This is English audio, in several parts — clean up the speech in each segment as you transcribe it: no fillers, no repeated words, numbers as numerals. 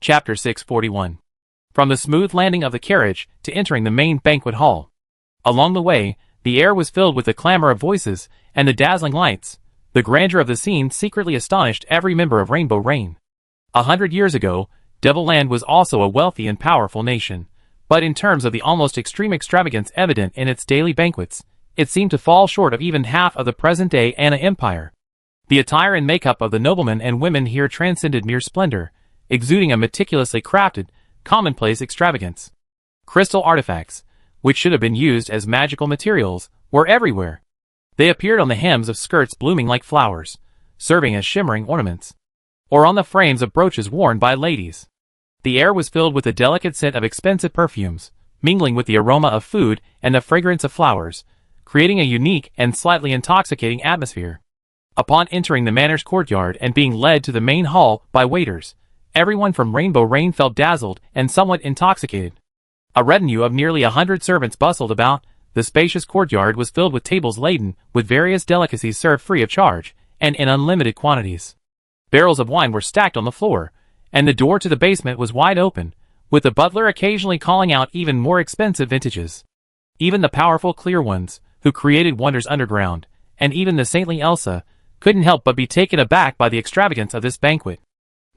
Chapter 641. From the smooth landing of the carriage to entering the main banquet hall. Along the way, the air was filled with the clamor of voices and the dazzling lights. The grandeur of the scene secretly astonished every member of Rainbow Reign. 100 years ago, Devil Land was also a wealthy and powerful nation, but in terms of the almost extreme extravagance evident in its daily banquets, it seemed to fall short of even half of the present-day Anna Empire. The attire and makeup of the noblemen and women here transcended mere splendor, exuding a meticulously crafted, commonplace extravagance. Crystal artifacts, which should have been used as magical materials, were everywhere. They appeared on the hems of skirts blooming like flowers, serving as shimmering ornaments, or on the frames of brooches worn by ladies. The air was filled with the delicate scent of expensive perfumes, mingling with the aroma of food and the fragrance of flowers, creating a unique and slightly intoxicating atmosphere. Upon entering the manor's courtyard and being led to the main hall by waiters, everyone from Rainbow Reign felt dazzled and somewhat intoxicated. A retinue of nearly 100 servants bustled about. The spacious courtyard was filled with tables laden with various delicacies served free of charge and in unlimited quantities. Barrels of wine were stacked on the floor, and the door to the basement was wide open, with the butler occasionally calling out even more expensive vintages. Even the powerful Clear Ones, who created wonders underground, and even the saintly Elsa, couldn't help but be taken aback by the extravagance of this banquet.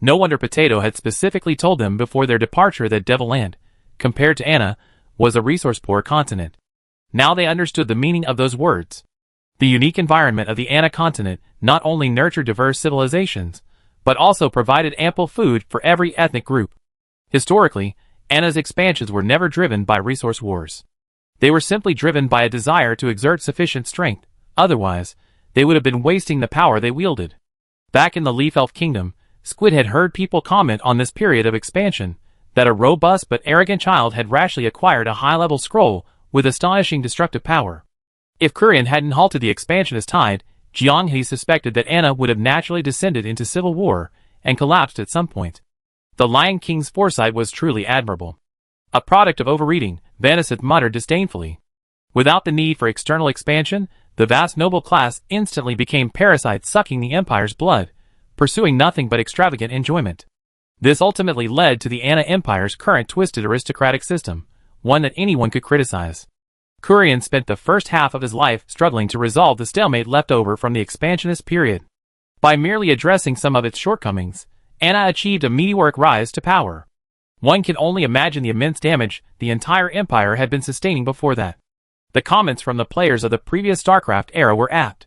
No wonder Potato had specifically told them before their departure that Devil Land, compared to Anna, was a resource-poor continent. Now they understood the meaning of those words. The unique environment of the Anna continent not only nurtured diverse civilizations, but also provided ample food for every ethnic group. Historically, Anna's expansions were never driven by resource wars. They were simply driven by a desire to exert sufficient strength, otherwise, they would have been wasting the power they wielded. Back in the Leaf Elf Kingdom, Squid had heard people comment on this period of expansion, that a robust but arrogant child had rashly acquired a high-level scroll with astonishing destructive power. If Kurian hadn't halted the expansionist tide, Jianghe suspected that Anna would have naturally descended into civil war and collapsed at some point. The Lion King's foresight was truly admirable. A product of overreading, Vanasith muttered disdainfully. Without the need for external expansion, the vast noble class instantly became parasites sucking the Empire's blood, pursuing nothing but extravagant enjoyment. This ultimately led to the Anna Empire's current twisted aristocratic system, one that anyone could criticize. Kurian spent the first half of his life struggling to resolve the stalemate left over from the expansionist period. By merely addressing some of its shortcomings, Anna achieved a meteoric rise to power. One can only imagine the immense damage the entire empire had been sustaining before that. The comments from the players of the previous StarCraft era were apt.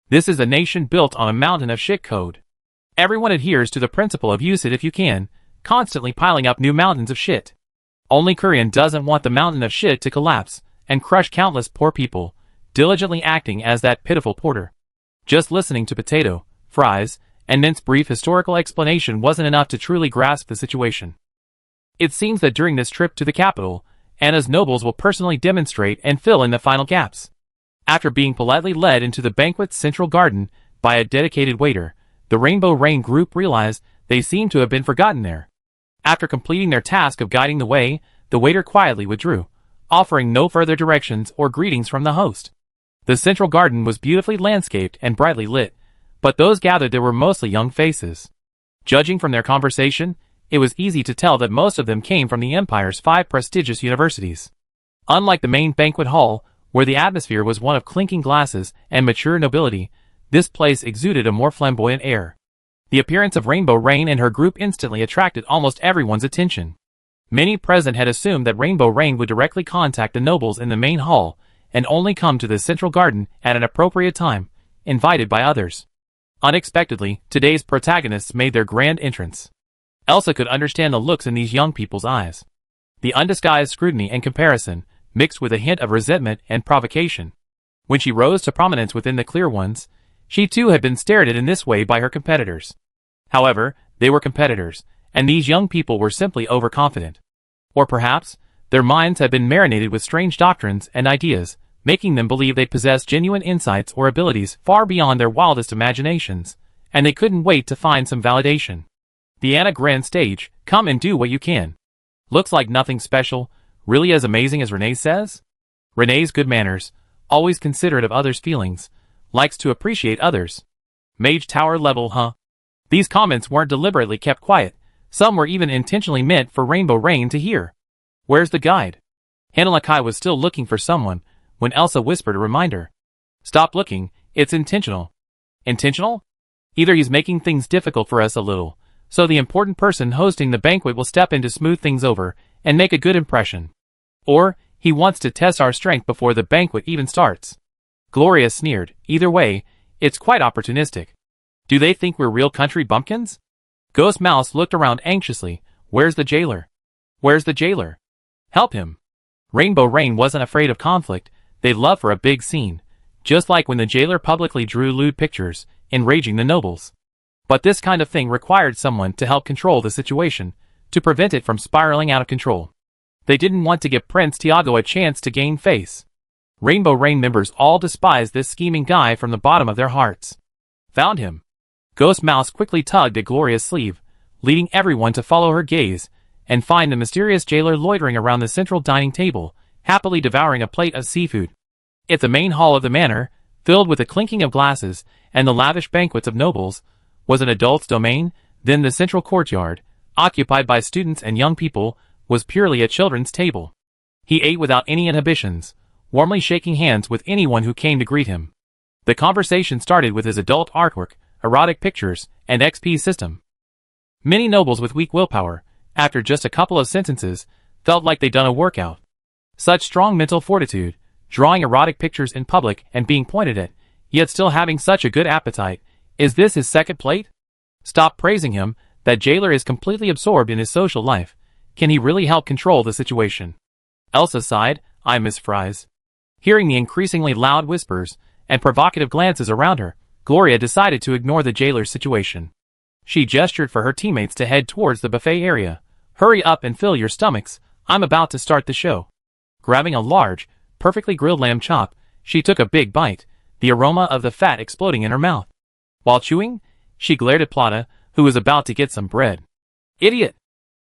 This is a nation built on a mountain of shit code. Everyone adheres to the principle of use it if you can, constantly piling up new mountains of shit. Only Kurian doesn't want the mountain of shit to collapse and crush countless poor people, diligently acting as that pitiful porter. Just listening to Potato, Fries, and Mint's brief historical explanation wasn't enough to truly grasp the situation. It seems that during this trip to the capital, Anna's nobles will personally demonstrate and fill in the final gaps. After being politely led into the banquet's central garden by a dedicated waiter, the Rainbow Reign group realized they seemed to have been forgotten there. After completing their task of guiding the way, the waiter quietly withdrew, offering no further directions or greetings from the host. The central garden was beautifully landscaped and brightly lit, but those gathered there were mostly young faces. Judging from their conversation, it was easy to tell that most of them came from the Empire's 5 prestigious universities. Unlike the main banquet hall, where the atmosphere was one of clinking glasses and mature nobility, this place exuded a more flamboyant air. The appearance of Rainbow Reign and her group instantly attracted almost everyone's attention. Many present had assumed that Rainbow Reign would directly contact the nobles in the main hall and only come to the central garden at an appropriate time, invited by others. Unexpectedly, today's protagonists made their grand entrance. Elsa could understand the looks in these young people's eyes. The undisguised scrutiny and comparison, mixed with a hint of resentment and provocation. When she rose to prominence within the Clear Ones, she too had been stared at in this way by her competitors. However, they were competitors, and these young people were simply overconfident. Or perhaps, their minds had been marinated with strange doctrines and ideas, making them believe they possessed genuine insights or abilities far beyond their wildest imaginations, and they couldn't wait to find some validation. The Anna Grand Stage, come and do what you can. Looks like nothing special, really as amazing as Renee says? Renee's good manners, always considerate of others' feelings, likes to appreciate others. Mage Tower level, huh? These comments weren't deliberately kept quiet. Some were even intentionally meant for Rainbow Rain to hear. Where's the guide? Hanalakai was still looking for someone when Elsa whispered a reminder. Stop looking, it's intentional. Intentional? Either he's making things difficult for us a little, so the important person hosting the banquet will step in to smooth things over and make a good impression. Or, he wants to test our strength before the banquet even starts. Gloria sneered. Either way, it's quite opportunistic. Do they think we're real country bumpkins? Ghost Mouse looked around anxiously. Where's the jailer? Where's the jailer? Help him. Rainbow Rain wasn't afraid of conflict. They'd love for a big scene, just like when the jailer publicly drew lewd pictures, enraging the nobles. But this kind of thing required someone to help control the situation, to prevent it from spiraling out of control. They didn't want to give Prince Tiago a chance to gain face. Rainbow Rain members all despised this scheming guy from the bottom of their hearts. Found him. Ghost Mouse quickly tugged at Gloria's sleeve, leading everyone to follow her gaze, and find the mysterious jailer loitering around the central dining table, happily devouring a plate of seafood. At the main hall of the manor, filled with the clinking of glasses and the lavish banquets of nobles, was an adult's domain. Then the central courtyard, occupied by students and young people, was purely a children's table. He ate without any inhibitions, warmly shaking hands with anyone who came to greet him. The conversation started with his adult artwork, erotic pictures, and XP system. Many nobles with weak willpower, after just a couple of sentences, felt like they'd done a workout. Such strong mental fortitude, drawing erotic pictures in public and being pointed at, yet still having such a good appetite. Is this his second plate? Stop praising him. That jailer is completely absorbed in his social life. Can he really help control the situation? Elsa sighed. I miss fries. Hearing the increasingly loud whispers and provocative glances around her, Gloria decided to ignore the jailer's situation. She gestured for her teammates to head towards the buffet area. Hurry up and fill your stomachs. I'm about to start the show. Grabbing a large, perfectly grilled lamb chop, she took a big bite, the aroma of the fat exploding in her mouth. While chewing, she glared at Plata, who was about to get some bread. Idiot!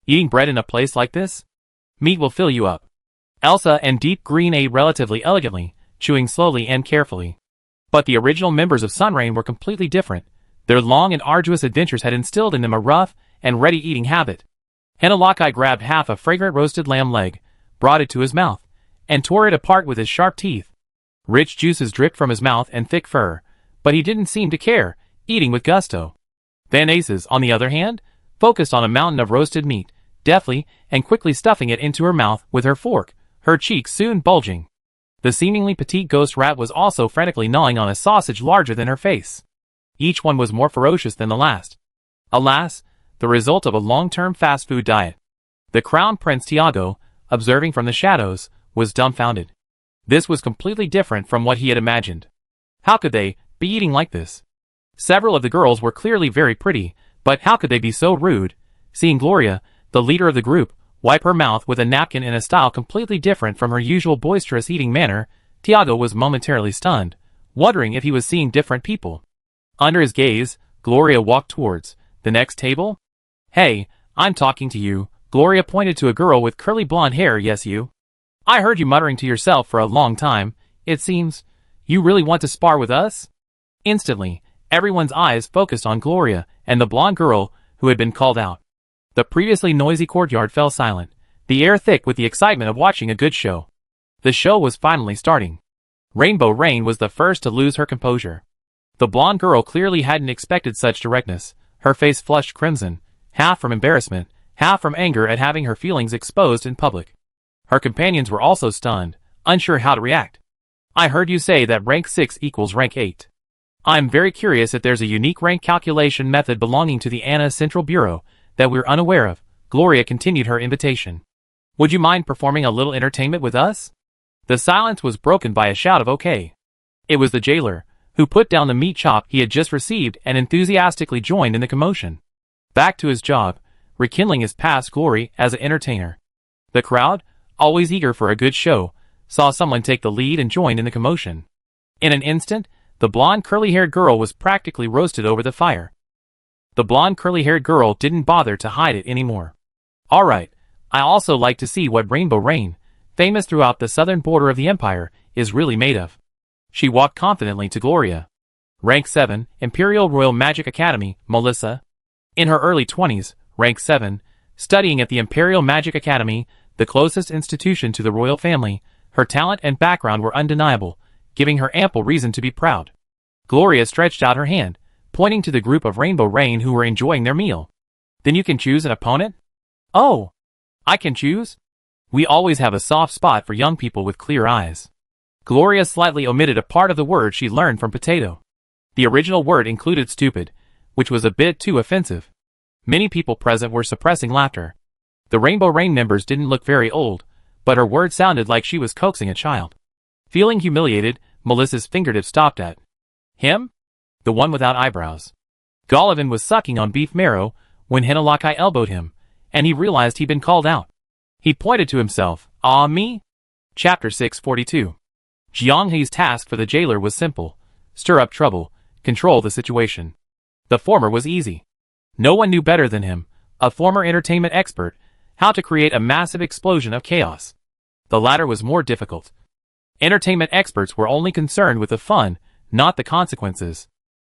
Eating bread in a place like this? Meat will fill you up. Elsa and Deep Green ate relatively elegantly, chewing slowly and carefully. But the original members of Sunrain were completely different. Their long and arduous adventures had instilled in them a rough and ready eating habit. Hanalakai grabbed half a fragrant roasted lamb leg, brought it to his mouth, and tore it apart with his sharp teeth. Rich juices dripped from his mouth and thick fur, but he didn't seem to care, eating with gusto. Van Aces, on the other hand, focused on a mountain of roasted meat, deftly and quickly stuffing it into her mouth with her fork, her cheeks soon bulging. The seemingly petite ghost rat was also frantically gnawing on a sausage larger than her face. Each one was more ferocious than the last. Alas, the result of a long-term fast food diet. The Crown Prince Tiago, observing from the shadows, was dumbfounded. This was completely different from what he had imagined. How could they be eating like this? Several of the girls were clearly very pretty, but how could they be so rude? Seeing Gloria, the leader of the group, wipe her mouth with a napkin in a style completely different from her usual boisterous eating manner, Tiago was momentarily stunned, wondering if he was seeing different people. Under his gaze, Gloria walked towards the next table. Hey, I'm talking to you. Gloria pointed to a girl with curly blonde hair. Yes, you. I heard you muttering to yourself for a long time. It seems you really want to spar with us? Instantly, everyone's eyes focused on Gloria and the blonde girl who had been called out. The previously noisy courtyard fell silent, the air thick with the excitement of watching a good show. The show was finally starting. Rainbow Rain was the first to lose her composure. The blonde girl clearly hadn't expected such directness. Her face flushed crimson, half from embarrassment, half from anger at having her feelings exposed in public. Her companions were also stunned, unsure how to react. I heard you say that rank 6 equals rank 8. I'm very curious if there's a unique rank calculation method belonging to the Anna Central Bureau that we're unaware of. Gloria continued her invitation. Would you mind performing a little entertainment with us? The silence was broken by a shout of okay. It was the jailer, who put down the meat chop he had just received and enthusiastically joined in the commotion. Back to his job, rekindling his past glory as an entertainer. The crowd, always eager for a good show, saw someone take the lead and joined in the commotion. In an instant, the blonde curly-haired girl was practically roasted over the fire. The blonde curly-haired girl didn't bother to hide it anymore. Alright, I also like to see what Rainbow Rain, famous throughout the southern border of the empire, is really made of. She walked confidently to Gloria. Rank 7, Imperial Royal Magic Academy, Melissa. In her early 20s, rank 7, studying at the Imperial Magic Academy, the closest institution to the royal family. Her talent and background were undeniable, giving her ample reason to be proud. Gloria stretched out her hand, pointing to the group of Rainbow Rain who were enjoying their meal. Then you can choose an opponent? Oh, I can choose? We always have a soft spot for young people with clear eyes. Gloria slightly omitted a part of the word she learned from potato. The original word included stupid, which was a bit too offensive. Many people present were suppressing laughter. The Rainbow Rain members didn't look very old, but her words sounded like she was coaxing a child. Feeling humiliated, Melissa's fingertips stopped at him? The one without eyebrows. Golovin was sucking on beef marrow when Hinalaki elbowed him, and he realized he'd been called out. He pointed to himself. Ah, me? Chapter 642. Jianghe's task for the jailer was simple: stir up trouble, control the situation. The former was easy. No one knew better than him, a former entertainment expert, how to create a massive explosion of chaos. The latter was more difficult. Entertainment experts were only concerned with the fun, not the consequences.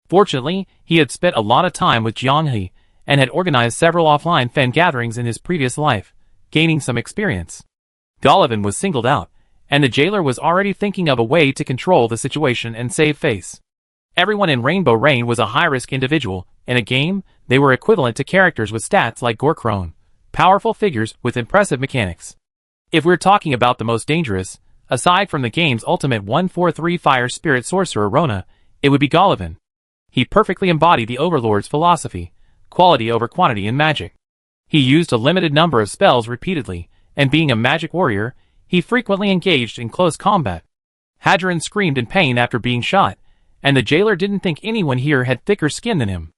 Fortunately, he had spent a lot of time with Jianghe, and had organized several offline fan gatherings in his previous life, gaining some experience. Golovin was singled out, and the jailer was already thinking of a way to control the situation and save face. Everyone in Rainbow Rain was a high-risk individual. In a game, they were equivalent to characters with stats like Gorkrone, powerful figures with impressive mechanics. If we're talking about the most dangerous, aside from the game's ultimate 143 fire spirit sorcerer Rona, it would be Golovin. He perfectly embodied the Overlord's philosophy, quality over quantity in magic. He used a limited number of spells repeatedly, and being a magic warrior, he frequently engaged in close combat. Hadron screamed in pain after being shot, and the jailer didn't think anyone here had thicker skin than him.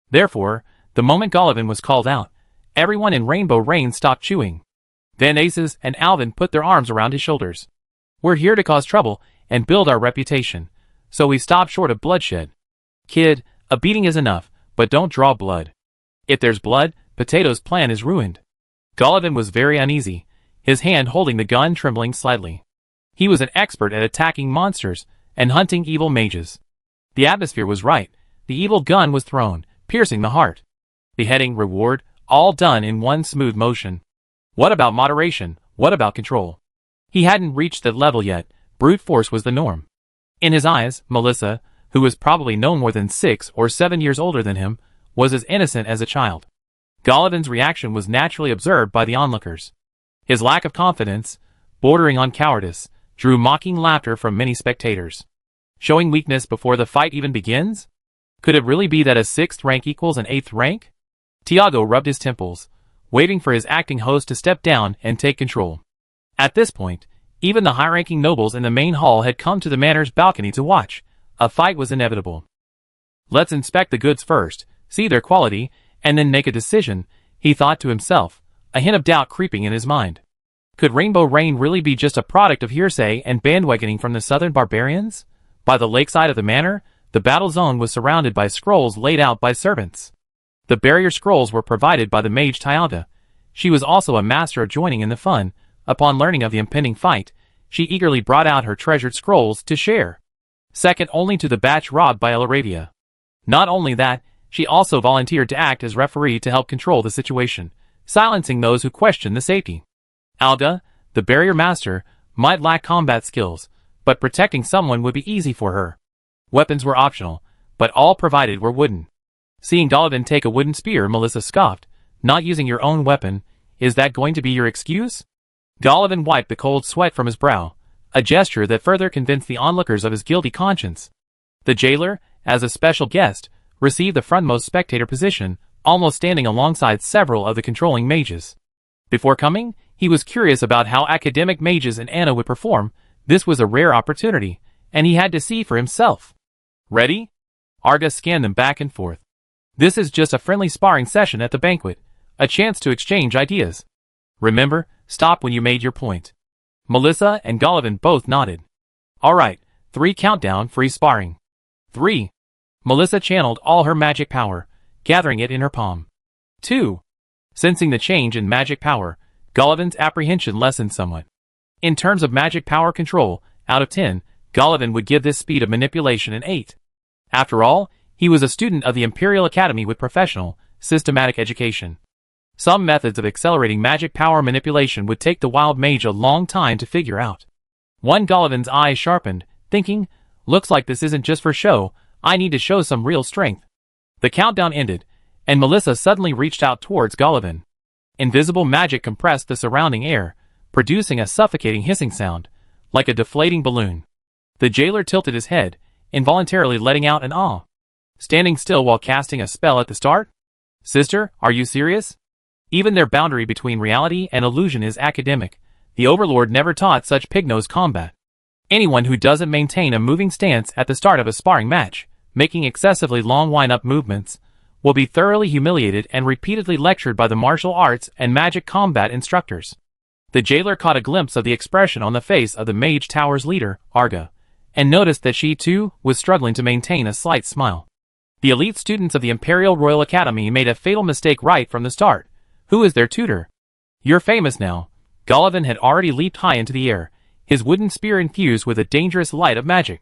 Therefore, the moment Golovin was called out, everyone in Rainbow Rain stopped chewing. Then Aces and Alvin put their arms around his shoulders. We're here to cause trouble and build our reputation, so we stop short of bloodshed. Kid, a beating is enough, but don't draw blood. If there's blood, Potato's plan is ruined. Golovin was very uneasy, his hand holding the gun trembling slightly. He was an expert at attacking monsters and hunting evil mages. The atmosphere was right. The evil gun was thrown, piercing the heart. Beheading, reward, all done in one smooth motion. What about moderation? What about control? He hadn't reached that level yet. Brute force was the norm. In his eyes, Melissa, who was probably no more than 6 or 7 years older than him, was as innocent as a child. Golovin's reaction was naturally observed by the onlookers. His lack of confidence, bordering on cowardice, drew mocking laughter from many spectators. Showing weakness before the fight even begins? Could it really be that a 6th rank equals an 8th rank? Tiago rubbed his temples, waiting for his acting host to step down and take control. At this point, even the high-ranking nobles in the main hall had come to the manor's balcony to watch. A fight was inevitable. Let's inspect the goods first, see their quality, and then make a decision, he thought to himself, a hint of doubt creeping in his mind. Could Rainbow Rain really be just a product of hearsay and bandwagoning from the southern barbarians? By the lakeside of the manor, the battle zone was surrounded by scrolls laid out by servants. The barrier scrolls were provided by the mage Tayalda. She was also a master of joining in the fun. Upon learning of the impending fight, she eagerly brought out her treasured scrolls to share. Second only to the batch robbed by Elaravia. Not only that, she also volunteered to act as referee to help control the situation, silencing those who questioned the safety. Alda, the barrier master, might lack combat skills, but protecting someone would be easy for her. Weapons were optional, but all provided were wooden. Seeing Golovin take a wooden spear, Melissa scoffed. Not using your own weapon, is that going to be your excuse? Golovin wiped the cold sweat from his brow, a gesture that further convinced the onlookers of his guilty conscience. The jailer, as a special guest, received the frontmost spectator position, almost standing alongside several of the controlling mages. Before coming, he was curious about how academic mages in Anna would perform. This was a rare opportunity, and he had to see for himself. Ready? Arga scanned them back and forth. This is just a friendly sparring session at the banquet, a chance to exchange ideas. Remember, stop when you made your point. Melissa and Golovin both nodded. Alright, 3 countdown, free sparring. 3. Melissa channeled all her magic power, gathering it in her palm. 2. Sensing the change in magic power, Golovin's apprehension lessened somewhat. In terms of magic power control, out of 10, Golovin would give this speed of manipulation an 8. After all, he was a student of the Imperial Academy with professional, systematic education. Some methods of accelerating magic power manipulation would take the wild mage a long time to figure out. One Gollivan's eyes sharpened, thinking, looks like this isn't just for show, I need to show some real strength. The countdown ended, and Melissa suddenly reached out towards Gollivan. Invisible magic compressed the surrounding air, producing a suffocating hissing sound, like a deflating balloon. The jailer tilted his head, involuntarily letting out an awe. Standing still while casting a spell at the start? Sister, are you serious? Even their boundary between reality and illusion is academic. The Overlord never taught such pig-nosed combat. Anyone who doesn't maintain a moving stance at the start of a sparring match, making excessively long wind-up movements, will be thoroughly humiliated and repeatedly lectured by the martial arts and magic combat instructors. The jailer caught a glimpse of the expression on the face of the Mage Tower's leader, Arga, and noticed that she too was struggling to maintain a slight smile. The elite students of the Imperial Royal Academy made a fatal mistake right from the start. Who is their tutor? You're famous now. Gollivan had already leaped high into the air, his wooden spear infused with a dangerous light of magic.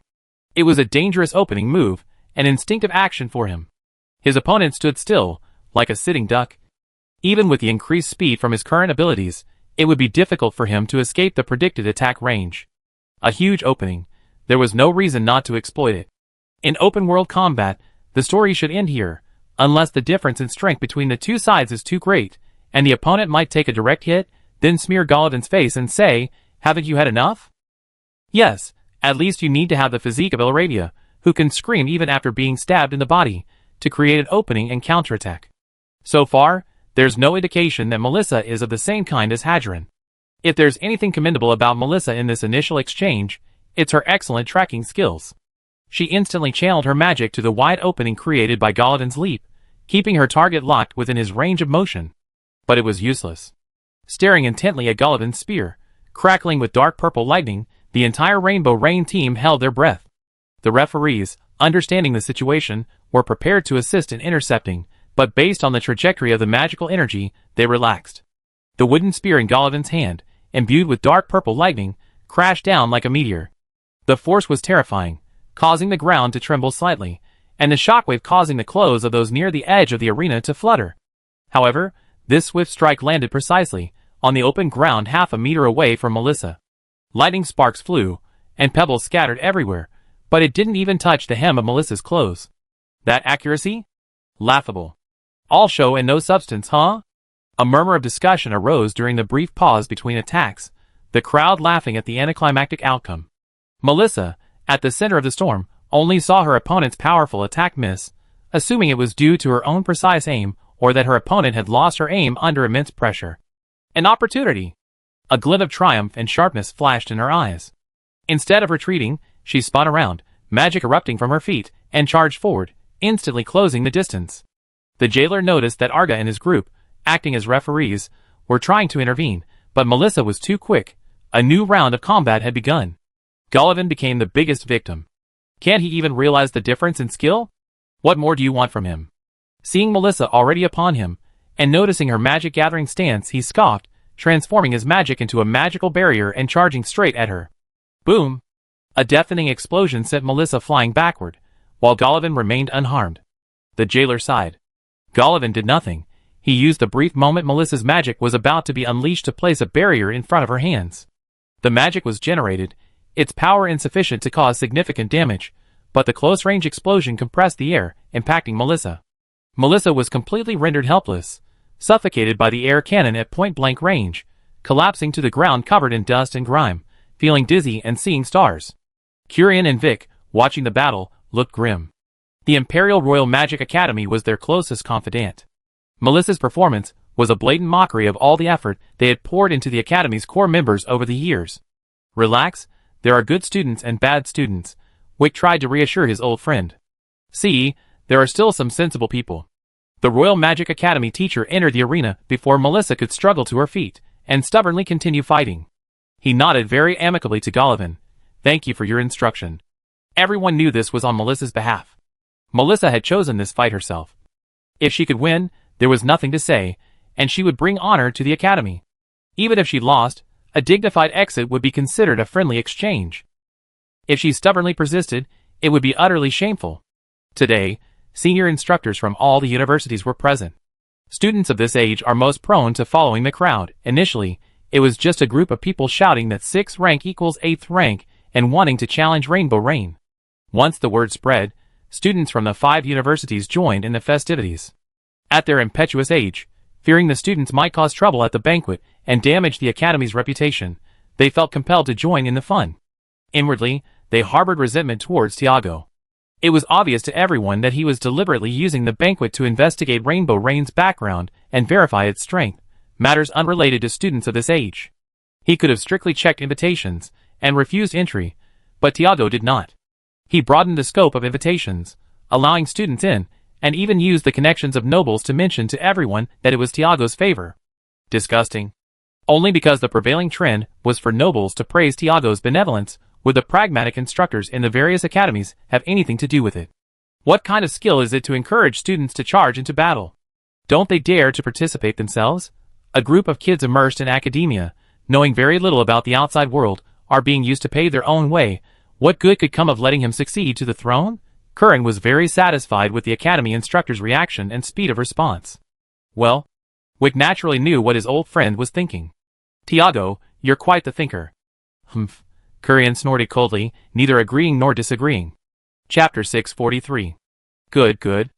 It was a dangerous opening move, an instinctive action for him. His opponent stood still, like a sitting duck. Even with the increased speed from his current abilities, it would be difficult for him to escape the predicted attack range. A huge opening. There was no reason not to exploit it. In open-world combat, the story should end here, unless the difference in strength between the two sides is too great, and the opponent might take a direct hit, then smear Gollivan's face and say, haven't you had enough? Yes, at least you need to have the physique of Ilradia, who can scream even after being stabbed in the body, to create an opening and counterattack. So far, there's no indication that Melissa is of the same kind as Hadron. If there's anything commendable about Melissa in this initial exchange, it's her excellent tracking skills. She instantly channeled her magic to the wide opening created by Gollivan's leap, keeping her target locked within his range of motion. But it was useless. Staring intently at Gollivan's spear, crackling with dark purple lightning, the entire Rainbow Rain team held their breath. The referees, understanding the situation, were prepared to assist in intercepting, but based on the trajectory of the magical energy, they relaxed. The wooden spear in Gollivan's hand, imbued with dark purple lightning, crashed down like a meteor. The force was terrifying, causing the ground to tremble slightly, and the shockwave causing the clothes of those near the edge of the arena to flutter. However, this swift strike landed precisely, on the open ground half a meter away from Melissa. Lightning sparks flew, and pebbles scattered everywhere, but it didn't even touch the hem of Melissa's clothes. That accuracy? Laughable. All show and no substance, huh? A murmur of discussion arose during the brief pause between attacks, the crowd laughing at the anticlimactic outcome. Melissa, at the center of the storm, only saw her opponent's powerful attack miss, assuming it was due to her own precise aim or that her opponent had lost her aim under immense pressure. An opportunity! A glint of triumph and sharpness flashed in her eyes. Instead of retreating, she spun around, magic erupting from her feet, and charged forward, instantly closing the distance. The jailer noticed that Arga and his group, acting as referees, were trying to intervene, but Melissa was too quick. A new round of combat had begun. Gollivan became the biggest victim. Can't he even realize the difference in skill? What more do you want from him? Seeing Melissa already upon him, and noticing her magic-gathering stance, he scoffed, transforming his magic into a magical barrier and charging straight at her. Boom! A deafening explosion sent Melissa flying backward, while Gollivan remained unharmed. The jailer sighed. Gollivan did nothing. He used the brief moment Melissa's magic was about to be unleashed to place a barrier in front of her hands. The magic was generated, its power insufficient to cause significant damage, but the close-range explosion compressed the air, impacting Melissa. Melissa was completely rendered helpless, suffocated by the air cannon at point-blank range, collapsing to the ground covered in dust and grime, feeling dizzy and seeing stars. Curian and Vic, watching the battle, looked grim. The Imperial Royal Magic Academy was their closest confidant. Melissa's performance was a blatant mockery of all the effort they had poured into the Academy's core members over the years. Relax, there are good students and bad students, Vic tried to reassure his old friend. See, there are still some sensible people. The Royal Magic Academy teacher entered the arena before Melissa could struggle to her feet, and stubbornly continue fighting. He nodded very amicably to Gollivan. Thank you for your instruction. Everyone knew this was on Melissa's behalf. Melissa had chosen this fight herself. If she could win, there was nothing to say, and she would bring honor to the Academy. Even if she lost, a dignified exit would be considered a friendly exchange. If she stubbornly persisted, it would be utterly shameful. Today, senior instructors from all the universities were present. Students of this age are most prone to following the crowd. Initially, it was just a group of people shouting that 6th rank equals 8th rank and wanting to challenge Rainbow Rain. Once the word spread, students from the 5 universities joined in the festivities. At their impetuous age, fearing the students might cause trouble at the banquet and damage the academy's reputation, they felt compelled to join in the fun. Inwardly, they harbored resentment towards Tiago. It was obvious to everyone that he was deliberately using the banquet to investigate Rainbow Rain's background and verify its strength, matters unrelated to students of this age. He could have strictly checked invitations and refused entry, but Tiago did not. He broadened the scope of invitations, allowing students in, and even used the connections of nobles to mention to everyone that it was Tiago's favor. Disgusting. Only because the prevailing trend was for nobles to praise Tiago's benevolence would the pragmatic instructors in the various academies have anything to do with it. What kind of skill is it to encourage students to charge into battle? Don't they dare to participate themselves? A group of kids immersed in academia, knowing very little about the outside world, are being used to pay their own way. What good could come of letting him succeed to the throne? Curran was very satisfied with the academy instructor's reaction and speed of response. Well, Wick naturally knew what his old friend was thinking. Tiago, you're quite the thinker. Humph. Curran snorted coldly, neither agreeing nor disagreeing. Chapter 643. Good, good.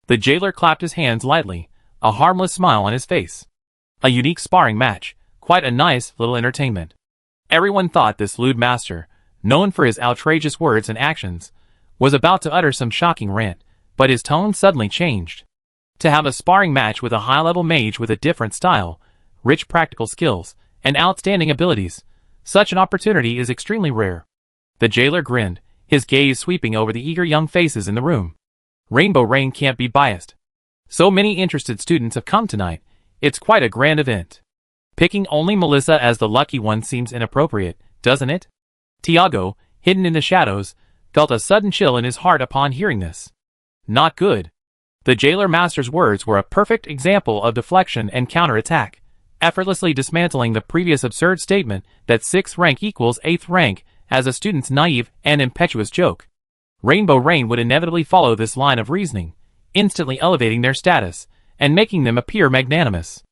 The jailer clapped his hands lightly, a harmless smile on his face. A unique sparring match, quite a nice little entertainment. Everyone thought this lewd master, known for his outrageous words and actions, was about to utter some shocking rant, but his tone suddenly changed. To have a sparring match with a high-level mage with a different style, rich practical skills, and outstanding abilities, such an opportunity is extremely rare. The jailer grinned, his gaze sweeping over the eager young faces in the room. Rainbow Rain can't be biased. So many interested students have come tonight, it's quite a grand event. Picking only Melissa as the lucky one seems inappropriate, doesn't it? Tiago, hidden in the shadows, felt a sudden chill in his heart upon hearing this. Not good. The jailer master's words were a perfect example of deflection and counterattack, effortlessly dismantling the previous absurd statement that 6th rank equals 8th rank as a student's naive and impetuous joke. Rainbow Rain would inevitably follow this line of reasoning, instantly elevating their status and making them appear magnanimous.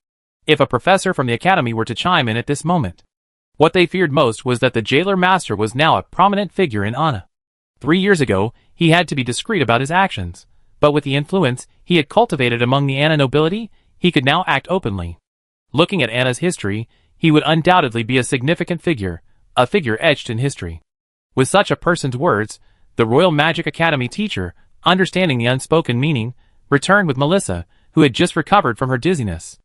If a professor from the academy were to chime in at this moment, what they feared most was that the jailer master was now a prominent figure in Anna. 3 years ago, he had to be discreet about his actions, but with the influence he had cultivated among the Anna nobility, he could now act openly. Looking at Anna's history, he would undoubtedly be a significant figure, a figure etched in history. With such a person's words, the Royal Magic Academy teacher, understanding the unspoken meaning, returned with Melissa, who had just recovered from her dizziness.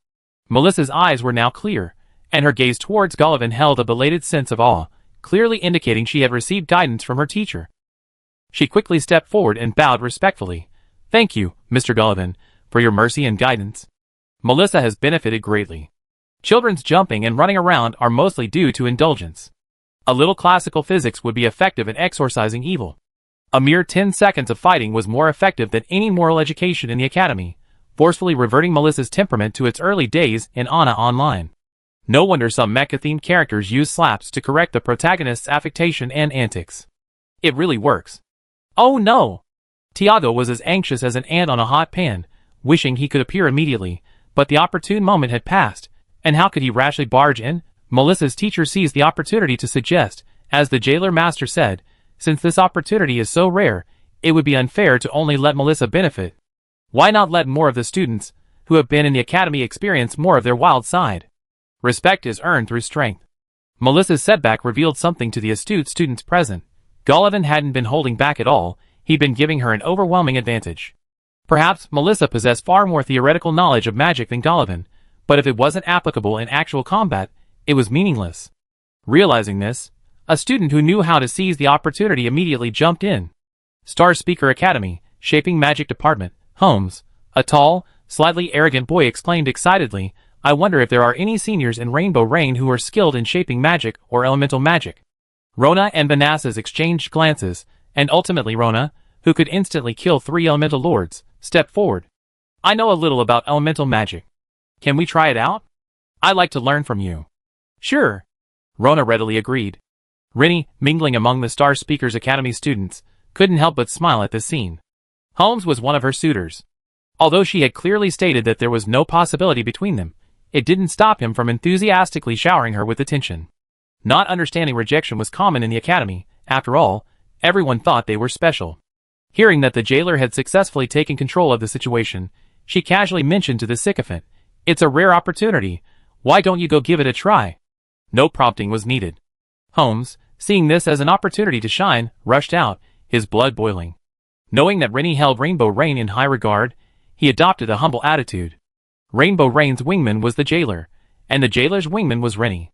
Melissa's eyes were now clear, and her gaze towards Gullivan held a belated sense of awe, clearly indicating she had received guidance from her teacher. She quickly stepped forward and bowed respectfully. Thank you, Mr. Gullivan, for your mercy and guidance. Melissa has benefited greatly. Children's jumping and running around are mostly due to indulgence. A little classical physics would be effective in exorcising evil. A mere 10 seconds of fighting was more effective than any moral education in the academy, forcefully reverting Melissa's temperament to its early days in Anna Online. No wonder some mecha-themed characters use slaps to correct the protagonist's affectation and antics. It really works. Oh no! Tiago was as anxious as an ant on a hot pan, wishing he could appear immediately, but the opportune moment had passed, and how could he rashly barge in? Melissa's teacher seized the opportunity to suggest, as the jailer master said, since this opportunity is so rare, it would be unfair to only let Melissa benefit. Why not let more of the students, who have been in the academy, experience more of their wild side? Respect is earned through strength. Melissa's setback revealed something to the astute students present. Gullivan hadn't been holding back at all, he'd been giving her an overwhelming advantage. Perhaps Melissa possessed far more theoretical knowledge of magic than Gullivan, but if it wasn't applicable in actual combat, it was meaningless. Realizing this, a student who knew how to seize the opportunity immediately jumped in. Star Speaker Academy, Shaping Magic Department, Holmes, a tall, slightly arrogant boy exclaimed excitedly, I wonder if there are any seniors in Rainbow Rain who are skilled in shaping magic or elemental magic. Rona and Banassus exchanged glances, and ultimately Rona, who could instantly kill 3 elemental lords, stepped forward. I know a little about elemental magic. Can we try it out? I'd like to learn from you. Sure. Rona readily agreed. Rennie, mingling among the Star Speakers Academy students, couldn't help but smile at this scene. Holmes was one of her suitors. Although she had clearly stated that there was no possibility between them, it didn't stop him from enthusiastically showering her with attention. Not understanding rejection was common in the academy. After all, everyone thought they were special. Hearing that the jailer had successfully taken control of the situation, she casually mentioned to the sycophant, "It's a rare opportunity. Why don't you go give it a try?" No prompting was needed. Holmes, seeing this as an opportunity to shine, rushed out, his blood boiling. Knowing that Rennie held Rainbow Rain in high regard, he adopted a humble attitude. Rainbow Rain's wingman was the jailer, and the jailer's wingman was Rennie.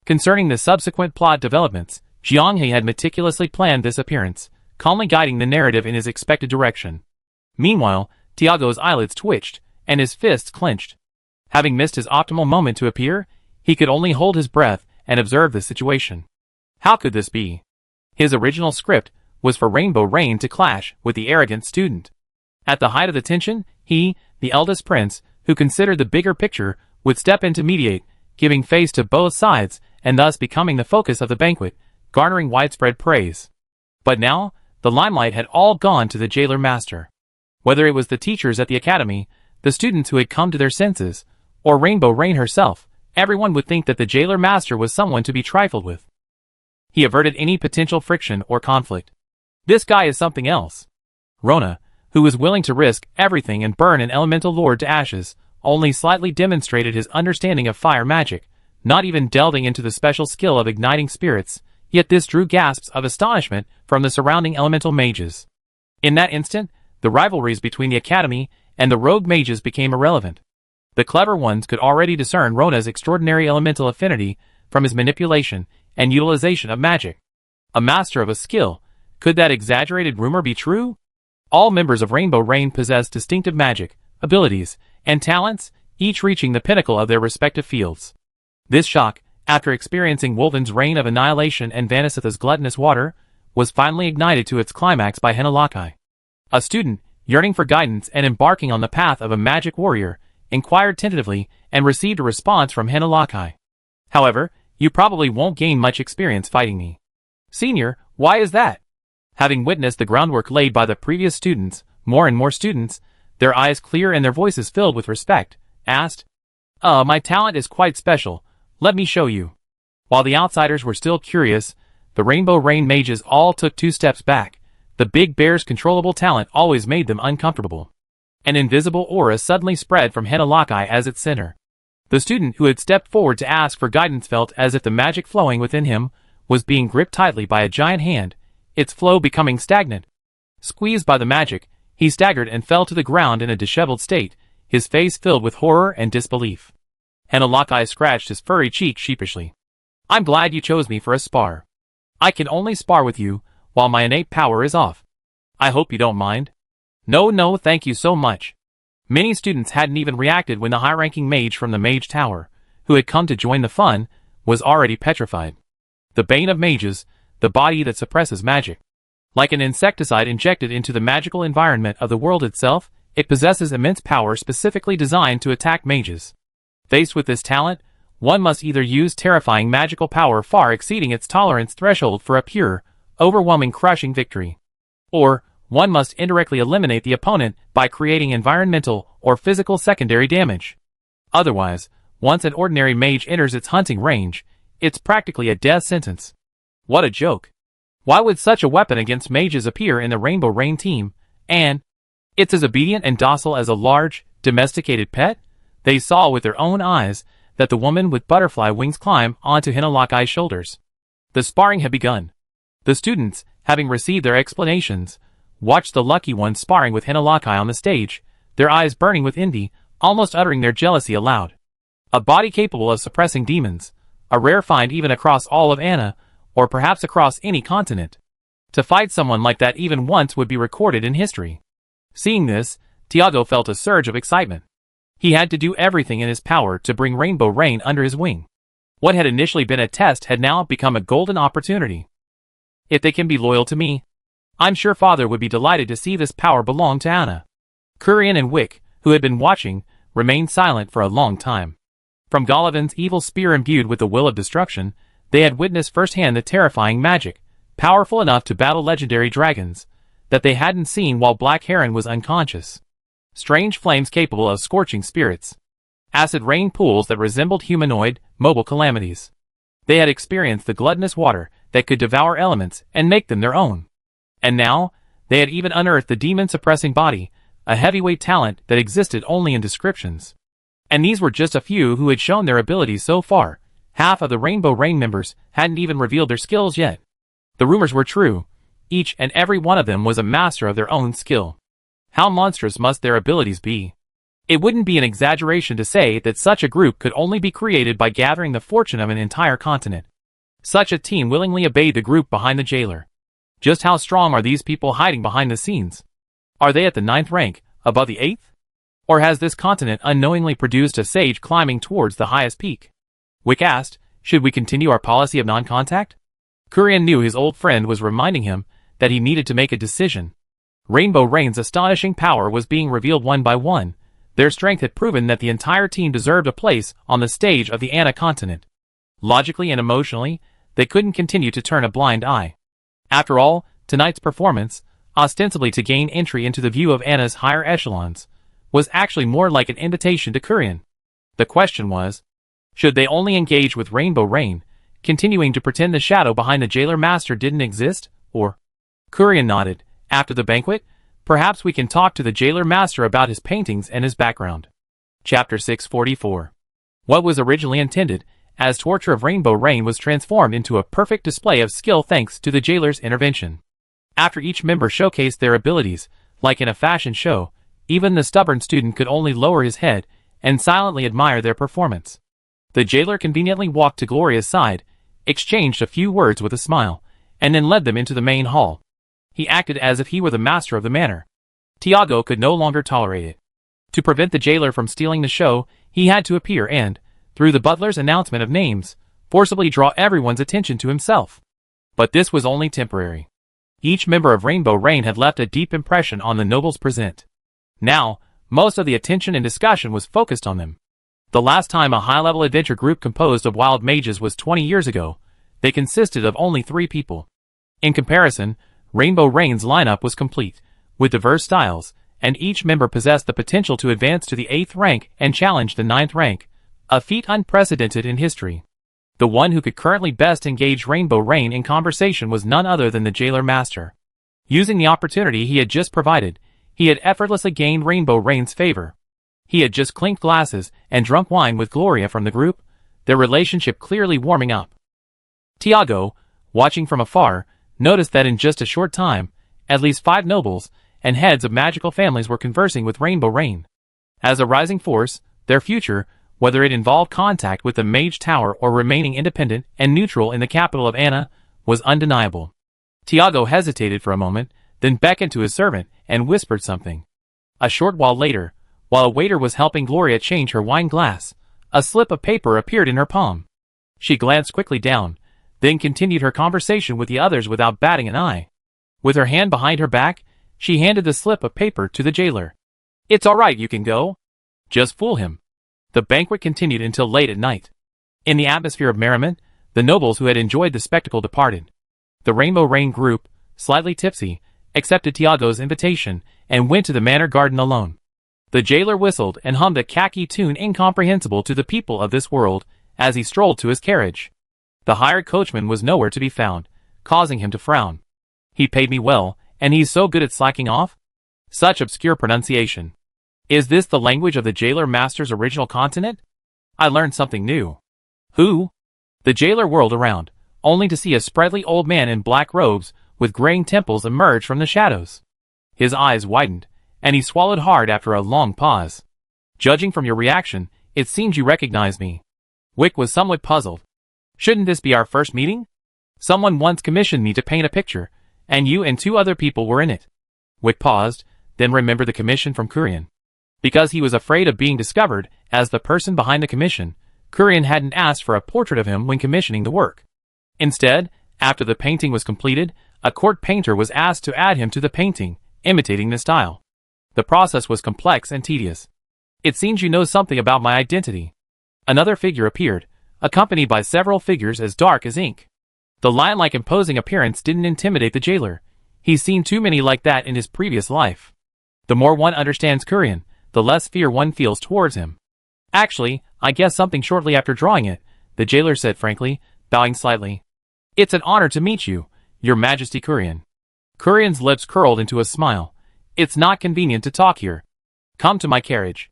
Concerning the subsequent plot developments, Jianghe had meticulously planned this appearance, calmly guiding the narrative in his expected direction. Meanwhile, Tiago's eyelids twitched, and his fists clenched. Having missed his optimal moment to appear, he could only hold his breath and observe the situation. How could this be? His original script was for Rainbow Rain to clash with the arrogant student. At the height of the tension, he, the eldest prince, who considered the bigger picture, would step in to mediate, giving face to both sides and thus becoming the focus of the banquet, garnering widespread praise. But now, the limelight had all gone to the jailer master. Whether it was the teachers at the academy, the students who had come to their senses, or Rainbow Rain herself, everyone would think that the jailer master was someone to be trifled with. He averted any potential friction or conflict. This guy is something else. Rona, who was willing to risk everything and burn an elemental lord to ashes, only slightly demonstrated his understanding of fire magic, not even delving into the special skill of igniting spirits, yet this drew gasps of astonishment from the surrounding elemental mages. In that instant, the rivalries between the academy and the rogue mages became irrelevant. The clever ones could already discern Rona's extraordinary elemental affinity from his manipulation and utilization of magic. A master of a skill, could that exaggerated rumor be true? All members of Rainbow Rain possessed distinctive magic, abilities, and talents, each reaching the pinnacle of their respective fields. This shock, after experiencing Wolven's reign of annihilation and Vanasatha's gluttonous water, was finally ignited to its climax by Hinalaki. A student, yearning for guidance and embarking on the path of a magic warrior, inquired tentatively and received a response from Hinalaki. "However, you probably won't gain much experience fighting me." "Senior, why is that?" Having witnessed the groundwork laid by the previous students, more and more students, their eyes clear and their voices filled with respect, asked, My talent is quite special. Let me show you." While the outsiders were still curious, the Rainbow Rain mages all took 2 steps back. The big bear's controllable talent always made them uncomfortable. An invisible aura suddenly spread from Hinalaki as its center. The student who had stepped forward to ask for guidance felt as if the magic flowing within him was being gripped tightly by a giant hand, its flow becoming stagnant. Squeezed by the magic, he staggered and fell to the ground in a disheveled state, his face filled with horror and disbelief. Hinalaki scratched his furry cheek sheepishly. "I'm glad you chose me for a spar. I can only spar with you while my innate power is off. I hope you don't mind." No, thank you so much." Many students hadn't even reacted when the high-ranking mage from the Mage Tower, who had come to join the fun, was already petrified. The bane of mages, the body that suppresses magic. Like an insecticide injected into the magical environment of the world itself, it possesses immense power specifically designed to attack mages. Faced with this talent, one must either use terrifying magical power far exceeding its tolerance threshold for a pure, overwhelming crushing victory. Or, one must indirectly eliminate the opponent by creating environmental or physical secondary damage. Otherwise, once an ordinary mage enters its hunting range, it's practically a death sentence. What a joke. Why would such a weapon against mages appear in the Rainbow Rain team, and it's as obedient and docile as a large, domesticated pet? They saw with their own eyes that the woman with butterfly wings climbed onto Hinalaki's shoulders. The sparring had begun. The students, having received their explanations, watched the lucky ones sparring with Hinalaki on the stage, their eyes burning with envy, almost uttering their jealousy aloud. A body capable of suppressing demons, a rare find even across all of Anna, or perhaps across any continent. To fight someone like that even once would be recorded in history. Seeing this, Tiago felt a surge of excitement. He had to do everything in his power to bring Rainbow Rain under his wing. What had initially been a test had now become a golden opportunity. If they can be loyal to me, I'm sure Father would be delighted to see this power belong to Anna. Kurian and Wick, who had been watching, remained silent for a long time. From Gollivan's evil spear imbued with the will of destruction, they had witnessed firsthand the terrifying magic, powerful enough to battle legendary dragons, that they hadn't seen while Black Heron was unconscious. strange flames capable of scorching spirits, acid rain pools that resembled humanoid, mobile calamities. They had experienced the gluttonous water that could devour elements and make them their own. And now, they had even unearthed the demon-suppressing body, a heavyweight talent that existed only in descriptions. And these were just a few who had shown their abilities so far. Half of the Rainbow Rain members hadn't even revealed their skills yet. The rumors were true. Each and every one of them was a master of their own skill. How monstrous must their abilities be? It wouldn't be an exaggeration to say that such a group could only be created by gathering the fortune of an entire continent. Such a team willingly obeyed the group behind the jailer. Just how strong are these people hiding behind the scenes? Are they at the 9th rank, above the 8th? Or has this continent unknowingly produced a sage climbing towards the highest peak? Wick asked, should we continue our policy of non-contact? Kurian knew his old friend was reminding him that he needed to make a decision. Rainbow Rain's astonishing power was being revealed one by one. Their strength had proven that the entire team deserved a place on the stage of the Anna continent. Logically and emotionally, they couldn't continue to turn a blind eye. After all, tonight's performance, ostensibly to gain entry into the view of Anna's higher echelons, was actually more like an invitation to Kurian. The question was, should they only engage with Rainbow Rain, continuing to pretend the shadow behind the jailer master didn't exist, or? Kurian nodded. After the banquet, perhaps we can talk to the jailer master about his paintings and his background. Chapter 644. What was originally intended as torture of Rainbow Rain was transformed into a perfect display of skill thanks to the jailer's intervention. After each member showcased their abilities, like in a fashion show, even the stubborn student could only lower his head and silently admire their performance. The jailer conveniently walked to Gloria's side, exchanged a few words with a smile, and then led them into the main hall. He acted as if he were the master of the manor. Tiago could no longer tolerate it. To prevent the jailer from stealing the show, he had to appear and, through the butler's announcement of names, forcibly draw everyone's attention to himself. But this was only temporary. Each member of Rainbow Rain had left a deep impression on the nobles present. Now, most of the attention and discussion was focused on them. The last time a high-level adventure group composed of wild mages was 20 years ago. They consisted of only 3 people. In comparison, Rainbow Rain's lineup was complete, with diverse styles, and each member possessed the potential to advance to the 8th rank and challenge the 9th rank, a feat unprecedented in history. The one who could currently best engage Rainbow Rain in conversation was none other than the jailer master. Using the opportunity he had just provided, he had effortlessly gained Rainbow Rain's favor. He had just clinked glasses and drunk wine with Gloria from the group, their relationship clearly warming up. Tiago, watching from afar, noticed that in just a short time, at least 5 nobles and heads of magical families were conversing with Rainbow Rain. As a rising force, their future, whether it involved contact with the Mage Tower or remaining independent and neutral in the capital of Anna, was undeniable. Tiago hesitated for a moment, then beckoned to his servant and whispered something. A short while later, while a waiter was helping Gloria change her wine glass, a slip of paper appeared in her palm. She glanced quickly down, then continued her conversation with the others without batting an eye. With her hand behind her back, she handed the slip of paper to the jailer. "It's all right, you can go. Just fool him." The banquet continued until late at night. In the atmosphere of merriment, the nobles who had enjoyed the spectacle departed. The Rainbow Rain group, slightly tipsy, accepted Tiago's invitation and went to the manor garden alone. The jailer whistled and hummed a khaki tune incomprehensible to the people of this world as he strolled to his carriage. The hired coachman was nowhere to be found, causing him to frown. "He paid me well, and he's so good at slacking off?" Such obscure pronunciation. Is this the language of the jailer master's original continent? I learned something new. Who? The jailer whirled around, only to see a sprightly old man in black robes with graying temples emerge from the shadows. His eyes widened, and he swallowed hard after a long pause. "Judging from your reaction, it seems you recognize me." Wick was somewhat puzzled. "Shouldn't this be our first meeting? Someone once commissioned me to paint a picture, and you and 2 other people were in it." Wick paused, then remembered the commission from Kurian. Because he was afraid of being discovered as the person behind the commission, Kurian hadn't asked for a portrait of him when commissioning the work. Instead, after the painting was completed, a court painter was asked to add him to the painting, imitating the style. The process was complex and tedious. "It seems you know something about my identity." Another figure appeared, accompanied by several figures as dark as ink. The lion-like imposing appearance didn't intimidate the jailer. He's seen too many like that in his previous life. The more one understands Kurian, the less fear one feels towards him. Actually, I guess something shortly after drawing it, the jailer said frankly, bowing slightly. It's an honor to meet you, Your Majesty Kurian. Kurian's lips curled into a smile. It's not convenient to talk here. Come to my carriage.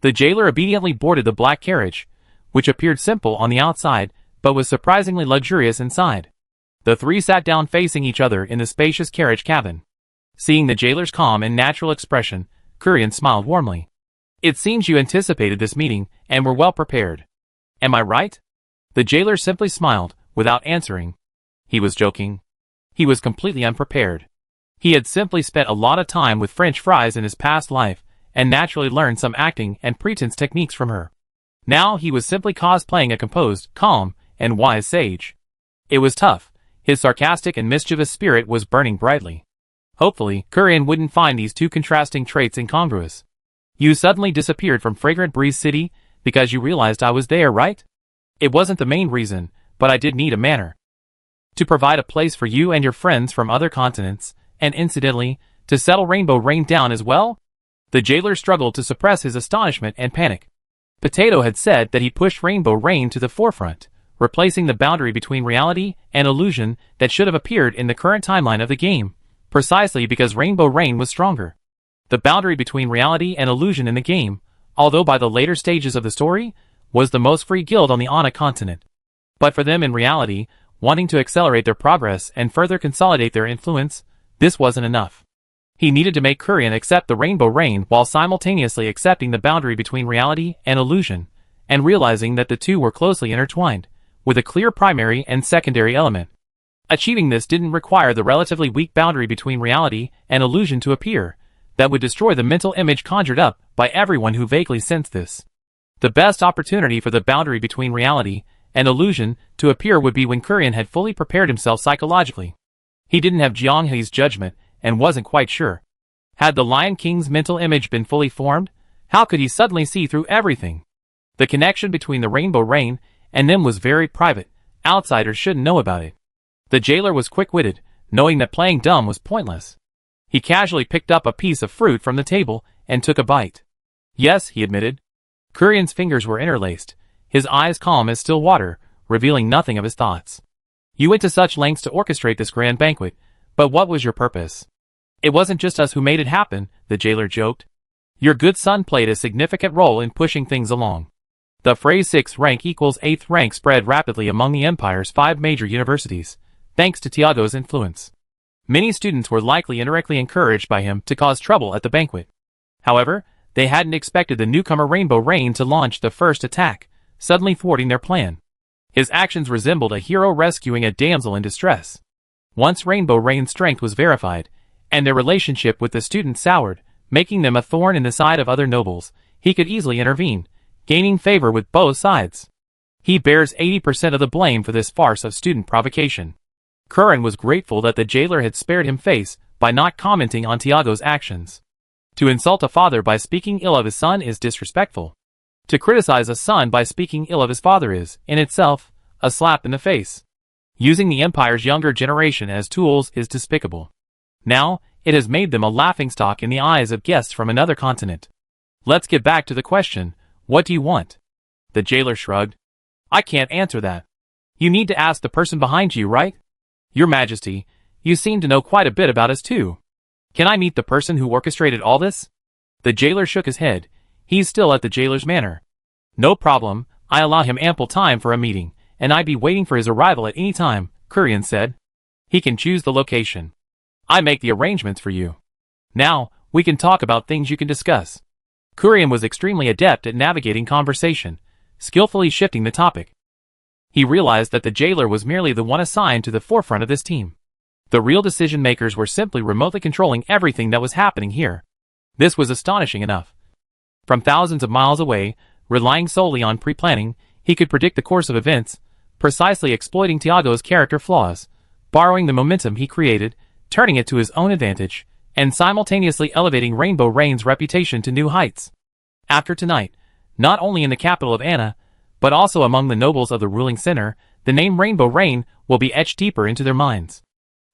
The jailer obediently boarded the black carriage, which appeared simple on the outside, but was surprisingly luxurious inside. The three sat down facing each other in the spacious carriage cabin. Seeing the jailer's calm and natural expression, Kurian smiled warmly. It seems you anticipated this meeting and were well prepared. Am I right? The jailer simply smiled, without answering. He was joking. He was completely unprepared. He had simply spent a lot of time with French fries in his past life, and naturally learned some acting and pretense techniques from her. Now he was simply cosplaying a composed, calm, and wise sage. It was tough. His sarcastic and mischievous spirit was burning brightly. Hopefully, Kurian wouldn't find these two contrasting traits incongruous. You suddenly disappeared from Fragrant Breeze City because you realized I was there, right? It wasn't the main reason, but I did need a manor. To provide a place for you and your friends from other continents, and incidentally, to settle Rainbow Rain down as well? The jailer struggled to suppress his astonishment and panic. Potato had said that he pushed Rainbow Rain to the forefront, replacing the boundary between reality and illusion that should have appeared in the current timeline of the game, precisely because Rainbow Rain was stronger. The boundary between reality and illusion in the game, although by the later stages of the story, was the most free guild on the Ana continent. But for them in reality, wanting to accelerate their progress and further consolidate their influence, this wasn't enough. He needed to make Kurian accept the Rainbow Rain while simultaneously accepting the boundary between reality and illusion, and realizing that the two were closely intertwined, with a clear primary and secondary element. Achieving this didn't require the relatively weak boundary between reality and illusion to appear, that would destroy the mental image conjured up by everyone who vaguely sensed this. The best opportunity for the boundary between reality and illusion to appear would be when Kurian had fully prepared himself psychologically. He didn't have Jianghei's judgment, and wasn't quite sure. Had the Lion King's mental image been fully formed? How could he suddenly see through everything? The connection between the Rainbow Rain and them was very private. Outsiders shouldn't know about it. The jailer was quick-witted, knowing that playing dumb was pointless. He casually picked up a piece of fruit from the table and took a bite. Yes, he admitted. Kurian's fingers were interlaced, his eyes calm as still water, revealing nothing of his thoughts. You went to such lengths to orchestrate this grand banquet, but what was your purpose? It wasn't just us who made it happen, the jailer joked. Your good son played a significant role in pushing things along. The phrase 6th rank equals 8th rank spread rapidly among the Empire's 5 major universities, thanks to Tiago's influence. Many students were likely indirectly encouraged by him to cause trouble at the banquet. However, they hadn't expected the newcomer Rainbow Rain to launch the first attack, suddenly thwarting their plan. His actions resembled a hero rescuing a damsel in distress. Once Rainbow Rain's strength was verified, and their relationship with the student soured, making them a thorn in the side of other nobles, he could easily intervene, gaining favor with both sides. He bears 80% of the blame for this farce of student provocation. Kurian was grateful that the jailer had spared him face by not commenting on Tiago's actions. To insult a father by speaking ill of his son is disrespectful. To criticize a son by speaking ill of his father is, in itself, a slap in the face. Using the Empire's younger generation as tools is despicable. Now, it has made them a laughingstock in the eyes of guests from another continent. Let's get back to the question, what do you want? The jailer shrugged. I can't answer that. You need to ask the person behind you, right? Your Majesty, you seem to know quite a bit about us too. Can I meet the person who orchestrated all this? The jailer shook his head. He's still at the jailer's manor. No problem, I allow him ample time for a meeting, and I'd be waiting for his arrival at any time, Kurian said. He can choose the location. I make the arrangements for you. Now, we can talk about things you can discuss. Kurian was extremely adept at navigating conversation, skillfully shifting the topic. He realized that the jailer was merely the one assigned to the forefront of this team. The real decision-makers were simply remotely controlling everything that was happening here. This was astonishing enough. From thousands of miles away, relying solely on pre-planning, he could predict the course of events, precisely exploiting Tiago's character flaws, borrowing the momentum he created, turning it to his own advantage, and simultaneously elevating Rainbow Rain's reputation to new heights. After tonight, not only in the capital of Ana, but also among the nobles of the ruling center, the name Rainbow Rain will be etched deeper into their minds.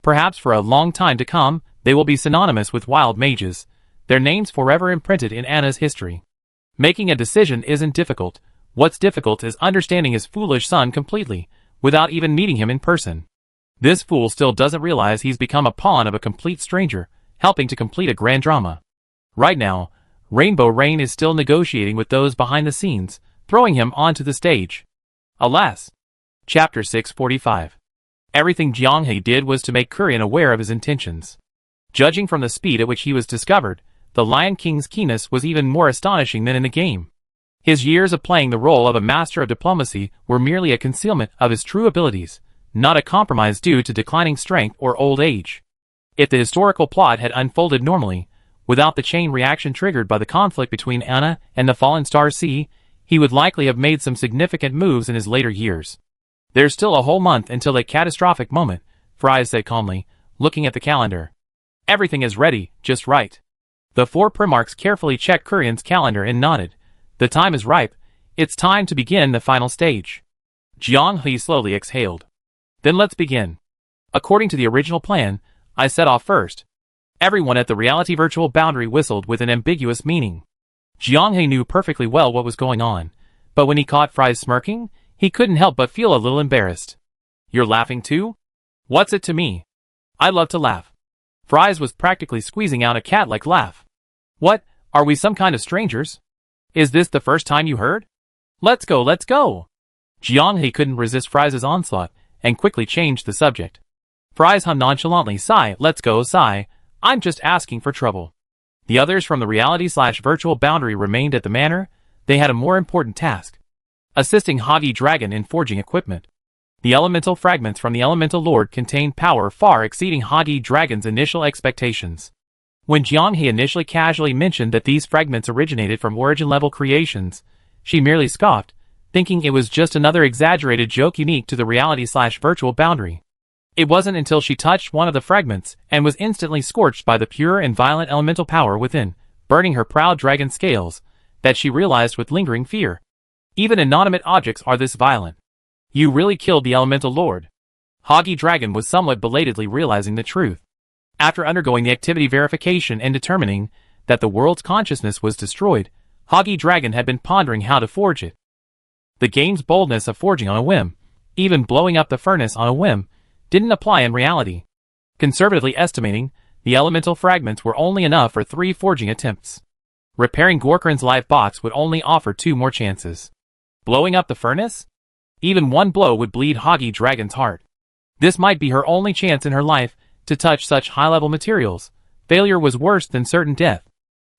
Perhaps for a long time to come, they will be synonymous with wild mages, their names forever imprinted in Anna's history. Making a decision isn't difficult. What's difficult is understanding his foolish son completely, without even meeting him in person. This fool still doesn't realize he's become a pawn of a complete stranger, helping to complete a grand drama. Right now, Rainbow Rain is still negotiating with those behind the scenes, throwing him onto the stage. Alas. Chapter 645. Everything Jianghe did was to make Kurian aware of his intentions. Judging from the speed at which he was discovered, the Lion King's keenness was even more astonishing than in the game. His years of playing the role of a master of diplomacy were merely a concealment of his true abilities, not a compromise due to declining strength or old age. If the historical plot had unfolded normally, without the chain reaction triggered by the conflict between Anna and the fallen Star Sea, he would likely have made some significant moves in his later years. There's still a whole month until that catastrophic moment, Fries said calmly, looking at the calendar. Everything is ready, just right. The four Primarchs carefully checked Kurian's calendar and nodded. The time is ripe. It's time to begin the final stage. Jianghe slowly exhaled. Then let's begin. According to the original plan, I set off first. Everyone at the reality virtual boundary whistled with an ambiguous meaning. Jianghe knew perfectly well what was going on, but when he caught Fries smirking, he couldn't help but feel a little embarrassed. You're laughing too? What's it to me? I love to laugh. Fries was practically squeezing out a cat-like laugh. What, are we some kind of strangers? Is this the first time you heard? Let's go, let's go! Jianghe couldn't resist Fries' onslaught, and quickly changed the subject. Fries hummed nonchalantly, sigh, let's go, sigh, I'm just asking for trouble. The others from the reality/virtual boundary remained at the manor. They had a more important task. Assisting Hagi Dragon in forging equipment. The elemental fragments from the Elemental Lord contained power far exceeding Hagi Dragon's initial expectations. When Jianghe initially casually mentioned that these fragments originated from origin-level creations, she merely scoffed, thinking it was just another exaggerated joke unique to the reality/virtual boundary. It wasn't until she touched one of the fragments and was instantly scorched by the pure and violent elemental power within, burning her proud dragon scales, that she realized with lingering fear. Even inanimate objects are this violent. You really killed the Elemental Lord. Hagi Dragon was somewhat belatedly realizing the truth. After undergoing the activity verification and determining that the world's consciousness was destroyed, Hagi Dragon had been pondering how to forge it. The game's boldness of forging on a whim, even blowing up the furnace on a whim, didn't apply in reality. Conservatively estimating, the elemental fragments were only enough for 3 forging attempts. Repairing Gorkran's life box would only offer 2 more chances. Blowing up the furnace? Even one blow would bleed Hagi Dragon's heart. This might be her only chance in her life to touch such high-level materials. Failure was worse than certain death.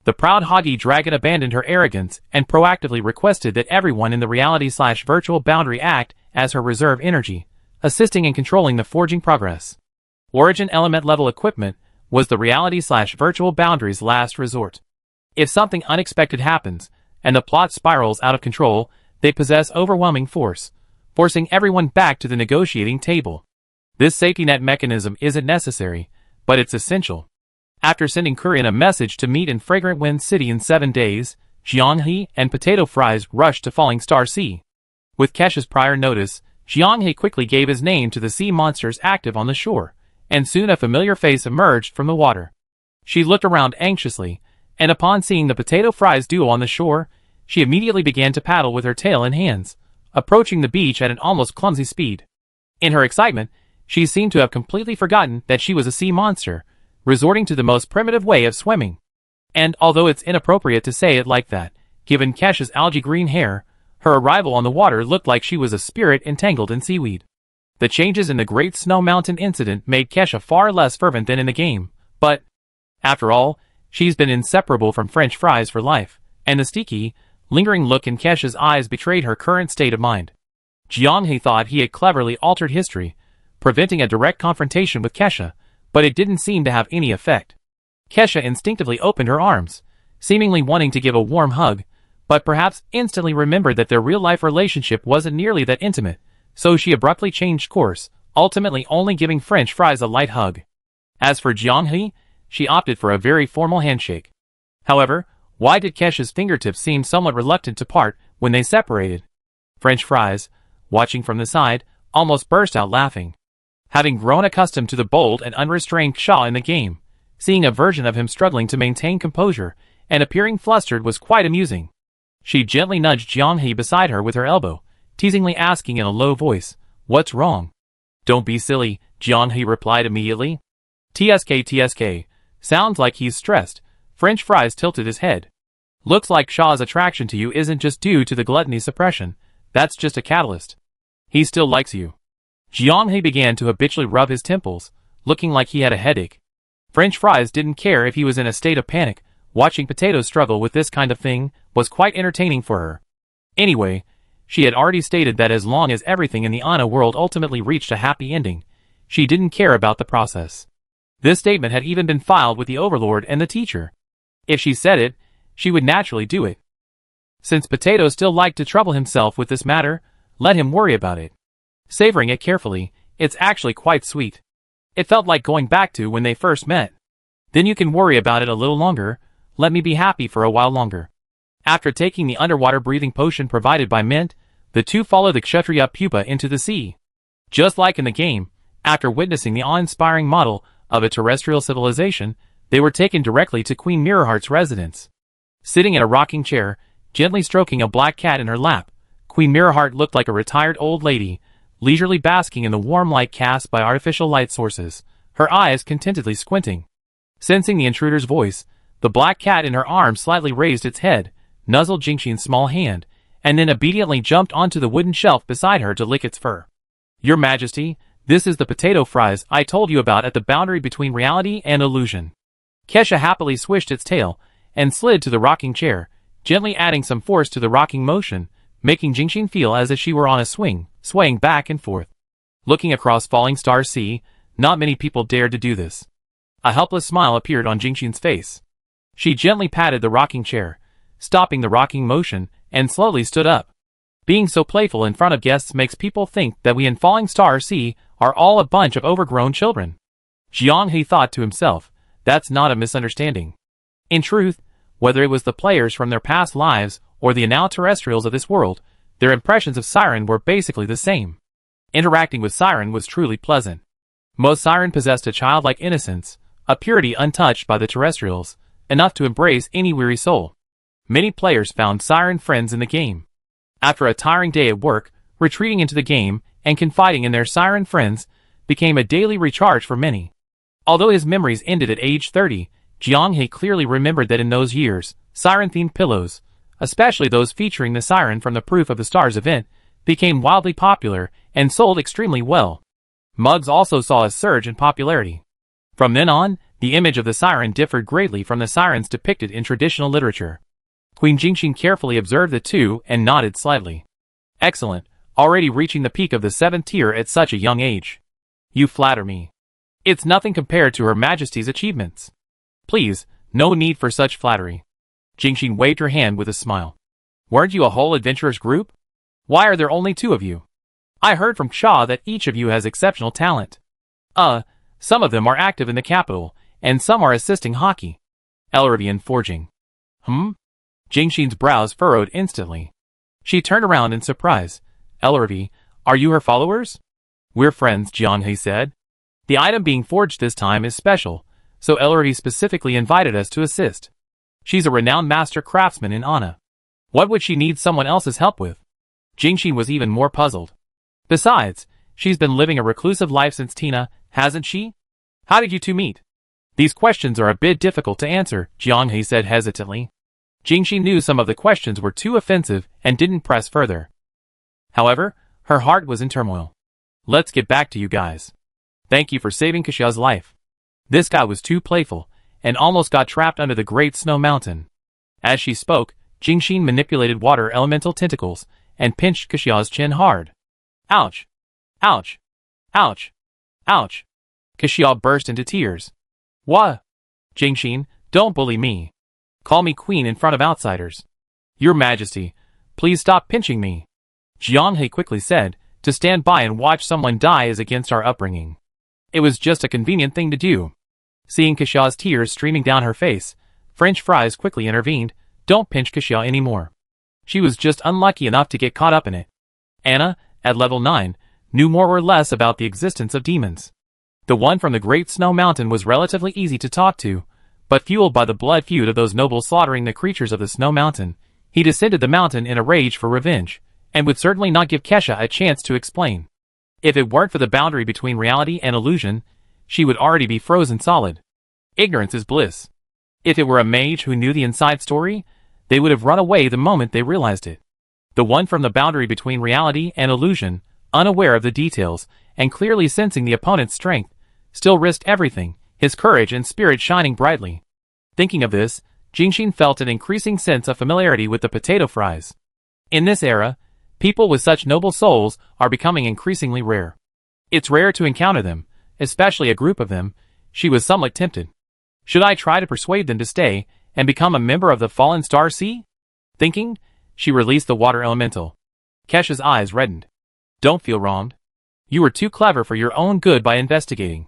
The proud Hagi Dragon abandoned her arrogance and proactively requested that everyone in the reality/virtual boundary act as her reserve energy, assisting in controlling the forging progress. Origin element level equipment was the reality/virtual boundary's last resort. If something unexpected happens, and the plot spirals out of control, they possess overwhelming force, forcing everyone back to the negotiating table. This safety net mechanism isn't necessary, but it's essential. After sending Kurian a message to meet in Fragrant Wind City in 7 days, Jianghe and Potato Fries rushed to Falling Star Sea. With Kesha's prior notice, Jianghe quickly gave his name to the sea monsters active on the shore, and soon a familiar face emerged from the water. She looked around anxiously, and upon seeing the Potato Fries duo on the shore, she immediately began to paddle with her tail in hands, approaching the beach at an almost clumsy speed. In her excitement, she seemed to have completely forgotten that she was a sea monster, resorting to the most primitive way of swimming. And although it's inappropriate to say it like that, given Kesha's algae green hair, her arrival on the water looked like she was a spirit entangled in seaweed. The changes in the Great Snow Mountain incident made Kesha far less fervent than in the game, but, after all, she's been inseparable from French fries for life, and the sticky, lingering look in Kesha's eyes betrayed her current state of mind. Jianghe thought he had cleverly altered history, preventing a direct confrontation with Kesha, but it didn't seem to have any effect. Kesha instinctively opened her arms, seemingly wanting to give a warm hug, but perhaps instantly remembered that their real-life relationship wasn't nearly that intimate, so she abruptly changed course, ultimately only giving French fries a light hug. As for Jianghe, she opted for a very formal handshake. However, why did Kesha's fingertips seem somewhat reluctant to part when they separated? French fries, watching from the side, almost burst out laughing. Having grown accustomed to the bold and unrestrained Ksha in the game, Seeing a version of him struggling to maintain composure and appearing flustered was quite amusing. She gently nudged Jiang beside her with her elbow, teasingly asking in a low voice, "What's wrong?" "Don't be silly," Jiang replied immediately. TSK. Sounds like he's stressed." French Fries tilted his head. "Looks like Shaw's attraction to you isn't just due to the gluttony suppression. That's just a catalyst. He still likes you." Jiang began to habitually rub his temples, looking like he had a headache. French Fries didn't care if he was in a state of panic. Watching Potatoes struggle with this kind of thing was quite entertaining for her. Anyway, she had already stated that as long as everything in the Anna world ultimately reached a happy ending, she didn't care about the process. This statement had even been filed with the Overlord and the teacher. If she said it, she would naturally do it. Since Potatoes still liked to trouble himself with this matter, let him worry about it. Savoring it carefully, it's actually quite sweet. It felt like going back to when they first met. Then you can worry about it a little longer. Let me be happy for a while longer. After taking the underwater breathing potion provided by Mint, the two followed the Kshatriya pupa into the sea. Just like in the game, after witnessing the awe-inspiring model of a terrestrial civilization, they were taken directly to Queen Mirrorheart's residence. Sitting in a rocking chair, gently stroking a black cat in her lap, Queen Mirrorheart looked like a retired old lady, leisurely basking in the warm light cast by artificial light sources, her eyes contentedly squinting. Sensing the intruder's voice, the black cat in her arms slightly raised its head, nuzzled Jingxin's small hand, and then obediently jumped onto the wooden shelf beside her to lick its fur. "Your Majesty, this is the potato fries I told you about at the boundary between reality and illusion." Kesha happily swished its tail and slid to the rocking chair, gently adding some force to the rocking motion, making Jingxin feel as if she were on a swing, swaying back and forth. Looking across Falling Star Sea, not many people dared to do this. A helpless smile appeared on Jingxin's face. She gently patted the rocking chair, stopping the rocking motion, and slowly stood up. Being so playful in front of guests makes people think that we in Falling Star Sea are all a bunch of overgrown children. Jiang thought to himself, that's not a misunderstanding. In truth, whether it was the players from their past lives or the now terrestrials of this world, their impressions of Siren were basically the same. Interacting with Siren was truly pleasant. Most Siren possessed a childlike innocence, a purity untouched by the terrestrials, enough to embrace any weary soul. Many players found Siren friends in the game. After a tiring day at work, retreating into the game and confiding in their Siren friends became a daily recharge for many. Although his memories ended at age 30, Jiang clearly remembered that in those years, Siren-themed pillows, especially those featuring the Siren from the Proof of the Stars event, became wildly popular and sold extremely well. Mugs also saw a surge in popularity. From then on, the image of the Siren differed greatly from the Sirens depicted in traditional literature. Queen Jingxin carefully observed the two and nodded slightly. "Excellent, already reaching the peak of the 7th tier at such a young age. You flatter me. It's nothing compared to Her Majesty's achievements. Please, no need for such flattery." Jingxin waved her hand with a smile. "Weren't you a whole adventurers group? Why are there only 2 of you? I heard from Ksha that each of you has exceptional talent. Some of them are active in the capital, and some are assisting hockey. Ellerby in forging." Jingxin's brows furrowed instantly. She turned around in surprise. "Ellerby, are you her followers?" "We're friends," Jiang said. "The item being forged this time is special, so Ellerby specifically invited us to assist. She's a renowned master craftsman in Anna. What would she need someone else's help with?" Jingxin was even more puzzled. "Besides, she's been living a reclusive life since Tina, hasn't she? How did you two meet?" "These questions are a bit difficult to answer," Jiang said hesitantly. Jingxin knew some of the questions were too offensive and didn't press further. However, her heart was in turmoil. "Let's get back to you guys. Thank you for saving Ksha's life. This guy was too playful, and almost got trapped under the Great Snow Mountain." As she spoke, Jingxin manipulated water elemental tentacles and pinched Ksha's chin hard. "Ouch! Ouch! Ouch! Ouch!" Ksha burst into tears. "What? Jingxin, don't bully me. Call me queen in front of outsiders. Your Majesty, please stop pinching me." Jiang quickly said, "To stand by and watch someone die is against our upbringing. It was just a convenient thing to do." Seeing Ksha's tears streaming down her face, French Fries quickly intervened. "Don't pinch Ksha anymore. She was just unlucky enough to get caught up in it. Anna, at level 9, knew more or less about the existence of demons. The one from the Great Snow Mountain was relatively easy to talk to, but fueled by the blood feud of those nobles slaughtering the creatures of the Snow Mountain, he descended the mountain in a rage for revenge, and would certainly not give Kesha a chance to explain. If it weren't for the boundary between reality and illusion, she would already be frozen solid. Ignorance is bliss. If it were a mage who knew the inside story, they would have run away the moment they realized it. The one from the boundary between reality and illusion, unaware of the details, and clearly sensing the opponent's strength, still risked everything, his courage and spirit shining brightly. Thinking of this, Jingxin felt an increasing sense of familiarity with the potato fries. In this era, people with such noble souls are becoming increasingly rare. It's rare to encounter them, especially a group of them. She was somewhat tempted. Should I try to persuade them to stay and become a member of the Fallen Star Sea? Thinking, she released the water elemental. Kesha's eyes reddened. Don't feel wronged. You were too clever for your own good by investigating.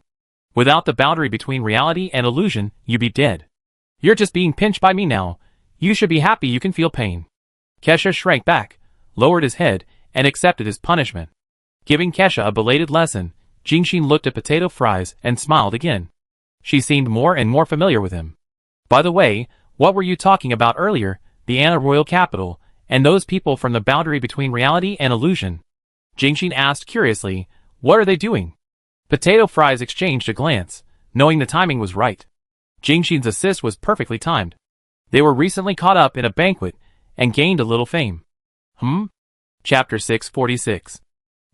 Without the boundary between reality and illusion, you'd be dead. You're just being pinched by me now. You should be happy you can feel pain. Kesha shrank back, lowered his head, and accepted his punishment. Giving Kesha a belated lesson, Jingxin looked at potato fries and smiled again. She seemed more and more familiar with him. By the way, what were you talking about earlier, the Anna royal capital, and those people from the boundary between reality and illusion? Jingxin asked curiously, what are they doing? Potato fries exchanged a glance, knowing the timing was right. Jingxin's assist was perfectly timed. They were recently caught up in a banquet, and gained a little fame. Chapter 646.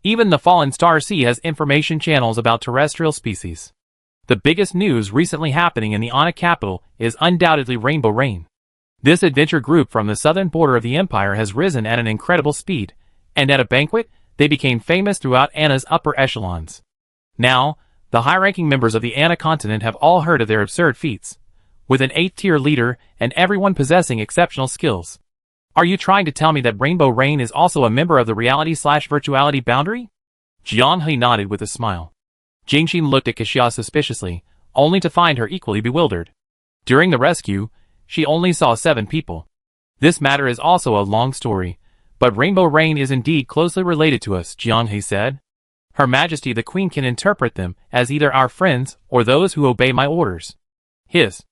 Even the Fallen Star Sea has information channels about terrestrial species. The biggest news recently happening in the Anna capital is undoubtedly Rainbow Rain. This adventure group from the southern border of the empire has risen at an incredible speed, and at a banquet, they became famous throughout Anna's upper echelons. Now, the high-ranking members of the Anna continent have all heard of their absurd feats, with an 8th-tier leader and everyone possessing exceptional skills. Are you trying to tell me that Rainbow Rain is also a member of the reality/virtuality boundary? Jiang He nodded with a smile. Jingxin looked at Kesha suspiciously, only to find her equally bewildered. During the rescue, she only saw 7 people. This matter is also a long story, but Rainbow Rain is indeed closely related to us, Jiang He said. Her Majesty the Queen can interpret them as either our friends or those who obey my orders. Hiss.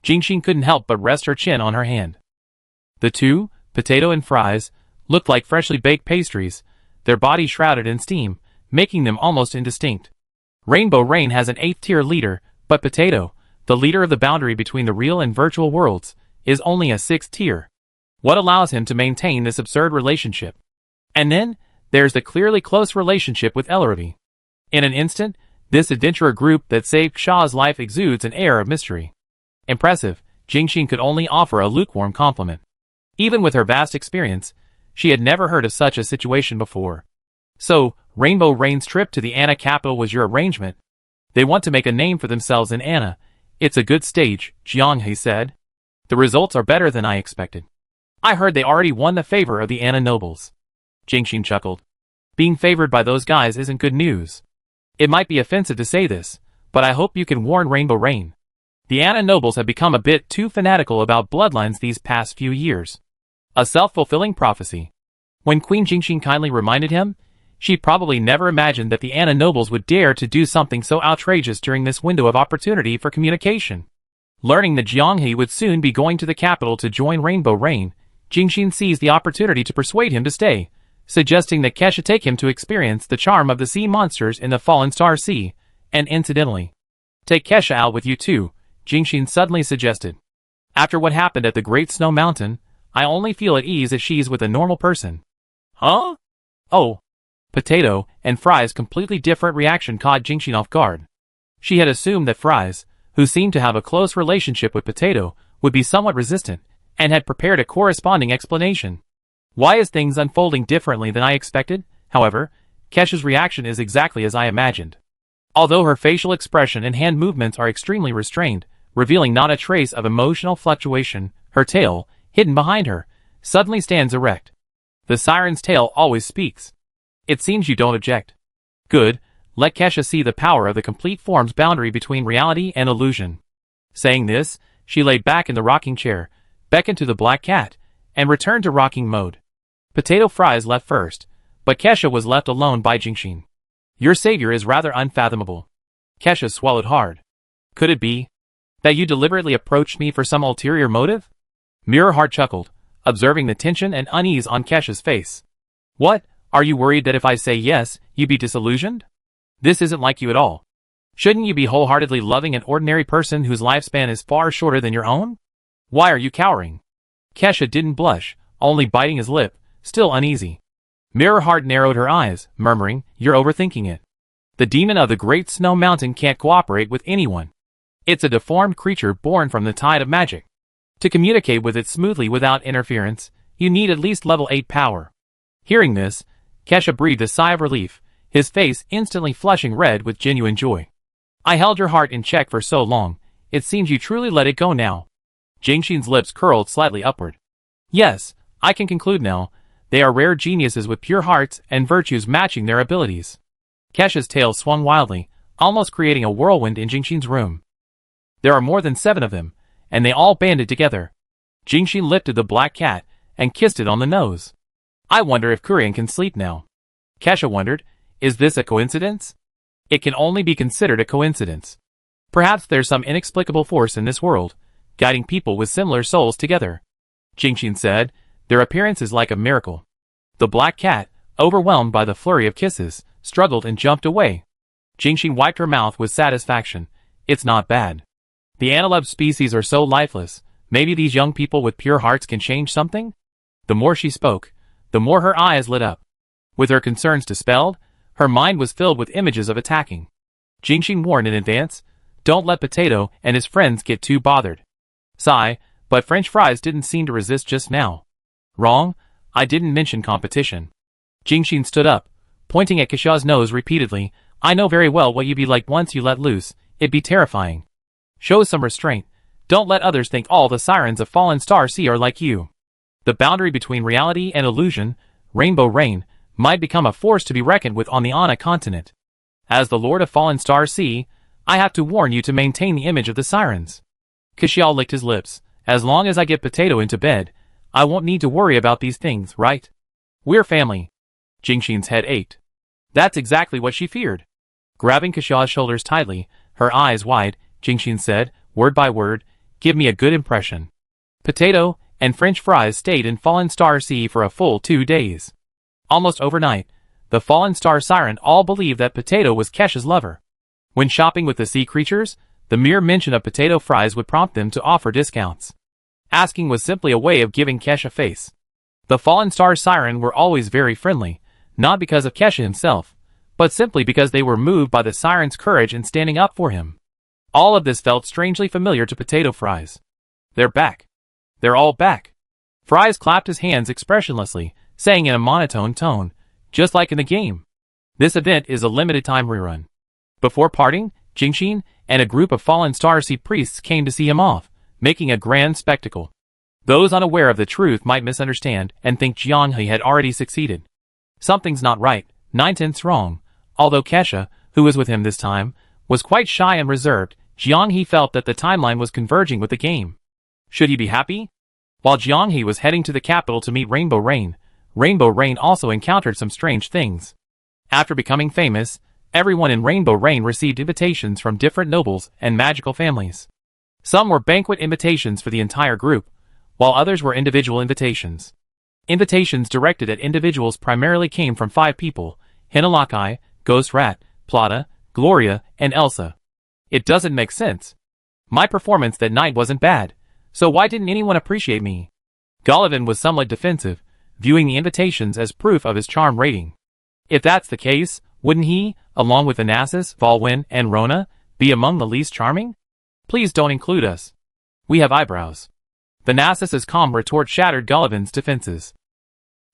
Jingxin couldn't help but rest her chin on her hand. The two, potato and fries, looked like freshly baked pastries, their bodies shrouded in steam, making them almost indistinct. Rainbow Rain has an 8th-tier leader, but Potato, the leader of the boundary between the real and virtual worlds, is only a 6th tier. What allows him to maintain this absurd relationship? And then, there's the clearly close relationship with Ellerby. In an instant, this adventurer group that saved Shaw's life exudes an air of mystery. Impressive, Jingxin could only offer a lukewarm compliment. Even with her vast experience, she had never heard of such a situation before. So, Rainbow Rain's trip to the Anna capital was your arrangement. They want to make a name for themselves in Anna. It's a good stage, Jiang He said. The results are better than I expected. I heard they already won the favor of the Anna nobles. Jingxin chuckled. Being favored by those guys isn't good news. It might be offensive to say this, but I hope you can warn Rainbow Rain. The Anna nobles have become a bit too fanatical about bloodlines these past few years. A self-fulfilling prophecy. When Queen Jingxin kindly reminded him, she probably never imagined that the Anna nobles would dare to do something so outrageous during this window of opportunity for communication. Learning that Jiang He would soon be going to the capital to join Rainbow Rain, Jingxin seized the opportunity to persuade him to stay, suggesting that Kesha take him to experience the charm of the sea monsters in the Fallen Star Sea, and incidentally, take Kesha out with you too, Jingxin suddenly suggested. After what happened at the Great Snow Mountain, I only feel at ease if she's with a normal person. Huh? Oh. Potato and Fry's completely different reaction caught Jingxin off guard. She had assumed that Fries, who seemed to have a close relationship with Potato, would be somewhat resistant, and had prepared a corresponding explanation. Why is things unfolding differently than I expected? However, Kesha's reaction is exactly as I imagined. Although her facial expression and hand movements are extremely restrained, revealing not a trace of emotional fluctuation, her tail, hidden behind her, suddenly stands erect. The siren's tail always speaks. It seems you don't object. Good, let Kesha see the power of the complete form's boundary between reality and illusion. Saying this, she lay back in the rocking chair, beckoned to the black cat, and returned to rocking mode. Potato Fries left first, but Kesha was left alone by Jingxin. Your savior is rather unfathomable. Kesha swallowed hard. Could it be that you deliberately approached me for some ulterior motive? Mirrorheart chuckled, observing the tension and unease on Kesha's face. What, are you worried that if I say yes, you'd be disillusioned? This isn't like you at all. Shouldn't you be wholeheartedly loving an ordinary person whose lifespan is far shorter than your own? Why are you cowering? Kesha didn't blush, only biting his lip, still uneasy. Mirrorheart narrowed her eyes, murmuring, You're overthinking it. The demon of the Great Snow Mountain can't cooperate with anyone. It's a deformed creature born from the tide of magic. To communicate with it smoothly without interference, you need at least level 8 power. Hearing this, Kesha breathed a sigh of relief, his face instantly flushing red with genuine joy. I held your heart in check for so long, it seems you truly let it go now. Jingxin's lips curled slightly upward. Yes, I can conclude now, they are rare geniuses with pure hearts and virtues matching their abilities. Kesha's tail swung wildly, almost creating a whirlwind in Jingxin's room. There are more than 7 of them, and they all banded together. Jingxin lifted the black cat and kissed it on the nose. I wonder if Kurian can sleep now. Kesha wondered, is this a coincidence? It can only be considered a coincidence. Perhaps there's some inexplicable force in this world, guiding people with similar souls together. Jingxin said, their appearance is like a miracle. The black cat, overwhelmed by the flurry of kisses, struggled and jumped away. Jingxin wiped her mouth with satisfaction. It's not bad. The antelope species are so lifeless, maybe these young people with pure hearts can change something? The more she spoke, the more her eyes lit up. With her concerns dispelled, her mind was filled with images of attacking. Jingxin warned in advance, don't let Potato and his friends get too bothered. Sigh, but French fries didn't seem to resist just now. Wrong, I didn't mention competition. Jingxin stood up, pointing at Kesha's nose repeatedly, I know very well what you'd be like once you let loose, it'd be terrifying. Show some restraint, don't let others think all the sirens of Fallen Star Sea are like you. The boundary between reality and illusion, Rainbow Rain, might become a force to be reckoned with on the Ana continent. As the Lord of Fallen Star Sea, I have to warn you to maintain the image of the sirens. Xiao licked his lips. As long as I get Potato into bed, I won't need to worry about these things, right? We're family. Jingxin's head ached. That's exactly what she feared. Grabbing Xiao's shoulders tightly, her eyes wide, Jingxin said, word by word, give me a good impression. Potato and French fries stayed in Fallen Star Sea for a full 2 days. Almost overnight, the Fallen Star Siren all believed that Potato was Kesha's lover. When shopping with the sea creatures, the mere mention of potato fries would prompt them to offer discounts. Asking was simply a way of giving Kesha face. The Fallen Star Siren were always very friendly, not because of Kesha himself, but simply because they were moved by the Siren's courage in standing up for him. All of this felt strangely familiar to Potato Fries. They're back. They're all back. Fries clapped his hands expressionlessly, saying in a monotone tone, just like in the game. This event is a limited-time rerun. Before parting, Jingxin and a group of Fallen Star Sea priests came to see him off, making a grand spectacle. Those unaware of the truth might misunderstand and think Jianghe had already succeeded. Something's not right, 9/10 wrong. Although Kesha, who was with him this time, was quite shy and reserved, Jianghe felt that the timeline was converging with the game. Should he be happy? While Jianghe was heading to the capital to meet Rainbow Rain also encountered some strange things. After becoming famous, everyone in Rainbow Rain received invitations from different nobles and magical families. Some were banquet invitations for the entire group, while others were individual invitations. Invitations directed at individuals primarily came from 5 people, Hinalakai, Ghost Rat, Plata, Gloria, and Elsa. It doesn't make sense. My performance that night wasn't bad, so why didn't anyone appreciate me? Gullivan was somewhat defensive, viewing the invitations as proof of his charm rating. If that's the case, wouldn't he, along with Anasis, Volwyn, and Rona, be among the least charming? Please don't include us. We have eyebrows. The Nasus's calm retort shattered Gullivan's defenses.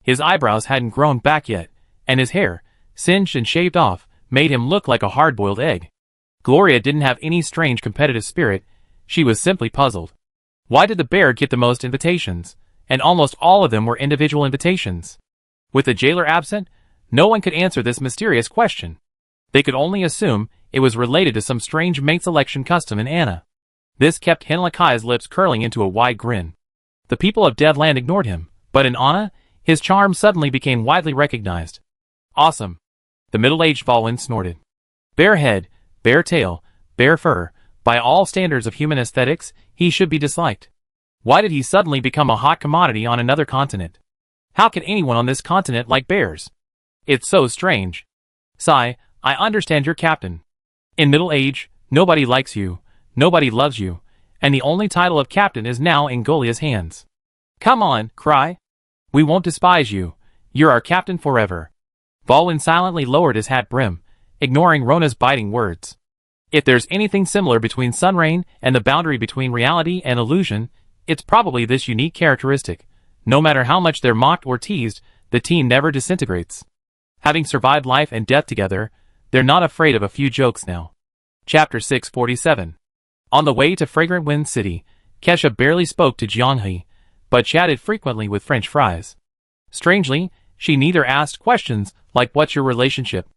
His eyebrows hadn't grown back yet, and his hair, singed and shaved off, made him look like a hard-boiled egg. Gloria didn't have any strange competitive spirit, she was simply puzzled. Why did the bear get the most invitations, and almost all of them were individual invitations? With the jailer absent, no one could answer this mysterious question. They could only assume it was related to some strange mate selection custom in Anna. This kept Hinlakai's lips curling into a wide grin. The people of Deadland ignored him, but in Anna, his charm suddenly became widely recognized. Awesome. The middle-aged Volwyn snorted. Barehead, Bare tail, bare fur, by all standards of human aesthetics, he should be disliked. Why did he suddenly become a hot commodity on another continent? How can anyone on this continent like bears? It's so strange. Sigh, I understand your captain. In middle age, nobody likes you, nobody loves you, and the only title of captain is now in Goliath's hands. Come on, Cry. We won't despise you. You're our captain forever. Baldwin silently lowered his hat brim, ignoring Rona's biting words. If there's anything similar between Sunrain and the boundary between reality and illusion, it's probably this unique characteristic. No matter how much they're mocked or teased, the team never disintegrates. Having survived life and death together, they're not afraid of a few jokes now. Chapter 647. On the way to Fragrant Wind City, Kesha barely spoke to Jianghe, but chatted frequently with French fries. Strangely, she neither asked questions like "what's your relationship?"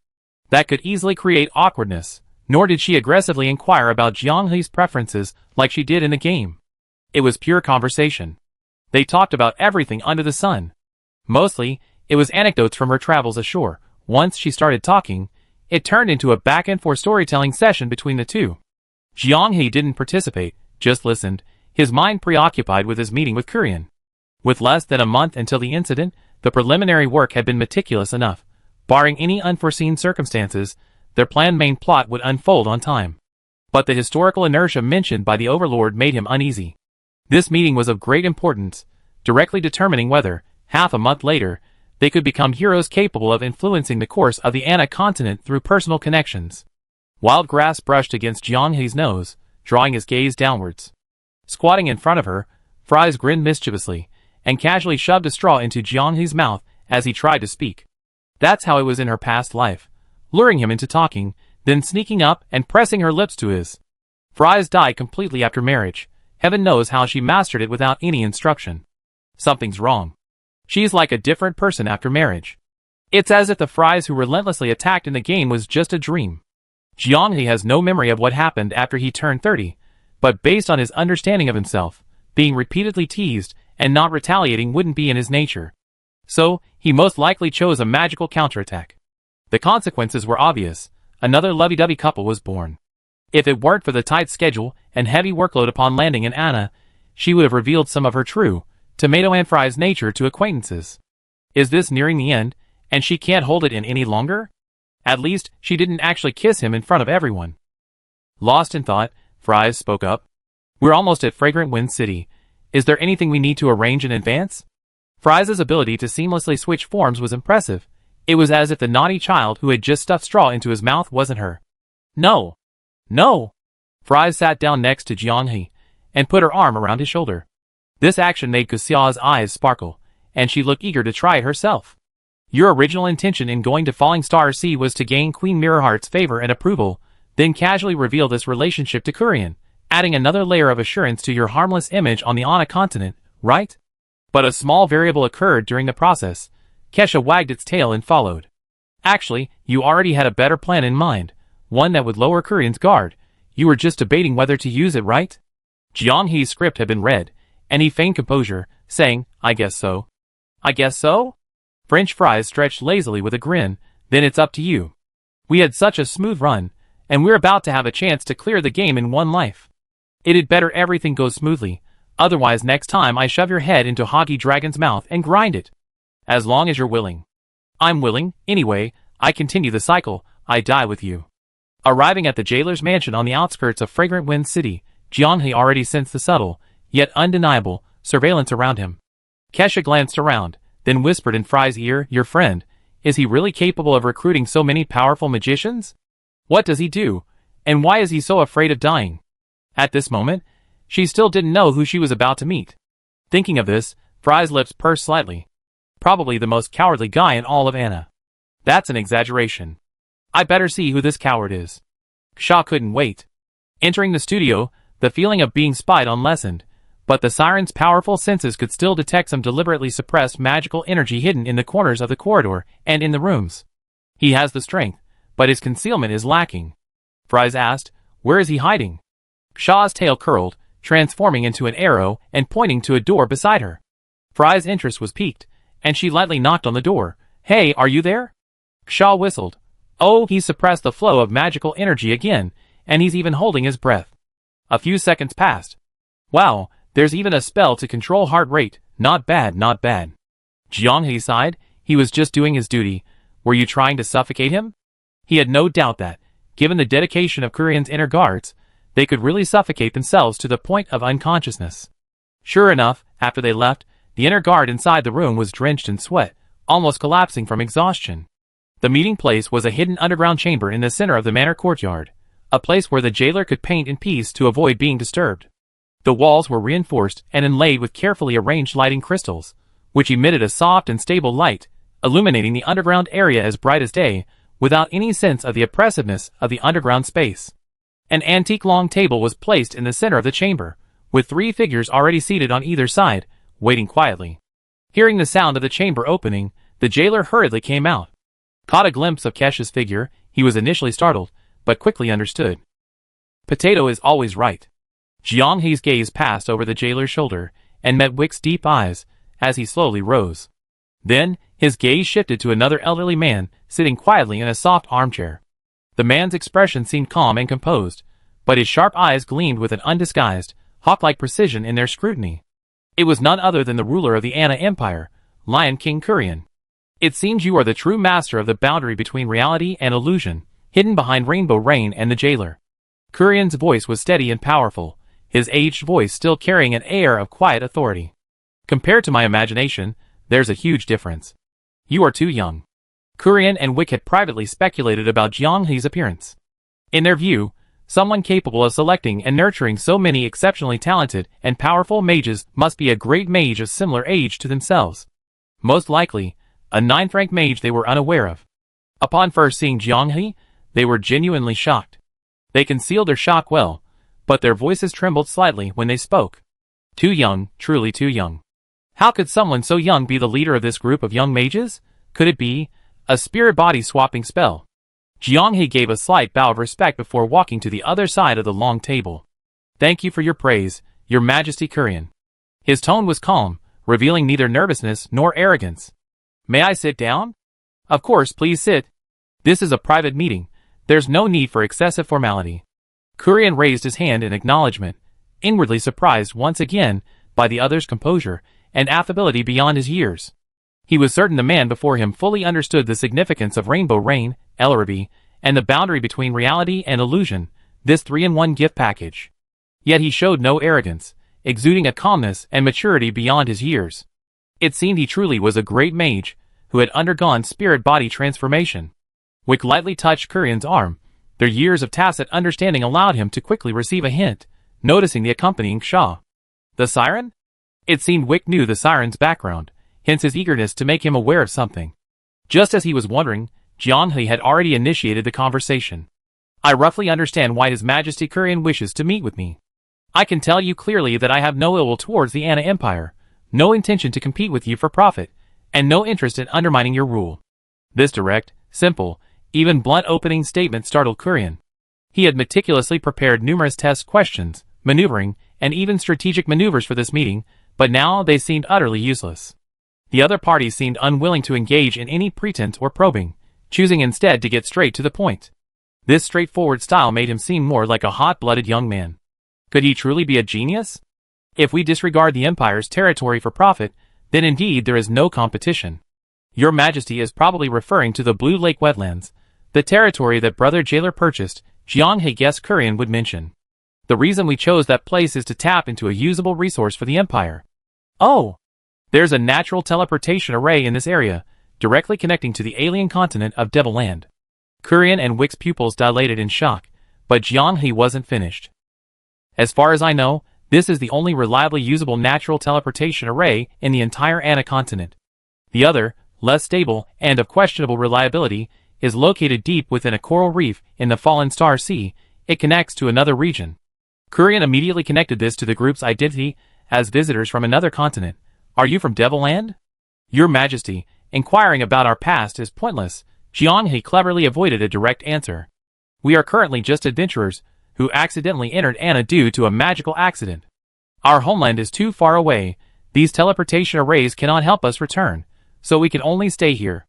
that could easily create awkwardness, nor did she aggressively inquire about Jianghe's preferences like she did in the game. It was pure conversation. They talked about everything under the sun. Mostly, it was anecdotes from her travels ashore. Once she started talking, it turned into a back-and-forth storytelling session between the two. Jianghe didn't participate, just listened, his mind preoccupied with his meeting with Kurian. With less than a month until the incident, the preliminary work had been meticulous enough. Barring any unforeseen circumstances, their planned main plot would unfold on time. But the historical inertia mentioned by the Overlord made him uneasy. This meeting was of great importance, directly determining whether, half a month later, they could become heroes capable of influencing the course of the Anna continent through personal connections. Wild grass brushed against Jianghe's nose, drawing his gaze downwards. Squatting in front of her, Fries grinned mischievously, and casually shoved a straw into Jianghe's mouth as he tried to speak. That's how it was in her past life, luring him into talking, then sneaking up and pressing her lips to his. Fries died completely after marriage. Heaven knows how she mastered it without any instruction. Something's wrong. She's like a different person after marriage. It's as if the Fries who relentlessly attacked in the game was just a dream. Jianghe has no memory of what happened after he turned 30, but based on his understanding of himself, being repeatedly teased and not retaliating wouldn't be in his nature. So, he most likely chose a magical counterattack. The consequences were obvious. Another lovey-dovey couple was born. If it weren't for the tight schedule and heavy workload upon landing in Anna, she would have revealed some of her true, tomato and fries nature to acquaintances. Is this nearing the end, and she can't hold it in any longer? At least, she didn't actually kiss him in front of everyone. Lost in thought, Fries spoke up. We're almost at Fragrant Wind City. Is there anything we need to arrange in advance? Fries' ability to seamlessly switch forms was impressive. It was as if the naughty child who had just stuffed straw into his mouth wasn't her. No. No! Fries sat down next to Jianghe, and put her arm around his shoulder. This action made Kuxia's eyes sparkle, and she looked eager to try it herself. Your original intention in going to Falling Star Sea was to gain Queen Mirrorheart's favor and approval, then casually reveal this relationship to Kurian, adding another layer of assurance to your harmless image on the Anna continent, right? But a small variable occurred during the process. Kesha wagged its tail and followed. Actually, you already had a better plan in mind, one that would lower Kurian's guard. You were just debating whether to use it, right? Jianghe's script had been read, and he feigned composure, saying, I guess so. I guess so? French Fries stretched lazily with a grin, then it's up to you. We had such a smooth run, and we're about to have a chance to clear the game in one life. It'd better everything goes smoothly, otherwise next time I shove your head into Hoggy Dragon's mouth and grind it. As long as you're willing. I'm willing, anyway. I continue the cycle, I die with you. Arriving at the jailer's mansion on the outskirts of Fragrant Wind City, Jianghe already sensed the subtle, yet undeniable, surveillance around him. Kesha glanced around, then whispered in Fry's ear, your friend, is he really capable of recruiting so many powerful magicians? What does he do, and why is he so afraid of dying? At this moment, she still didn't know who she was about to meet. Thinking of this, Fry's lips pursed slightly. Probably the most cowardly guy in all of Anna. That's an exaggeration. I better see who this coward is. Ksha couldn't wait. Entering the studio, the feeling of being spied on lessened, but the siren's powerful senses could still detect some deliberately suppressed magical energy hidden in the corners of the corridor and in the rooms. He has the strength, but his concealment is lacking. Fries asked, where is he hiding? Ksha's tail curled, transforming into an arrow and pointing to a door beside her. Fries' interest was piqued, and she lightly knocked on the door. Hey, are you there? Ksha whistled. Oh, he suppressed the flow of magical energy again, and he's even holding his breath. A few seconds passed. Wow, there's even a spell to control heart rate. Not bad, not bad. Jianghe sighed. He was just doing his duty. Were you trying to suffocate him? He had no doubt that, given the dedication of Kurian's inner guards, they could really suffocate themselves to the point of unconsciousness. Sure enough, after they left, the inner guard inside the room was drenched in sweat, almost collapsing from exhaustion. The meeting place was a hidden underground chamber in the center of the manor courtyard, a place where the jailer could paint in peace to avoid being disturbed. The walls were reinforced and inlaid with carefully arranged lighting crystals, which emitted a soft and stable light, illuminating the underground area as bright as day, without any sense of the oppressiveness of the underground space. An antique long table was placed in the center of the chamber, with 3 figures already seated on either side, waiting quietly. Hearing the sound of the chamber opening, the jailer hurriedly came out. Caught a glimpse of Kesh's figure, he was initially startled, but quickly understood. Potato is always right. Jianghe's gaze passed over the jailer's shoulder, and met Wick's deep eyes, as he slowly rose. Then, his gaze shifted to another elderly man, sitting quietly in a soft armchair. The man's expression seemed calm and composed, but his sharp eyes gleamed with an undisguised, hawk-like precision in their scrutiny. It was none other than the ruler of the Ana Empire, Lion King Kurian. It seems you are the true master of the boundary between reality and illusion, hidden behind Rainbow Rain and the jailer. Kurian's voice was steady and powerful, his aged voice still carrying an air of quiet authority. Compared to my imagination, there's a huge difference. You are too young. Kurian and Wick had privately speculated about Jianghe's appearance. In their view, someone capable of selecting and nurturing so many exceptionally talented and powerful mages must be a great mage of similar age to themselves. Most likely, a 9th rank mage they were unaware of. Upon first seeing Jianghe, they were genuinely shocked. They concealed their shock well, but their voices trembled slightly when they spoke. Too young, truly too young. How could someone so young be the leader of this group of young mages? Could it be a spirit-body swapping spell? Jianghe gave a slight bow of respect before walking to the other side of the long table. Thank you for your praise, Your Majesty Kurian. His tone was calm, revealing neither nervousness nor arrogance. May I sit down? Of course, please sit. This is a private meeting. There's no need for excessive formality. Kurian raised his hand in acknowledgement, inwardly surprised once again by the other's composure and affability beyond his years. He was certain the man before him fully understood the significance of Rainbow Rain, Ellerby, and the boundary between reality and illusion, this 3-in-1 gift package. Yet he showed no arrogance, exuding a calmness and maturity beyond his years. It seemed he truly was a great mage, who had undergone spirit-body transformation. Wick lightly touched Kurian's arm. Their years of tacit understanding allowed him to quickly receive a hint, noticing the accompanying Sha. The siren? It seemed Wick knew the siren's background, hence his eagerness to make him aware of something. Just as he was wondering, Jianghe had already initiated the conversation. I roughly understand why His Majesty Kurian wishes to meet with me. I can tell you clearly that I have no ill will towards the Ana Empire, no intention to compete with you for profit, and no interest in undermining your rule. This direct, simple, even blunt opening statement startled Kurian. He had meticulously prepared numerous test questions, maneuvering, and even strategic maneuvers for this meeting, but now they seemed utterly useless. The other parties seemed unwilling to engage in any pretense or probing, choosing instead to get straight to the point. This straightforward style made him seem more like a hot-blooded young man. Could he truly be a genius? If we disregard the Empire's territory for profit, then indeed there is no competition. Your Majesty is probably referring to the Blue Lake wetlands, the territory that Brother Jailer purchased, Jianghe guessed Kurian would mention. The reason we chose that place is to tap into a usable resource for the Empire. Oh! There's a natural teleportation array in this area, directly connecting to the alien continent of Devilland. Kurian and Wick's pupils dilated in shock, but Jianghe wasn't finished. As far as I know, this is the only reliably usable natural teleportation array in the entire Ana continent. The other, less stable and of questionable reliability, is located deep within a coral reef in the Fallen Star Sea. It connects to another region. Kurian immediately connected this to the group's identity as visitors from another continent. Are you from Devilland? Your Majesty, inquiring about our past is pointless. Jianghe cleverly avoided a direct answer. We are currently just adventurers who accidentally entered Ana due to a magical accident. Our homeland is too far away. These teleportation arrays cannot help us return, so we can only stay here.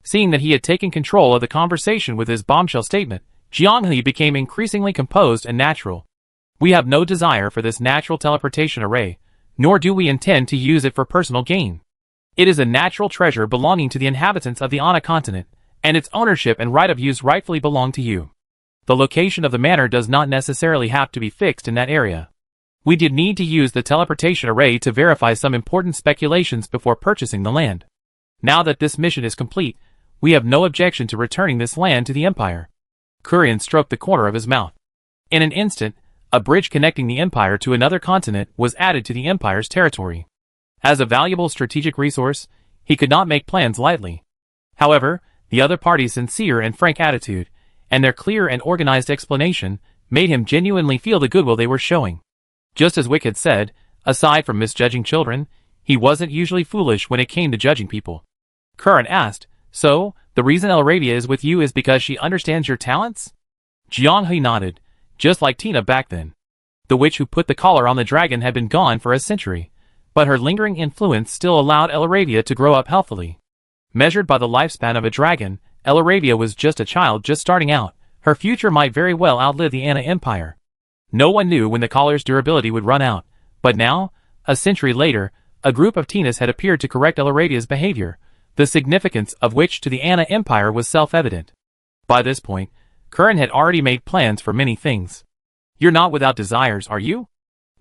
Seeing that he had taken control of the conversation with his bombshell statement, Jianghe became increasingly composed and natural. We have no desire for this natural teleportation array, nor do we intend to use it for personal gain. It is a natural treasure belonging to the inhabitants of the Ana continent, and its ownership and right of use rightfully belong to you. The location of the manor does not necessarily have to be fixed in that area. We did need to use the teleportation array to verify some important speculations before purchasing the land. Now that this mission is complete, we have no objection to returning this land to the Empire. Kurian stroked the corner of his mouth. In an instant, a bridge connecting the Empire to another continent was added to the Empire's territory. As a valuable strategic resource, he could not make plans lightly. However, the other party's sincere and frank attitude, and their clear and organized explanation, made him genuinely feel the goodwill they were showing. Just as Wick had said, aside from misjudging children, he wasn't usually foolish when it came to judging people. Curran asked, "So, the reason Elravia is with you is because she understands your talents?" Jianghe nodded, just like Tina back then. The witch who put the collar on the dragon had been gone for a century, but her lingering influence still allowed Elravia to grow up healthily. Measured by the lifespan of a dragon, Elravia was just a child just starting out. Her future might very well outlive the Ana Empire. No one knew when the collar's durability would run out, but now, a century later, a group of Tinas had appeared to correct Elravia's behavior, the significance of which to the Ana Empire was self-evident. By this point, Curran had already made plans for many things. "You're not without desires, are you?"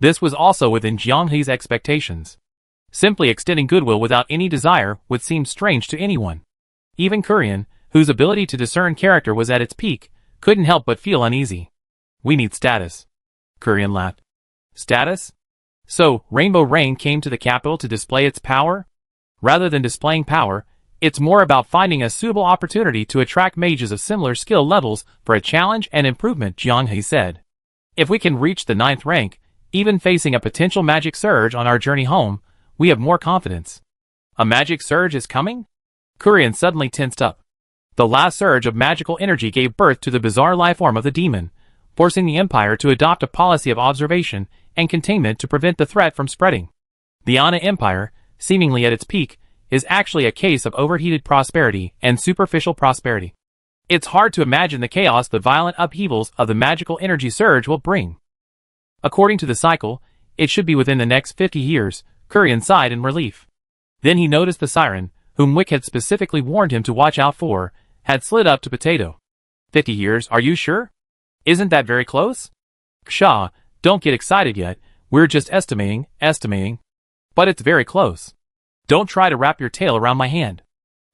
This was also within Jianghe's expectations. Simply extending goodwill without any desire would seem strange to anyone. Even Kurian, whose ability to discern character was at its peak, couldn't help but feel uneasy. "We need status." Kurian laughed. "Status? So, Rainbow Rain came to the capital to display its power? Rather than displaying power, it's more about finding a suitable opportunity to attract mages of similar skill levels for a challenge and improvement," Jianghe said. "If we can reach the 9th rank, even facing a potential magic surge on our journey home, we have more confidence." "A magic surge is coming?" Kurian suddenly tensed up. The last surge of magical energy gave birth to the bizarre life form of the demon, forcing the Empire to adopt a policy of observation and containment to prevent the threat from spreading. The Ana Empire, seemingly at its peak, is actually a case of overheated prosperity and superficial prosperity. It's hard to imagine the chaos the violent upheavals of the magical energy surge will bring. According to the cycle, it should be within the next 50 years, Kurian sighed in relief. Then he noticed the siren, whom Wick had specifically warned him to watch out for, had slid up to Potato. 50 years, are you sure? Isn't that very close? Ksha, don't get excited yet, we're just estimating. But it's very close. Don't try to wrap your tail around my hand.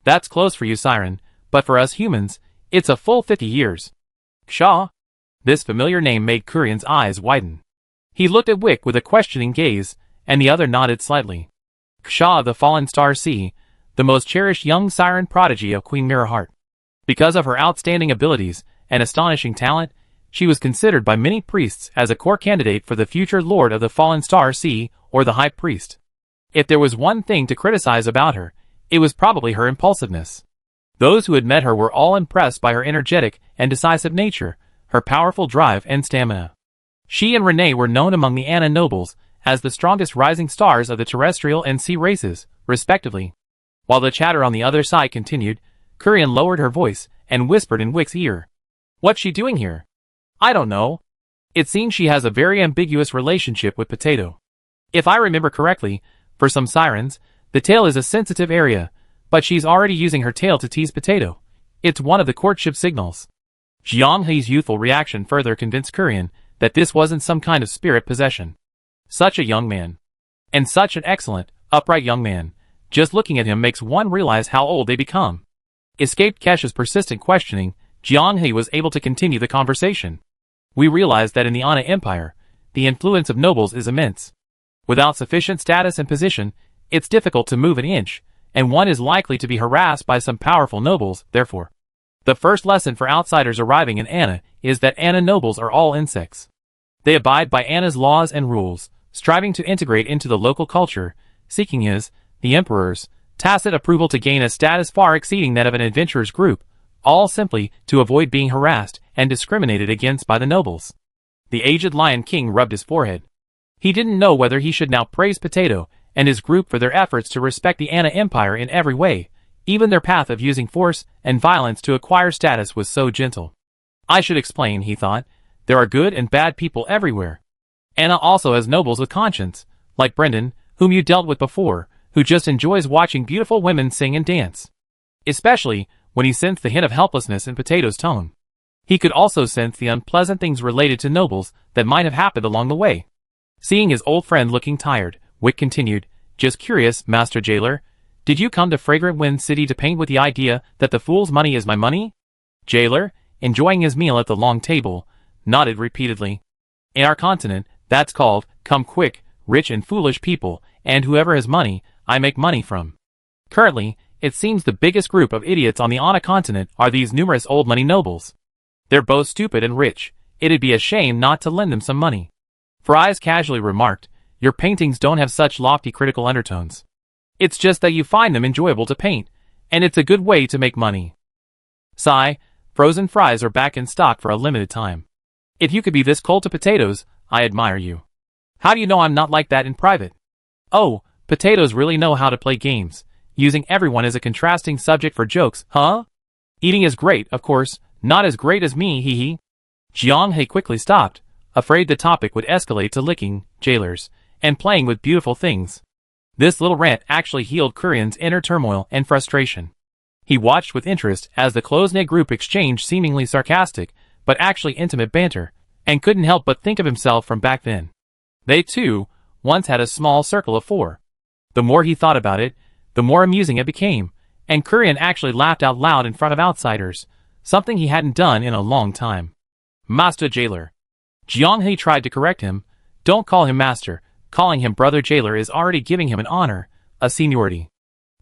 That's close for you, Siren, but for us humans, it's a full 50 years. Ksha? This familiar name made Kurian's eyes widen. He looked at Wick with a questioning gaze, and the other nodded slightly. Ksha of the Fallen Star Sea, the most cherished young siren prodigy of Queen Mirrorheart. Because of her outstanding abilities and astonishing talent, she was considered by many priests as a core candidate for the future Lord of the Fallen Star Sea, or the High Priest. If there was one thing to criticize about her, it was probably her impulsiveness. Those who had met her were all impressed by her energetic and decisive nature, her powerful drive and stamina. She and Renee were known among the Ana nobles as the strongest rising stars of the terrestrial and sea races, respectively. While the chatter on the other side continued, Kurian lowered her voice and whispered in Wick's ear. "What's she doing here?" "I don't know. It seems she has a very ambiguous relationship with Potato. If I remember correctly, for some sirens, the tail is a sensitive area, but she's already using her tail to tease Potato. It's one of the courtship signals." Jianghe's youthful reaction further convinced Kurian that this wasn't some kind of spirit possession. Such a young man. And such an excellent, upright young man. Just looking at him makes one realize how old they become. Escaped Kesh's persistent questioning, Jianghe was able to continue the conversation. "We realize that in the Ana Empire, the influence of nobles is immense. Without sufficient status and position, it's difficult to move an inch, and one is likely to be harassed by some powerful nobles, therefore. The first lesson for outsiders arriving in Ana is that Ana nobles are all insects. They abide by Ana's laws and rules, striving to integrate into the local culture, seeking his, the Emperor's, tacit approval to gain a status far exceeding that of an adventurer's group, all simply to avoid being harassed and discriminated against by the nobles." The aged Lion King rubbed his forehead. He didn't know whether he should now praise Potato and his group for their efforts to respect the Ana Empire in every way, Even their path of using force and violence to acquire status was so gentle. I should explain, he thought. There are good and bad people everywhere. Anna also has nobles with conscience, like Brendan, whom you dealt with before, who just enjoys watching beautiful women sing and dance. Especially when he sensed the hint of helplessness in Potato's tone. He could also sense the unpleasant things related to nobles that might have happened along the way. Seeing his old friend looking tired, Wick continued, "Just curious, Master Jailer, did you come to Fragrant Wind City to paint with the idea that the fool's money is my money?" Jailer, enjoying his meal at the long table, nodded repeatedly. "In our continent, that's called, come quick, rich and foolish people, and whoever has money, I make money from." Currently, it seems the biggest group of idiots on the Ana continent are these numerous old money nobles. They're both stupid and rich. It'd be a shame not to lend them some money. Fries casually remarked, "Your paintings don't have such lofty critical undertones. It's just that you find them enjoyable to paint, and it's a good way to make money." Sigh, frozen fries are back in stock for a limited time. If you could be this cold to potatoes, I admire you. How do you know I'm not like that in private? Oh, potatoes really know how to play games, using everyone as a contrasting subject for jokes, huh? Eating is great, of course, not as great as me, hee hee. Jiang He quickly stopped, afraid the topic would escalate to licking, jailers, and playing with beautiful things. This little rant actually healed Kurian's inner turmoil and frustration. He watched with interest as the close-knit group exchanged seemingly sarcastic, but actually intimate banter, and couldn't help but think of himself from back then. They, too, once had a small circle of four. The more he thought about it, the more amusing it became, and Kurian actually laughed out loud in front of outsiders, something he hadn't done in a long time. "Master Jailer." Jiang He tried to correct him. "Don't call him master. Calling him brother jailer is already giving him an honor, a seniority."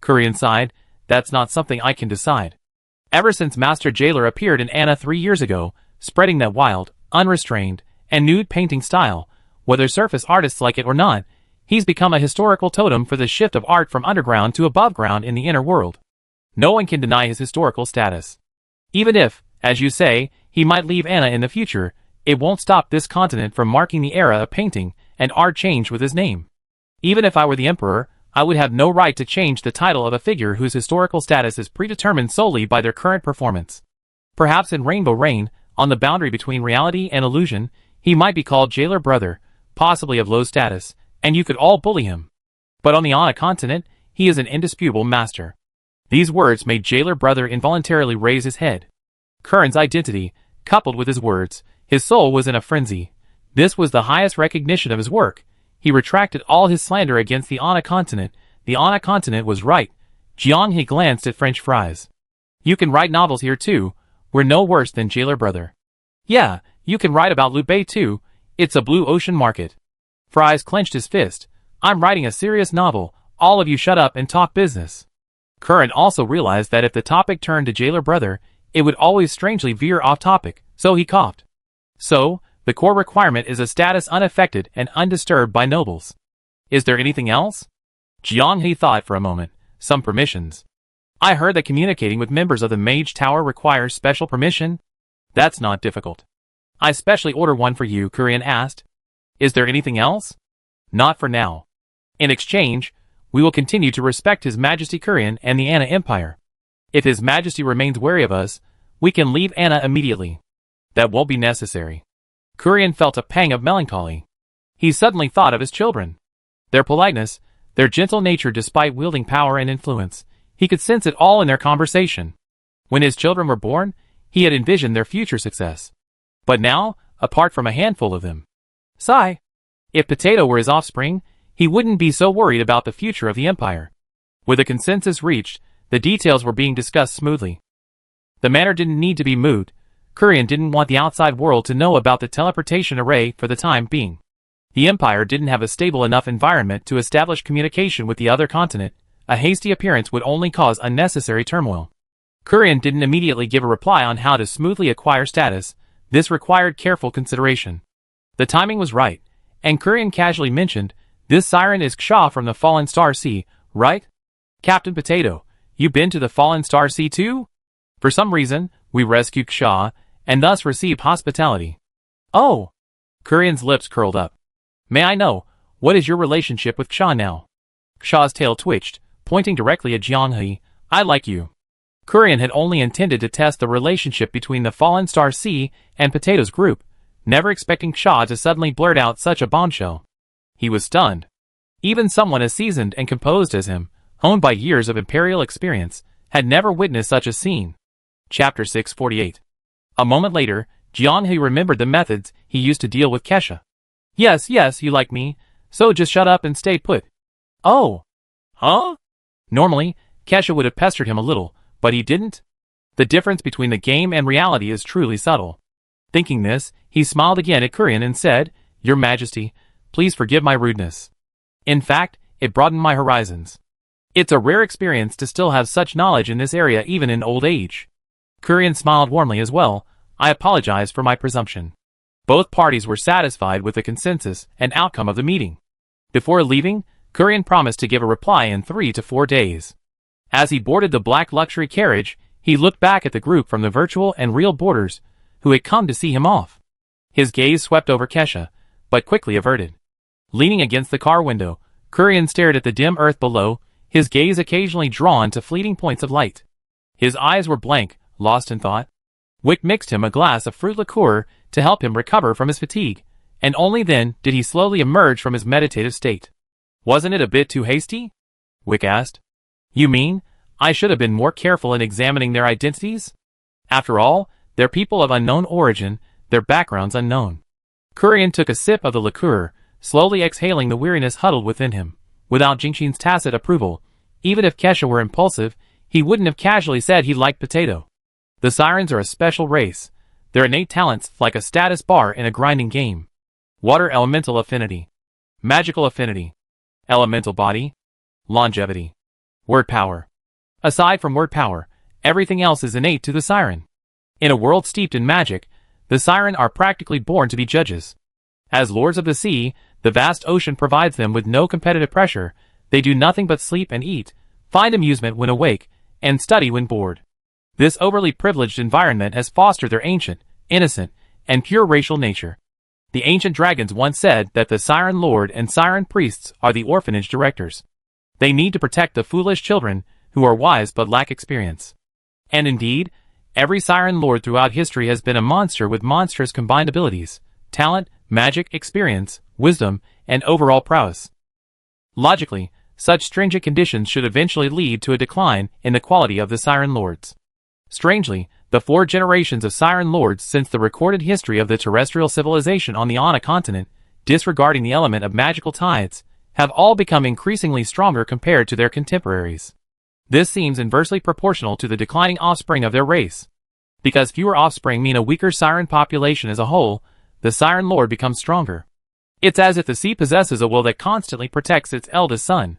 Kurian sighed, "That's not something I can decide. Ever since Master Jailer appeared in Anna 3 years ago, spreading that wild, unrestrained, and nude painting style, whether surface artists like it or not, he's become a historical totem for the shift of art from underground to above ground in the inner world. No one can deny his historical status. Even if, as you say, he might leave Anna in the future, it won't stop this continent from marking the era of painting and art change with his name. Even if I were the emperor, I would have no right to change the title of a figure whose historical status is predetermined solely by their current performance. Perhaps in Rainbow Rain, on the boundary between reality and illusion, he might be called Jailer Brother, possibly of low status, and you could all bully him. But on the Ana continent, he is an indisputable master." These words made Jailer Brother involuntarily raise his head. Curran's identity, coupled with his words, his soul was in a frenzy. This was the highest recognition of his work. He retracted all his slander against the Ana continent. The Ana continent was right. Jiang He glanced at French fries. "You can write novels here too. We're no worse than Jailer Brother." "Yeah, you can write about Liu too. It's a blue ocean market." Fries clenched his fist. "I'm writing a serious novel. All of you shut up and talk business." Curran also realized that if the topic turned to Jailer Brother, it would always strangely veer off topic, so he coughed. "So, the core requirement is a status unaffected and undisturbed by nobles. Is there anything else?" Jiang He thought for a moment. "Some permissions. I heard that communicating with members of the Mage Tower requires special permission." "That's not difficult. I specially order one for you," Kurian asked. "Is there anything else?" "Not for now. In exchange, we will continue to respect His Majesty Kurian and the Ana Empire. If His Majesty remains wary of us, we can leave Anna immediately." "That won't be necessary." Kurian felt a pang of melancholy. He suddenly thought of his children. Their politeness, their gentle nature despite wielding power and influence, he could sense it all in their conversation. When his children were born, he had envisioned their future success. But now, apart from a handful of them. Sigh. If Potato were his offspring, he wouldn't be so worried about the future of the Empire. With a consensus reached, the details were being discussed smoothly. The matter didn't need to be moved. Kurian didn't want the outside world to know about the teleportation array for the time being. The Empire didn't have a stable enough environment to establish communication with the other continent. A hasty appearance would only cause unnecessary turmoil. Kurian didn't immediately give a reply on how to smoothly acquire status. This required careful consideration. The timing was right, and Kurian casually mentioned, "This siren is Ksha from the Fallen Star Sea, right?" "Captain Potato, you been to the Fallen Star Sea too?" "For some reason, we rescued Ksha, and thus received hospitality." "Oh!" Kurian's lips curled up. "May I know, what is your relationship with Ksha now?" Ksha's tail twitched, pointing directly at Jiang He. I like you. Kurian had only intended to test the relationship between the Fallen Star Sea and Potato's group, never expecting Shaw to suddenly blurt out such a bombshell. He was stunned. Even someone as seasoned and composed as him, honed by years of imperial experience, had never witnessed such a scene. Chapter 648. A moment later, Jianhui remembered the methods he used to deal with Kesha. Yes, you like me, so just shut up and stay put. Oh. Huh? Normally, Kesha would have pestered him a little, but he didn't. The difference between the game and reality is truly subtle. Thinking this, he smiled again at Kurian and said, Your Majesty, please forgive my rudeness. In fact, it broadened my horizons. It's a rare experience to still have such knowledge in this area even in old age. Kurian smiled warmly as well. I apologize for my presumption. Both parties were satisfied with the consensus and outcome of the meeting. Before leaving, Kurian promised to give a reply in 3 to 4 days. As he boarded the black luxury carriage, he looked back at the group from the virtual and real boarders who had come to see him off. His gaze swept over Kesha, but quickly averted. Leaning against the car window, Kurian stared at the dim earth below, his gaze occasionally drawn to fleeting points of light. His eyes were blank, lost in thought. Wick mixed him a glass of fruit liqueur to help him recover from his fatigue, and only then did he slowly emerge from his meditative state. Wasn't it a bit too hasty? Wick asked. You mean, I should have been more careful in examining their identities? After all, they're people of unknown origin, their backgrounds unknown. Kurian took a sip of the liqueur, slowly exhaling the weariness huddled within him. Without Jingxin's tacit approval, even if Kesha were impulsive, he wouldn't have casually said he liked Potato. The Sirens are a special race. Their innate talents like a status bar in a grinding game. Water elemental affinity. Magical affinity. Elemental body. Longevity. Word power. Aside from word power, everything else is innate to the Siren. In a world steeped in magic, the Siren are practically born to be judges. As lords of the sea, the vast ocean provides them with no competitive pressure. They do nothing but sleep and eat, find amusement when awake, and study when bored. This overly privileged environment has fostered their ancient, innocent, and pure racial nature. The ancient dragons once said that the Siren Lord and Siren priests are the orphanage directors. They need to protect the foolish children who are wise but lack experience. And indeed, every Siren Lord throughout history has been a monster with monstrous combined abilities, talent, magic, experience, wisdom, and overall prowess. Logically, such stringent conditions should eventually lead to a decline in the quality of the Siren Lords. Strangely, the 4 generations of Siren Lords since the recorded history of the terrestrial civilization on the Ana continent, disregarding the element of magical tides, have all become increasingly stronger compared to their contemporaries. This seems inversely proportional to the declining offspring of their race. Because fewer offspring mean a weaker Siren population as a whole, the Siren Lord becomes stronger. It's as if the sea possesses a will that constantly protects its eldest son.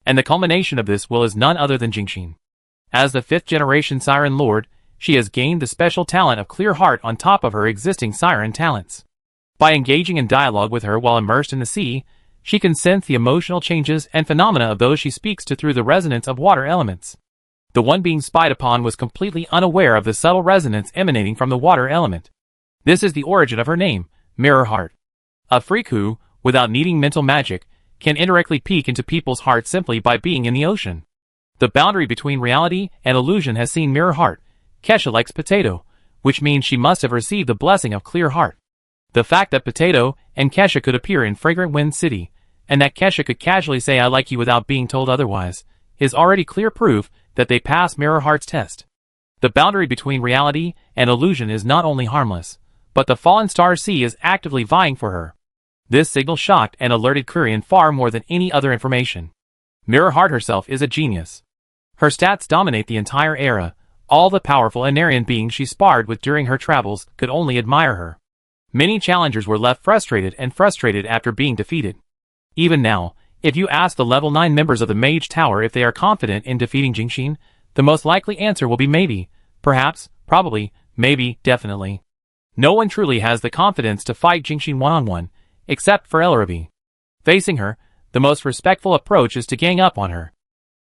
And the culmination of this will is none other than Jingxin. As the 5th generation Siren Lord, she has gained the special talent of Clear Heart on top of her existing Siren talents. By engaging in dialogue with her while immersed in the sea, she can sense the emotional changes and phenomena of those she speaks to through the resonance of water elements. The one being spied upon was completely unaware of the subtle resonance emanating from the water element. This is the origin of her name, Mirror Heart. A freak who, without needing mental magic, can indirectly peek into people's hearts simply by being in the ocean. The boundary between reality and illusion has seen Mirror Heart. Kesha likes Potato, which means she must have received the blessing of Clear Heart. The fact that Potato and Kesha could appear in Fragrant Wind City, and that Kesha could casually say I like you without being told otherwise, is already clear proof that they passed Mirror Heart's test. The boundary between reality and illusion is not only harmless, but the Fallen Star Sea is actively vying for her. This signal shocked and alerted Kurian far more than any other information. Mirror Heart herself is a genius. Her stats dominate the entire era. All the powerful Anarian beings she sparred with during her travels could only admire her. Many challengers were left frustrated after being defeated. Even now, if you ask the level 9 members of the Mage Tower if they are confident in defeating Jingxin, the most likely answer will be maybe, perhaps, probably, maybe, definitely. No one truly has the confidence to fight Jingxin one-on-one, except for Elarabi. Facing her, the most respectful approach is to gang up on her.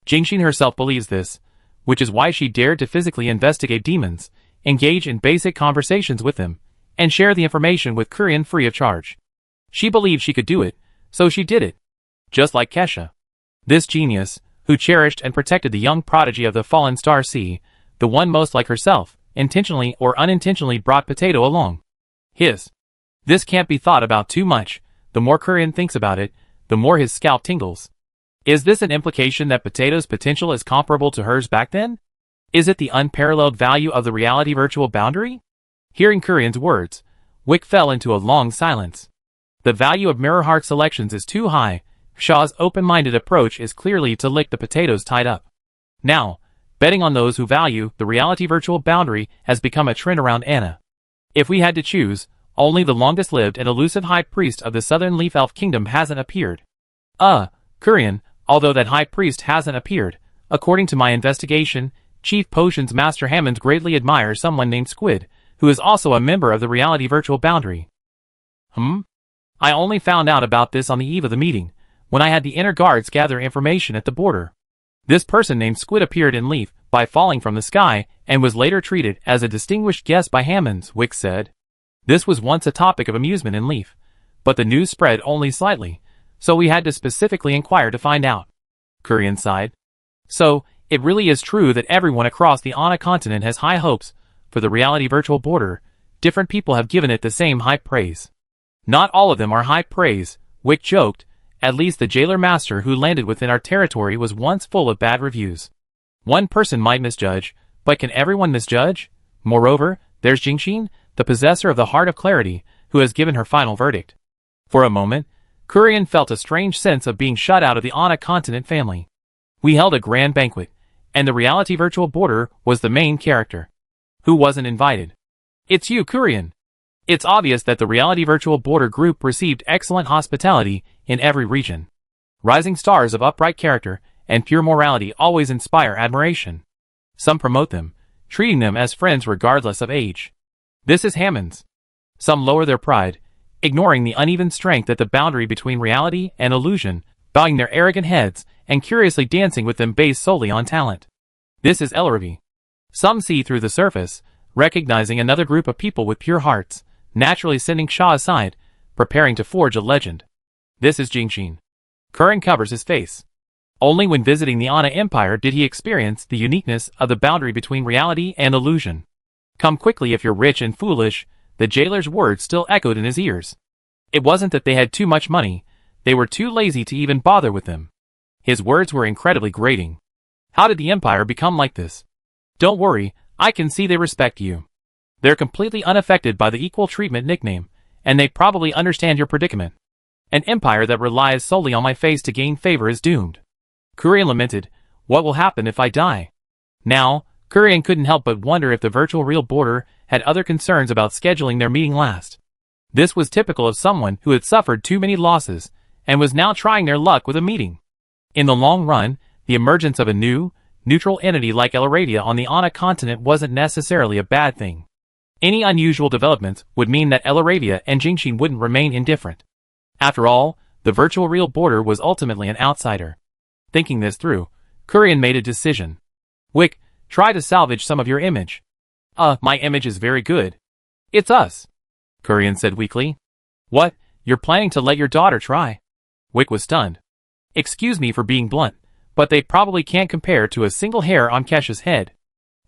Jingxin herself believes this, which is why she dared to physically investigate demons, engage in basic conversations with them, and share the information with Kurian free of charge. She believed she could do it, so she did it. Just like Kesha. This genius, who cherished and protected the young prodigy of the fallen star sea, the one most like herself, intentionally or unintentionally brought Potato along. This can't be thought about too much. The more Kurian thinks about it, the more his scalp tingles. Is this an implication that Potato's potential is comparable to hers back then? Is it the unparalleled value of the reality virtual boundary? Hearing Kurian's words, Wick fell into a long silence. The value of Mirror Heart selections is too high. Shaw's open-minded approach is clearly to lick the potatoes tied up. Now, betting on those who value the reality virtual boundary has become a trend around Anna. If we had to choose, only the longest-lived and elusive High Priest of the Southern Leaf Elf Kingdom hasn't appeared. Kurian, although that High Priest hasn't appeared, according to my investigation, Chief Potions Master Hammond greatly admires someone named Squid, who is also a member of the reality virtual boundary. I only found out about this on the eve of the meeting, when I had the inner guards gather information at the border. This person named Squid appeared in Leaf by falling from the sky and was later treated as a distinguished guest by Hammonds, Wick said. This was once a topic of amusement in Leaf, but the news spread only slightly, so we had to specifically inquire to find out. Kurian sighed. So, it really is true that everyone across the Ana continent has high hopes for the reality virtual border. Different people have given it the same high praise. Not all of them are high praise, Wick joked. At least the jailer master who landed within our territory was once full of bad reviews. One person might misjudge, but can everyone misjudge? Moreover, there's Jingxin, the possessor of the Heart of Clarity, who has given her final verdict. For a moment, Kurian felt a strange sense of being shut out of the Ana continent family. We held a grand banquet, and the reality virtual border was the main character. Who wasn't invited? It's you, Kurian. It's obvious that the reality virtual border group received excellent hospitality in every region. Rising stars of upright character and pure morality always inspire admiration. Some promote them, treating them as friends regardless of age. This is Hammond's. Some lower their pride, ignoring the uneven strength at the boundary between reality and illusion, bowing their arrogant heads and curiously dancing with them based solely on talent. This is Elravi. Some see through the surface, recognizing another group of people with pure hearts, naturally sending Shaw aside, preparing to forge a legend. This is Jingxin. Kurian covers his face. Only when visiting the Ana Empire did he experience the uniqueness of the boundary between reality and illusion. Come quickly if you're rich and foolish, the jailer's words still echoed in his ears. It wasn't that they had too much money, they were too lazy to even bother with them. His words were incredibly grating. How did the Empire become like this? Don't worry, I can see they respect you. They're completely unaffected by the equal treatment nickname, and they probably understand your predicament. An empire that relies solely on my face to gain favor is doomed. Kurian lamented, what will happen if I die? Now, Kurian couldn't help but wonder if the virtual real border had other concerns about scheduling their meeting last. This was typical of someone who had suffered too many losses, and was now trying their luck with a meeting. In the long run, the emergence of a new, neutral entity like Elradia on the Ana continent wasn't necessarily a bad thing. Any unusual developments would mean that Elradia and Jingxin wouldn't remain indifferent. After all, the virtual real border was ultimately an outsider. Thinking this through, Kurian made a decision. Wick, try to salvage some of your image. My image is very good. It's us, Kurian said weakly. What, you're planning to let your daughter try? Wick was stunned. Excuse me for being blunt, but they probably can't compare to a single hair on Kesha's head.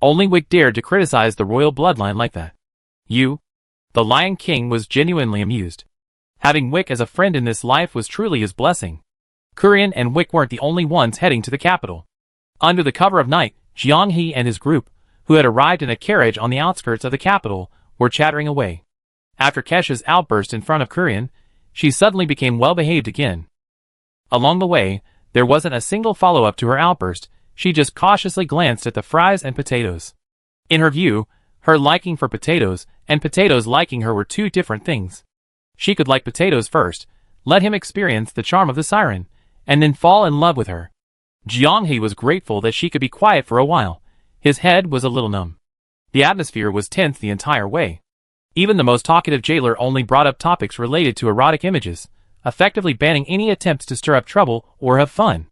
Only Wick dared to criticize the royal bloodline like that. You? The Lion King was genuinely amused. Having Wick as a friend in this life was truly his blessing. Kurian and Wick weren't the only ones heading to the capital. Under the cover of night, Jianghe and his group, who had arrived in a carriage on the outskirts of the capital, were chattering away. After Kesha's outburst in front of Kurian, she suddenly became well-behaved again. Along the way, there wasn't a single follow-up to her outburst, she just cautiously glanced at the fries and potatoes. In her view, her liking for potatoes and potatoes liking her were two different things. She could like potatoes first, let him experience the charm of the siren, and then fall in love with her. Jianghe was grateful that she could be quiet for a while. His head was a little numb. The atmosphere was tense the entire way. Even the most talkative jailer only brought up topics related to erotic images, effectively banning any attempts to stir up trouble or have fun.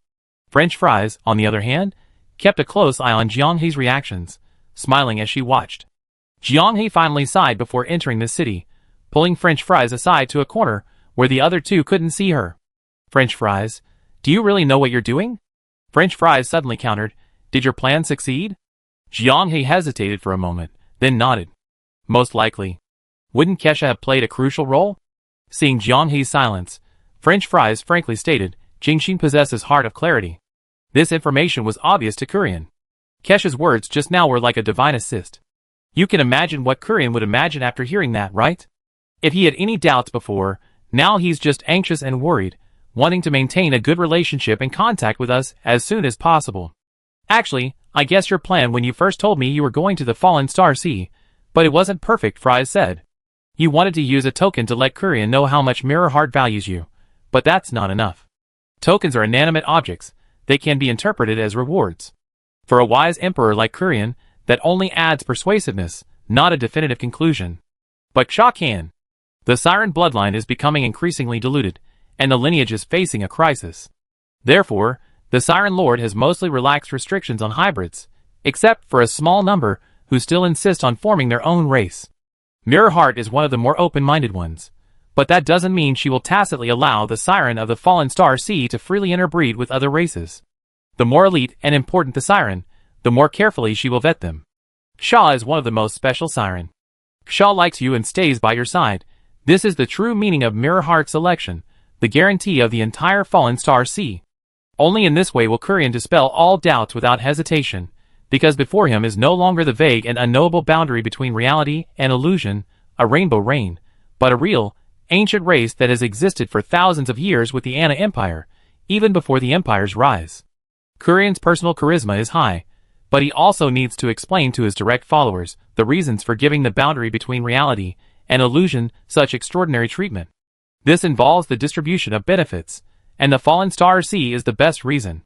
French Fries, on the other hand, kept a close eye on Jianghe's reactions, smiling as she watched. Jianghe finally sighed before entering the city, pulling French Fries aside to a corner where the other two couldn't see her. French Fries, do you really know what you're doing? French fries suddenly countered. Did your plan succeed? Jiang He hesitated for a moment, then nodded. Most likely. Wouldn't Kesha have played a crucial role? Seeing Jiang He's silence, French fries frankly stated, Jingxin possesses heart of clarity. This information was obvious to Kurian. Kesha's words just now were like a divine assist. You can imagine what Kurian would imagine after hearing that, right? If he had any doubts before, now he's just anxious and worried, wanting to maintain a good relationship and contact with us as soon as possible. Actually, I guess your plan when you first told me you were going to the Fallen Star Sea, but it wasn't perfect, Fries said. You wanted to use a token to let Kurian know how much Mirror Heart values you, but that's not enough. Tokens are inanimate objects. They can be interpreted as rewards. For a wise emperor like Kurian, that only adds persuasiveness, not a definitive conclusion. But Sha can. The Siren bloodline is becoming increasingly diluted, and the lineage is facing a crisis. Therefore, the Siren Lord has mostly relaxed restrictions on hybrids, except for a small number who still insist on forming their own race. Mirror Heart is one of the more open-minded ones, but that doesn't mean she will tacitly allow the Siren of the Fallen Star Sea to freely interbreed with other races. The more elite and important the Siren, the more carefully she will vet them. Sha is one of the most special Siren. Sha likes you and stays by your side. This is the true meaning of Mirror Heart's selection, the guarantee of the entire Fallen Star Sea. Only in this way will Kurian dispel all doubts without hesitation, because before him is no longer the vague and unknowable boundary between reality and illusion, a rainbow reign, but a real, ancient race that has existed for thousands of years with the Anna Empire, even before the Empire's rise. Kurian's personal charisma is high, but he also needs to explain to his direct followers the reasons for giving the boundary between reality and illusion such extraordinary treatment. This involves the distribution of benefits, and the Fallen Star Sea is the best reason.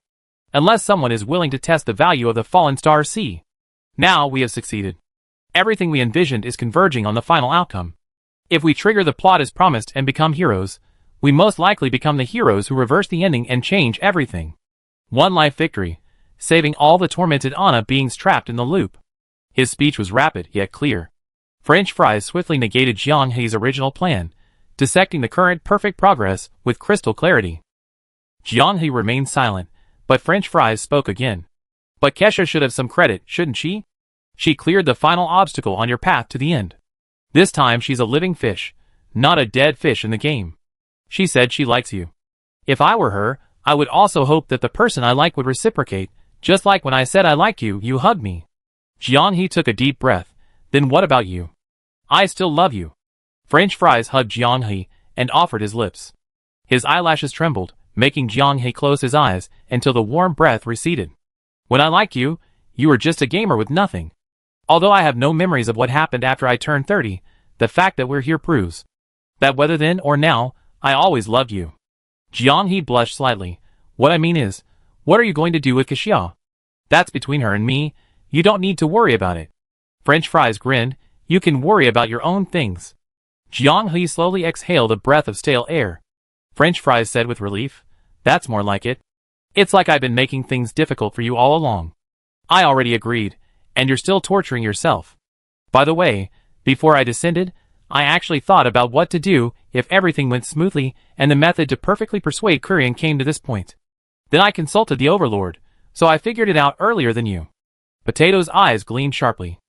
Unless someone is willing to test the value of the Fallen Star Sea. Now we have succeeded. Everything we envisioned is converging on the final outcome. If we trigger the plot as promised and become heroes, we most likely become the heroes who reverse the ending and change everything. One life victory, saving all the tormented Anna beings trapped in the loop. His speech was rapid yet clear. French fries swiftly negated Jiang He's original plan, dissecting the current perfect progress with crystal clarity. Jiang He remained silent, but French fries spoke again. But Kesha should have some credit, shouldn't she? She cleared the final obstacle on your path to the end. This time she's a living fish, not a dead fish in the game. She said she likes you. If I were her, I would also hope that the person I like would reciprocate, just like when I said I liked you, you hugged me. Jiang He took a deep breath. Then what about you? I still love you. French fries hugged Jiang He and offered his lips. His eyelashes trembled, making Jiang He close his eyes until the warm breath receded. When I liked you, you were just a gamer with nothing. Although I have no memories of what happened after I turned 30, the fact that we're here proves that whether then or now, I always loved you. Jiang He blushed slightly. What I mean is, what are you going to do with Kexia? That's between her and me. You don't need to worry about it. French fries grinned. You can worry about your own things. Jiang He slowly exhaled a breath of stale air. French fries said with relief. That's more like it. It's like I've been making things difficult for you all along. I already agreed, and you're still torturing yourself. By the way, before I descended, I actually thought about what to do if everything went smoothly and the method to perfectly persuade Kurian came to this point. Then I consulted the Overlord, so I figured it out earlier than you. Potato's eyes gleamed sharply.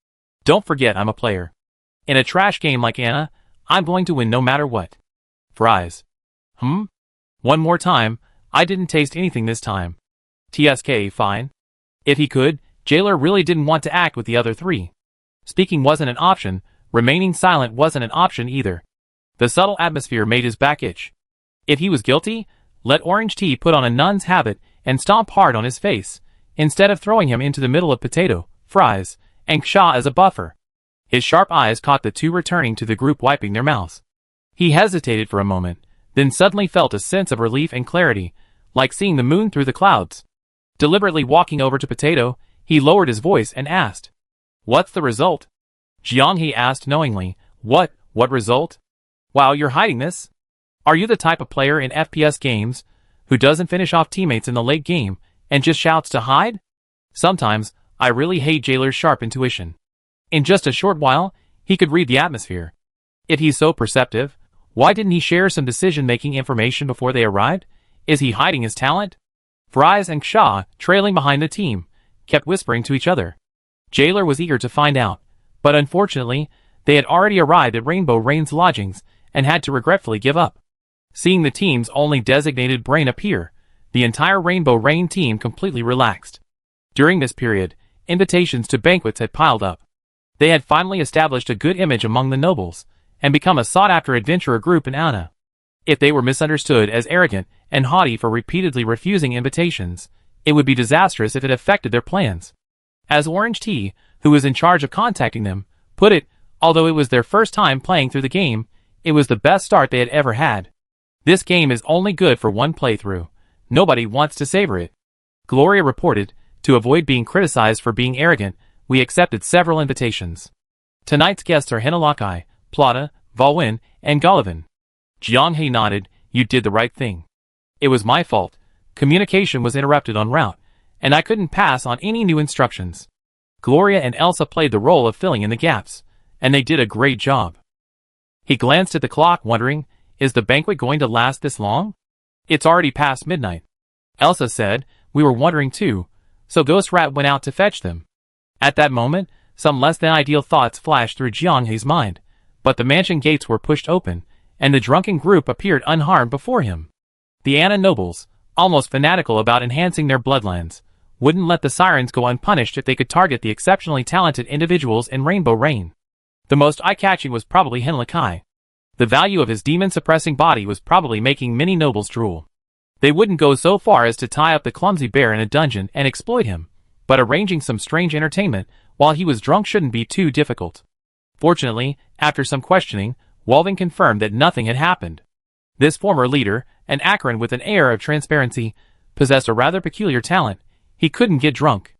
Don't forget I'm a player. In a trash game like Anna, I'm going to win no matter what. Fries. One more time, I didn't taste anything this time. TSK, fine. If he could, Jailer really didn't want to act with the other three. Speaking wasn't an option, remaining silent wasn't an option either. The subtle atmosphere made his back itch. If he was guilty, let Orange Tea put on a nun's habit and stomp hard on his face, instead of throwing him into the middle of Potato, Fries, and Ksha as a buffer. His sharp eyes caught the two returning to the group wiping their mouths. He hesitated for a moment, then suddenly felt a sense of relief and clarity, like seeing the moon through the clouds. Deliberately walking over to Potato, he lowered his voice and asked, "What's the result?" Jiang He asked knowingly, What result? Wow, you're hiding this? Are you the type of player in FPS games who doesn't finish off teammates in the late game and just shouts to hide? Sometimes, I really hate Jailer's sharp intuition. In just a short while, he could read the atmosphere. If he's so perceptive, why didn't he share some decision-making information before they arrived? Is he hiding his talent? Fries and Shaw, trailing behind the team, kept whispering to each other. Jailer was eager to find out, but unfortunately, they had already arrived at Rainbow Rain's lodgings and had to regretfully give up. Seeing the team's only designated brain appear, the entire Rainbow Rain team completely relaxed. During this period, invitations to banquets had piled up. They had finally established a good image among the nobles, and become a sought-after adventurer group in Anna. If they were misunderstood as arrogant and haughty for repeatedly refusing invitations, it would be disastrous if it affected their plans. As Orange Tea, who was in charge of contacting them, put it, although it was their first time playing through the game, it was the best start they had ever had. This game is only good for one playthrough. Nobody wants to savor it. Gloria reported, to avoid being criticized for being arrogant, we accepted several invitations. Tonight's guests are Hinalaki, Plata, Valwyn, and Gullivan. Jianghe nodded, you did the right thing. It was my fault. Communication was interrupted en route, and I couldn't pass on any new instructions. Gloria and Elsa played the role of filling in the gaps, and they did a great job. He glanced at the clock wondering, is the banquet going to last this long? It's already past midnight. Elsa said, we were wondering too, so Ghost Rat went out to fetch them. At that moment, some less than ideal thoughts flashed through Jianghe's mind, but the mansion gates were pushed open, and the drunken group appeared unharmed before him. The Anna nobles, almost fanatical about enhancing their bloodlines, wouldn't let the sirens go unpunished if they could target the exceptionally talented individuals in Rainbow Rain. The most eye-catching was probably Hinalaki. The value of his demon-suppressing body was probably making many nobles drool. They wouldn't go so far as to tie up the clumsy bear in a dungeon and exploit him, but arranging some strange entertainment while he was drunk shouldn't be too difficult. Fortunately, after some questioning, Walvin confirmed that nothing had happened. This former leader, an Akron with an air of transparency, possessed a rather peculiar talent. He couldn't get drunk.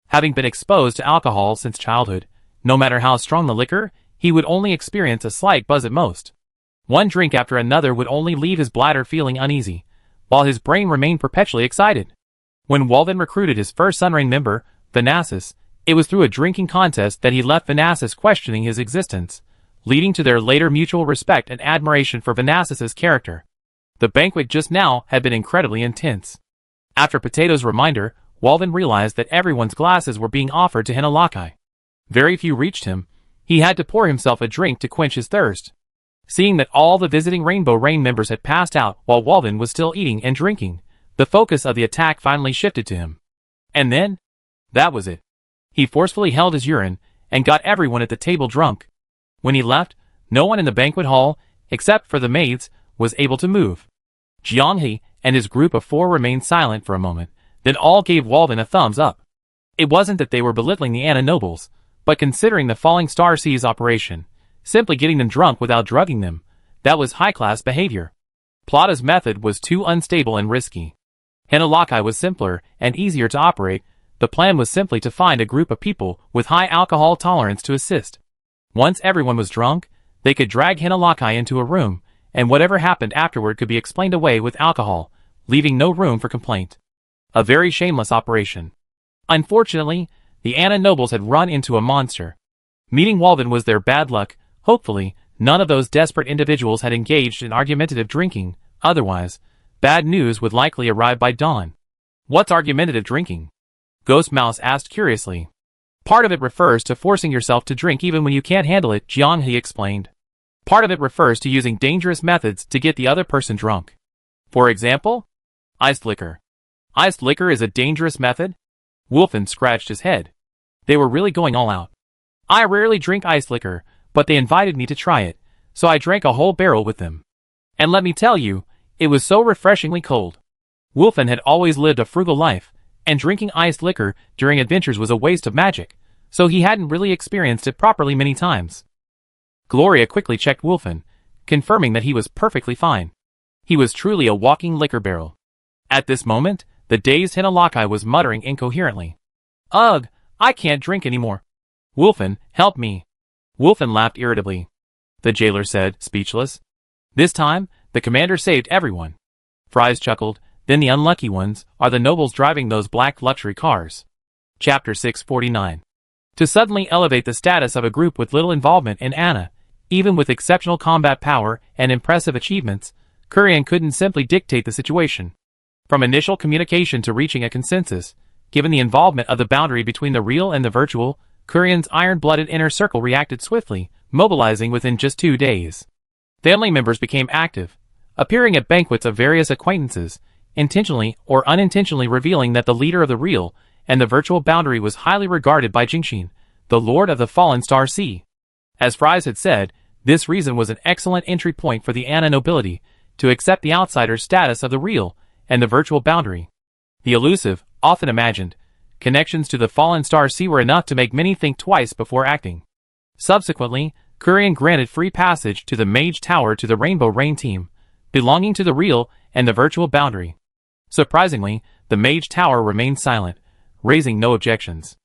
Having been exposed to alcohol since childhood, no matter how strong the liquor, he would only experience a slight buzz at most. One drink after another would only leave his bladder feeling uneasy, while his brain remained perpetually excited. When Walvin recruited his first Sunrain member, Vanassus, it was through a drinking contest that he left Vanassus questioning his existence, leading to their later mutual respect and admiration for Vanassus's character. The banquet just now had been incredibly intense. After Potato's reminder, Walvin realized that everyone's glasses were being offered to Hinalaki. Very few reached him. He had to pour himself a drink to quench his thirst. Seeing that all the visiting Rainbow Rain members had passed out while Walvin was still eating and drinking, the focus of the attack finally shifted to him. And then? That was it. He forcefully held his urine and got everyone at the table drunk. When he left, no one in the banquet hall, except for the maids, was able to move. Jianghe and his group of 4 remained silent for a moment, then all gave Walvin a thumbs up. It wasn't that they were belittling the Anna nobles, but considering the Falling Star Sea's operation, simply getting them drunk without drugging them, that was high-class behavior. Plata's method was too unstable and risky. Hinalaki was simpler and easier to operate. The plan was simply to find a group of people with high alcohol tolerance to assist. Once everyone was drunk, they could drag Hinalaki into a room, and whatever happened afterward could be explained away with alcohol, leaving no room for complaint. A very shameless operation. Unfortunately, the Anna nobles had run into a monster. Meeting Walvin was their bad luck. Hopefully, none of those desperate individuals had engaged in argumentative drinking, otherwise, bad news would likely arrive by dawn. What's argumentative drinking? Ghost Mouse asked curiously. Part of it refers to forcing yourself to drink even when you can't handle it, Jianghe explained. Part of it refers to using dangerous methods to get the other person drunk. For example, iced liquor. Iced liquor is a dangerous method? Wolfen scratched his head. They were really going all out. I rarely drink iced liquor, but they invited me to try it, so I drank a whole barrel with them. And let me tell you, it was so refreshingly cold. Wolfen had always lived a frugal life, and drinking iced liquor during adventures was a waste of magic, so he hadn't really experienced it properly many times. Gloria quickly checked Wolfen, confirming that he was perfectly fine. He was truly a walking liquor barrel. At this moment, the dazed Hinalaki was muttering incoherently. Ugh, I can't drink anymore. Wolfen, help me. Wolfen laughed irritably. The jailer said, speechless. This time, the commander saved everyone. Fries chuckled. Then the unlucky ones are the nobles driving those black luxury cars. Chapter 649. To suddenly elevate the status of a group with little involvement in Anna, even with exceptional combat power and impressive achievements, Kurian couldn't simply dictate the situation. From initial communication to reaching a consensus, given the involvement of the boundary between the real and the virtual, Kurian's iron-blooded inner circle reacted swiftly, mobilizing within just 2 days. Family members became active, appearing at banquets of various acquaintances, intentionally or unintentionally revealing that the leader of the real and the virtual boundary was highly regarded by Jingxin, the lord of the fallen star sea. As Fries had said, this reason was an excellent entry point for the Anna nobility to accept the outsider's status of the real and the virtual boundary. The elusive, often imagined, connections to the fallen star sea were enough to make many think twice before acting. Subsequently, Kurian granted free passage to the Mage Tower to the Rainbow Rain team, belonging to the real and the virtual boundary. Surprisingly, the Mage Tower remained silent, raising no objections.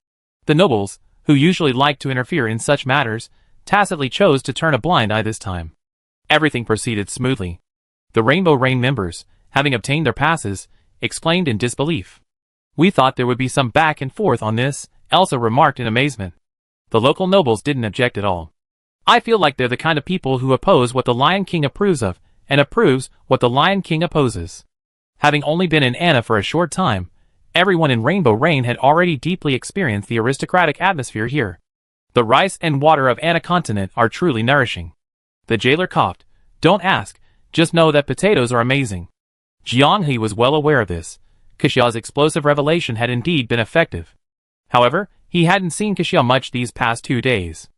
The nobles, who usually liked to interfere in such matters, tacitly chose to turn a blind eye this time. Everything proceeded smoothly. The Rainbow Rain members, having obtained their passes, exclaimed in disbelief. "We thought there would be some back and forth on this," Elsa remarked in amazement. The local nobles didn't object at all. "I feel like they're the kind of people who oppose what the Lion King approves of, and approves what the Lion King opposes." Having only been in Anna for a short time, everyone in Rainbow Rain had already deeply experienced the aristocratic atmosphere here. The rice and water of Anna continent are truly nourishing. The jailer coughed. "Don't ask, just know that potatoes are amazing." Jianghe was well aware of this. Xiao's explosive revelation had indeed been effective. However, he hadn't seen Xiao much these past 2 days.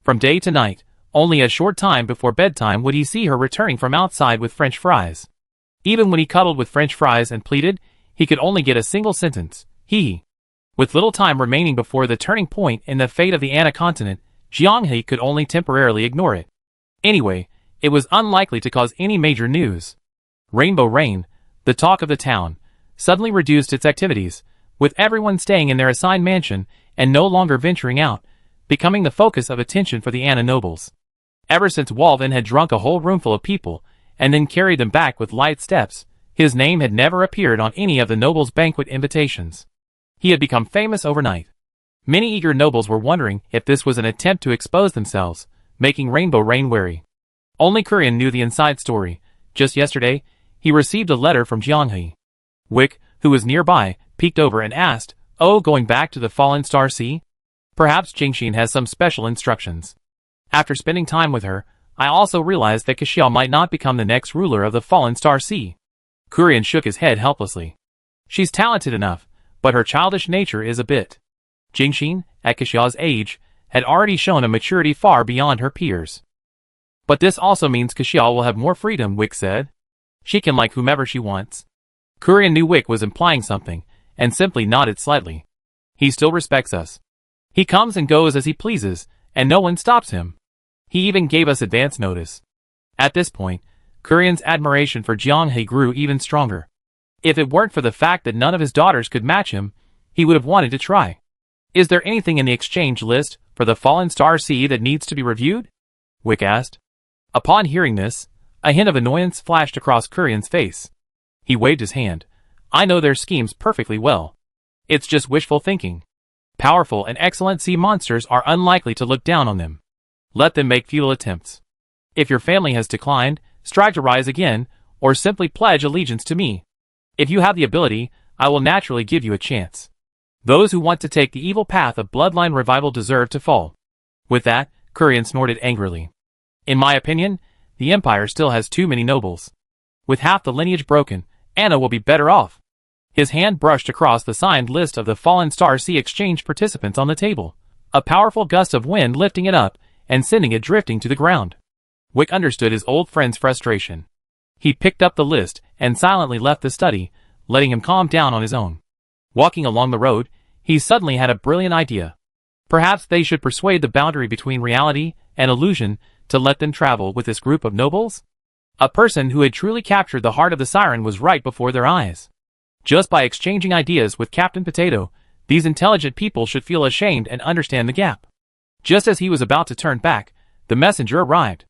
From day to night, only a short time before bedtime would he see her returning from outside with French fries. Even when he cuddled with French fries and pleaded, he could only get a single sentence, "He." With little time remaining before the turning point in the fate of the Anna continent, Jianghe could only temporarily ignore it. Anyway, it was unlikely to cause any major news. Rainbow Rain, the talk of the town, suddenly reduced its activities, with everyone staying in their assigned mansion and no longer venturing out, becoming the focus of attention for the Anna nobles. Ever since Walvin had drunk a whole roomful of people, and then carried them back with light steps, his name had never appeared on any of the nobles' banquet invitations. He had become famous overnight. Many eager nobles were wondering if this was an attempt to expose themselves, making Rainbow Rain wary. Only Kurian knew the inside story. Just yesterday, he received a letter from Jianghe. Wick, who was nearby, peeked over and asked, "Oh, going back to the Fallen Star Sea? Perhaps Jingxin has some special instructions." After spending time with her, I also realized that Xiao might not become the next ruler of the Fallen Star Sea. Kurian shook his head helplessly. "She's talented enough, but her childish nature is a bit." Jingxin, at Xiao's age, had already shown a maturity far beyond her peers. "But this also means Xiao will have more freedom," Wick said. "She can like whomever she wants." Kurian knew Wick was implying something, and simply nodded slightly. "He still respects us. He comes and goes as he pleases, and no one stops him. He even gave us advance notice." At this point, Kurian's admiration for Jianghe grew even stronger. If it weren't for the fact that none of his daughters could match him, he would have wanted to try. "Is there anything in the exchange list for the Fallen Star Sea that needs to be reviewed?" Wick asked. Upon hearing this, a hint of annoyance flashed across Kurian's face. He waved his hand. "I know their schemes perfectly well. It's just wishful thinking. Powerful and excellent sea monsters are unlikely to look down on them. Let them make futile attempts. If your family has declined, strive to rise again, or simply pledge allegiance to me. If you have the ability, I will naturally give you a chance. Those who want to take the evil path of bloodline revival deserve to fall." With that, Kurian snorted angrily. "In my opinion, the Empire still has too many nobles. With half the lineage broken, Anna will be better off." His hand brushed across the signed list of the Fallen Star Sea exchange participants on the table, a powerful gust of wind lifting it up and sending it drifting to the ground. Wick understood his old friend's frustration. He picked up the list and silently left the study, letting him calm down on his own. Walking along the road, he suddenly had a brilliant idea. Perhaps they should persuade the boundary between reality and illusion to let them travel with this group of nobles? A person who had truly captured the heart of the siren was right before their eyes. Just by exchanging ideas with Captain Potato, these intelligent people should feel ashamed and understand the gap. Just as he was about to turn back, the messenger arrived.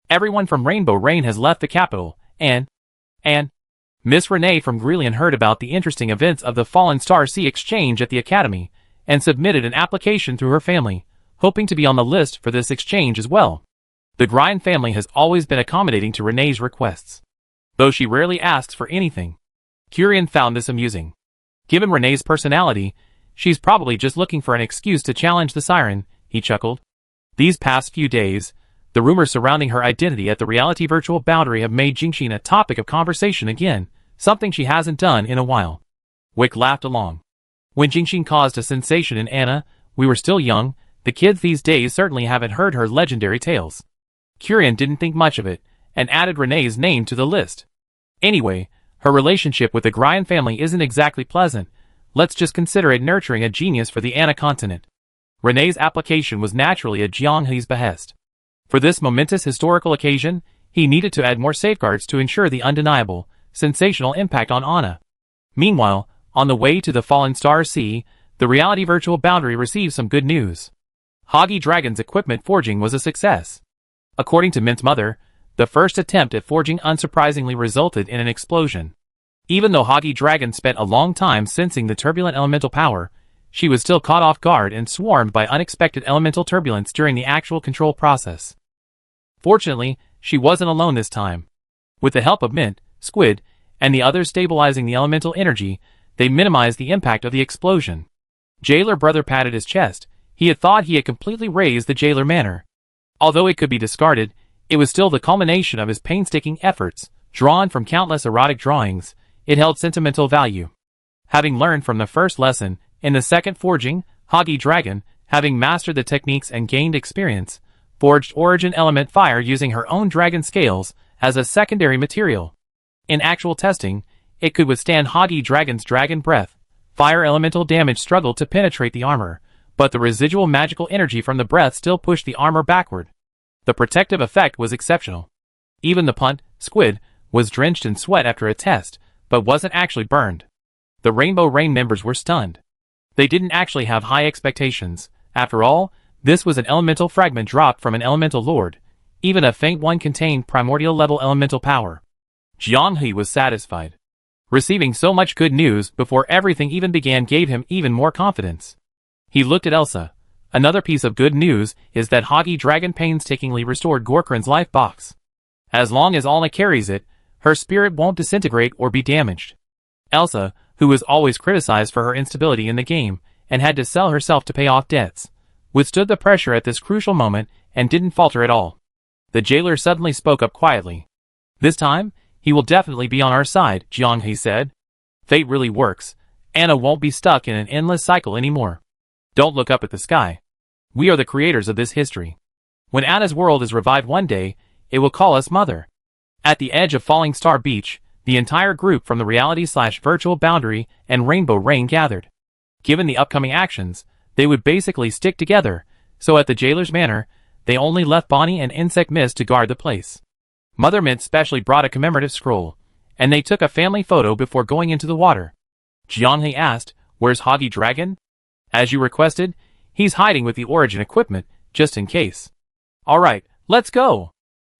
"Everyone from Rainbow Rain has left the capital, and Miss Renee from Grelian heard about the interesting events of the Fallen Star Sea exchange at the Academy, and submitted an application through her family, hoping to be on the list for this exchange as well." The Grind family has always been accommodating to Renee's requests, though she rarely asks for anything. Kurian found this amusing. Given Renee's personality, she's probably just looking for an excuse to challenge the siren, he chuckled. These past few days, the rumors surrounding her identity at the reality virtual boundary have made Jingxin a topic of conversation again, something she hasn't done in a while. Wick laughed along. When Jingxin caused a sensation in Anna, we were still young. The kids these days certainly haven't heard her legendary tales. Kurian didn't think much of it, and added Renee's name to the list. Anyway, her relationship with the Grian family isn't exactly pleasant. Let's just consider it nurturing a genius for the Anna continent. Renee's application was naturally at Jianghe's behest. For this momentous historical occasion, he needed to add more safeguards to ensure the undeniable, sensational impact on Anna. Meanwhile, on the way to the Fallen Star Sea, the reality virtual boundary received some good news. Hoggy Dragon's equipment forging was a success. According to Mint's mother, the first attempt at forging unsurprisingly resulted in an explosion. Even though Hoggy Dragon spent a long time sensing the turbulent elemental power, she was still caught off guard and swarmed by unexpected elemental turbulence during the actual control process. Fortunately, she wasn't alone this time. With the help of Mint, Squid, and the others stabilizing the elemental energy, they minimized the impact of the explosion. Jailer Brother patted his chest. He had thought he had completely razed the Jailer Manor. Although it could be discarded, it was still the culmination of his painstaking efforts. Drawn from countless erotic drawings, it held sentimental value. Having learned from the first lesson, in the second forging, Hoggy Dragon, having mastered the techniques and gained experience, forged Origin Element Fire using her own dragon scales as a secondary material. In actual testing, it could withstand Hoggy Dragon's Dragon Breath. Fire elemental damage struggled to penetrate the armor, but the residual magical energy from the breath still pushed the armor backward. The protective effect was exceptional. Even the punt, Squid, was drenched in sweat after a test, but wasn't actually burned. The Rainbow Rain members were stunned. They didn't actually have high expectations. After all, this was an elemental fragment dropped from an elemental lord. Even a faint one contained primordial-level elemental power. Jianghe was satisfied. Receiving so much good news before everything even began gave him even more confidence. He looked at Elsa. Another piece of good news is that Hoggy Dragon painstakingly restored Gorkran's life box. As long as Alna carries it, her spirit won't disintegrate or be damaged. Elsa, who was always criticized for her instability in the game, and had to sell herself to pay off debts, withstood the pressure at this crucial moment and didn't falter at all. The jailer suddenly spoke up quietly. This time, he will definitely be on our side, Jianghe said. Fate really works. Anna won't be stuck in an endless cycle anymore. Don't look up at the sky. We are the creators of this history. When Anna's world is revived one day, it will call us Mother. At the edge of Falling Star Beach, the entire group from the reality/virtual boundary and Rainbow Rain gathered. Given the upcoming actions, they would basically stick together, so at the jailer's manor, they only left Bonnie and Insect Mist to guard the place. Mother Mint specially brought a commemorative scroll, and they took a family photo before going into the water. Jianghe asked, "Where's Hoggy Dragon?" "As you requested, he's hiding with the Origin equipment, just in case." "Alright, let's go."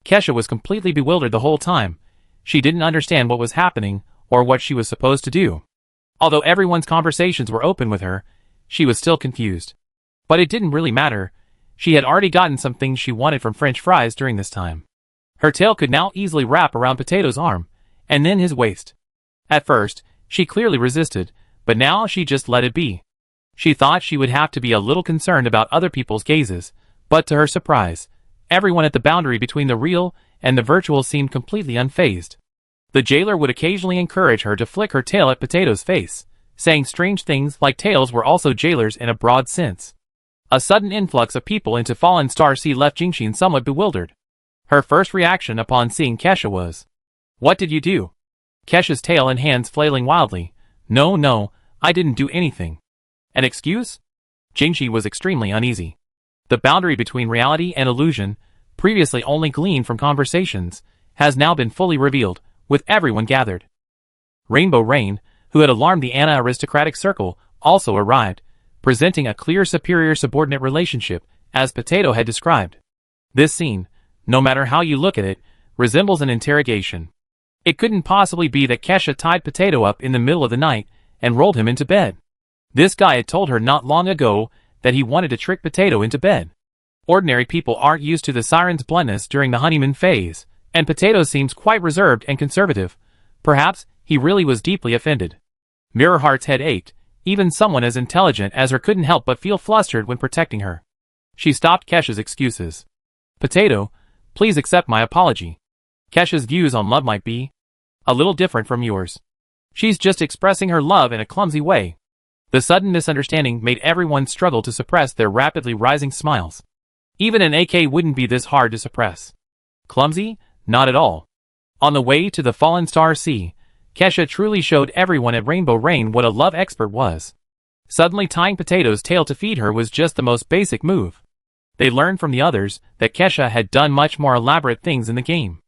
Kesha was completely bewildered the whole time. She didn't understand what was happening, or what she was supposed to do. Although everyone's conversations were open with her, she was still confused. But it didn't really matter. She had already gotten some things she wanted from French fries during this time. Her tail could now easily wrap around Potato's arm, and then his waist. At first, she clearly resisted, but now she just let it be. She thought she would have to be a little concerned about other people's gazes, but to her surprise, everyone at the boundary between the real and the virtual seemed completely unfazed. The jailer would occasionally encourage her to flick her tail at Potato's face, saying strange things like tails were also jailers in a broad sense. A sudden influx of people into Fallen Star Sea left Jingxin somewhat bewildered. Her first reaction upon seeing Kesha was, "What did you do?" Kesha's tail and hands flailing wildly. No, I didn't do anything." "An excuse?" Jingxi was extremely uneasy. The boundary between reality and illusion, previously only gleaned from conversations, has now been fully revealed, with everyone gathered. Rainbow Rain, who had alarmed the Anna aristocratic circle, also arrived, presenting a clear superior-subordinate relationship, as Potato had described. This scene, no matter how you look at it, resembles an interrogation. It couldn't possibly be that Kesha tied Potato up in the middle of the night and rolled him into bed. This guy had told her not long ago that he wanted to trick Potato into bed. Ordinary people aren't used to the siren's bluntness during the honeymoon phase, and Potato seems quite reserved and conservative. Perhaps he really was deeply offended. Mirrorheart's head ached. Even someone as intelligent as her couldn't help but feel flustered when protecting her. She stopped Kesha's excuses. Potato, please accept my apology. Kesha's views on love might be a little different from yours. She's just expressing her love in a clumsy way. The sudden misunderstanding made everyone struggle to suppress their rapidly rising smiles. Even an AK wouldn't be this hard to suppress. Clumsy? Not at all. On the way to the Fallen Star Sea, Kesha truly showed everyone at Rainbow Rain what a love expert was. Suddenly tying Potato's tail to feed her was just the most basic move. They learned from the others that Kesha had done much more elaborate things in the game.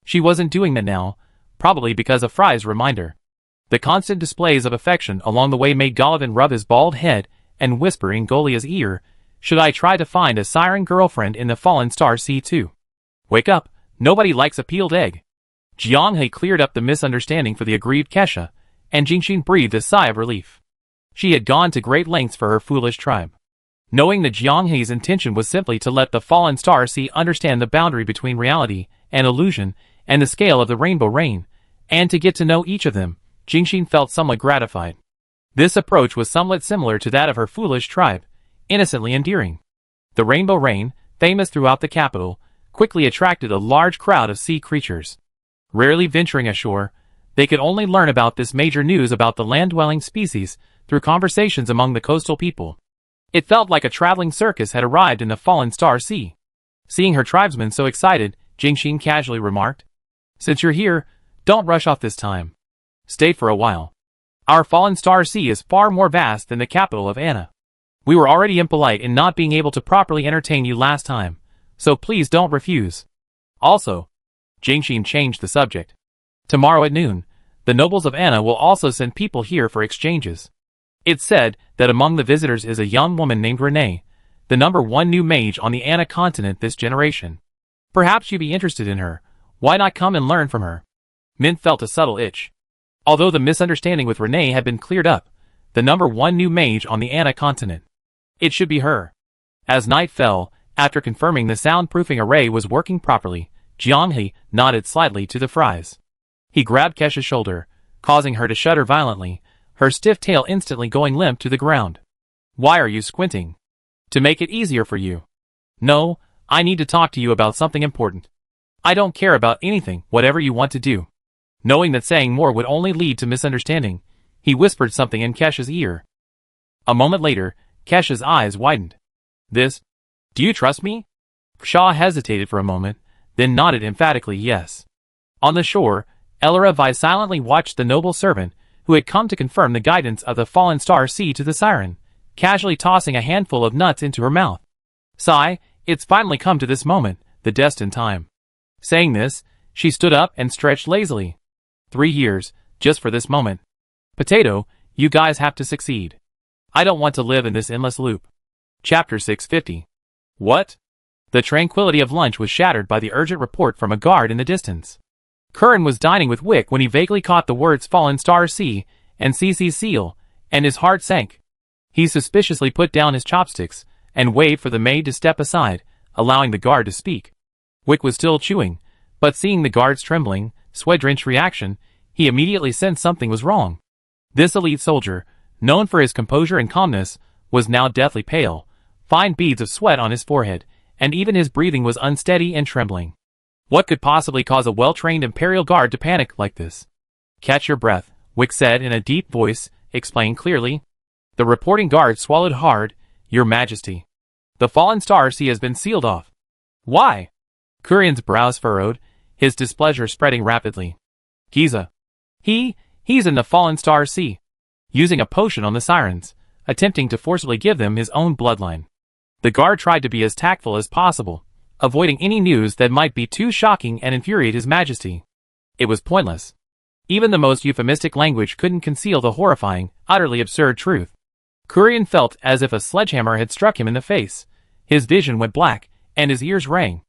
She wasn't doing that now, probably because of Fry's reminder. The constant displays of affection along the way made Golovin rub his bald head and whisper in Golia's ear, "Should I try to find a siren girlfriend in the Fallen Star Sea too? Wake up, nobody likes a peeled egg." Jianghe cleared up the misunderstanding for the aggrieved Kesha, and Jingxin breathed a sigh of relief. She had gone to great lengths for her foolish tribe. Knowing that Jianghe's intention was simply to let the Fallen Star Sea understand the boundary between reality and illusion and the scale of the Rainbow Rain, and to get to know each of them, Jingxin felt somewhat gratified. This approach was somewhat similar to that of her foolish tribe, innocently endearing. The Rainbow Rain, famous throughout the capital, quickly attracted a large crowd of sea creatures. Rarely venturing ashore, they could only learn about this major news about the land-dwelling species through conversations among the coastal people. It felt like a traveling circus had arrived in the Fallen Star Sea. Seeing her tribesmen so excited, Jingxin casually remarked, "Since you're here, don't rush off this time. Stay for a while. Our Fallen Star Sea is far more vast than the capital of Anna. We were already impolite in not being able to properly entertain you last time, so please don't refuse. Also," Jingxin changed the subject, "tomorrow at noon, the nobles of Anna will also send people here for exchanges. It's said that among the visitors is a young woman named Renee, the #1 new mage on the Anna continent this generation. Perhaps you'd be interested in her. Why not come and learn from her?" Mint felt a subtle itch. Although the misunderstanding with Renee had been cleared up, the #1 new mage on the Anna continent. It should be her. As night fell, after confirming the soundproofing array was working properly, Jianghe nodded slightly to the Fries. He grabbed Kesha's shoulder, causing her to shudder violently, her stiff tail instantly going limp to the ground. "Why are you squinting?" "To make it easier for you." "No, I need to talk to you about something important." "I don't care about anything, whatever you want to do." Knowing that saying more would only lead to misunderstanding, he whispered something in Kesha's ear. A moment later, Kesha's eyes widened. "This? Do you trust me?" Shaw hesitated for a moment, then nodded emphatically yes. On the shore, Elora Vi silently watched the noble servant, who had come to confirm the guidance of the Fallen Star Sea to the siren, casually tossing a handful of nuts into her mouth. Sigh, it's finally come to this moment, the destined time. Saying this, she stood up and stretched lazily. 3 years, just for this moment. Potato, you guys have to succeed. I don't want to live in this endless loop. Chapter 650. What? The tranquility of lunch was shattered by the urgent report from a guard in the distance. Curran was dining with Wick when he vaguely caught the words Fallen Star Sea and CC Seal, and his heart sank. He suspiciously put down his chopsticks and waved for the maid to step aside, allowing the guard to speak. Wick was still chewing, but seeing the guard's trembling, sweat-drenched reaction, he immediately sensed something was wrong. This elite soldier, known for his composure and calmness, was now deathly pale, fine beads of sweat on his forehead, and even his breathing was unsteady and trembling. What could possibly cause a well-trained Imperial Guard to panic like this? Catch your breath, Wick said in a deep voice, explained clearly. The reporting guard swallowed hard. Your Majesty. The Fallen Star Sea has been sealed off. Why? Kurian's brows furrowed, his displeasure spreading rapidly. Giza. He's in the Fallen Star Sea, using a potion on the sirens, attempting to forcibly give them his own bloodline. The guard tried to be as tactful as possible, avoiding any news that might be too shocking and infuriate His Majesty. It was pointless. Even the most euphemistic language couldn't conceal the horrifying, utterly absurd truth. Kurian felt as if a sledgehammer had struck him in the face. His vision went black, and his ears rang.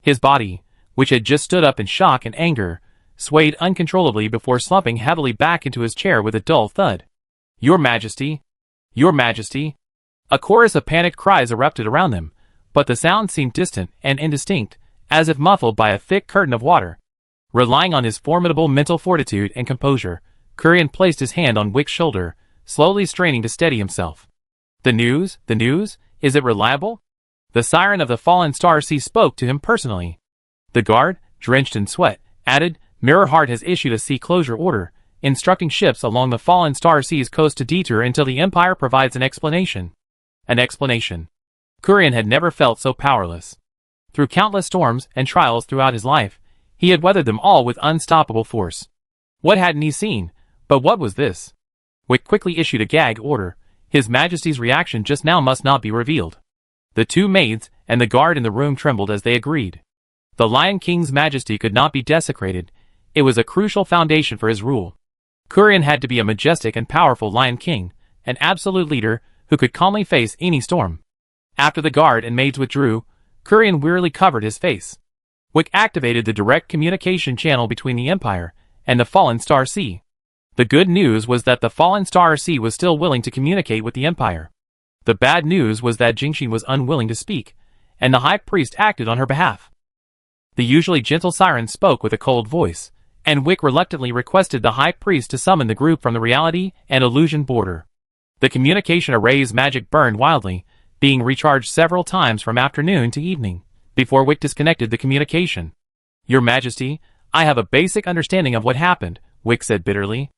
His body, which had just stood up in shock and anger, swayed uncontrollably before slumping heavily back into his chair with a dull thud. Your Majesty! Your Majesty! A chorus of panicked cries erupted around them, but the sound seemed distant and indistinct, as if muffled by a thick curtain of water. Relying on his formidable mental fortitude and composure, Kurian placed his hand on Wick's shoulder, slowly straining to steady himself. The news? Is it reliable? The siren of the fallen star sea spoke to him personally. The guard, drenched in sweat, added, Mirrorheart has issued a sea closure order, instructing ships along the fallen star sea's coast to detour until the Empire provides an explanation. An explanation. Kurian had never felt so powerless. Through countless storms and trials throughout his life, he had weathered them all with unstoppable force. What hadn't he seen? But what was this? Wick quickly issued a gag order. His Majesty's reaction just now must not be revealed. The two maids and the guard in the room trembled as they agreed. The Lion King's majesty could not be desecrated. It was a crucial foundation for his rule. Kurian had to be a majestic and powerful Lion King, an absolute leader who could calmly face any storm. After the guard and maids withdrew, Kurian wearily covered his face. Wick activated the direct communication channel between the Empire and the Fallen Star Sea. The good news was that the Fallen Star Sea was still willing to communicate with the Empire. The bad news was that Jingxin was unwilling to speak, and the High Priest acted on her behalf. The usually gentle siren spoke with a cold voice, and Wick reluctantly requested the High Priest to summon the group from the reality and illusion border. The communication array's magic burned wildly, being recharged several times from afternoon to evening, before Wick disconnected the communication. Your Majesty, I have a basic understanding of what happened, Wick said bitterly.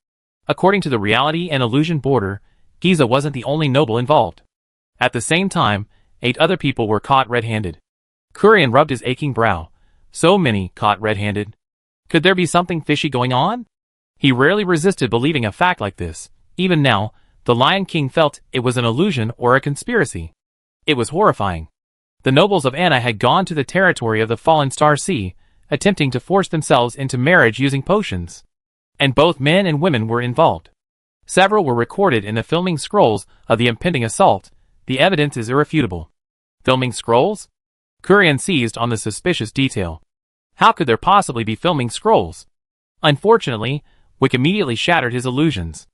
According to the reality and illusion border, Giza wasn't the only noble involved. At the same time, 8 other people were caught red-handed. Kurian rubbed his aching brow. So many caught red-handed. Could there be something fishy going on? He rarely resisted believing a fact like this. Even now, the Lion King felt it was an illusion or a conspiracy. It was horrifying. The nobles of Anna had gone to the territory of the Fallen Star Sea, attempting to force themselves into marriage using potions. And both men and women were involved. Several were recorded in the filming scrolls of the impending assault. The evidence is irrefutable. Filming scrolls? Kurian seized on the suspicious detail. How could there possibly be filming scrolls? Unfortunately, Wick immediately shattered his illusions.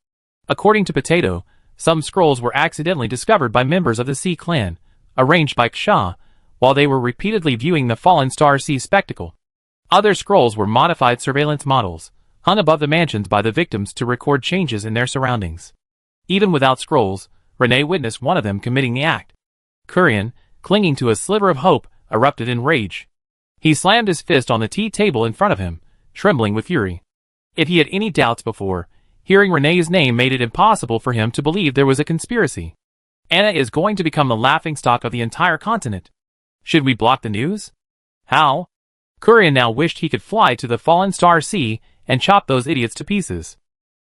According to Potato, some scrolls were accidentally discovered by members of the Sea Clan, arranged by Ksha, while they were repeatedly viewing the Fallen Star Sea spectacle. Other scrolls were modified surveillance models, hung above the mansions by the victims to record changes in their surroundings. Even without scrolls, Renee witnessed one of them committing the act. Kurian, clinging to a sliver of hope, erupted in rage. He slammed his fist on the tea table in front of him, trembling with fury. If he had any doubts before, hearing Renee's name made it impossible for him to believe there was a conspiracy. Anna is going to become the laughingstock of the entire continent. Should we block the news? How? Kurian now wished he could fly to the Fallen Star Sea and chop those idiots to pieces.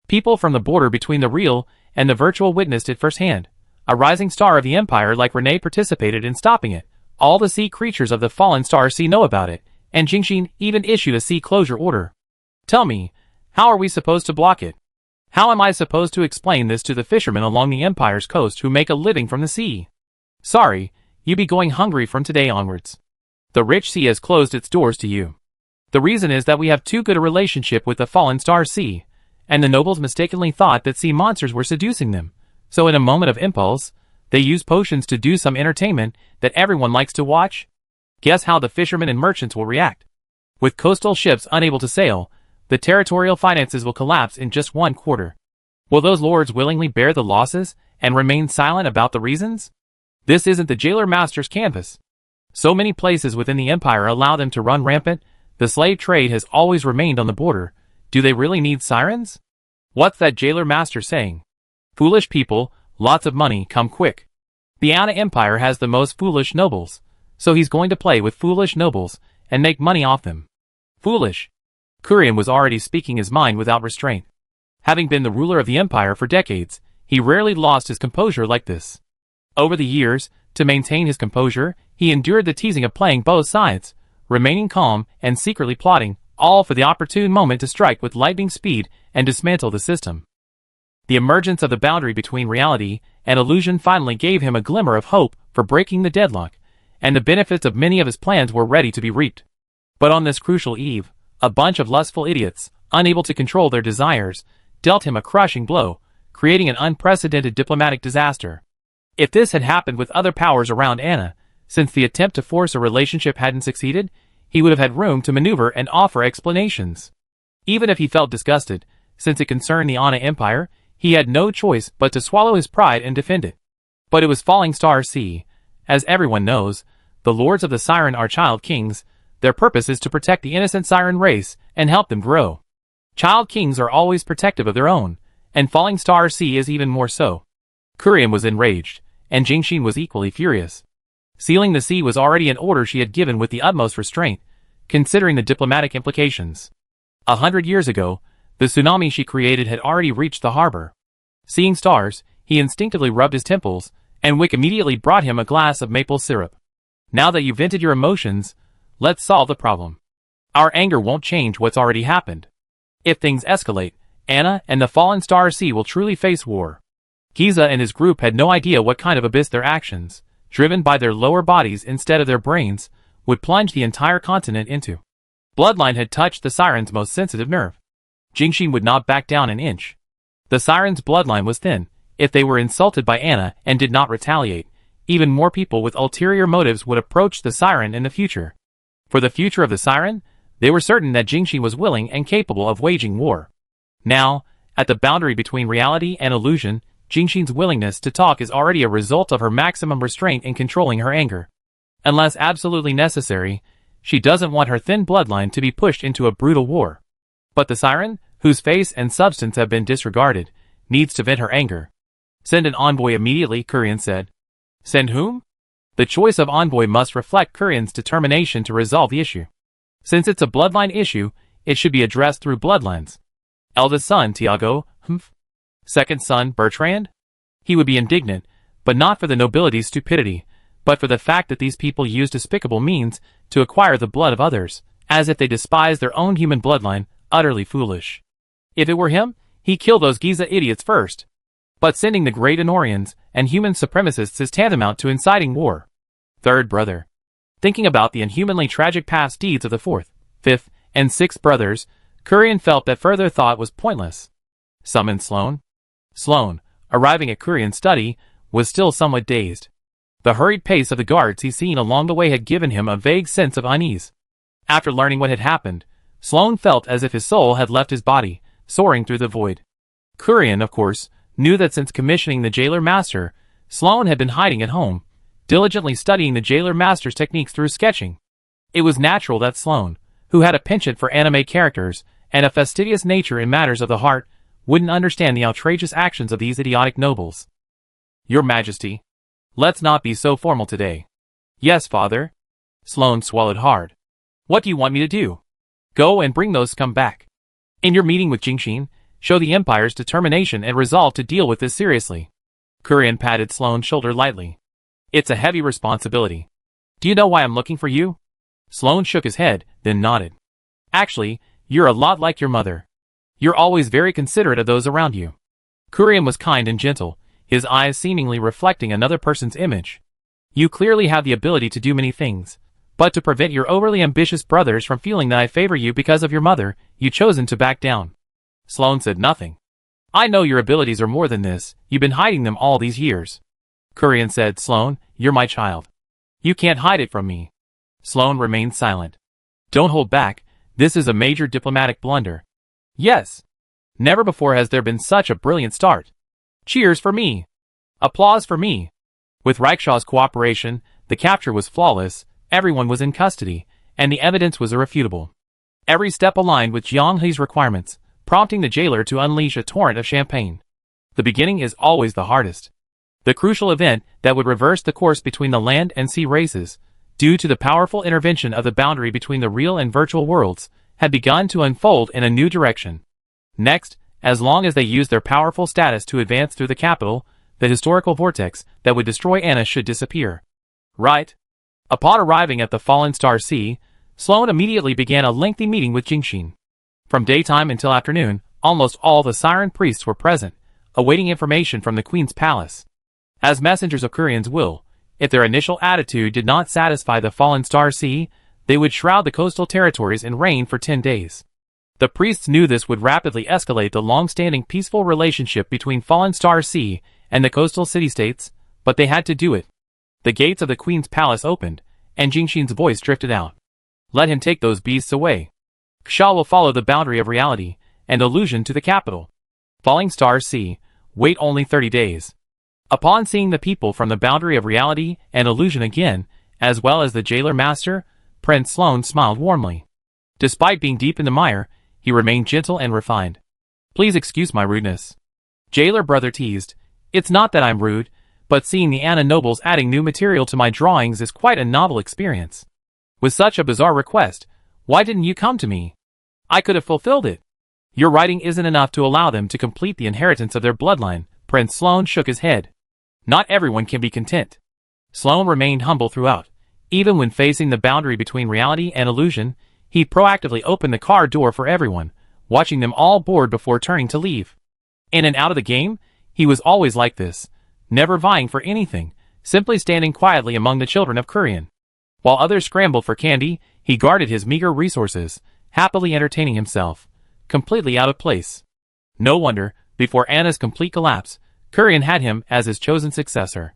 People from the border between the real and the virtual witnessed it firsthand. A rising star of the Empire like Renee participated in stopping it. All the sea creatures of the Fallen Star Sea know about it, and Jingxin even issued a sea closure order. Tell me, how are we supposed to block it? How am I supposed to explain this to the fishermen along the Empire's coast who make a living from the sea? Sorry, you be going hungry from today onwards. The rich sea has closed its doors to you. The reason is that we have too good a relationship with the Fallen Star Sea, and the nobles mistakenly thought that sea monsters were seducing them. So in a moment of impulse, they use potions to do some entertainment that everyone likes to watch. Guess how the fishermen and merchants will react. With coastal ships unable to sail, the territorial finances will collapse in just 1 quarter. Will those lords willingly bear the losses and remain silent about the reasons? This isn't the jailer master's canvas. So many places within the Empire allow them to run rampant. The slave trade has always remained on the border. Do they really need sirens? What's that jailer master saying? Foolish people, lots of money, come quick. The Anna Empire has the most foolish nobles, so he's going to play with foolish nobles and make money off them. Foolish. Kurian was already speaking his mind without restraint. Having been the ruler of the Empire for decades, he rarely lost his composure like this. Over the years, to maintain his composure, he endured the teasing of playing both sides, remaining calm and secretly plotting, all for the opportune moment to strike with lightning speed and dismantle the system. The emergence of the boundary between reality and illusion finally gave him a glimmer of hope for breaking the deadlock, and the benefits of many of his plans were ready to be reaped. But on this crucial eve, a bunch of lustful idiots, unable to control their desires, dealt him a crushing blow, creating an unprecedented diplomatic disaster. If this had happened with other powers around Anna, since the attempt to force a relationship hadn't succeeded, he would have had room to maneuver and offer explanations. Even if he felt disgusted, since it concerned the Ana Empire, he had no choice but to swallow his pride and defend it. But it was Falling Star Sea. As everyone knows, the lords of the Siren are child kings. Their purpose is to protect the innocent Siren race and help them grow. Child kings are always protective of their own, and Falling Star Sea is even more so. Kurian was enraged, and Jingxin was equally furious. Sealing the sea was already an order she had given with the utmost restraint, considering the diplomatic implications. 100 years ago, the tsunami she created had already reached the harbor. Seeing stars, he instinctively rubbed his temples, and Wick immediately brought him a glass of maple syrup. Now that you've vented your emotions, let's solve the problem. Our anger won't change what's already happened. If things escalate, Ana and the Fallen Star Sea will truly face war. Giza and his group had no idea what kind of abyss their actions, driven by their lower bodies instead of their brains, would plunge the entire continent into. Bloodline had touched the Siren's most sensitive nerve. Jingxin would not back down an inch. The Siren's bloodline was thin. If they were insulted by Ana and did not retaliate, even more people with ulterior motives would approach the Siren in the future. For the future of the Siren, they were certain that Jingxin was willing and capable of waging war. Now, at the boundary between reality and illusion, Jingxin's willingness to talk is already a result of her maximum restraint in controlling her anger. Unless absolutely necessary, she doesn't want her thin bloodline to be pushed into a brutal war. But the Siren, whose face and substance have been disregarded, needs to vent her anger. Send an envoy immediately, Kurian said. Send whom? The choice of envoy must reflect Kurian's determination to resolve the issue. Since it's a bloodline issue, it should be addressed through bloodlines. Eldest son, Tiago, Second son, Bertrand? He would be indignant, but not for the nobility's stupidity, but for the fact that these people use despicable means to acquire the blood of others, as if they despise their own human bloodline, utterly foolish. If it were him, he'd kill those Giza idiots first. But sending the great Honorians and human supremacists is tantamount to inciting war. Third brother. Thinking about the inhumanly tragic past deeds of the fourth, fifth, and sixth brothers, Kurian felt that further thought was pointless. Summon Sloane. Sloane, arriving at Kurian's study, was still somewhat dazed. The hurried pace of the guards he'd seen along the way had given him a vague sense of unease. After learning what had happened, Sloane felt as if his soul had left his body, soaring through the void. Kurian, of course, knew that since commissioning the jailer master, Sloane had been hiding at home, diligently studying the jailer master's techniques through sketching. It was natural that Sloane, who had a penchant for anime characters and a fastidious nature in matters of the heart, wouldn't understand the outrageous actions of these idiotic nobles. Your Majesty, let's not be so formal today. Yes, father. Sloane swallowed hard. What do you want me to do? Go and bring those scum back. In your meeting with Jingxin, show the Empire's determination and resolve to deal with this seriously. Kurian patted Sloane's shoulder lightly. It's a heavy responsibility. Do you know why I'm looking for you? Sloane shook his head, then nodded. Actually, you're a lot like your mother. You're always very considerate of those around you. Kurian was kind and gentle, his eyes seemingly reflecting another person's image. You clearly have the ability to do many things, but to prevent your overly ambitious brothers from feeling that I favor you because of your mother, you've chosen to back down. Sloane said nothing. I know your abilities are more than this, you've been hiding them all these years. Kurian said, Sloane, you're my child. You can't hide it from me. Sloane remained silent. Don't hold back, this is a major diplomatic blunder. Yes. Never before has there been such a brilliant start. Cheers for me. Applause for me. With Rikshaw's cooperation, the capture was flawless, everyone was in custody, and the evidence was irrefutable. Every step aligned with Jiang He's requirements, prompting the jailer to unleash a torrent of champagne. The beginning is always the hardest. The crucial event that would reverse the course between the land and sea races, due to the powerful intervention of the boundary between the real and virtual worlds, had begun to unfold in a new direction. Next, as long as they used their powerful status to advance through the capital, the historical vortex that would destroy Ana should disappear. Right. Upon arriving at the Fallen Star Sea, Sloane immediately began a lengthy meeting with Jingxin. From daytime until afternoon, almost all the Siren priests were present, awaiting information from the Queen's palace. As messengers of Kurian's will, if their initial attitude did not satisfy the Fallen Star Sea, they would shroud the coastal territories in rain for 10 days. The priests knew this would rapidly escalate the long-standing peaceful relationship between Fallen Star Sea and the coastal city-states, but they had to do it. The gates of the Queen's palace opened, and Jingxin's voice drifted out. Let him take those beasts away. Ksha will follow the boundary of reality, and illusion to the capital. Falling Stars C. Wait only 30 days. Upon seeing the people from the boundary of reality and illusion again, as well as the jailer master, Prince Sloan smiled warmly. Despite being deep in the mire, he remained gentle and refined. Please excuse my rudeness. Jailer brother teased. It's not that I'm rude, but seeing the Anna nobles adding new material to my drawings is quite a novel experience. With such a bizarre request, why didn't you come to me? I could have fulfilled it. Your writing isn't enough to allow them to complete the inheritance of their bloodline. Prince Sloan shook his head. Not everyone can be content. Sloan remained humble throughout. Even when facing the boundary between reality and illusion, he proactively opened the car door for everyone, watching them all board before turning to leave. In and out of the game, he was always like this, never vying for anything, simply standing quietly among the children of Kurian. While others scrambled for candy, he guarded his meager resources, happily entertaining himself, completely out of place. No wonder, before Anna's complete collapse, Kurian had him as his chosen successor.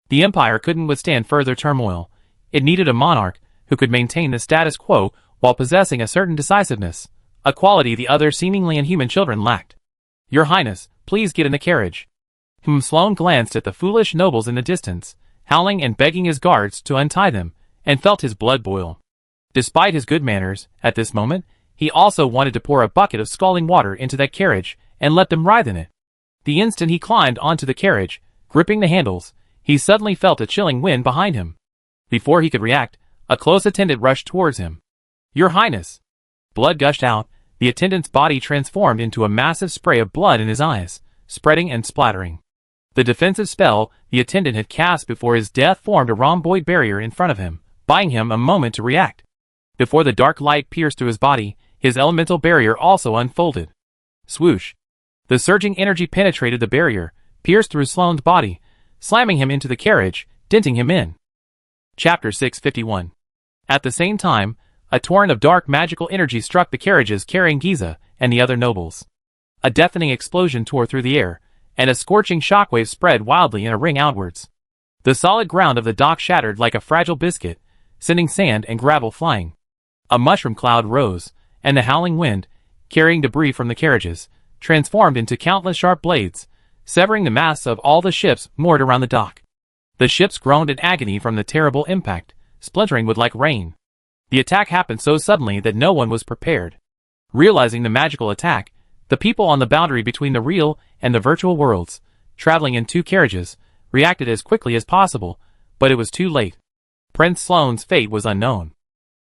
The empire couldn't withstand further turmoil. It needed a monarch who could maintain the status quo while possessing a certain decisiveness, a quality the other seemingly inhuman children lacked. Your Highness, please get in the carriage. Sloan glanced at the foolish nobles in the distance, howling and begging his guards to untie them, and felt his blood boil. Despite his good manners, at this moment, he also wanted to pour a bucket of scalding water into that carriage and let them writhe in it. The instant he climbed onto the carriage, gripping the handles, he suddenly felt a chilling wind behind him. Before he could react, a close attendant rushed towards him. Your Highness! Blood gushed out, the attendant's body transformed into a massive spray of blood in his eyes, spreading and splattering. The defensive spell the attendant had cast before his death formed a rhomboid barrier in front of him, buying him a moment to react. Before the dark light pierced through his body, his elemental barrier also unfolded. Swoosh! The surging energy penetrated the barrier, pierced through Sloan's body, slamming him into the carriage, denting him in. Chapter 651. At the same time, a torrent of dark magical energy struck the carriages carrying Giza and the other nobles. A deafening explosion tore through the air, and a scorching shockwave spread wildly in a ring outwards. The solid ground of the dock shattered like a fragile biscuit, sending sand and gravel flying. A mushroom cloud rose, and the howling wind, carrying debris from the carriages, transformed into countless sharp blades, severing the masts of all the ships moored around the dock. The ships groaned in agony from the terrible impact, splintering wood like rain. The attack happened so suddenly that no one was prepared. Realizing the magical attack, the people on the boundary between the real and the virtual worlds, traveling in two carriages, reacted as quickly as possible, but it was too late. Prince Sloan's fate was unknown.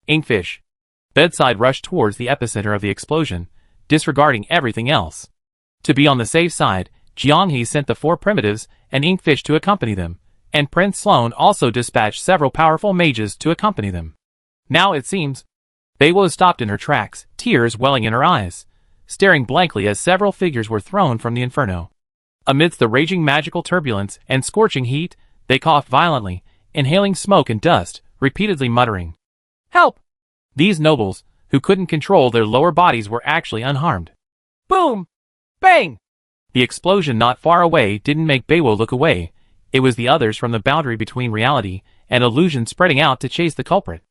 Inkfish. Bedside rushed towards the epicenter of the explosion, disregarding everything else. To be on the safe side, Jianghe sent the four primitives and Inkfish to accompany them, and Prince Sloan also dispatched several powerful mages to accompany them. Now it seems, Beiwo stopped in her tracks, tears welling in her eyes, staring blankly as several figures were thrown from the inferno. Amidst the raging magical turbulence and scorching heat, they coughed violently, inhaling smoke and dust, repeatedly muttering, "Help!" These nobles, who couldn't control their lower bodies, were actually unharmed. Boom! Bang! The explosion not far away didn't make Beiwo look away. It was the others from the boundary between reality and illusion spreading out to chase the culprit.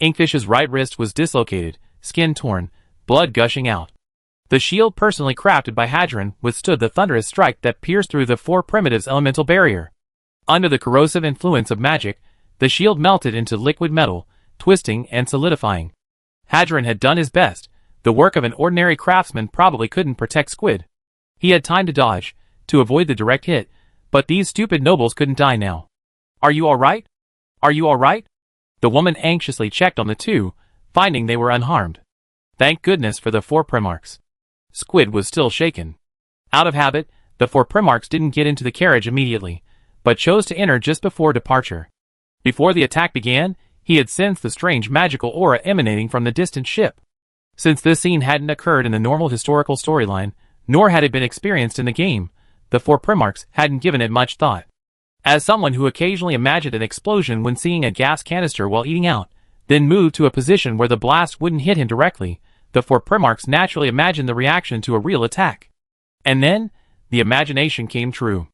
Inkfish's right wrist was dislocated, skin torn, blood gushing out. The shield personally crafted by Hadron withstood the thunderous strike that pierced through the four primitives' elemental barrier. Under the corrosive influence of magic, the shield melted into liquid metal, twisting and solidifying. Hadron had done his best. The work of an ordinary craftsman probably couldn't protect Squid. He had time to dodge, to avoid the direct hit, but these stupid nobles couldn't die now. Are you alright? Are you alright? The woman anxiously checked on the two, finding they were unharmed. Thank goodness for the four primarchs. Squid was still shaken. Out of habit, the four primarchs didn't get into the carriage immediately, but chose to enter just before departure. Before the attack began, he had sensed the strange magical aura emanating from the distant ship. Since this scene hadn't occurred in the normal historical storyline, nor had it been experienced in the game, the four primarchs hadn't given it much thought. As someone who occasionally imagined an explosion when seeing a gas canister while eating out, then moved to a position where the blast wouldn't hit him directly, the four primarchs naturally imagined the reaction to a real attack. And then, the imagination came true.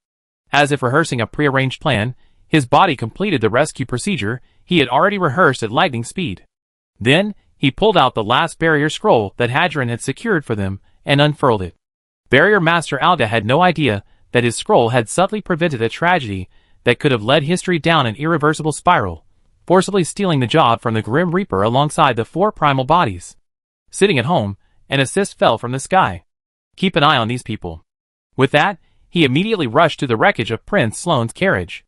As if rehearsing a prearranged plan, his body completed the rescue procedure he had already rehearsed at lightning speed. Then, he pulled out the last barrier scroll that Hadron had secured for them, and unfurled it. Barrier Master Alga had no idea that his scroll had subtly prevented a tragedy that could have led history down an irreversible spiral, forcibly stealing the job from the Grim Reaper alongside the 4 primal bodies. Sitting at home, an assist fell from the sky. Keep an eye on these people. With that, he immediately rushed to the wreckage of Prince Sloane's carriage.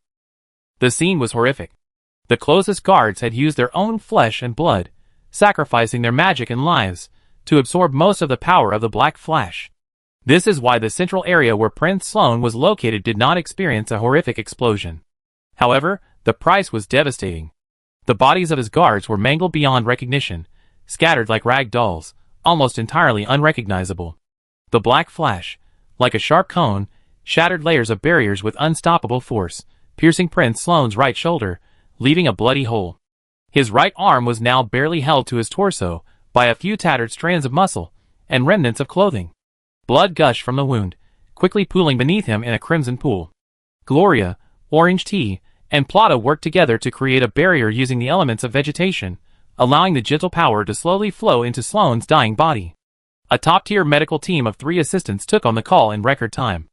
The scene was horrific. The closest guards had used their own flesh and blood, sacrificing their magic and lives, to absorb most of the power of the Black Flash. This is why the central area where Prince Sloane was located did not experience a horrific explosion. However, the price was devastating. The bodies of his guards were mangled beyond recognition, scattered like rag dolls, almost entirely unrecognizable. The Black Flash, like a sharp cone, shattered layers of barriers with unstoppable force, piercing Prince Sloane's right shoulder, leaving a bloody hole. His right arm was now barely held to his torso by a few tattered strands of muscle and remnants of clothing. Blood gushed from the wound, quickly pooling beneath him in a crimson pool. Gloria, Orange Tea, and Plata worked together to create a barrier using the elements of vegetation, allowing the gentle power to slowly flow into Sloane's dying body. A top-tier medical team of 3 assistants took on the call in record time.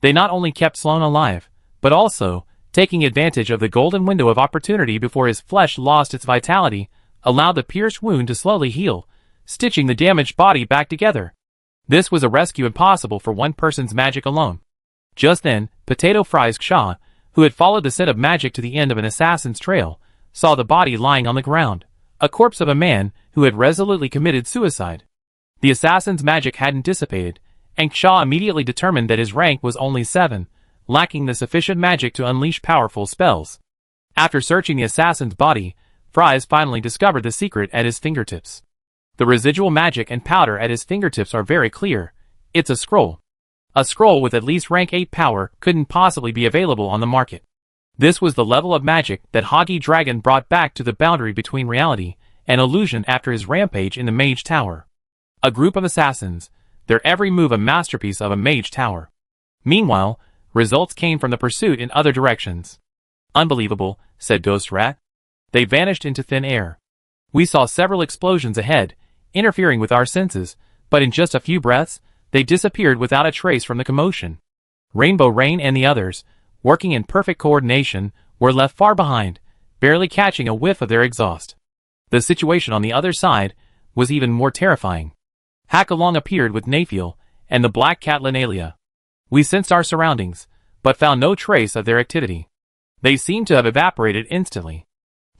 They not only kept Sloane alive, but also, taking advantage of the golden window of opportunity before his flesh lost its vitality, allowed the pierced wound to slowly heal, stitching the damaged body back together. This was a rescue impossible for one person's magic alone. Just then, Potato Fries Shaw, who had followed the scent of magic to the end of an assassin's trail, saw the body lying on the ground, a corpse of a man who had resolutely committed suicide. The assassin's magic hadn't dissipated, and Shaw immediately determined that his rank was only 7, lacking the sufficient magic to unleash powerful spells. After searching the assassin's body, Fries finally discovered the secret at his fingertips. The residual magic and powder at his fingertips are very clear. It's a scroll. A scroll with at least rank 8 power couldn't possibly be available on the market. This was the level of magic that Hoggy Dragon brought back to the boundary between reality and illusion after his rampage in the Mage Tower. A group of assassins, their every move a masterpiece of a Mage Tower. Meanwhile, results came from the pursuit in other directions. Unbelievable, said Ghost Rat. They vanished into thin air. We saw several explosions ahead, interfering with our senses, but in just a few breaths, they disappeared without a trace from the commotion. Rainbow Rain and the others, working in perfect coordination, were left far behind, barely catching a whiff of their exhaust. The situation on the other side was even more terrifying. Hackalong appeared with Naphiel and the Black Cat Linalia. We sensed our surroundings, but found no trace of their activity. They seemed to have evaporated instantly.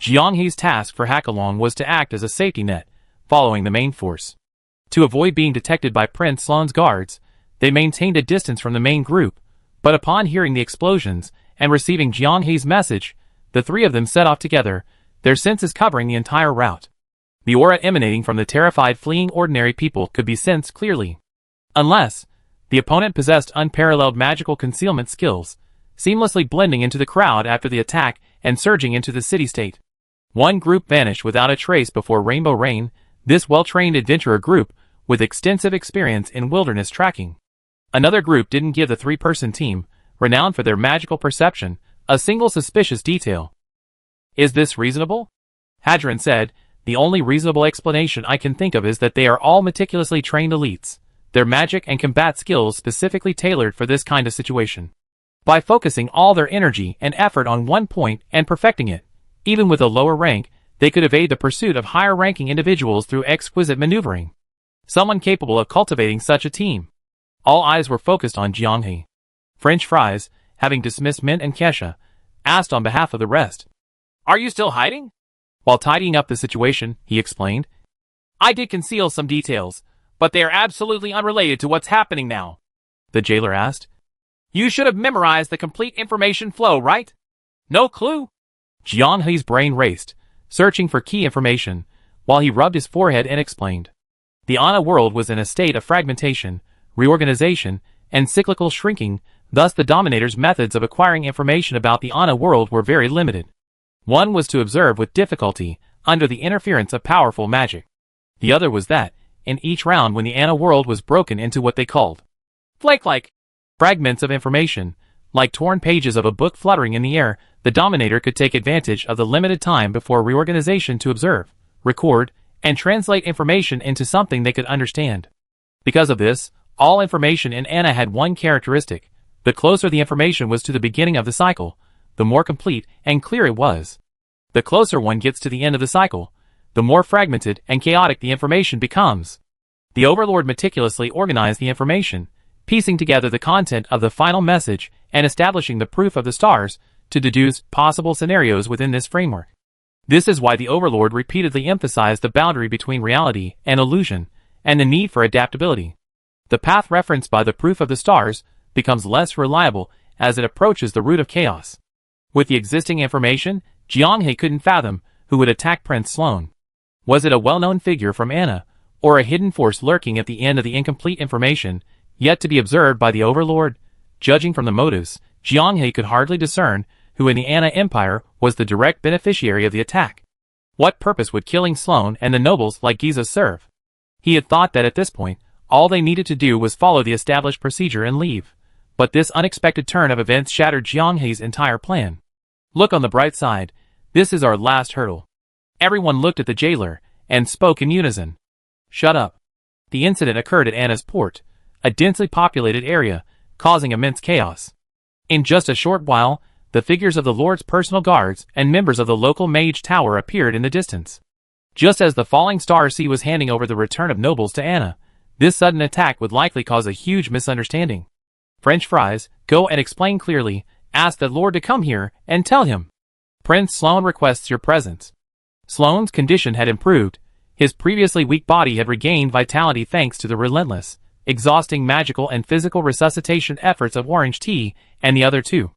Jianghe's task for Hackalong was to act as a safety net, following the main force. To avoid being detected by Prince Sloane's guards, they maintained a distance from the main group, but upon hearing the explosions and receiving Jianghe's message, the 3 of them set off together, their senses covering the entire route. The aura emanating from the terrified fleeing ordinary people could be sensed clearly. Unless, the opponent possessed unparalleled magical concealment skills, seamlessly blending into the crowd after the attack and surging into the city-state. One group vanished without a trace before Rainbow Rain, this well-trained adventurer group, with extensive experience in wilderness tracking. Another group didn't give the 3-person team, renowned for their magical perception, a single suspicious detail. Is this reasonable? Hadron said, the only reasonable explanation I can think of is that they are all meticulously trained elites, their magic and combat skills specifically tailored for this kind of situation. By focusing all their energy and effort on one point and perfecting it, even with a lower rank, they could evade the pursuit of higher-ranking individuals through exquisite maneuvering. Someone capable of cultivating such a team. All eyes were focused on Jianghe. French Fries, having dismissed Mint and Kesha, asked on behalf of the rest. Are you still hiding? While tidying up the situation, he explained. I did conceal some details, but they are absolutely unrelated to what's happening now. The jailer asked. You should have memorized the complete information flow, right? No clue? Jianghe's brain raced, searching for key information, while he rubbed his forehead and explained. The Ana world was in a state of fragmentation, reorganization, and cyclical shrinking, thus the Dominator's methods of acquiring information about the Ana world were very limited. One was to observe with difficulty, under the interference of powerful magic. The other was that, in each round when the Ana world was broken into what they called flake-like fragments of information, like torn pages of a book fluttering in the air, the Dominator could take advantage of the limited time before reorganization to observe, record, and translate information into something they could understand. Because of this, all information in Anna had one characteristic. The closer the information was to the beginning of the cycle, the more complete and clear it was. The closer one gets to the end of the cycle, the more fragmented and chaotic the information becomes. The Overlord meticulously organized the information, piecing together the content of the final message and establishing the proof of the stars to deduce possible scenarios within this framework. This is why the Overlord repeatedly emphasized the boundary between reality and illusion, and the need for adaptability. The path referenced by the proof of the stars becomes less reliable as it approaches the root of chaos. With the existing information, Jianghe couldn't fathom who would attack Prince Sloan. Was it a well-known figure from Anna, or a hidden force lurking at the end of the incomplete information, yet to be observed by the Overlord? Judging from the motives, Jianghe could hardly discern who in the Anna Empire was the direct beneficiary of the attack. What purpose would killing Sloan and the nobles like Giza serve? He had thought that at this point, all they needed to do was follow the established procedure and leave. But this unexpected turn of events shattered Jianghe's entire plan. Look on the bright side, this is our last hurdle. Everyone looked at the jailer and spoke in unison. Shut up. The incident occurred at Anna's port, a densely populated area, causing immense chaos. In just a short while, the figures of the Lord's personal guards and members of the local mage tower appeared in the distance. Just as the falling star sea was handing over the return of nobles to Anna, this sudden attack would likely cause a huge misunderstanding. French fries, go and explain clearly, ask the Lord to come here and tell him. Prince Sloan requests your presence. Sloan's condition had improved. His previously weak body had regained vitality thanks to the relentless, exhausting magical and physical resuscitation efforts of Orange Tea and the other two.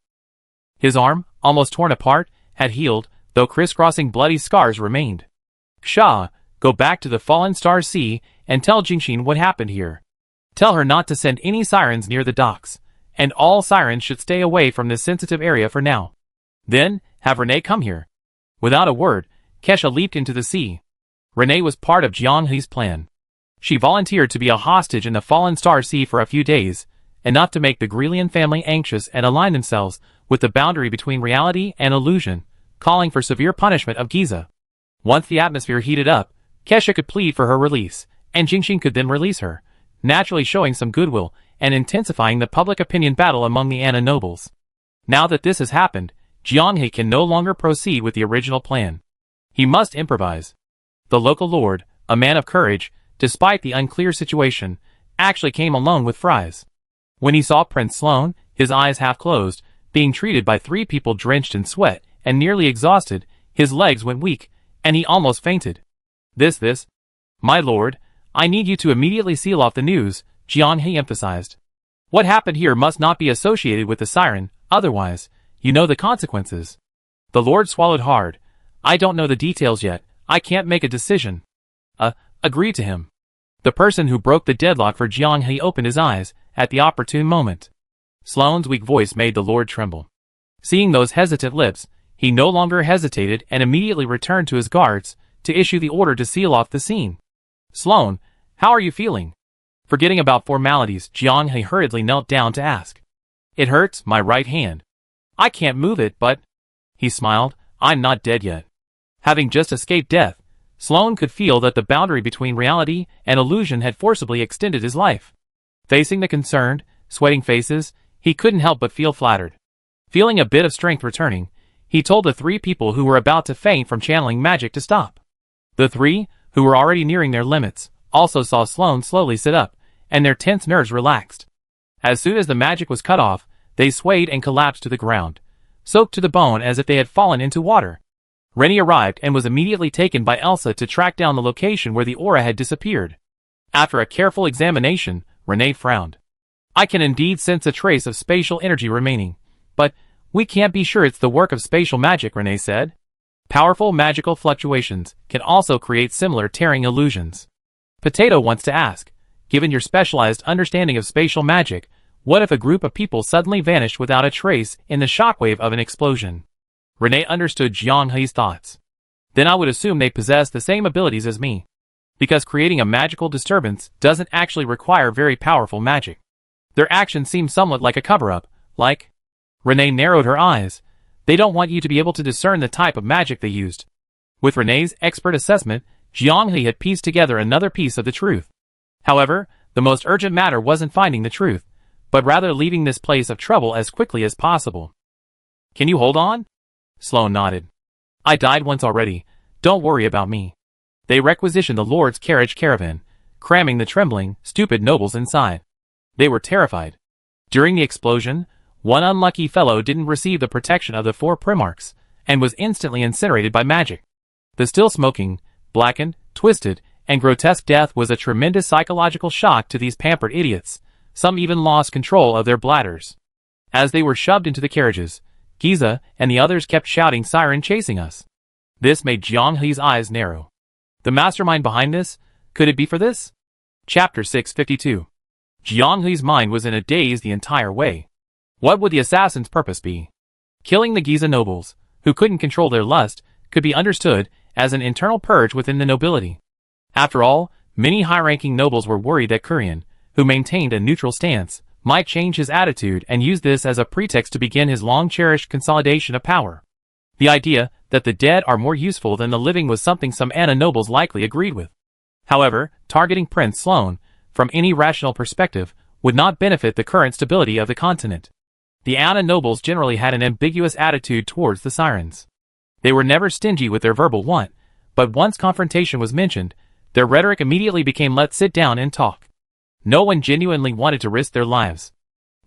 His arm, almost torn apart, had healed, though crisscrossing bloody scars remained. Ksha, go back to the Fallen Star Sea and tell Jingxin what happened here. Tell her not to send any sirens near the docks, and all sirens should stay away from this sensitive area for now. Then, have Renee come here. Without a word, Kesha leaped into the sea. Renee was part of Jianghe's plan. She volunteered to be a hostage in the Fallen Star Sea for a few days, enough to make the Grelian family anxious and align themselves with the boundary between reality and illusion, calling for severe punishment of Giza. Once the atmosphere heated up, Kesha could plead for her release, and Jingxin could then release her, naturally showing some goodwill and intensifying the public opinion battle among the Anna nobles. Now that this has happened, Jianghe can no longer proceed with the original plan. He must improvise. The local lord, a man of courage, despite the unclear situation, actually came alone with Fries. When he saw Prince Sloan, his eyes half closed, being treated by three people drenched in sweat and nearly exhausted, his legs went weak, and he almost fainted. This, my lord, I need you to immediately seal off the news, Jianghe emphasized. What happened here must not be associated with the siren, otherwise, you know the consequences. The lord swallowed hard. I don't know the details yet, I can't make a decision. Agree to him. The person who broke the deadlock for Jianghe opened his eyes at the opportune moment. Sloan's weak voice made the lord tremble. Seeing those hesitant lips, he no longer hesitated and immediately returned to his guards to issue the order to seal off the scene. Sloan, how are you feeling? Forgetting about formalities, Jianghe hurriedly knelt down to ask. It hurts, my right hand. I can't move it, but... He smiled, I'm not dead yet. Having just escaped death, Sloan could feel that the boundary between reality and illusion had forcibly extended his life. Facing the concerned, sweating faces, he couldn't help but feel flattered. Feeling a bit of strength returning, he told the three people who were about to faint from channeling magic to stop. The three, who were already nearing their limits, also saw Sloan slowly sit up, and their tense nerves relaxed. As soon as the magic was cut off, they swayed and collapsed to the ground, soaked to the bone as if they had fallen into water. Rennie arrived and was immediately taken by Elsa to track down the location where the aura had disappeared. After a careful examination, Renee frowned. I can indeed sense a trace of spatial energy remaining, but we can't be sure it's the work of spatial magic, Renee said. Powerful magical fluctuations can also create similar tearing illusions. Potato wants to ask, given your specialized understanding of spatial magic, what if a group of people suddenly vanished without a trace in the shockwave of an explosion? Renee understood Jianghe's thoughts. Then I would assume they possess the same abilities as me. Because creating a magical disturbance doesn't actually require very powerful magic. Their actions seem somewhat like a cover-up, like... Renee narrowed her eyes. They don't want you to be able to discern the type of magic they used. With Renee's expert assessment, Jianghe had pieced together another piece of the truth. However, the most urgent matter wasn't finding the truth, but rather leaving this place of trouble as quickly as possible. Can you hold on? Sloane nodded. I died once already, don't worry about me. They requisitioned the Lord's carriage caravan, cramming the trembling, stupid nobles inside. They were terrified. During the explosion, one unlucky fellow didn't receive the protection of the 4 Primarchs, and was instantly incinerated by magic. The still smoking, blackened, twisted, and grotesque death was a tremendous psychological shock to these pampered idiots. Some even lost control of their bladders. As they were shoved into the carriages, Giza and the others kept shouting "Siren chasing us." This made Jiang He's eyes narrow. The mastermind behind this? Could it be for this? Chapter 652. Jiang He's mind was in a daze the entire way. What would the assassin's purpose be? Killing the Giza nobles, who couldn't control their lust, could be understood as an internal purge within the nobility. After all, many high-ranking nobles were worried that Kurian, who maintained a neutral stance, might change his attitude and use this as a pretext to begin his long-cherished consolidation of power. The idea that the dead are more useful than the living was something some Anna nobles likely agreed with. However, targeting Prince Sloane, from any rational perspective, would not benefit the current stability of the continent. The Anna nobles generally had an ambiguous attitude towards the Sirens. They were never stingy with their verbal want, but once confrontation was mentioned, their rhetoric immediately became "let's sit down and talk." No one genuinely wanted to risk their lives.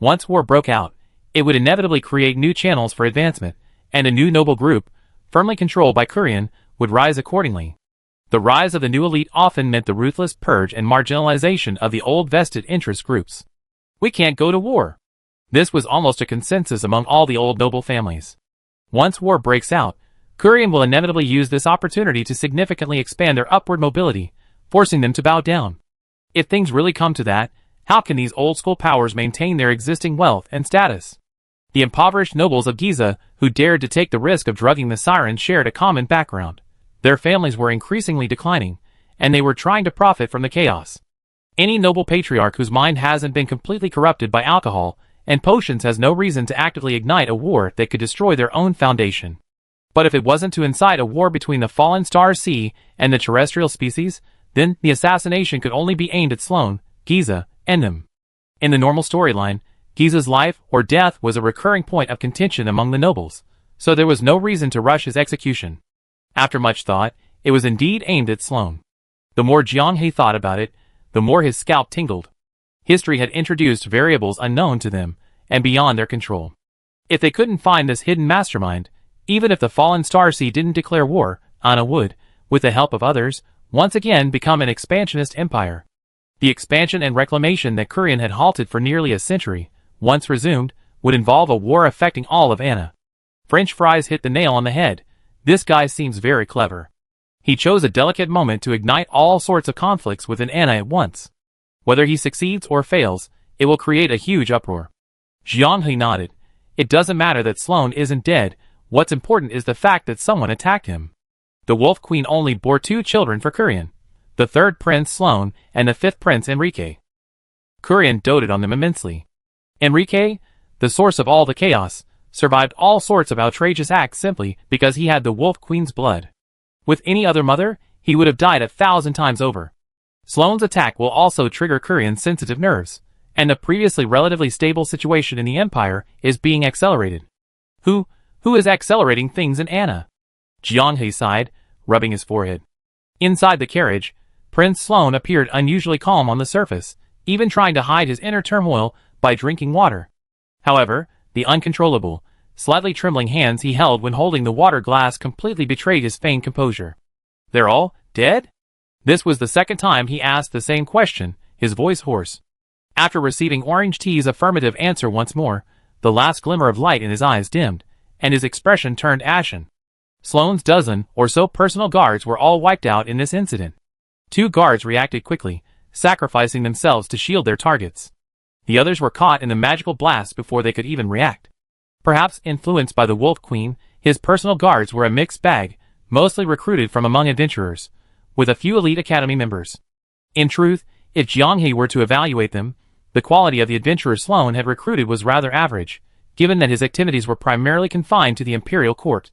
Once war broke out, it would inevitably create new channels for advancement, and a new noble group, firmly controlled by Kurian, would rise accordingly. The rise of the new elite often meant the ruthless purge and marginalization of the old vested interest groups. We can't go to war. This was almost a consensus among all the old noble families. Once war breaks out, Kurian will inevitably use this opportunity to significantly expand their upward mobility, forcing them to bow down. If things really come to that, how can these old-school powers maintain their existing wealth and status? The impoverished nobles of Giza, who dared to take the risk of drugging the Sirens, shared a common background. Their families were increasingly declining, and they were trying to profit from the chaos. Any noble patriarch whose mind hasn't been completely corrupted by alcohol and potions has no reason to actively ignite a war that could destroy their own foundation. But if it wasn't to incite a war between the fallen star sea and the terrestrial species, then the assassination could only be aimed at Sloane, Giza, and them. In the normal storyline, Giza's life or death was a recurring point of contention among the nobles, so there was no reason to rush his execution. After much thought, it was indeed aimed at Sloane. The more Jiang He thought about it, the more his scalp tingled. History had introduced variables unknown to them, and beyond their control. If they couldn't find this hidden mastermind, even if the fallen Starseed didn't declare war, Anna would, with the help of others, once again become an expansionist empire. The expansion and reclamation that Kurian had halted for nearly a century, once resumed, would involve a war affecting all of Anna. French fries hit the nail on the head. This guy seems very clever. He chose a delicate moment to ignite all sorts of conflicts within Anna at once. Whether he succeeds or fails, it will create a huge uproar. Jiang He nodded. It doesn't matter that Sloane isn't dead, what's important is the fact that someone attacked him. The Wolf Queen only bore 2 children for Kurian, the 3rd Prince Sloane and the 5th Prince Enrique. Kurian doted on them immensely. Enrique, the source of all the chaos, survived all sorts of outrageous acts simply because he had the Wolf Queen's blood. With any other mother, he would have died 1,000 times over. Sloane's attack will also trigger Kurian's sensitive nerves, and the previously relatively stable situation in the Empire is being accelerated. Who is accelerating things in Anna? Jiang He sighed, rubbing his forehead. Inside the carriage, Prince Sloane appeared unusually calm on the surface, even trying to hide his inner turmoil by drinking water. However, the uncontrollable, slightly trembling hands he held when holding the water glass completely betrayed his feigned composure. They're all dead? This was the second time he asked the same question, his voice hoarse. After receiving Orange Tea's affirmative answer once more, the last glimmer of light in his eyes dimmed, and his expression turned ashen. Sloane's dozen or so personal guards were all wiped out in this incident. 2 guards reacted quickly, sacrificing themselves to shield their targets. The others were caught in the magical blast before they could even react. Perhaps influenced by the Wolf Queen, his personal guards were a mixed bag, mostly recruited from among adventurers, with a few elite academy members. In truth, if Jiang He were to evaluate them, the quality of the adventurer Sloane had recruited was rather average, given that his activities were primarily confined to the imperial court.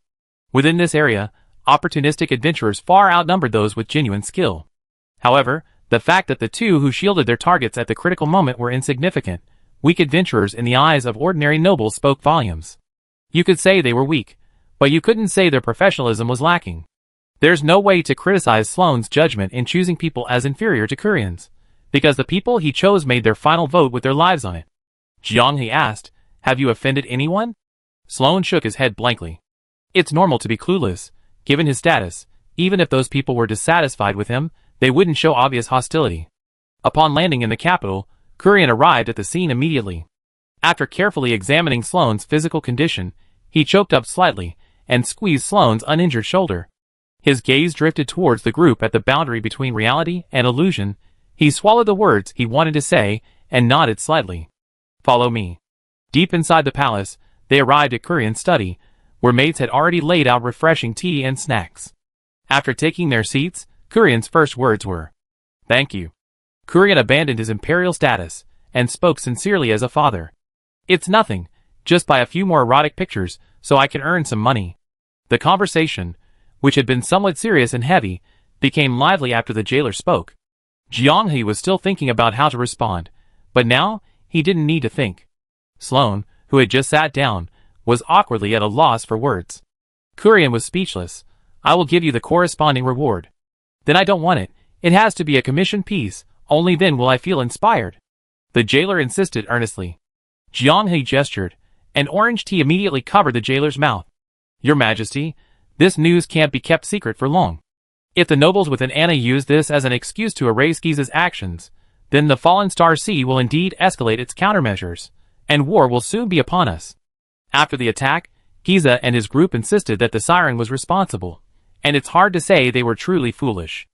Within this area, opportunistic adventurers far outnumbered those with genuine skill. However, The fact that the two who shielded their targets at the critical moment were insignificant, weak adventurers in the eyes of ordinary nobles spoke volumes. You could say they were weak, but you couldn't say their professionalism was lacking. There's no way to criticize Sloane's judgment in choosing people as inferior to Koreans, because the people he chose made their final vote with their lives on it. Jiang He asked, "Have you offended anyone?" Sloane shook his head blankly. It's normal to be clueless, given his status. Even if those people were dissatisfied with him, they wouldn't show obvious hostility. Upon landing in the capital, Korean arrived at the scene immediately. After carefully examining Sloane's physical condition, he choked up slightly and squeezed Sloane's uninjured shoulder. His gaze drifted towards the group at the boundary between reality and illusion. He swallowed the words he wanted to say and nodded slightly. "Follow me." Deep inside the palace, they arrived at Korean's study, where maids had already laid out refreshing tea and snacks. After taking their seats, Korean's first words were, "Thank you." Korean abandoned his imperial status and spoke sincerely as a father. "It's nothing, just buy a few more erotic pictures so I can earn some money." The conversation, which had been somewhat serious and heavy, became lively after the jailer spoke. Jiang He was still thinking about how to respond, but now he didn't need to think. Sloane, who had just sat down, was awkwardly at a loss for words. Korean was speechless. "I will give you the corresponding reward." "Then I don't want it. It has to be a commission piece. Only then will I feel inspired." The jailer insisted earnestly. Jiang He gestured, and orange tea immediately covered the jailer's mouth. "Your Majesty, this news can't be kept secret for long. If the nobles within Anna use this as an excuse to erase Giza's actions, then the Fallen Star Sea will indeed escalate its countermeasures, and war will soon be upon us." After the attack, Giza and his group insisted that the siren was responsible, and it's hard to say they were truly foolish.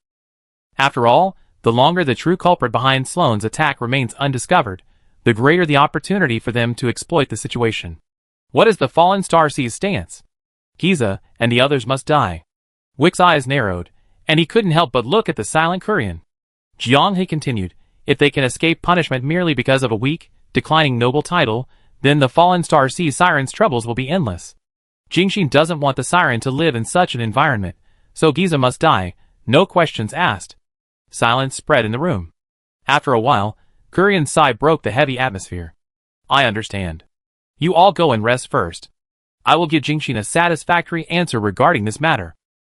After all, the longer the true culprit behind Sloane's attack remains undiscovered, the greater the opportunity for them to exploit the situation. What is the Fallen Star Sea's stance? Giza and the others must die. Wick's eyes narrowed, and he couldn't help but look at the silent Korean. Jiang He continued, "If they can escape punishment merely because of a weak, declining noble title, then the Fallen Star Sea Siren's troubles will be endless. Jingxin doesn't want the siren to live in such an environment, so Giza must die, no questions asked." Silence spread in the room. After a while, Korean's sigh broke the heavy atmosphere. "I understand. You all go and rest first. I will give Jingxin a satisfactory answer regarding this matter."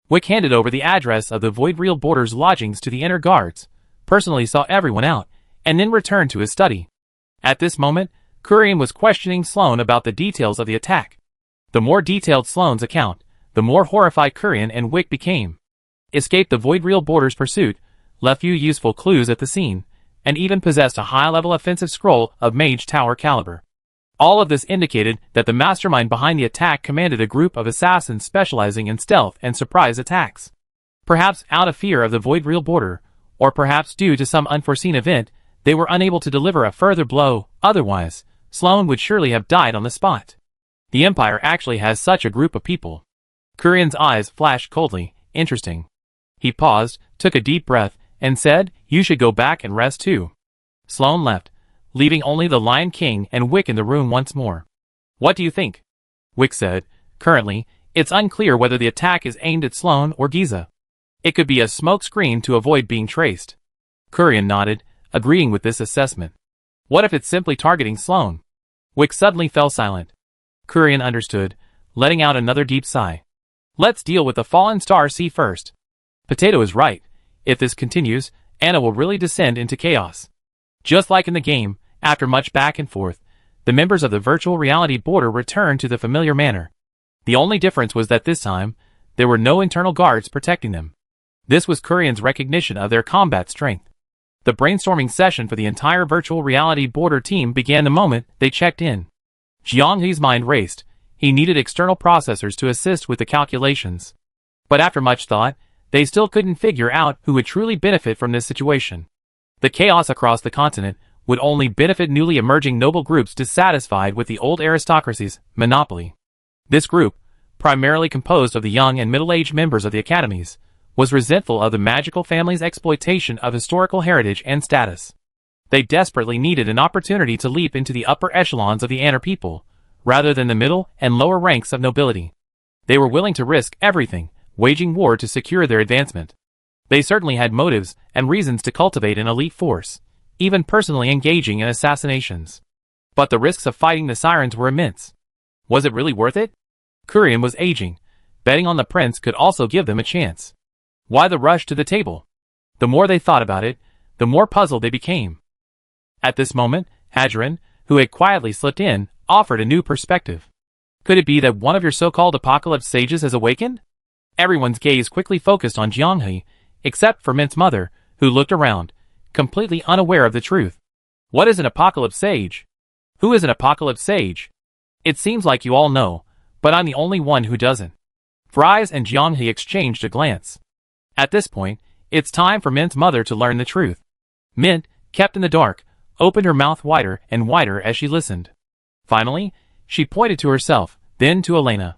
Wick handed over the address of the Void Real Border's lodgings to the inner guards, personally saw everyone out, and then returned to his study. At this moment, Korean was questioning Sloane about the details of the attack. The more detailed Sloane's account, the more horrified Korean and Wick became. Escaped the Void Real Border's pursuit, left few useful clues at the scene, and even possessed a high-level offensive scroll of Mage Tower caliber. All of this indicated that the mastermind behind the attack commanded a group of assassins specializing in stealth and surprise attacks. Perhaps out of fear of the Void Real Border, or perhaps due to some unforeseen event, they were unable to deliver a further blow. Otherwise, Sloane would surely have died on the spot. The Empire actually has such a group of people. Korean's eyes flashed coldly. Interesting. He paused, took a deep breath, and said, "You should go back and rest too." Sloane left, leaving only the Lion King and Wick in the room once more. "What do you think?" Wick said. "Currently, it's unclear whether the attack is aimed at Sloane or Giza. It could be a smokescreen to avoid being traced." Korean nodded, agreeing with this assessment. "What if it's simply targeting Sloane?" Wick suddenly fell silent. Korean understood, letting out another deep sigh. "Let's deal with the Fallen Star Sea first. Potato is right. If this continues, Anna will really descend into chaos." Just like in the game, after much back and forth, the members of the virtual reality border returned to the familiar manner. The only difference was that this time, there were no internal guards protecting them. This was Korean's recognition of their combat strength. The brainstorming session for the entire virtual reality border team began the moment they checked in. Jiang He's mind raced. He needed external processors to assist with the calculations. But after much thought, they still couldn't figure out who would truly benefit from this situation. The chaos across the continent would only benefit newly emerging noble groups dissatisfied with the old aristocracy's monopoly. This group, primarily composed of the young and middle-aged members of the academies, was resentful of the magical family's exploitation of historical heritage and status. They desperately needed an opportunity to leap into the upper echelons of the Anner people, rather than the middle and lower ranks of nobility. They were willing to risk everything, waging war to secure their advancement. They certainly had motives and reasons to cultivate an elite force, even personally engaging in assassinations. But the risks of fighting the sirens were immense. Was it really worth it? Kurian was aging. Betting on the prince could also give them a chance. Why the rush to the table? The more they thought about it, the more puzzled they became. At this moment, Hadron, who had quietly slipped in, offered a new perspective. Could it be that one of your so-called apocalypse sages has awakened? Everyone's gaze quickly focused on Jianghe, except for Mint's mother, who looked around, completely unaware of the truth. What is an apocalypse sage? Who is an apocalypse sage? It seems like you all know, but I'm the only one who doesn't. Fries and Jianghe exchanged a glance. At this point, it's time for Mint's mother to learn the truth. Mint, kept in the dark, opened her mouth wider and wider as she listened. Finally, she pointed to herself, then to Elena.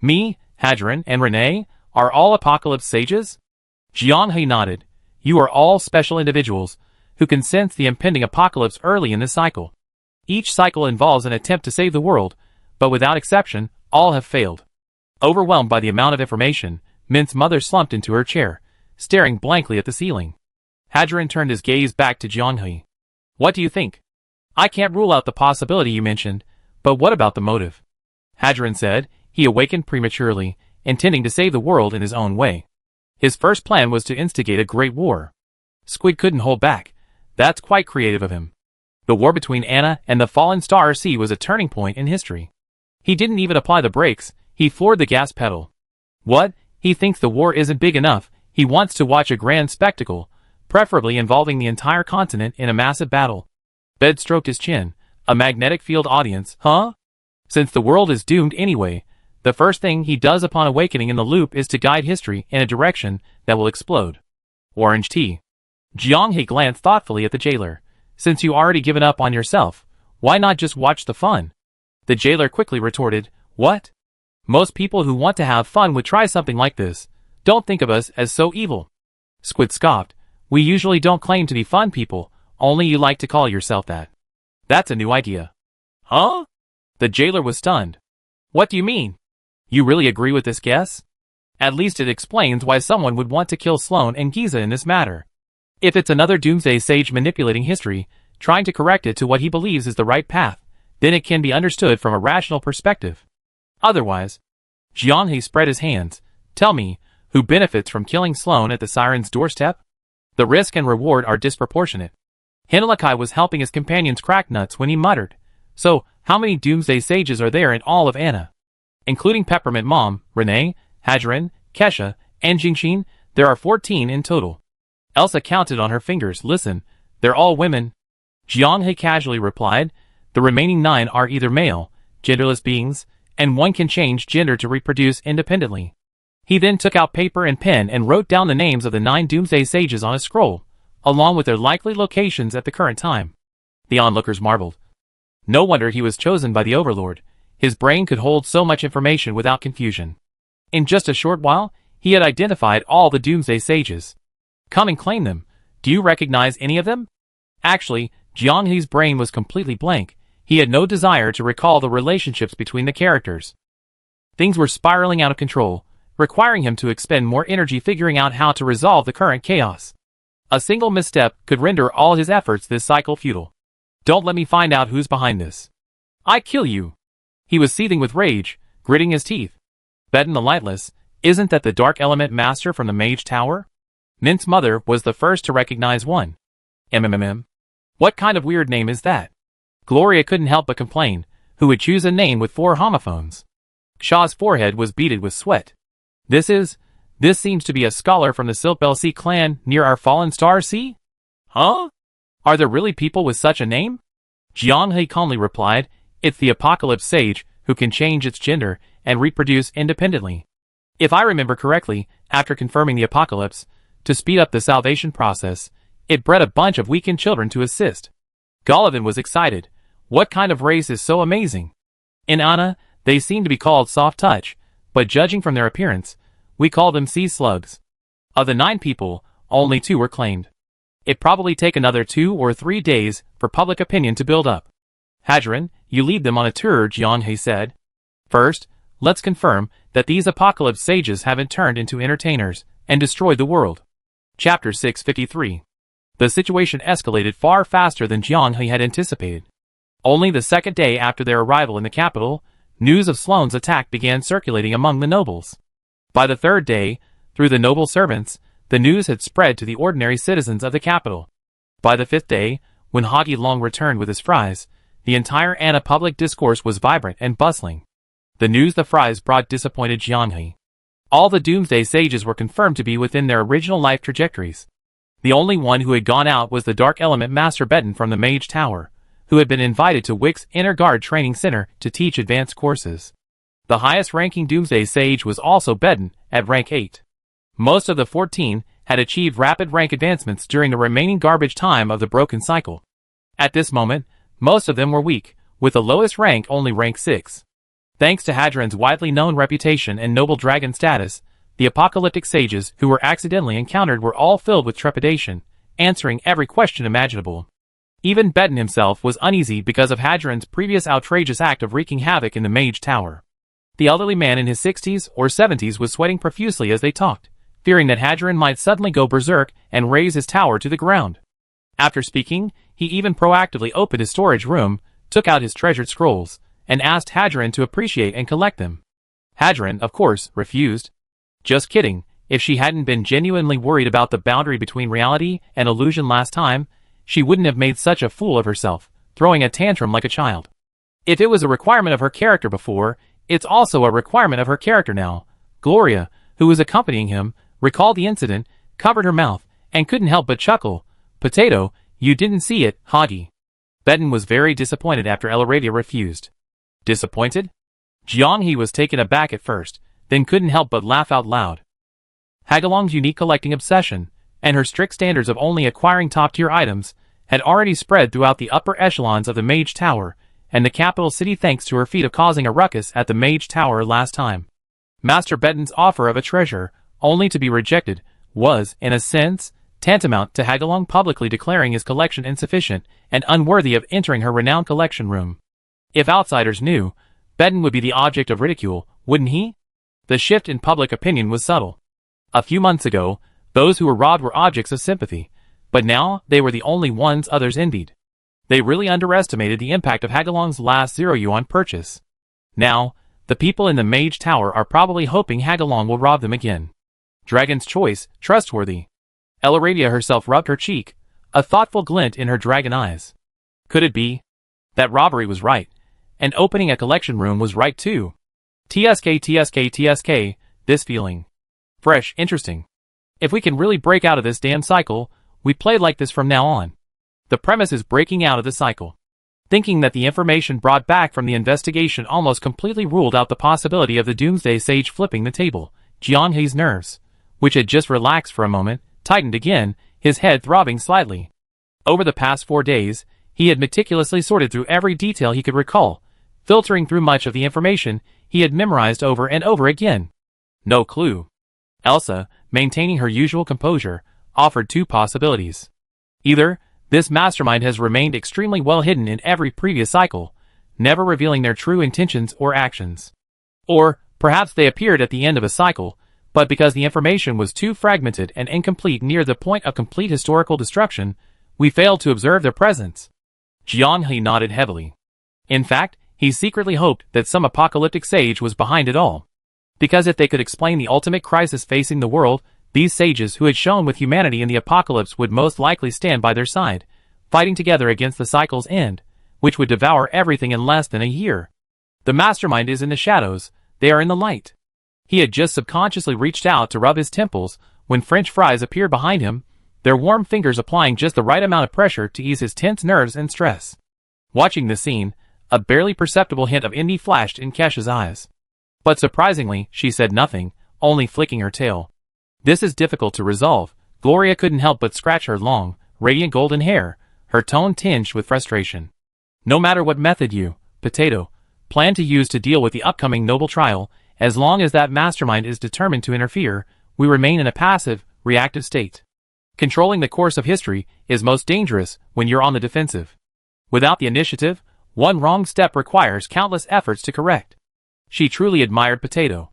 Me, Hadron, and Renee are all apocalypse sages? Jianghe nodded. You are all special individuals who can sense the impending apocalypse early in the cycle. Each cycle involves an attempt to save the world, but without exception, all have failed. Overwhelmed by the amount of information, Mint's mother slumped into her chair, staring blankly at the ceiling. Hadron turned his gaze back to Jianghe. What do you think? I can't rule out the possibility you mentioned, but what about the motive? Hadron said. He awakened prematurely, intending to save the world in his own way. His first plan was to instigate a great war. Squid couldn't hold back. That's quite creative of him. The war between Anna and the fallen star sea was a turning point in history. He didn't even apply the brakes, he floored the gas pedal. What? He thinks the war isn't big enough, he wants to watch a grand spectacle, preferably involving the entire continent in a massive battle. Bed stroked his chin. A magnetic field audience, huh? Since the world is doomed anyway, the first thing he does upon awakening in the loop is to guide history in a direction that will explode. Orange tea. Jianghe glanced thoughtfully at the jailer. Since you already given up on yourself, why not just watch the fun? The jailer quickly retorted, what? Most people who want to have fun would try something like this. Don't think of us as so evil. Squid scoffed. We usually don't claim to be fun people, only you like to call yourself that. That's a new idea. Huh? The jailer was stunned. What do you mean? You really agree with this guess? At least it explains why someone would want to kill Sloane and Giza in this matter. If it's another doomsday sage manipulating history, trying to correct it to what he believes is the right path, then it can be understood from a rational perspective. Otherwise, Jianghe spread his hands. Tell me, who benefits from killing Sloane at the siren's doorstep? The risk and reward are disproportionate. Hinalakai was helping his companions crack nuts when he muttered. So, how many doomsday sages are there in all of Anna? Including Peppermint Mom, Renee, Hadron, Kesha, and Jingxin, there are 14 in total. Elsa counted on her fingers. Listen, they're all women. Jianghe casually replied. The remaining 9 are either male, genderless beings, and one can change gender to reproduce independently. He then took out paper and pen and wrote down the names of the 9 doomsday sages on a scroll, along with their likely locations at the current time. The onlookers marveled. No wonder he was chosen by the Overlord. His brain could hold so much information without confusion. In just a short while, he had identified all the doomsday sages. Come and claim them. Do you recognize any of them? Actually, Jianghe's brain was completely blank. He had no desire to recall the relationships between the characters. Things were spiraling out of control, requiring him to expend more energy figuring out how to resolve the current chaos. A single misstep could render all his efforts this cycle futile. Don't let me find out who's behind this. I kill you. He was seething with rage, gritting his teeth. Beden the Lightless, isn't that the Dark Element Master from the Mage Tower? Mint's mother was the first to recognize one. What kind of weird name is that? Gloria couldn't help but complain. Who would choose a name with 4 homophones? Shaw's forehead was beaded with sweat. This seems to be a scholar from the Silkbell Sea clan near our fallen star sea? Huh? Are there really people with such a name? Jianghe calmly replied, it's the Apocalypse Sage, who can change its gender and reproduce independently. If I remember correctly, after confirming the apocalypse, to speed up the salvation process, it bred a bunch of weakened children to assist. Golovin was excited. What kind of race is so amazing? In Anna, they seem to be called soft touch, but judging from their appearance, we call them sea slugs. Of the 9 people, only 2 were claimed. It'd probably take another 2 or 3 days for public opinion to build up. Hadron, you lead them on a tour, Jianghe said. First, let's confirm that these apocalypse sages haven't turned into entertainers and destroyed the world. Chapter 653. The situation escalated far faster than Jiang He had anticipated. Only the second day after their arrival in the capital, news of Sloane's attack began circulating among the nobles. By the third day, through the noble servants, the news had spread to the ordinary citizens of the capital. By the fifth day, when Hagi Long returned with his fries, the entire Anna public discourse was vibrant and bustling. The news the fries brought disappointed Jiang He. All the doomsday sages were confirmed to be within their original life trajectories. The only one who had gone out was the dark element Master Beton from the Mage Tower, who had been invited to Wick's Inner Guard Training Center to teach advanced courses. The highest-ranking doomsday sage was also Beton, at rank 8. Most of the 14 had achieved rapid rank advancements during the remaining garbage time of the broken cycle. At this moment, most of them were weak, with the lowest rank only rank 6. Thanks to Hadron's widely known reputation and noble dragon status, the apocalyptic sages who were accidentally encountered were all filled with trepidation, answering every question imaginable. Even Beton himself was uneasy because of Hadron's previous outrageous act of wreaking havoc in the Mage Tower. The elderly man in his 60s or 70s was sweating profusely as they talked, fearing that Hadron might suddenly go berserk and raze his tower to the ground. After speaking, he even proactively opened his storage room, took out his treasured scrolls, and asked Hadron to appreciate and collect them. Hadron, of course, refused. Just kidding, if she hadn't been genuinely worried about the boundary between reality and illusion last time, she wouldn't have made such a fool of herself, throwing a tantrum like a child. If it was a requirement of her character before, it's also a requirement of her character now. Gloria, who was accompanying him, recalled the incident, covered her mouth, and couldn't help but chuckle. "Potato, you didn't see it, Hagi." Beton was very disappointed after Elaravia refused. Disappointed? Jiang He was taken aback at first, then couldn't help but laugh out loud. Hagalong's unique collecting obsession, and her strict standards of only acquiring top-tier items, had already spread throughout the upper echelons of the Mage Tower, and the capital city thanks to her feat of causing a ruckus at the Mage Tower last time. Master Beton's offer of a treasure, only to be rejected, was, in a sense, tantamount to Hagalong publicly declaring his collection insufficient and unworthy of entering her renowned collection room. If outsiders knew, Beton would be the object of ridicule, wouldn't he? The shift in public opinion was subtle. A few months ago, those who were robbed were objects of sympathy, but now they were the only ones others envied. They really underestimated the impact of Hagalong's last 0 yuan purchase. Now, the people in the Mage Tower are probably hoping Hagalong will rob them again. Dragon's choice, trustworthy. Elaravia herself rubbed her cheek, a thoughtful glint in her dragon eyes. Could it be? That robbery was right, and opening a collection room was right too. TSK, this feeling. Fresh, interesting. If we can really break out of this damn cycle, we play like this from now on. The premise is breaking out of the cycle. Thinking that the information brought back from the investigation almost completely ruled out the possibility of the Doomsday Sage flipping the table, Jiang He's nerves, which had just relaxed for a moment, tightened again, his head throbbing slightly. Over the past 4 days, he had meticulously sorted through every detail he could recall, filtering through much of the information he had memorized over and over again. No clue. Elsa, maintaining her usual composure, offered 2 possibilities. Either, this mastermind has remained extremely well hidden in every previous cycle, never revealing their true intentions or actions. Or, perhaps they appeared at the end of a cycle, but because the information was too fragmented and incomplete near the point of complete historical destruction, we failed to observe their presence. Jiang He nodded heavily. In fact, he secretly hoped that some apocalyptic sage was behind it all. Because if they could explain the ultimate crisis facing the world, these sages who had shone with humanity in the apocalypse would most likely stand by their side, fighting together against the cycle's end, which would devour everything in less than a year. The mastermind is in the shadows, they are in the light. He had just subconsciously reached out to rub his temples when French fries appeared behind him, their warm fingers applying just the right amount of pressure to ease his tense nerves and stress. Watching the scene, a barely perceptible hint of envy flashed in Kesha's eyes. But surprisingly, she said nothing, only flicking her tail. This is difficult to resolve. Gloria couldn't help but scratch her long, radiant golden hair, her tone tinged with frustration. No matter what method you, Potato, plan to use to deal with the upcoming noble trial, as long as that mastermind is determined to interfere, we remain in a passive, reactive state. Controlling the course of history is most dangerous when you're on the defensive. Without the initiative, one wrong step requires countless efforts to correct. She truly admired Potato.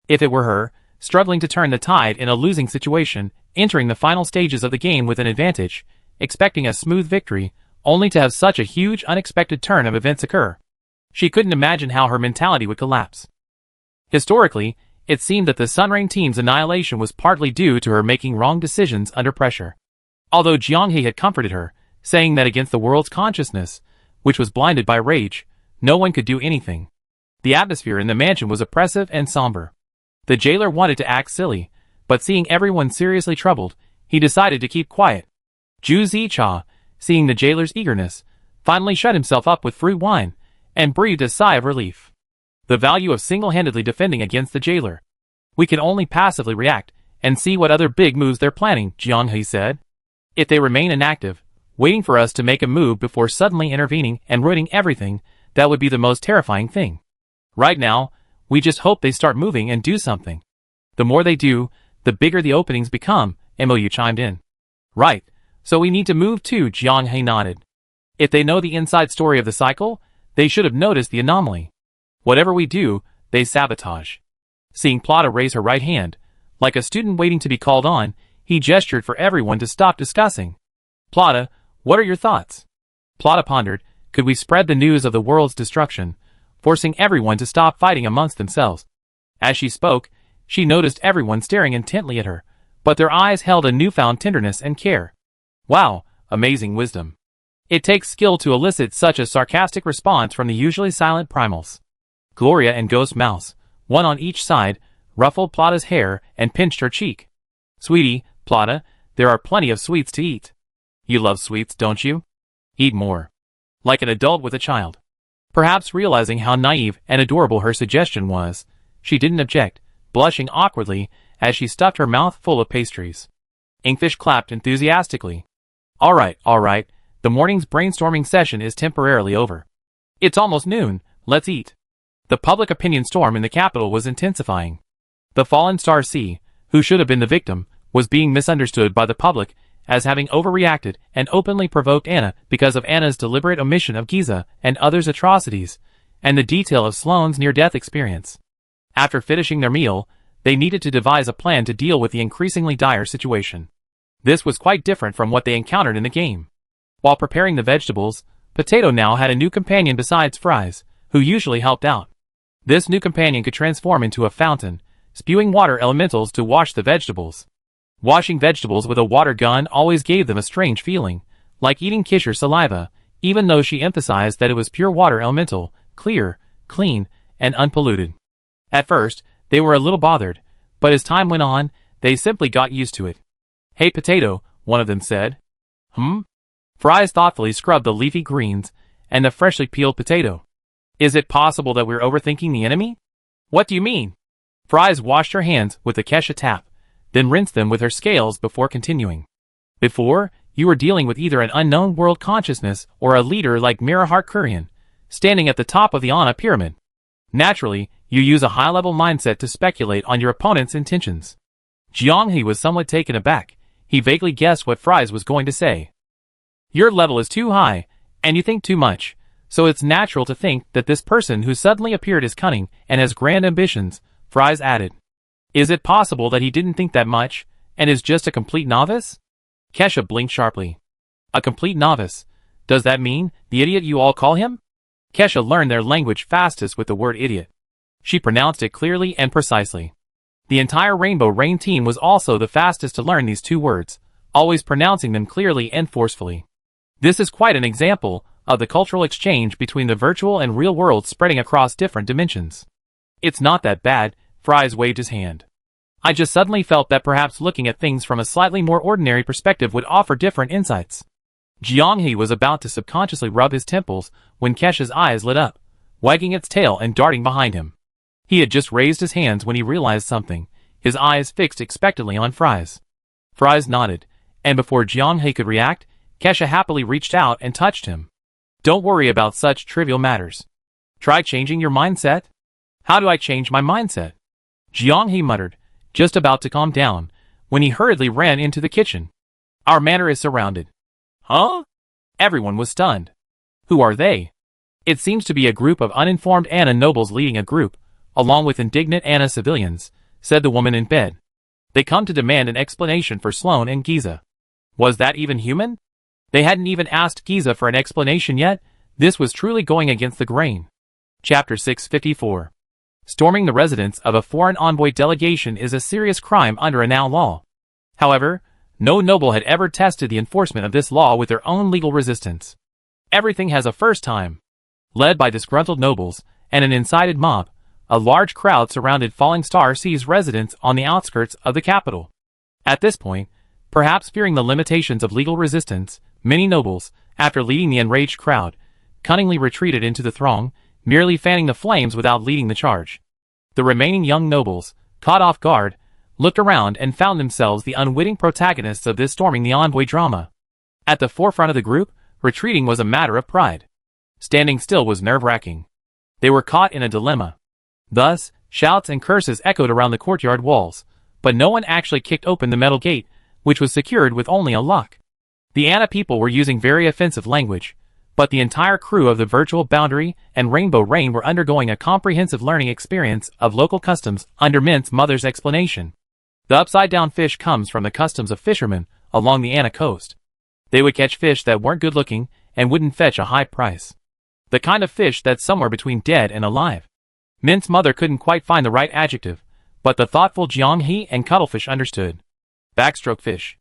If it were her, struggling to turn the tide in a losing situation, entering the final stages of the game with an advantage, expecting a smooth victory, only to have such a huge unexpected turn of events occur. She couldn't imagine how her mentality would collapse. Historically, it seemed that the Sunrain team's annihilation was partly due to her making wrong decisions under pressure. Although Jianghe had comforted her, saying that against the world's consciousness, which was blinded by rage, no one could do anything. The atmosphere in the mansion was oppressive and somber. The jailer wanted to act silly, but seeing everyone seriously troubled, he decided to keep quiet. Zhu Zicha, seeing the jailer's eagerness, finally shut himself up with fruit wine, and breathed a sigh of relief. The value of single-handedly defending against the jailer. We can only passively react, and see what other big moves they're planning, Jianghe said. If they remain inactive, waiting for us to make a move before suddenly intervening and ruining everything, that would be the most terrifying thing. Right now, we just hope they start moving and do something. The more they do, the bigger the openings become, Mou chimed in. Right, so we need to move too, Jianghe nodded. If they know the inside story of the cycle, they should have noticed the anomaly. Whatever we do, they sabotage. Seeing Plata raise her right hand, like a student waiting to be called on, he gestured for everyone to stop discussing. Plata, what are your thoughts? Plata pondered, could we spread the news of the world's destruction, forcing everyone to stop fighting amongst themselves? As she spoke, she noticed everyone staring intently at her, but their eyes held a newfound tenderness and care. Wow, amazing wisdom. It takes skill to elicit such a sarcastic response from the usually silent primals. Gloria and Ghost Mouse, one on each side, ruffled Plata's hair and pinched her cheek. Sweetie, Plata, there are plenty of sweets to eat. You love sweets, don't you? Eat more. Like an adult with a child. Perhaps realizing how naive and adorable her suggestion was, she didn't object, blushing awkwardly as she stuffed her mouth full of pastries. Inkfish clapped enthusiastically. All right, the morning's brainstorming session is temporarily over. It's almost noon, let's eat. The public opinion storm in the capital was intensifying. The fallen star C, who should have been the victim, was being misunderstood by the public as having overreacted and openly provoked Anna because of Anna's deliberate omission of Giza and others' atrocities, and the detail of Sloane's near-death experience. After finishing their meal, they needed to devise a plan to deal with the increasingly dire situation. This was quite different from what they encountered in the game. While preparing the vegetables, Potato now had a new companion besides Fries, who usually helped out. This new companion could transform into a fountain, spewing water elementals to wash the vegetables. Washing vegetables with a water gun always gave them a strange feeling, like eating quiche or saliva, even though she emphasized that it was pure water elemental, clear, clean, and unpolluted. At first, they were a little bothered, but as time went on, they simply got used to it. Hey Potato, one of them said. Fries thoughtfully scrubbed the leafy greens and the freshly peeled potato. Is it possible that we're overthinking the enemy? What do you mean? Fries washed her hands with the Kesha tap, then rinsed them with her scales before continuing. Before, you were dealing with either an unknown world consciousness or a leader like Mirahart Kurian, standing at the top of the Anna pyramid. Naturally, you use a high-level mindset to speculate on your opponent's intentions. Jianghe was somewhat taken aback. He vaguely guessed what Fries was going to say. Your level is too high, and you think too much, so it's natural to think that this person who suddenly appeared is cunning and has grand ambitions, Fries added. Is it possible that he didn't think that much, and is just a complete novice? Kesha blinked sharply. A complete novice? Does that mean the idiot you all call him? Kesha learned their language fastest with the word idiot. She pronounced it clearly and precisely. The entire Rainbow Rain team was also the fastest to learn these two words, always pronouncing them clearly and forcefully. This is quite an example of the cultural exchange between the virtual and real worlds spreading across different dimensions. It's not that bad, Fries waved his hand. I just suddenly felt that perhaps looking at things from a slightly more ordinary perspective would offer different insights. Jianghe was about to subconsciously rub his temples when Kesha's eyes lit up, wagging its tail and darting behind him. He had just raised his hands when he realized something, his eyes fixed expectantly on Fries. Fries nodded, and before Jianghe could react, Kesha happily reached out and touched him. Don't worry about such trivial matters. Try changing your mindset. How do I change my mindset? Jianghe muttered, just about to calm down, when he hurriedly ran into the kitchen. Our manor is surrounded. Huh? Everyone was stunned. Who are they? It seems to be a group of uninformed Anna nobles leading a group, along with indignant Anna civilians, said the woman in bed. They come to demand an explanation for Sloane and Giza. Was that even human? They hadn't even asked Giza for an explanation yet. This was truly going against the grain. Chapter 654. Storming the residence of a foreign envoy delegation is a serious crime under a now law. However, no noble had ever tested the enforcement of this law with their own legal resistance. Everything has a first time. Led by disgruntled nobles and an incited mob, a large crowd surrounded Falling Star C's residence on the outskirts of the capital. At this point, perhaps fearing the limitations of legal resistance, many nobles, after leading the enraged crowd, cunningly retreated into the throng, merely fanning the flames without leading the charge. The remaining young nobles, caught off guard, looked around and found themselves the unwitting protagonists of this storming the envoy drama. At the forefront of the group, retreating was a matter of pride. Standing still was nerve-wracking. They were caught in a dilemma. Thus, shouts and curses echoed around the courtyard walls, but no one actually kicked open the metal gate, which was secured with only a lock. The Anna people were using very offensive language, but the entire crew of the virtual boundary and Rainbow Rain were undergoing a comprehensive learning experience of local customs under Mint's mother's explanation. The upside-down fish comes from the customs of fishermen along the Anna coast. They would catch fish that weren't good-looking and wouldn't fetch a high price. The kind of fish that's somewhere between dead and alive. Mint's mother couldn't quite find the right adjective, but the thoughtful Jianghe and Cuttlefish understood. Backstroke fish.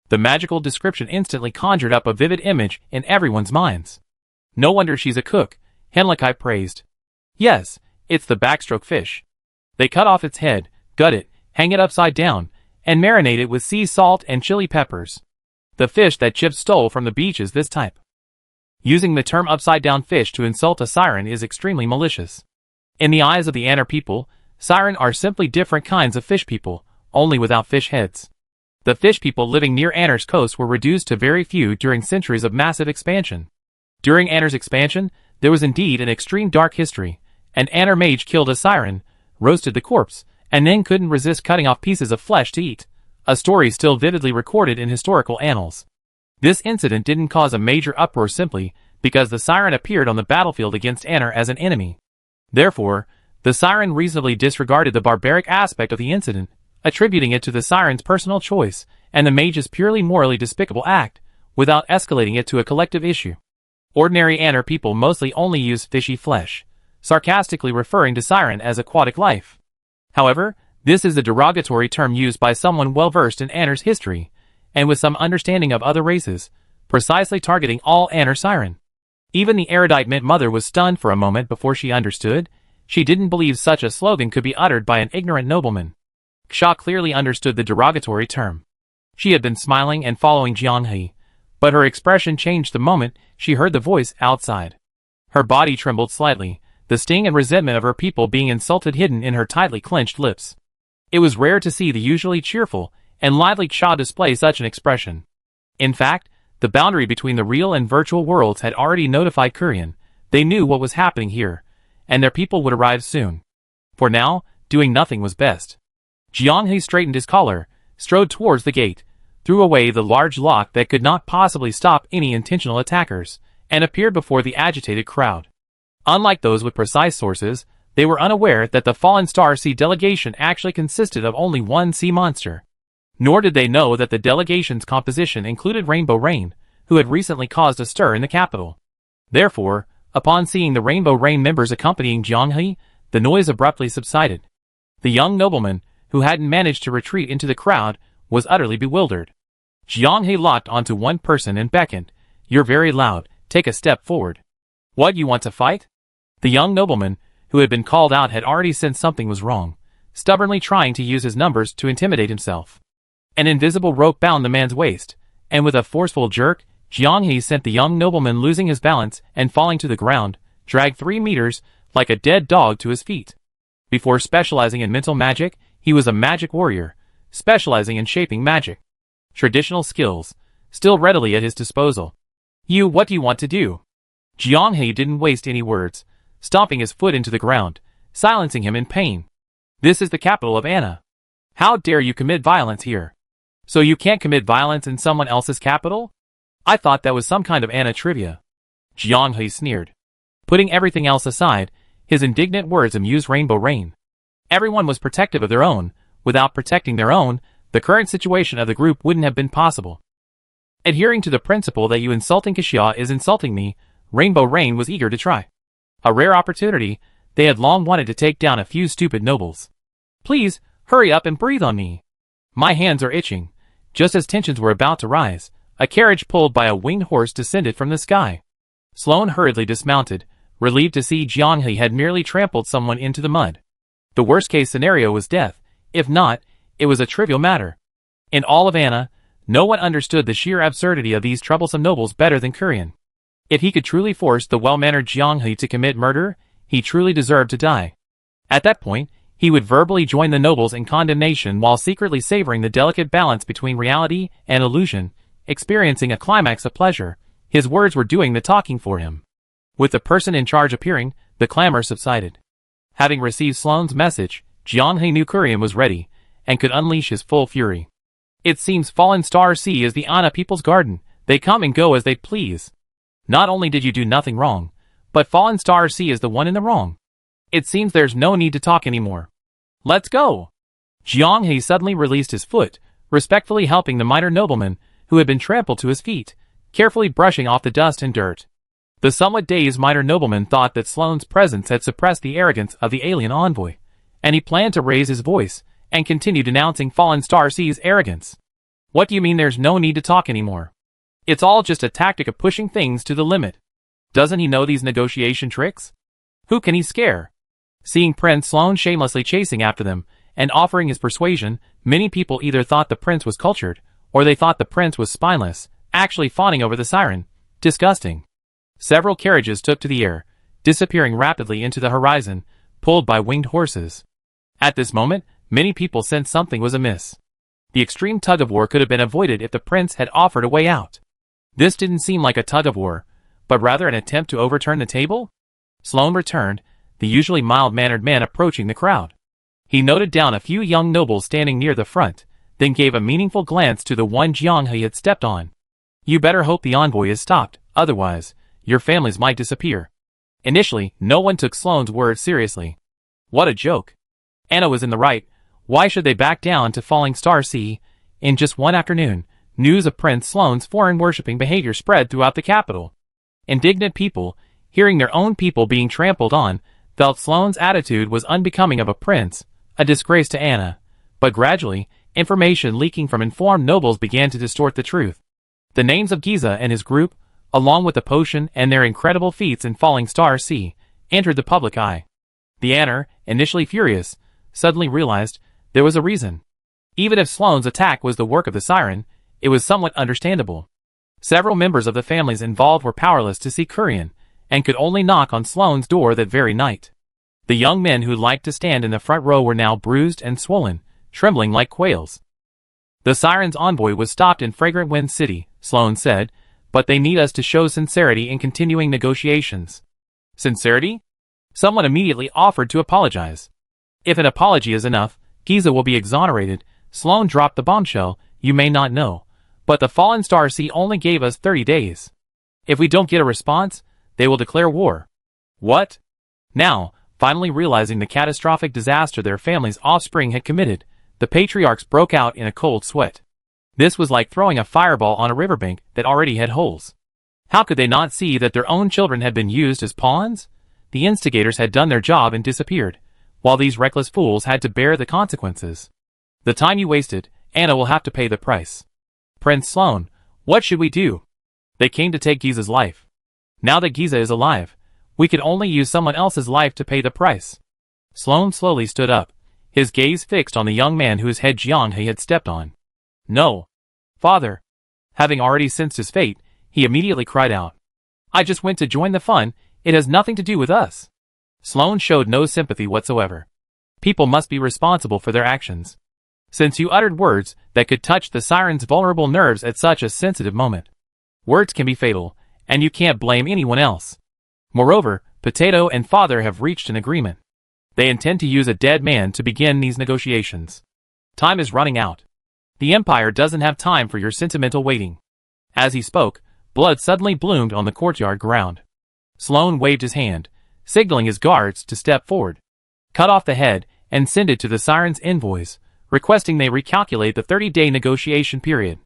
The magical description instantly conjured up a vivid image in everyone's minds. No wonder she's a cook, Henlikai praised. Yes, it's the backstroke fish. They cut off its head, gut it, hang it upside down, and marinate it with sea salt and chili peppers. The fish that Chip stole from the beach is this type. Using the term upside-down fish to insult a siren is extremely malicious. In the eyes of the Anner people, siren are simply different kinds of fish people, only without fish heads. The fish people living near Anner's coast were reduced to very few during centuries of massive expansion. During Anner's expansion, there was indeed an extreme dark history. An Anner mage killed a siren, roasted the corpse, and then couldn't resist cutting off pieces of flesh to eat, a story still vividly recorded in historical annals. This incident didn't cause a major uproar simply because the siren appeared on the battlefield against Anner as an enemy. Therefore, the siren reasonably disregarded the barbaric aspect of the incident, attributing it to the siren's personal choice and the mage's purely morally despicable act, without escalating it to a collective issue. Ordinary Anner people mostly only use fishy flesh, sarcastically referring to siren as aquatic life. However, this is the derogatory term used by someone well-versed in Anner's history, and with some understanding of other races, precisely targeting all Anner siren. Even the erudite Mint Mother was stunned for a moment before she understood. She didn't believe such a slogan could be uttered by an ignorant nobleman. Ksha clearly understood the derogatory term. She had been smiling and following Jianghe, but her expression changed the moment she heard the voice outside. Her body trembled slightly, the sting and resentment of her people being insulted hidden in her tightly clenched lips. It was rare to see the usually cheerful and lively Ksha display such an expression. In fact, the boundary between the real and virtual worlds had already notified Kurian. They knew what was happening here, and their people would arrive soon. For now, doing nothing was best. Jianghe straightened his collar, strode towards the gate, threw away the large lock that could not possibly stop any intentional attackers, and appeared before the agitated crowd. Unlike those with precise sources, they were unaware that the Fallen Star Sea delegation actually consisted of only one sea monster. Nor did they know that the delegation's composition included Rainbow Rain, who had recently caused a stir in the capital. Therefore, upon seeing the Rainbow Rain members accompanying Jianghe, the noise abruptly subsided. The young nobleman, who hadn't managed to retreat into the crowd, was utterly bewildered. Jianghe locked onto one person and beckoned. "You're very loud, take a step forward." "What, you want to fight?" The young nobleman, who had been called out, had already sensed something was wrong, stubbornly trying to use his numbers to intimidate himself. An invisible rope bound the man's waist, and with a forceful jerk, Jianghe sent the young nobleman losing his balance and falling to the ground, dragged 3 meters, like a dead dog, to his feet. Before specializing in mental magic, he was a magic warrior, specializing in shaping magic. Traditional skills, still readily at his disposal. What do you want to do?" Jianghe didn't waste any words, stomping his foot into the ground, silencing him in pain. "This is the capital of Anna. How dare you commit violence here? So you can't commit violence in someone else's capital? I thought that was some kind of Anna trivia." Jianghe sneered. Putting everything else aside, his indignant words amused Rainbow Rain. Everyone was protective of their own. Without protecting their own, The current situation of the group wouldn't have been possible. Adhering to the principle that you insulting Kashia is insulting me, Rainbow Rain was eager to try. A rare opportunity, they had long wanted to take down a few stupid nobles. Please, hurry up and breathe on me. My hands are itching. Just as tensions were about to rise, a carriage pulled by a winged horse descended from the sky. Sloane hurriedly dismounted, relieved to see Jianghe had merely trampled someone into the mud. The worst-case scenario was death. If not, it was a trivial matter. In all of Anna, no one understood the sheer absurdity of these troublesome nobles better than Kurian. If he could truly force the well-mannered Jianghe to commit murder, he truly deserved to die. At that point, he would verbally join the nobles in condemnation while secretly savoring the delicate balance between reality and illusion, experiencing a climax of pleasure. His words were doing the talking for him. With the person in charge appearing, the clamor subsided. Having received Sloane's message, Jianghe knew Kurian was ready, and could unleash his full fury. It seems Fallen Star Sea is the Anna people's garden. They come and go as they please. Not only did you do nothing wrong, but Fallen Star Sea is the one in the wrong. It seems there's no need to talk anymore. Let's go! Jianghe suddenly released his foot, respectfully helping the minor nobleman, who had been trampled to his feet, carefully brushing off the dust and dirt. The somewhat dazed minor nobleman thought that Sloane's presence had suppressed the arrogance of the alien envoy, and he planned to raise his voice and continue denouncing Fallen Star Sea's arrogance. What do you mean there's no need to talk anymore? It's all just a tactic of pushing things to the limit. Doesn't he know these negotiation tricks? Who can he scare? Seeing Prince Sloane shamelessly chasing after them and offering his persuasion, many people either thought the prince was cultured, or they thought the prince was spineless, actually fawning over the siren. Disgusting. Several carriages took to the air, disappearing rapidly into the horizon, pulled by winged horses. At this moment, many people sensed something was amiss. The extreme tug-of-war could have been avoided if the prince had offered a way out. This didn't seem like a tug-of-war, but rather an attempt to overturn the table? Sloane returned, the usually mild-mannered man approaching the crowd. He noted down a few young nobles standing near the front, then gave a meaningful glance to the one Jianghe had stepped on. You better hope the envoy is stopped, otherwise, your families might disappear. Initially, no one took Sloane's words seriously. What a joke. Anna was in the right. Why should they back down to Falling Star Sea? In just one afternoon, news of Prince Sloane's foreign-worshipping behavior spread throughout the capital. Indignant people, hearing their own people being trampled on, felt Sloane's attitude was unbecoming of a prince, a disgrace to Anna. But gradually, information leaking from informed nobles began to distort the truth. The names of Giza and his group, along with the potion and their incredible feats in Falling Star Sea, entered the public eye. The Anna, initially furious, suddenly realized there was a reason. Even if Sloane's attack was the work of the siren, it was somewhat understandable. Several members of the families involved were powerless to see Kurian, and could only knock on Sloane's door that very night. The young men who liked to stand in the front row were now bruised and swollen, trembling like quails. The siren's envoy was stopped in Fragrant Wind City, Sloane said, but they need us to show sincerity in continuing negotiations. Sincerity? Someone immediately offered to apologize. If an apology is enough, Giza will be exonerated. Sloane dropped the bombshell. You may not know, but the Fallen Star Sea only gave us 30 days. If we don't get a response, they will declare war. What? Now, finally realizing the catastrophic disaster their family's offspring had committed, the patriarchs broke out in a cold sweat. This was like throwing a fireball on a riverbank that already had holes. How could they not see that their own children had been used as pawns? The instigators had done their job and disappeared, while these reckless fools had to bear the consequences. The time you wasted, Anna will have to pay the price. Prince Sloane, what should we do? They came to take Giza's life. Now that Giza is alive, we could only use someone else's life to pay the price. Sloane slowly stood up, his gaze fixed on the young man whose head Jianghe had stepped on. No. Father. Having already sensed his fate, he immediately cried out. I just went to join the fun, it has nothing to do with us. Sloane showed no sympathy whatsoever. People must be responsible for their actions. Since you uttered words that could touch the siren's vulnerable nerves at such a sensitive moment. Words can be fatal, and you can't blame anyone else. Moreover, Potato and Father have reached an agreement. They intend to use a dead man to begin these negotiations. Time is running out. The Empire doesn't have time for your sentimental waiting. As he spoke, blood suddenly bloomed on the courtyard ground. Sloane waved his hand, signaling his guards to step forward. Cut off the head and send it to the siren's envoys, requesting they recalculate the 30-day negotiation period.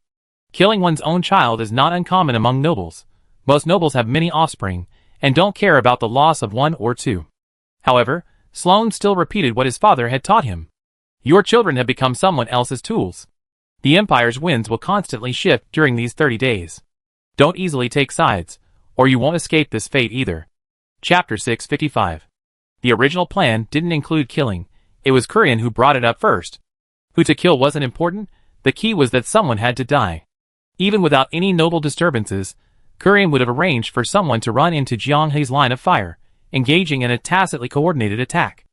Killing one's own child is not uncommon among nobles. Most nobles have many offspring, and don't care about the loss of one or two. However, Sloane still repeated what his father had taught him. Your children have become someone else's tools. The Empire's winds will constantly shift during these 30 days. Don't easily take sides, or you won't escape this fate either. Chapter 655. The original plan didn't include killing. It was Kurian who brought it up first. Who to kill wasn't important, the key was that someone had to die. Even without any noble disturbances, Kurian would have arranged for someone to run into Jiang He's line of fire, engaging in a tacitly coordinated attack.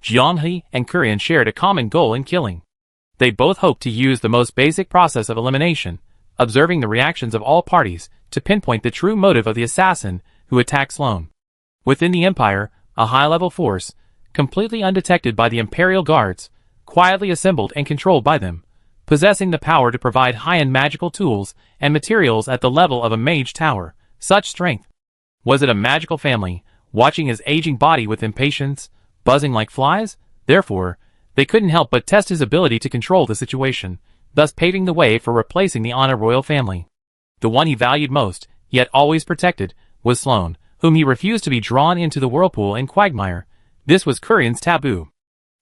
Jiang He and Kurian shared a common goal in killing. They both hoped to use the most basic process of elimination, observing the reactions of all parties, to pinpoint the true motive of the assassin who attacked Sloane. Within the Empire, a high-level force, completely undetected by the Imperial Guards, quietly assembled and controlled by them, possessing the power to provide high-end magical tools and materials at the level of a mage tower. Such strength. Was it a magical family, watching his aging body with impatience, buzzing like flies? Therefore, they couldn't help but test his ability to control the situation, thus paving the way for replacing the Honor royal family. The one he valued most, yet always protected, was Sloane, whom he refused to be drawn into the whirlpool and quagmire. This was Kurian's taboo.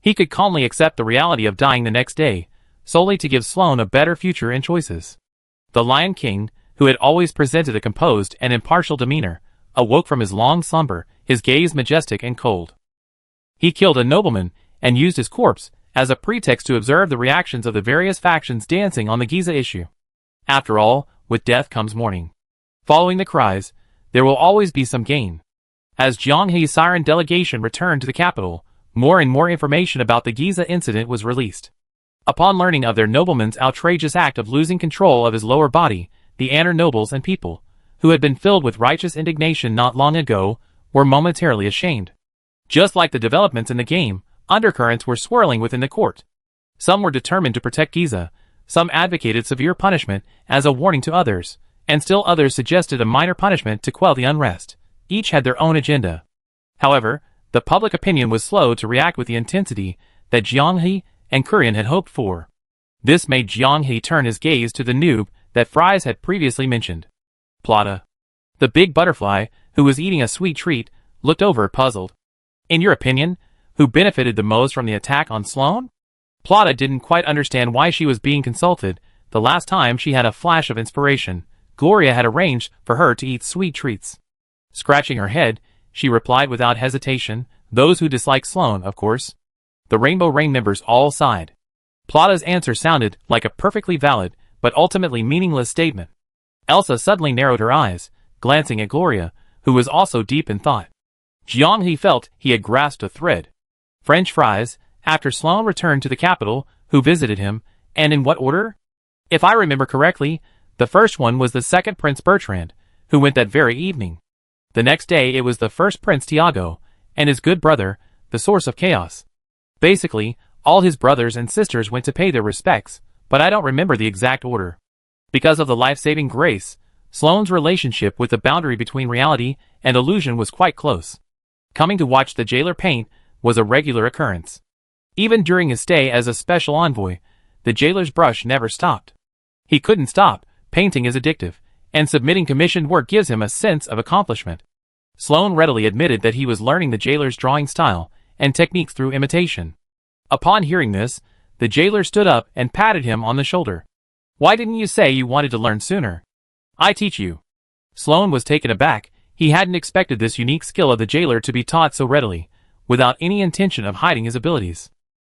He could calmly accept the reality of dying the next day, solely to give Sloane a better future and choices. The Lion King, who had always presented a composed and impartial demeanor, awoke from his long slumber, his gaze majestic and cold. He killed a nobleman, and used his corpse as a pretext to observe the reactions of the various factions dancing on the Giza issue. After all, with death comes mourning. Following the cries, there will always be some gain. As Jiang He's siren delegation returned to the capital, more and more information about the Giza incident was released. Upon learning of their nobleman's outrageous act of losing control of his lower body, the Anner nobles and people, who had been filled with righteous indignation not long ago, were momentarily ashamed. Just like the developments in the game, undercurrents were swirling within the court. Some were determined to protect Giza, some advocated severe punishment as a warning to others, and still others suggested a minor punishment to quell the unrest. Each had their own agenda. However, the public opinion was slow to react with the intensity that Jiang He and Kurian had hoped for. This made Jiang He turn his gaze to the noob that Fries had previously mentioned. Plata. The big butterfly, who was eating a sweet treat, looked over puzzled. In your opinion, who benefited the most from the attack on Sloane? Plata didn't quite understand why she was being consulted. The last time she had a flash of inspiration, Gloria had arranged for her to eat sweet treats. Scratching her head, she replied without hesitation, those who dislike Sloane, of course. The Rainbow Rain members all sighed. Plata's answer sounded like a perfectly valid, but ultimately meaningless statement. Elsa suddenly narrowed her eyes, glancing at Gloria, who was also deep in thought. Jiang He felt he had grasped a thread. French fries, after Sloane returned to the capital, who visited him, and in what order? If I remember correctly, the first one was the second Prince Bertrand, who went that very evening. The next day it was the first Prince Tiago, and his good brother, the Source of Chaos. Basically, all his brothers and sisters went to pay their respects, but I don't remember the exact order. Because of the life-saving grace, Sloane's relationship with the boundary between reality and illusion was quite close. Coming to watch the jailer paint was a regular occurrence. Even during his stay as a special envoy, the jailer's brush never stopped. He couldn't stop, painting is addictive, and submitting commissioned work gives him a sense of accomplishment. Sloane readily admitted that he was learning the jailer's drawing style and techniques through imitation. Upon hearing this, the jailer stood up and patted him on the shoulder. Why didn't you say you wanted to learn sooner? I teach you. Sloane was taken aback. He hadn't expected this unique skill of the jailer to be taught so readily, without any intention of hiding his abilities.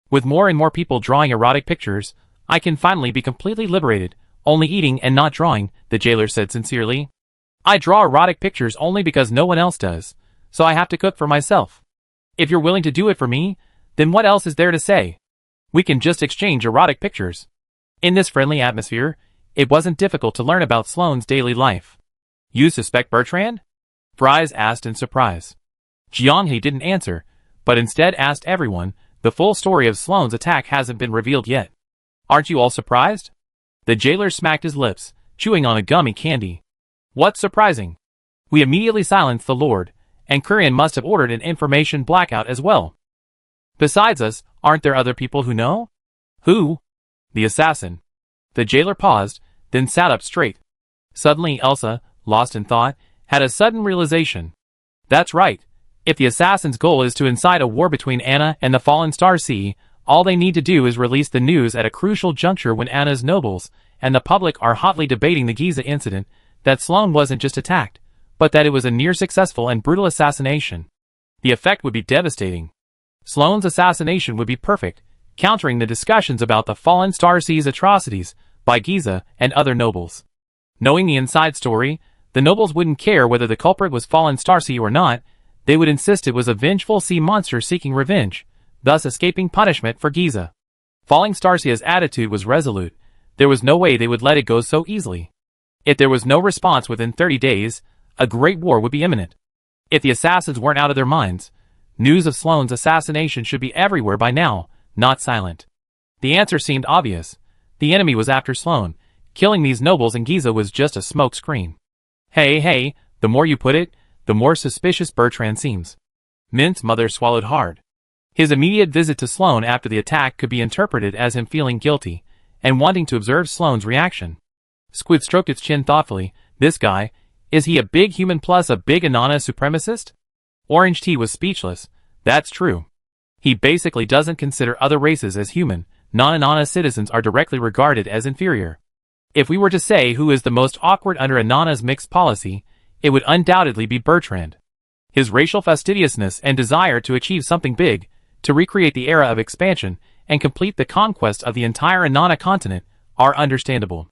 With more and more people drawing erotic pictures, I can finally be completely liberated, only eating and not drawing, the jailer said sincerely. I draw erotic pictures only because no one else does, so I have to cook for myself. If you're willing to do it for me, then what else is there to say? We can just exchange erotic pictures. In this friendly atmosphere, it wasn't difficult to learn about Sloane's daily life. You suspect Bertrand? Fries asked in surprise. Jiang He didn't answer, but instead asked everyone, the full story of Sloane's attack hasn't been revealed yet. Aren't you all surprised? The jailer smacked his lips, chewing on a gummy candy. What's surprising? We immediately silenced the Lord, and Kurian must have ordered an information blackout as well. Besides us, aren't there other people who know? Who? The assassin. The jailer paused, then sat up straight. Suddenly Elsa, lost in thought, had a sudden realization. That's right. If the assassin's goal is to incite a war between Anna and the fallen Star Sea, all they need to do is release the news at a crucial juncture when Anna's nobles and the public are hotly debating the Giza incident, that Sloane wasn't just attacked, but that it was a near-successful and brutal assassination. The effect would be devastating. Sloane's assassination would be perfect, countering the discussions about the fallen Star Sea's atrocities by Giza and other nobles. Knowing the inside story, the nobles wouldn't care whether the culprit was fallen Star Sea or not. They would insist it was a vengeful sea monster seeking revenge, thus escaping punishment for Giza. Falling Star Sea's attitude was resolute. There was no way they would let it go so easily. If there was no response within 30 days, a great war would be imminent. If the assassins weren't out of their minds, news of Sloane's assassination should be everywhere by now, not silent. The answer seemed obvious. The enemy was after Sloane. Killing these nobles in Giza was just a smokescreen. Hey, the more you put it, the more suspicious Bertrand seems. Mint's mother swallowed hard. His immediate visit to Sloane after the attack could be interpreted as him feeling guilty, and wanting to observe Sloane's reaction. Squid stroked its chin thoughtfully. This guy, is he a big human plus a big Anana supremacist? Orange Tea was speechless. That's true. He basically doesn't consider other races as human. Non-Anana citizens are directly regarded as inferior. If we were to say who is the most awkward under Anana's mixed policy, it would undoubtedly be Bertrand. His racial fastidiousness and desire to achieve something big, to recreate the era of expansion and complete the conquest of the entire Anana continent, are understandable.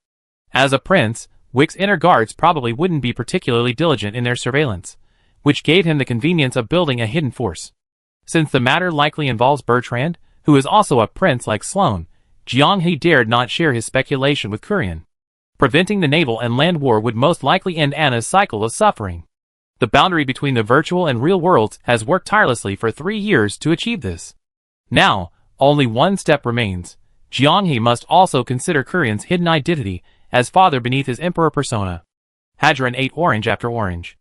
As a prince, Wick's inner guards probably wouldn't be particularly diligent in their surveillance, which gave him the convenience of building a hidden force. Since the matter likely involves Bertrand, who is also a prince like Sloane, Jiang He dared not share his speculation with Kurian. Preventing the naval and land war would most likely end Anna's cycle of suffering. The boundary between the virtual and real worlds has worked tirelessly for 3 years to achieve this. Now, only one step remains. Jiang He must also consider Kurian's hidden identity as father beneath his emperor persona. Hadron ate orange after orange.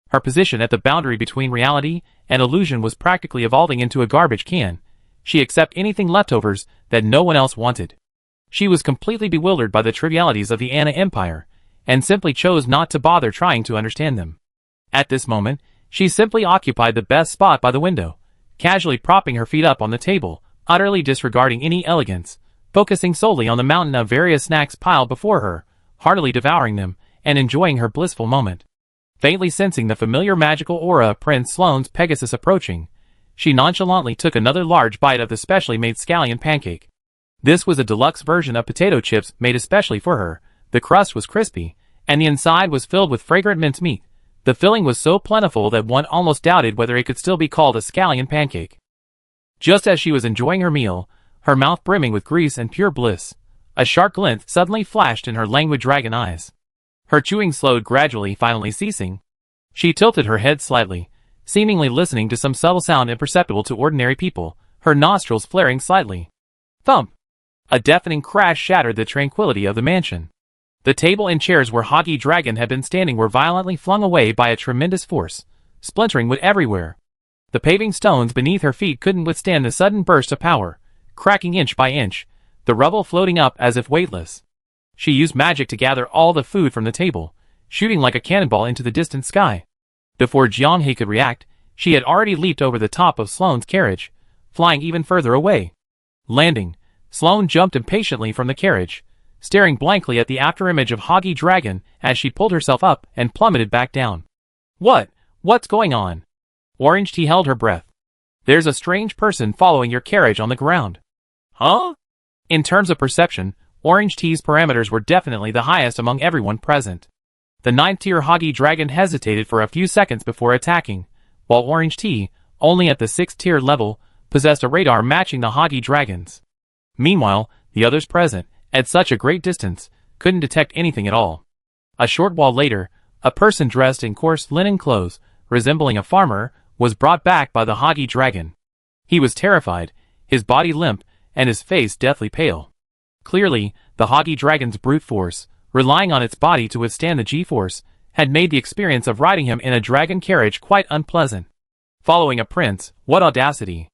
Her position at the boundary between reality and illusion was practically evolving into a garbage can. She accepted anything leftovers that no one else wanted. She was completely bewildered by the trivialities of the Anna Empire, and simply chose not to bother trying to understand them. At this moment, she simply occupied the best spot by the window, casually propping her feet up on the table, utterly disregarding any elegance, focusing solely on the mountain of various snacks piled before her, heartily devouring them, and enjoying her blissful moment. Faintly sensing the familiar magical aura of Prince Sloane's Pegasus approaching, she nonchalantly took another large bite of the specially made scallion pancake. This was a deluxe version of potato chips made especially for her. The crust was crispy, and the inside was filled with fragrant mincemeat. The filling was so plentiful that one almost doubted whether it could still be called a scallion pancake. Just as she was enjoying her meal, her mouth brimming with grease and pure bliss, a sharp glint suddenly flashed in her languid dragon eyes. Her chewing slowed gradually, finally ceasing. She tilted her head slightly, seemingly listening to some subtle sound imperceptible to ordinary people, her nostrils flaring slightly. Thump! A deafening crash shattered the tranquility of the mansion. The table and chairs where Hoggy Dragon had been standing were violently flung away by a tremendous force, splintering wood everywhere. The paving stones beneath her feet couldn't withstand the sudden burst of power, cracking inch by inch, the rubble floating up as if weightless. She used magic to gather all the food from the table, shooting like a cannonball into the distant sky. Before Jiang He could react, she had already leaped over the top of Sloane's carriage, flying even further away. Landing, Sloane jumped impatiently from the carriage, staring blankly at the afterimage of Hoggy Dragon as she pulled herself up and plummeted back down. What's going on? Orange Tea held her breath. There's a strange person following your carriage on the ground. Huh? In terms of perception, Orange Tea's parameters were definitely the highest among everyone present. The 9th-tier Hoggy Dragon hesitated for a few seconds before attacking, while Orange Tea, only at the 6th-tier level, possessed a radar matching the Hoggy Dragon's. Meanwhile, the others present, at such a great distance, couldn't detect anything at all. A short while later, a person dressed in coarse linen clothes, resembling a farmer, was brought back by the Hoggy Dragon. He was terrified, his body limp, and his face deathly pale. Clearly, the Hoggy Dragon's brute force, relying on its body to withstand the G-force, had made the experience of riding him in a dragon carriage quite unpleasant. Following a prince, what audacity!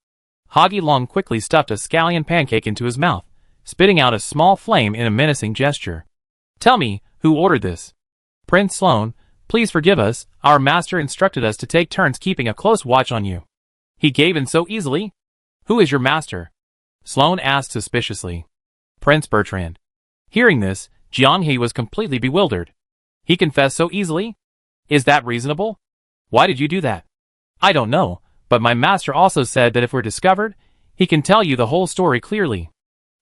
Hoggy Long quickly stuffed a scallion pancake into his mouth, spitting out a small flame in a menacing gesture. "Tell me, who ordered this?" "Prince Sloane, please forgive us. Our master instructed us to take turns keeping a close watch on you." "He gave in so easily?" "Who is your master?" Sloane asked suspiciously. "Prince Bertrand." Hearing this, Jianghe was completely bewildered. "He confessed so easily? Is that reasonable? Why did you do that?" "I don't know, but my master also said that if we're discovered, he can tell you the whole story clearly."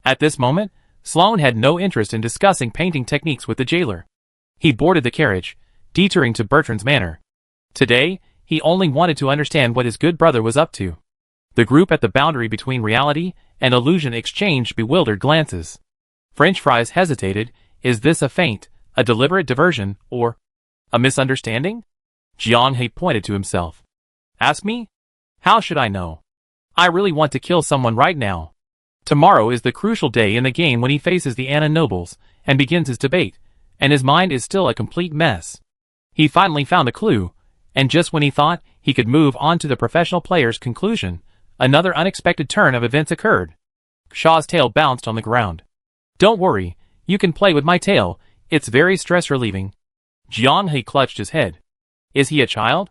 At this moment, Sloane had no interest in discussing painting techniques with the jailer. He boarded the carriage, detouring to Bertrand's manor. Today, he only wanted to understand what his good brother was up to. The group at the boundary between reality and illusion exchanged bewildered glances. French Fries hesitated. Is this a feint, a deliberate diversion, or a misunderstanding? Jianghe pointed to himself. "Ask me? How should I know? I really want to kill someone right now." Tomorrow is the crucial day in the game when he faces the Anna nobles and begins his debate, and his mind is still a complete mess. He finally found a clue, and just when he thought he could move on to the professional player's conclusion, another unexpected turn of events occurred. Shaw's tail bounced on the ground. "Don't worry, you can play with my tail, it's very stress-relieving." Jianghe clutched his head. Is he a child?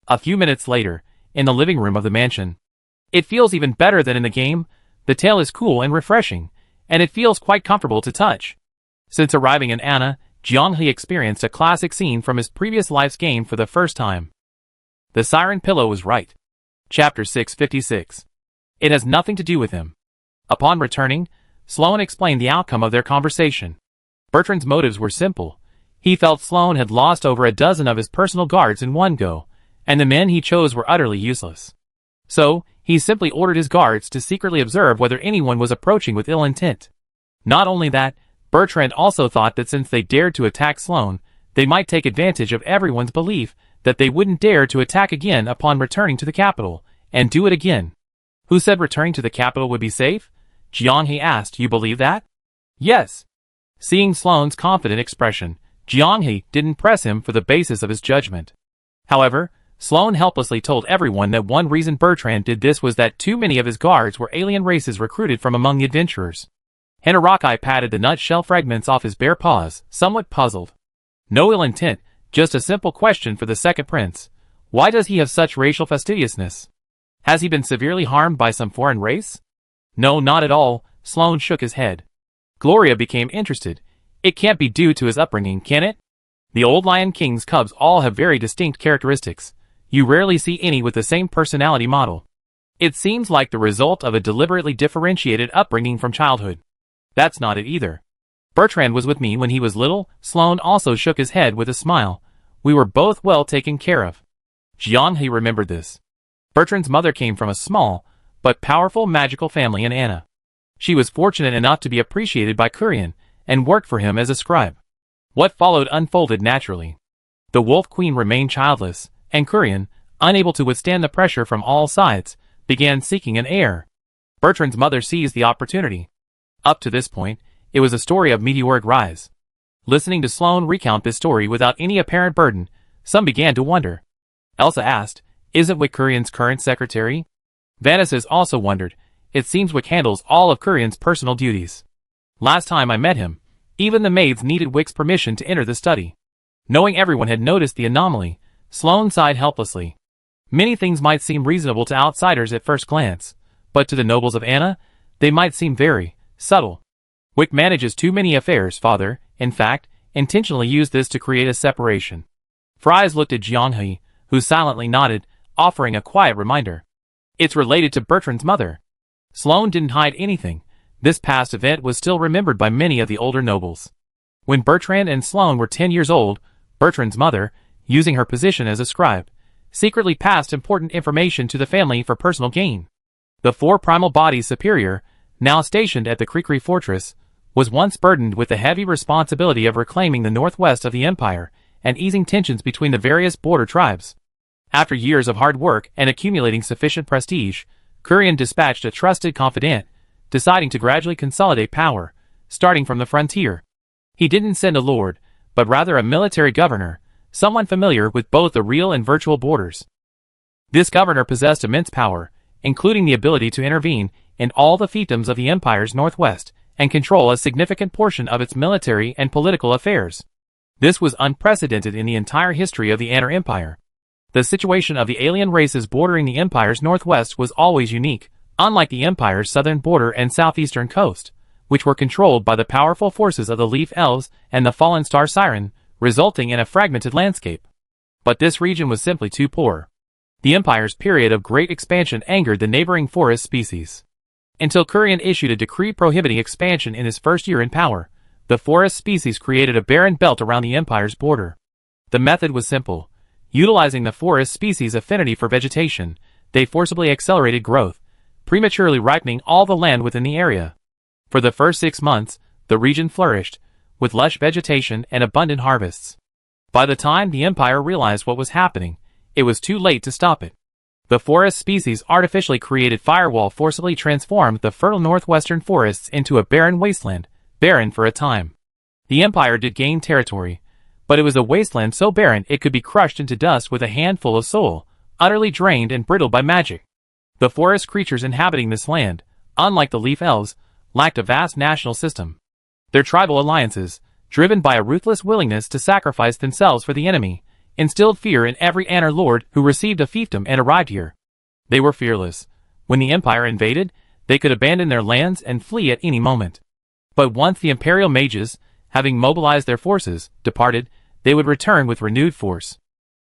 A few minutes later, in the living room of the mansion. "It feels even better than in the game. The tail is cool and refreshing, and it feels quite comfortable to touch." Since arriving in Anna, Jianghe experienced a classic scene from his previous life's game for the first time. The siren pillow was right. Chapter 656. It has nothing to do with him. Upon returning, Sloane explained the outcome of their conversation. Bertrand's motives were simple. He felt Sloane had lost over a dozen of his personal guards in one go, and the men he chose were utterly useless. So, he simply ordered his guards to secretly observe whether anyone was approaching with ill intent. Not only that, Bertrand also thought that since they dared to attack Sloane, they might take advantage of everyone's belief that they wouldn't dare to attack again upon returning to the capital, and do it again. "Who said returning to the capital would be safe?" Jianghe asked. "You believe that?" "Yes." Seeing Sloane's confident expression, Jianghe didn't press him for the basis of his judgment. However, Sloane helplessly told everyone that one reason Bertrand did this was that too many of his guards were alien races recruited from among the adventurers. Hinaraki patted the nutshell fragments off his bare paws, somewhat puzzled. "No ill intent, just a simple question for the second prince. Why does he have such racial fastidiousness? Has he been severely harmed by some foreign race?" "No, not at all," Sloane shook his head. Gloria became interested. "It can't be due to his upbringing, can it? The old Lion King's cubs all have very distinct characteristics. You rarely see any with the same personality model. It seems like the result of a deliberately differentiated upbringing from childhood." "That's not it either. Bertrand was with me when he was little." Sloane also shook his head with a smile. "We were both well taken care of." Jianghe remembered this. Bertrand's mother came from a small, but powerful magical family in Anna. She was fortunate enough to be appreciated by Kurian, and worked for him as a scribe. What followed unfolded naturally. The Wolf Queen remained childless, and Kurian, unable to withstand the pressure from all sides, began seeking an heir. Bertrand's mother seized the opportunity. Up to this point, it was a story of meteoric rise. Listening to Sloane recount this story without any apparent burden, some began to wonder. Elsa asked, "Isn't Wick Kurian's current secretary?" Vanessa also wondered. "It seems Wick handles all of Kurian's personal duties. Last time I met him, even the maids needed Wick's permission to enter the study." Knowing everyone had noticed the anomaly, Sloane sighed helplessly. Many things might seem reasonable to outsiders at first glance, but to the nobles of Anna, they might seem very subtle. "Wick manages too many affairs, father. In fact, intentionally used this to create a separation." Fries looked at Jianghe, who silently nodded, offering a quiet reminder. "It's related to Bertrand's mother." Sloane didn't hide anything. This past event was still remembered by many of the older nobles. When Bertrand and Sloane were 10 years old, Bertrand's mother, using her position as a scribe, secretly passed important information to the family for personal gain. The four primal bodies superior, now stationed at the Krikri fortress, was once burdened with the heavy responsibility of reclaiming the northwest of the empire and easing tensions between the various border tribes. After years of hard work and accumulating sufficient prestige, Kurian dispatched a trusted confidant, deciding to gradually consolidate power, starting from the frontier. He didn't send a lord, but rather a military governor, someone familiar with both the real and virtual borders. This governor possessed immense power, including the ability to intervene in all the fiefdoms of the empire's northwest, and control a significant portion of its military and political affairs. This was unprecedented in the entire history of the Annar Empire. The situation of the alien races bordering the Empire's northwest was always unique, unlike the Empire's southern border and southeastern coast, which were controlled by the powerful forces of the Leaf Elves and the Fallen Star Siren, resulting in a fragmented landscape. But this region was simply too poor. The Empire's period of great expansion angered the neighboring forest species. Until Curion issued a decree prohibiting expansion in his first year in power, the forest species created a barren belt around the Empire's border. The method was simple. Utilizing the forest species' affinity for vegetation, they forcibly accelerated growth, prematurely ripening all the land within the area. For the first 6 months, the region flourished, with lush vegetation and abundant harvests. By the time the Empire realized what was happening, it was too late to stop it. The forest species' artificially created firewall forcibly transformed the fertile northwestern forests into a barren wasteland, barren for a time. The Empire did gain territory, but it was a wasteland so barren it could be crushed into dust with a handful of soul, utterly drained and brittled by magic. The forest creatures inhabiting this land, unlike the Leaf Elves, lacked a vast national system. Their tribal alliances, driven by a ruthless willingness to sacrifice themselves for the enemy, instilled fear in every Annar lord who received a fiefdom and arrived here. They were fearless. When the Empire invaded, they could abandon their lands and flee at any moment. But once the Imperial mages, having mobilized their forces, departed, they would return with renewed force.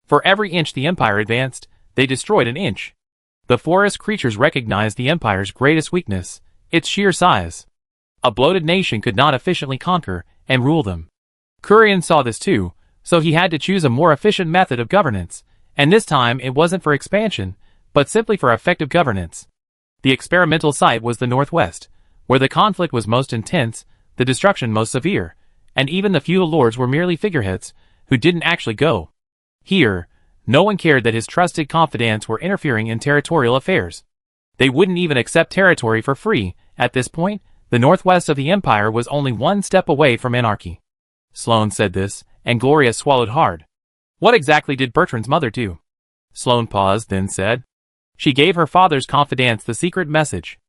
For every inch the Empire advanced, they destroyed an inch. The forest creatures recognized the Empire's greatest weakness, its sheer size. A bloated nation could not efficiently conquer and rule them. Curion saw this too, so he had to choose a more efficient method of governance, and this time it wasn't for expansion, but simply for effective governance. The experimental site was the northwest, where the conflict was most intense, the destruction most severe, and even the feudal lords were merely figureheads, who didn't actually go. Here, no one cared that his trusted confidants were interfering in territorial affairs. They wouldn't even accept territory for free. At this point, the northwest of the Empire was only one step away from anarchy. Sloane said this, and Gloria swallowed hard. What exactly did Bertrand's mother do? Sloane paused, then said. She gave her father's confidants the secret message.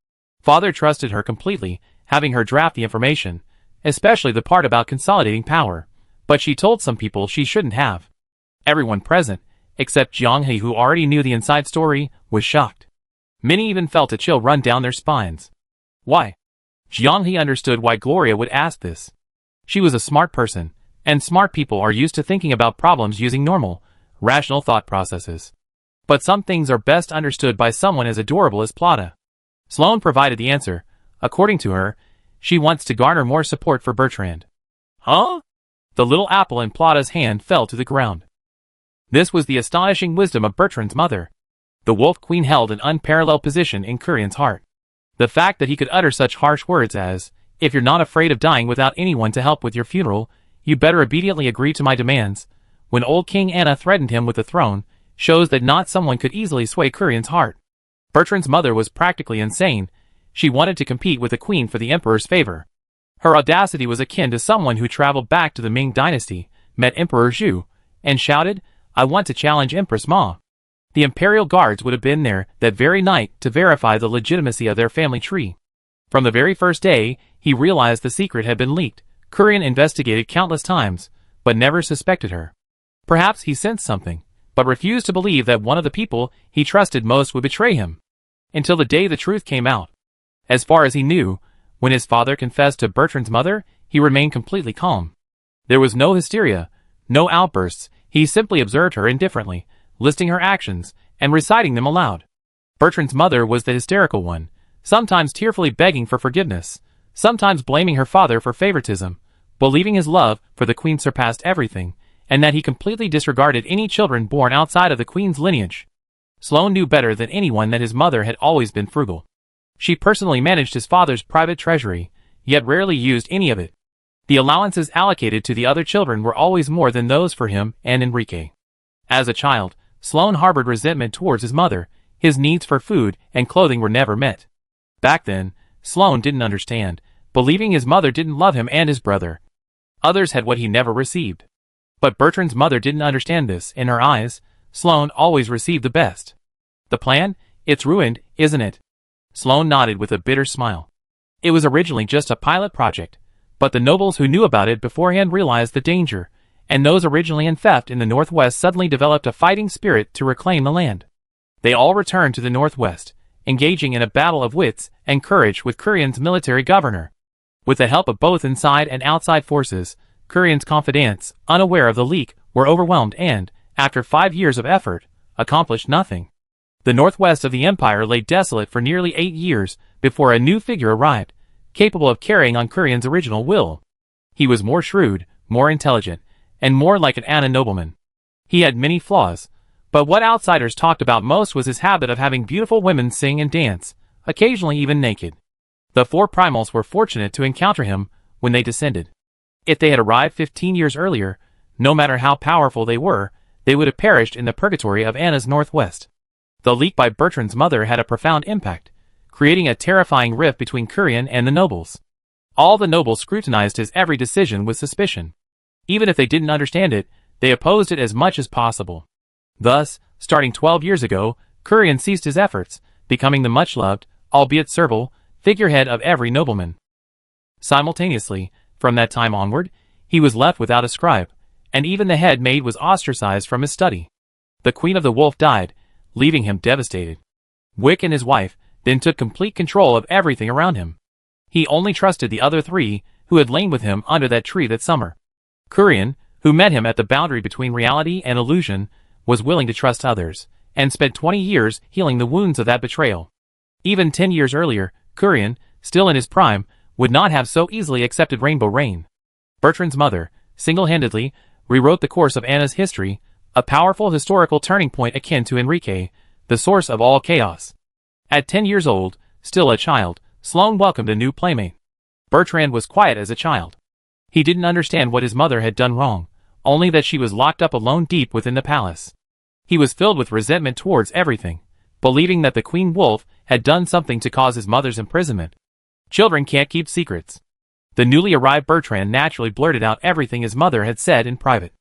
Father trusted her completely, having her draft the information, especially the part about consolidating power, but she told some people she shouldn't have. Everyone present, except Jianghe, who already knew the inside story, was shocked. Many even felt a chill run down their spines. Why? Jianghe understood why Gloria would ask this. She was a smart person, and smart people are used to thinking about problems using normal, rational thought processes. But some things are best understood by someone as adorable as Plata. Sloane provided the answer. According to her, she wants to garner more support for Bertrand. Huh? The little apple in Plata's hand fell to the ground. This was the astonishing wisdom of Bertrand's mother. The Wolf Queen held an unparalleled position in Curion's heart. The fact that he could utter such harsh words as, "If you're not afraid of dying without anyone to help with your funeral, you better obediently agree to my demands," when old King Anna threatened him with the throne, shows that not someone could easily sway Curion's heart. Bertrand's mother was practically insane. She wanted to compete with the queen for the emperor's favor. Her audacity was akin to someone who traveled back to the Ming dynasty, met Emperor Zhu, and shouted, "I want to challenge Empress Ma." The imperial guards would have been there that very night to verify the legitimacy of their family tree. From the very first day, he realized the secret had been leaked. Curion investigated countless times, but never suspected her. Perhaps he sensed something, but refused to believe that one of the people he trusted most would betray him. Until the day the truth came out. As far as he knew, when his father confessed to Bertrand's mother, he remained completely calm. There was no hysteria, no outbursts. He simply observed her indifferently, listing her actions, and reciting them aloud. Bertrand's mother was the hysterical one, sometimes tearfully begging for forgiveness, sometimes blaming her father for favoritism, believing his love for the queen surpassed everything, and that he completely disregarded any children born outside of the queen's lineage. Sloane knew better than anyone that his mother had always been frugal. She personally managed his father's private treasury, yet rarely used any of it. The allowances allocated to the other children were always more than those for him and Enrique. As a child, Sloane harbored resentment towards his mother. His needs for food and clothing were never met. Back then, Sloane didn't understand, believing his mother didn't love him and his brother. Others had what he never received. But Bertrand's mother didn't understand this. In her eyes, Sloane always received the best. The plan? It's ruined, isn't it? Sloane nodded with a bitter smile. It was originally just a pilot project, but the nobles who knew about it beforehand realized the danger, and those originally in theft in the northwest suddenly developed a fighting spirit to reclaim the land. They all returned to the northwest, engaging in a battle of wits and courage with Kurian's military governor. With the help of both inside and outside forces, Kurian's confidants, unaware of the leak, were overwhelmed and, after 5 years of effort, accomplished nothing. The northwest of the empire lay desolate for nearly 8 years before a new figure arrived, capable of carrying on Kurian's original will. He was more shrewd, more intelligent, and more like an Ana nobleman. He had many flaws, but what outsiders talked about most was his habit of having beautiful women sing and dance, occasionally even naked. The 4 primals were fortunate to encounter him when they descended. If they had arrived 15 years earlier, no matter how powerful they would have perished in the purgatory of Ana's northwest. The leak by Bertrand's mother had a profound impact, creating a terrifying rift between Kurian and the nobles. All the nobles scrutinized his every decision with suspicion. Even if they didn't understand it, they opposed it as much as possible. Thus, starting 12 years ago, Kurian ceased his efforts, becoming the much-loved, albeit servile, figurehead of every nobleman. Simultaneously, from that time onward, he was left without a scribe, and even the head maid was ostracized from his study. The Queen of the Wolf died, leaving him devastated. Wick and his wife then took complete control of everything around him. He only trusted the other 3, who had lain with him under that tree that summer. Kurian, who met him at the boundary between reality and illusion, was willing to trust others, and spent 20 years healing the wounds of that betrayal. Even 10 years earlier, Kurian, still in his prime, would not have so easily accepted Rainbow Rain. Bertrand's mother, single-handedly, rewrote the course of Ana's history, a powerful historical turning point akin to Enrique, the source of all chaos. At 10 years old, still a child, Sloane welcomed a new playmate. Bertrand was quiet as a child. He didn't understand what his mother had done wrong, only that she was locked up alone deep within the palace. He was filled with resentment towards everything, believing that the Queen Wolf had done something to cause his mother's imprisonment. Children can't keep secrets. The newly arrived Bertrand naturally blurted out everything his mother had said in private.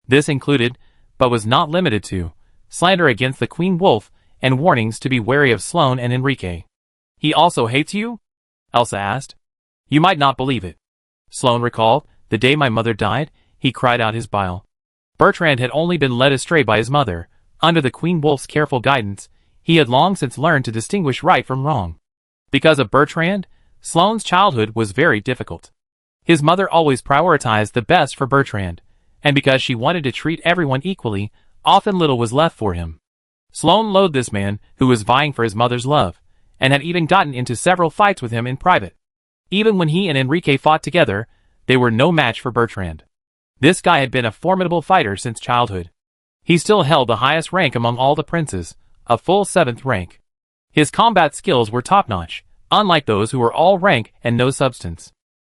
This included, but was not limited to, slander against the Queen Wolf and warnings to be wary of Sloane and Enrique. "He also hates you?" Elsa asked. "You might not believe it." Sloane recalled, "The day my mother died, he cried out his bile." Bertrand had only been led astray by his mother. Under the Queen Wolf's careful guidance, he had long since learned to distinguish right from wrong. Because of Bertrand, Sloane's childhood was very difficult. His mother always prioritized the best for Bertrand, and because she wanted to treat everyone equally, often little was left for him. Sloane loathed this man who was vying for his mother's love, and had even gotten into several fights with him in private. Even when he and Enrique fought together, they were no match for Bertrand. This guy had been a formidable fighter since childhood. He still held the highest rank among all the princes, a full 7th rank. His combat skills were top-notch, unlike those who were all rank and no substance.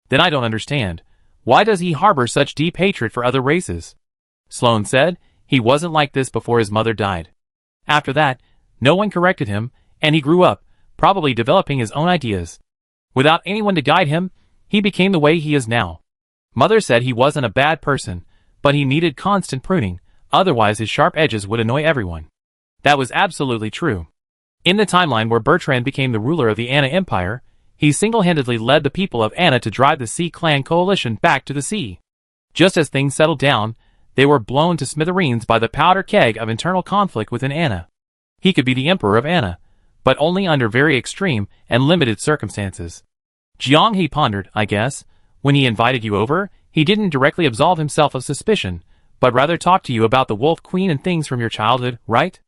"Then I don't understand. Why does he harbor such deep hatred for other races?" Sloane said. "He wasn't like this before his mother died." After that, no one corrected him, and he grew up, probably developing his own ideas. Without anyone to guide him, he became the way he is now. Mother said he wasn't a bad person, but he needed constant pruning, otherwise his sharp edges would annoy everyone. That was absolutely true. In the timeline where Bertrand became the ruler of the Ana Empire, he single-handedly led the people of Ana to drive the Sea Clan coalition back to the sea. Just as things settled down, they were blown to smithereens by the powder keg of internal conflict within Ana. He could be the emperor of Ana, but only under very extreme and limited circumstances. Jiang, he pondered, I guess, when he invited you over, he didn't directly absolve himself of suspicion, but rather talked to you about the Wolf Queen and things from your childhood, right?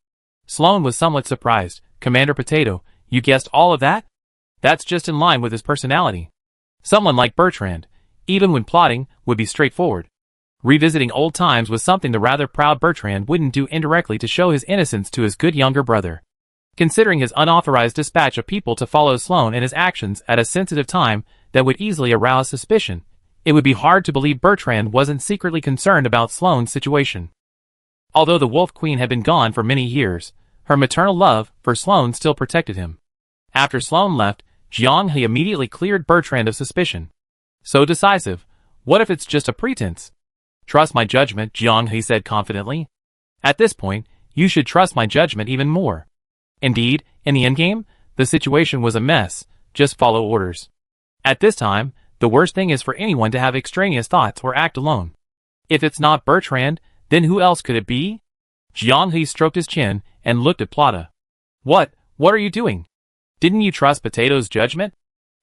Sloane was somewhat surprised. "Commander Potato, you guessed all of that? That's just in line with his personality. Someone like Bertrand, even when plotting, would be straightforward." Revisiting old times was something the rather proud Bertrand wouldn't do indirectly to show his innocence to his good younger brother. Considering his unauthorized dispatch of people to follow Sloane and his actions at a sensitive time that would easily arouse suspicion, it would be hard to believe Bertrand wasn't secretly concerned about Sloane's situation. Although the Wolf Queen had been gone for many years, her maternal love for Sloane still protected him. After Sloane left, Jiang He immediately cleared Bertrand of suspicion. "So decisive. What if it's just a pretense?" "Trust my judgment," Jiang He said confidently. "At this point, you should trust my judgment even more." Indeed, in the endgame, the situation was a mess. Just follow orders. At this time, the worst thing is for anyone to have extraneous thoughts or act alone. If it's not Bertrand, then who else could it be? Jiang He stroked his chin and looked at Plata. What are you doing? Didn't you trust Potato's judgment?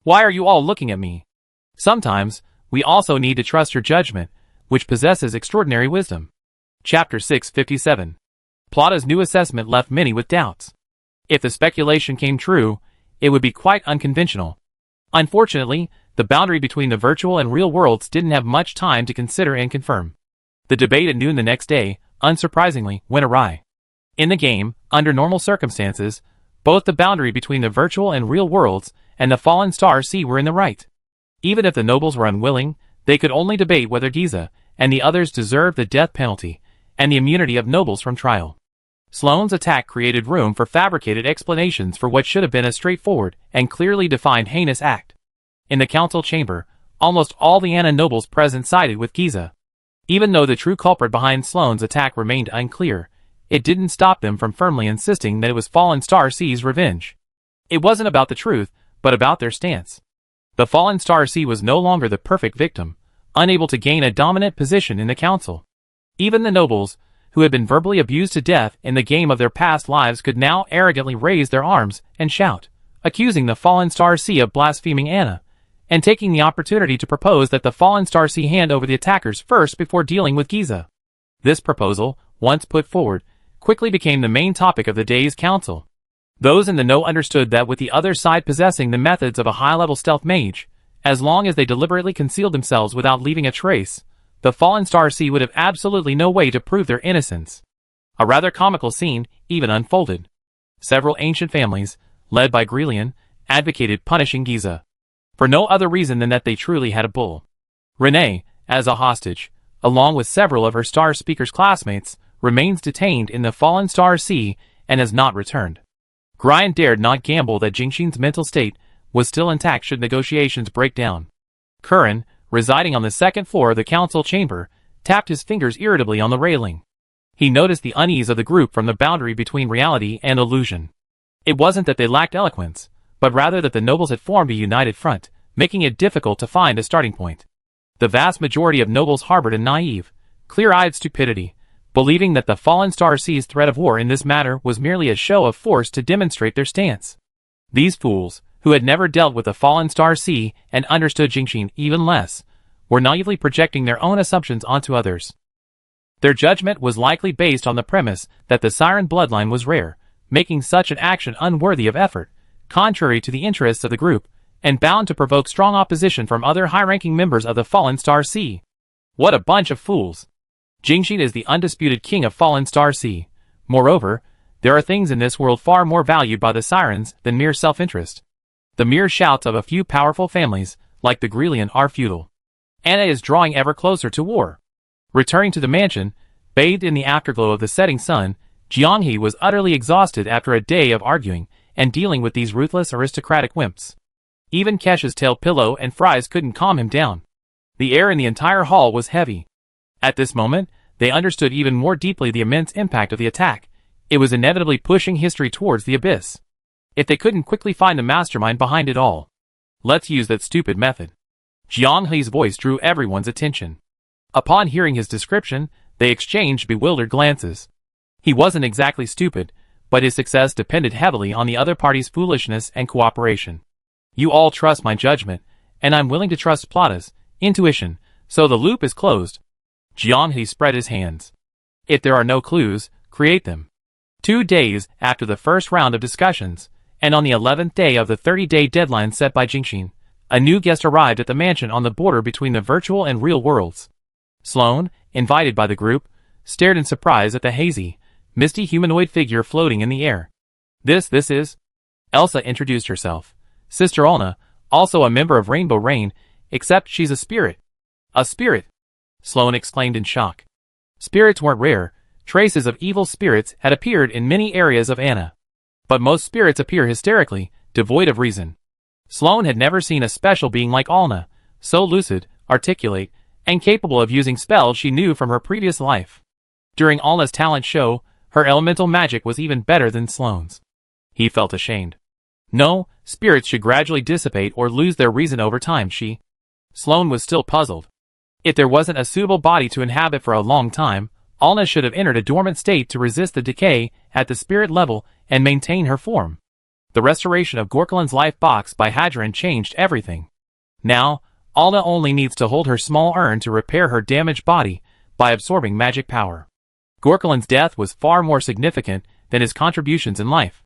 Why are you all looking at me? Sometimes, we also need to trust your judgment, which possesses extraordinary wisdom. Chapter 657. Plata's new assessment left many with doubts. If the speculation came true, it would be quite unconventional. Unfortunately, the boundary between the virtual and real worlds didn't have much time to consider and confirm. The debate at noon the next day, unsurprisingly, went awry. In the game, under normal circumstances, both the boundary between the virtual and real worlds and the fallen star sea were in the right. Even if the nobles were unwilling, they could only debate whether Giza and the others deserved the death penalty and the immunity of nobles from trial. Sloane's attack created room for fabricated explanations for what should have been a straightforward and clearly defined heinous act. In the council chamber, almost all the Anna nobles present sided with Giza. Even though the true culprit behind Sloane's attack remained unclear, it didn't stop them from firmly insisting that it was Fallen Star Sea's revenge. It wasn't about the truth, but about their stance. The Fallen Star Sea was no longer the perfect victim, unable to gain a dominant position in the council. Even the nobles, who had been verbally abused to death in the game of their past lives, could now arrogantly raise their arms and shout, accusing the Fallen Star Sea of blaspheming Anna, and taking the opportunity to propose that the Fallen Star Sea hand over the attackers first before dealing with Giza. This proposal, once put forward, quickly became the main topic of the day's council. Those in the know understood that with the other side possessing the methods of a high-level stealth mage, as long as they deliberately concealed themselves without leaving a trace, the Fallen Star Sea would have absolutely no way to prove their innocence. A rather comical scene even unfolded. Several ancient families, led by Grelian, advocated punishing Giza, for no other reason than that they truly had a bull. Renee, as a hostage, along with several of her Star Speaker's classmates, remains detained in the Fallen Star Sea and has not returned. Grian dared not gamble that Jingxin's mental state was still intact should negotiations break down. Curran, residing on the second floor of the council chamber, tapped his fingers irritably on the railing. He noticed the unease of the group from the boundary between reality and illusion. It wasn't that they lacked eloquence, but rather that the nobles had formed a united front, making it difficult to find a starting point. The vast majority of nobles harbored a naive, clear-eyed stupidity, believing that the Fallen Star Sea's threat of war in this matter was merely a show of force to demonstrate their stance. These fools, who had never dealt with the Fallen Star Sea and understood Jingxin even less, were naively projecting their own assumptions onto others. Their judgment was likely based on the premise that the Siren bloodline was rare, making such an action unworthy of effort, contrary to the interests of the group, and bound to provoke strong opposition from other high-ranking members of the Fallen Star Sea. What a bunch of fools! Jingxin is the undisputed king of Fallen Star Sea. Moreover, there are things in this world far more valued by the Sirens than mere self-interest. The mere shouts of a few powerful families, like the Grelian, are futile. Anna is drawing ever closer to war. Returning to the mansion, bathed in the afterglow of the setting sun, Jianghe was utterly exhausted after a day of arguing and dealing with these ruthless aristocratic wimps. Even Kesh's tail pillow and fries couldn't calm him down. The air in the entire hall was heavy. At this moment, they understood even more deeply the immense impact of the attack. It was inevitably pushing history towards the abyss. If they couldn't quickly find the mastermind behind it all, let's use that stupid method. Jiang He's voice drew everyone's attention. Upon hearing his description, they exchanged bewildered glances. He wasn't exactly stupid, but his success depended heavily on the other party's foolishness and cooperation. You all trust my judgment, and I'm willing to trust Plata's intuition, so the loop is closed. Jiang He spread his hands. If there are no clues, create them. 2 days after the first round of discussions, and on the 11th day of the 30-day deadline set by Jingxin, a new guest arrived at the mansion on the border between the virtual and real worlds. Sloane, invited by the group, stared in surprise at the hazy, misty humanoid figure floating in the air. This is... Elsa introduced herself. Sister Olna, also a member of Rainbow Rain, except she's a spirit. A spirit? Sloane exclaimed in shock. Spirits weren't rare. Traces of evil spirits had appeared in many areas of Anna. But most spirits appear hysterically, devoid of reason. Sloane had never seen a special being like Olna, so lucid, articulate, and capable of using spells she knew from her previous life. During Olna's talent show, her elemental magic was even better than Sloane's. He felt ashamed. No, spirits should gradually dissipate or lose their reason over time. Sloane was still puzzled. If there wasn't a suitable body to inhabit for a long time, Alna should have entered a dormant state to resist the decay at the spirit level and maintain her form. The restoration of Gorkalin's life box by Hadron changed everything. Now, Alna only needs to hold her small urn to repair her damaged body by absorbing magic power. Gorkalin's death was far more significant than his contributions in life.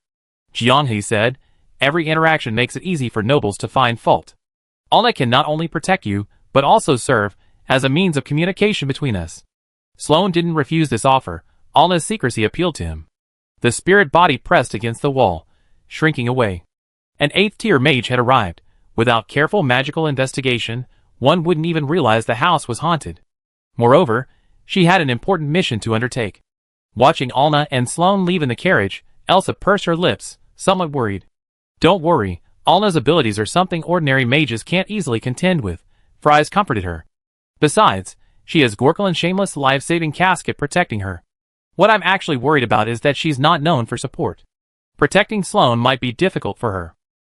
Jianghe said, every interaction makes it easy for nobles to find fault. Alna can not only protect you, but also serve as a means of communication between us. Sloane didn't refuse this offer. Alna's secrecy appealed to him. The spirit body pressed against the wall, shrinking away. An 8th-tier mage had arrived. Without careful magical investigation, one wouldn't even realize the house was haunted. Moreover, she had an important mission to undertake. Watching Alna and Sloane leave in the carriage, Elsa pursed her lips, somewhat worried. Don't worry, Alna's abilities are something ordinary mages can't easily contend with, Fries comforted her. Besides, she has Gorkalin's shameless life-saving casket protecting her. What I'm actually worried about is that she's not known for support. Protecting Sloane might be difficult for her.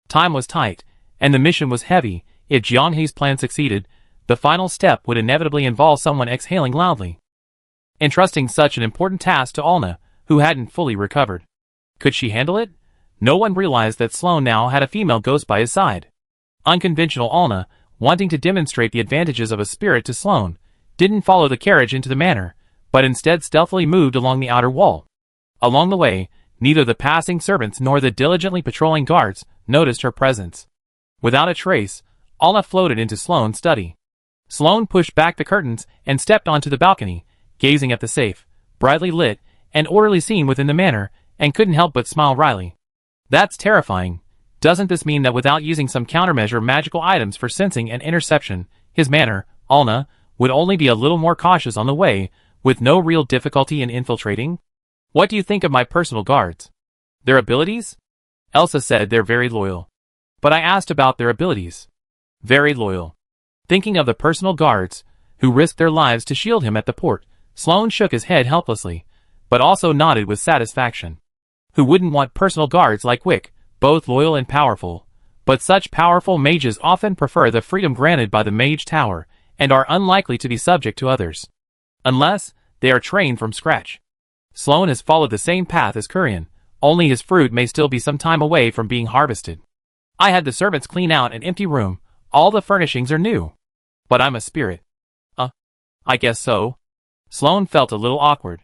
Time was tight, and the mission was heavy. If Jianghe's plan succeeded, the final step would inevitably involve someone exhaling loudly. Entrusting such an important task to Alna, who hadn't fully recovered. Could she handle it? No one realized that Sloane now had a female ghost by his side. Unconventional Alna, wanting to demonstrate the advantages of a spirit to Sloane, didn't follow the carriage into the manor, but instead stealthily moved along the outer wall. Along the way, neither the passing servants nor the diligently patrolling guards noticed her presence. Without a trace, Alna floated into Sloane's study. Sloane pushed back the curtains and stepped onto the balcony, gazing at the safe, brightly lit, and orderly scene within the manor, and couldn't help but smile wryly. That's terrifying. Doesn't this mean that without using some countermeasure magical items for sensing and interception, his manor, Alna, would only be a little more cautious on the way, with no real difficulty in infiltrating? What do you think of my personal guards? Their abilities? Elsa said they're very loyal. But I asked about their abilities. Very loyal. Thinking of the personal guards, who risked their lives to shield him at the port, Sloane shook his head helplessly, but also nodded with satisfaction. Who wouldn't want personal guards like Wick, both loyal and powerful? But such powerful mages often prefer the freedom granted by the Mage Tower, and are unlikely to be subject to others. Unless they are trained from scratch. Sloane has followed the same path as Kurian, only his fruit may still be some time away from being harvested. I had the servants clean out an empty room, all the furnishings are new. But I'm a spirit. I guess so. Sloane felt a little awkward.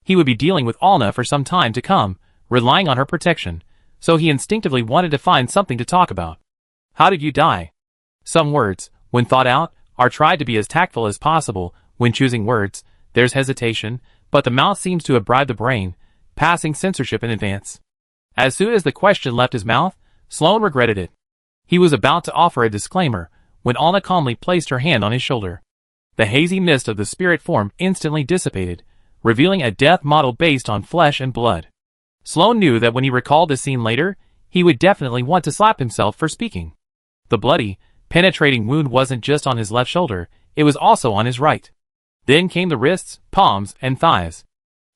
He would be dealing with Alna for some time to come, relying on her protection, so he instinctively wanted to find something to talk about. How did you die? Some words, when thought out, are tried to be as tactful as possible. When choosing words, there's hesitation, but the mouth seems to have bribed the brain, passing censorship in advance. As soon as the question left his mouth, Sloane regretted it. He was about to offer a disclaimer, when Alna calmly placed her hand on his shoulder. The hazy mist of the spirit form instantly dissipated, revealing a death model based on flesh and blood. Sloane knew that when he recalled the scene later, he would definitely want to slap himself for speaking. The bloody, penetrating wound wasn't just on his left shoulder, it was also on his right. Then came the wrists, palms, and thighs.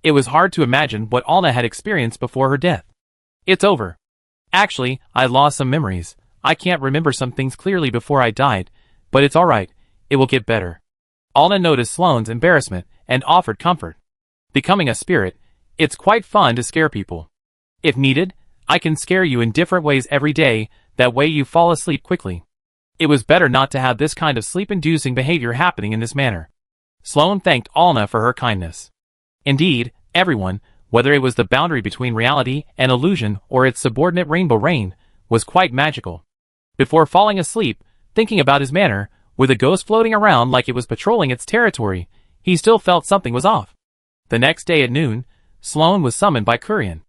It was hard to imagine what Alna had experienced before her death. It's over. Actually, I lost some memories. I can't remember some things clearly before I died, but it's alright, it will get better. Alna noticed Sloane's embarrassment and offered comfort. Becoming a spirit, it's quite fun to scare people. If needed, I can scare you in different ways every day, that way you fall asleep quickly. It was better not to have this kind of sleep-inducing behavior happening in this manner. Sloane thanked Alna for her kindness. Indeed, everyone, whether it was the boundary between reality and illusion or its subordinate rainbow rain, was quite magical. Before falling asleep, thinking about his manor, with a ghost floating around like it was patrolling its territory, he still felt something was off. The next day at noon, Sloane was summoned by Kurian.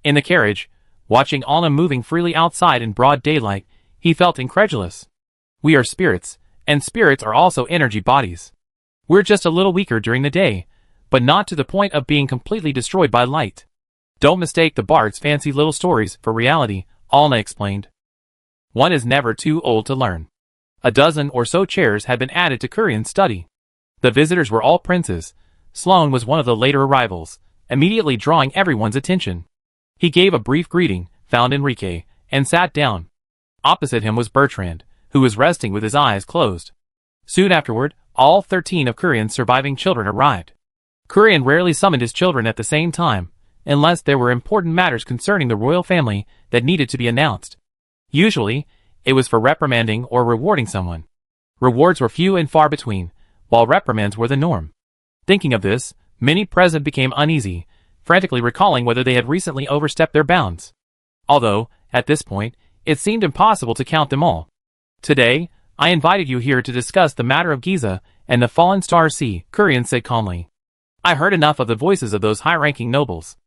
In the carriage, watching Alna moving freely outside in broad daylight, he felt incredulous. We are spirits, and spirits are also energy bodies. We're just a little weaker during the day, but not to the point of being completely destroyed by light. Don't mistake the bard's fancy little stories for reality, Alna explained. One is never too old to learn. A dozen or so chairs had been added to Kurian's study. The visitors were all princes. Sloane was one of the later arrivals, immediately drawing everyone's attention. He gave a brief greeting, found Enrique, and sat down. Opposite him was Bertrand, who was resting with his eyes closed. Soon afterward, all 13 of Kurian's surviving children arrived. Kurian rarely summoned his children at the same time, unless there were important matters concerning the royal family that needed to be announced. Usually, it was for reprimanding or rewarding someone. Rewards were few and far between, while reprimands were the norm. Thinking of this, many present became uneasy, frantically recalling whether they had recently overstepped their bounds. Although, at this point, it seemed impossible to count them all. Today, I invited you here to discuss the matter of Giza and the fallen star sea, Kurian said calmly. I heard enough of the voices of those high-ranking nobles.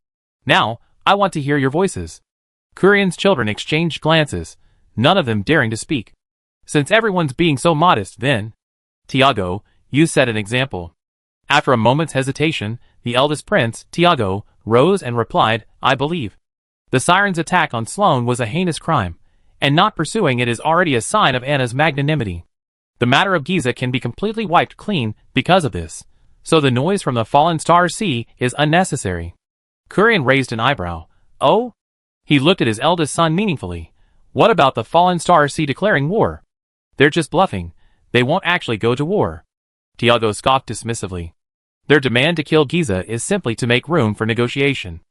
Now, I want to hear your voices. Kurian's children exchanged glances, none of them daring to speak. Since everyone's being so modest, then, Tiago, you set an example. After a moment's hesitation, the eldest prince, Tiago, rose and replied, I believe. The siren's attack on Sloane was a heinous crime, and not pursuing it is already a sign of Anna's magnanimity. The matter of Giza can be completely wiped clean because of this, so the noise from the fallen star sea is unnecessary. Kurian raised an eyebrow. Oh? He looked at his eldest son meaningfully. What about the fallen star sea declaring war? They're just bluffing. They won't actually go to war. Tiago scoffed dismissively. Their demand to kill Giza is simply to make room for negotiation.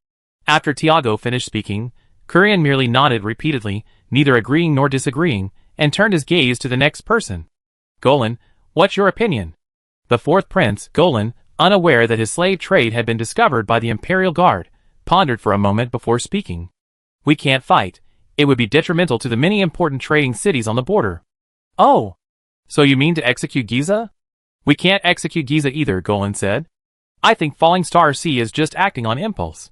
After Tiago finished speaking, Kurian merely nodded repeatedly, neither agreeing nor disagreeing, and turned his gaze to the next person. Golan, what's your opinion? The fourth prince, Golan, unaware that his slave trade had been discovered by the Imperial Guard, pondered for a moment before speaking. We can't fight. It would be detrimental to the many important trading cities on the border. Oh! So you mean to execute Giza? We can't execute Giza either, Golan said. I think Falling Star Sea is just acting on impulse.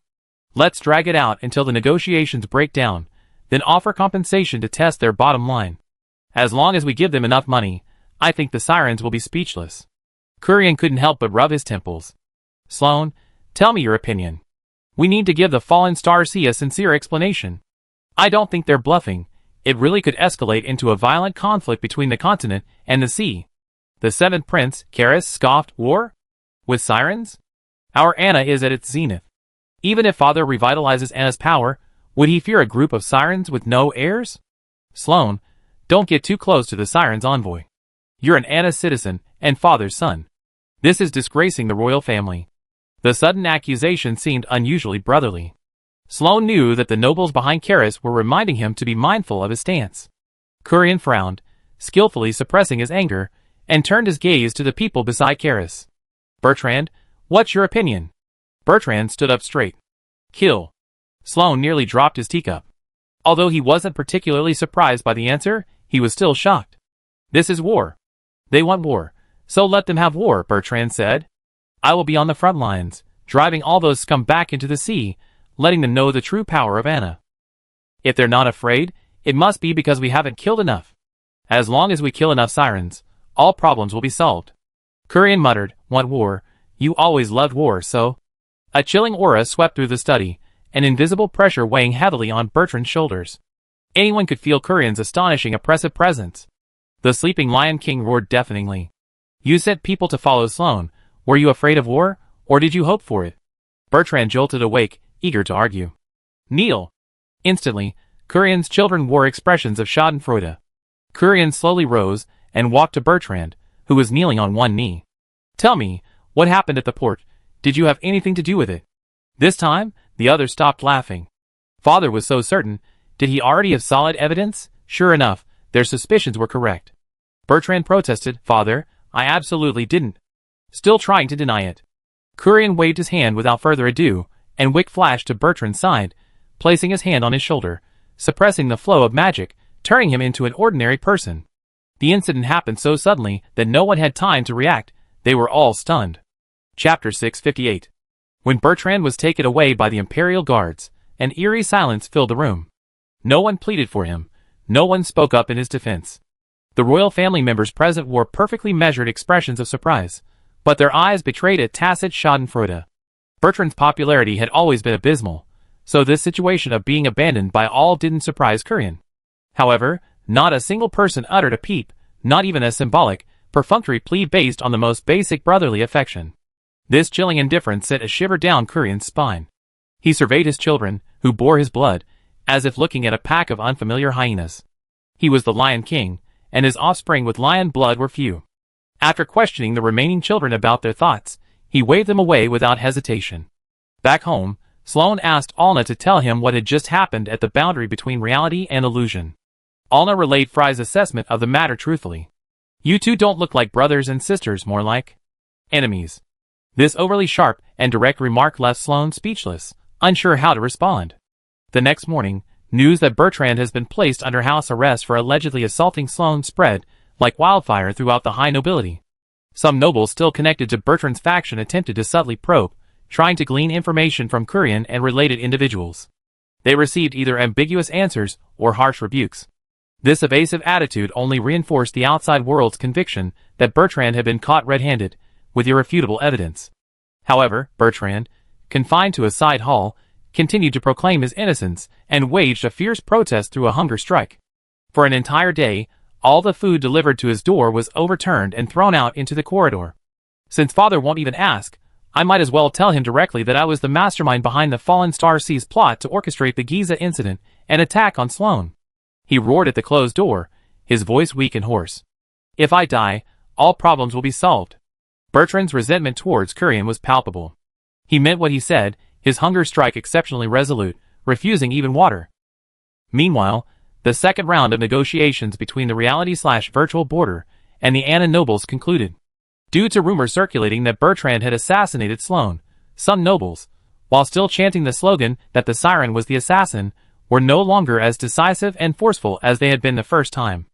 Let's drag it out until the negotiations break down, then offer compensation to test their bottom line. As long as we give them enough money, I think the sirens will be speechless. Kurian couldn't help but rub his temples. Sloane, tell me your opinion. We need to give the Fallen Star Sea a sincere explanation. I don't think they're bluffing. It really could escalate into a violent conflict between the continent and the sea. The seventh prince, Karis, scoffed, war? With sirens? Our Anna is at its zenith. Even if father revitalizes Anna's power, would he fear a group of sirens with no heirs? Sloane, don't get too close to the siren's envoy. You're an Anna citizen and father's son. This is disgracing the royal family. The sudden accusation seemed unusually brotherly. Sloane knew that the nobles behind Karis were reminding him to be mindful of his stance. Kurian frowned, skillfully suppressing his anger, and turned his gaze to the people beside Karis. Bertrand, what's your opinion? Bertrand stood up straight. Kill. Sloane nearly dropped his teacup. Although he wasn't particularly surprised by the answer, he was still shocked. This is war. They want war, so let them have war, Bertrand said. I will be on the front lines, driving all those scum back into the sea, letting them know the true power of Anna. If they're not afraid, it must be because we haven't killed enough. As long as we kill enough sirens, all problems will be solved. Kurian muttered, want war? You always loved war, so... A chilling aura swept through the study, an invisible pressure weighing heavily on Bertrand's shoulders. Anyone could feel Kurian's astonishing oppressive presence. The sleeping Lion King roared deafeningly. You sent people to follow Sloane. Were you afraid of war, or did you hope for it? Bertrand jolted awake, eager to argue. Kneel! Instantly, Kurian's children wore expressions of schadenfreude. Kurian slowly rose and walked to Bertrand, who was kneeling on one knee. Tell me, what happened at the port? Did you have anything to do with it? This time, the other stopped laughing. Father was so certain. Did he already have solid evidence? Sure enough, their suspicions were correct. Bertrand protested, Father, I absolutely didn't. Still trying to deny it. Kurian waved his hand without further ado, and Wick flashed to Bertrand's side, placing his hand on his shoulder, suppressing the flow of magic, turning him into an ordinary person. The incident happened so suddenly that no one had time to react. They were all stunned. Chapter 658. When Bertrand was taken away by the Imperial Guards, an eerie silence filled the room. No one pleaded for him. No one spoke up in his defense. The royal family members present wore perfectly measured expressions of surprise, but their eyes betrayed a tacit schadenfreude. Bertrand's popularity had always been abysmal, so this situation of being abandoned by all didn't surprise Kurian. However, not a single person uttered a peep, not even a symbolic, perfunctory plea based on the most basic brotherly affection. This chilling indifference sent a shiver down Kurian's spine. He surveyed his children, who bore his blood, as if looking at a pack of unfamiliar hyenas. He was the Lion King, and his offspring with lion blood were few. After questioning the remaining children about their thoughts, he waved them away without hesitation. Back home, Sloane asked Alna to tell him what had just happened at the boundary between reality and illusion. Alna relayed Fry's assessment of the matter truthfully. "You two don't look like brothers and sisters, more like enemies." This overly sharp and direct remark left Sloane speechless, unsure how to respond. The next morning, news that Bertrand has been placed under house arrest for allegedly assaulting Sloane spread like wildfire throughout the high nobility. Some nobles still connected to Bertrand's faction attempted to subtly probe, trying to glean information from Curien and related individuals. They received either ambiguous answers or harsh rebukes. This evasive attitude only reinforced the outside world's conviction that Bertrand had been caught red-handed, with irrefutable evidence. However, Bertrand, confined to a side hall, continued to proclaim his innocence and waged a fierce protest through a hunger strike. For an entire day, all the food delivered to his door was overturned and thrown out into the corridor. "Since father won't even ask, I might as well tell him directly that I was the mastermind behind the Fallen Star Sea's plot to orchestrate the Giza incident and attack on Sloane," he roared at the closed door, his voice weak and hoarse. "If I die, all problems will be solved." Bertrand's resentment towards Curien was palpable. He meant what he said, his hunger strike exceptionally resolute, refusing even water. Meanwhile, the second round of negotiations between the reality/virtual border and the Anna nobles concluded. Due to rumors circulating that Bertrand had assassinated Sloane, some nobles, while still chanting the slogan that the Siren was the assassin, were no longer as decisive and forceful as they had been the first time.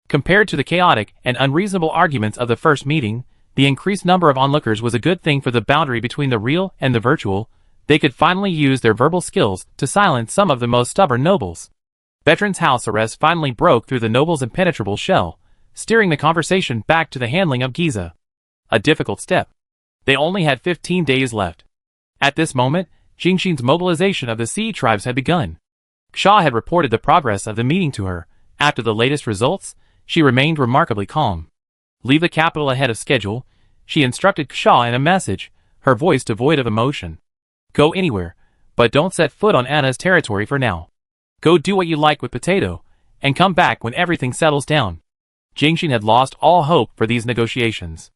Compared to the chaotic and unreasonable arguments of the first meeting, the increased number of onlookers was a good thing for the boundary between the real and the virtual. They could finally use their verbal skills to silence some of the most stubborn nobles. Bertrand's house arrest finally broke through the nobles' impenetrable shell, steering the conversation back to the handling of Giza. A difficult step. They only had 15 days left. At this moment, Jingxin's mobilization of the sea tribes had begun. Xia had reported the progress of the meeting to her. After the latest results, she remained remarkably calm. "Leave the capital ahead of schedule," she instructed Xia in a message, her voice devoid of emotion. "Go anywhere, but don't set foot on Anna's territory for now. Go do what you like with Potato, and come back when everything settles down." Jingxin had lost all hope for these negotiations.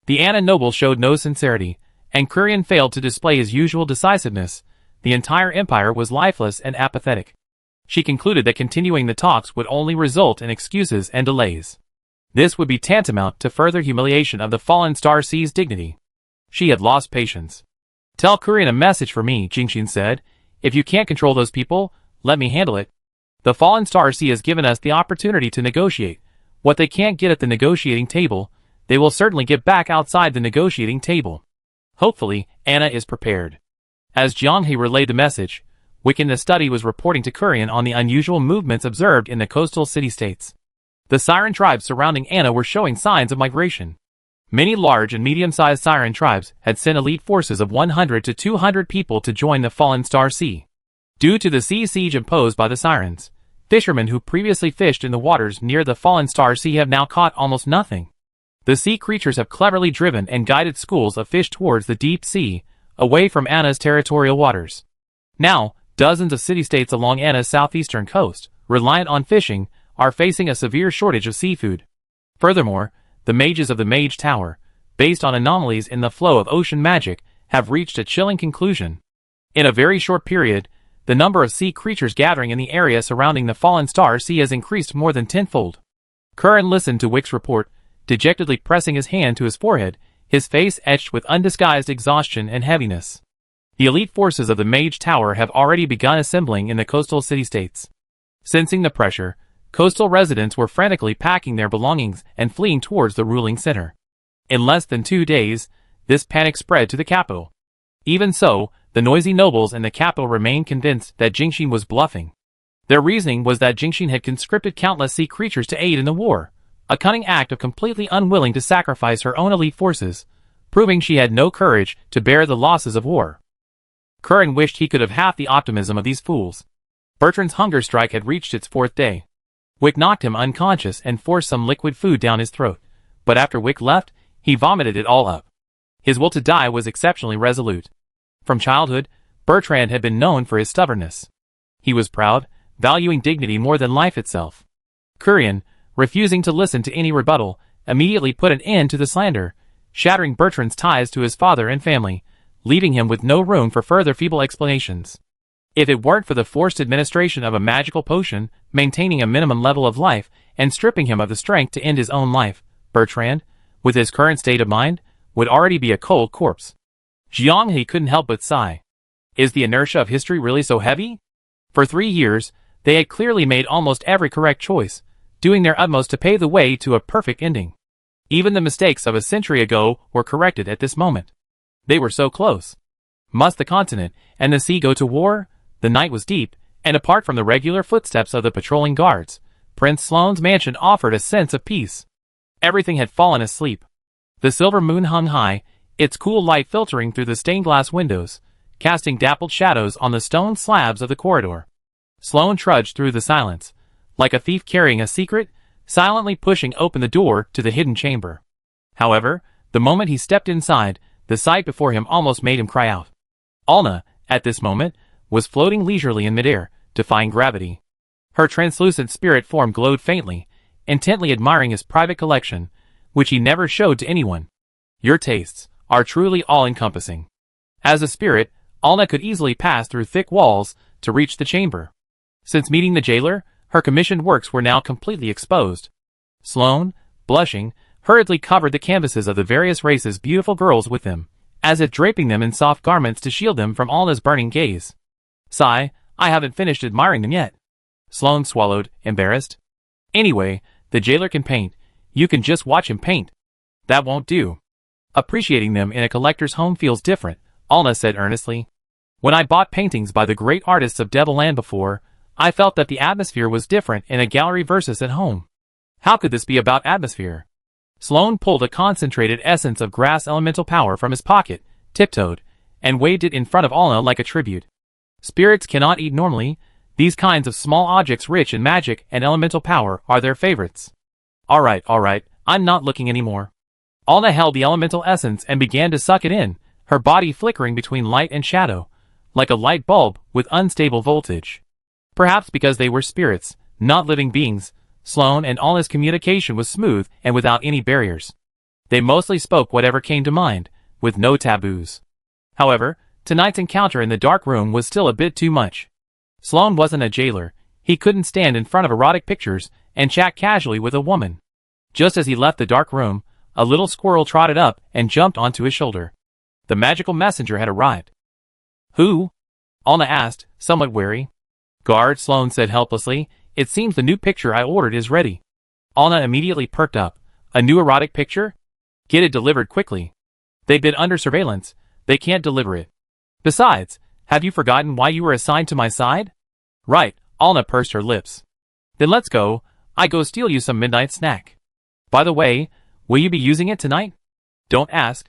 The Anna noble showed no sincerity, and Curien failed to display his usual decisiveness. The entire empire was lifeless and apathetic. She concluded that continuing the talks would only result in excuses and delays. This would be tantamount to further humiliation of the Fallen Star Sea's dignity. She had lost patience. "Tell Curien a message for me," Jingxin said. "If you can't control those people, let me handle it. The Fallen Star Sea has given us the opportunity to negotiate. What they can't get at the negotiating table, they will certainly get back outside the negotiating table. Hopefully, Anna is prepared." As Jianghe relayed the message, Wick in the study was reporting to Curien on the unusual movements observed in the coastal city-states. The Siren tribes surrounding Anna were showing signs of migration. Many large and medium-sized Siren tribes had sent elite forces of 100 to 200 people to join the Fallen Star Sea. Due to the sea siege imposed by the Sirens, fishermen who previously fished in the waters near the Fallen Star Sea have now caught almost nothing. The sea creatures have cleverly driven and guided schools of fish towards the deep sea, away from Anna's territorial waters. Now, dozens of city-states along Anna's southeastern coast, reliant on fishing, are facing a severe shortage of seafood. Furthermore, the mages of the Mage Tower, based on anomalies in the flow of ocean magic, have reached a chilling conclusion. In a very short period, the number of sea creatures gathering in the area surrounding the Fallen Star Sea has increased more than tenfold. Curien listened to Wick's report, dejectedly pressing his hand to his forehead, his face etched with undisguised exhaustion and heaviness. The elite forces of the Mage Tower have already begun assembling in the coastal city-states. Sensing the pressure, coastal residents were frantically packing their belongings and fleeing towards the ruling center. In less than 2 days, this panic spread to the capital. Even so, the noisy nobles in the capital remained convinced that Jingxin was bluffing. Their reasoning was that Jingxin had conscripted countless sea creatures to aid in the war, a cunning act of completely unwilling to sacrifice her own elite forces, proving she had no courage to bear the losses of war. Curien wished he could have half the optimism of these fools. Bertrand's hunger strike had reached its 4th day. Wick knocked him unconscious and forced some liquid food down his throat, but after Wick left, he vomited it all up. His will to die was exceptionally resolute. From childhood, Bertrand had been known for his stubbornness. He was proud, valuing dignity more than life itself. Kurian, refusing to listen to any rebuttal, immediately put an end to the slander, shattering Bertrand's ties to his father and family, leaving him with no room for further feeble explanations. If it weren't for the forced administration of a magical potion, maintaining a minimum level of life, and stripping him of the strength to end his own life, Bertrand, with his current state of mind, would already be a cold corpse. Jiang He couldn't help but sigh. Is the inertia of history really so heavy? For 3 years, they had clearly made almost every correct choice, doing their utmost to pave the way to a perfect ending. Even the mistakes of a century ago were corrected at this moment. They were so close. Must the continent and the sea go to war? The night was deep, and apart from the regular footsteps of the patrolling guards, Prince Sloane's mansion offered a sense of peace. Everything had fallen asleep. The silver moon hung high, its cool light filtering through the stained glass windows, casting dappled shadows on the stone slabs of the corridor. Sloane trudged through the silence, like a thief carrying a secret, silently pushing open the door to the hidden chamber. However, the moment he stepped inside, the sight before him almost made him cry out. Alna, at this moment, was floating leisurely in midair, defying gravity. Her translucent spirit form glowed faintly, intently admiring his private collection, which he never showed to anyone. Your tastes are truly all-encompassing. As a spirit, Alna could easily pass through thick walls to reach the chamber. Since meeting the jailer, her commissioned works were now completely exposed. Sloane, blushing, hurriedly covered the canvases of the various races' beautiful girls with them, as if draping them in soft garments to shield them from Alna's burning gaze. Sigh, I haven't finished admiring them yet. Sloane swallowed, embarrassed. Anyway, the jailer can paint. You can just watch him paint. That won't do. Appreciating them in a collector's home feels different, Alna said earnestly. When I bought paintings by the great artists of Devilland before, I felt that the atmosphere was different in a gallery versus at home. How could this be about atmosphere? Sloane pulled a concentrated essence of grass elemental power from his pocket, tiptoed, and waved it in front of Alna like a tribute. Spirits cannot eat normally. These kinds of small objects rich in magic and elemental power are their favorites. Alright, I'm not looking anymore. Alna held the elemental essence and began to suck it in, her body flickering between light and shadow, like a light bulb with unstable voltage. Perhaps because they were spirits, not living beings, Sloane and Alna's communication was smooth and without any barriers. They mostly spoke whatever came to mind, with no taboos. However, tonight's encounter in the dark room was still a bit too much. Sloane wasn't a jailer. He couldn't stand in front of erotic pictures and chat casually with a woman. Just as he left the dark room, a little squirrel trotted up and jumped onto his shoulder. The magical messenger had arrived. Who? Alna asked, somewhat wary. Guard, Sloane said helplessly. It seems the new picture I ordered is ready. Alna immediately perked up. A new erotic picture? Get it delivered quickly. They've been under surveillance. They can't deliver it. Besides, have you forgotten why you were assigned to my side? Right, Alna pursed her lips. Then let's go. I go steal you some midnight snack. By the way, will you be using it tonight? Don't ask.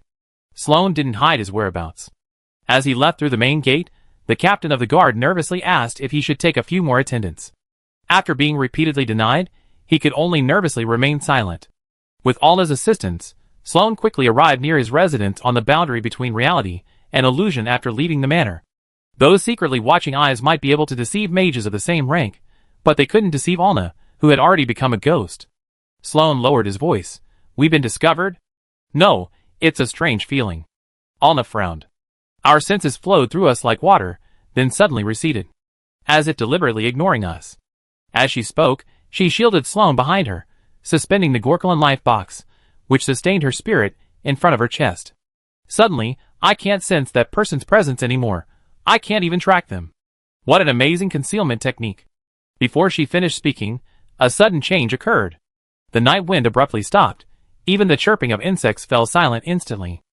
Sloane didn't hide his whereabouts. As he left through the main gate, the captain of the guard nervously asked if he should take a few more attendants. After being repeatedly denied, he could only nervously remain silent. With Alna's assistance, Sloane quickly arrived near his residence on the boundary between reality and illusion after leaving the manor. Those secretly watching eyes might be able to deceive mages of the same rank, but they couldn't deceive Alna, who had already become a ghost. Sloane lowered his voice. We've been discovered? No, it's a strange feeling. Alna frowned. Our senses flowed through us like water, then suddenly receded, as if deliberately ignoring us. As she spoke, she shielded Sloane behind her, suspending the Gorklan life box, which sustained her spirit, in front of her chest. Suddenly, I can't sense that person's presence anymore. I can't even track them. What an amazing concealment technique. Before she finished speaking, a sudden change occurred. The night wind abruptly stopped. Even the chirping of insects fell silent instantly.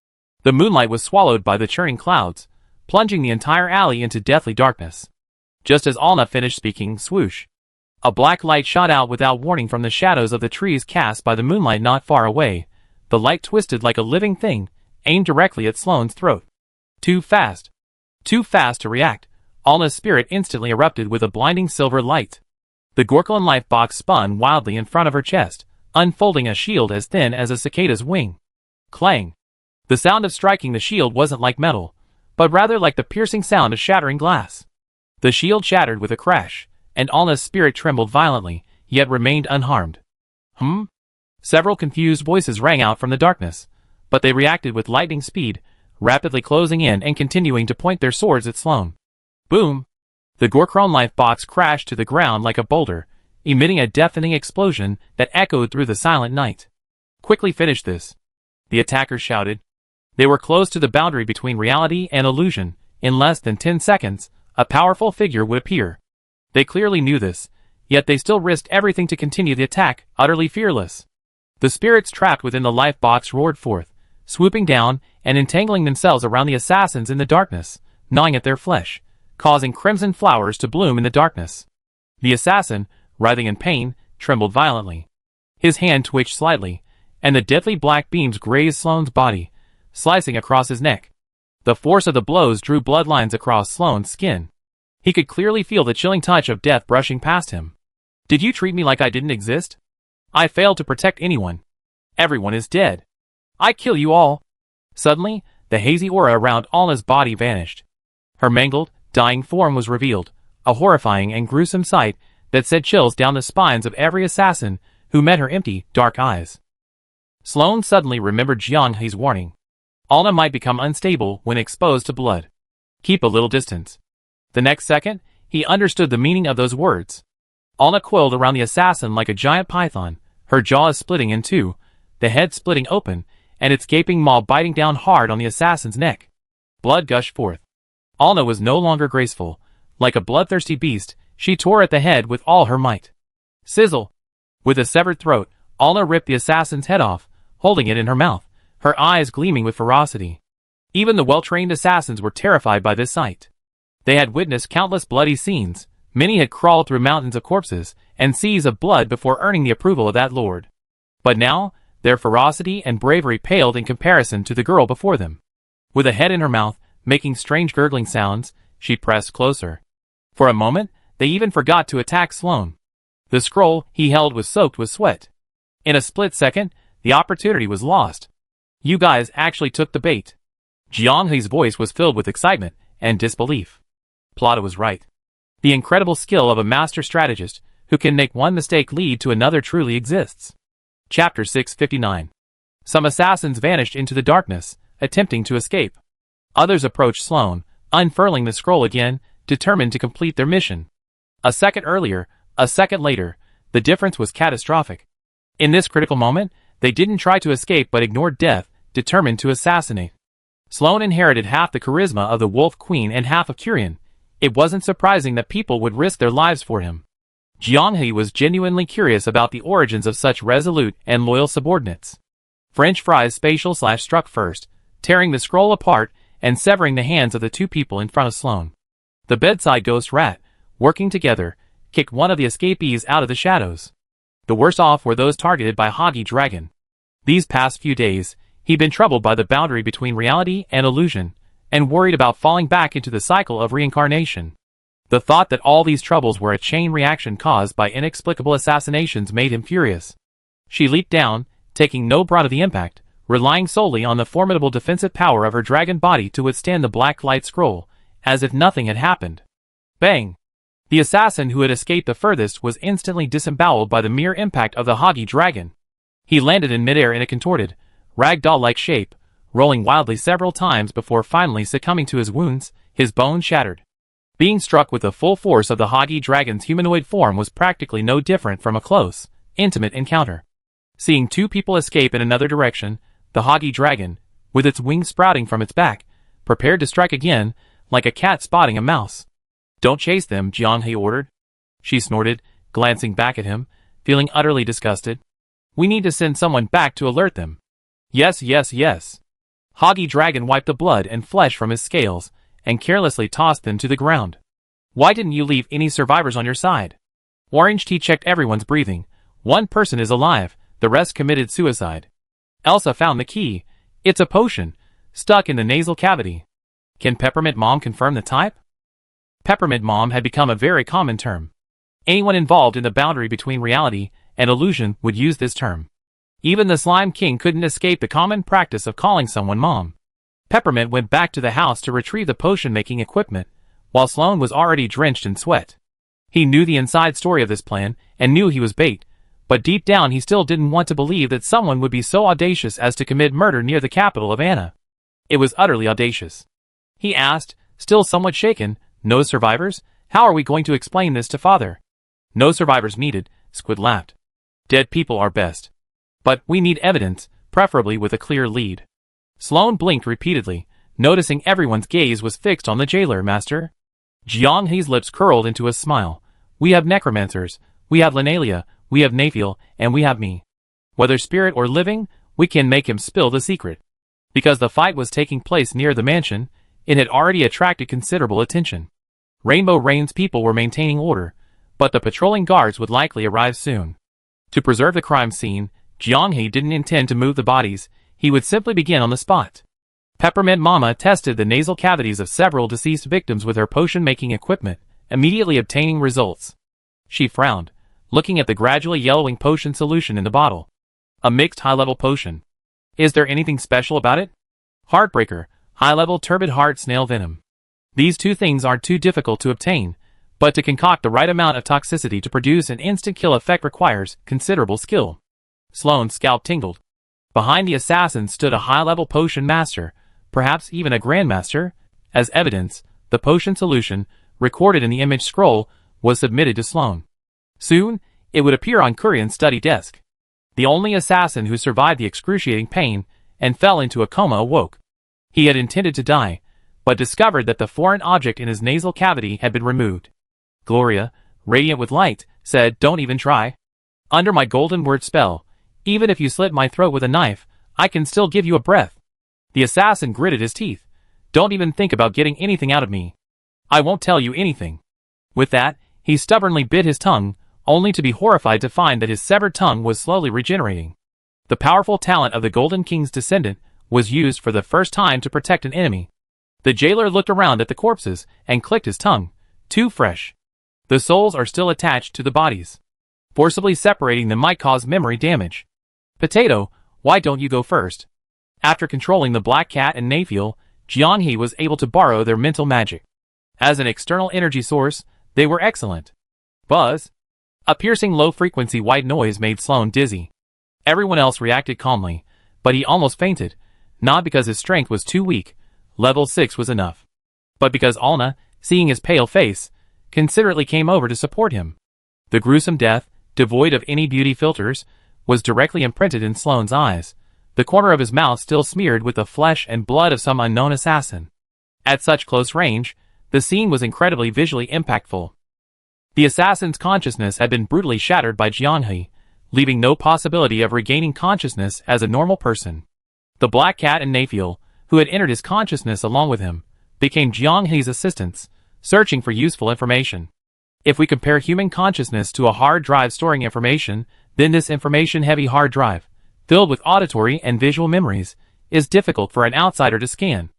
The moonlight was swallowed by the churning clouds, plunging the entire alley into deathly darkness. Just as Alna finished speaking, swoosh. A black light shot out without warning from the shadows of the trees cast by the moonlight not far away. The light twisted like a living thing, aimed directly at Sloane's throat. Too fast. Too fast to react. Alna's spirit instantly erupted with a blinding silver light. The Gorklan life box spun wildly in front of her chest, unfolding a shield as thin as a cicada's wing. Clang. The sound of striking the shield wasn't like metal, but rather like the piercing sound of shattering glass. The shield shattered with a crash, and Alna's spirit trembled violently, yet remained unharmed. Hmm? Several confused voices rang out from the darkness, but they reacted with lightning speed, rapidly closing in and continuing to point their swords at Sloane. Boom! The Gorkron life box crashed to the ground like a boulder, emitting a deafening explosion that echoed through the silent night. Quickly finish this, the attackers shouted. They were close to the boundary between reality and illusion. In less than 10 seconds, a powerful figure would appear. They clearly knew this, yet they still risked everything to continue the attack, utterly fearless. The spirits trapped within the life box roared forth, swooping down and entangling themselves around the assassins in the darkness, gnawing at their flesh, causing crimson flowers to bloom in the darkness. The assassin, writhing in pain, trembled violently. His hand twitched slightly, and the deadly black beams grazed Sloane's body, slicing across his neck. The force of the blows drew bloodlines across Sloane's skin. He could clearly feel the chilling touch of death brushing past him. Did you treat me like I didn't exist? I failed to protect anyone. Everyone is dead. I kill you all. Suddenly, the hazy aura around Alna's body vanished. Her mangled, dying form was revealed, a horrifying and gruesome sight that sent chills down the spines of every assassin who met her empty, dark eyes. Sloane suddenly remembered Jiang He's warning. Alna might become unstable when exposed to blood. Keep a little distance. The next second, he understood the meaning of those words. Alna coiled around the assassin like a giant python, her jaws splitting in two, the head splitting open, and its gaping maw biting down hard on the assassin's neck. Blood gushed forth. Alna was no longer graceful. Like a bloodthirsty beast, she tore at the head with all her might. Sizzle! With a severed throat, Alna ripped the assassin's head off, holding it in her mouth, her eyes gleaming with ferocity. Even the well-trained assassins were terrified by this sight. They had witnessed countless bloody scenes. Many had crawled through mountains of corpses and seas of blood before earning the approval of that lord. But now, their ferocity and bravery paled in comparison to the girl before them. With a head in her mouth, making strange gurgling sounds, she pressed closer. For a moment, they even forgot to attack Sloane. The scroll he held was soaked with sweat. In a split second, the opportunity was lost. You guys actually took the bait. Jiang He's voice was filled with excitement and disbelief. Plata was right. The incredible skill of a master strategist who can make one mistake lead to another truly exists. Chapter 659. Some assassins vanished into the darkness, attempting to escape. Others approached Sloane, unfurling the scroll again, determined to complete their mission. A second earlier, a second later, the difference was catastrophic. In this critical moment, they didn't try to escape but ignored death, determined to assassinate. Sloane inherited half the charisma of the Wolf Queen and half of Curian. It wasn't surprising that people would risk their lives for him. Jiang He was genuinely curious about the origins of such resolute and loyal subordinates. French fries spatial/struck first, tearing the scroll apart and severing the hands of the two people in front of Sloane. The bedside ghost rat, working together, kicked one of the escapees out of the shadows. The worst off were those targeted by Hagi Dragon. These past few days, he'd been troubled by the boundary between reality and illusion, and worried about falling back into the cycle of reincarnation. The thought that all these troubles were a chain reaction caused by inexplicable assassinations made him furious. She leaped down, taking no broad of the impact, relying solely on the formidable defensive power of her dragon body to withstand the black light scroll, as if nothing had happened. Bang! The assassin who had escaped the furthest was instantly disemboweled by the mere impact of the Hagi Dragon. He landed in midair in a contorted, ragdoll-like shape, rolling wildly several times before finally succumbing to his wounds, his bones shattered. Being struck with the full force of the Hagi Dragon's humanoid form was practically no different from a close, intimate encounter. Seeing two people escape in another direction, the Hagi Dragon, with its wings sprouting from its back, prepared to strike again, like a cat spotting a mouse. Don't chase them, Jiang He ordered. She snorted, glancing back at him, feeling utterly disgusted. We need to send someone back to alert them. Yes, yes, yes. Hagi Dragon wiped the blood and flesh from his scales, and carelessly tossed them to the ground. Why didn't you leave any survivors on your side? Orange Tea checked everyone's breathing. One person is alive, the rest committed suicide. Elsa found the key. It's a potion, stuck in the nasal cavity. Can Peppermint Mom confirm the type? Peppermint Mom had become a very common term. Anyone involved in the boundary between reality and illusion would use this term. Even the Slime King couldn't escape the common practice of calling someone Mom. Peppermint went back to the house to retrieve the potion-making equipment, while Sloane was already drenched in sweat. He knew the inside story of this plan and knew he was bait, but deep down he still didn't want to believe that someone would be so audacious as to commit murder near the capital of Anna. It was utterly audacious. He asked, still somewhat shaken, "No survivors? How are we going to explain this to Father?" "No survivors needed," Squid laughed. "Dead people are best. But we need evidence, preferably with a clear lead." Sloane blinked repeatedly, noticing everyone's gaze was fixed on the jailer, "Master?" Jiang He's lips curled into a smile. "We have necromancers, we have Lenalia, we have Naphiel, and we have me. Whether spirit or living, we can make him spill the secret." Because the fight was taking place near the mansion, it had already attracted considerable attention. Rainbow Rain's people were maintaining order, but the patrolling guards would likely arrive soon. To preserve the crime scene, Jiang He didn't intend to move the bodies, he would simply begin on the spot. Peppermint Mama tested the nasal cavities of several deceased victims with her potion-making equipment, immediately obtaining results. She frowned, looking at the gradually yellowing potion solution in the bottle. A mixed high-level potion. Is there anything special about it? Heartbreaker, high-level turbid heart snail venom. These two things aren't too difficult to obtain, but to concoct the right amount of toxicity to produce an instant kill effect requires considerable skill. Sloane's scalp tingled. Behind the assassin stood a high-level potion master, perhaps even a grandmaster. As evidence, the potion solution, recorded in the image scroll, was submitted to Sloane. Soon, it would appear on Kurian's study desk. The only assassin who survived the excruciating pain and fell into a coma awoke. He had intended to die, but discovered that the foreign object in his nasal cavity had been removed. Gloria, radiant with light, said, "Don't even try. Under my golden word spell, even if you slit my throat with a knife, I can still give you a breath." The assassin gritted his teeth. "Don't even think about getting anything out of me. I won't tell you anything." With that, he stubbornly bit his tongue, only to be horrified to find that his severed tongue was slowly regenerating. The powerful talent of the Golden King's descendant was used for the first time to protect an enemy. The jailer looked around at the corpses and clicked his tongue. Too fresh. The souls are still attached to the bodies. Forcibly separating them might cause memory damage. "Potato, why don't you go first?" After controlling the Black Cat and Naphiel, Jiang He was able to borrow their mental magic. As an external energy source, they were excellent. Buzz. A piercing low-frequency white noise made Sloane dizzy. Everyone else reacted calmly, but he almost fainted, not because his strength was too weak, level 6 was enough, but because Alna, seeing his pale face, considerately came over to support him. The gruesome death, devoid of any beauty filters, was directly imprinted in Sloane's eyes, the corner of his mouth still smeared with the flesh and blood of some unknown assassin. At such close range, the scene was incredibly visually impactful. The assassin's consciousness had been brutally shattered by Jiang He, leaving no possibility of regaining consciousness as a normal person. The Black Cat and Naphiel, who had entered his consciousness along with him, became Jiang He's assistants, searching for useful information. If we compare human consciousness to a hard drive storing information, then this information-heavy hard drive, filled with auditory and visual memories, is difficult for an outsider to scan.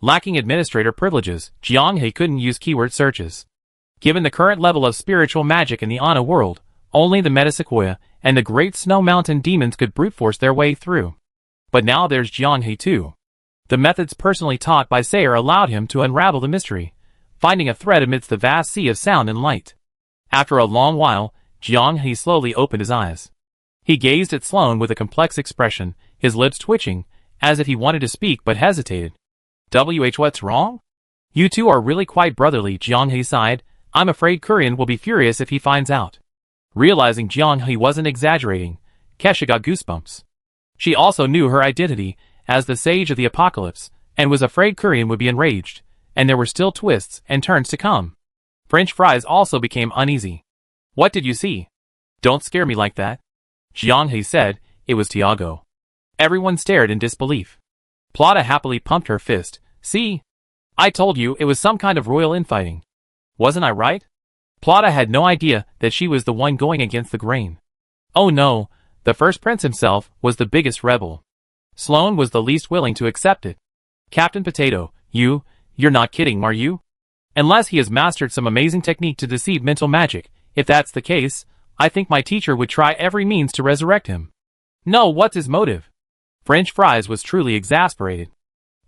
Lacking administrator privileges, Jiang He couldn't use keyword searches. Given the current level of spiritual magic in the Ana world, only the Metasequoia and the Great Snow Mountain demons could brute force their way through. But now there's Jiang He too. The methods personally taught by Sayer allowed him to unravel the mystery, finding a thread amidst the vast sea of sound and light. After a long while, Jiang He slowly opened his eyes. He gazed at Sloane with a complex expression, his lips twitching, as if he wanted to speak but hesitated. What's wrong? You two are really quite brotherly, Jiang He sighed. I'm afraid Kurian will be furious if he finds out. Realizing Jiang He wasn't exaggerating, Kesha got goosebumps. She also knew her identity as the Sage of the Apocalypse, and was afraid Kurian would be enraged, and there were still twists and turns to come. French fries also became uneasy. What did you see? Don't scare me like that. Jiang He said, it was Tiago. Everyone stared in disbelief. Plata happily pumped her fist. See? I told you it was some kind of royal infighting. Wasn't I right? Plata had no idea that she was the one going against the grain. Oh no, the first prince himself was the biggest rebel. Sloane was the least willing to accept it. Captain Potato, you're not kidding, are you? Unless he has mastered some amazing technique to deceive mental magic, if that's the case, I think my teacher would try every means to resurrect him. No, what's his motive? French fries was truly exasperated.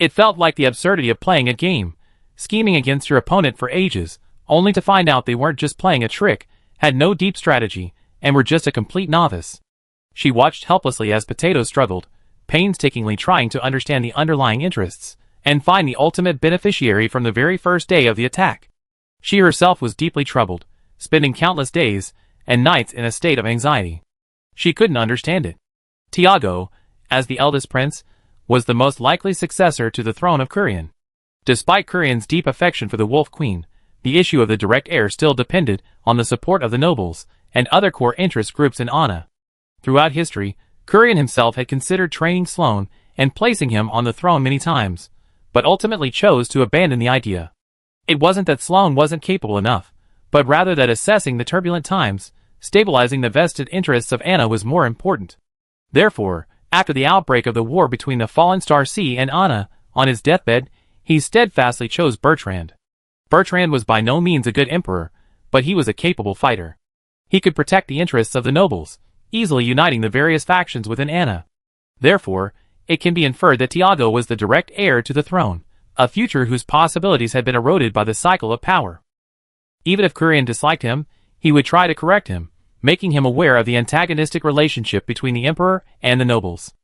It felt like the absurdity of playing a game, scheming against your opponent for ages, only to find out they weren't just playing a trick, had no deep strategy, and were just a complete novice. She watched helplessly as Potato struggled, painstakingly trying to understand the underlying interests, and find the ultimate beneficiary from the very first day of the attack. She herself was deeply troubled, spending countless days and nights in a state of anxiety. She couldn't understand it. Tiago, as the eldest prince, was the most likely successor to the throne of Kurian. Despite Kurian's deep affection for the Wolf Queen, the issue of the direct heir still depended on the support of the nobles and other core interest groups in Anna. Throughout history, Kurian himself had considered training Sloane and placing him on the throne many times, but ultimately chose to abandon the idea. It wasn't that Sloane wasn't capable enough, but rather that assessing the turbulent times, stabilizing the vested interests of Anna was more important. Therefore, after the outbreak of the war between the fallen Star Sea and Anna, on his deathbed, he steadfastly chose Bertrand. Bertrand was by no means a good emperor, but he was a capable fighter. He could protect the interests of the nobles, easily uniting the various factions within Anna. Therefore, it can be inferred that Tiago was the direct heir to the throne, a future whose possibilities had been eroded by the cycle of power. Even if Kurian disliked him, he would try to correct him, making him aware of the antagonistic relationship between the emperor and the nobles.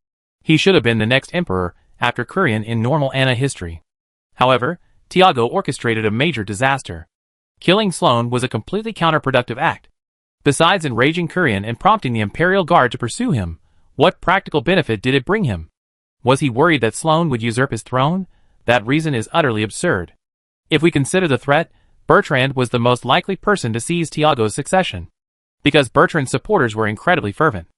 He should have been the next emperor after Kurian in normal Anna history. However, Tiago orchestrated a major disaster. Killing Sloane was a completely counterproductive act. Besides enraging Kurian and prompting the Imperial Guard to pursue him, what practical benefit did it bring him? Was he worried that Sloane would usurp his throne? That reason is utterly absurd. If we consider the threat, Bertrand was the most likely person to seize Tiago's succession. Because Bertrand's supporters were incredibly fervent.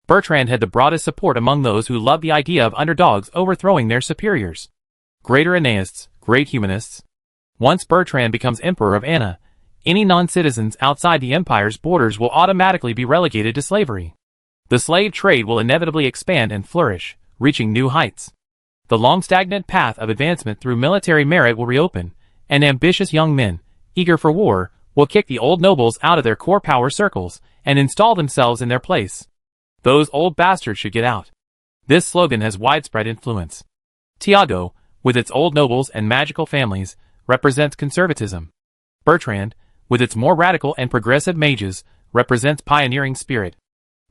Bertrand had the broadest support among those who loved the idea of underdogs overthrowing their superiors. Greater Aeneists, great humanists. Once Bertrand becomes emperor of Anna, any non-citizens outside the empire's borders will automatically be relegated to slavery. The slave trade will inevitably expand and flourish, reaching new heights. The long-stagnant path of advancement through military merit will reopen, and ambitious young men, eager for war, will kick the old nobles out of their core power circles and install themselves in their place. Those old bastards should get out. This slogan has widespread influence. Tiago, with its old nobles and magical families, represents conservatism. Bertrand, with its more radical and progressive mages, represents pioneering spirit.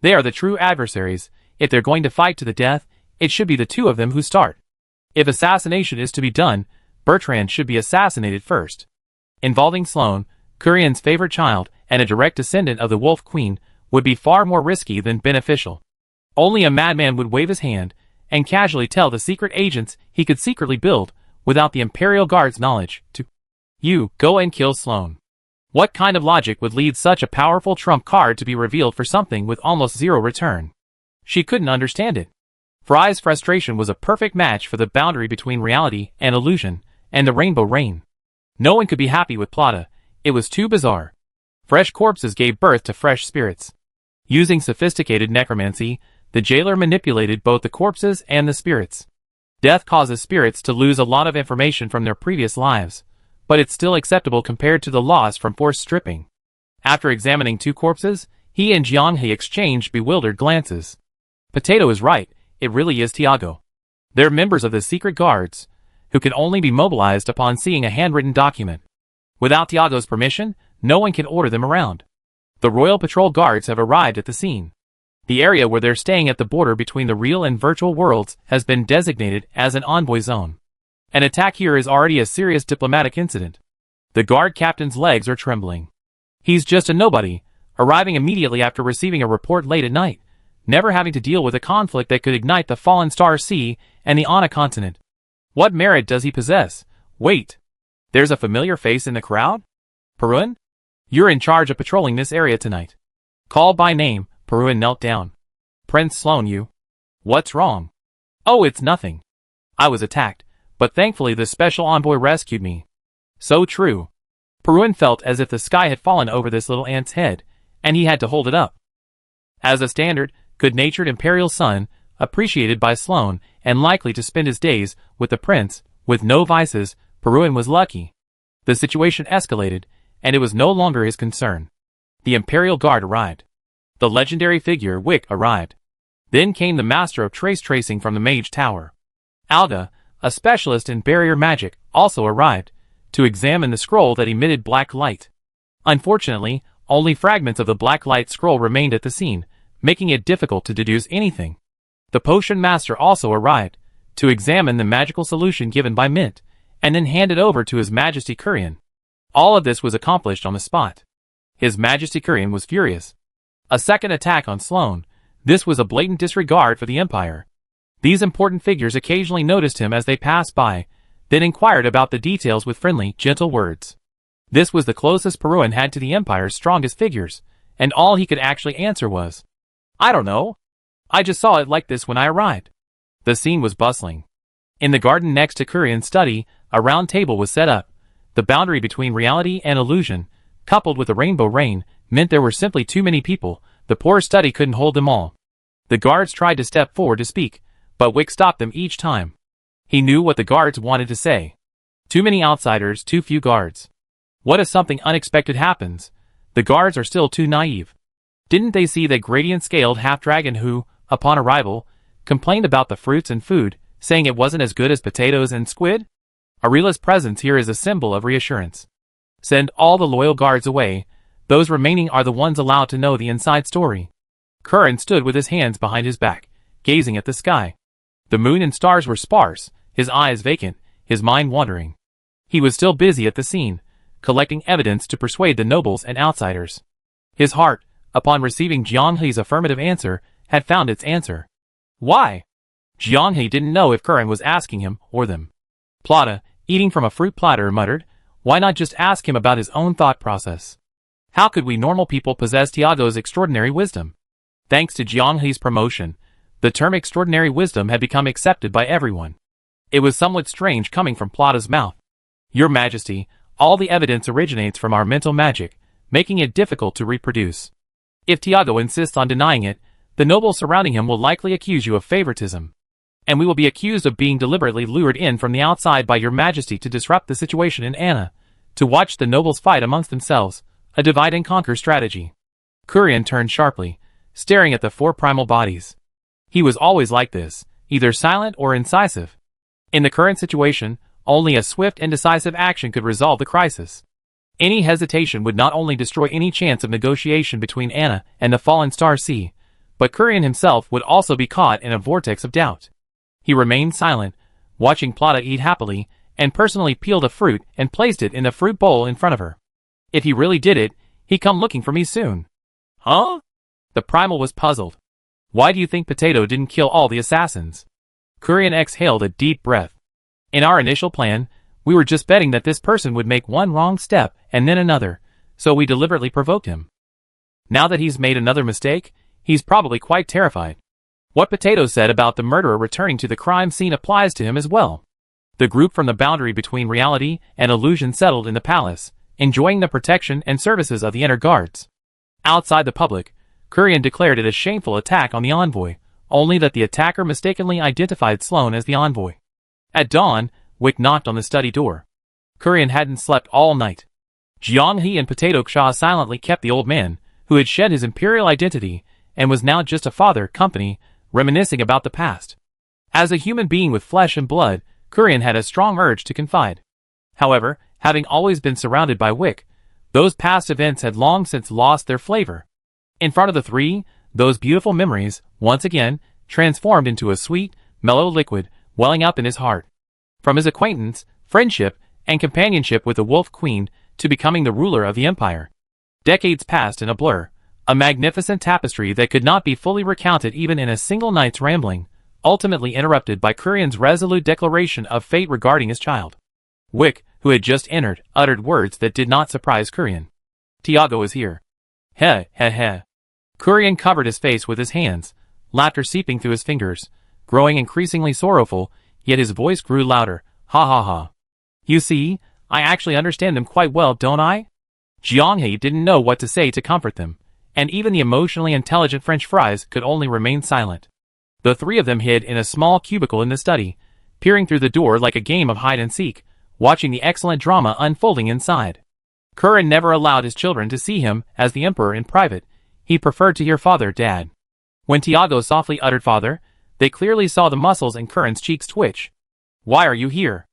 They are the true adversaries. If they're going to fight to the death, it should be the two of them who start. If assassination is to be done, Bertrand should be assassinated first. Involving Sloane, Kurian's favorite child, and a direct descendant of the Wolf Queen, would be far more risky than beneficial. Only a madman would wave his hand, and casually tell the secret agents he could secretly build, without the Imperial Guard's knowledge, to you, go and kill Sloane. What kind of logic would lead such a powerful trump card to be revealed for something with almost zero return? She couldn't understand it. Fry's frustration was a perfect match for the boundary between reality and illusion, and the Rainbow Rain. No one could be happy with Plata. It was too bizarre. Fresh corpses gave birth to fresh spirits. Using sophisticated necromancy, the jailer manipulated both the corpses and the spirits. Death causes spirits to lose a lot of information from their previous lives, but it's still acceptable compared to the loss from forced stripping. After examining two corpses, he and Jianghe exchanged bewildered glances. Potato is right, it really is Tiago. They're members of the secret guards, who can only be mobilized upon seeing a handwritten document. Without Tiago's permission, no one can order them around. The Royal Patrol Guards have arrived at the scene. The area where they're staying at the border between the real and virtual worlds has been designated as an envoy zone. An attack here is already a serious diplomatic incident. The guard captain's legs are trembling. He's just a nobody, arriving immediately after receiving a report late at night, never having to deal with a conflict that could ignite the fallen Star Sea and the Anna continent. What merit does he possess? Wait. There's a familiar face in the crowd? Perun? You're in charge of patrolling this area tonight. Called by name, Perun knelt down. Prince Sloane, you. What's wrong? Oh, it's nothing. I was attacked, but thankfully the special envoy rescued me. So true. Perun felt as if the sky had fallen over this little ant's head, and he had to hold it up. As a standard, good-natured imperial son, appreciated by Sloane, and likely to spend his days with the prince, with no vices, Perun was lucky. The situation escalated, and it was no longer his concern. The Imperial Guard arrived. The legendary figure Wick arrived. Then came the master of trace tracing from the Mage Tower. Alga, a specialist in barrier magic, also arrived, to examine the scroll that emitted black light. Unfortunately, only fragments of the black light scroll remained at the scene, making it difficult to deduce anything. The potion master also arrived, to examine the magical solution given by Mint, and then hand it over to His Majesty Kurian. All of this was accomplished on the spot. His Majesty Kurian was furious. A second attack on Sloane. This was a blatant disregard for the Empire. These important figures occasionally noticed him as they passed by, then inquired about the details with friendly, gentle words. This was the closest Peruan had to the Empire's strongest figures, and all he could actually answer was, "I don't know. I just saw it like this when I arrived." The scene was bustling. In the garden next to Kurian's study, a round table was set up. The boundary between reality and illusion, coupled with the rainbow rain, meant there were simply too many people. The poor study couldn't hold them all. The guards tried to step forward to speak, but Wick stopped them each time. He knew what the guards wanted to say. Too many outsiders, too few guards. What if something unexpected happens? The guards are still too naive. Didn't they see that gradient-scaled half-dragon who, upon arrival, complained about the fruits and food, saying it wasn't as good as potatoes and squid? Arila's presence here is a symbol of reassurance. Send all the loyal guards away. Those remaining are the ones allowed to know the inside story. Kurian stood with his hands behind his back, gazing at the sky. The moon and stars were sparse, his eyes vacant, his mind wandering. He was still busy at the scene, collecting evidence to persuade the nobles and outsiders. His heart, upon receiving Jianghe's affirmative answer, had found its answer. Why? Jianghe didn't know if Kurian was asking him or them. Plata, eating from a fruit platter, muttered, "Why not just ask him about his own thought process? How could we normal people possess Tiago's extraordinary wisdom?" Thanks to Jianghe's promotion, the term extraordinary wisdom had become accepted by everyone. It was somewhat strange coming from Plata's mouth. "Your Majesty, all the evidence originates from our mental magic, making it difficult to reproduce. If Tiago insists on denying it, the nobles surrounding him will likely accuse you of favoritism. And we will be accused of being deliberately lured in from the outside by your Majesty to disrupt the situation in Anna, to watch the nobles fight amongst themselves, a divide-and-conquer strategy." Kurian turned sharply, staring at the four primal bodies. He was always like this, either silent or incisive. In the current situation, only a swift and decisive action could resolve the crisis. Any hesitation would not only destroy any chance of negotiation between Anna and the fallen Star Sea, but Kurian himself would also be caught in a vortex of doubt. He remained silent, watching Plata eat happily, and personally peeled a fruit and placed it in the fruit bowl in front of her. If he really did it, he'd come looking for me soon. Huh? The primal was puzzled. Why do you think Potato didn't kill all the assassins? Kurian exhaled a deep breath. In our initial plan, we were just betting that this person would make one wrong step and then another, so we deliberately provoked him. Now that he's made another mistake, he's probably quite terrified. What Potato said about the murderer returning to the crime scene applies to him as well. The group from the boundary between reality and illusion settled in the palace, enjoying the protection and services of the inner guards. Outside the public, Kurian declared it a shameful attack on the envoy, only that the attacker mistakenly identified Sloane as the envoy. At dawn, Wick knocked on the study door. Kurian hadn't slept all night. Jianghe and Potato Ksha silently kept the old man, who had shed his imperial identity, and was now just a father, company, reminiscing about the past. As a human being with flesh and blood, Kurian had a strong urge to confide. However, having always been surrounded by Wick, those past events had long since lost their flavor. In front of the three, those beautiful memories, once again, transformed into a sweet, mellow liquid, welling up in his heart. From his acquaintance, friendship, and companionship with the Wolf Queen, to becoming the ruler of the Empire. Decades passed in a blur, a magnificent tapestry that could not be fully recounted even in a single night's rambling, ultimately interrupted by Kurian's resolute declaration of fate regarding his child. Wick, who had just entered, uttered words that did not surprise Kurian. "Tiago is here." "Heh, heh, heh." Kurian covered his face with his hands, laughter seeping through his fingers, growing increasingly sorrowful, yet his voice grew louder. "Ha ha ha. You see, I actually understand them quite well, don't I?" Jianghe didn't know what to say to comfort them, and even the emotionally intelligent French fries could only remain silent. The three of them hid in a small cubicle in the study, peering through the door like a game of hide-and-seek, watching the excellent drama unfolding inside. Kurian never allowed his children to see him as the emperor in private. He preferred to hear "Father, Dad." When Tiago softly uttered "Father," they clearly saw the muscles in Kurian's cheeks twitch. "Why are you here?"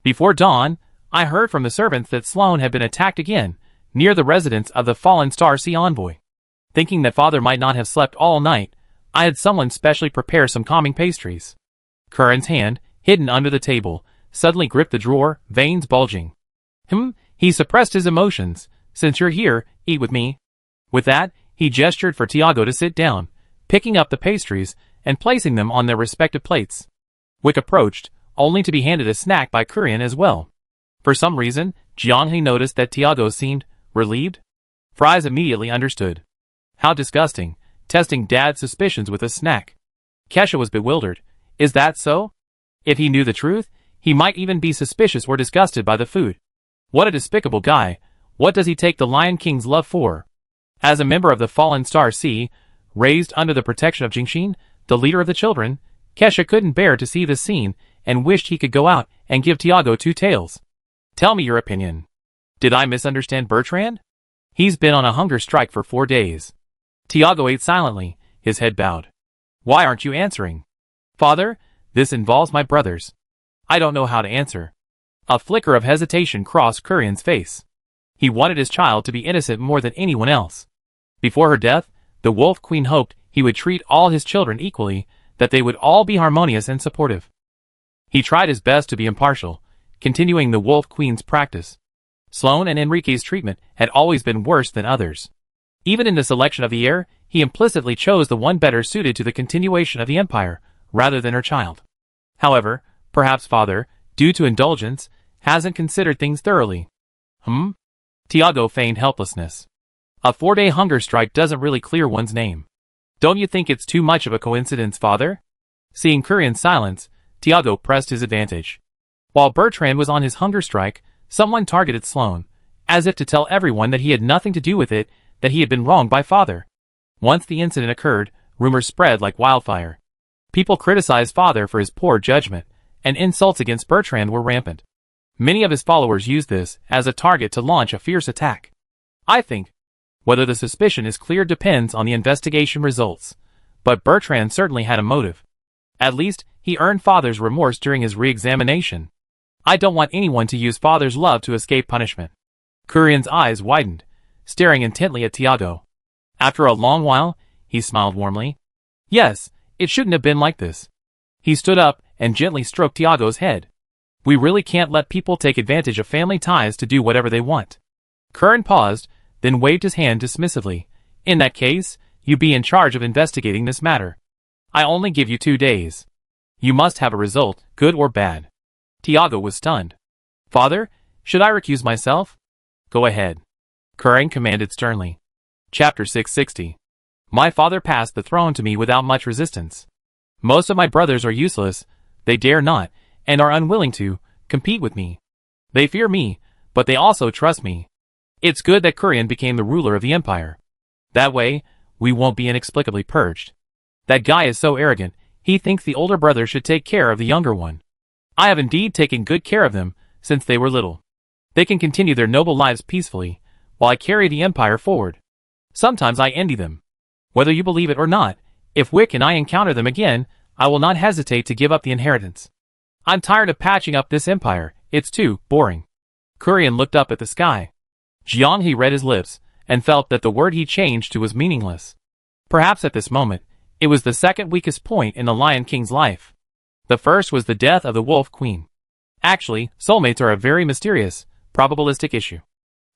"Before dawn, I heard from the servants that Sloane had been attacked again, near the residence of the fallen Star Sea envoy. Thinking that father might not have slept all night, I had someone specially prepare some calming pastries. Curran's hand, hidden under the table, suddenly gripped the drawer, veins bulging. He suppressed his emotions. Since you're here, eat with me. With that, he gestured for Tiago to sit down, picking up the pastries and placing them on their respective plates. Wick approached, only to be handed a snack by Curran as well. For some reason, Jianghe noticed that Tiago seemed relieved. Fries immediately understood. How disgusting, testing Dad's suspicions with a snack. Kesha was bewildered. Is that so? If he knew the truth, he might even be suspicious or disgusted by the food. What a despicable guy. What does he take the Lion King's love for? As a member of the Fallen Star Sea, raised under the protection of Jingxin, the leader of the children, Kesha couldn't bear to see this scene and wished he could go out and give Tiago two tails. Tell me your opinion. Did I misunderstand Bertrand? He's been on a hunger strike for 4 days. Tiago ate silently, his head bowed. Why aren't you answering? Father, this involves my brothers. I don't know how to answer. A flicker of hesitation crossed Curran's face. He wanted his child to be innocent more than anyone else. Before her death, the Wolf Queen hoped he would treat all his children equally, that they would all be harmonious and supportive. He tried his best to be impartial, continuing the Wolf Queen's practice. Sloane and Enrique's treatment had always been worse than others. Even in the selection of the heir, he implicitly chose the one better suited to the continuation of the empire, rather than her child. However, perhaps father, due to indulgence, hasn't considered things thoroughly. Tiago feigned helplessness. A 4-day hunger strike doesn't really clear one's name. Don't you think it's too much of a coincidence, father? Seeing Curran's silence, Tiago pressed his advantage. While Bertrand was on his hunger strike, someone targeted Sloane, as if to tell everyone that he had nothing to do with it, that he had been wronged by father. Once the incident occurred, rumors spread like wildfire. People criticized father for his poor judgment, and insults against Bertrand were rampant. Many of his followers used this as a target to launch a fierce attack. I think whether the suspicion is clear depends on the investigation results, but Bertrand certainly had a motive. At least, he earned father's remorse during his re-examination. I don't want anyone to use father's love to escape punishment. Curran's eyes widened, staring intently at Tiago. After a long while, he smiled warmly. Yes, it shouldn't have been like this. He stood up and gently stroked Tiago's head. We really can't let people take advantage of family ties to do whatever they want. Curran paused, then waved his hand dismissively. In that case, you be in charge of investigating this matter. I only give you 2 days. You must have a result, good or bad. Tiago was stunned. Father, should I recuse myself? Go ahead. Curran commanded sternly. Chapter 660. My father passed the throne to me without much resistance. Most of my brothers are useless, they dare not, and are unwilling to, compete with me. They fear me, but they also trust me. It's good that Curran became the ruler of the empire. That way, we won't be inexplicably purged. That guy is so arrogant, he thinks the older brother should take care of the younger one. I have indeed taken good care of them, since they were little. They can continue their noble lives peacefully, while I carry the empire forward. Sometimes I envy them. Whether you believe it or not, if Wick and I encounter them again, I will not hesitate to give up the inheritance. I'm tired of patching up this empire, it's too boring. Curran looked up at the sky. Jianghe read his lips, and felt that the word he changed to was meaningless. Perhaps at this moment, it was the second weakest point in the Lion King's life. The first was the death of the Wolf Queen. Actually, soulmates are a very mysterious, probabilistic issue.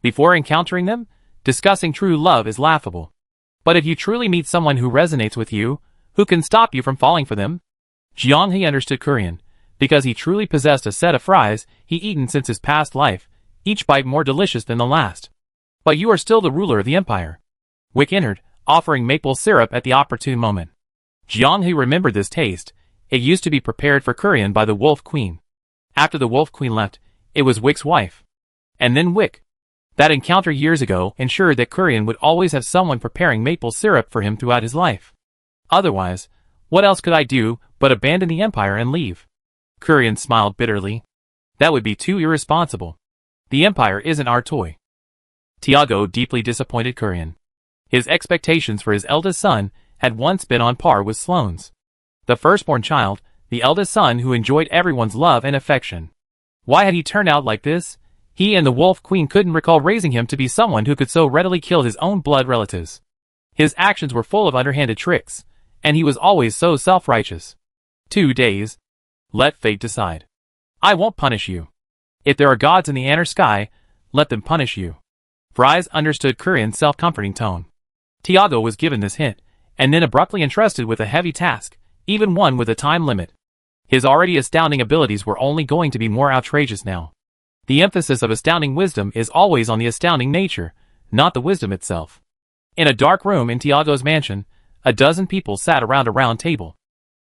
Before encountering them, discussing true love is laughable. But if you truly meet someone who resonates with you, who can stop you from falling for them? Jianghe understood Curran, because he truly possessed a set of fries he'd eaten since his past life, each bite more delicious than the last. But you are still the ruler of the empire. Wick entered, offering maple syrup at the opportune moment. Jianghe remembered this taste. It used to be prepared for Curran by the Wolf Queen. After the Wolf Queen left, it was Wick's wife. And then Wick. That encounter years ago ensured that Curran would always have someone preparing maple syrup for him throughout his life. Otherwise, what else could I do but abandon the empire and leave? Curran smiled bitterly. That would be too irresponsible. The empire isn't our toy. Tiago deeply disappointed Curran. His expectations for his eldest son had once been on par with Sloane's. The firstborn child, the eldest son who enjoyed everyone's love and affection. Why had he turned out like this? He and the Wolf Queen couldn't recall raising him to be someone who could so readily kill his own blood relatives. His actions were full of underhanded tricks, and he was always so self-righteous. 2 days. Let fate decide. I won't punish you. If there are gods in the inner sky, let them punish you. Fries understood Kurian's self-comforting tone. Tiago was given this hint, and then abruptly entrusted with a heavy task, even one with a time limit. His already astounding abilities were only going to be more outrageous now. The emphasis of astounding wisdom is always on the astounding nature, not the wisdom itself. In a dark room in Tiago's mansion, a dozen people sat around a round table.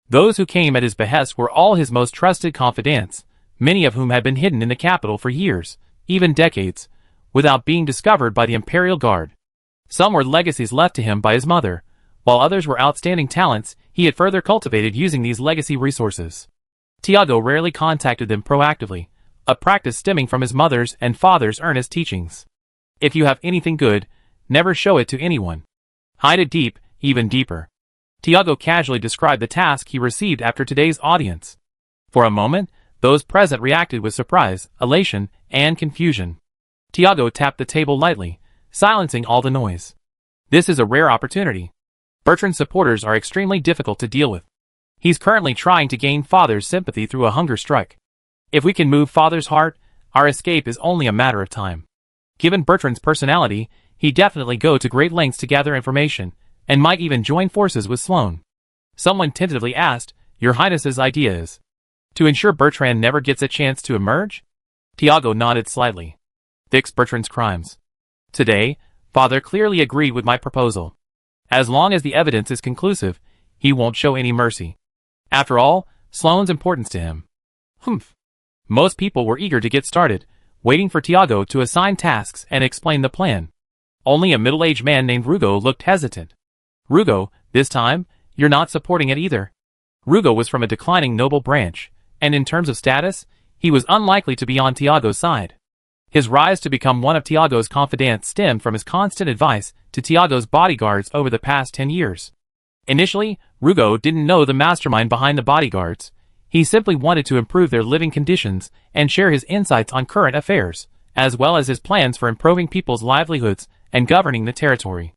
Those who came at his behest were all his most trusted confidants, many of whom had been hidden in the capital for years, even decades, without being discovered by the Imperial Guard. Some were legacies left to him by his mother, while others were outstanding talents he had further cultivated using these legacy resources. Tiago rarely contacted them proactively, a practice stemming from his mother's and father's earnest teachings. If you have anything good, never show it to anyone. Hide it deep, even deeper. Tiago casually described the task he received after today's audience. For a moment, those present reacted with surprise, elation, and confusion. Tiago tapped the table lightly, silencing all the noise. This is a rare opportunity. Bertrand's supporters are extremely difficult to deal with. He's currently trying to gain Father's sympathy through a hunger strike. If we can move Father's heart, our escape is only a matter of time. Given Bertrand's personality, he'd definitely go to great lengths to gather information, and might even join forces with Sloane. Someone tentatively asked, Your Highness's idea is to ensure Bertrand never gets a chance to emerge? Tiago nodded slightly. Fix Bertrand's crimes. Today, Father clearly agreed with my proposal. As long as the evidence is conclusive, he won't show any mercy. After all, Sloane's importance to him. Humph. Most people were eager to get started, waiting for Tiago to assign tasks and explain the plan. Only a middle-aged man named Rugo looked hesitant. Rugo, this time, you're not supporting it either. Rugo was from a declining noble branch, and in terms of status, he was unlikely to be on Tiago's side. His rise to become one of Tiago's confidants stemmed from his constant advice to Tiago's bodyguards over the past 10 years. Initially, Rugo didn't know the mastermind behind the bodyguards. He simply wanted to improve their living conditions and share his insights on current affairs, as well as his plans for improving people's livelihoods and governing the territory.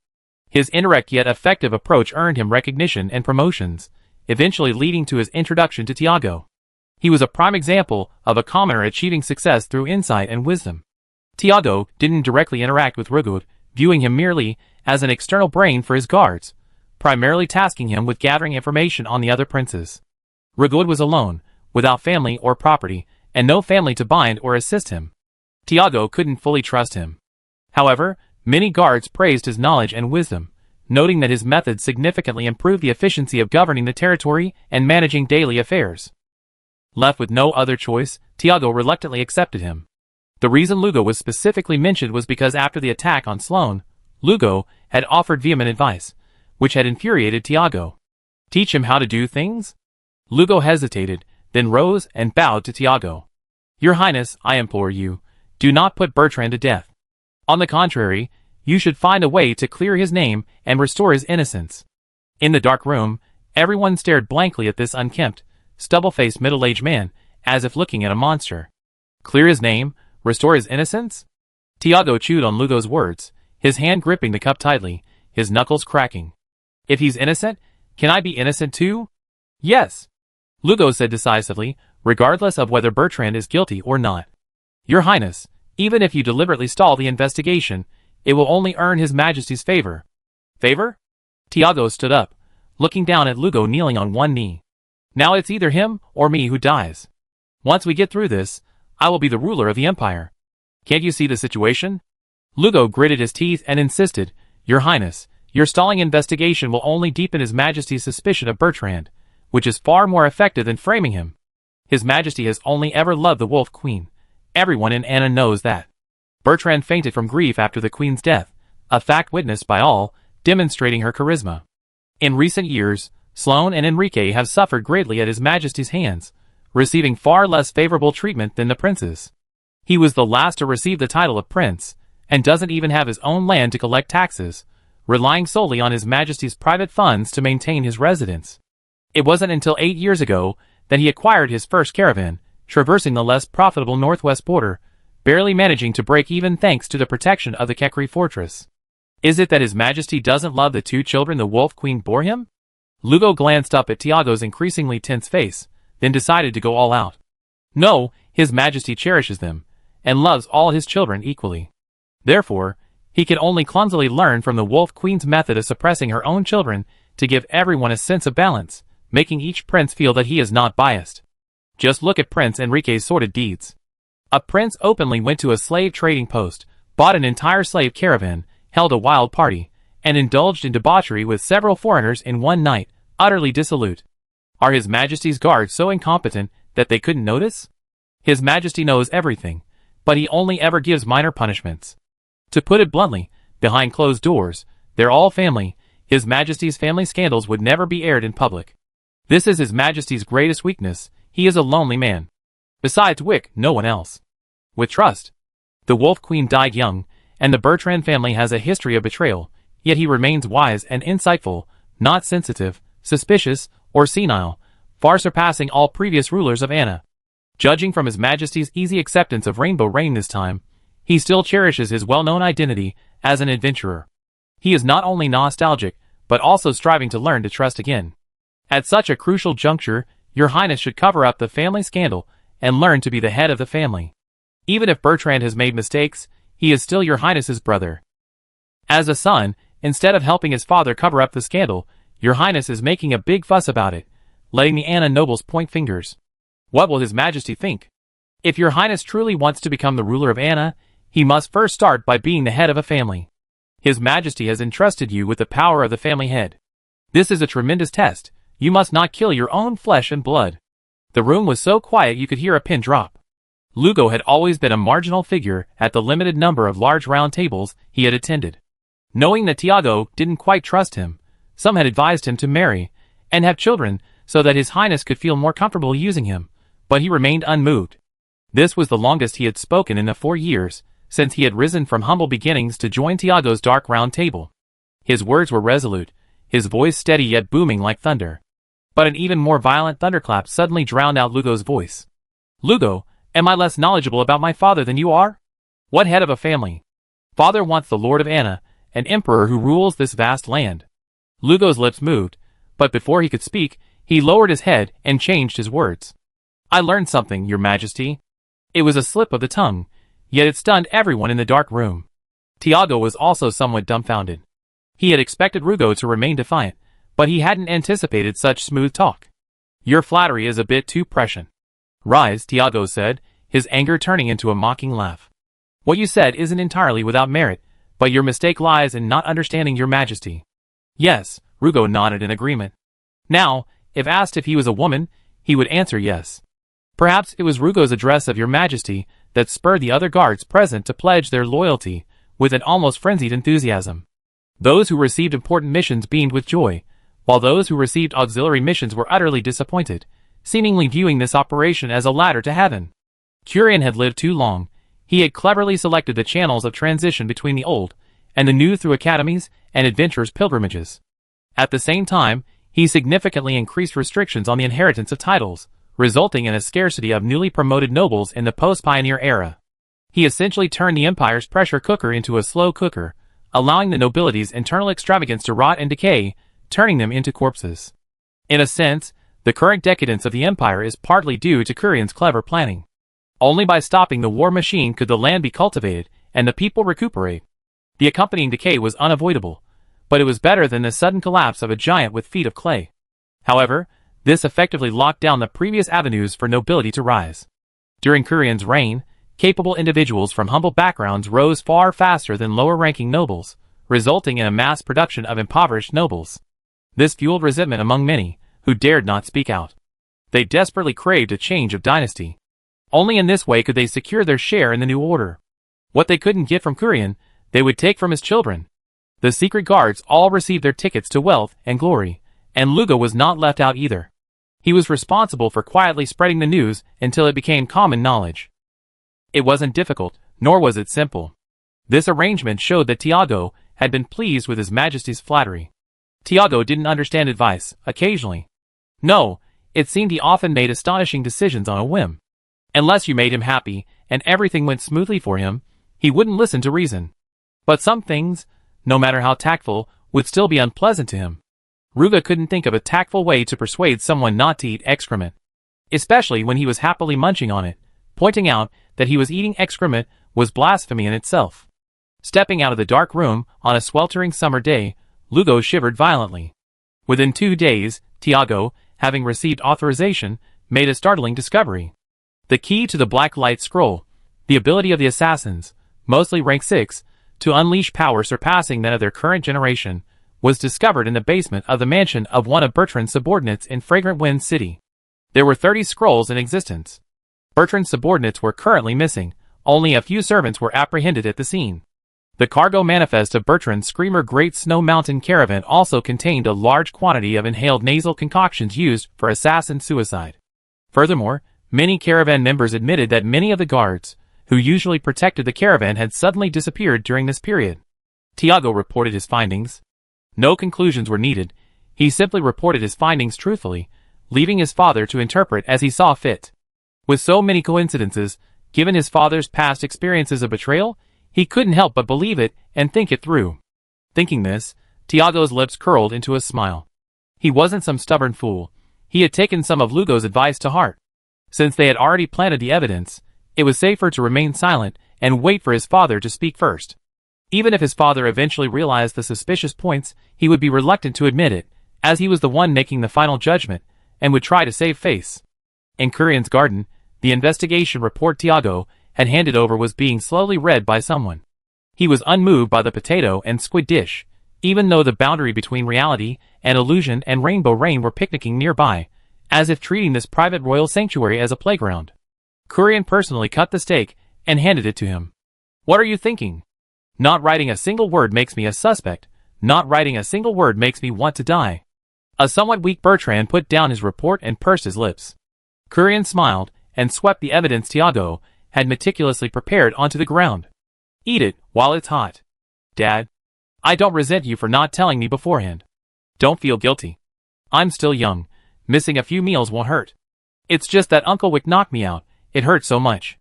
His indirect yet effective approach earned him recognition and promotions, eventually leading to his introduction to Tiago. He was a prime example of a commoner achieving success through insight and wisdom. Tiago didn't directly interact with Rugo, viewing him merely as an external brain for his guards, primarily tasking him with gathering information on the other princes. Rugo was alone, without family or property, and no family to bind or assist him. Tiago couldn't fully trust him. However, many guards praised his knowledge and wisdom, noting that his methods significantly improved the efficiency of governing the territory and managing daily affairs. Left with no other choice, Tiago reluctantly accepted him. The reason Lugo was specifically mentioned was because after the attack on Sloane, Lugo had offered vehement advice, which had infuriated Tiago. Teach him how to do things? Lugo hesitated, then rose and bowed to Tiago. Your Highness, I implore you, do not put Bertrand to death. On the contrary, you should find a way to clear his name and restore his innocence. In the dark room, everyone stared blankly at this unkempt, stubble-faced middle-aged man, as if looking at a monster. Clear his name? Restore his innocence? Tiago chewed on Lugo's words, his hand gripping the cup tightly, his knuckles cracking. If he's innocent, can I be innocent too? Yes. Lugo said decisively, regardless of whether Bertrand is guilty or not. Your Highness, even if you deliberately stall the investigation, it will only earn His Majesty's favor. Favor? Tiago stood up, looking down at Lugo kneeling on one knee. Now it's either him or me who dies. Once we get through this, I will be the ruler of the Empire. Can't you see the situation? Lugo gritted his teeth and insisted, Your Highness, your stalling investigation will only deepen His Majesty's suspicion of Bertrand, which is far more effective than framing him. His Majesty has only ever loved the Wolf Queen. Everyone in Anna knows that. Bertrand fainted from grief after the Queen's death, a fact witnessed by all, demonstrating her charisma. In recent years, Sloane and Enrique have suffered greatly at His Majesty's hands, receiving far less favorable treatment than the princes. He was the last to receive the title of prince, and doesn't even have his own land to collect taxes, relying solely on His Majesty's private funds to maintain his residence. It wasn't until 8 years ago that he acquired his first caravan, traversing the less profitable northwest border, barely managing to break even thanks to the protection of the Kekri fortress. Is it that His Majesty doesn't love the 2 children the Wolf Queen bore him? Lugo glanced up at Tiago's increasingly tense face, then decided to go all out. No, His Majesty cherishes them, and loves all his children equally. Therefore, he can only clumsily learn from the Wolf Queen's method of suppressing her own children to give everyone a sense of balance, making each prince feel that he is not biased. Just look at Prince Enrique's sordid deeds. A prince openly went to a slave trading post, bought an entire slave caravan, held a wild party, and indulged in debauchery with several foreigners in one night, utterly dissolute. Are His Majesty's guards so incompetent that they couldn't notice? His Majesty knows everything, but he only ever gives minor punishments. To put it bluntly, behind closed doors, they're all family. His Majesty's family scandals would never be aired in public. This is His Majesty's greatest weakness. He is a lonely man. Besides Wick, no one else. With trust. The Wolf Queen died young, and the Bertrand family has a history of betrayal, yet he remains wise and insightful, not sensitive, suspicious, or senile, far surpassing all previous rulers of Anna. Judging from His Majesty's easy acceptance of Rainbow Reign this time, he still cherishes his well-known identity as an adventurer. He is not only nostalgic, but also striving to learn to trust again. At such a crucial juncture, Your Highness should cover up the family scandal and learn to be the head of the family. Even if Bertrand has made mistakes, he is still Your Highness's brother. As a son, instead of helping his father cover up the scandal, Your Highness is making a big fuss about it, letting the Anna nobles point fingers. What will His Majesty think? If Your Highness truly wants to become the ruler of Anna, he must first start by being the head of a family. His Majesty has entrusted you with the power of the family head. This is a tremendous test. You must not kill your own flesh and blood. The room was so quiet you could hear a pin drop. Lugo had always been a marginal figure at the limited number of large round tables he had attended. Knowing that Tiago didn't quite trust him, some had advised him to marry and have children so that His Highness could feel more comfortable using him, but he remained unmoved. This was the longest he had spoken in the 4 years since he had risen from humble beginnings to join Tiago's dark round table. His words were resolute, his voice steady yet booming like thunder. But an even more violent thunderclap suddenly drowned out Lugo's voice. Lugo, am I less knowledgeable about my father than you are? What head of a family? Father wants the Lord of Anna, an emperor who rules this vast land. Lugo's lips moved, but before he could speak, he lowered his head and changed his words. I learned something, Your Majesty. It was a slip of the tongue, yet it stunned everyone in the dark room. Tiago was also somewhat dumbfounded. He had expected Lugo to remain defiant, but he hadn't anticipated such smooth talk. Your flattery is a bit too prescient. Rise, Tiago said, his anger turning into a mocking laugh. What you said isn't entirely without merit, but your mistake lies in not understanding Your Majesty. Yes, Lugo nodded in agreement. Now, if asked if he was a woman, he would answer yes. Perhaps it was Lugo's address of Your Majesty that spurred the other guards present to pledge their loyalty with an almost frenzied enthusiasm. Those who received important missions beamed with joy, while those who received auxiliary missions were utterly disappointed, seemingly viewing this operation as a ladder to heaven. Curien had lived too long. He had cleverly selected the channels of transition between the old and the new through academies and adventurers' pilgrimages. At the same time, he significantly increased restrictions on the inheritance of titles, resulting in a scarcity of newly promoted nobles in the post-pioneer era. He essentially turned the empire's pressure cooker into a slow cooker, allowing the nobility's internal extravagance to rot and decay, turning them into corpses. In a sense, the current decadence of the empire is partly due to Curien's clever planning. Only by stopping the war machine could the land be cultivated and the people recuperate. The accompanying decay was unavoidable, but it was better than the sudden collapse of a giant with feet of clay. However, this effectively locked down the previous avenues for nobility to rise. During Curien's reign, capable individuals from humble backgrounds rose far faster than lower-ranking nobles, resulting in a mass production of impoverished nobles. This fueled resentment among many, who dared not speak out. They desperately craved a change of dynasty. Only in this way could they secure their share in the new order. What they couldn't get from Curien, they would take from his children. The secret guards all received their tickets to wealth and glory, and Lugo was not left out either. He was responsible for quietly spreading the news until it became common knowledge. It wasn't difficult, nor was it simple. This arrangement showed that Tiago had been pleased with His Majesty's flattery. Tiago didn't understand advice, occasionally. No, it seemed he often made astonishing decisions on a whim. Unless you made him happy, and everything went smoothly for him, he wouldn't listen to reason. But some things, no matter how tactful, would still be unpleasant to him. Ruga couldn't think of a tactful way to persuade someone not to eat excrement, especially when he was happily munching on it. Pointing out that he was eating excrement was blasphemy in itself. Stepping out of the dark room on a sweltering summer day, Lugo shivered violently. Within 2 days, Tiago, having received authorization, made a startling discovery. The key to the Black Light Scroll, the ability of the assassins, mostly rank 6, to unleash power surpassing that of their current generation, was discovered in the basement of the mansion of one of Bertrand's subordinates in Fragrant Wind City. There were 30 scrolls in existence. Bertrand's subordinates were currently missing. Only a few servants were apprehended at the scene. The cargo manifest of Bertrand's Screamer Great Snow Mountain Caravan also contained a large quantity of inhaled nasal concoctions used for assassin suicide. Furthermore, many caravan members admitted that many of the guards, who usually protected the caravan, had suddenly disappeared during this period. Tiago reported his findings. No conclusions were needed. He simply reported his findings truthfully, leaving his father to interpret as he saw fit. With so many coincidences, given his father's past experiences of betrayal, he couldn't help but believe it and think it through. Thinking this, Tiago's lips curled into a smile. He wasn't some stubborn fool. He had taken some of Lugo's advice to heart. Since they had already planted the evidence, it was safer to remain silent and wait for his father to speak first. Even if his father eventually realized the suspicious points, he would be reluctant to admit it, as he was the one making the final judgment, and would try to save face. In Curian's garden, the investigation report Tiago had handed over was being slowly read by someone. He was unmoved by the potato and squid dish, even though the boundary between reality and illusion and Rainbow Rain were picnicking nearby, as if treating this private royal sanctuary as a playground. Curian personally cut the steak and handed it to him. "What are you thinking? Not writing a single word makes me a suspect. Not writing a single word makes me want to die." A somewhat weak Bertrand put down his report and pursed his lips. Curian smiled and swept the evidence Tiago had meticulously prepared onto the ground. "Eat it while it's hot. Dad, I don't resent you for not telling me beforehand. Don't feel guilty. I'm still young. Missing a few meals won't hurt. It's just that Uncle Wick knocked me out. It hurt so much."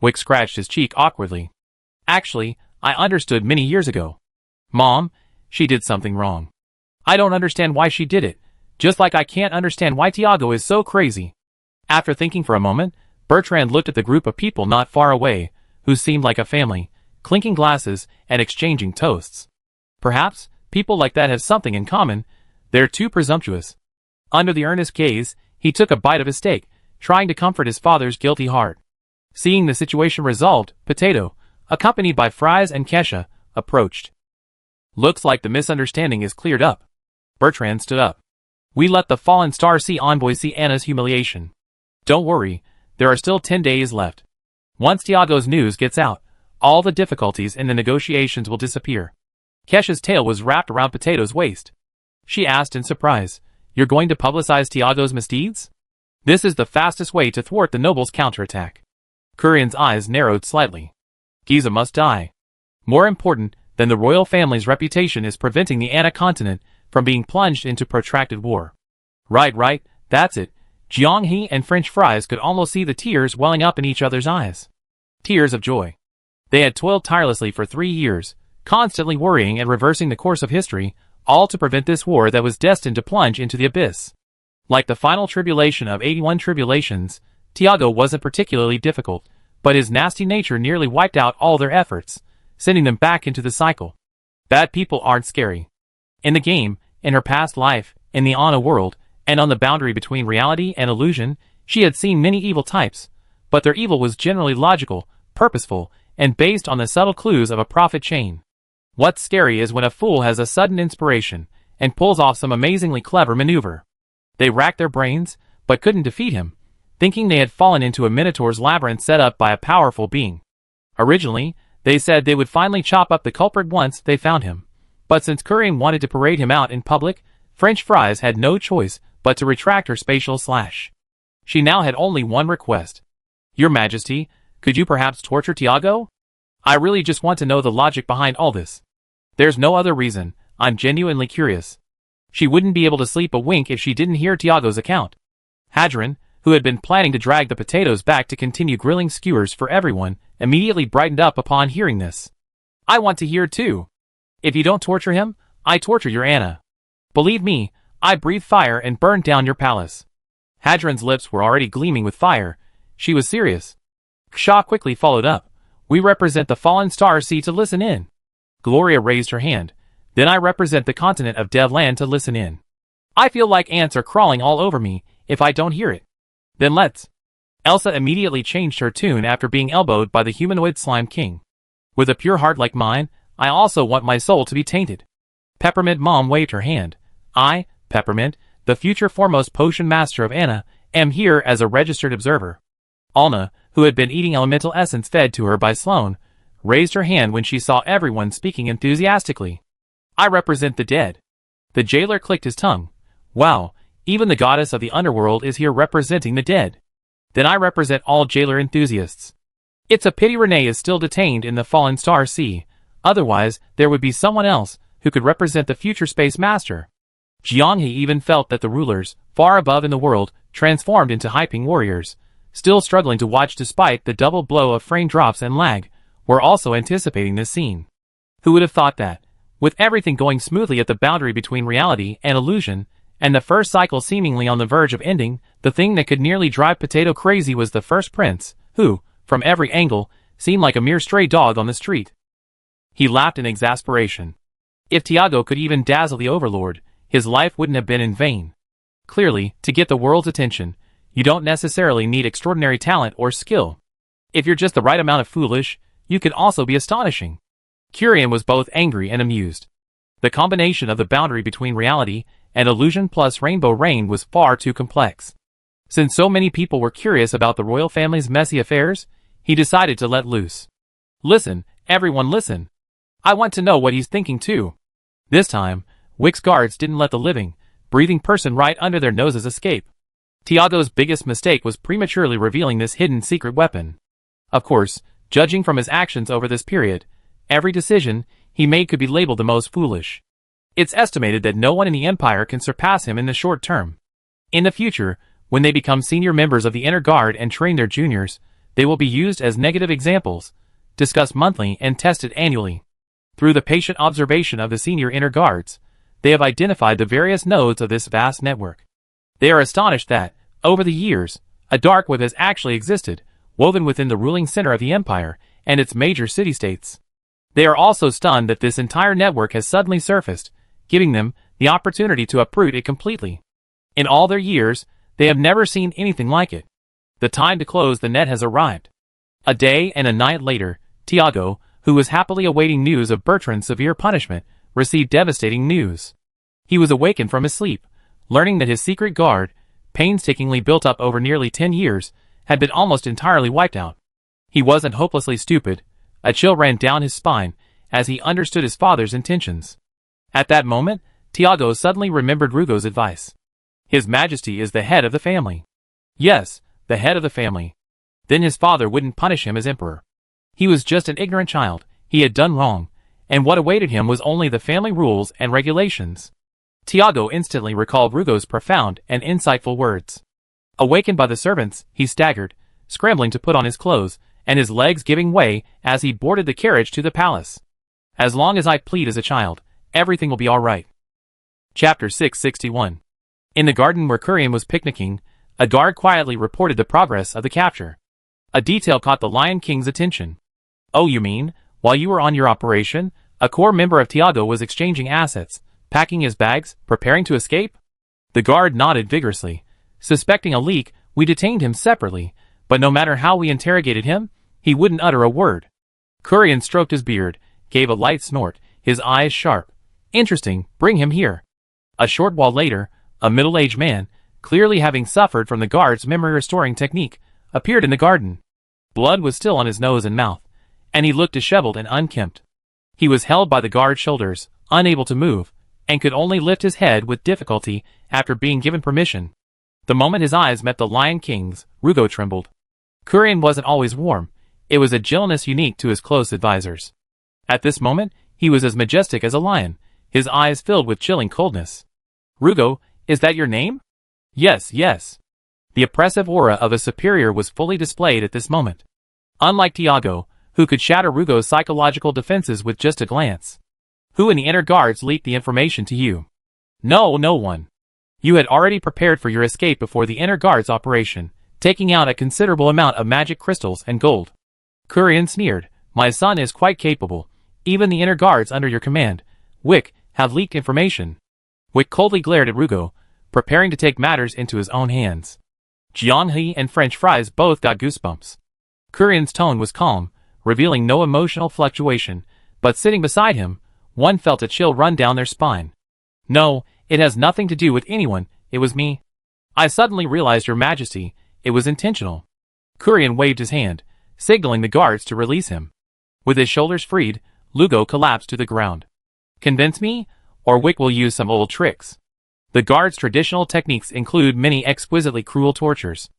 Wick scratched his cheek awkwardly. "Actually, I understood many years ago. Mom, she did something wrong. I don't understand why she did it, just like I can't understand why Tiago is so crazy." After thinking for a moment, Bertrand looked at the group of people not far away, who seemed like a family, clinking glasses and exchanging toasts. Perhaps, people like that have something in common. They're too presumptuous. Under the earnest gaze, he took a bite of his steak, trying to comfort his father's guilty heart. Seeing the situation resolved, Potato, accompanied by Fries and Kesha, approached. "Looks like the misunderstanding is cleared up." Bertrand stood up. "We let the fallen Star Sea envoy see Anna's humiliation. Don't worry, there are still 10 days left. Once Tiago's news gets out, all the difficulties in the negotiations will disappear." Kesha's tail was wrapped around Potato's waist. She asked in surprise, "You're going to publicize Tiago's misdeeds? This is the fastest way to thwart the noble's counterattack." Curian's eyes narrowed slightly. "Giza must die. More important than the royal family's reputation is preventing the Anna continent from being plunged into protracted war." Right, that's it." Jianghe and French Fries could almost see the tears welling up in each other's eyes. Tears of joy. They had toiled tirelessly for 3 years, constantly worrying and reversing the course of history, all to prevent this war that was destined to plunge into the abyss. Like the final tribulation of 81 tribulations, Tiago wasn't particularly difficult, but his nasty nature nearly wiped out all their efforts, sending them back into the cycle. Bad people aren't scary. In the game, in her past life, in the Anna world, and on the boundary between reality and illusion, she had seen many evil types, but their evil was generally logical, purposeful, and based on the subtle clues of a profit chain. What's scary is when a fool has a sudden inspiration, and pulls off some amazingly clever maneuver. They racked their brains, but couldn't defeat him, thinking they had fallen into a Minotaur's labyrinth set up by a powerful being. Originally, they said they would finally chop up the culprit once they found him, but since Curian wanted to parade him out in public, French Fries had no choice but to retract her spatial slash. She now had only one request. "Your Majesty, could you perhaps torture Tiago? I really just want to know the logic behind all this. There's no other reason, I'm genuinely curious." She wouldn't be able to sleep a wink if she didn't hear Tiago's account. Hadron, who who had been planning to drag the potatoes back to continue grilling skewers for everyone, immediately brightened up upon hearing this. I want to hear too. If you don't torture him, I torture your Anna. Believe me, I breathe fire and burn down your palace. Hadron's lips were already gleaming with fire. She was serious. Ksha quickly followed up. We represent the fallen star sea to listen in. Gloria raised her hand. Then I represent the continent of Devland to listen in. I feel like ants are crawling all over me if I don't hear it. Then let's. Elsa immediately changed her tune after being elbowed by the humanoid slime king. With a pure heart like mine, I also want my soul to be tainted. Peppermint Mom waved her hand. I, Peppermint, the future foremost potion master of Anna, am here as a registered observer. Alna, who had been eating elemental essence fed to her by Sloane, raised her hand when she saw everyone speaking enthusiastically. I represent the dead. The jailer clicked his tongue. Wow, even the goddess of the underworld is here representing the dead. Then I represent all jailer enthusiasts. It's a pity Renee is still detained in the fallen star sea, otherwise there would be someone else who could represent the future space master. Jianghe even felt that the rulers, far above in the world, transformed into hyping warriors, still struggling to watch despite the double blow of frame drops and lag, were also anticipating this scene. Who would have thought that, with everything going smoothly at the boundary between reality and illusion, and the first cycle seemingly on the verge of ending, the thing that could nearly drive Potato crazy was the first prince, who, from every angle, seemed like a mere stray dog on the street. He laughed in exasperation. If Tiago could even dazzle the Overlord, his life wouldn't have been in vain. Clearly, to get the world's attention, you don't necessarily need extraordinary talent or skill. If you're just the right amount of foolish, you can also be astonishing. Curian was both angry and amused. The combination of the boundary between reality and illusion plus Rainbow Rain was far too complex. Since so many people were curious about the royal family's messy affairs, he decided to let loose. Listen, everyone listen. I want to know what he's thinking too. This time, Wick's guards didn't let the living, breathing person right under their noses escape. Tiago's biggest mistake was prematurely revealing this hidden secret weapon. Of course, judging from his actions over this period, every decision he made could be labeled the most foolish. It's estimated that no one in the Empire can surpass him in the short term. In the future, when they become senior members of the Inner Guard and train their juniors, they will be used as negative examples, discussed monthly and tested annually. Through the patient observation of the senior Inner Guards, they have identified the various nodes of this vast network. They are astonished that, over the years, a dark web has actually existed, woven within the ruling center of the Empire and its major city-states. They are also stunned that this entire network has suddenly surfaced, giving them the opportunity to uproot it completely. In all their years, they have never seen anything like it. The time to close the net has arrived. A day and a night later, Tiago, who was happily awaiting news of Bertrand's severe punishment, received devastating news. He was awakened from his sleep, learning that his secret guard, painstakingly built up over nearly 10 years, had been almost entirely wiped out. He wasn't hopelessly stupid. A chill ran down his spine as he understood his father's intentions. At that moment, Tiago suddenly remembered Rugo's advice. His Majesty is the head of the family. Yes, the head of the family. Then his father wouldn't punish him as emperor. He was just an ignorant child, he had done wrong, and what awaited him was only the family rules and regulations. Tiago instantly recalled Rugo's profound and insightful words. Awakened by the servants, he staggered, scrambling to put on his clothes, and his legs giving way as he boarded the carriage to the palace. As long as I plead as a child, everything will be all right. Chapter 661. In the garden where Curian was picnicking, a guard quietly reported the progress of the capture. A detail caught the Lion King's attention. Oh, you mean, while you were on your operation, a core member of Tiago was exchanging assets, packing his bags, preparing to escape? The guard nodded vigorously. Suspecting a leak, we detained him separately, but no matter how we interrogated him, he wouldn't utter a word. Curian stroked his beard, gave a light snort, his eyes sharp. Interesting, bring him here. A short while later, a middle-aged man, clearly having suffered from the guard's memory-restoring technique, appeared in the garden. Blood was still on his nose and mouth, and he looked disheveled and unkempt. He was held by the guard's shoulders, unable to move, and could only lift his head with difficulty after being given permission. The moment his eyes met the Lion King's, Rugo trembled. Curian wasn't always warm. It was a gentleness unique to his close advisors. At this moment, he was as majestic as a lion, his eyes filled with chilling coldness. Rugo, is that your name? Yes, yes. The oppressive aura of a superior was fully displayed at this moment. Unlike Tiago, who could shatter Rugo's psychological defenses with just a glance. Who in the inner guards leaked the information to you? No one. You had already prepared for your escape before the inner guards operation, taking out a considerable amount of magic crystals and gold. Kurian sneered. My son is quite capable. Even the inner guards under your command, Wick, have leaked information. Wick coldly glared at Rugo, preparing to take matters into his own hands. Jianghe and French fries both got goosebumps. Kurian's tone was calm, revealing no emotional fluctuation, but sitting beside him, one felt a chill run down their spine. No, it has nothing to do with anyone, it was me. I suddenly realized, Your Majesty, it was intentional. Kurian waved his hand, signaling the guards to release him. With his shoulders freed, Lugo collapsed to the ground. Convince me, or Wick will use some old tricks. The guards' traditional techniques include many exquisitely cruel tortures.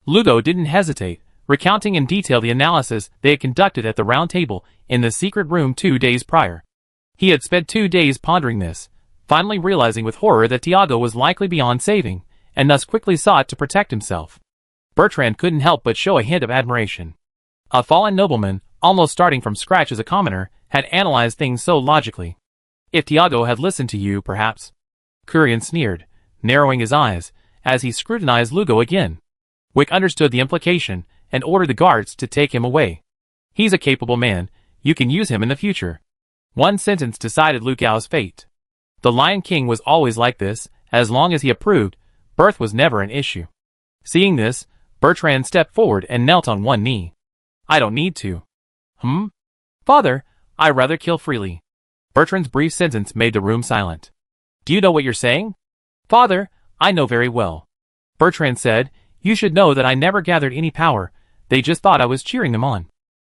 Lugo didn't hesitate, recounting in detail the analysis they had conducted at the round table in the secret room 2 days prior. He had spent 2 days pondering this, finally realizing with horror that Tiago was likely beyond saving, and thus quickly sought to protect himself. Bertrand couldn't help but show a hint of admiration. A fallen nobleman, almost starting from scratch as a commoner, had analyzed things so logically. If Tiago had listened to you, perhaps. Kurian sneered, narrowing his eyes, as he scrutinized Lugo again. Wick understood the implication, and ordered the guards to take him away. He's a capable man, you can use him in the future. One sentence decided Lu Gao's fate. The Lion King was always like this, as long as he approved, birth was never an issue. Seeing this, Bertrand stepped forward and knelt on one knee. I don't need to. Father, I rather kill freely. Bertrand's brief sentence made the room silent. Do you know what you're saying? Father, I know very well. Bertrand said, you should know that I never gathered any power, they just thought I was cheering them on.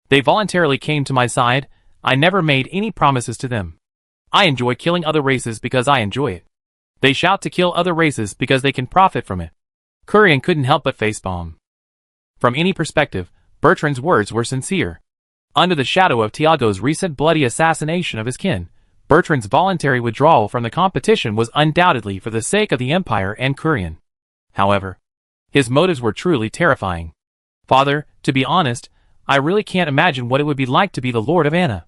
They voluntarily came to my side, I never made any promises to them. I enjoy killing other races because I enjoy it. They shout to kill other races because they can profit from it. Kurian couldn't help but facepalm. From any perspective, Bertrand's words were sincere. Under the shadow of Tiago's recent bloody assassination of his kin, Bertrand's voluntary withdrawal from the competition was undoubtedly for the sake of the Empire and Kurian. However, his motives were truly terrifying. Father, to be honest, I really can't imagine what it would be like to be the Lord of Anna.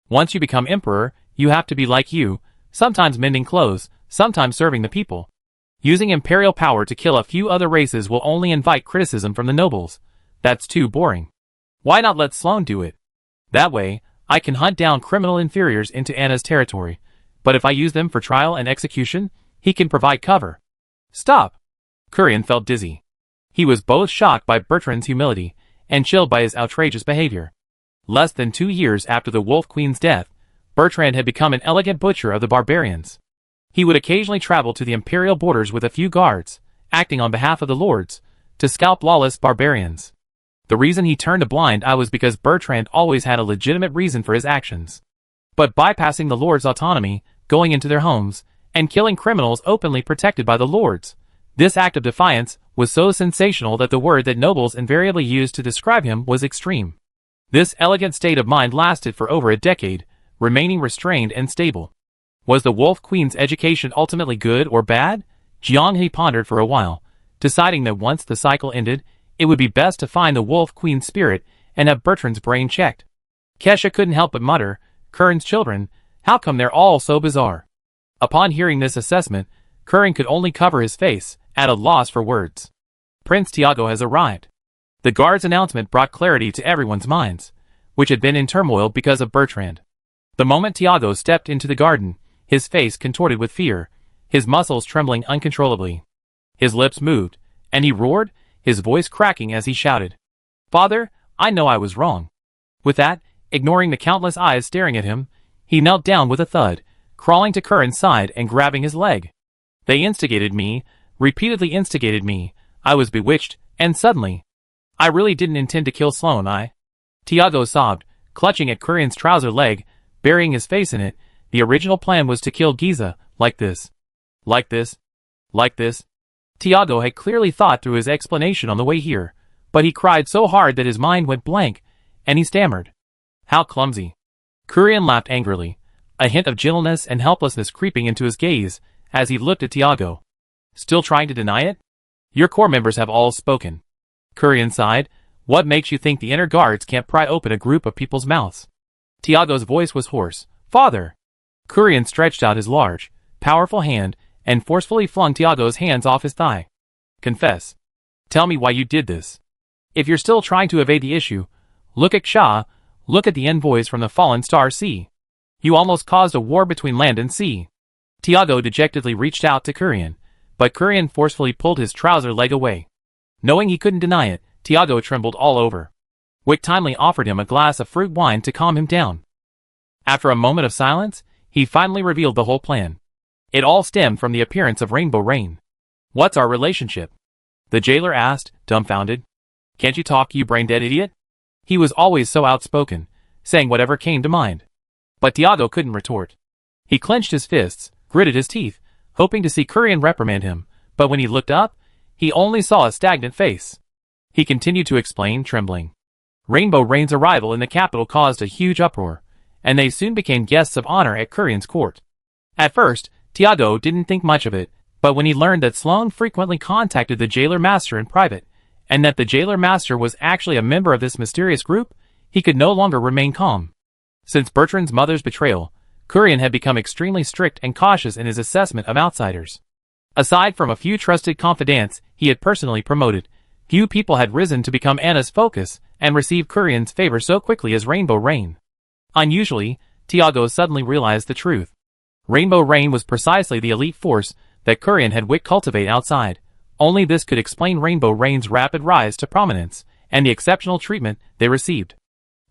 Once you become Emperor, you have to be like you, sometimes mending clothes, sometimes serving the people. Using imperial power to kill a few other races will only invite criticism from the nobles. That's too boring. Why not let Sloane do it? That way, I can hunt down criminal inferiors into Anna's territory, but if I use them for trial and execution, he can provide cover. Stop! Kurian felt dizzy. He was both shocked by Bertrand's humility and chilled by his outrageous behavior. Less than 2 years after the Wolf Queen's death, Bertrand had become an elegant butcher of the barbarians. He would occasionally travel to the imperial borders with a few guards, acting on behalf of the lords, to scalp lawless barbarians. The reason he turned a blind eye was because Bertrand always had a legitimate reason for his actions. But bypassing the lords' autonomy, going into their homes, and killing criminals openly protected by the lords, this act of defiance was so sensational that the word that nobles invariably used to describe him was extreme. This elegant state of mind lasted for over a decade, remaining restrained and stable. Was the Wolf Queen's education ultimately good or bad? Jianghe pondered for a while, deciding that once the cycle ended, it would be best to find the Wolf Queen's spirit and have Bertrand's brain checked. Kesha couldn't help but mutter, Curran's children, how come they're all so bizarre? Upon hearing this assessment, Curran could only cover his face, at a loss for words. Prince Tiago has arrived. The guard's announcement brought clarity to everyone's minds, which had been in turmoil because of Bertrand. The moment Tiago stepped into the garden, his face contorted with fear, his muscles trembling uncontrollably. His lips moved, and he roared, his voice cracking as he shouted, Father, I know I was wrong. With that, ignoring the countless eyes staring at him, he knelt down with a thud, crawling to Curran's side and grabbing his leg. They instigated me, repeatedly instigated me, I was bewitched, and suddenly, I really didn't intend to kill Sloane, Tiago sobbed, clutching at Curran's trouser leg, burying his face in it. The original plan was to kill Giza, like this. Like this. Like this. Tiago had clearly thought through his explanation on the way here, but he cried so hard that his mind went blank, and he stammered. How clumsy. Kurian laughed angrily, a hint of gentleness and helplessness creeping into his gaze, as he looked at Tiago. Still trying to deny it? Your core members have all spoken. Kurian sighed. What makes you think the inner guards can't pry open a group of people's mouths? Tiago's voice was hoarse. Father! Kurian stretched out his large, powerful hand and forcefully flung Tiago's hands off his thigh. Confess. Tell me why you did this. If you're still trying to evade the issue, look at Xia, look at the envoys from the fallen star sea. You almost caused a war between land and sea. Tiago dejectedly reached out to Kurian, but Kurian forcefully pulled his trouser leg away. Knowing he couldn't deny it, Tiago trembled all over. Wick timely offered him a glass of fruit wine to calm him down. After a moment of silence, he finally revealed the whole plan. It all stemmed from the appearance of Rainbow Rain. What's our relationship? The jailer asked, dumbfounded. Can't you talk, you brain-dead idiot? He was always so outspoken, saying whatever came to mind. But Tiago couldn't retort. He clenched his fists, gritted his teeth, hoping to see Kurian reprimand him, but when he looked up, he only saw a stagnant face. He continued to explain, trembling. Rainbow Rain's arrival in the capital caused a huge uproar, and they soon became guests of honor at Kurian's court. At first, Tiago didn't think much of it, but when he learned that Sloane frequently contacted the jailer master in private, and that the jailer master was actually a member of this mysterious group, he could no longer remain calm. Since Bertrand's mother's betrayal, Kurian had become extremely strict and cautious in his assessment of outsiders. Aside from a few trusted confidants he had personally promoted, few people had risen to become Anna's focus and receive Kurian's favor so quickly as Rainbow Rain. Unusually, Tiago suddenly realized the truth. Rainbow Rain was precisely the elite force that Kurian had wished cultivate outside. Only this could explain Rainbow Rain's rapid rise to prominence and the exceptional treatment they received.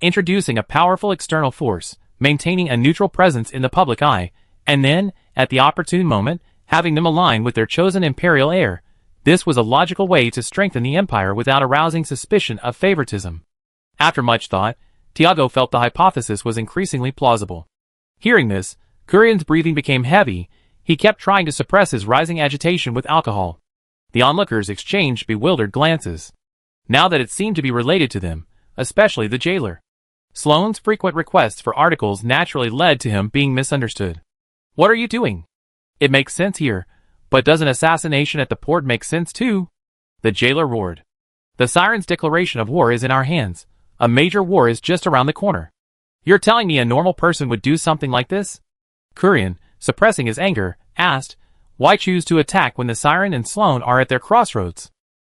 Introducing a powerful external force, maintaining a neutral presence in the public eye, and then, at the opportune moment, having them align with their chosen imperial heir. This was a logical way to strengthen the empire without arousing suspicion of favoritism. After much thought, Tiago felt the hypothesis was increasingly plausible. Hearing this, Kurian's breathing became heavy. He kept trying to suppress his rising agitation with alcohol. The onlookers exchanged bewildered glances. Now that it seemed to be related to them, especially the jailer. Sloane's frequent requests for articles naturally led to him being misunderstood. What are you doing? It makes sense here, but doesn't assassination at the port make sense too? The jailer roared. The Siren's declaration of war is in our hands. A major war is just around the corner. You're telling me a normal person would do something like this? Kurian, suppressing his anger, asked, why choose to attack when the Siren and Sloane are at their crossroads?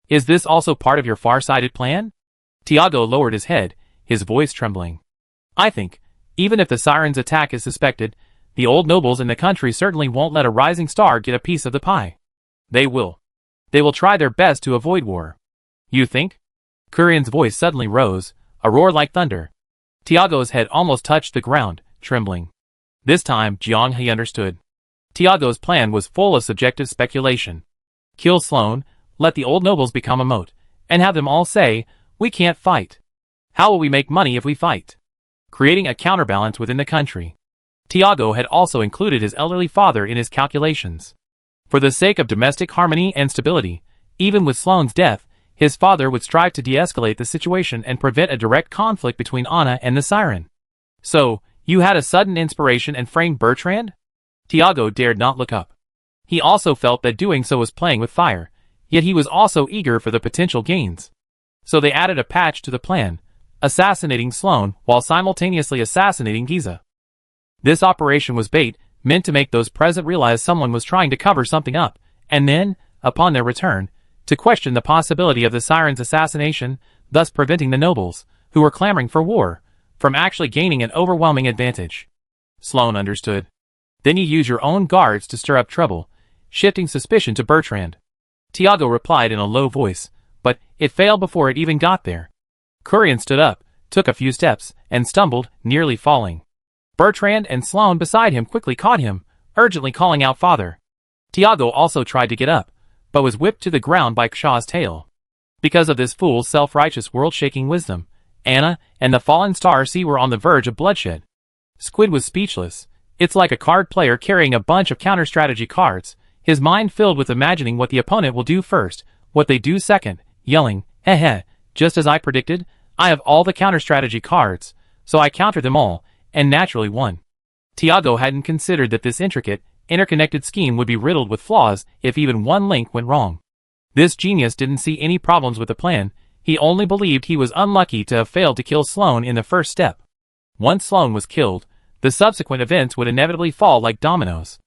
Is this also part of your far-sighted plan? Tiago lowered his head, his voice trembling. I think, even if the Siren's attack is suspected, the old nobles in the country certainly won't let a rising star get a piece of the pie. They will. They will try their best to avoid war. You think? Kurian's voice suddenly rose, a roar like thunder. Tiago's head almost touched the ground, trembling. This time, Jiang he understood. Tiago's plan was full of subjective speculation. Kill Sloane, let the old nobles become a moat, and have them all say, we can't fight. How will we make money if we fight? Creating a counterbalance within the country. Tiago had also included his elderly father in his calculations. For the sake of domestic harmony and stability, even with Sloane's death, his father would strive to de-escalate the situation and prevent a direct conflict between Anna and the Siren. So, you had a sudden inspiration and framed Bertrand? Tiago dared not look up. He also felt that doing so was playing with fire, yet he was also eager for the potential gains. So they added a patch to the plan, assassinating Sloane while simultaneously assassinating Giza. This operation was bait, meant to make those present realize someone was trying to cover something up, and then, upon their return, to question the possibility of the Siren's assassination, thus preventing the nobles, who were clamoring for war, from actually gaining an overwhelming advantage. Sloane understood. Then you use your own guards to stir up trouble, shifting suspicion to Bertrand. Tiago replied in a low voice, but it failed before it even got there. Kurian stood up, took a few steps, and stumbled, nearly falling. Bertrand and Sloane beside him quickly caught him, urgently calling out father. Tiago also tried to get up, but was whipped to the ground by Xia's tail. Because of this fool's self-righteous world-shaking wisdom, Anna and the fallen star sea were on the verge of bloodshed. Squid was speechless. It's like a card player carrying a bunch of counter-strategy cards, his mind filled with imagining what the opponent will do first, what they do second, yelling, heh, just as I predicted, I have all the counter-strategy cards, so I counter them all, and naturally won. Tiago hadn't considered that this intricate, interconnected scheme would be riddled with flaws if even one link went wrong. This genius didn't see any problems with the plan, he only believed he was unlucky to have failed to kill Sloane in the first step. Once Sloane was killed, the subsequent events would inevitably fall like dominoes.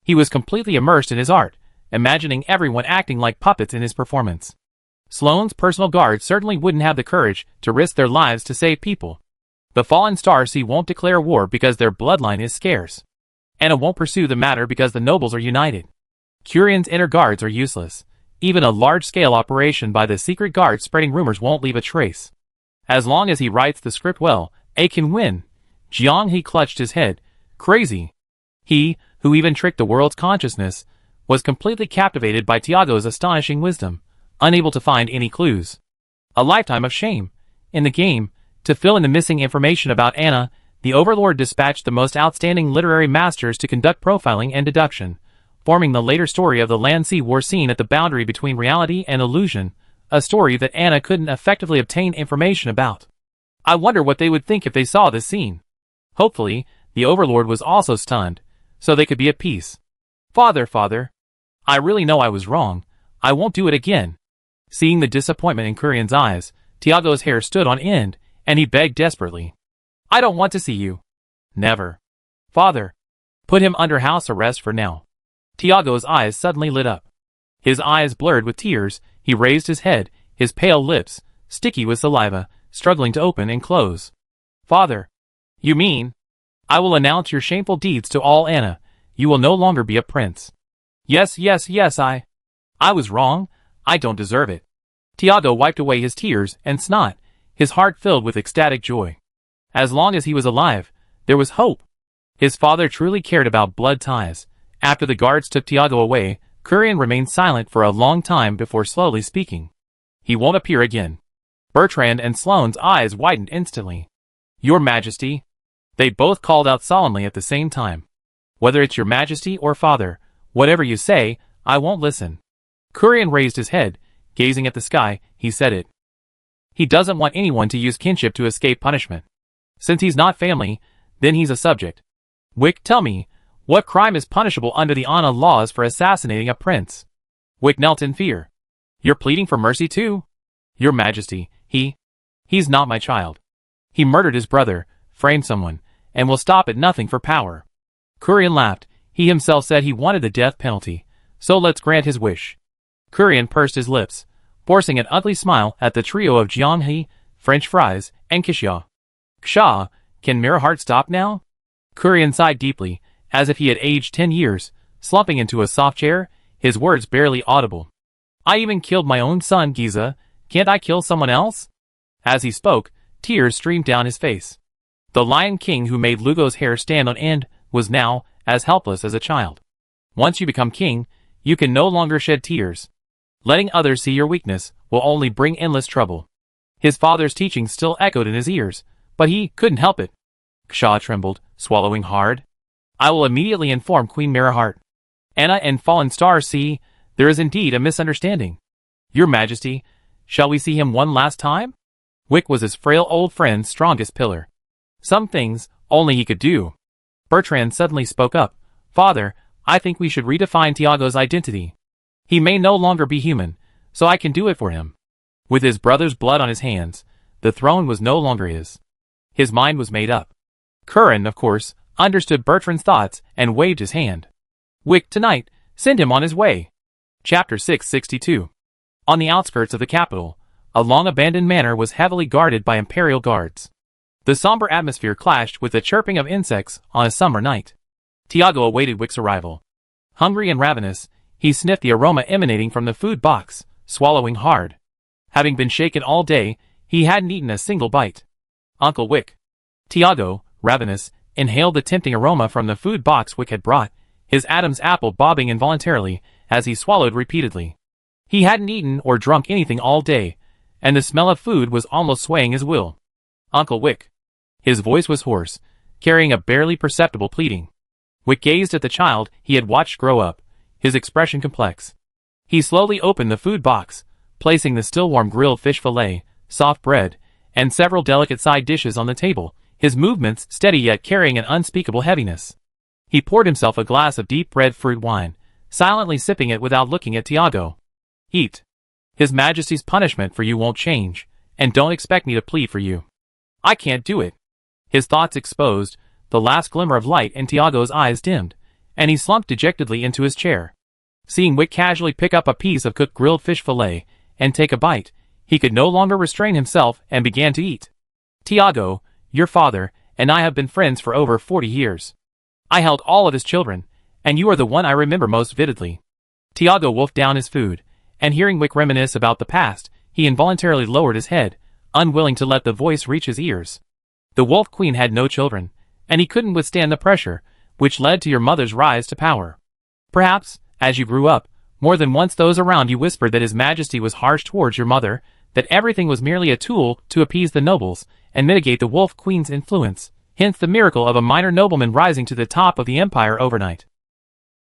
He was completely immersed in his art, imagining everyone acting like puppets in his performance. Sloane's personal guards certainly wouldn't have the courage to risk their lives to save people. The Fallen Star Sea won't declare war because their bloodline is scarce. Anna won't pursue the matter because the nobles are united. Curion's inner guards are useless. Even a large-scale operation by the secret guard spreading rumors won't leave a trace. As long as he writes the script well, A can win. Jiang He clutched his head. Crazy. He, who even tricked the world's consciousness, was completely captivated by Tiago's astonishing wisdom, unable to find any clues. A lifetime of shame. In the game, to fill in the missing information about Anna, the Overlord dispatched the most outstanding literary masters to conduct profiling and deduction, forming the later story of the Land-Sea War scene at the boundary between reality and illusion, a story that Anna couldn't effectively obtain information about. I wonder what they would think if they saw this scene. Hopefully, the Overlord was also stunned, so they could be at peace. Father, I really know I was wrong. I won't do it again. Seeing the disappointment in Curion's eyes, Tiago's hair stood on end, and he begged desperately. I don't want to see you. Never. Father. Put him under house arrest for now. Tiago's eyes suddenly lit up. His eyes blurred with tears, he raised his head, his pale lips, sticky with saliva, struggling to open and close. Father. You mean? I will announce your shameful deeds to all Anna. You will no longer be a prince. Yes, I was wrong. I don't deserve it. Tiago wiped away his tears and snot, his heart filled with ecstatic joy. As long as he was alive, there was hope. His father truly cared about blood ties. After the guards took Tiago away, Curion remained silent for a long time before slowly speaking. He won't appear again. Bertrand and Sloane's eyes widened instantly. Your Majesty. They both called out solemnly at the same time. Whether it's your Majesty or Father, whatever you say, I won't listen. Curion raised his head, gazing at the sky, he said it. He doesn't want anyone to use kinship to escape punishment. Since he's not family, then he's a subject. Wick, tell me, what crime is punishable under the Anna laws for assassinating a prince? Wick knelt in fear. You're pleading for mercy too? Your Majesty, he's not my child. He murdered his brother, framed someone, and will stop at nothing for power. Curion laughed. He himself said he wanted the death penalty, so let's grant his wish. Curion pursed his lips, forcing an ugly smile at the trio of Jiang He, French fries, and Kishia. Ksha, can Mirahart stop now? Curion sighed deeply, as if he had aged 10 years, slumping into a soft chair, his words barely audible. I even killed my own son, Giza. Can't I kill someone else? As he spoke, tears streamed down his face. The Lion King who made Lugo's hair stand on end was now as helpless as a child. Once you become king, you can no longer shed tears. Letting others see your weakness will only bring endless trouble. His father's teachings still echoed in his ears, but he couldn't help it. Ksha trembled, swallowing hard. I will immediately inform Queen Mirahart. Anna and Fallen Star see, there is indeed a misunderstanding. Your Majesty, shall we see him one last time? Wick was his frail old friend's strongest pillar. Some things only he could do. Bertrand suddenly spoke up. Father, I think we should redefine Tiago's identity. He may no longer be human, so I can do it for him. With his brother's blood on his hands, the throne was no longer his. His mind was made up. Curran, of course, understood Bertrand's thoughts and waved his hand. Wick, tonight, send him on his way. Chapter 662. On the outskirts of the capital, a long-abandoned manor was heavily guarded by imperial guards. The somber atmosphere clashed with the chirping of insects on a summer night. Tiago awaited Wick's arrival. Hungry and ravenous, he sniffed the aroma emanating from the food box, swallowing hard. Having been shaken all day, he hadn't eaten a single bite. Uncle Wick. Tiago, ravenous, inhaled the tempting aroma from the food box Wick had brought, his Adam's apple bobbing involuntarily as he swallowed repeatedly. He hadn't eaten or drunk anything all day, and the smell of food was almost swaying his will. Uncle Wick. His voice was hoarse, carrying a barely perceptible pleading. Wick gazed at the child he had watched grow up, his expression complex. He slowly opened the food box, placing the still-warm grilled fish fillet, soft bread, and several delicate side dishes on the table, his movements steady yet carrying an unspeakable heaviness. He poured himself a glass of deep red fruit wine, silently sipping it without looking at Tiago. Eat. His Majesty's punishment for you won't change, and don't expect me to plead for you. I can't do it. His thoughts exposed, the last glimmer of light in Tiago's eyes dimmed, and he slumped dejectedly into his chair. Seeing Wick casually pick up a piece of cooked grilled fish fillet and take a bite, he could no longer restrain himself and began to eat. Tiago, your father, and I have been friends for over 40 years. I held all of his children, and you are the one I remember most vividly. Tiago wolfed down his food, and hearing Wick reminisce about the past, he involuntarily lowered his head, unwilling to let the voice reach his ears. The Wolf Queen had no children, and he couldn't withstand the pressure, which led to your mother's rise to power. Perhaps, as you grew up, more than once those around you whispered that His Majesty was harsh towards your mother, that everything was merely a tool to appease the nobles and mitigate the Wolf Queen's influence, hence the miracle of a minor nobleman rising to the top of the empire overnight.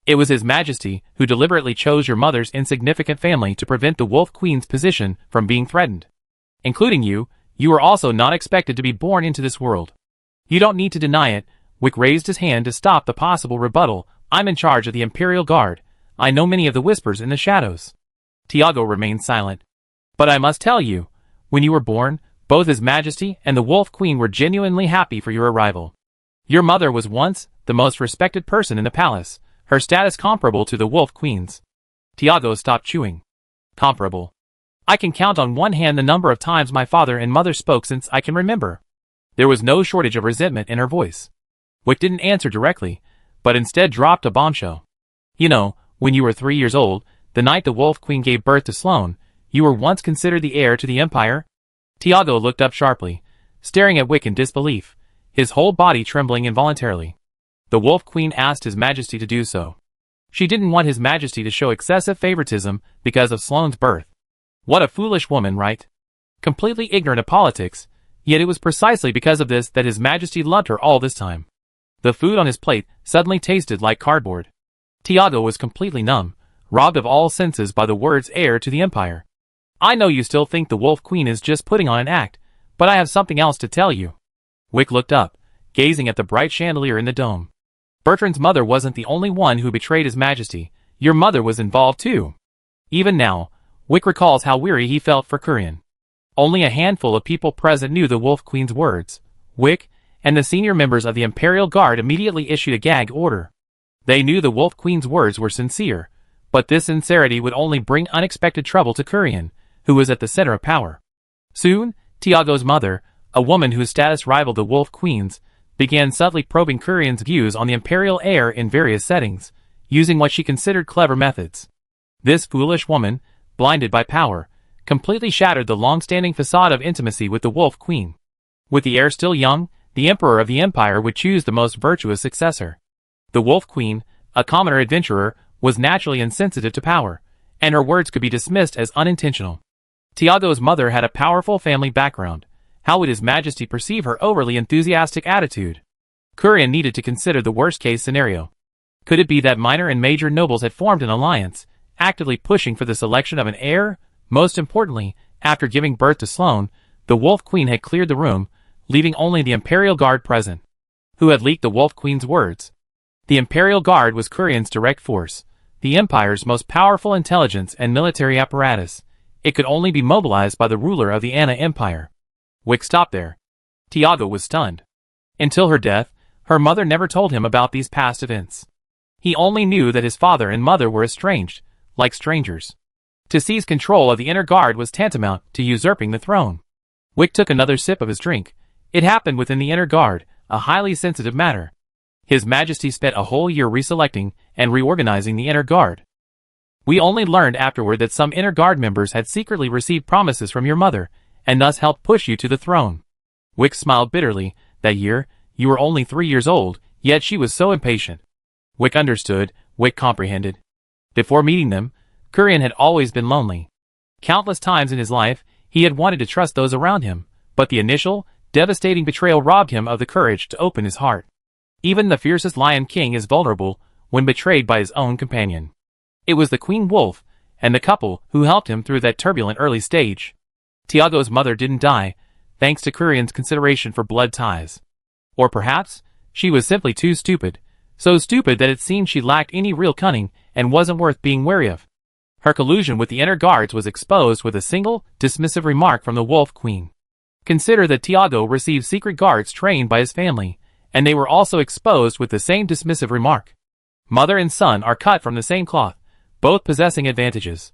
It was His Majesty who deliberately chose your mother's insignificant family to prevent the Wolf Queen's position from being threatened. Including you, you were also not expected to be born into this world. You don't need to deny it. Wick raised his hand to stop the possible rebuttal. I'm in charge of the Imperial Guard. I know many of the whispers in the shadows. Tiago remained silent. But I must tell you, when you were born, both His Majesty and the Wolf Queen were genuinely happy for your arrival. Your mother was once the most respected person in the palace, her status comparable to the Wolf Queen's. Tiago stopped chewing. Comparable. I can count on one hand the number of times my father and mother spoke since I can remember. There was no shortage of resentment in her voice. Wick didn't answer directly, but instead dropped a bombshell. You know, when you were 3 years old, the night the Wolf Queen gave birth to Sloane, you were once considered the heir to the empire? Tiago looked up sharply, staring at Wick in disbelief, his whole body trembling involuntarily. The Wolf Queen asked His Majesty to do so. She didn't want His Majesty to show excessive favoritism because of Sloane's birth. What a foolish woman, right? Completely ignorant of politics, yet it was precisely because of this that His Majesty loved her all this time. The food on his plate suddenly tasted like cardboard. Tiago was completely numb, robbed of all senses by the words heir to the empire. I know you still think the Wolf Queen is just putting on an act, but I have something else to tell you. Wick looked up, gazing at the bright chandelier in the dome. Bertrand's mother wasn't the only one who betrayed His Majesty. Your mother was involved too. Even now, Wick recalls how weary he felt for Curien. Only a handful of people present knew the Wolf Queen's words. Wick and the senior members of the Imperial Guard immediately issued a gag order. They knew the Wolf Queen's words were sincere, but this sincerity would only bring unexpected trouble to Curien, who was at the center of power. Soon, Tiago's mother, a woman whose status rivaled the Wolf Queen's, began subtly probing Curien's views on the imperial heir in various settings, using what she considered clever methods. This foolish woman, blinded by power, completely shattered the long-standing facade of intimacy with the Wolf Queen. With the heir still young, the emperor of the empire would choose the most virtuous successor. The Wolf Queen, a commoner adventurer, was naturally insensitive to power, and her words could be dismissed as unintentional. Tiago's mother had a powerful family background. How would His Majesty perceive her overly enthusiastic attitude? Curien needed to consider the worst-case scenario. Could it be that minor and major nobles had formed an alliance, actively pushing for the selection of an heir? Most importantly, after giving birth to Sloane, the Wolf Queen had cleared the room, leaving only the Imperial Guard present. Who had leaked the Wolf Queen's words? The Imperial Guard was Curien's direct force, the Empire's most powerful intelligence and military apparatus. It could only be mobilized by the ruler of the Anna Empire. Wick stopped there. Tiago was stunned. Until her death, her mother never told him about these past events. He only knew that his father and mother were estranged, like strangers. To seize control of the inner guard was tantamount to usurping the throne. Wick took another sip of his drink. It happened within the inner guard, a highly sensitive matter. His Majesty spent a whole year reselecting and reorganizing the inner guard. We only learned afterward that some inner guard members had secretly received promises from your mother, and thus helped push you to the throne. Wick smiled bitterly. That year, you were only 3 years old, yet she was so impatient. Wick understood. Wick comprehended. Before meeting them, Curien had always been lonely. Countless times in his life, he had wanted to trust those around him, but the initial, devastating betrayal robbed him of the courage to open his heart. Even the fiercest Lion King is vulnerable when betrayed by his own companion. It was the Queen Wolf and the couple who helped him through that turbulent early stage. Tiago's mother didn't die, thanks to Curien's consideration for blood ties. Or perhaps, she was simply too stupid, so stupid that it seemed she lacked any real cunning and wasn't worth being wary of. Her collusion with the inner guards was exposed with a single, dismissive remark from the Wolf Queen. Consider that Tiago received secret guards trained by his family, and they were also exposed with the same dismissive remark. Mother and son are cut from the same cloth, both possessing advantages.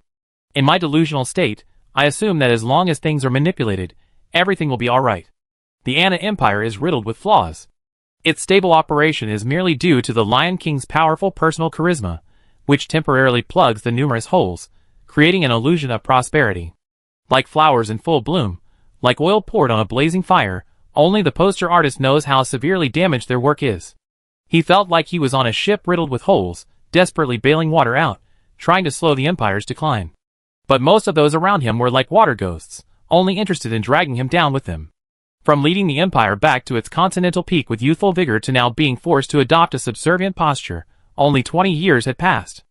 In my delusional state, I assume that as long as things are manipulated, everything will be alright. The Anna Empire is riddled with flaws. Its stable operation is merely due to the Lion King's powerful personal charisma, which temporarily plugs the numerous holes, creating an illusion of prosperity. Like flowers in full bloom, like oil poured on a blazing fire, only the poster artist knows how severely damaged their work is. He felt like he was on a ship riddled with holes, desperately bailing water out, trying to slow the Empire's decline. But most of those around him were like water ghosts, only interested in dragging him down with them. From leading the Empire back to its continental peak with youthful vigor to now being forced to adopt a subservient posture, only 20 years had passed.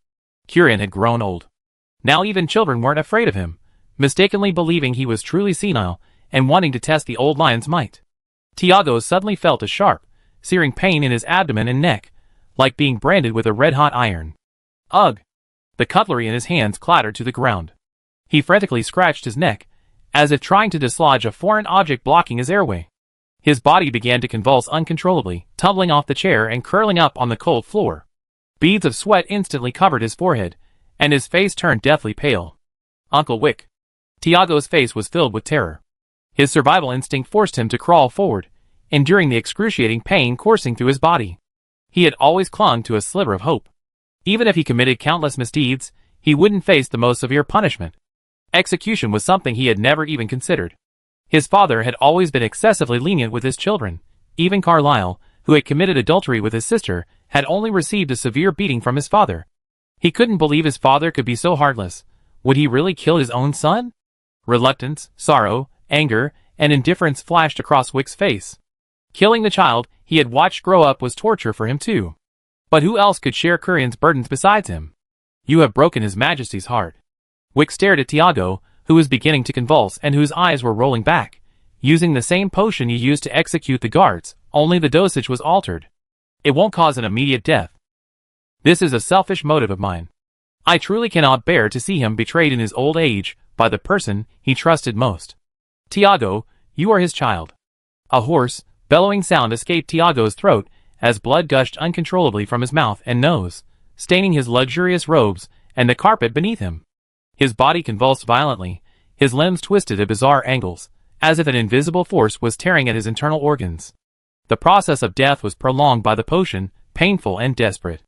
Kurian had grown old. Now even children weren't afraid of him, mistakenly believing he was truly senile, and wanting to test the old lion's might. Tiago suddenly felt a sharp, searing pain in his abdomen and neck, like being branded with a red-hot iron. Ugh! The cutlery in his hands clattered to the ground. He frantically scratched his neck, as if trying to dislodge a foreign object blocking his airway. His body began to convulse uncontrollably, tumbling off the chair and curling up on the cold floor. Beads of sweat instantly covered his forehead, and his face turned deathly pale. Uncle Wick. Tiago's face was filled with terror. His survival instinct forced him to crawl forward, enduring the excruciating pain coursing through his body. He had always clung to a sliver of hope. Even if he committed countless misdeeds, he wouldn't face the most severe punishment. Execution was something he had never even considered. His father had always been excessively lenient with his children. Even Carlyle, who had committed adultery with his sister, had only received a severe beating from his father. He couldn't believe his father could be so heartless. Would he really kill his own son? Reluctance, sorrow, anger, and indifference flashed across Wick's face. Killing the child he had watched grow up was torture for him too. But who else could share Kurian's burdens besides him? You have broken His Majesty's heart. Wick stared at Tiago, who was beginning to convulse and whose eyes were rolling back. Using the same potion you used to execute the guards, only the dosage was altered. It won't cause an immediate death. This is a selfish motive of mine. I truly cannot bear to see him betrayed in his old age by the person he trusted most. Tiago, you are his child. A hoarse, bellowing sound escaped Tiago's throat as blood gushed uncontrollably from his mouth and nose, staining his luxurious robes and the carpet beneath him. His body convulsed violently, his limbs twisted at bizarre angles, as if an invisible force was tearing at his internal organs. The process of death was prolonged by the potion, painful and desperate.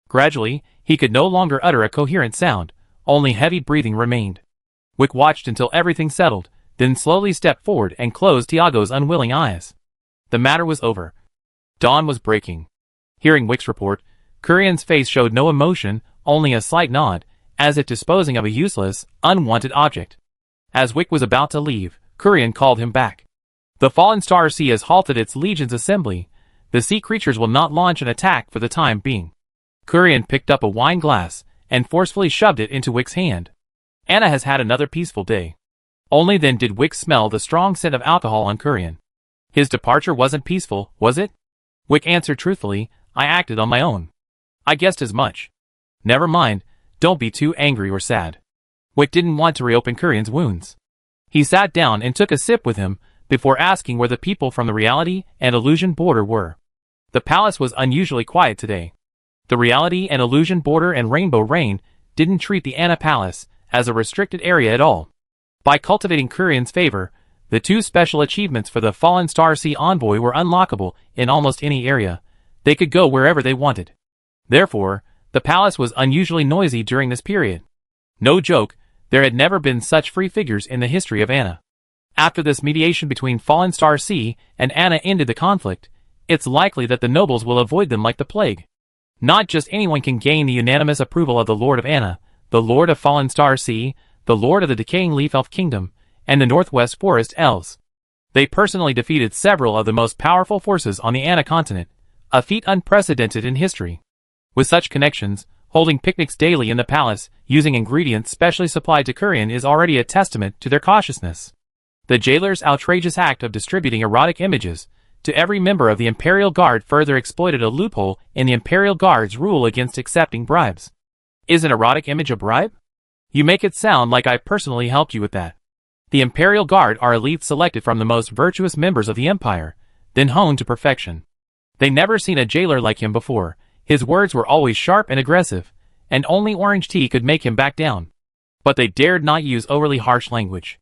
Gradually, he could no longer utter a coherent sound, only heavy breathing remained. Wick watched until everything settled, then slowly stepped forward and closed Tiago's unwilling eyes. The matter was over. Dawn was breaking. Hearing Wick's report, Kurian's face showed no emotion, only a slight nod, as if disposing of a useless, unwanted object. As Wick was about to leave, Kurian called him back. The Fallen Star Sea has halted its Legion's assembly. The sea creatures will not launch an attack for the time being. Kurian picked up a wine glass and forcefully shoved it into Wick's hand. Anna has had another peaceful day. Only then did Wick smell the strong scent of alcohol on Kurian. His departure wasn't peaceful, was it? Wick answered truthfully, I acted on my own. I guessed as much. Never mind, don't be too angry or sad. Wick didn't want to reopen Kurian's wounds. He sat down and took a sip with him, before asking where the people from the reality and illusion border were. The palace was unusually quiet today. The reality and illusion border and Rainbow Rain didn't treat the Anna Palace as a restricted area at all. By cultivating Kurian's favor, the two special achievements for the Fallen Star Sea Envoy were unlockable in almost any area. They could go wherever they wanted. Therefore, the palace was unusually noisy during this period. No joke, there had never been such free figures in the history of Anna. After this mediation between Fallen Star Sea and Anna ended the conflict, it's likely that the nobles will avoid them like the plague. Not just anyone can gain the unanimous approval of the Lord of Anna, the Lord of Fallen Star Sea, the Lord of the Decaying Leaf Elf Kingdom, and the Northwest Forest Elves. They personally defeated several of the most powerful forces on the Anna continent, a feat unprecedented in history. With such connections, holding picnics daily in the palace, using ingredients specially supplied to Kurian is already a testament to their cautiousness. The jailer's outrageous act of distributing erotic images to every member of the Imperial Guard further exploited a loophole in the Imperial Guard's rule against accepting bribes. Is an erotic image a bribe? You make it sound like I personally helped you with that. The Imperial Guard are elites selected from the most virtuous members of the Empire, then honed to perfection. They never seen a jailer like him before. His words were always sharp and aggressive, and only orange tea could make him back down. But they dared not use overly harsh language.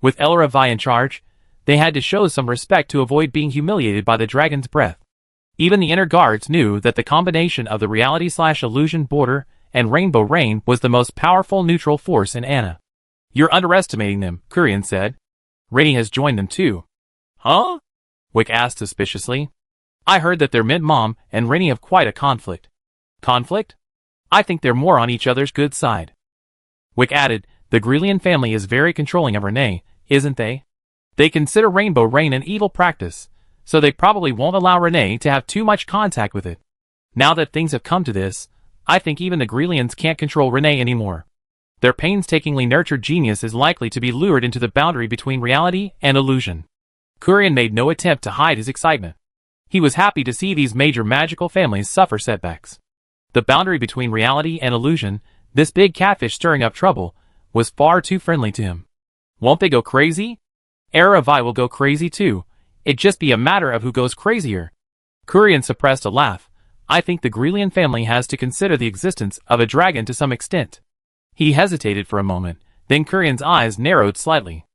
With Elravai in charge, they had to show some respect to avoid being humiliated by the dragon's breath. Even the inner guards knew that the combination of the reality/illusion border and rainbow rain was the most powerful neutral force in Anna. You're underestimating them, Kurian said. Rainey has joined them too. Huh? Wick asked suspiciously. I heard that their Mint Mom and Rainey have quite a conflict. Conflict? I think they're more on each other's good side. Wick added, the Grelian family is very controlling of Renee, isn't they? They consider rainbow rain an evil practice, so they probably won't allow Renee to have too much contact with it. Now that things have come to this, I think even the Grelians can't control Renee anymore. Their painstakingly nurtured genius is likely to be lured into the boundary between reality and illusion. Kurian made no attempt to hide his excitement. He was happy to see these major magical families suffer setbacks. The boundary between reality and illusion, this big catfish stirring up trouble, was far too friendly to him. Won't they go crazy? Elravai will go crazy too. It'd just be a matter of who goes crazier. Kurian suppressed a laugh. I think the Grelian family has to consider the existence of a dragon to some extent. He hesitated for a moment, then Kurian's eyes narrowed slightly.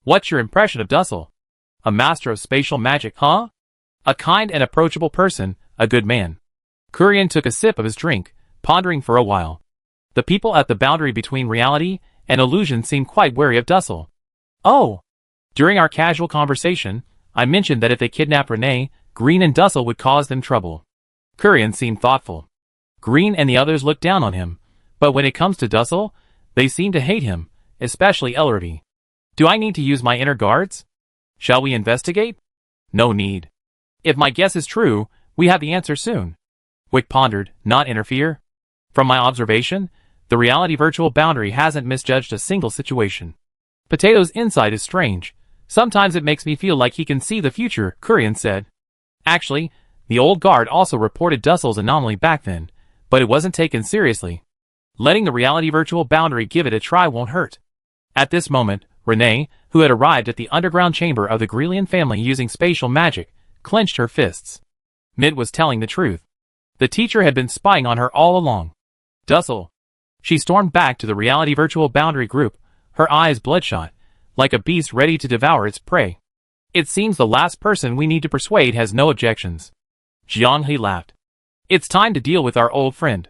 What's your impression of Dussel? A master of spatial magic, huh? A kind and approachable person, a good man. Kurian took a sip of his drink, pondering for a while. The people at the boundary between reality and illusion seemed quite wary of Dussel. Oh! During our casual conversation, I mentioned that if they kidnapped Renee, Green and Dussel would cause them trouble. Kurian seemed thoughtful. Green and the others looked down on him, but when it comes to Dussel, they seem to hate him, especially Elravai. Do I need to use my inner guards? Shall we investigate? No need. If my guess is true, we have the answer soon. Wick pondered, not interfere. From my observation, the reality virtual boundary hasn't misjudged a single situation. Potato's insight is strange. Sometimes it makes me feel like he can see the future, Kurian said. Actually, the old guard also reported Dussel's anomaly back then, but it wasn't taken seriously. Letting the reality virtual boundary give it a try won't hurt. At this moment, Renee, who had arrived at the underground chamber of the Grelian family using spatial magic, clenched her fists. Mid was telling the truth. The teacher had been spying on her all along. Dussel. She stormed back to the reality virtual boundary group, her eyes bloodshot, like a beast ready to devour its prey. It seems the last person we need to persuade has no objections. Jiang He laughed. It's time to deal with our old friend.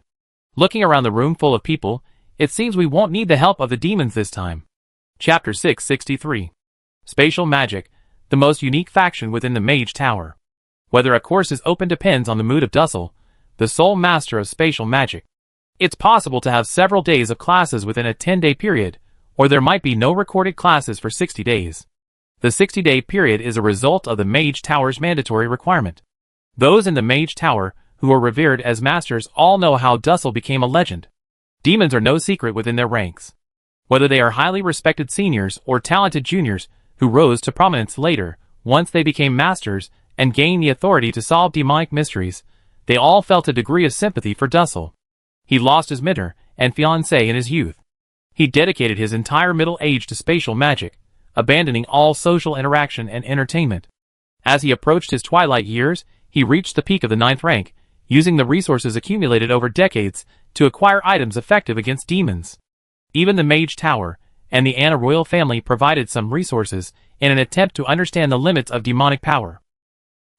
Looking around the room full of people, it seems we won't need the help of the demons this time. Chapter 663. Spatial Magic, the most unique faction within the Mage Tower. Whether a course is open depends on the mood of Dussel, the sole master of spatial magic. It's possible to have several days of classes within a 10-day period, or there might be no recorded classes for 60 days. The 60-day period is a result of the Mage Tower's mandatory requirement. Those in the Mage Tower, who are revered as masters, all know how Dussel became a legend. Demons are no secret within their ranks. Whether they are highly respected seniors or talented juniors who rose to prominence later, once they became masters and gained the authority to solve demonic mysteries, they all felt a degree of sympathy for Dussel. He lost his mentor and fiancée in his youth. He dedicated his entire middle age to spatial magic, abandoning all social interaction and entertainment. As he approached his twilight years, he reached the peak of the 9th rank, using the resources accumulated over decades to acquire items effective against demons. Even the Mage Tower and the Anna royal family provided some resources in an attempt to understand the limits of demonic power.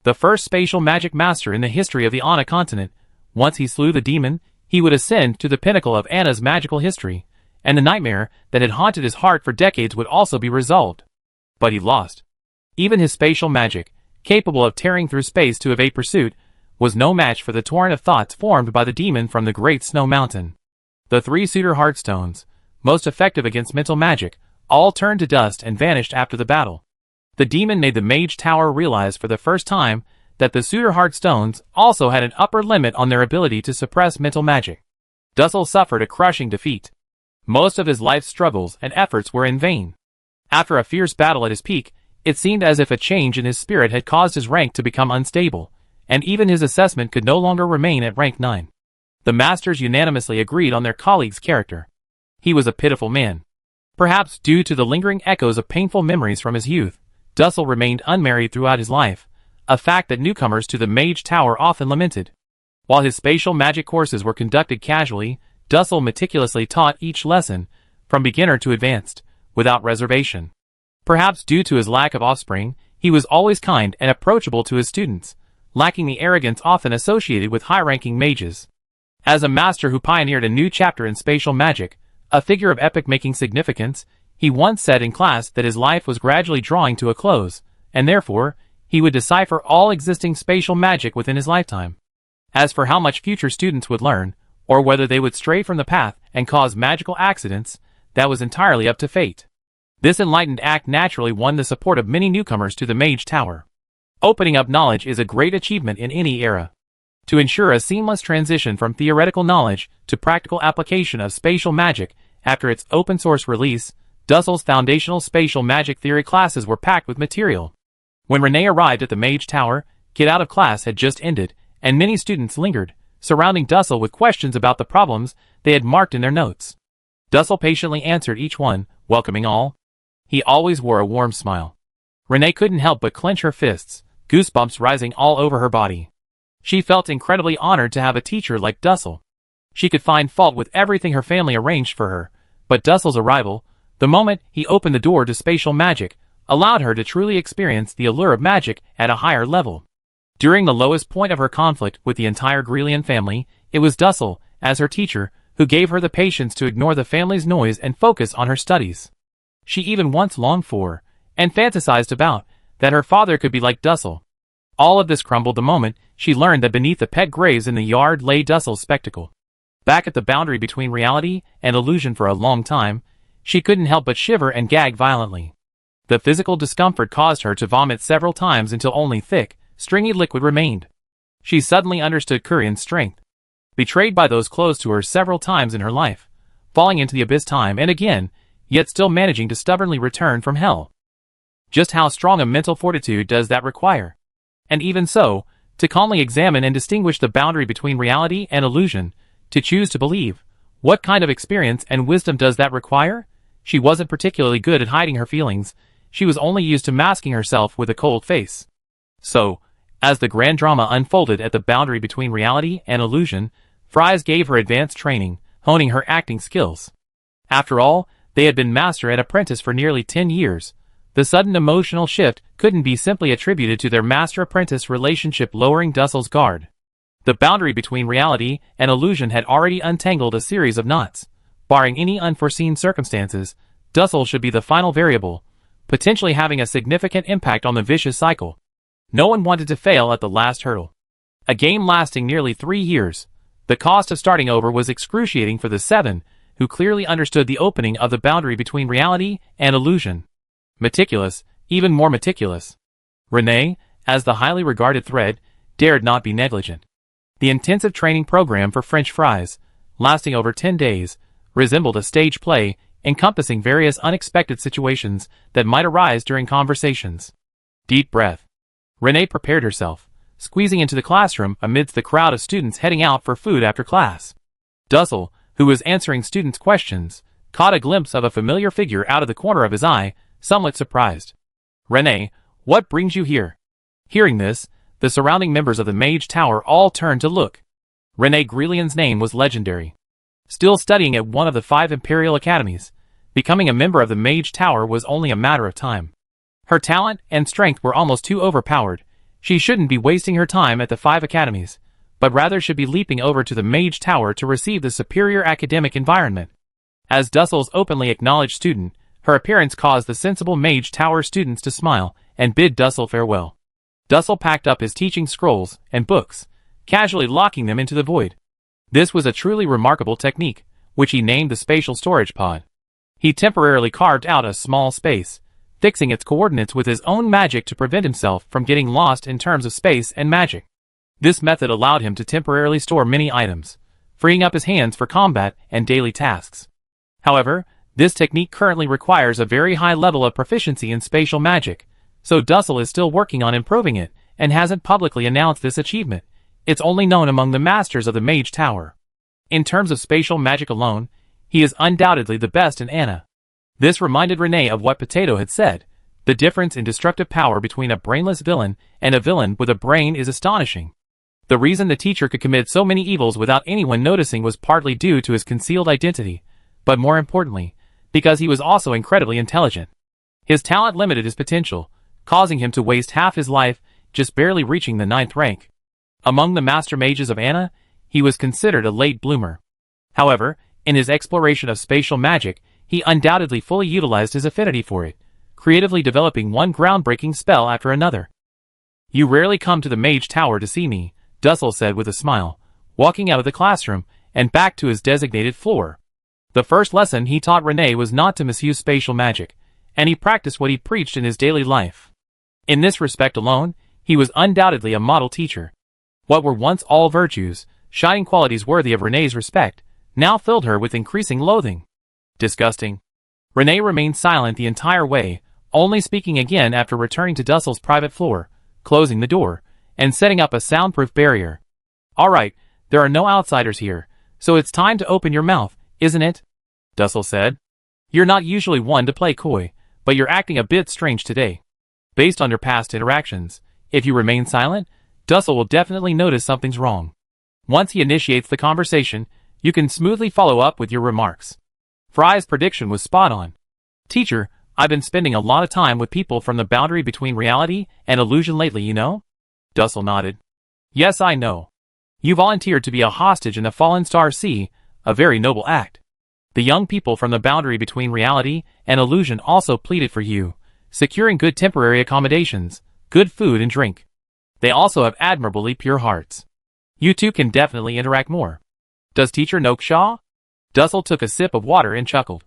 The first spatial magic master in the history of the Anna continent, once he slew the demon, he would ascend to the pinnacle of Anna's magical history, and the nightmare that had haunted his heart for decades would also be resolved. But he lost. Even his spatial magic, capable of tearing through space to evade pursuit, was no match for the torrent of thoughts formed by the demon from the Great Snow Mountain. The 3 Suitor Heartstones, most effective against mental magic, all turned to dust and vanished after the battle. The demon made the Mage Tower realize for the first time that the Suitor Heartstones also had an upper limit on their ability to suppress mental magic. Dussel suffered a crushing defeat. Most of his life's struggles and efforts were in vain. After a fierce battle at his peak, it seemed as if a change in his spirit had caused his rank to become unstable, and even his assessment could no longer remain at rank 9. The masters unanimously agreed on their colleague's character. He was a pitiful man. Perhaps due to the lingering echoes of painful memories from his youth, Dussel remained unmarried throughout his life, a fact that newcomers to the Mage Tower often lamented. While his spatial magic courses were conducted casually, Dussel meticulously taught each lesson, from beginner to advanced, without reservation. Perhaps due to his lack of offspring, he was always kind and approachable to his students, lacking the arrogance often associated with high-ranking mages. As a master who pioneered a new chapter in spatial magic, a figure of epoch-making significance, he once said in class that his life was gradually drawing to a close, and therefore, he would decipher all existing spatial magic within his lifetime. As for how much future students would learn, or whether they would stray from the path and cause magical accidents, that was entirely up to fate. This enlightened act naturally won the support of many newcomers to the Mage Tower. Opening up knowledge is a great achievement in any era. To ensure a seamless transition from theoretical knowledge to practical application of spatial magic after its open-source release, Dussel's foundational spatial magic theory classes were packed with material. When Renee arrived at the Mage Tower, Get Out of Class had just ended, and many students lingered, surrounding Dussel with questions about the problems they had marked in their notes. Dussel patiently answered each one, welcoming all. He always wore a warm smile. Renee couldn't help but clench her fists, goosebumps rising all over her body. She felt incredibly honored to have a teacher like Dussel. She could find fault with everything her family arranged for her, but Dussel's arrival, the moment he opened the door to spatial magic, allowed her to truly experience the allure of magic at a higher level. During the lowest point of her conflict with the entire Grelian family, it was Dussel, as her teacher, who gave her the patience to ignore the family's noise and focus on her studies. She even once longed for, and fantasized about, that her father could be like Dussel. All of this crumbled the moment she learned that beneath the pet graves in the yard lay Dussel's spectacle. Back at the boundary between reality and illusion for a long time, she couldn't help but shiver and gag violently. The physical discomfort caused her to vomit several times until only thick, stringy liquid remained. She suddenly understood Curian's strength. Betrayed by those close to her several times in her life, falling into the abyss time and again, yet still managing to stubbornly return from hell. Just how strong a mental fortitude does that require? And even so, to calmly examine and distinguish the boundary between reality and illusion, to choose to believe, what kind of experience and wisdom does that require? She wasn't particularly good at hiding her feelings, she was only used to masking herself with a cold face. So, as the grand drama unfolded at the boundary between reality and illusion, Fries gave her advanced training, honing her acting skills. After all, they had been master and apprentice for nearly 10 years. The sudden emotional shift couldn't be simply attributed to their master-apprentice relationship lowering Dussel's guard. The boundary between reality and illusion had already untangled a series of knots. Barring any unforeseen circumstances, Dussel should be the final variable, potentially having a significant impact on the vicious cycle. No one wanted to fail at the last hurdle. A game lasting nearly 3 years, the cost of starting over was excruciating for the 7, who clearly understood the opening of the boundary between reality and illusion. Meticulous, even more meticulous. Renee, as the highly regarded thread, dared not be negligent. The intensive training program for French fries, lasting over 10 days, resembled a stage play, encompassing various unexpected situations that might arise during conversations. Deep breath. Renee prepared herself, squeezing into the classroom amidst the crowd of students heading out for food after class. Dussel, who was answering students' questions, caught a glimpse of a familiar figure out of the corner of his eye, somewhat surprised. "Renee, what brings you here?" Hearing this, the surrounding members of the Mage Tower all turned to look. Renee Grelian's name was legendary. Still studying at one of the 5 Imperial Academies, becoming a member of the Mage Tower was only a matter of time. Her talent and strength were almost too overpowered. She shouldn't be wasting her time at the 5 academies, but rather should be leaping over to the Mage Tower to receive the superior academic environment. As Dussel's openly acknowledged student, her appearance caused the sensible Mage Tower students to smile and bid Dussel farewell. Dussel packed up his teaching scrolls and books, casually locking them into the void. This was a truly remarkable technique, which he named the spatial storage pod. He temporarily carved out a small space, fixing its coordinates with his own magic to prevent himself from getting lost in terms of space and magic. This method allowed him to temporarily store many items, freeing up his hands for combat and daily tasks. However, this technique currently requires a very high level of proficiency in spatial magic, so Dussel is still working on improving it and hasn't publicly announced this achievement. It's only known among the masters of the Mage Tower. In terms of spatial magic alone, He is undoubtedly the best in Anna. This reminded Renee of what Potato had said. The difference in destructive power between a brainless villain and a villain with a brain is astonishing. The reason the teacher could commit so many evils without anyone noticing was partly due to his concealed identity, but more importantly, because he was also incredibly intelligent. His talent limited his potential, causing him to waste half his life just barely reaching the 9th rank. Among the master mages of Anna, he was considered a late bloomer. However, in his exploration of spatial magic, he undoubtedly fully utilized his affinity for it, creatively developing one groundbreaking spell after another. "You rarely come to the Mage Tower to see me," Dussel said with a smile, walking out of the classroom and back to his designated floor. The first lesson he taught Renee was not to misuse spatial magic, and he practiced what he preached in his daily life. In this respect alone, he was undoubtedly a model teacher. What were once all virtues, shining qualities worthy of Renee's respect, now filled her with increasing loathing. Disgusting. Renee remained silent the entire way, only speaking again after returning to Dussel's private floor, closing the door, and setting up a soundproof barrier. "All right, there are no outsiders here, so it's time to open your mouth, isn't it?" Dussel said. "You're not usually one to play coy, but you're acting a bit strange today. Based on your past interactions, if you remain silent, Dussel will definitely notice something's wrong. Once he initiates the conversation, you can smoothly follow up with your remarks." Fry's prediction was spot on. "Teacher, I've been spending a lot of time with people from the boundary between reality and illusion lately, you know?" Dussel nodded. "Yes, I know. You volunteered to be a hostage in the Fallen Star Sea, a very noble act. The young people from the boundary between reality and illusion also pleaded for you, securing good temporary accommodations, good food and drink. They also have admirably pure hearts. You two can definitely interact more. Does teacher know Ksha?" Dussel took a sip of water and chuckled.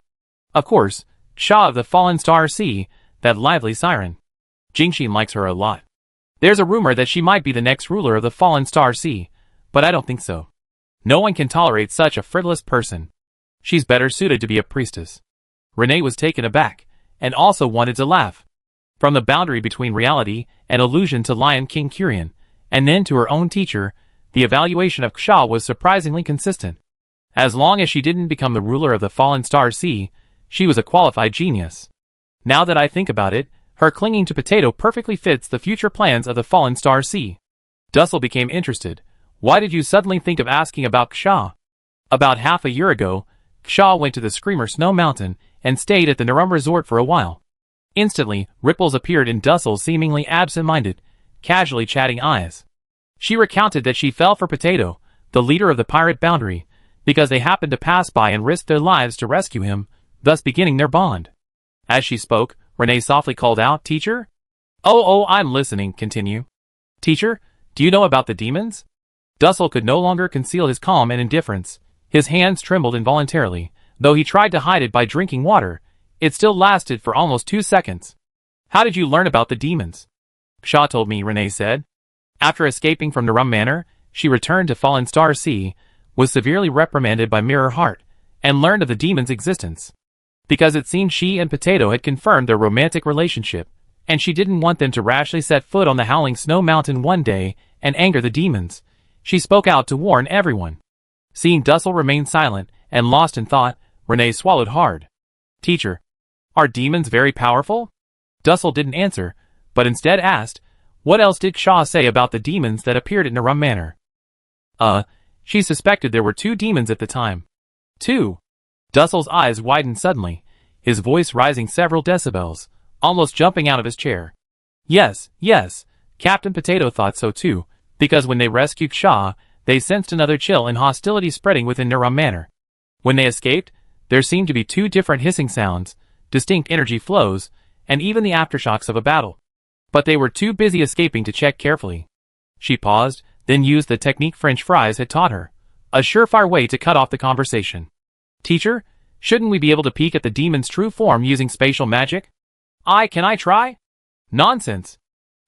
"Of course, Ksha of the Fallen Star Sea, that lively siren. Jingxin likes her a lot. There's a rumor that she might be the next ruler of the Fallen Star Sea, but I don't think so. No one can tolerate such a frivolous person. She's better suited to be a priestess." Renee was taken aback, and also wanted to laugh. From the boundary between reality and illusion to Lion King Curian, and then to her own teacher, the evaluation of Ksha was surprisingly consistent. As long as she didn't become the ruler of the Fallen Star Sea, she was a qualified genius. Now that I think about it, her clinging to Potato perfectly fits the future plans of the Fallen Star Sea. Dussel became interested. "Why did you suddenly think of asking about Ksha?" "About half a year ago, Ksha went to the Screamer Snow Mountain and stayed at the Narum Resort for a while." Instantly, ripples appeared in Dussel's seemingly absent-minded, casually chatting eyes. She recounted that she fell for Potato, the leader of the pirate boundary, because they happened to pass by and risked their lives to rescue him, thus beginning their bond. As she spoke, Renee softly called out, "Teacher?" Oh, I'm listening, continue." "Teacher, do you know about the demons?" Dussel could no longer conceal his calm and indifference. His hands trembled involuntarily, though he tried to hide it by drinking water. It still lasted for almost 2 seconds. "How did you learn about the demons?" "Ksha told me," Renee said. After escaping from Narum Manor, she returned to Fallen Star Sea, was severely reprimanded by Mirror Heart, and learned of the demons' existence. Because it seemed she and Potato had confirmed their romantic relationship, and she didn't want them to rashly set foot on the Howling Snow Mountain one day and anger the demons, she spoke out to warn everyone. Seeing Dussel remain silent and lost in thought, Renee swallowed hard. "Teacher, are demons very powerful?" Dussel didn't answer, but instead asked, "What else did Ksha say about the demons that appeared at Narum Manor?" She suspected there were 2 demons at the time. 2. Dussel's eyes widened suddenly, his voice rising several decibels, almost jumping out of his chair. Yes, Captain Potato thought so too, because when they rescued Ksha, they sensed another chill and hostility spreading within Narum Manor. When they escaped, there seemed to be 2 different hissing sounds, distinct energy flows, and even the aftershocks of a battle. But they were too busy escaping to check carefully. She paused, then used the technique French fries had taught her, a surefire way to cut off the conversation. "Teacher, shouldn't we be able to peek at the demon's true form using spatial magic?" Can I try?" "Nonsense!"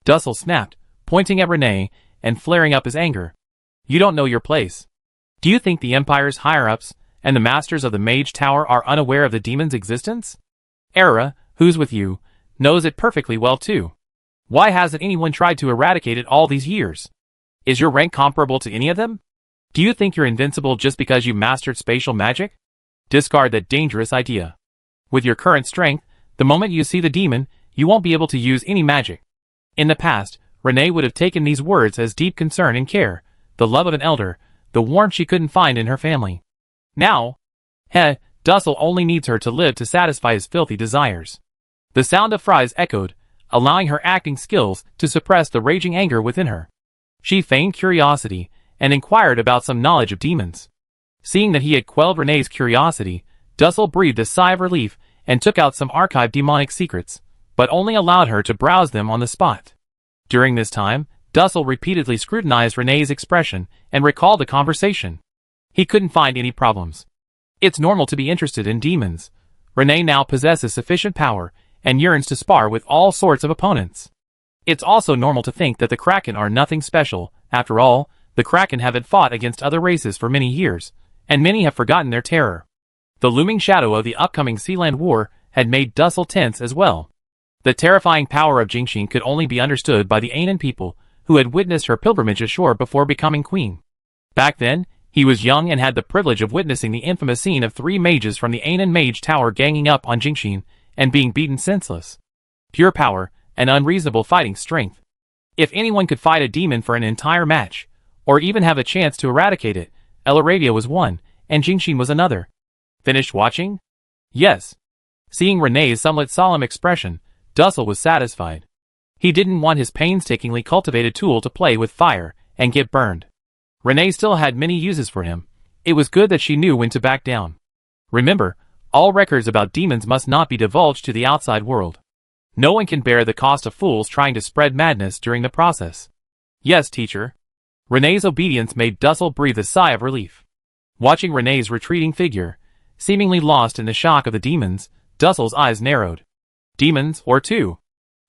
Dussel snapped, pointing at Renee, and flaring up his anger. "You don't know your place. Do you think the Empire's higher-ups and the masters of the Mage Tower are unaware of the demon's existence? Era, who's with you, knows it perfectly well too. Why hasn't anyone tried to eradicate it all these years? Is your rank comparable to any of them? Do you think you're invincible just because you mastered spatial magic?" Discard that dangerous idea. With your current strength, the moment you see the demon, you won't be able to use any magic. In the past, Renee would have taken these words as deep concern and care, the love of an elder, the warmth she couldn't find in her family. Now, Dussel only needs her to live to satisfy his filthy desires. The sound of fries echoed, allowing her acting skills to suppress the raging anger within her. She feigned curiosity and inquired about some knowledge of demons. Seeing that he had quelled Renee's curiosity, Dussel breathed a sigh of relief and took out some archived demonic secrets, but only allowed her to browse them on the spot. During this time, Dussel repeatedly scrutinized Renee's expression and recalled the conversation. He couldn't find any problems. It's normal to be interested in demons. Renee now possesses sufficient power and yearns to spar with all sorts of opponents. It's also normal to think that the Kraken are nothing special. After all, the Kraken haven't fought against other races for many years, and many have forgotten their terror. The looming shadow of the upcoming Sealand War had made Dussel tense as well. The terrifying power of Jingxin could only be understood by the Anan people who had witnessed her pilgrimage ashore before becoming queen. Back then, he was young and had the privilege of witnessing the infamous scene of 3 mages from the Anan Mage Tower ganging up on Jingxin and being beaten senseless. Pure power and unreasonable fighting strength. If anyone could fight a demon for an entire match, or even have a chance to eradicate it, Elaravia was one, and Jingxin was another. Finished watching? Yes. Seeing Renee's somewhat solemn expression, Dussel was satisfied. He didn't want his painstakingly cultivated tool to play with fire and get burned. Renee still had many uses for him. It was good that she knew when to back down. Remember, all records about demons must not be divulged to the outside world. No one can bear the cost of fools trying to spread madness during the process. Yes, teacher. Renee's obedience made Dussel breathe a sigh of relief. Watching Renee's retreating figure, seemingly lost in the shock of the demons, Dussel's eyes narrowed. Demons, or 2.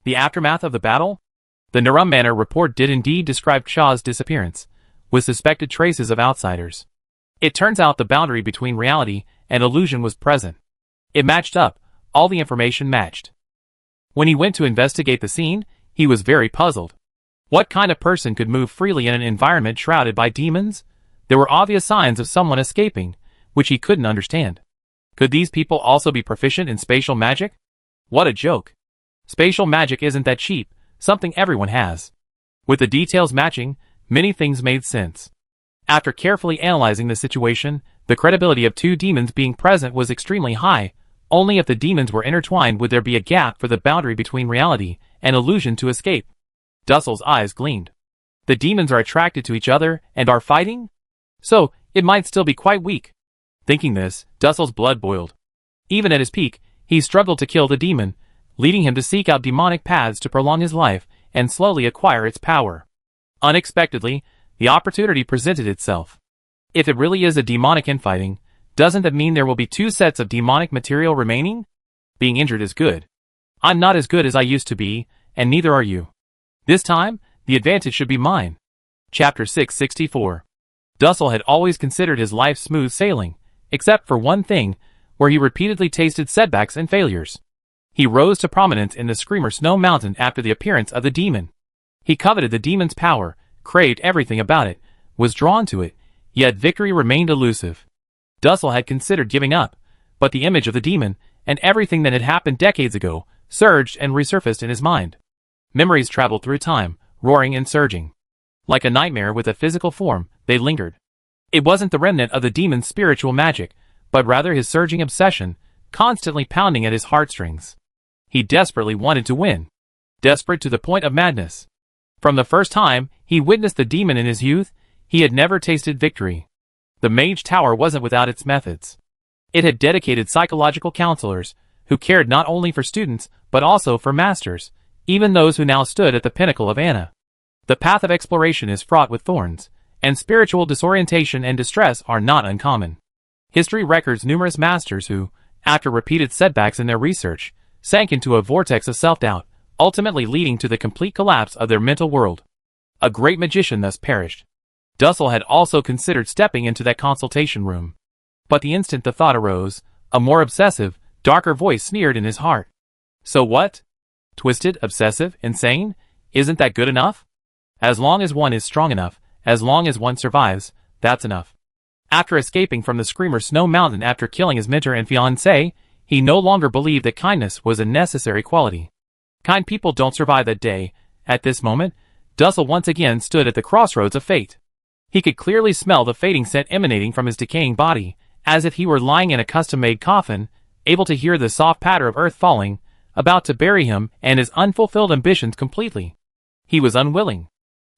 The aftermath of the battle? The Narum Manor report did indeed describe Cha's disappearance, with suspected traces of outsiders. It turns out the boundary between reality and illusion was present. It matched up, all the information matched. When he went to investigate the scene, he was very puzzled. What kind of person could move freely in an environment shrouded by demons? There were obvious signs of someone escaping, which he couldn't understand. Could these people also be proficient in spatial magic? What a joke. Spatial magic isn't that cheap, something everyone has. With the details matching, many things made sense. After carefully analyzing the situation, the credibility of 2 demons being present was extremely high. Only if the demons were intertwined would there be a gap for the boundary between reality and illusion to escape. Dussel's eyes gleamed. The demons are attracted to each other and are fighting? So, it might still be quite weak. Thinking this, Dussel's blood boiled. Even at his peak, he struggled to kill the demon, leading him to seek out demonic paths to prolong his life and slowly acquire its power. Unexpectedly, the opportunity presented itself. If it really is a demonic infighting, doesn't that mean there will be 2 sets of demonic material remaining? Being injured is good. I'm not as good as I used to be, and neither are you. This time, the advantage should be mine. Chapter 664. Dussel had always considered his life smooth sailing, except for one thing, where he repeatedly tasted setbacks and failures. He rose to prominence in the Screamer Snow Mountain after the appearance of the demon. He coveted the demon's power, craved everything about it, was drawn to it, yet victory remained elusive. Dussel had considered giving up, but the image of the demon, and everything that had happened decades ago, surged and resurfaced in his mind. Memories traveled through time, roaring and surging. Like a nightmare with a physical form, they lingered. It wasn't the remnant of the demon's spiritual magic, but rather his surging obsession, constantly pounding at his heartstrings. He desperately wanted to win. Desperate to the point of madness. From the first time he witnessed the demon in his youth, he had never tasted victory. The Mage Tower wasn't without its methods. It had dedicated psychological counselors, who cared not only for students, but also for masters, even those who now stood at the pinnacle of Anna. The path of exploration is fraught with thorns, and spiritual disorientation and distress are not uncommon. History records numerous masters who, after repeated setbacks in their research, sank into a vortex of self-doubt, ultimately leading to the complete collapse of their mental world. A great magician thus perished. Dussel had also considered stepping into that consultation room. But the instant the thought arose, a more obsessive, darker voice sneered in his heart. So what? Twisted, obsessive, insane? Isn't that good enough? As long as one is strong enough, as long as one survives, that's enough. After escaping from the Screamer Snow Mountain after killing his mentor and fiancé, he no longer believed that kindness was a necessary quality. Kind people don't survive that day. At this moment, Dussel once again stood at the crossroads of fate. He could clearly smell the fading scent emanating from his decaying body, as if he were lying in a custom-made coffin, able to hear the soft patter of earth falling, about to bury him and his unfulfilled ambitions completely. He was unwilling.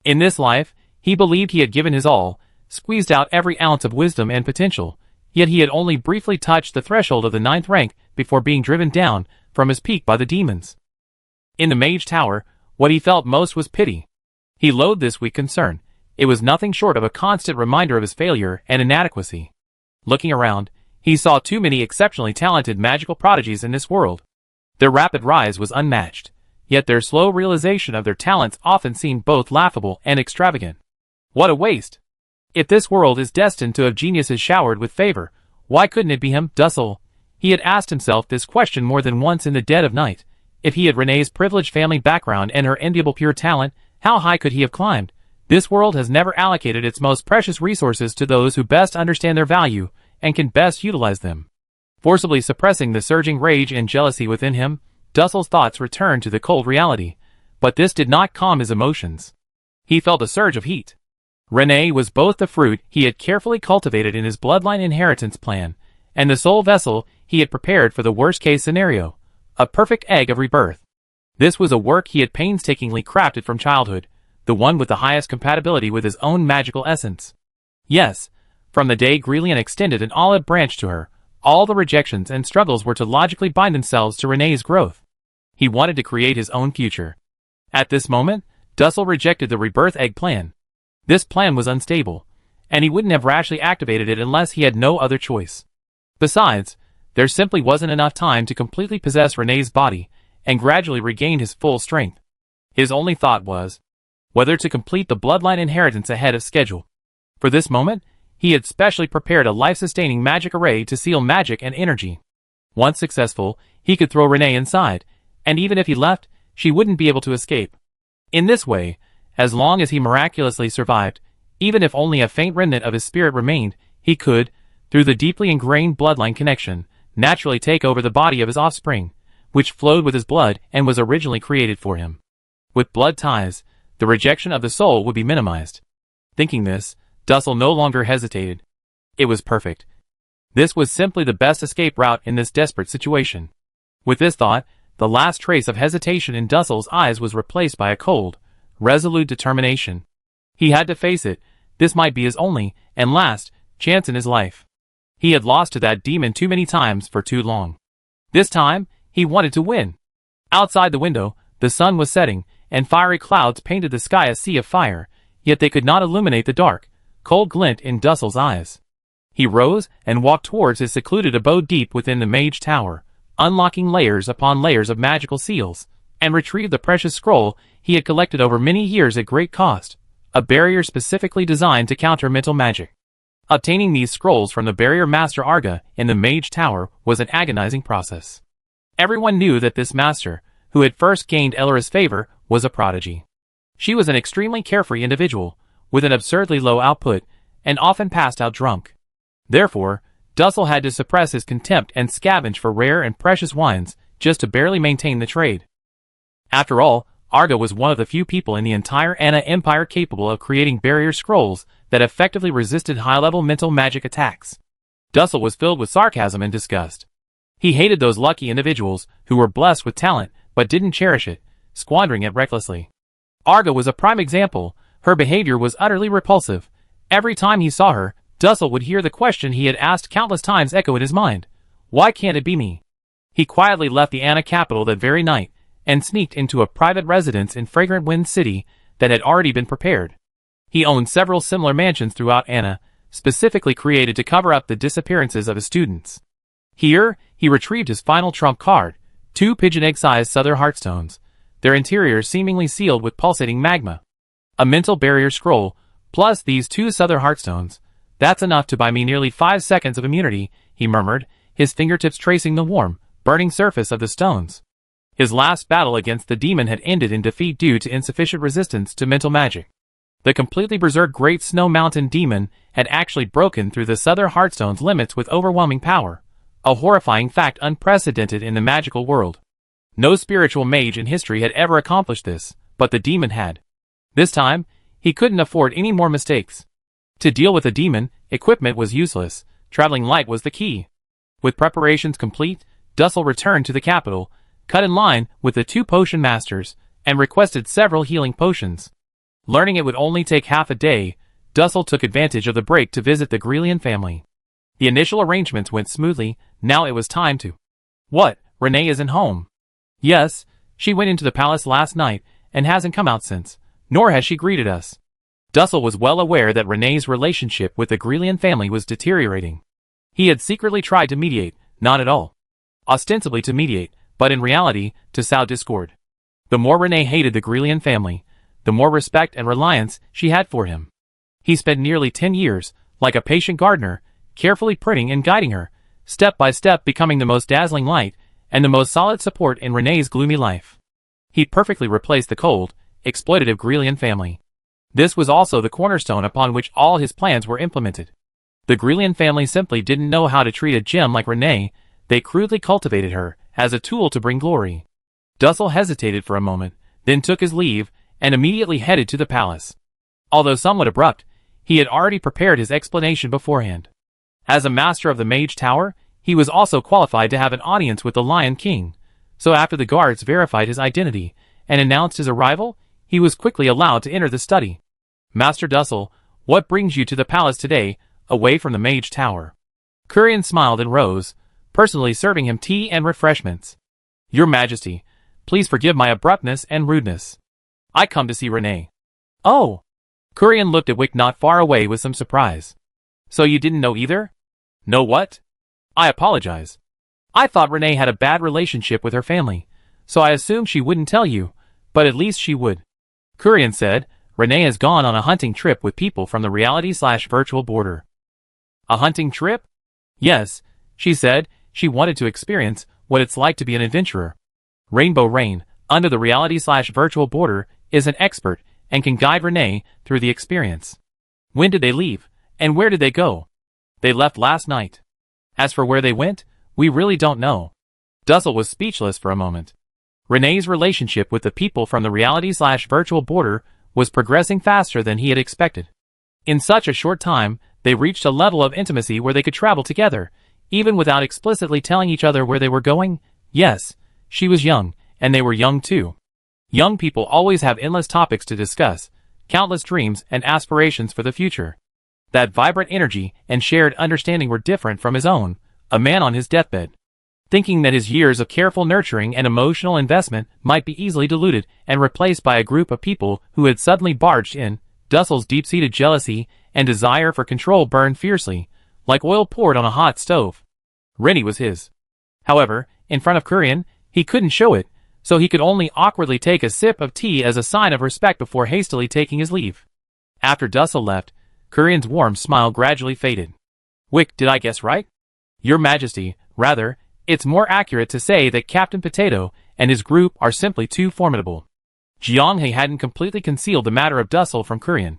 In this life, he believed he had given his all, squeezed out every ounce of wisdom and potential, yet he had only briefly touched the threshold of the 9th rank before being driven down from his peak by the demons. In the Mage Tower, what he felt most was pity. He loathed this weak concern. It was nothing short of a constant reminder of his failure and inadequacy. Looking around, he saw too many exceptionally talented magical prodigies in this world. Their rapid rise was unmatched, yet their slow realization of their talents often seemed both laughable and extravagant. What a waste! If this world is destined to have geniuses showered with favor, why couldn't it be him, Dussel? He had asked himself this question more than once in the dead of night. If he had Renee's privileged family background and her enviable pure talent, how high could he have climbed? This world has never allocated its most precious resources to those who best understand their value and can best utilize them. Forcibly suppressing the surging rage and jealousy within him, Dussel's thoughts returned to the cold reality, but this did not calm his emotions. He felt a surge of heat. Renee was both the fruit he had carefully cultivated in his bloodline inheritance plan, and the sole vessel he had prepared for the worst-case scenario, a perfect egg of rebirth. This was a work he had painstakingly crafted from childhood, the one with the highest compatibility with his own magical essence. Yes, from the day Grelian extended an olive branch to her, all the rejections and struggles were to logically bind themselves to Renee's growth. He wanted to create his own future. At this moment, Dussel rejected the rebirth egg plan. This plan was unstable, and he wouldn't have rashly activated it unless he had no other choice. Besides, there simply wasn't enough time to completely possess Renee's body and gradually regain his full strength. His only thought was whether to complete the bloodline inheritance ahead of schedule. For this moment, he had specially prepared a life-sustaining magic array to seal magic and energy. Once successful, he could throw Renee inside, and even if he left, she wouldn't be able to escape. In this way, as long as he miraculously survived, even if only a faint remnant of his spirit remained, he could, through the deeply ingrained bloodline connection, naturally take over the body of his offspring, which flowed with his blood and was originally created for him. With blood ties, the rejection of the soul would be minimized. Thinking this, Dussel no longer hesitated. It was perfect. This was simply the best escape route in this desperate situation. With this thought, the last trace of hesitation in Dussel's eyes was replaced by a cold, resolute determination. He had to face it. This might be his only, and last, chance in his life. He had lost to that demon too many times for too long. This time, he wanted to win. Outside the window, the sun was setting, and fiery clouds painted the sky a sea of fire, yet they could not illuminate the dark, cold glint in Dussel's eyes. He rose and walked towards his secluded abode deep within the Mage Tower, unlocking layers upon layers of magical seals, and retrieved the precious scroll he had collected over many years at great cost, a barrier specifically designed to counter mental magic. Obtaining these scrolls from the barrier master Arga in the Mage Tower was an agonizing process. Everyone knew that this master, who had first gained Elra's favor, was a prodigy. She was an extremely carefree individual, with an absurdly low output, and often passed out drunk. Therefore, Dussel had to suppress his contempt and scavenge for rare and precious wines, just to barely maintain the trade. After all, Arga was one of the few people in the entire Anna Empire capable of creating barrier scrolls that effectively resisted high-level mental magic attacks. Dussel was filled with sarcasm and disgust. He hated those lucky individuals who were blessed with talent but didn't cherish it, squandering it recklessly. Arga was a prime example. Her behavior was utterly repulsive. Every time he saw her, Dussel would hear the question he had asked countless times echo in his mind. Why can't it be me? He quietly left the Anna capital that very night, and sneaked into a private residence in Fragrant Wind City that had already been prepared. He owned several similar mansions throughout Anna, specifically created to cover up the disappearances of his students. Here, he retrieved his final trump card, 2 pigeon egg-sized Southern Heartstones, their interiors seemingly sealed with pulsating magma. A mental barrier scroll, plus these 2 Southern Heartstones. That's enough to buy me nearly 5 seconds of immunity, he murmured, his fingertips tracing the warm, burning surface of the stones. His last battle against the demon had ended in defeat due to insufficient resistance to mental magic. The completely berserk Great Snow Mountain demon had actually broken through the Southern Heartstone's limits with overwhelming power, a horrifying fact unprecedented in the magical world. No spiritual mage in history had ever accomplished this, but the demon had. This time, he couldn't afford any more mistakes. To deal with the demon, equipment was useless, traveling light was the key. With preparations complete, Dussel returned to the capital, cut in line with the 2 potion masters, and requested several healing potions. Learning it would only take half a day, Dussel took advantage of the break to visit the Grelian family. The initial arrangements went smoothly, now it was time to... What? Renee isn't home. Yes, she went into the palace last night, and hasn't come out since, nor has she greeted us. Dussel was well aware that Renee's relationship with the Grelian family was deteriorating. He had secretly tried to mediate, not at all. Ostensibly to mediate, but in reality, to sow discord. The more Renee hated the Grelian family, the more respect and reliance she had for him. He spent nearly 10 years, like a patient gardener, carefully pruning and guiding her, step by step becoming the most dazzling light, and the most solid support in Renee's gloomy life. He'd perfectly replaced the cold, exploitative Grelian family. This was also the cornerstone upon which all his plans were implemented. The Grelian family simply didn't know how to treat a gem like Renee, they crudely cultivated her, as a tool to bring glory. Dussel hesitated for a moment, then took his leave, and immediately headed to the palace. Although somewhat abrupt, he had already prepared his explanation beforehand. As a master of the Mage Tower, he was also qualified to have an audience with the Lion King, so after the guards verified his identity and announced his arrival, he was quickly allowed to enter the study. Master Dussel, what brings you to the palace today, away from the Mage Tower? Kurian smiled and rose, personally serving him tea and refreshments. Your Majesty, please forgive my abruptness and rudeness. I come to see Renee. Oh! Kurian looked at Wick not far away with some surprise. So you didn't know either? Know what? I apologize. I thought Renee had a bad relationship with her family, so I assumed she wouldn't tell you, but at least she would. Kurian said, Renee has gone on a hunting trip with people from the reality/virtual border. A hunting trip? Yes, she said, she wanted to experience what it's like to be an adventurer. Rainbow Rain, under the reality/virtual border, is an expert and can guide Renee through the experience. When did they leave, and where did they go? They left last night. As for where they went, we really don't know. Dussel was speechless for a moment. Renee's relationship with the people from the reality/virtual border was progressing faster than he had expected. In such a short time, they reached a level of intimacy where they could travel together, even without explicitly telling each other where they were going. Yes, she was young, and they were young too. Young people always have endless topics to discuss, countless dreams and aspirations for the future. That vibrant energy and shared understanding were different from his own, a man on his deathbed. Thinking that his years of careful nurturing and emotional investment might be easily diluted and replaced by a group of people who had suddenly barged in, Dussel's deep-seated jealousy and desire for control burned fiercely, like oil poured on a hot stove. Rennie was his. However, in front of Kurian, he couldn't show it, so he could only awkwardly take a sip of tea as a sign of respect before hastily taking his leave. After Dussel left, Kurian's warm smile gradually faded. Wick, did I guess right? Your Majesty, rather, it's more accurate to say that Captain Potato and his group are simply too formidable. Jianghe hadn't completely concealed the matter of Dussel from Kurian.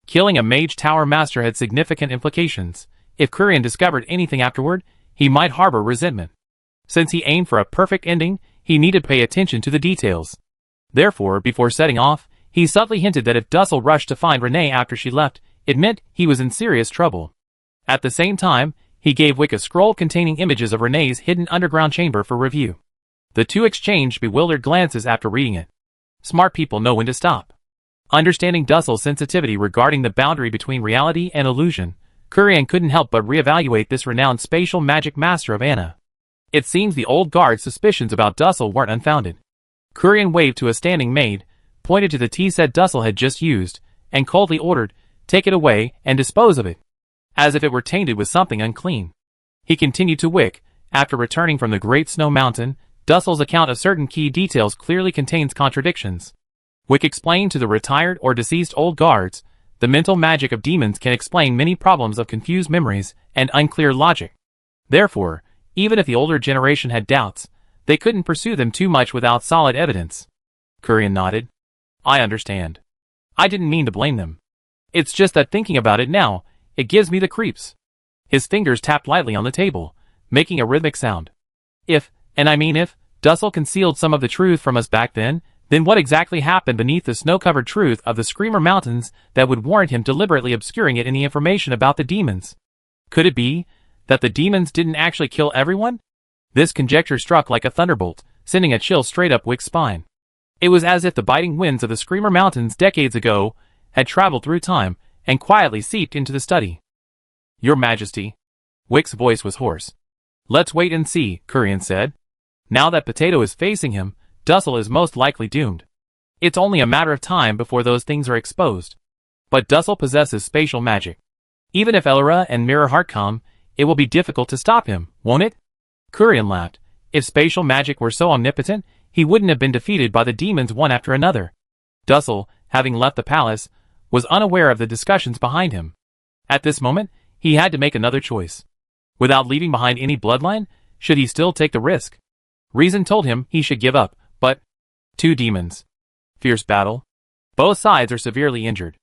Killing a Mage Tower Master had significant implications. If Kurian discovered anything afterward, he might harbor resentment. Since he aimed for a perfect ending, he needed to pay attention to the details. Therefore, before setting off, he subtly hinted that if Dussel rushed to find Renee after she left, it meant he was in serious trouble. At the same time, he gave Wick a scroll containing images of Renee's hidden underground chamber for review. The two exchanged bewildered glances after reading it. Smart people know when to stop. Understanding Dussel's sensitivity regarding the boundary between reality and illusion, Kurian couldn't help but reevaluate this renowned spatial magic master of Anna. It seems the old guard's suspicions about Dussel weren't unfounded. Kurian waved to a standing maid, pointed to the tea set Dussel had just used, and coldly ordered, "Take it away and dispose of it," as if it were tainted with something unclean. He continued to Wick. After returning from the Great Snow Mountain, Dussel's account of certain key details clearly contains contradictions. Wick explained to the retired or deceased old guards, the mental magic of demons can explain many problems of confused memories and unclear logic. Therefore, even if the older generation had doubts, they couldn't pursue them too much without solid evidence. Kurian nodded. I understand. I didn't mean to blame them. It's just that thinking about it now, it gives me the creeps. His fingers tapped lightly on the table, making a rhythmic sound. If, and I mean if, Dussel concealed some of the truth from us back then what exactly happened beneath the snow-covered truth of the Screamer Mountains that would warrant him deliberately obscuring it in the information about the demons? Could it be that the demons didn't actually kill everyone? This conjecture struck like a thunderbolt, sending a chill straight up Wick's spine. It was as if the biting winds of the Screamer Mountains decades ago had traveled through time and quietly seeped into the study. Your Majesty. Wick's voice was hoarse. Let's wait and see, Kurian said. Now that Potato is facing him, Dussel is most likely doomed. It's only a matter of time before those things are exposed. But Dussel possesses spatial magic. Even if Elora and Mirror Heart come, it will be difficult to stop him, won't it? Kurian laughed. If spatial magic were so omnipotent, he wouldn't have been defeated by the demons one after another. Dussel, having left the palace, was unaware of the discussions behind him. At this moment, he had to make another choice. Without leaving behind any bloodline, should he still take the risk? Reason told him he should give up, but... Two demons. Fierce battle. Both sides are severely injured.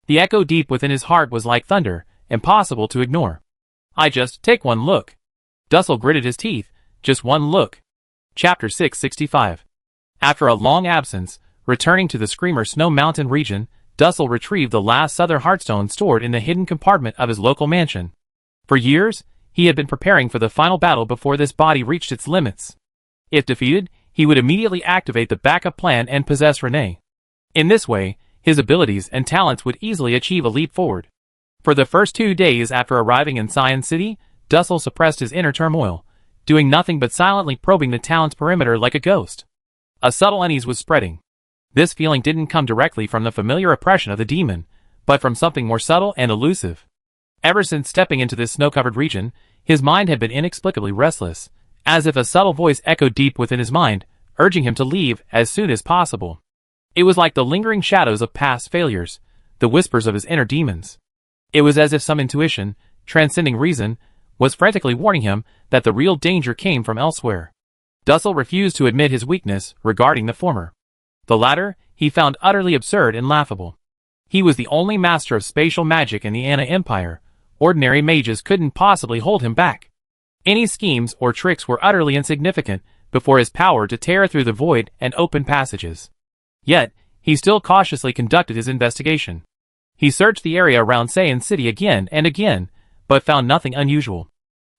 The echo deep within his heart was like thunder, impossible to ignore. I just take one look. Dussel gritted his teeth. Just one look. Chapter 665. After a long absence, returning to the Screamer Snow Mountain region, Dussel retrieved the last Southern Heartstone stored in the hidden compartment of his local mansion. For years, he had been preparing for the final battle before this body reached its limits. If defeated, he would immediately activate the backup plan and possess Renee. In this way, his abilities and talents would easily achieve a leap forward. For the first 2 days after arriving in Cyan City, Dussel suppressed his inner turmoil, doing nothing but silently probing the town's perimeter like a ghost. A subtle unease was spreading. This feeling didn't come directly from the familiar oppression of the demon, but from something more subtle and elusive. Ever since stepping into this snow-covered region, his mind had been inexplicably restless, as if a subtle voice echoed deep within his mind, urging him to leave as soon as possible. It was like the lingering shadows of past failures, the whispers of his inner demons. It was as if some intuition, transcending reason, was frantically warning him that the real danger came from elsewhere. Dussel refused to admit his weakness regarding the former. The latter, he found utterly absurd and laughable. He was the only master of spatial magic in the Anna Empire. Ordinary mages couldn't possibly hold him back. Any schemes or tricks were utterly insignificant before his power to tear through the void and open passages. Yet, he still cautiously conducted his investigation. He searched the area around Cyan City again and again, but found nothing unusual.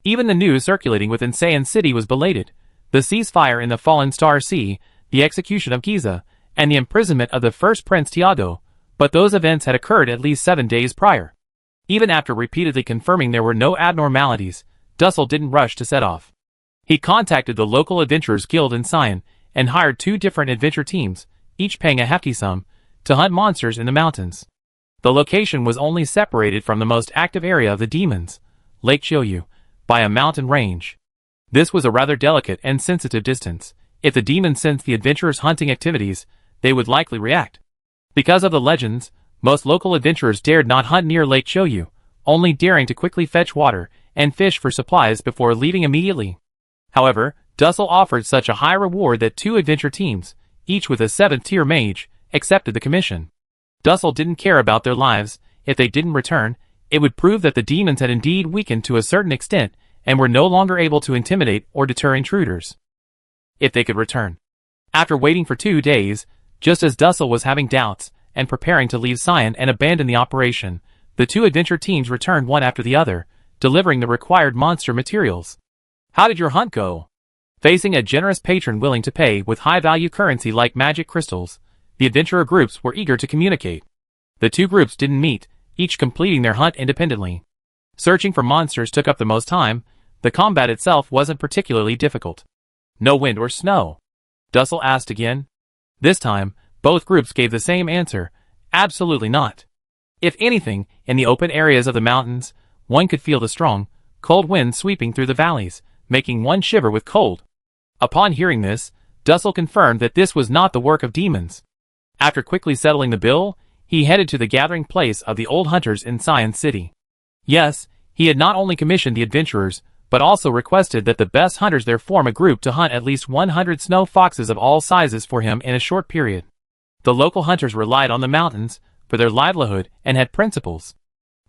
Even the news circulating within Cyan City was belated. The ceasefire in the Fallen Star Sea, the execution of Giza, and the imprisonment of the first Prince Tiago, but those events had occurred at least 7 days prior. Even after repeatedly confirming there were no abnormalities, Dussel didn't rush to set off. He contacted the local adventurers guild in Cyan and hired 2 different adventure teams, each paying a hefty sum, to hunt monsters in the mountains. The location was only separated from the most active area of the demons, Lake Choyu, by a mountain range. This was a rather delicate and sensitive distance. If the demons sensed the adventurers' hunting activities, they would likely react. Because of the legends, most local adventurers dared not hunt near Lake Choyu, only daring to quickly fetch water and fish for supplies before leaving immediately. However, Dussel offered such a high reward that 2 adventure teams, each with a 7th-tier mage, accepted the commission. Dussel didn't care about their lives. If they didn't return, it would prove that the demons had indeed weakened to a certain extent and were no longer able to intimidate or deter intruders. If they could return. After waiting for 2 days, just as Dussel was having doubts and preparing to leave Cyan and abandon the operation, the 2 adventure teams returned one after the other, delivering the required monster materials. How did your hunt go? Facing a generous patron willing to pay with high-value currency like magic crystals, the adventurer groups were eager to communicate. The 2 groups didn't meet, each completing their hunt independently. Searching for monsters took up the most time. The combat itself wasn't particularly difficult. No wind or snow? Dussel asked again. This time, both groups gave the same answer. Absolutely not. If anything, in the open areas of the mountains, one could feel the strong, cold wind sweeping through the valleys, making one shiver with cold. Upon hearing this, Dussel confirmed that this was not the work of demons. After quickly settling the bill, he headed to the gathering place of the old hunters in Cyan City. Yes, he had not only commissioned the adventurers, but also requested that the best hunters there form a group to hunt at least 100 snow foxes of all sizes for him in a short period. The local hunters relied on the mountains, for their livelihood and had principles.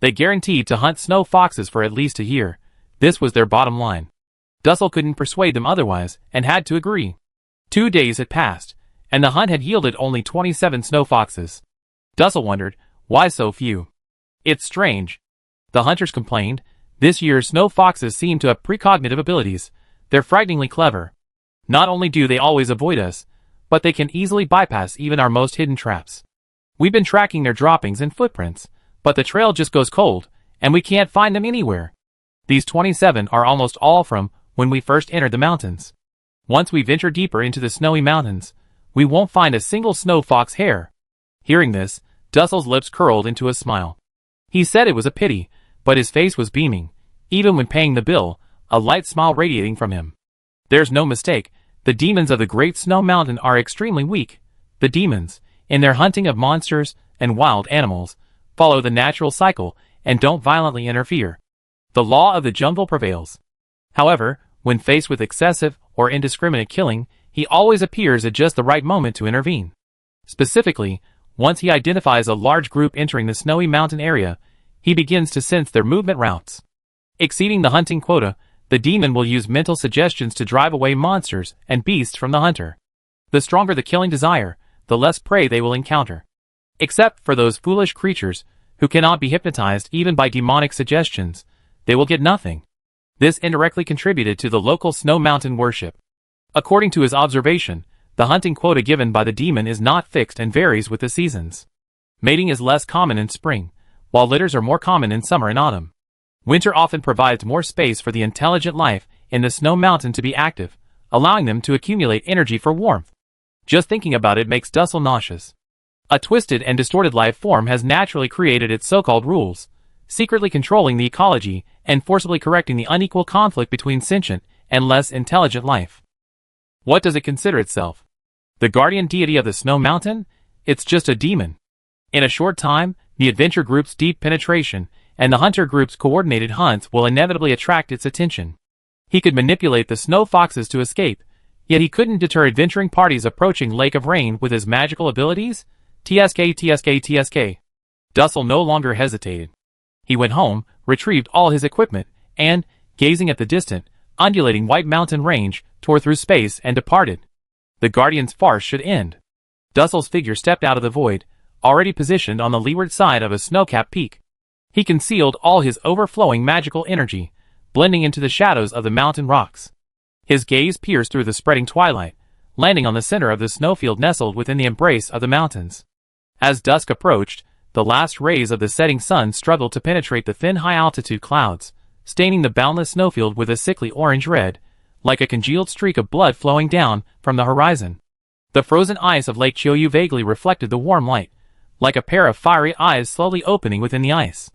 They guaranteed to hunt snow foxes for at least a year. This was their bottom line. Dussel couldn't persuade them otherwise and had to agree. 2 days had passed, and the hunt had yielded only 27 snow foxes. Dussel wondered, why so few? It's strange. The hunters complained. This year's snow foxes seem to have precognitive abilities. They're frighteningly clever. Not only do they always avoid us, but they can easily bypass even our most hidden traps. We've been tracking their droppings and footprints, but the trail just goes cold, and we can't find them anywhere. These 27 are almost all from when we first entered the mountains. Once we venture deeper into the snowy mountains, we won't find a single snow fox hair. Hearing this, Dussel's lips curled into a smile. He said it was a pity, but his face was beaming. Even when paying the bill, a light smile radiating from him. There's no mistake, the demons of the Great Snow Mountain are extremely weak. The demons, in their hunting of monsters and wild animals, follow the natural cycle and don't violently interfere. The law of the jungle prevails. However, when faced with excessive or indiscriminate killing, he always appears at just the right moment to intervene. Specifically, once he identifies a large group entering the snowy mountain area, he begins to sense their movement routes. Exceeding the hunting quota, the demon will use mental suggestions to drive away monsters and beasts from the hunter. The stronger the killing desire, the less prey they will encounter. Except for those foolish creatures who cannot be hypnotized even by demonic suggestions, they will get nothing. This indirectly contributed to the local snow mountain worship. According to his observation, the hunting quota given by the demon is not fixed and varies with the seasons. Mating is less common in spring, while litters are more common in summer and autumn. Winter often provides more space for the intelligent life in the snow mountain to be active, allowing them to accumulate energy for warmth. Just thinking about it makes Dussel nauseous. A twisted and distorted life form has naturally created its so-called rules, secretly controlling the ecology and forcibly correcting the unequal conflict between sentient and less intelligent life. What does it consider itself? The guardian deity of the snow mountain? It's just a demon. In a short time, the adventure group's deep penetration and the hunter group's coordinated hunts will inevitably attract its attention. He could manipulate the snow foxes to escape, yet he couldn't deter adventuring parties approaching Lake of Rain with his magical abilities? TSK. Dussel no longer hesitated. He went home, retrieved all his equipment, and, gazing at the distant, undulating white mountain range, tore through space and departed. The Guardian's farce should end. Dussel's figure stepped out of the void, already positioned on the leeward side of a snow-capped peak. He concealed all his overflowing magical energy, blending into the shadows of the mountain rocks. His gaze pierced through the spreading twilight, landing on the center of the snowfield nestled within the embrace of the mountains. As dusk approached, the last rays of the setting sun struggled to penetrate the thin high-altitude clouds, staining the boundless snowfield with a sickly orange-red, like a congealed streak of blood flowing down from the horizon. The frozen ice of Lake Choyu vaguely reflected the warm light, like a pair of fiery eyes slowly opening within the ice.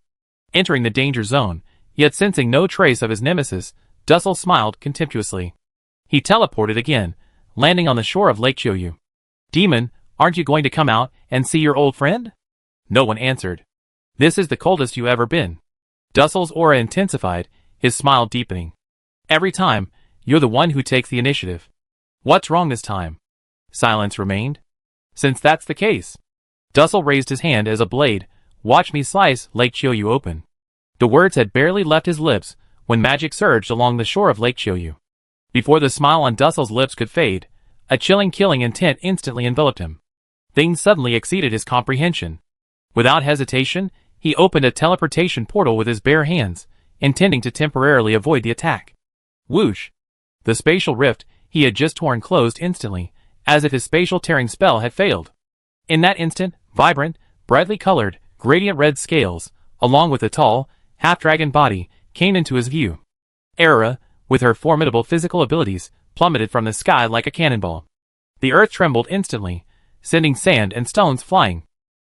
Entering the danger zone, yet sensing no trace of his nemesis, Dussel smiled contemptuously. He teleported again, landing on the shore of Lake Choyu. Demon, aren't you going to come out and see your old friend? No one answered. This is the coldest you ever been. Dussel's aura intensified, his smile deepening. Every time, you're the one who takes the initiative. What's wrong this time? Silence remained. Since that's the case. Dussel raised his hand as a blade. Watch me slice Lake Choyu open. The words had barely left his lips when magic surged along the shore of Lake Choyu. Before the smile on Dussel's lips could fade, a chilling killing intent instantly enveloped him. Things suddenly exceeded his comprehension. Without hesitation, he opened a teleportation portal with his bare hands, intending to temporarily avoid the attack. Whoosh! The spatial rift he had just torn closed instantly, as if his spatial tearing spell had failed. In that instant, vibrant, brightly colored, gradient red scales, along with a tall, half-dragon body, came into his view. Erra, with her formidable physical abilities, plummeted from the sky like a cannonball. The earth trembled instantly, sending sand and stones flying.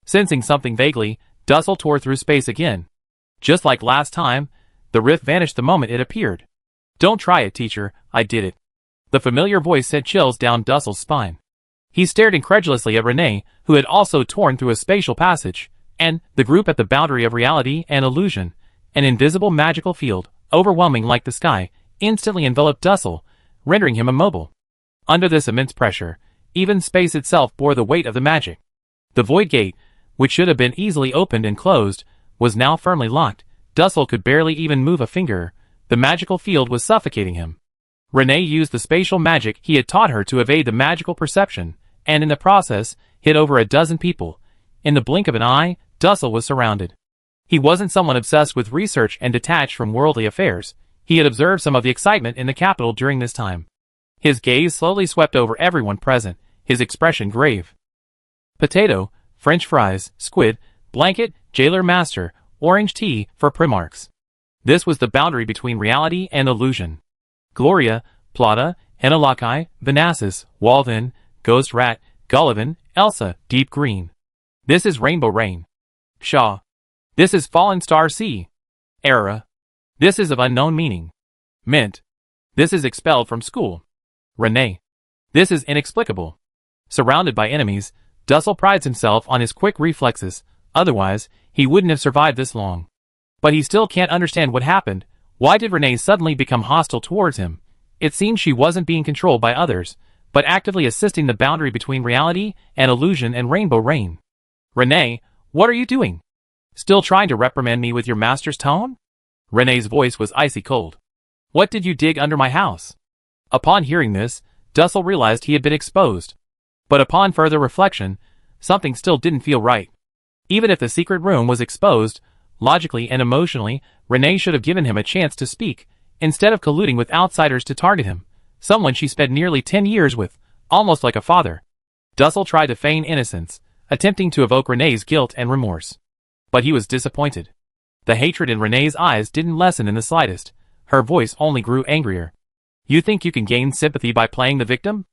Sensing something vaguely, Dussel tore through space again. Just like last time, the rift vanished the moment it appeared. Don't try it, teacher, I did it. The familiar voice sent chills down Dussel's spine. He stared incredulously at Renee, who had also torn through a spatial passage, and the group at the boundary of reality and illusion. An invisible magical field, overwhelming like the sky, instantly enveloped Dussel, rendering him immobile. Under this immense pressure, even space itself bore the weight of the magic. The void gate, which should have been easily opened and closed, was now firmly locked. Dussel could barely even move a finger. The magical field was suffocating him. Renee used the spatial magic he had taught her to evade the magical perception, and in the process, hit over a dozen people. In the blink of an eye, Dussel was surrounded. He wasn't someone obsessed with research and detached from worldly affairs. He had observed some of the excitement in the capital during this time. His gaze slowly swept over everyone present, his expression grave. Potato, French fries, squid, blanket, jailer master, orange tea for Primarchs. This was the boundary between reality and illusion. Gloria, Plata, Enelakai, Vanassus, Walden, Ghost Rat, Gullivan, Elsa, Deep Green. This is Rainbow Rain. Shaw. This is Fallen Star Sea. Era. This is of unknown meaning. Mint. This is expelled from school. Renee. This is inexplicable. Surrounded by enemies, Dussel prides himself on his quick reflexes, otherwise, he wouldn't have survived this long. But he still can't understand what happened. Why did Renee suddenly become hostile towards him? It seemed she wasn't being controlled by others, but actively assisting the boundary between reality and illusion and Rainbow Rain. Renee, what are you doing? Still trying to reprimand me with your master's tone? Renee's voice was icy cold. What did you dig under my house? Upon hearing this, Dussel realized he had been exposed. But upon further reflection, something still didn't feel right. Even if the secret room was exposed, logically and emotionally, Renee should have given him a chance to speak, instead of colluding with outsiders to target him, someone she spent nearly 10 years with, almost like a father. Dussel tried to feign innocence, attempting to evoke Renee's guilt and remorse. But he was disappointed. The hatred in Renee's eyes didn't lessen in the slightest. Her voice only grew angrier. You think you can gain sympathy by playing the victim?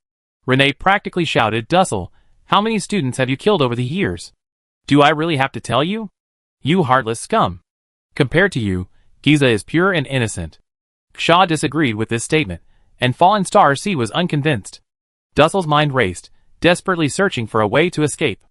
Renee practically shouted. Dussel, how many students have you killed over the years? Do I really have to tell you? You heartless scum. Compared to you, Giza is pure and innocent. Shaw disagreed with this statement, and Fallen Star C was unconvinced. Dussel's mind raced, desperately searching for a way to escape.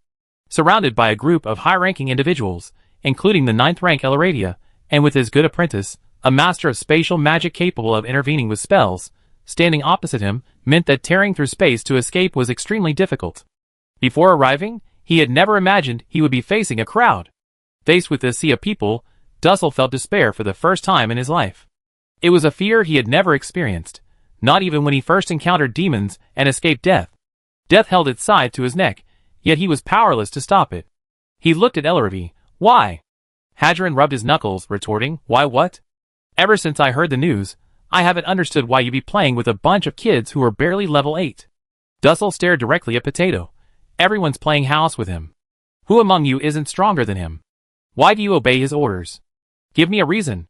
Surrounded by a group of high-ranking individuals, including the 9th rank Elaradia, and with his good apprentice, a master of spatial magic capable of intervening with spells, standing opposite him meant that tearing through space to escape was extremely difficult. Before arriving, he had never imagined he would be facing a crowd. Faced with this sea of people, Dussel felt despair for the first time in his life. It was a fear he had never experienced, not even when he first encountered demons and escaped death. Death held its side to his neck, yet he was powerless to stop it. He looked at Elaravi. Why? Hadron rubbed his knuckles, retorting, Why what? Ever since I heard the news, I haven't understood why you be playing with a bunch of kids who are barely level 8. Dussel stared directly at Potato. Everyone's playing house with him. Who among you isn't stronger than him? Why do you obey his orders? Give me a reason.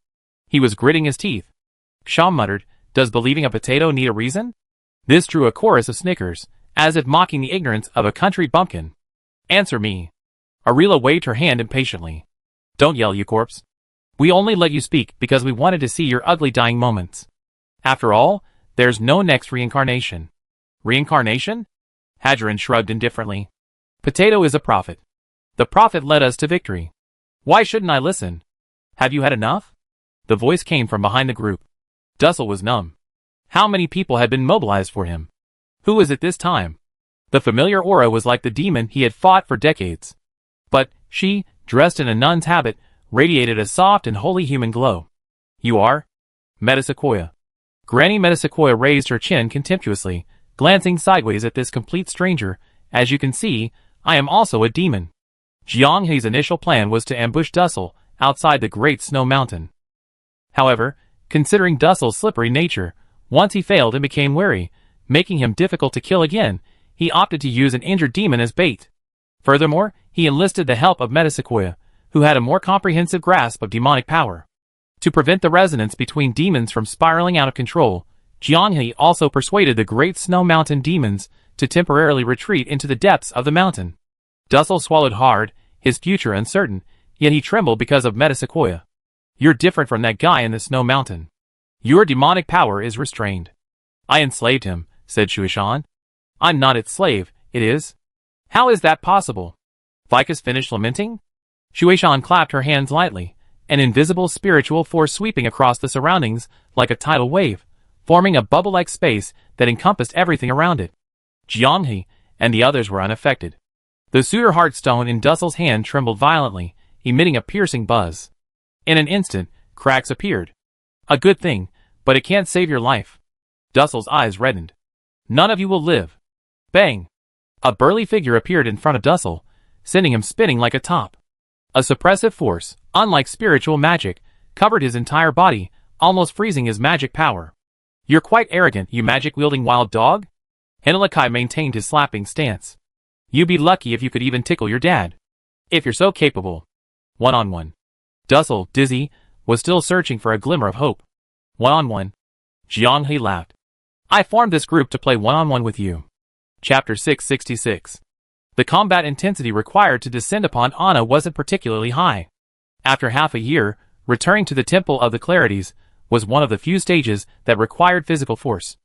He was gritting his teeth. Shaw muttered, Does believing a potato need a reason? This drew a chorus of snickers, as if mocking the ignorance of a country bumpkin. Answer me. Arila waved her hand impatiently. Don't yell, you corpse. We only let you speak because we wanted to see your ugly dying moments. After all, there's no next reincarnation. Reincarnation? Hadron shrugged indifferently. Potato is a prophet. The prophet led us to victory. Why shouldn't I listen? Have you had enough? The voice came from behind the group. Dussel was numb. How many people had been mobilized for him? Who was it this time? The familiar aura was like the demon he had fought for decades. But she, dressed in a nun's habit, radiated a soft and holy human glow. You are? Metasequoia. Granny Metasequoia raised her chin contemptuously, glancing sideways at this complete stranger. As you can see, I am also a demon. Jianghe's initial plan was to ambush Dussel outside the Great Snow Mountain. However, considering Dussel's slippery nature, once he failed and became wary, making him difficult to kill again, he opted to use an injured demon as bait. Furthermore, he enlisted the help of Metasequoia, who had a more comprehensive grasp of demonic power. To prevent the resonance between demons from spiraling out of control, Jianghe also persuaded the Great Snow Mountain demons to temporarily retreat into the depths of the mountain. Dussel swallowed hard, his future uncertain, yet he trembled because of Metasequoia. You're different from that guy in the Snow Mountain. Your demonic power is restrained. I enslaved him, said Shuishan. I'm not its slave, it is. How is that possible? Vicus finished lamenting. Shuishan clapped her hands lightly, an invisible spiritual force sweeping across the surroundings like a tidal wave, forming a bubble-like space that encompassed everything around it. Jianghe and the others were unaffected. The suitor heartstone in Dussel's hand trembled violently, emitting a piercing buzz. In an instant, cracks appeared. A good thing, but it can't save your life. Dussel's eyes reddened. None of you will live. Bang! A burly figure appeared in front of Dussel, sending him spinning like a top. A suppressive force, unlike spiritual magic, covered his entire body, almost freezing his magic power. You're quite arrogant, you magic-wielding wild dog? Hinalakai maintained his slapping stance. You'd be lucky if you could even tickle your dad. If you're so capable. One-on-one. Dussel, dizzy, was still searching for a glimmer of hope. One-on-one. Jianghe laughed. I formed this group to play one-on-one with you. Chapter 666. The combat intensity required to descend upon Anna wasn't particularly high. After half a year, returning to the Temple of the Clarities was one of the few stages that required physical force.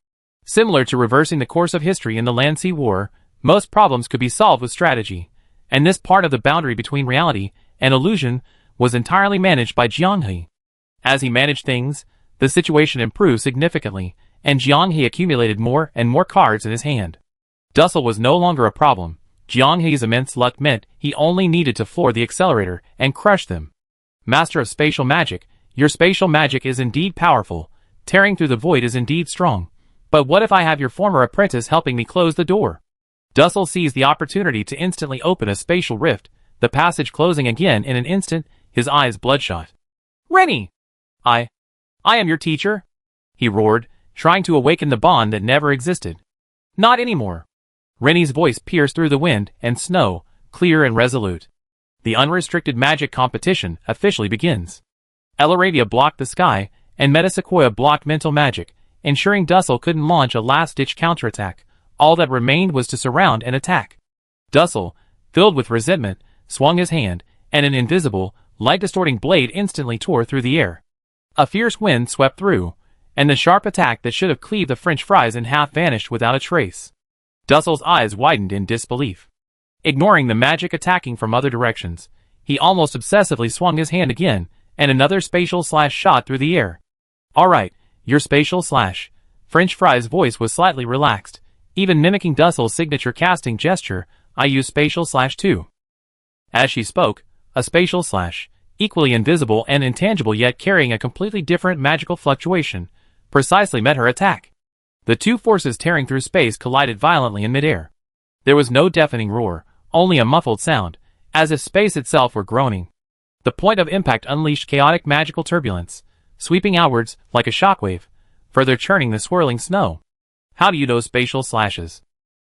Similar to reversing the course of history in the Land-Sea War, most problems could be solved with strategy, and this part of the boundary between reality and illusion was entirely managed by Jianghe. As he managed things, the situation improved significantly, and Jianghe accumulated more and more cards in his hand. Dussel was no longer a problem. Jianghe's immense luck meant he only needed to floor the accelerator and crush them. Master of Spatial Magic, your spatial magic is indeed powerful. Tearing through the void is indeed strong. But what if I have your former apprentice helping me close the door? Dussel seized the opportunity to instantly open a spatial rift, the passage closing again in an instant, his eyes bloodshot. Rennie! I am your teacher? He roared, trying to awaken the bond that never existed. Not anymore. Rennie's voice pierced through the wind and snow, clear and resolute. The unrestricted magic competition officially begins. Elaravia blocked the sky, and Metasequoia blocked mental magic, ensuring Dussel couldn't launch a last-ditch counterattack. All that remained was to surround and attack. Dussel, filled with resentment, swung his hand, and an invisible, light-distorting blade instantly tore through the air. A fierce wind swept through, and the sharp attack that should have cleaved the French fries in half vanished without a trace. Dussel's eyes widened in disbelief. Ignoring the magic attacking from other directions, he almost obsessively swung his hand again, and another spatial slash shot through the air. All right, your spatial slash. French fry's voice was slightly relaxed, even mimicking Dussel's signature casting gesture. I use spatial slash too. As she spoke, a spatial slash, equally invisible and intangible yet carrying a completely different magical fluctuation, precisely met her attack. The two forces tearing through space collided violently in midair. There was no deafening roar, only a muffled sound, as if space itself were groaning. The point of impact unleashed chaotic magical turbulence, sweeping outwards like a shockwave, further churning the swirling snow. How do you know spatial slashes?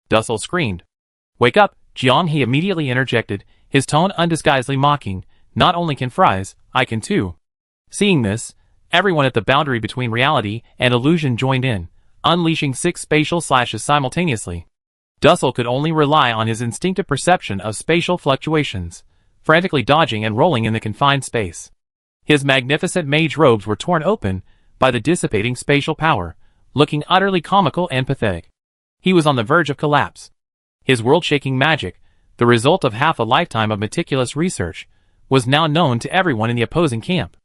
Dussel screamed. Wake up, Jianghe immediately interjected, his tone undisguisedly mocking. Not only can fries, I can too. Seeing this, everyone at the boundary between reality and illusion joined in, unleashing 6 spatial slashes simultaneously. Dussel could only rely on his instinctive perception of spatial fluctuations, frantically dodging and rolling in the confined space. His magnificent mage robes were torn open by the dissipating spatial power, looking utterly comical and pathetic. He was on the verge of collapse. His world-shaking magic, the result of half a lifetime of meticulous research, was now known to everyone in the opposing camp.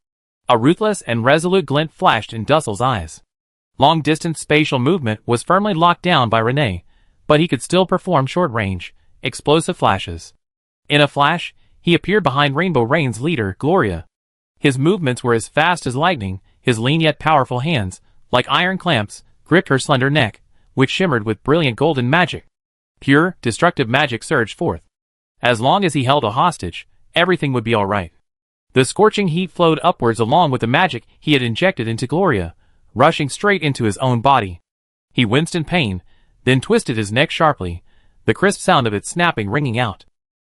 A ruthless and resolute glint flashed in Dussel's eyes. Long-distance spatial movement was firmly locked down by Renee, but he could still perform short-range, explosive flashes. In a flash, he appeared behind Rainbow Rain's leader, Gloria. His movements were as fast as lightning, his lean yet powerful hands, like iron clamps, gripped her slender neck, which shimmered with brilliant golden magic. Pure, destructive magic surged forth. As long as he held a hostage, everything would be all right. The scorching heat flowed upwards along with the magic he had injected into Gloria, rushing straight into his own body. He winced in pain, then twisted his neck sharply, the crisp sound of it snapping ringing out.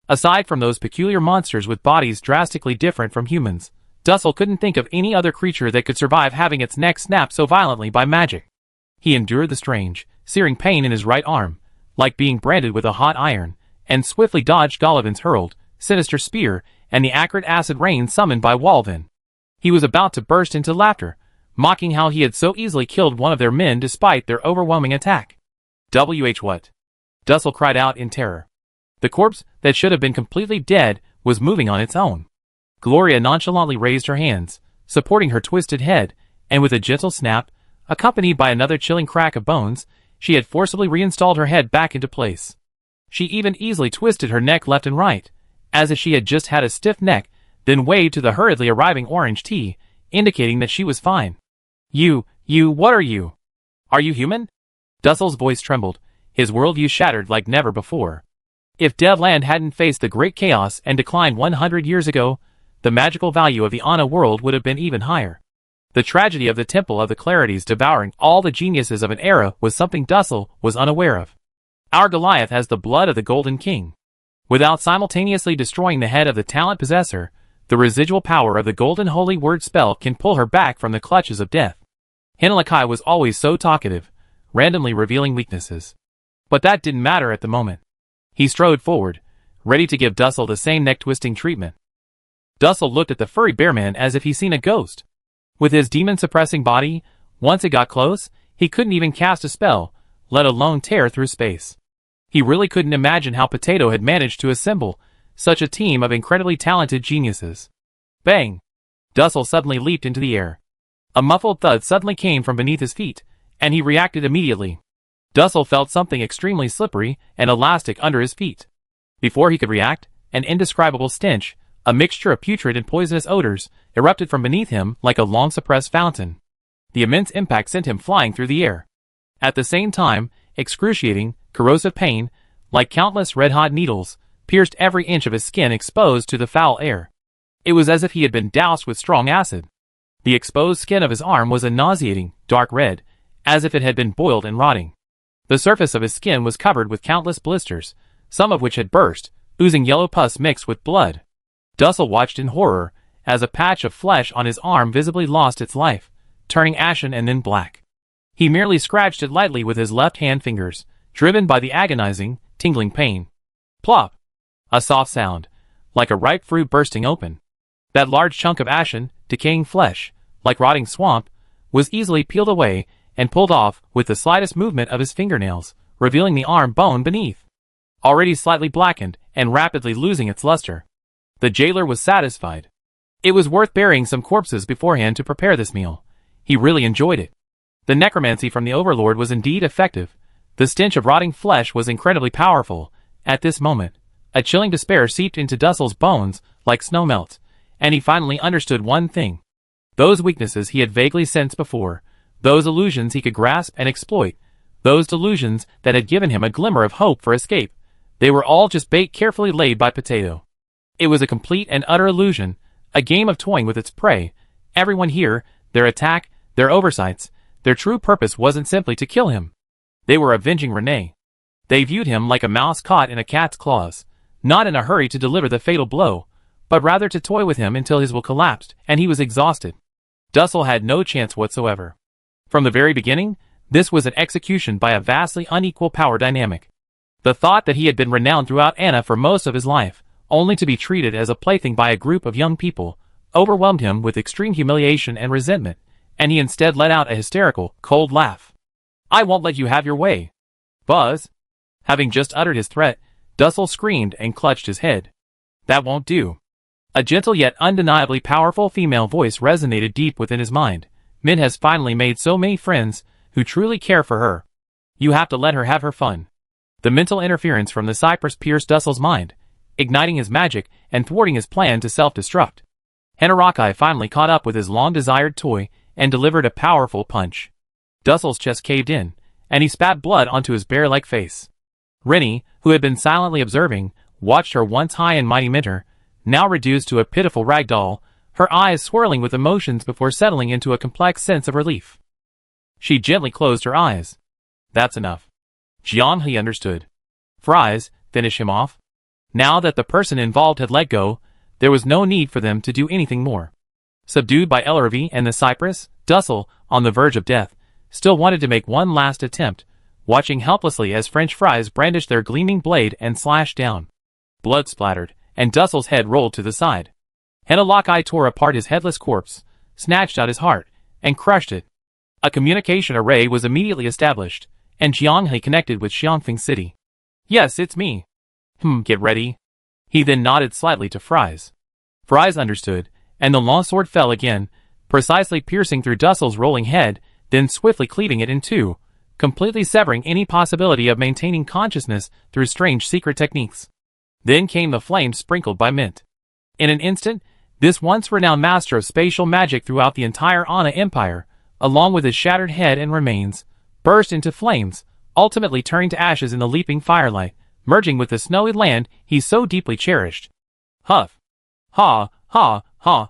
Aside from those peculiar monsters with bodies drastically different from humans, Dussel couldn't think of any other creature that could survive having its neck snapped so violently by magic. He endured the strange, searing pain in his right arm, like being branded with a hot iron, and swiftly dodged Gollivan's hurled, sinister spear, and the acrid acid rain summoned by Walvin. He was about to burst into laughter, mocking how he had so easily killed one of their men despite their overwhelming attack. What? Dussel cried out in terror. The corpse that should have been completely dead was moving on its own. Gloria nonchalantly raised her hands, supporting her twisted head, and with a gentle snap, accompanied by another chilling crack of bones, she had forcibly reinstalled her head back into place. She even easily twisted her neck left and right, as if she had just had a stiff neck, then waved to the hurriedly arriving orange tea, indicating that she was fine. What are you? Are you human? Dussel's voice trembled, his worldview shattered like never before. If Devland hadn't faced the great chaos and declined 100 years ago, the magical value of the Ana world would have been even higher. The tragedy of the Temple of the Clarities devouring all the geniuses of an era was something Dussel was unaware of. Our Goliath has the blood of the Golden King. Without simultaneously destroying the head of the talent possessor, the residual power of the Golden Holy Word spell can pull her back from the clutches of death. Hinalakai was always so talkative, randomly revealing weaknesses. But that didn't matter at the moment. He strode forward, ready to give Dussel the same neck-twisting treatment. Dussel looked at the furry bearman as if he'd seen a ghost. With his demon-suppressing body, once it got close, he couldn't even cast a spell, let alone tear through space. He really couldn't imagine how Potato had managed to assemble such a team of incredibly talented geniuses. Bang! Dussel suddenly leaped into the air. A muffled thud suddenly came from beneath his feet, and he reacted immediately. Dussel felt something extremely slippery and elastic under his feet. Before he could react, an indescribable stench, a mixture of putrid and poisonous odors, erupted from beneath him like a long-suppressed fountain. The immense impact sent him flying through the air. At the same time, excruciating, corrosive pain, like countless red-hot needles, pierced every inch of his skin exposed to the foul air. It was as if he had been doused with strong acid. The exposed skin of his arm was a nauseating, dark red, as if it had been boiled and rotting. The surface of his skin was covered with countless blisters, some of which had burst, oozing yellow pus mixed with blood. Dussel watched in horror, as a patch of flesh on his arm visibly lost its life, turning ashen and then black. He merely scratched it lightly with his left-hand fingers, driven by the agonizing, tingling pain. Plop! A soft sound, like a ripe fruit bursting open. That large chunk of ashen, decaying flesh, like rotting swamp, was easily peeled away and pulled off with the slightest movement of his fingernails, revealing the arm bone beneath, already slightly blackened and rapidly losing its luster. The jailer was satisfied. It was worth burying some corpses beforehand to prepare this meal. He really enjoyed it. The necromancy from the Overlord was indeed effective. The stench of rotting flesh was incredibly powerful. At this moment, a chilling despair seeped into Dussel's bones like snow melt, and he finally understood one thing. Those weaknesses he had vaguely sensed before, those illusions he could grasp and exploit, those delusions that had given him a glimmer of hope for escape, they were all just bait carefully laid by Potato. It was a complete and utter illusion, a game of toying with its prey. Everyone here, their attack, their oversights, their true purpose wasn't simply to kill him. They were avenging Renee. They viewed him like a mouse caught in a cat's claws, not in a hurry to deliver the fatal blow, but rather to toy with him until his will collapsed and he was exhausted. Dussel had no chance whatsoever. From the very beginning, this was an execution by a vastly unequal power dynamic. The thought that he had been renowned throughout Ana for most of his life, only to be treated as a plaything by a group of young people, overwhelmed him with extreme humiliation and resentment, and he instead let out a hysterical, cold laugh. "I won't let you have your way, Buzz." Having just uttered his threat, Dussel screamed and clutched his head. "That won't do." A gentle yet undeniably powerful female voice resonated deep within his mind. Min has finally made so many friends who truly care for her. You have to let her have her fun. The mental interference from the cypress pierced Dussel's mind, igniting his magic and thwarting his plan to self-destruct. Henarakai finally caught up with his long-desired toy and delivered a powerful punch. Dussel's chest caved in, and he spat blood onto his bear-like face. Rennie, who had been silently observing, watched her once high and mighty mentor, now reduced to a pitiful rag doll, her eyes swirling with emotions before settling into a complex sense of relief. She gently closed her eyes. That's enough. Jianghe understood. Fries, finish him off. Now that the person involved had let go, there was no need for them to do anything more. Subdued by Ellervy and the cypress, Dussel, on the verge of death, still wanted to make one last attempt, watching helplessly as French fries brandished their gleaming blade and slashed down. Blood splattered, and Dussel's head rolled to the side. Henalakai tore apart his headless corpse, snatched out his heart, and crushed it. A communication array was immediately established, and Jianghe connected with Xiangfeng City. "Yes, it's me." Get ready." He then nodded slightly to Fries. Fries understood, and the long sword fell again, precisely piercing through Dussel's rolling head, then swiftly cleaving it in two, completely severing any possibility of maintaining consciousness through strange secret techniques. Then came the flames sprinkled by Mint. In an instant, this once renowned master of spatial magic throughout the entire Ana Empire, along with his shattered head and remains, burst into flames, ultimately turning to ashes in the leaping firelight, merging with the snowy land he so deeply cherished. Huff. Ha, ha, ha.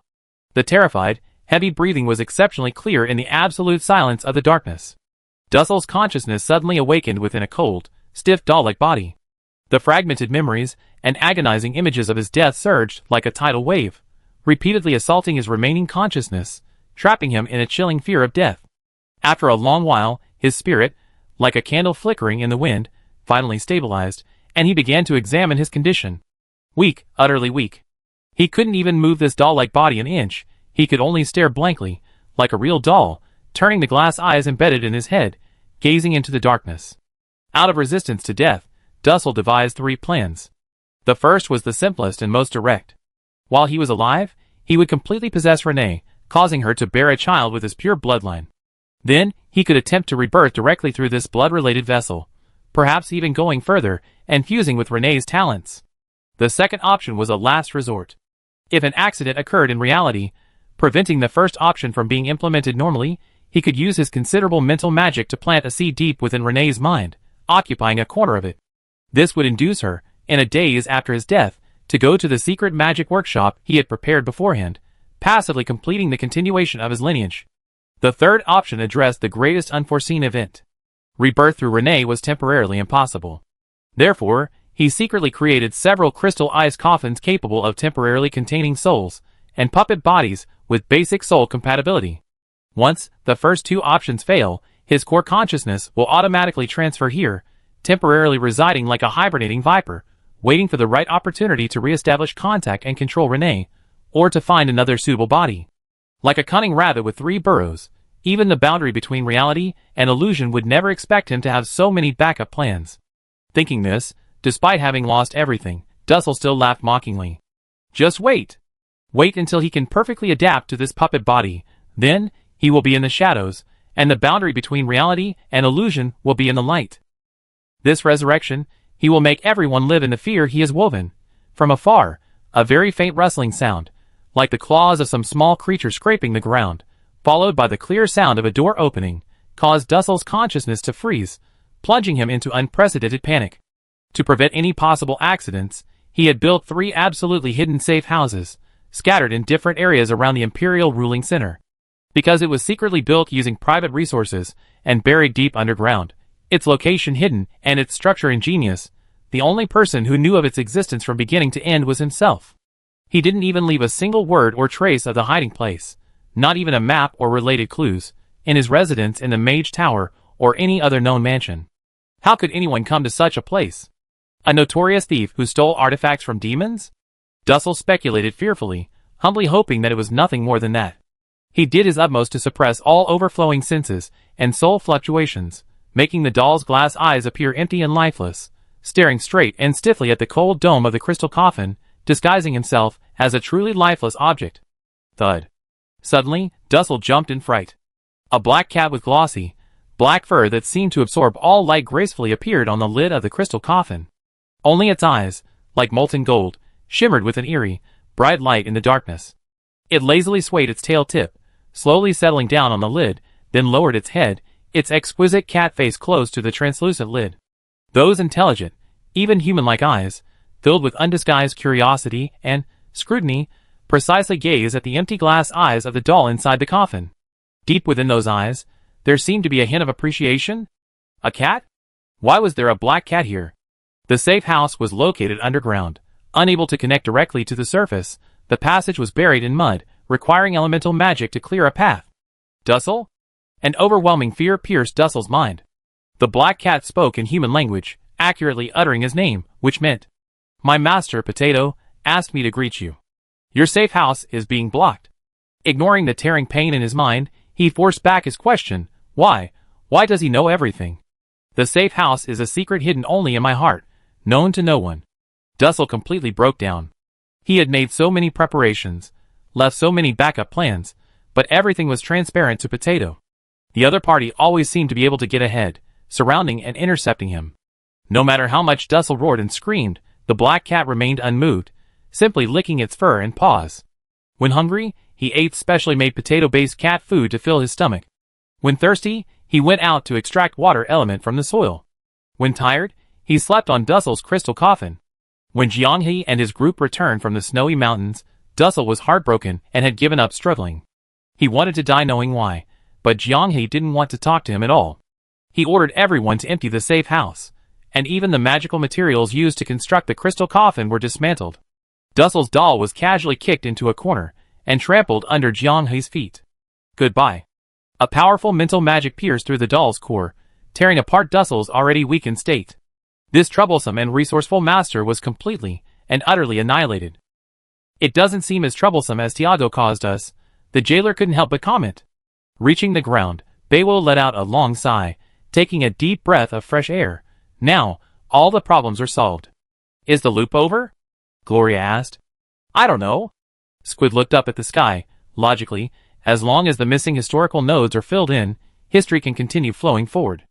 The terrified, heavy breathing was exceptionally clear in the absolute silence of the darkness. Dussel's consciousness suddenly awakened within a cold, stiff doll-like body. The fragmented memories and agonizing images of his death surged like a tidal wave, repeatedly assaulting his remaining consciousness, trapping him in a chilling fear of death. After a long while, his spirit, like a candle flickering in the wind, finally stabilized, and he began to examine his condition. Weak, utterly weak. He couldn't even move this doll-like body an inch. He could only stare blankly, like a real doll, turning the glass eyes embedded in his head, gazing into the darkness. Out of resistance to death, Dussel devised 3 plans. The first was the simplest and most direct. While he was alive, he would completely possess Renee, causing her to bear a child with his pure bloodline. Then, he could attempt to rebirth directly through this blood-related vessel, perhaps even going further and fusing with Renee's talents. The second option was a last resort. If an accident occurred in reality, preventing the first option from being implemented normally, he could use his considerable mental magic to plant a seed deep within Renee's mind, occupying a corner of it. This would induce her, in a daze after his death, to go to the secret magic workshop he had prepared beforehand, passively completing the continuation of his lineage. The third option addressed the greatest unforeseen event. Rebirth through Renee was temporarily impossible. Therefore, he secretly created several crystal ice coffins capable of temporarily containing souls and puppet bodies with basic soul compatibility. Once the first 2 options fail, his core consciousness will automatically transfer here, temporarily residing like a hibernating viper, waiting for the right opportunity to re-establish contact and control Renee, or to find another suitable body. Like a cunning rabbit with 3 burrows, even the boundary between reality and illusion would never expect him to have so many backup plans. Thinking this, despite having lost everything, Dussel still laughed mockingly. Just wait. Wait until he can perfectly adapt to this puppet body, then he will be in the shadows, and the boundary between reality and illusion will be in the light. This resurrection, he will make everyone live in the fear he has woven. From afar, a very faint rustling sound, like the claws of some small creature scraping the ground, followed by the clear sound of a door opening, caused Dussel's consciousness to freeze, plunging him into unprecedented panic. To prevent any possible accidents, he had built 3 absolutely hidden safe houses, scattered in different areas around the imperial ruling center. Because it was secretly built using private resources and buried deep underground, its location hidden and its structure ingenious, the only person who knew of its existence from beginning to end was himself. He didn't even leave a single word or trace of the hiding place, not even a map or related clues, in his residence in the Mage Tower or any other known mansion. How could anyone come to such a place? A notorious thief who stole artifacts from demons? Dussel speculated fearfully, humbly hoping that it was nothing more than that. He did his utmost to suppress all overflowing senses and soul fluctuations, making the doll's glass eyes appear empty and lifeless, staring straight and stiffly at the cold dome of the crystal coffin, disguising himself as a truly lifeless object. Thud. Suddenly, Dussel jumped in fright. A black cat with glossy, black fur that seemed to absorb all light gracefully appeared on the lid of the crystal coffin. Only its eyes, like molten gold, shimmered with an eerie, bright light in the darkness. It lazily swayed its tail tip, slowly settling down on the lid, then lowered its head, its exquisite cat face close to the translucent lid. Those intelligent, even human-like eyes, filled with undisguised curiosity and scrutiny, precisely gazed at the empty glass eyes of the doll inside the coffin. Deep within those eyes, there seemed to be a hint of appreciation. A cat? Why was there a black cat here? The safe house was located underground. Unable to connect directly to the surface, the passage was buried in mud, requiring elemental magic to clear a path. Dussel? An overwhelming fear pierced Dussel's mind. The black cat spoke in human language, accurately uttering his name, which meant, "My master, Potato, asked me to greet you. Your safe house is being blocked." Ignoring the tearing pain in his mind, he forced back his question, "Why? Why does he know everything?" "The safe house is a secret hidden only in my heart, known to no one." Dussel completely broke down. He had made so many preparations, left so many backup plans, but everything was transparent to Potato. The other party always seemed to be able to get ahead, surrounding and intercepting him. No matter how much Dussel roared and screamed, the black cat remained unmoved, simply licking its fur and paws. When hungry, he ate specially made potato-based cat food to fill his stomach. When thirsty, he went out to extract water element from the soil. When tired, he slept on Dussel's crystal coffin. When Jianghe and his group returned from the snowy mountains, Dussel was heartbroken and had given up struggling. He wanted to die knowing why, but Jianghe didn't want to talk to him at all. He ordered everyone to empty the safe house, and even the magical materials used to construct the crystal coffin were dismantled. Dussel's doll was casually kicked into a corner and trampled under Jianghe's feet. Goodbye. A powerful mental magic pierced through the doll's core, tearing apart Dussel's already weakened state. This troublesome and resourceful master was completely and utterly annihilated. It doesn't seem as troublesome as Tiago caused us, the jailer couldn't help but comment. Reaching the ground, Bewo let out a long sigh, taking a deep breath of fresh air. Now, all the problems are solved. Is the loop over? Gloria asked. I don't know. Squid looked up at the sky. Logically, as long as the missing historical nodes are filled in, history can continue flowing forward.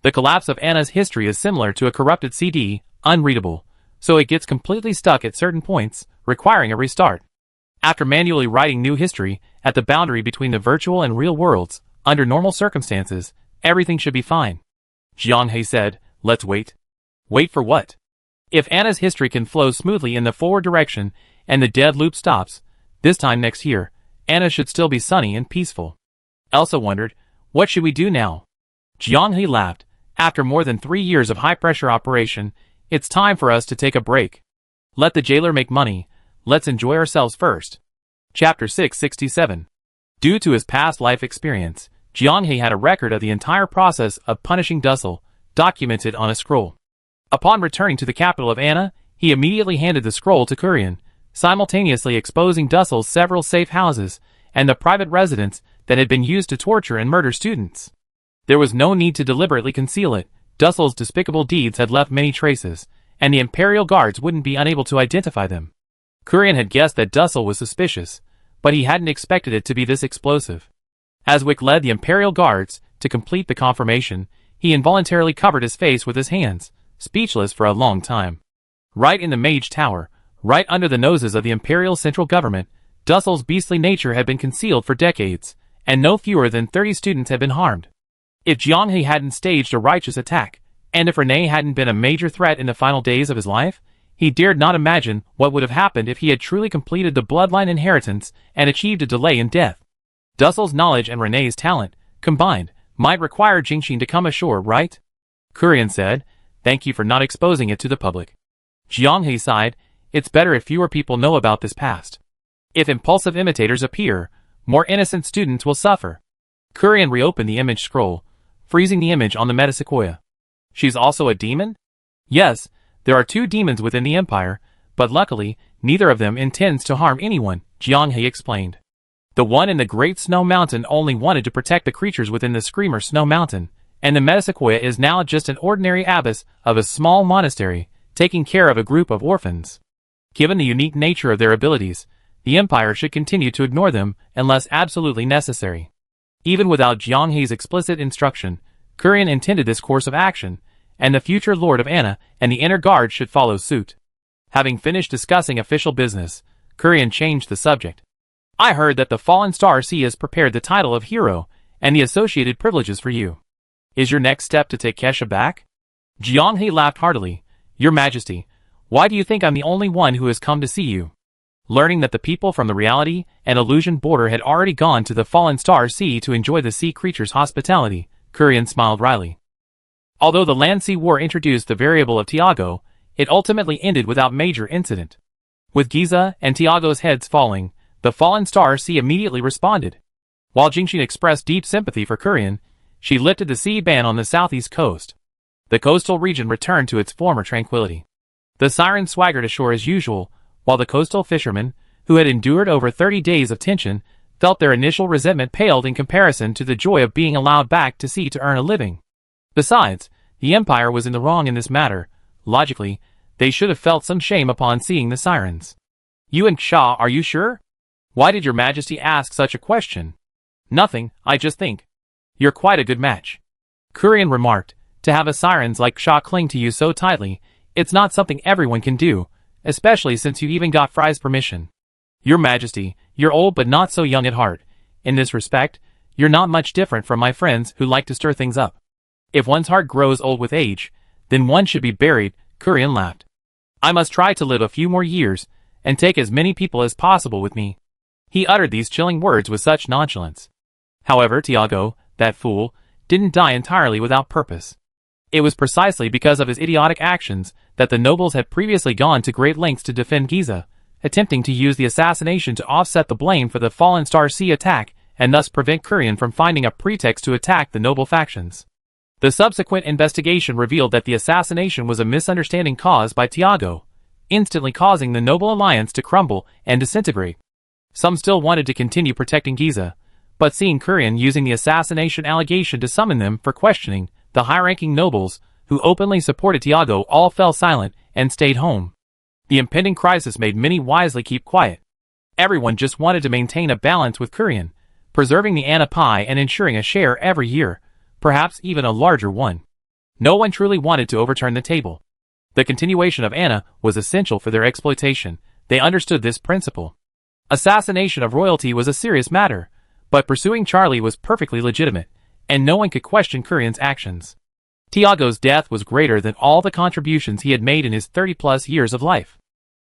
The collapse of Anna's history is similar to a corrupted CD, unreadable, so it gets completely stuck at certain points, requiring a restart. After manually writing new history, at the boundary between the virtual and real worlds, under normal circumstances, everything should be fine. Jianghe said, let's wait. Wait for what? If Anna's history can flow smoothly in the forward direction, and the dead loop stops, this time next year, Anna should still be sunny and peaceful. Elsa wondered, what should we do now? Jianghe laughed. After more than 3 years of high-pressure operation, it's time for us to take a break. Let the jailer make money. Let's enjoy ourselves first. Chapter 667. Due to his past life experience, Jianghe had a record of the entire process of punishing Dussel, documented on a scroll. Upon returning to the capital of Anna, he immediately handed the scroll to Kurian, simultaneously exposing Dussel's several safe houses and the private residence that had been used to torture and murder students. There was no need to deliberately conceal it. Dussel's despicable deeds had left many traces, and the Imperial Guards wouldn't be unable to identify them. Kurian had guessed that Dussel was suspicious, but he hadn't expected it to be this explosive. As Wick led the Imperial Guards to complete the confirmation, he involuntarily covered his face with his hands, speechless for a long time. Right in the Mage Tower, right under the noses of the Imperial Central Government, Dussel's beastly nature had been concealed for decades, and no fewer than 30 students had been harmed. If Jianghe hadn't staged a righteous attack, and if Renee hadn't been a major threat in the final days of his life, he dared not imagine what would have happened if he had truly completed the bloodline inheritance and achieved a delay in death. Dussel's knowledge and Renee's talent, combined, might require Jingxin to come ashore, right? Kurian said, thank you for not exposing it to the public. Jianghe sighed, it's better if fewer people know about this past. If impulsive imitators appear, more innocent students will suffer. Kurian reopened the image scroll, freezing the image on the Metasequoia. She's also a demon? Yes, there are 2 demons within the Empire, but luckily, neither of them intends to harm anyone, Jianghe explained. The one in the Great Snow Mountain only wanted to protect the creatures within the Screamer Snow Mountain, and the Metasequoia is now just an ordinary abbess of a small monastery, taking care of a group of orphans. Given the unique nature of their abilities, the Empire should continue to ignore them unless absolutely necessary. Even without Jianghe's explicit instruction, Kurian intended this course of action, and the future Lord of Anna and the Inner Guard should follow suit. Having finished discussing official business, Kurian changed the subject. I heard that the Fallen Star Sea has prepared the title of hero and the associated privileges for you. Is your next step to take Kesha back? Jianghe laughed heartily. Your Majesty, why do you think I'm the only one who has come to see you? Learning that the people from the reality and illusion border had already gone to the Fallen Star Sea to enjoy the sea creature's hospitality, Kurian smiled wryly. Although the Land-Sea War introduced the variable of Tiago, it ultimately ended without major incident. With Giza and Tiago's heads falling, the Fallen Star Sea immediately responded. While Jingxin expressed deep sympathy for Kurian, she lifted the sea ban on the southeast coast. The coastal region returned to its former tranquility. The sirens swaggered ashore as usual, while the coastal fishermen, who had endured over 30 days of tension, felt their initial resentment paled in comparison to the joy of being allowed back to sea to earn a living. Besides, the Empire was in the wrong in this matter. Logically, they should have felt some shame upon seeing the sirens. You and Ksha, are you sure? Why did your Majesty ask such a question? Nothing, I just think. You're quite a good match. Kurian remarked, to have a sirens like Shaw cling to you so tightly, it's not something everyone can do, especially since you even got Fry's permission. Your Majesty, you're old but not so young at heart. In this respect, you're not much different from my friends who like to stir things up. If one's heart grows old with age, then one should be buried, Kurian laughed. I must try to live a few more years, and take as many people as possible with me. He uttered these chilling words with such nonchalance. However, Tiago, that fool, didn't die entirely without purpose. It was precisely because of his idiotic actions that the nobles had previously gone to great lengths to defend Giza, attempting to use the assassination to offset the blame for the Fallen Star Sea attack and thus prevent Kurian from finding a pretext to attack the noble factions. The subsequent investigation revealed that the assassination was a misunderstanding caused by Tiago, instantly causing the noble alliance to crumble and disintegrate. Some still wanted to continue protecting Giza, but seeing Kurian using the assassination allegation to summon them for questioning, the high-ranking nobles, who openly supported Tiago, all fell silent and stayed home. The impending crisis made many wisely keep quiet. Everyone just wanted to maintain a balance with Kurian, preserving the Anna pie and ensuring a share every year, perhaps even a larger one. No one truly wanted to overturn the table. The continuation of Anna was essential for their exploitation. They understood this principle. Assassination of royalty was a serious matter, but pursuing Charlie was perfectly legitimate, and no one could question Kurian's actions. Tiago's death was greater than all the contributions he had made in his 30-plus years of life.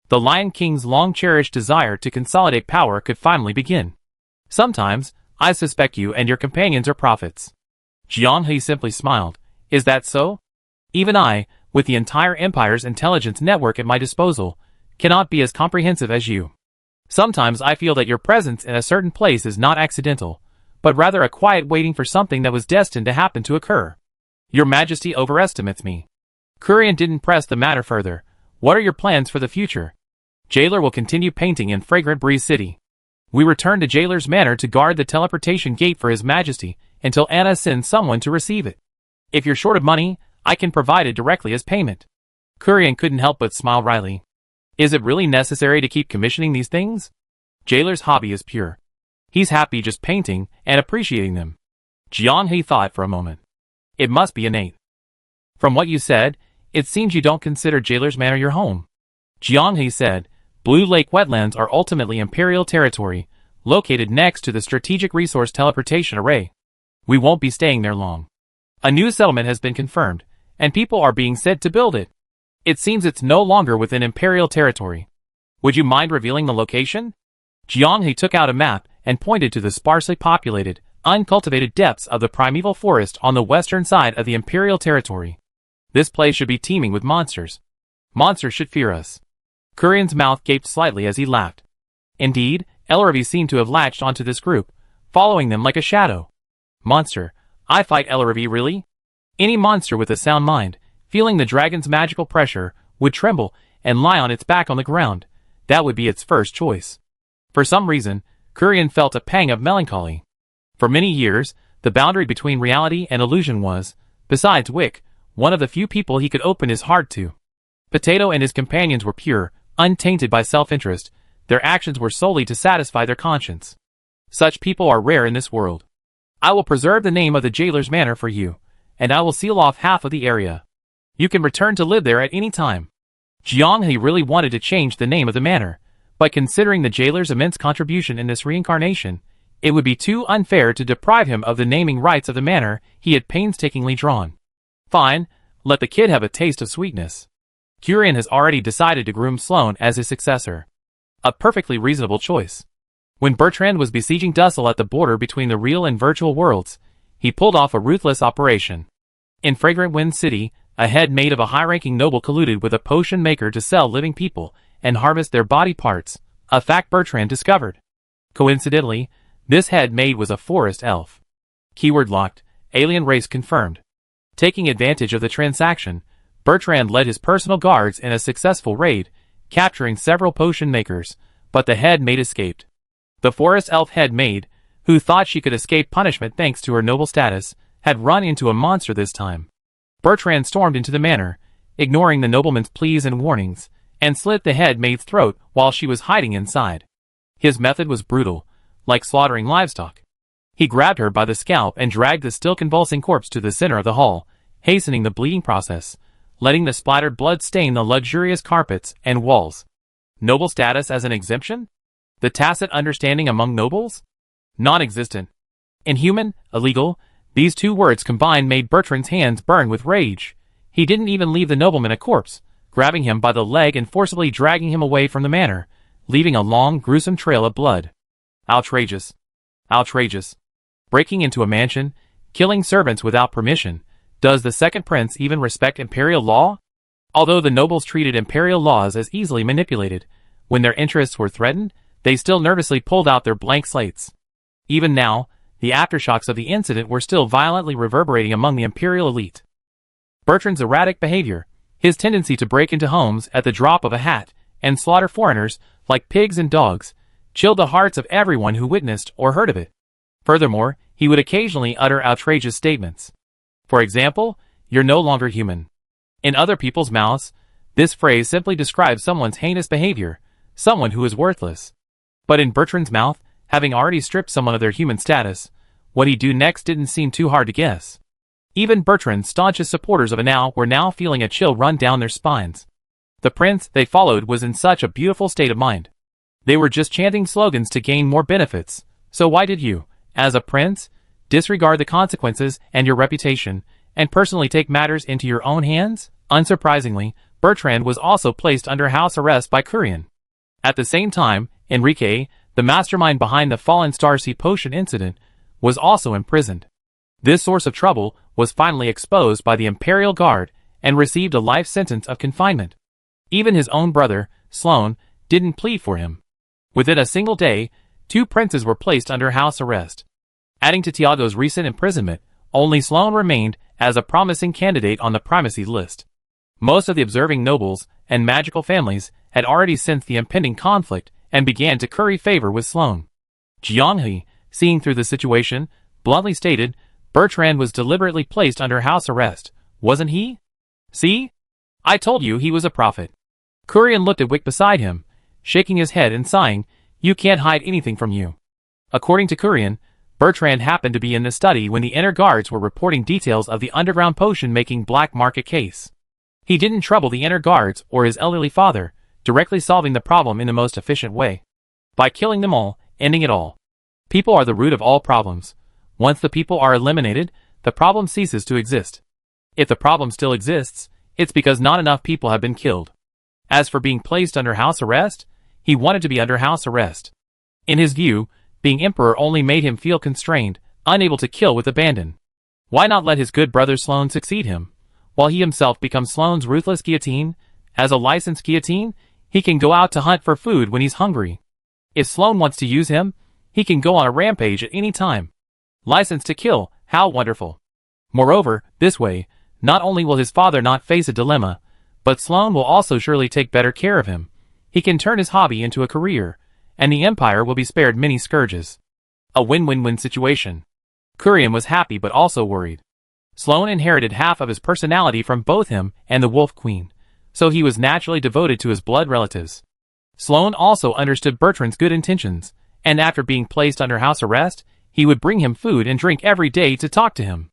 The Lion King's long-cherished desire to consolidate power could finally begin. Sometimes, I suspect you and your companions are prophets. Jiang He simply smiled. Is that so? Even I, with the entire Empire's intelligence network at my disposal, cannot be as comprehensive as you. Sometimes I feel that your presence in a certain place is not accidental, but rather a quiet waiting for something that was destined to happen to occur. Your Majesty overestimates me. Kurian didn't press the matter further. What are your plans for the future? Jailer will continue painting in Fragrant Breeze City. We return to Jailer's Manor to guard the teleportation gate for His Majesty until Anna sends someone to receive it. If you're short of money, I can provide it directly as payment. Kurian couldn't help but smile wryly. Is it really necessary to keep commissioning these things? Jailer's hobby is pure. He's happy just painting and appreciating them. Jiang He thought for a moment. It must be innate. From what you said, it seems you don't consider Jailer's Manor your home. Jiang He said, Blue Lake wetlands are ultimately Imperial territory, located next to the Strategic Resource Teleportation Array. We won't be staying there long. A new settlement has been confirmed, and people are being sent to build it. It seems it's no longer within Imperial territory. Would you mind revealing the location? Jiang He took out a map and pointed to the sparsely populated, uncultivated depths of the primeval forest on the western side of the Imperial territory. This place should be teeming with monsters. Monsters should fear us. Kurian's mouth gaped slightly as he laughed. Indeed, Elravi seemed to have latched onto this group, following them like a shadow. Monster. I fight Elravi, really? Any monster with a sound mind, feeling the dragon's magical pressure, would tremble and lie on its back on the ground. That would be its first choice. For some reason, Kurian felt a pang of melancholy. For many years, the boundary between reality and illusion was, besides Wick, one of the few people he could open his heart to. Potato and his companions were pure, untainted by self-interest. Their actions were solely to satisfy their conscience. Such people are rare in this world. I will preserve the name of the Jailer's Manor for you, and I will seal off half of the area. You can return to live there at any time. Jiang He really wanted to change the name of the manor, but considering the Jailer's immense contribution in this reincarnation, it would be too unfair to deprive him of the naming rights of the manor he had painstakingly drawn. Fine, let the kid have a taste of sweetness. Kurian has already decided to groom Sloane as his successor. A perfectly reasonable choice. When Bertrand was besieging Dussel at the border between the real and virtual worlds, he pulled off a ruthless operation. In Fragrant Wind City, a head made of a high-ranking noble colluded with a potion maker to sell living people and harvest their body parts, a fact Bertrand discovered. Coincidentally, this head made was a forest elf. Keyword locked, alien race confirmed. Taking advantage of the transaction, Bertrand led his personal guards in a successful raid, capturing several potion makers, but the head maid escaped. The forest elf head maid, who thought she could escape punishment thanks to her noble status, had run into a monster this time. Bertrand stormed into the manor, ignoring the nobleman's pleas and warnings, and slit the head maid's throat while she was hiding inside. His method was brutal, like slaughtering livestock. He grabbed her by the scalp and dragged the still convulsing corpse to the center of the hall, hastening the bleeding process, letting the splattered blood stain the luxurious carpets and walls. Noble status as an exemption? The tacit understanding among nobles? Non-existent. Inhuman, illegal, these two words combined made Bertrand's hands burn with rage. He didn't even leave the nobleman a corpse, grabbing him by the leg and forcibly dragging him away from the manor, leaving a long, gruesome trail of blood. Outrageous. Outrageous. Breaking into a mansion, killing servants without permission. Does the second prince even respect imperial law? Although the nobles treated imperial laws as easily manipulated, when their interests were threatened, they still nervously pulled out their blank slates. Even now, the aftershocks of the incident were still violently reverberating among the imperial elite. Bertrand's erratic behavior, his tendency to break into homes at the drop of a hat and slaughter foreigners like pigs and dogs, chilled the hearts of everyone who witnessed or heard of it. Furthermore, he would occasionally utter outrageous statements. For example, "You're no longer human." In other people's mouths, this phrase simply describes someone's heinous behavior, someone who is worthless. But in Bertrand's mouth, having already stripped someone of their human status, what he'd do next didn't seem too hard to guess. Even Bertrand's staunchest supporters of Anao were now feeling a chill run down their spines. The prince they followed was in such a beautiful state of mind. They were just chanting slogans to gain more benefits, so why did you, as a prince, disregard the consequences and your reputation, and personally take matters into your own hands? Unsurprisingly, Bertrand was also placed under house arrest by Curien. At the same time, Enrique, the mastermind behind the Fallen Starseed potion incident, was also imprisoned. This source of trouble was finally exposed by the Imperial Guard and received a life sentence of confinement. Even his own brother, Sloane, didn't plead for him. Within a single day, 2 princes were placed under house arrest. Adding to Tiago's recent imprisonment, only Sloane remained as a promising candidate on the primacy list. Most of the observing nobles and magical families had already sensed the impending conflict and began to curry favor with Sloane. Jianghe, seeing through the situation, bluntly stated, "Bertrand was deliberately placed under house arrest, wasn't he? See? I told you he was a prophet." Curien looked at Wick beside him, shaking his head and sighing, "You can't hide anything from you." According to Curien, Bertrand happened to be in the study when the inner guards were reporting details of the underground potion-making black market case. He didn't trouble the inner guards or his elderly father, directly solving the problem in the most efficient way. By killing them all, ending it all. People are the root of all problems. Once the people are eliminated, the problem ceases to exist. If the problem still exists, it's because not enough people have been killed. As for being placed under house arrest, he wanted to be under house arrest. In his view, being emperor only made him feel constrained, unable to kill with abandon. Why not let his good brother Sloane succeed him, while he himself becomes Sloane's ruthless guillotine? As a licensed guillotine, he can go out to hunt for food when he's hungry. If Sloane wants to use him, he can go on a rampage at any time. Licensed to kill, how wonderful. Moreover, this way, not only will his father not face a dilemma, but Sloane will also surely take better care of him. He can turn his hobby into a career, and the Empire will be spared many scourges. A win-win-win situation. Curien was happy but also worried. Sloane inherited half of his personality from both him and the Wolf Queen, so he was naturally devoted to his blood relatives. Sloane also understood Bertrand's good intentions, and after being placed under house arrest, he would bring him food and drink every day to talk to him.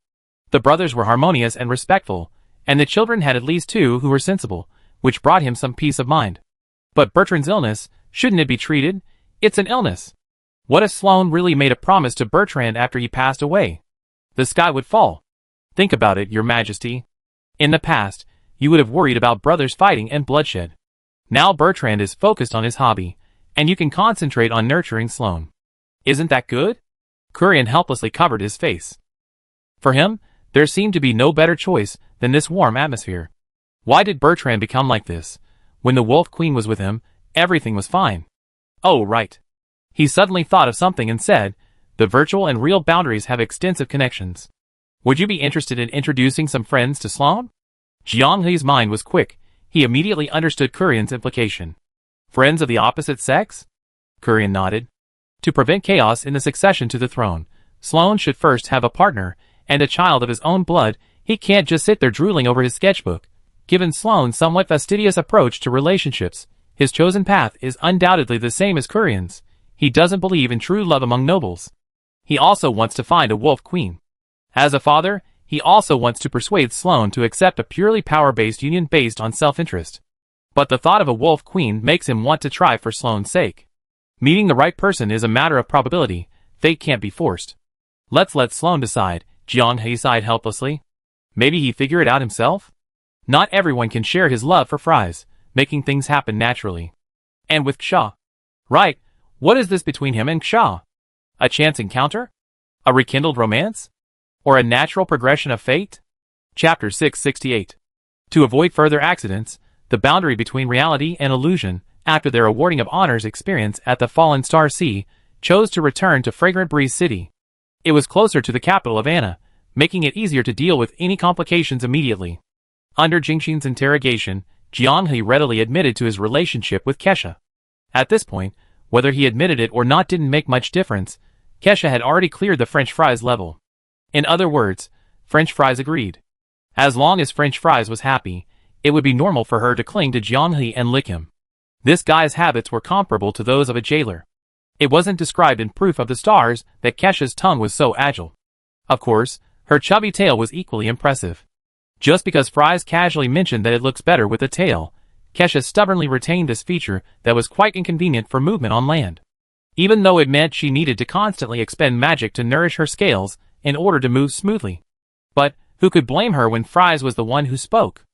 The brothers were harmonious and respectful, and the children had at least 2 who were sensible, which brought him some peace of mind. But Bertrand's illness, shouldn't it be treated? It's an illness. What if Sloane really made a promise to Bertrand after he passed away? The sky would fall. Think about it, Your Majesty. In the past, you would have worried about brothers fighting and bloodshed. Now Bertrand is focused on his hobby, and you can concentrate on nurturing Sloane. Isn't that good? Curien helplessly covered his face. For him, there seemed to be no better choice than this warm atmosphere. Why did Bertrand become like this? When the Wolf Queen was with him, everything was fine. Oh, right. He suddenly thought of something and said, "The virtual and real boundaries have extensive connections. Would you be interested in introducing some friends to Sloane?" Jianghe's mind was quick. He immediately understood Curien's implication. Friends of the opposite sex? Curien nodded. To prevent chaos in the succession to the throne, Sloane should first have a partner, and a child of his own blood. He can't just sit there drooling over his sketchbook. Given Sloane's somewhat fastidious approach to relationships, his chosen path is undoubtedly the same as Curien's. He doesn't believe in true love among nobles. He also wants to find a Wolf Queen. As a father, He also wants to persuade Sloane to accept a purely power-based union based on self-interest. But the thought of a wolf queen makes him want to try for Sloane's sake. Meeting the right person is a matter of probability. Fate can't be forced. Let's let Sloane decide, Jiang He sighed helplessly. Maybe he figure it out himself? Not everyone can share his love for fries, making things happen naturally. And with Ksha? Right, what is this between him and Ksha? A chance encounter? A rekindled romance? Or a natural progression of fate? Chapter 668. To avoid further accidents, the boundary between reality and illusion, after their awarding of honors experience at the Fallen Star Sea, chose to return to Fragrant Breeze City. It was closer to the capital of Anna, making it easier to deal with any complications immediately. Under Jingxin's interrogation, Jiang He readily admitted to his relationship with Kesha. At this point, whether he admitted it or not didn't make much difference. Kesha had already cleared the French fries level. In other words, French fries agreed. As long as French fries was happy, it would be normal for her to cling to Jiang He and lick him. This guy's habits were comparable to those of a jailer. It wasn't described in proof of the stars that Kesha's tongue was so agile. Of course, her chubby tail was equally impressive. Just because Fries casually mentioned that it looks better with a tail, Kesha stubbornly retained this feature that was quite inconvenient for movement on land. Even though it meant she needed to constantly expend magic to nourish her scales in order to move smoothly. But who could blame her when Fries was the one who spoke?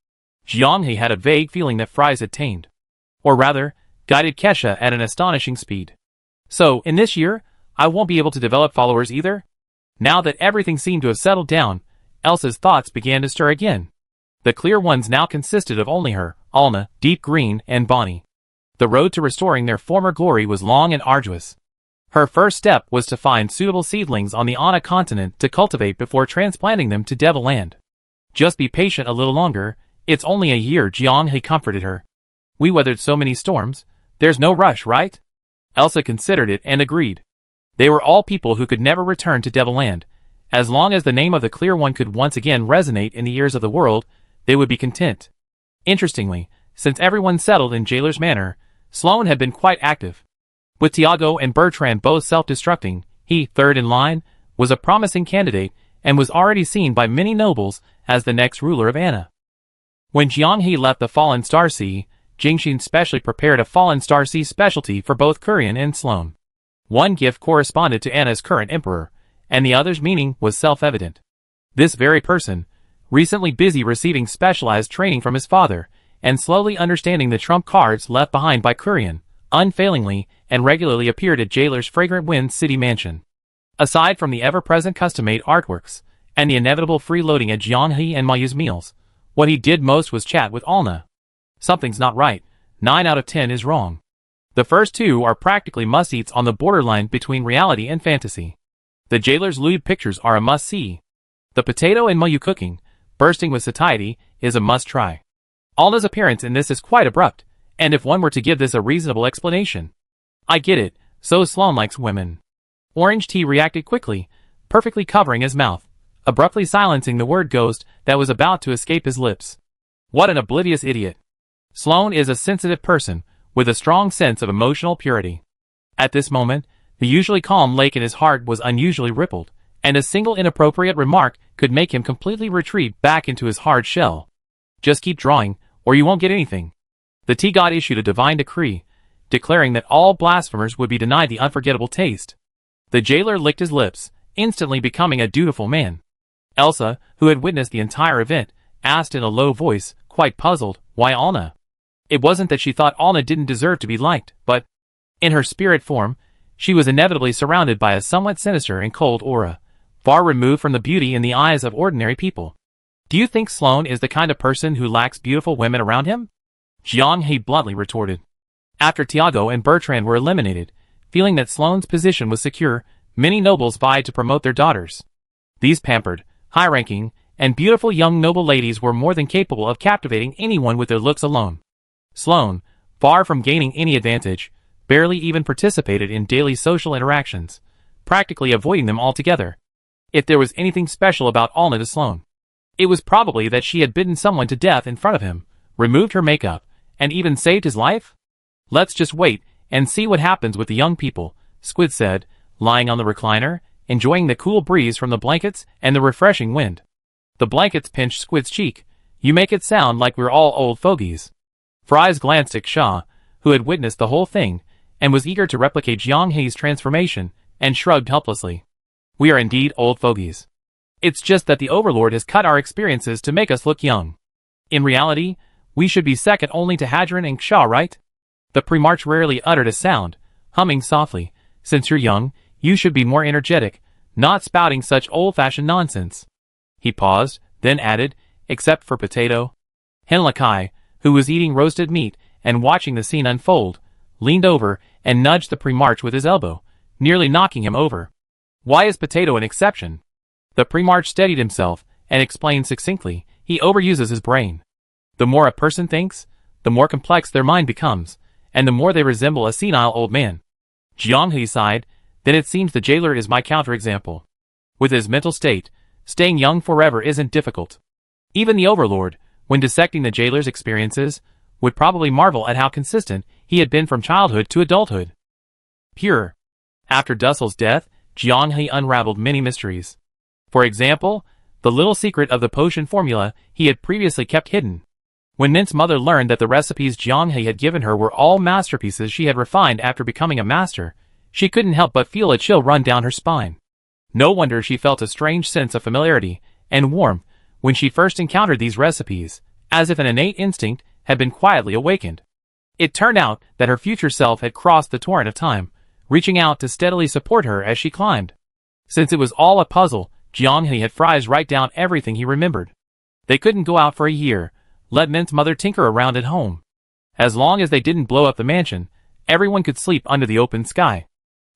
Jiang He had a vague feeling that Fries had tamed, or rather, guided Kesha at an astonishing speed. So, in this year, I won't be able to develop followers either? Now that everything seemed to have settled down, Elsa's thoughts began to stir again. The clear ones now consisted of only her, Alna, Deep Green, and Bonnie. The road to restoring their former glory was long and arduous. Her first step was to find suitable seedlings on the Anna continent to cultivate before transplanting them to Devil Land. Just be patient a little longer, it's only a year, Jiang He comforted her. We weathered so many storms, there's no rush, right? Elsa considered it and agreed. They were all people who could never return to Devil Land. As long as the name of the Clear One could once again resonate in the ears of the world, they would be content. Interestingly, since everyone settled in Jailer's Manor, Sloane had been quite active. With Tiago and Bertrand both self-destructing, he, third in line, was a promising candidate and was already seen by many nobles as the next ruler of Anna. When Jiang He left the Fallen Star Sea, Jingxin specially prepared a Fallen Star Sea specialty for both Kurian and Sloane. One gift corresponded to Anna's current emperor, and the other's meaning was self-evident. This very person, recently busy receiving specialized training from his father, and slowly understanding the trump cards left behind by Kurian, unfailingly and regularly appeared at Jailer's Fragrant Wind City Mansion. Aside from the ever-present custom-made artworks, and the inevitable freeloading at Jiang He and Mayu's meals, what he did most was chat with Alna. Something's not right. 9 out of 10 is wrong. The first two are practically must-eats on the borderline between reality and fantasy. The Jailer's lewd pictures are a must-see. The potato and Mayu cooking, bursting with satiety, is a must-try. Alna's appearance in this is quite abrupt, and if one were to give this a reasonable explanation. I get it, so Sloane likes women. Orange Tea reacted quickly, perfectly covering his mouth, abruptly silencing the word ghost that was about to escape his lips. What an oblivious idiot. Sloane is a sensitive person, with a strong sense of emotional purity. At this moment, the usually calm lake in his heart was unusually rippled, and a single inappropriate remark could make him completely retreat back into his hard shell. Just keep drawing, or you won't get anything. The tea god issued a divine decree, declaring that all blasphemers would be denied the unforgettable taste. The jailer licked his lips, instantly becoming a dutiful man. Elsa, who had witnessed the entire event, asked in a low voice, quite puzzled, why Alna? It wasn't that she thought Alna didn't deserve to be liked, but, in her spirit form, she was inevitably surrounded by a somewhat sinister and cold aura, far removed from the beauty in the eyes of ordinary people. Do you think Sloane is the kind of person who lacks beautiful women around him? Jiang He bluntly retorted. After Tiago and Bertrand were eliminated, feeling that Sloane's position was secure, many nobles vied to promote their daughters. These pampered, high-ranking, and beautiful young noble ladies were more than capable of captivating anyone with their looks alone. Sloane, far from gaining any advantage, barely even participated in daily social interactions, practically avoiding them altogether. If there was anything special about Alna to Sloane, it was probably that she had bitten someone to death in front of him, removed her makeup, and even saved his life? Let's just wait and see what happens with the young people, Squid said, lying on the recliner, enjoying the cool breeze from the blankets and the refreshing wind. The blankets pinched Squid's cheek. You make it sound like we're all old fogies. Fries glanced at Shaw, who had witnessed the whole thing, and was eager to replicate Jiang Hei's transformation, and shrugged helplessly. We are indeed old fogies. It's just that the Overlord has cut our experiences to make us look young. In reality, we should be second only to Hadron and Shaw, right? The Primarch rarely uttered a sound, humming softly. Since you're young, you should be more energetic, not spouting such old-fashioned nonsense. He paused, then added, except for Potato. Henlakai, who was eating roasted meat and watching the scene unfold, leaned over and nudged the Primarch with his elbow, nearly knocking him over. Why is Potato an exception? The Primarch steadied himself and explained succinctly, he overuses his brain. The more a person thinks, the more complex their mind becomes, and the more they resemble a senile old man. Jiang He sighed, then it seems the jailer is my counterexample. With his mental state, staying young forever isn't difficult. Even the Overlord, when dissecting the jailer's experiences, would probably marvel at how consistent he had been from childhood to adulthood. Pure. After Dussel's death, Jiang He unraveled many mysteries. For example, the little secret of the potion formula he had previously kept hidden. When Mint's mother learned that the recipes Jiang He had given her were all masterpieces she had refined after becoming a master, she couldn't help but feel a chill run down her spine. No wonder she felt a strange sense of familiarity and warmth when she first encountered these recipes, as if an innate instinct had been quietly awakened. It turned out that her future self had crossed the torrent of time, reaching out to steadily support her as she climbed. Since it was all a puzzle, Jiang He had Fries write down everything he remembered. They couldn't go out for a year, let Mint's mother tinker around at home. As long as they didn't blow up the mansion, everyone could sleep under the open sky.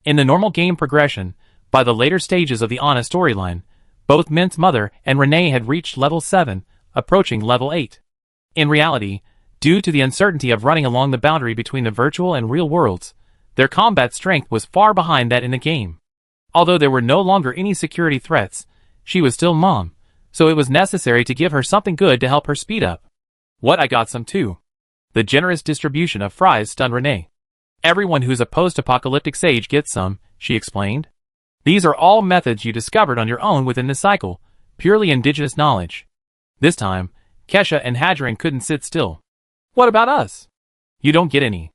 In the normal game progression, by the later stages of the Anna storyline, both Mint's mother and Renee had reached level 7, approaching level 8. In reality, due to the uncertainty of running along the boundary between the virtual and real worlds, their combat strength was far behind that in the game. Although there were no longer any security threats, she was still Mom, so it was necessary to give her something good to help her speed up. What, I got some too. The generous distribution of Fries stunned Renee. Everyone who's a post-apocalyptic sage gets some, she explained. These are all methods you discovered on your own within the cycle, purely indigenous knowledge. This time, Kesha and Hadron couldn't sit still. What about us? You don't get any.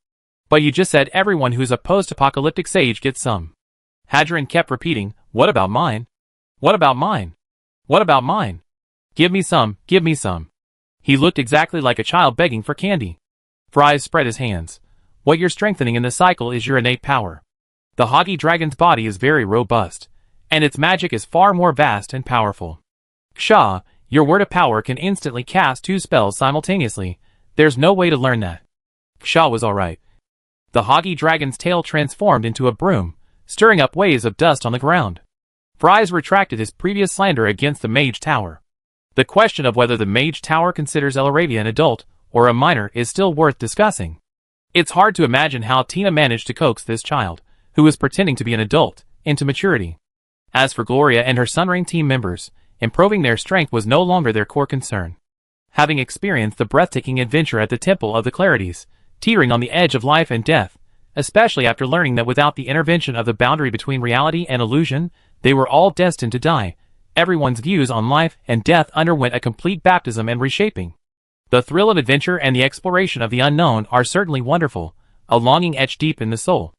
But you just said everyone who's a post-apocalyptic sage gets some. Hadron kept repeating, what about mine? What about mine? What about mine? Give me some, give me some. He looked exactly like a child begging for candy. Fries spread his hands. What you're strengthening in the cycle is your innate power. The Hoggy Dragon's body is very robust, and its magic is far more vast and powerful. Ksha, your word of power can instantly cast 2 spells simultaneously. There's no way to learn that. Ksha was alright. The Hoggy Dragon's tail transformed into a broom, stirring up waves of dust on the ground. Fries retracted his previous slander against the Mage Tower. The question of whether the Mage Tower considers Elaravia an adult or a minor is still worth discussing. It's hard to imagine how Tina managed to coax this child, who was pretending to be an adult, into maturity. As for Gloria and her Sunring team members, improving their strength was no longer their core concern. Having experienced the breathtaking adventure at the Temple of the Clarities, teetering on the edge of life and death, especially after learning that without the intervention of the boundary between reality and illusion, they were all destined to die, everyone's views on life and death underwent a complete baptism and reshaping. The thrill of adventure and the exploration of the unknown are certainly wonderful, a longing etched deep in the soul.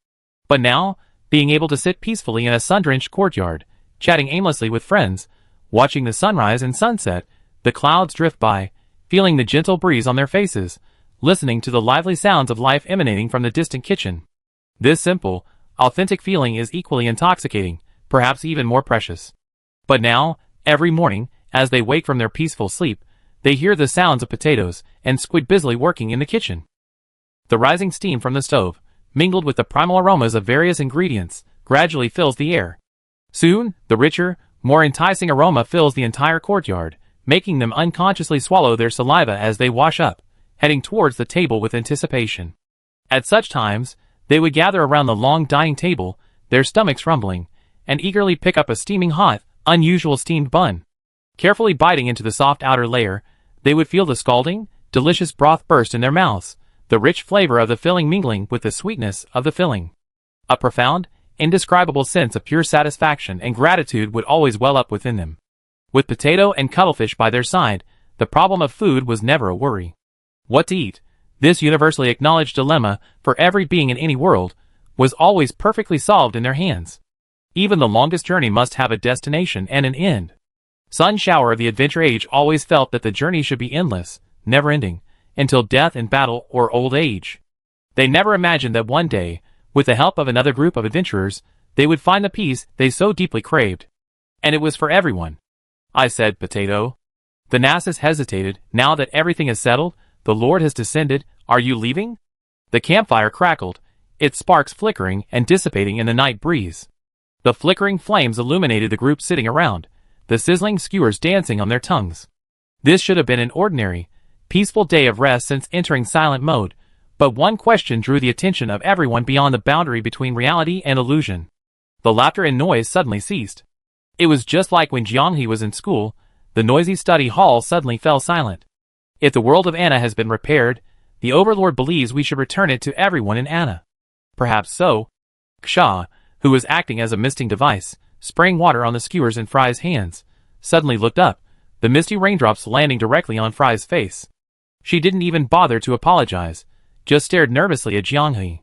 But now, being able to sit peacefully in a sun-drenched courtyard, chatting aimlessly with friends, watching the sunrise and sunset, the clouds drift by, feeling the gentle breeze on their faces, listening to the lively sounds of life emanating from the distant kitchen. This simple, authentic feeling is equally intoxicating, perhaps even more precious. But now, every morning, as they wake from their peaceful sleep, they hear the sounds of Potatoes and Squid busily working in the kitchen. The rising steam from the stove, mingled with the primal aromas of various ingredients, gradually fills the air. Soon, the richer, more enticing aroma fills the entire courtyard, making them unconsciously swallow their saliva as they wash up, heading towards the table with anticipation. At such times, they would gather around the long dining table, their stomachs rumbling, and eagerly pick up a steaming hot, unusual steamed bun. Carefully biting into the soft outer layer, they would feel the scalding, delicious broth burst in their mouths, the rich flavor of the filling mingling with the sweetness of the filling. A profound, indescribable sense of pure satisfaction and gratitude would always well up within them. With potato and cuttlefish by their side, the problem of food was never a worry. What to eat, this universally acknowledged dilemma for every being in any world, was always perfectly solved in their hands. Even the longest journey must have a destination and an end. Sun Shower of the Adventure Age always felt that the journey should be endless, never-ending, until death in battle or old age. They never imagined that one day, with the help of another group of adventurers, they would find the peace they so deeply craved. And it was for everyone. I said, Potato. The Nassus hesitated. Now that everything is settled, the Lord has descended, are you leaving? The campfire crackled, its sparks flickering and dissipating in the night breeze. The flickering flames illuminated the group sitting around, the sizzling skewers dancing on their tongues. This should have been an ordinary, peaceful day of rest since entering silent mode, but one question drew the attention of everyone beyond the boundary between reality and illusion. The laughter and noise suddenly ceased. It was just like when Jianghe was in school, the noisy study hall suddenly fell silent. If the world of Anna has been repaired, the Overlord believes we should return it to everyone in Anna. Perhaps so. Ksha, who was acting as a misting device, spraying water on the skewers in Fry's hands, suddenly looked up, the misty raindrops landing directly on Fry's face. She didn't even bother to apologize, just stared nervously at Jianghe.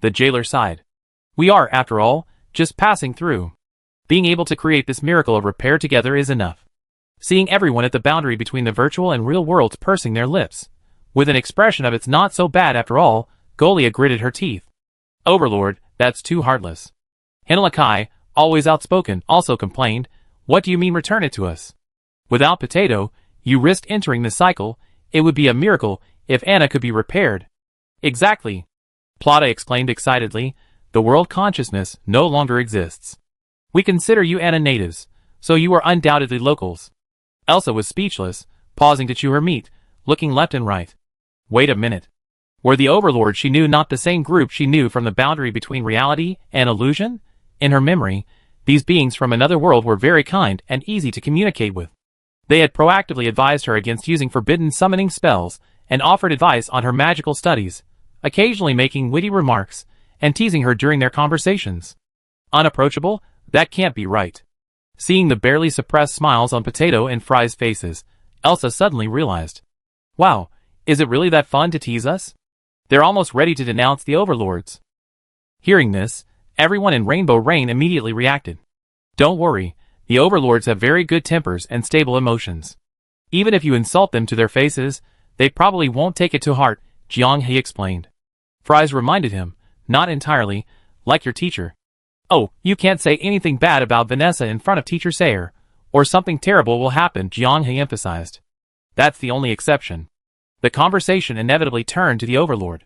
The jailer sighed. We are, after all, just passing through. Being able to create this miracle of repair together is enough. Seeing everyone at the boundary between the virtual and real worlds pursing their lips, with an expression of it's not so bad after all, Golia gritted her teeth. Overlord, that's too heartless. Hinalakai, always outspoken, also complained, what do you mean return it to us? Without Potato, you risked entering the cycle, it would be a miracle if Anna could be repaired. Exactly. Plata exclaimed excitedly, the world consciousness no longer exists. We consider you Anna natives, so you are undoubtedly locals. Elsa was speechless, pausing to chew her meat, looking left and right. Wait a minute. Were the Overlords she knew not the same group she knew from the boundary between reality and illusion? In her memory, these beings from another world were very kind and easy to communicate with. They had proactively advised her against using forbidden summoning spells and offered advice on her magical studies, occasionally making witty remarks and teasing her during their conversations. Unapproachable? That can't be right. Seeing the barely suppressed smiles on Potato and Fry's faces, Elsa suddenly realized. Wow, is it really that fun to tease us? They're almost ready to denounce the Overlords. Hearing this, everyone in Rainbow Rain immediately reacted. Don't worry, the Overlords have very good tempers and stable emotions. Even if you insult them to their faces, they probably won't take it to heart, Jianghe explained. Fries reminded him, not entirely, like your teacher. Oh, you can't say anything bad about Vanessa in front of Teacher Sayer, or something terrible will happen, Jianghe emphasized. That's the only exception. The conversation inevitably turned to the Overlord.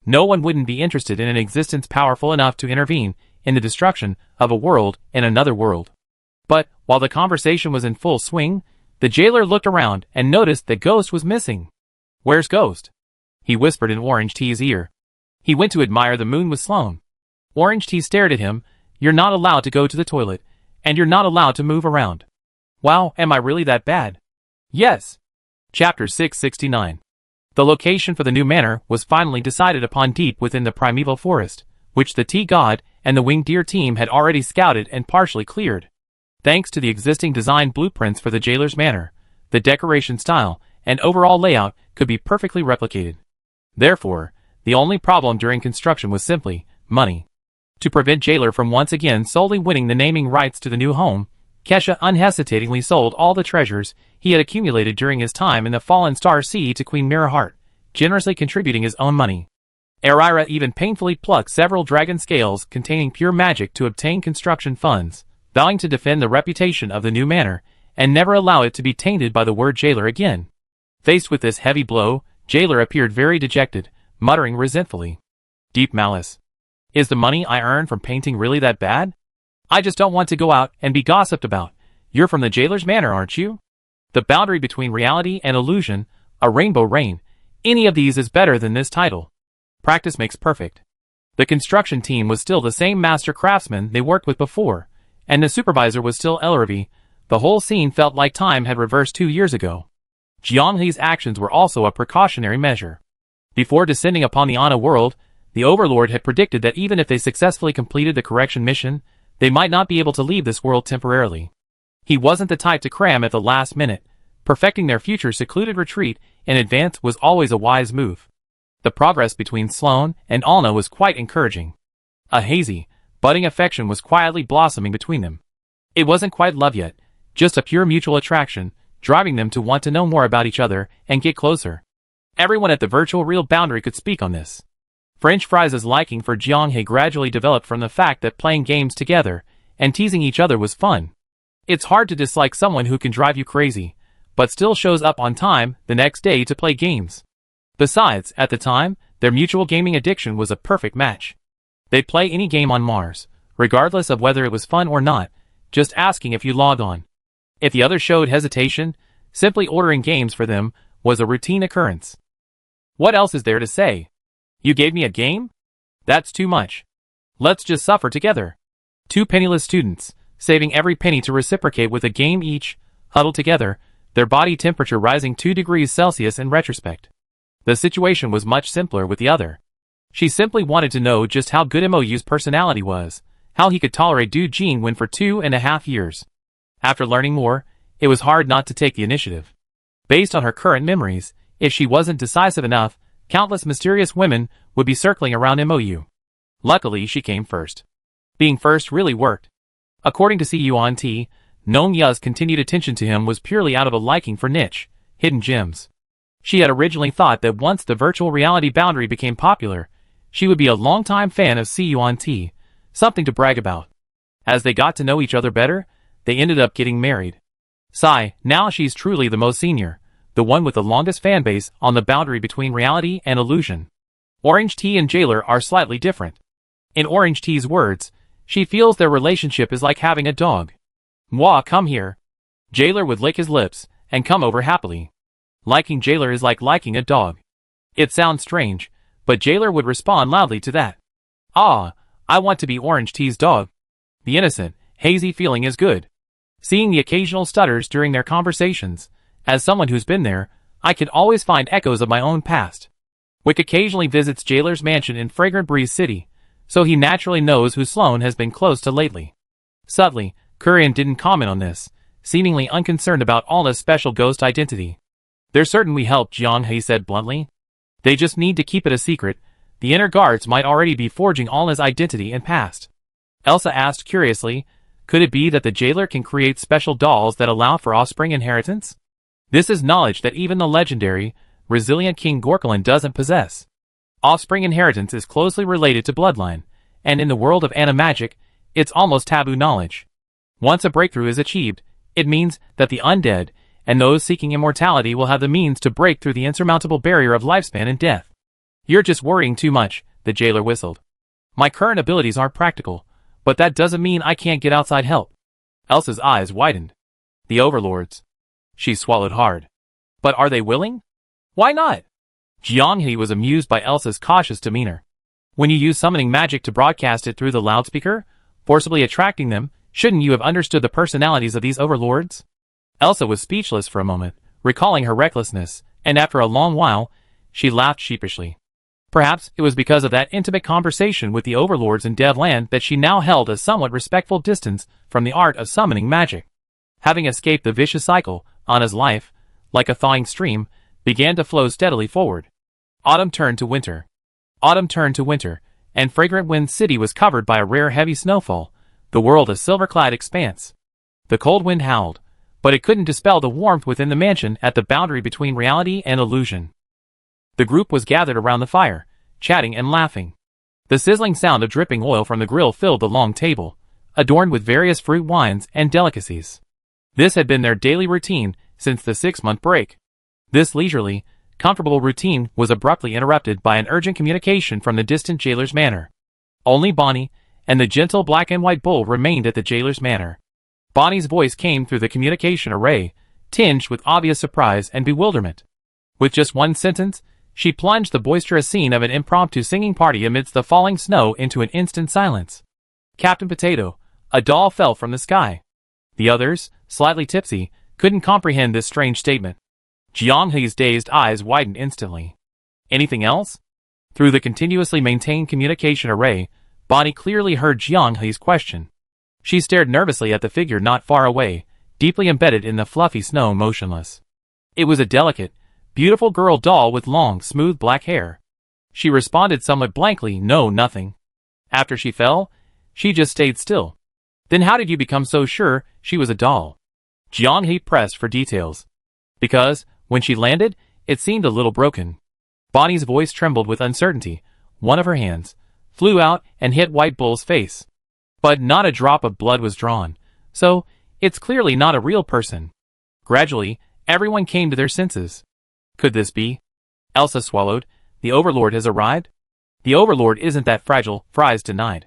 No one wouldn't be interested in an existence powerful enough to intervene in the destruction of a world in another world. But, while the conversation was in full swing, the jailer looked around and noticed that Ghost was missing. Where's Ghost? He whispered in Orange T's ear. He went to admire the moon with Sloane. Orange T stared at him. You're not allowed to go to the toilet, and you're not allowed to move around. Wow, am I really that bad? Yes. Chapter 669. The location for the new manor was finally decided upon deep within the primeval forest, which the T-God and the Winged Deer team had already scouted and partially cleared. Thanks to the existing design blueprints for the jailer's manor, the decoration style and overall layout could be perfectly replicated. Therefore, the only problem during construction was simply money. To prevent Jailer from once again solely winning the naming rights to the new home, Kesha unhesitatingly sold all the treasures he had accumulated during his time in the Fallen Star Sea to Queen Miraheart, generously contributing his own money. Erira even painfully plucked several dragon scales containing pure magic to obtain construction funds, vowing to defend the reputation of the new manor and never allow it to be tainted by the word Jailer again. Faced with this heavy blow, Jailer appeared very dejected, muttering resentfully. Deep malice. Is the money I earn from painting really that bad? I just don't want to go out and be gossiped about. You're from the Jailer's Manor, aren't you? The boundary between reality and illusion, a rainbow rain, any of these is better than this title. Practice makes perfect. The construction team was still the same master craftsman they worked with before, and the supervisor was still Elravi. The whole scene felt like time had reversed 2 years ago. Jianghe's actions were also a precautionary measure. Before descending upon the Anna world, the Overlord had predicted that even if they successfully completed the correction mission, they might not be able to leave this world temporarily. He wasn't the type to cram at the last minute. Perfecting their future secluded retreat in advance was always a wise move. The progress between Sloane and Alna was quite encouraging. A hazy, budding affection was quietly blossoming between them. It wasn't quite love yet, just a pure mutual attraction, driving them to want to know more about each other and get closer. Everyone at the virtual real boundary could speak on this. French Fries' liking for Jianghe gradually developed from the fact that playing games together and teasing each other was fun. It's hard to dislike someone who can drive you crazy, but still shows up on time the next day to play games. Besides, at the time, their mutual gaming addiction was a perfect match. They'd play any game on Mars, regardless of whether it was fun or not, just asking if you logged on. If the other showed hesitation, simply ordering games for them was a routine occurrence. What else is there to say? You gave me a game? That's too much. Let's just suffer together. Two penniless students, saving every penny to reciprocate with a game each, huddled together, their body temperature rising 2 degrees Celsius in retrospect. The situation was much simpler with the other. She simply wanted to know just how good Mo's personality was, how he could tolerate Du Jingwen for 2.5 years. After learning more, it was hard not to take the initiative. Based on her current memories, if she wasn't decisive enough, countless mysterious women would be circling around Mo. Luckily, she came first. Being first really worked. According to Yuan Ti, Nong Ya's continued attention to him was purely out of a liking for niche, hidden gems. She had originally thought that once the virtual reality boundary became popular, she would be a longtime fan of Yuan Ti, something to brag about. As they got to know each other better, they ended up getting married. Now she's truly the most senior, the one with the longest fanbase on the boundary between reality and illusion. Orange Tea and Jailer are slightly different. In Orange Tea's words, she feels their relationship is like having a dog. Moi, come here. Jailer would lick his lips and come over happily. Liking Jailer is like liking a dog. It sounds strange, but Jailer would respond loudly to that. Ah, I want to be Orange Tea's dog. The innocent, hazy feeling is good. Seeing the occasional stutters during their conversations, as someone who's been there, I can always find echoes of my own past. Wick occasionally visits Jailer's mansion in Fragrant Breeze City, so he naturally knows who Sloane has been close to lately. Subtly, Kurian didn't comment on this, seemingly unconcerned about Alna's special ghost identity. They're certain we helped, Jianghe said bluntly. They just need to keep it a secret. The inner guards might already be forging Alna's identity and past. Elsa asked curiously, could it be that the Jailer can create special dolls that allow for offspring inheritance? This is knowledge that even the legendary, resilient King Gorkulin doesn't possess. Offspring inheritance is closely related to bloodline, and in the world of animagic, it's almost taboo knowledge. Once a breakthrough is achieved, it means that the undead and those seeking immortality will have the means to break through the insurmountable barrier of lifespan and death. You're just worrying too much, the Jailer whistled. My current abilities aren't practical, but that doesn't mean I can't get outside help. Elsa's eyes widened. The overlords. She swallowed hard. But are they willing? Why not? Jianghe was amused by Elsa's cautious demeanor. When you use summoning magic to broadcast it through the loudspeaker, forcibly attracting them, shouldn't you have understood the personalities of these overlords? Elsa was speechless for a moment, recalling her recklessness, and after a long while, she laughed sheepishly. Perhaps it was because of that intimate conversation with the overlords in Devland that she now held a somewhat respectful distance from the art of summoning magic. Having escaped the vicious cycle, Anna's life, like a thawing stream, began to flow steadily forward. Autumn turned to winter. Autumn turned to winter, and Fragrant Wind City was covered by a rare heavy snowfall, the world a silver-clad expanse. The cold wind howled, but it couldn't dispel the warmth within the mansion at the boundary between reality and illusion. The group was gathered around the fire, chatting and laughing. The sizzling sound of dripping oil from the grill filled the long table, adorned with various fruit wines and delicacies. This had been their daily routine since the 6-month break. This leisurely, comfortable routine was abruptly interrupted by an urgent communication from the distant Jailer's manor. Only Bonnie and the gentle black and white bull remained at the Jailer's manor. Bonnie's voice came through the communication array, tinged with obvious surprise and bewilderment. With just one sentence, she plunged the boisterous scene of an impromptu singing party amidst the falling snow into an instant silence. Captain Potato, a doll fell from the sky. The others, slightly tipsy, couldn't comprehend this strange statement. Jianghe's dazed eyes widened instantly. Anything else? Through the continuously maintained communication array, Bonnie clearly heard Jianghe's question. She stared nervously at the figure not far away, deeply embedded in the fluffy snow, motionless. It was a delicate, beautiful girl doll with long, smooth black hair. She responded somewhat blankly, "No, nothing." After she fell, she just stayed still. "Then how did you become so sure she was a doll?" Jiang He pressed for details. "Because, when she landed, it seemed a little broken." Bonnie's voice trembled with uncertainty. One of her hands flew out and hit White Bull's face. But not a drop of blood was drawn, so it's clearly not a real person. Gradually, everyone came to their senses. Could this be? Elsa swallowed. "The Overlord has arrived?" "The Overlord isn't that fragile," Fries denied.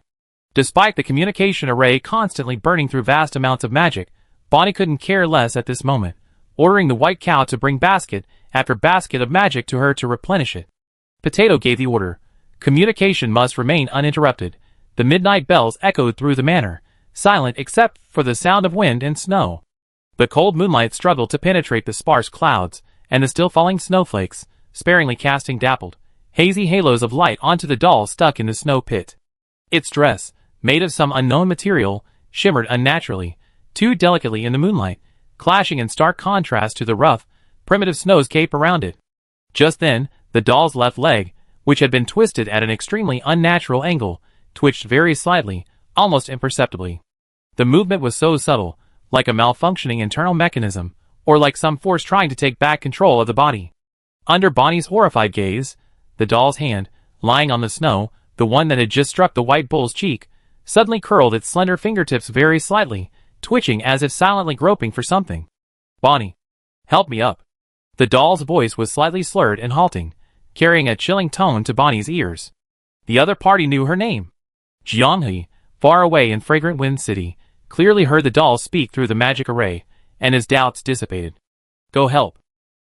Despite the communication array constantly burning through vast amounts of magic, Bonnie couldn't care less at this moment, ordering the white cow to bring basket after basket of magic to her to replenish it. Potato gave the order. Communication must remain uninterrupted. The midnight bells echoed through the manor, silent except for the sound of wind and snow. The cold moonlight struggled to penetrate the sparse clouds, and the still falling snowflakes, sparingly casting dappled, hazy halos of light onto the doll stuck in the snow pit. Its dress, made of some unknown material, shimmered unnaturally, too delicately in the moonlight, clashing in stark contrast to the rough, primitive snowscape around it. Just then, the doll's left leg, which had been twisted at an extremely unnatural angle, twitched very slightly, almost imperceptibly. The movement was so subtle, like a malfunctioning internal mechanism, or like some force trying to take back control of the body. Under Bonnie's horrified gaze, the doll's hand, lying on the snow, the one that had just struck the White Bull's cheek, suddenly curled its slender fingertips very slightly, twitching as if silently groping for something. "Bonnie, help me up." The doll's voice was slightly slurred and halting, carrying a chilling tone to Bonnie's ears. The other party knew her name. Jianghe, far away in Fragrant Wind City, clearly heard the doll speak through the magic array, and his doubts dissipated. "Go help."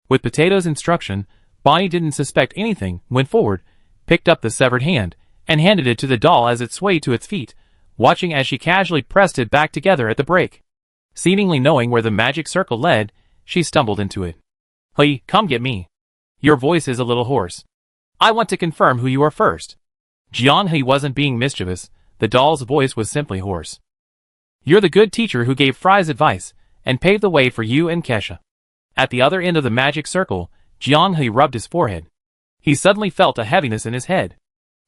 With Potato's instruction, Bonnie didn't suspect anything, went forward, picked up the severed hand, and handed it to the doll as it swayed to its feet, watching as she casually pressed it back together at the break. Seemingly knowing where the magic circle led, she stumbled into it. "Hey, come get me." "Your voice is a little hoarse." "I want to confirm who you are first." Jianghe wasn't being mischievous, the doll's voice was simply hoarse. "You're the good teacher who gave Fry's advice, and paved the way for you and Kesha." At the other end of the magic circle, Jianghe rubbed his forehead. He suddenly felt a heaviness in his head.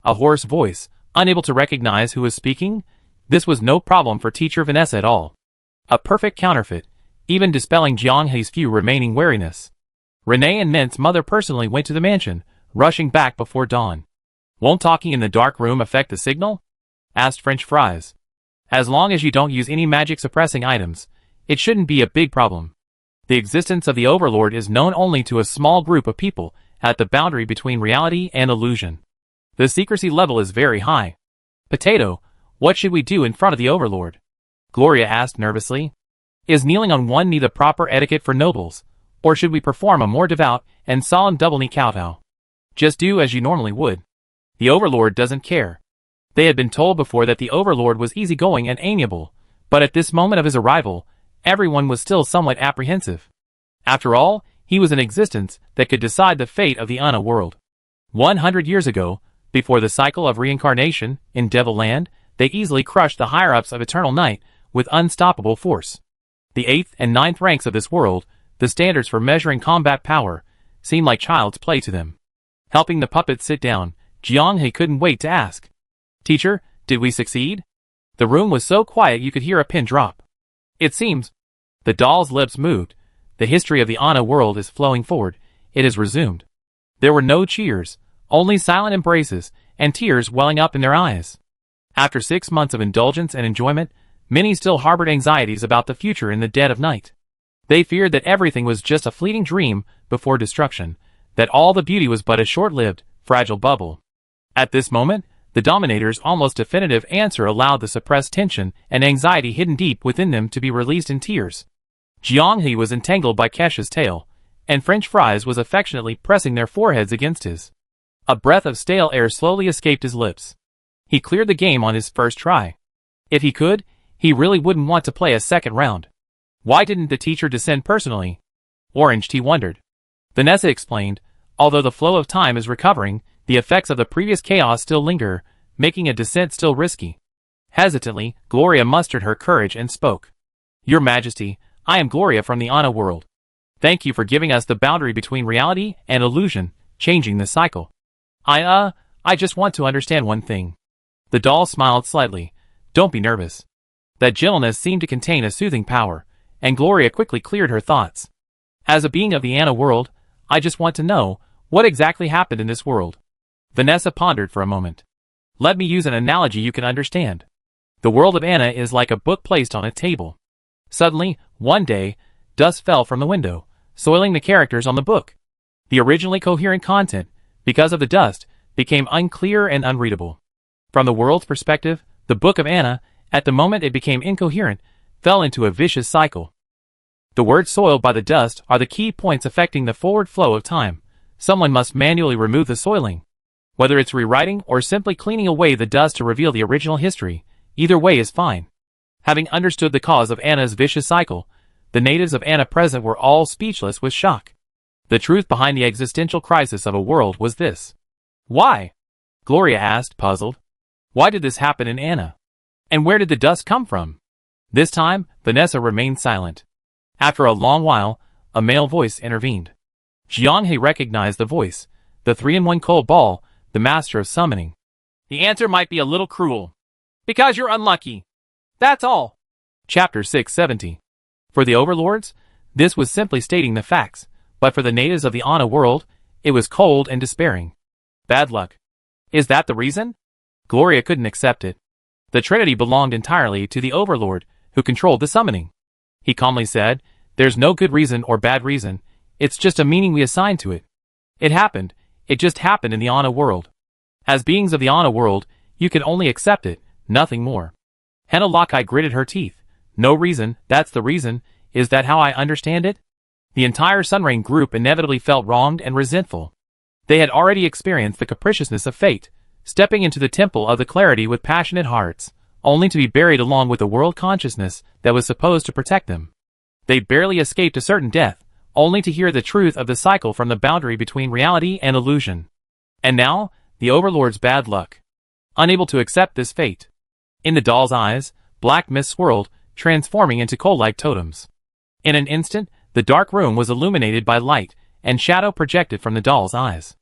A hoarse voice, unable to recognize who was speaking? This was no problem for teacher Vanessa at all. A perfect counterfeit, even dispelling Jianghe's few remaining wariness. Renee and Mint's mother personally went to the mansion, rushing back before dawn. "Won't talking in the dark room affect the signal?" asked French Fries. "As long as you don't use any magic suppressing items, it shouldn't be a big problem. The existence of the Overlord is known only to a small group of people at the boundary between reality and illusion. The secrecy level is very high." "Potato, what should we do in front of the Overlord?" Gloria asked nervously. "Is kneeling on one knee the proper etiquette for nobles, or should we perform a more devout and solemn double-knee kowtow?" "Just do as you normally would. The Overlord doesn't care." They had been told before that the Overlord was easygoing and amiable, but at this moment of his arrival, everyone was still somewhat apprehensive. After all, he was an existence that could decide the fate of the Una world. 100 years ago, before the cycle of reincarnation, in Devil Land, they easily crushed the higher-ups of Eternal Night with unstoppable force. The 8th and 9th ranks of this world, the standards for measuring combat power, seemed like child's play to them. Helping the puppet sit down, Jianghe couldn't wait to ask. "Teacher, did we succeed?" The room was so quiet you could hear a pin drop. "It seems." The doll's lips moved. The history of the Ana world is flowing forward. It is resumed. There were no cheers, only silent embraces, and tears welling up in their eyes. After 6 months of indulgence and enjoyment, many still harbored anxieties about the future in the dead of night. They feared that everything was just a fleeting dream before destruction, that all the beauty was but a short-lived, fragile bubble. At this moment, the Dominator's almost definitive answer allowed the suppressed tension and anxiety hidden deep within them to be released in tears. Jianghe was entangled by Kesha's tail, and French Fries was affectionately pressing their foreheads against his. A breath of stale air slowly escaped his lips. He cleared the game on his first try. If he could, he really wouldn't want to play a second round. Why didn't the teacher descend personally? Orange Tea wondered. Vanessa explained, although the flow of time is recovering, the effects of the previous chaos still linger, making a descent still risky. Hesitantly, Gloria mustered her courage and spoke. "Your Majesty, I am Gloria from the Ana world. Thank you for giving us the boundary between reality and illusion, changing the cycle. I just want to understand one thing. The doll smiled slightly. Don't be nervous. That gentleness seemed to contain a soothing power, and Gloria quickly cleared her thoughts. As a being of the Ana world, I just want to know, what exactly happened in this world? Vanessa pondered for a moment. Let me use an analogy you can understand. The world of Ana is like a book placed on a table. Suddenly, one day, dust fell from the window, soiling the characters on the book. The originally coherent content, because of the dust, became unclear and unreadable. From the world's perspective, the Book of Ana, at the moment it became incoherent, fell into a vicious cycle. The words soiled by the dust are the key points affecting the forward flow of time. Someone must manually remove the soiling. Whether it's rewriting or simply cleaning away the dust to reveal the original history, either way is fine. Having understood the cause of Ana's vicious cycle, the natives of Ana present were all speechless with shock. The truth behind the existential crisis of a world was this. Why? Gloria asked, puzzled. Why did this happen in Ana? And where did the dust come from? This time, Vanessa remained silent. After a long while, a male voice intervened. Jianghe recognized the voice, the 3-in-1 cold ball, the master of summoning. The answer might be a little cruel. Because you're unlucky. That's all. Chapter 670. For the overlords, this was simply stating the facts, but for the natives of the Ana world, it was cold and despairing. Bad luck. Is that the reason? Gloria couldn't accept it. The Trinity belonged entirely to the overlord, who controlled the summoning. He calmly said, there's no good reason or bad reason, it's just a meaning we assign to it. It happened. It just happened in the Ana world. As beings of the Ana world, you can only accept it, nothing more. Henna Lockheye gritted her teeth. No reason, that's the reason, is that how I understand it? The entire Sunrain group inevitably felt wronged and resentful. They had already experienced the capriciousness of fate, stepping into the temple of the clarity with passionate hearts, only to be buried along with the world consciousness that was supposed to protect them. They barely escaped a certain death, only to hear the truth of the cycle from the boundary between reality and illusion. And now, the overlord's bad luck. Unable to accept this fate. In the doll's eyes, black mist swirled, transforming into coal-like totems. In an instant, the dark room was illuminated by light, and shadow projected from the doll's eyes.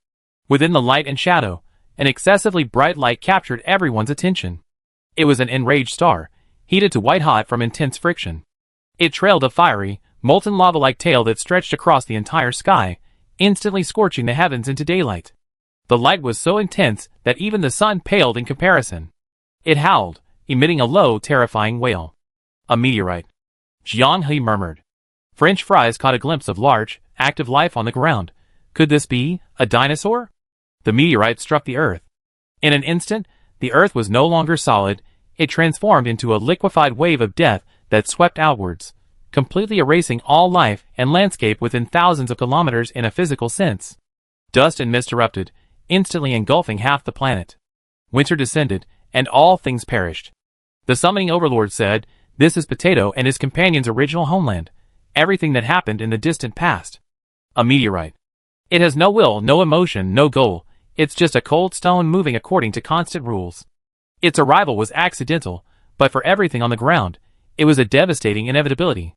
Within the light and shadow, an excessively bright light captured everyone's attention. It was an enraged star, heated to white-hot from intense friction. It trailed a fiery, molten lava-like tail that stretched across the entire sky, instantly scorching the heavens into daylight. The light was so intense that even the sun paled in comparison. It howled, emitting a low, terrifying wail. A meteorite. Jianghe murmured. French fries caught a glimpse of large, active life on the ground. Could this be a dinosaur? The meteorite struck the earth. In an instant, the earth was no longer solid. It transformed into a liquefied wave of death that swept outwards, completely erasing all life and landscape within thousands of kilometers in a physical sense. Dust and mist erupted, instantly engulfing half the planet. Winter descended, and all things perished. The summoning overlord said, this is Potato and his companion's original homeland, everything that happened in the distant past. A meteorite. It has no will, no emotion, no goal, it's just a cold stone moving according to constant rules. Its arrival was accidental, but for everything on the ground, it was a devastating inevitability.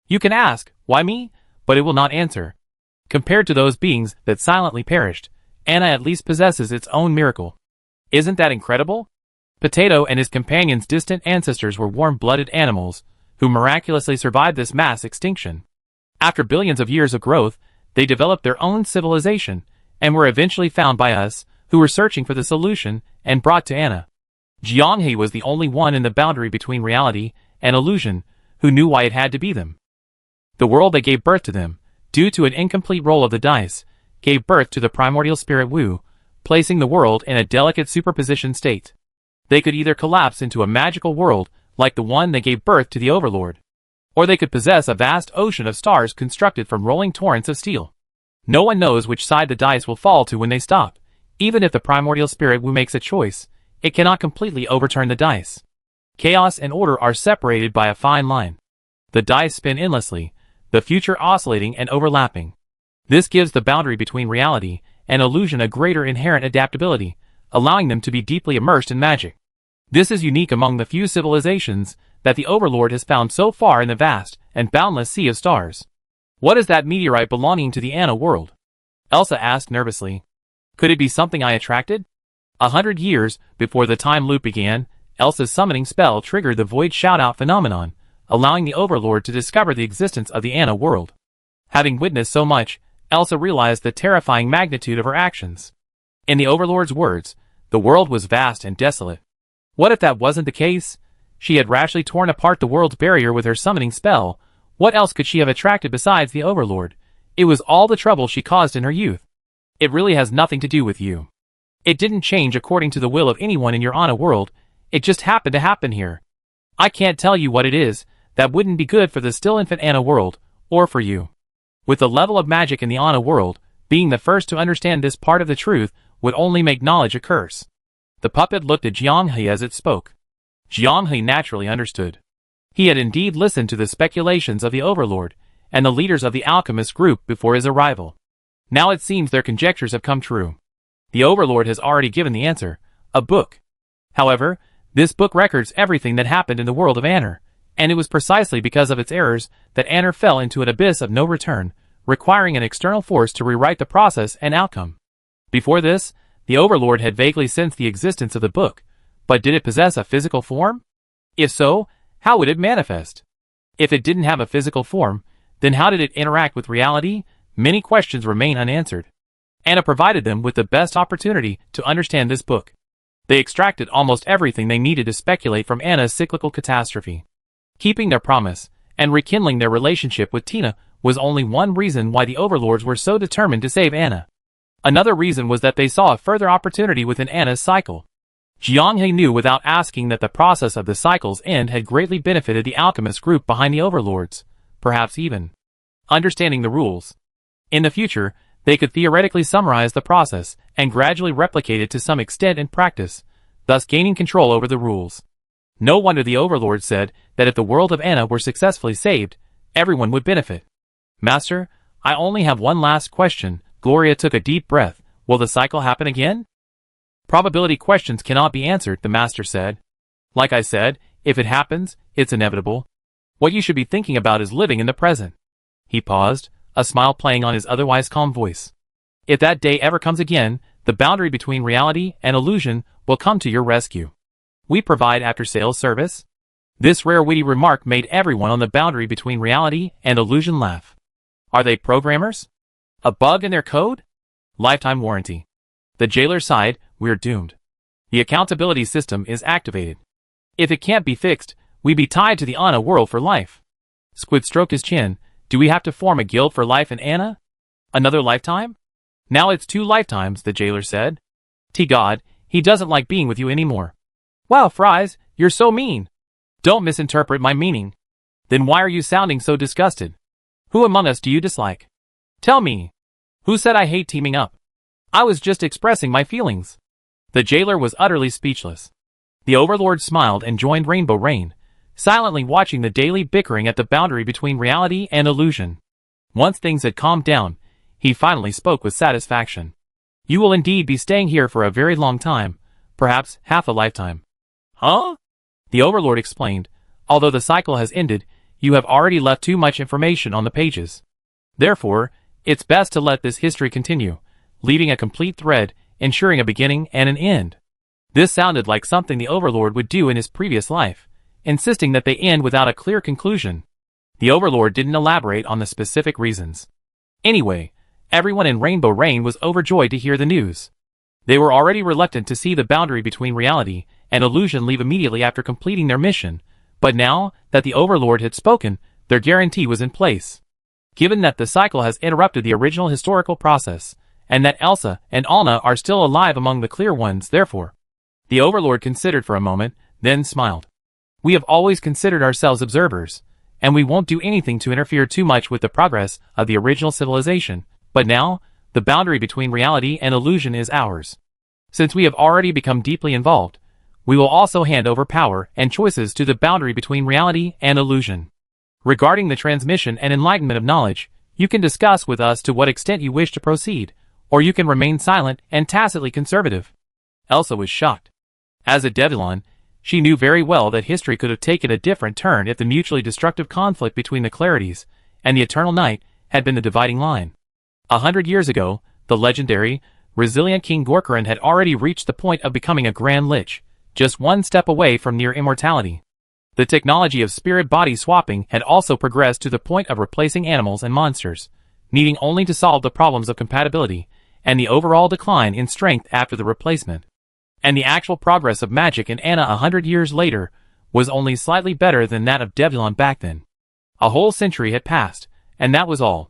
You can ask, why me? But it will not answer. Compared to those beings that silently perished, Ana at least possesses its own miracle. Isn't that incredible? Potato and his companion's distant ancestors were warm-blooded animals, who miraculously survived this mass extinction. After billions of years of growth, they developed their own civilization, and were eventually found by us, who were searching for the solution, and brought to Ana. Jianghe was the only one in the boundary between reality and illusion, who knew why it had to be them. The world that gave birth to them, due to an incomplete roll of the dice, gave birth to the primordial spirit Wu, placing the world in a delicate superposition state. They could either collapse into a magical world, like the one that gave birth to the Overlord, or they could possess a vast ocean of stars constructed from rolling torrents of steel. No one knows which side the dice will fall to when they stop. Even if the primordial spirit Wu makes a choice, it cannot completely overturn the dice. Chaos and order are separated by a fine line. The dice spin endlessly, the future oscillating and overlapping. This gives the boundary between reality and illusion a greater inherent adaptability, allowing them to be deeply immersed in magic. This is unique among the few civilizations that the Overlord has found so far in the vast and boundless sea of stars. What is that meteorite belonging to the Anna world? Elsa asked nervously. Could it be something I attracted? 100 years before the time loop began, Elsa's summoning spell triggered the void shout-out phenomenon, allowing the Overlord to discover the existence of the Anna world. Having witnessed so much, Elsa realized the terrifying magnitude of her actions. In the Overlord's words, the world was vast and desolate. What if that wasn't the case? She had rashly torn apart the world's barrier with her summoning spell. What else could she have attracted besides the Overlord? It was all the trouble she caused in her youth. It really has nothing to do with you. It didn't change according to the will of anyone in your Anna world. It just happened to happen here. I can't tell you what it is. That wouldn't be good for the still infant Anna world, or for you. With the level of magic in the Anna world, being the first to understand this part of the truth would only make knowledge a curse. The puppet looked at Jianghe as it spoke. Jianghe naturally understood. He had indeed listened to the speculations of the Overlord and the leaders of the alchemist group before his arrival. Now it seems their conjectures have come true. The Overlord has already given the answer, a book. However, this book records everything that happened in the world of Anna, and it was precisely because of its errors that Anna fell into an abyss of no return, requiring an external force to rewrite the process and outcome. Before this, the Overlord had vaguely sensed the existence of the book, but did it possess a physical form? If so, how would it manifest? If it didn't have a physical form, then how did it interact with reality? Many questions remain unanswered. Anna provided them with the best opportunity to understand this book. They extracted almost everything they needed to speculate from Anna's cyclical catastrophe. Keeping their promise and rekindling their relationship with Tina was only one reason why the Overlords were so determined to save Anna. Another reason was that they saw a further opportunity within Anna's cycle. Jianghe knew without asking that the process of the cycle's end had greatly benefited the alchemist group behind the Overlords, perhaps even understanding the rules. In the future, they could theoretically summarize the process and gradually replicate it to some extent in practice, thus gaining control over the rules. No wonder the Overlord said that if the world of Anna were successfully saved, everyone would benefit. Master, I only have one last question. Gloria took a deep breath. Will the cycle happen again? Probability questions cannot be answered, the Master said. Like I said, if it happens, it's inevitable. What you should be thinking about is living in the present. He paused, a smile playing on his otherwise calm voice. If that day ever comes again, the boundary between reality and illusion will come to your rescue. We provide after-sales service. This rare witty remark made everyone on the boundary between reality and illusion laugh. Are they programmers? A bug in their code? Lifetime warranty. The jailer sighed, we're doomed. The accountability system is activated. If it can't be fixed, we be tied to the Anna world for life. Squid stroked his chin. Do we have to form a guild for life in Anna? Another lifetime? Now it's 2 lifetimes, the jailer said. God, he doesn't like being with you anymore. Wow, Fries, you're so mean. Don't misinterpret my meaning. Then why are you sounding so disgusted? Who among us do you dislike? Tell me. Who said I hate teaming up? I was just expressing my feelings. The jailer was utterly speechless. The Overlord smiled and joined Rainbow Rain, silently watching the daily bickering at the boundary between reality and illusion. Once things had calmed down, he finally spoke with satisfaction. You will indeed be staying here for a very long time, perhaps half a lifetime. Huh? The Overlord explained. Although the cycle has ended, you have already left too much information on the pages. Therefore, it's best to let this history continue, leaving a complete thread, ensuring a beginning and an end. This sounded like something the Overlord would do in his previous life, insisting that they end without a clear conclusion. The Overlord didn't elaborate on the specific reasons. Anyway, everyone in Rainbow Rain was overjoyed to hear the news. They were already reluctant to see the boundary between reality and illusion leave immediately after completing their mission, but now that the Overlord had spoken, their guarantee was in place. Given that the cycle has interrupted the original historical process, and that Elsa and Anna are still alive among the clear ones, therefore. The Overlord considered for a moment, then smiled. We have always considered ourselves observers, and we won't do anything to interfere too much with the progress of the original civilization, but now, the boundary between reality and illusion is ours. Since we have already become deeply involved, we will also hand over power and choices to the boundary between reality and illusion. Regarding the transmission and enlightenment of knowledge, you can discuss with us to what extent you wish to proceed, or you can remain silent and tacitly conservative. Elsa was shocked. As a Devlin, She knew very well that history could have taken a different turn if the mutually destructive conflict between the Clarities and the Eternal Night had been the dividing line. 100 years ago, the legendary, resilient King Gorkaran had already reached the point of becoming a Grand Lich, just one step away from near immortality. The technology of spirit-body swapping had also progressed to the point of replacing animals and monsters, needing only to solve the problems of compatibility and the overall decline in strength after the replacement. And the actual progress of magic in Anna 100 years later was only slightly better than that of Devulon back then. A whole century had passed, and that was all.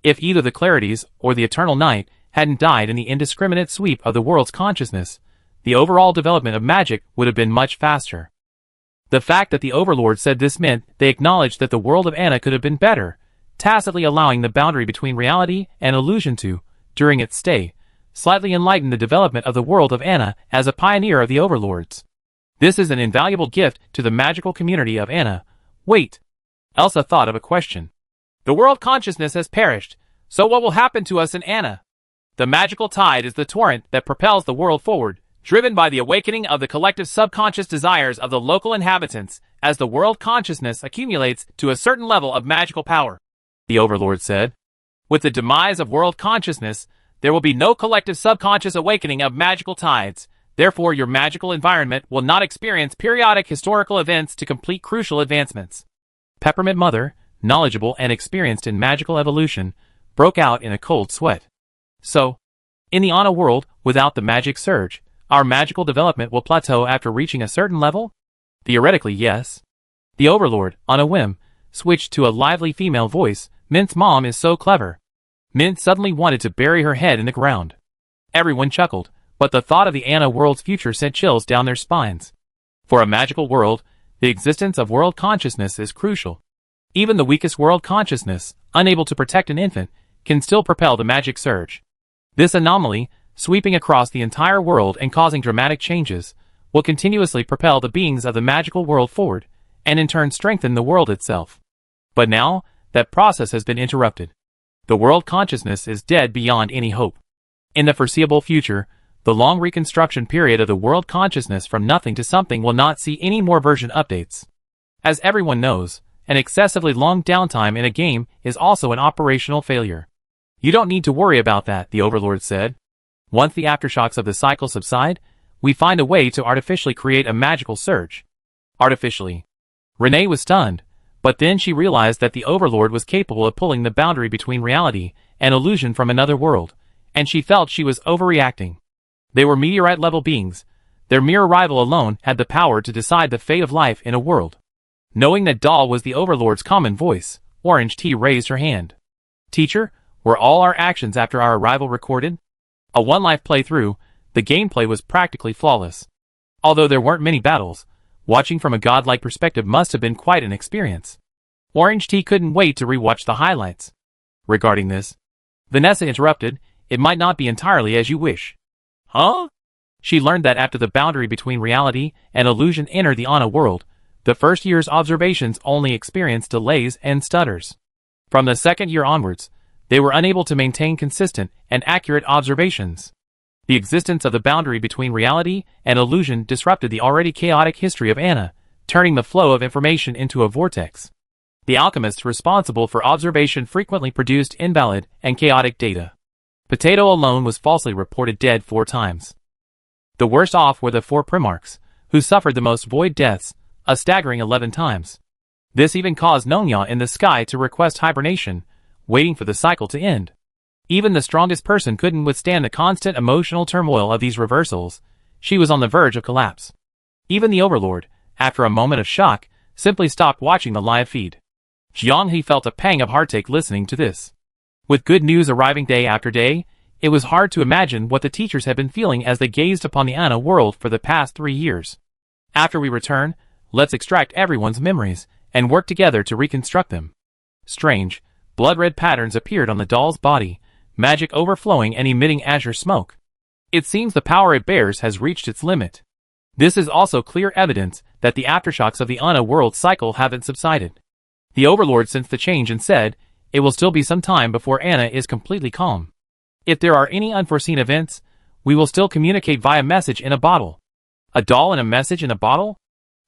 If either the Clarities or the Eternal Night hadn't died in the indiscriminate sweep of the world's consciousness, the overall development of magic would have been much faster. The fact that the Overlord said this meant they acknowledged that the world of Anna could have been better, tacitly allowing the boundary between reality and illusion to, during its stay, slightly enlighten the development of the world of Anna as a pioneer of the Overlords. This is an invaluable gift to the magical community of Anna. Wait. Elsa thought of a question. The world consciousness has perished, so what will happen to us in Anna? The magical tide is the torrent that propels the world forward, driven by the awakening of the collective subconscious desires of the local inhabitants as the world consciousness accumulates to a certain level of magical power, the Overlord said. With the demise of world consciousness, there will be no collective subconscious awakening of magical tides. Therefore, your magical environment will not experience periodic historical events to complete crucial advancements. Peppermint Mother, knowledgeable and experienced in magical evolution, broke out in a cold sweat. So, in the Anna world, without the magic surge, our magical development will plateau after reaching a certain level? Theoretically, yes. The Overlord, on a whim, switched to a lively female voice. Mint's mom is so clever. Mint suddenly wanted to bury her head in the ground. Everyone chuckled, but the thought of the Anna world's future sent chills down their spines. For a magical world, the existence of world consciousness is crucial. Even the weakest world consciousness, unable to protect an infant, can still propel the magic surge. This anomaly, sweeping across the entire world and causing dramatic changes, will continuously propel the beings of the magical world forward, and in turn strengthen the world itself. But now, that process has been interrupted. The world consciousness is dead beyond any hope. In the foreseeable future, the long reconstruction period of the world consciousness from nothing to something will not see any more version updates. As everyone knows, an excessively long downtime in a game is also an operational failure. You don't need to worry about that, the Overlord said. Once the aftershocks of the cycle subside, we find a way to artificially create a magical surge. Artificially. Renee was stunned, but then she realized that the Overlord was capable of pulling the boundary between reality and illusion from another world, and she felt she was overreacting. They were meteorite-level beings. Their mere arrival alone had the power to decide the fate of life in a world. Knowing that Doll was the Overlord's common voice, Orange Tea raised her hand. Teacher, were all our actions after our arrival recorded? A one-life playthrough, the gameplay was practically flawless. Although there weren't many battles, watching from a godlike perspective must have been quite an experience. Orange Tea couldn't wait to rewatch the highlights. Regarding this, Vanessa interrupted, it might not be entirely as you wish. Huh? She learned that after the boundary between reality and illusion entered the Anna world, the first year's observations only experienced delays and stutters. From the second year onwards, they were unable to maintain consistent and accurate observations. The existence of the boundary between reality and illusion disrupted the already chaotic history of Anna, turning the flow of information into a vortex. The alchemists responsible for observation frequently produced invalid and chaotic data. Potato alone was falsely reported dead 4 times. The worst off were the 4 Primarchs, who suffered the most void deaths, a staggering 11 times. This even caused Nonya in the sky to request hibernation, waiting for the cycle to end. Even the strongest person couldn't withstand the constant emotional turmoil of these reversals. She was on the verge of collapse. Even the Overlord, after a moment of shock, simply stopped watching the live feed. Jianghe felt a pang of heartache listening to this. With good news arriving day after day, it was hard to imagine what the teachers had been feeling as they gazed upon the Anna world for the past 3 years. After we return, let's extract everyone's memories and work together to reconstruct them. Strange, blood-red patterns appeared on the doll's body, magic overflowing and emitting azure smoke. It seems the power it bears has reached its limit. This is also clear evidence that the aftershocks of the Anna world cycle haven't subsided. The Overlord sensed the change and said, it will still be some time before Anna is completely calm. If there are any unforeseen events, we will still communicate via message in a bottle. A doll and a message in a bottle?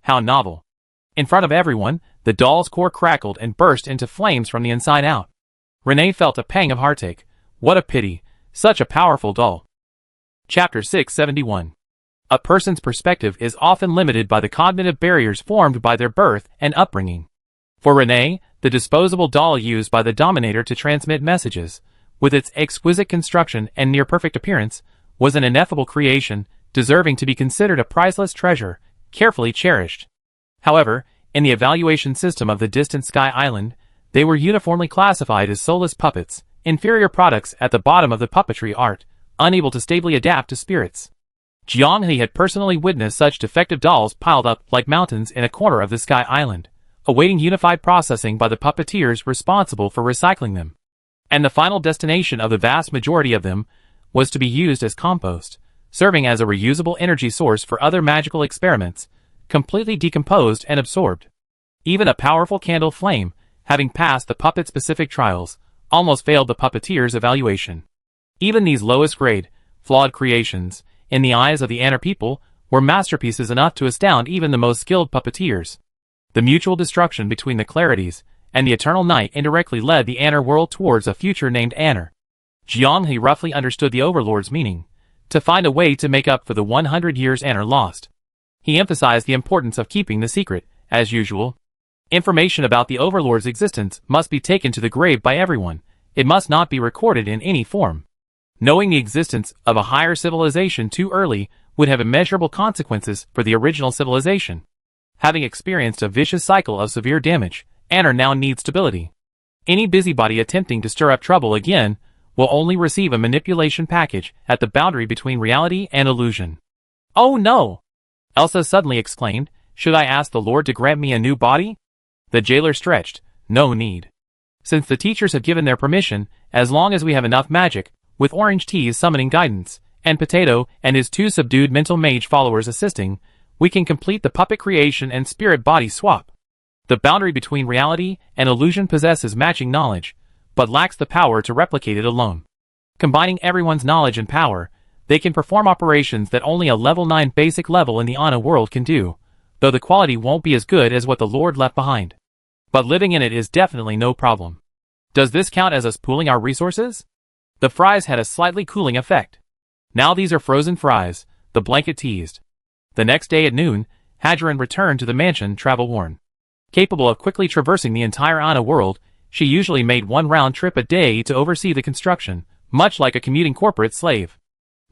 How novel. In front of everyone, the doll's core crackled and burst into flames from the inside out. Renee felt a pang of heartache. What a pity. Such a powerful doll. Chapter 671. A person's perspective is often limited by the cognitive barriers formed by their birth and upbringing. For Renee, the disposable doll used by the Dominator to transmit messages, with its exquisite construction and near-perfect appearance, was an ineffable creation, deserving to be considered a priceless treasure, carefully cherished. However, in the evaluation system of the distant Sky Island, they were uniformly classified as soulless puppets, inferior products at the bottom of the puppetry art, unable to stably adapt to spirits. Jianghe had personally witnessed such defective dolls piled up like mountains in a corner of the Sky Island, awaiting unified processing by the puppeteers responsible for recycling them. And the final destination of the vast majority of them was to be used as compost, serving as a reusable energy source for other magical experiments, completely decomposed and absorbed. Even a powerful candle flame, having passed the puppet-specific trials, almost failed the puppeteer's evaluation. Even these lowest-grade, flawed creations, in the eyes of the Anner people, were masterpieces enough to astound even the most skilled puppeteers. The mutual destruction between the Clarities and the Eternal Night indirectly led the Anner world towards a future named Anner. Jianghe roughly understood the Overlord's meaning, to find a way to make up for the 100 years Anner lost. He emphasized the importance of keeping the secret, as usual. Information about the Overlord's existence must be taken to the grave by everyone. It must not be recorded in any form. Knowing the existence of a higher civilization too early would have immeasurable consequences for the original civilization. Having experienced a vicious cycle of severe damage, Anner now needs stability. Any busybody attempting to stir up trouble again will only receive a manipulation package at the boundary between reality and illusion. Oh no! Elsa suddenly exclaimed, should I ask the Lord to grant me a new body? The jailer stretched, no need. Since the teachers have given their permission, as long as we have enough magic, with Orange T's summoning guidance, and Potato and his 2 subdued mental mage followers assisting, we can complete the puppet creation and spirit body swap. The boundary between reality and illusion possesses matching knowledge, but lacks the power to replicate it alone. Combining everyone's knowledge and power, they can perform operations that only a level 9 basic level in the Anna world can do, though the quality won't be as good as what the Lord left behind. But living in it is definitely no problem. Does this count as us pooling our resources? The fries had a slightly cooling effect. Now these are frozen fries, the blanket teased. The next day at noon, Hadron returned to the mansion travel-worn. Capable of quickly traversing the entire Anna world, she usually made one round trip a day to oversee the construction, much like a commuting corporate slave.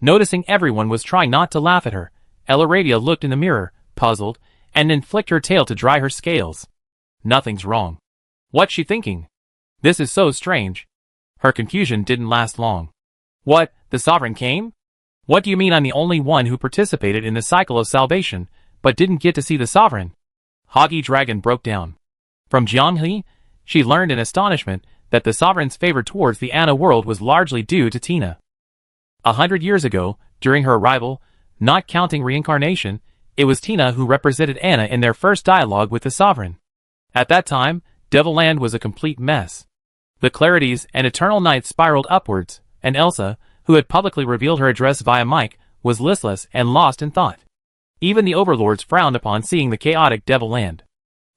Noticing everyone was trying not to laugh at her, Elaravia looked in the mirror, puzzled, and then flicked her tail to dry her scales. Nothing's wrong. What's she thinking? This is so strange. Her confusion didn't last long. What, the Sovereign came? What do you mean I'm the only one who participated in the cycle of salvation, but didn't get to see the Sovereign? Hoggy Dragon broke down. From Jianghe, she learned in astonishment that the Sovereign's favor towards the Anna world was largely due to Tina. 100 years ago, during her arrival, not counting reincarnation, it was Tina who represented Anna in their first dialogue with the Sovereign. At that time, Devilland was a complete mess. The Clarities and Eternal Night spiraled upwards, and Elsa, who had publicly revealed her address via mic, was listless and lost in thought. Even the Overlords frowned upon seeing the chaotic Devilland.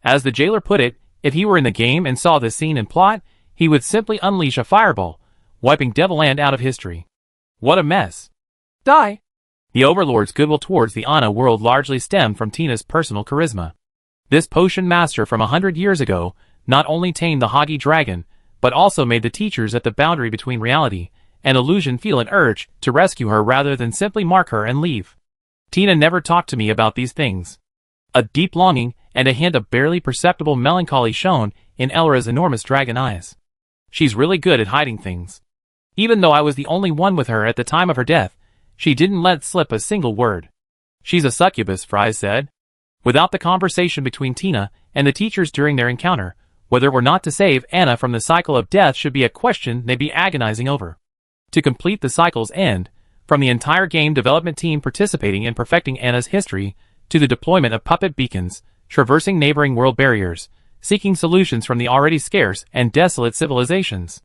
As the jailer put it, if he were in the game and saw this scene and plot, he would simply unleash a fireball, wiping Devilland out of history. What a mess. Die! The Overlord's goodwill towards the Anna world largely stemmed from Tina's personal charisma. This potion master from 100 years ago not only tamed the Hoggy Dragon, but also made the teachers at the boundary between reality and illusion feel an urge to rescue her rather than simply mark her and leave. Tina never talked to me about these things. A deep longing and a hint of barely perceptible melancholy shone in Elra's enormous dragon eyes. She's really good at hiding things. Even though I was the only one with her at the time of her death, she didn't let slip a single word. She's a succubus, Fries said. Without the conversation between Tina and the teachers during their encounter, whether or not to save Anna from the cycle of death should be a question they'd be agonizing over. To complete the cycle's end, from the entire game development team participating in perfecting Anna's history, to the deployment of puppet beacons, traversing neighboring world barriers, seeking solutions from the already scarce and desolate civilizations.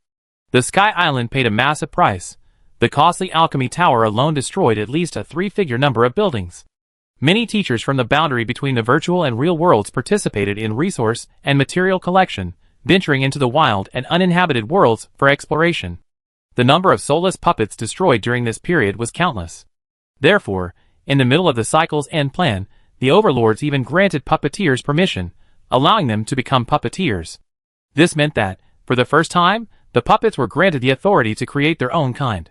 The Sky Island paid a massive price. The costly alchemy tower alone destroyed at least a 3-figure number of buildings. Many teachers from the boundary between the virtual and real worlds participated in resource and material collection, venturing into the wild and uninhabited worlds for exploration. The number of soulless puppets destroyed during this period was countless. Therefore, in the middle of the cycle's end plan, the overlords even granted puppeteers permission, allowing them to become puppeteers. This meant that, for the first time, the puppets were granted the authority to create their own kind.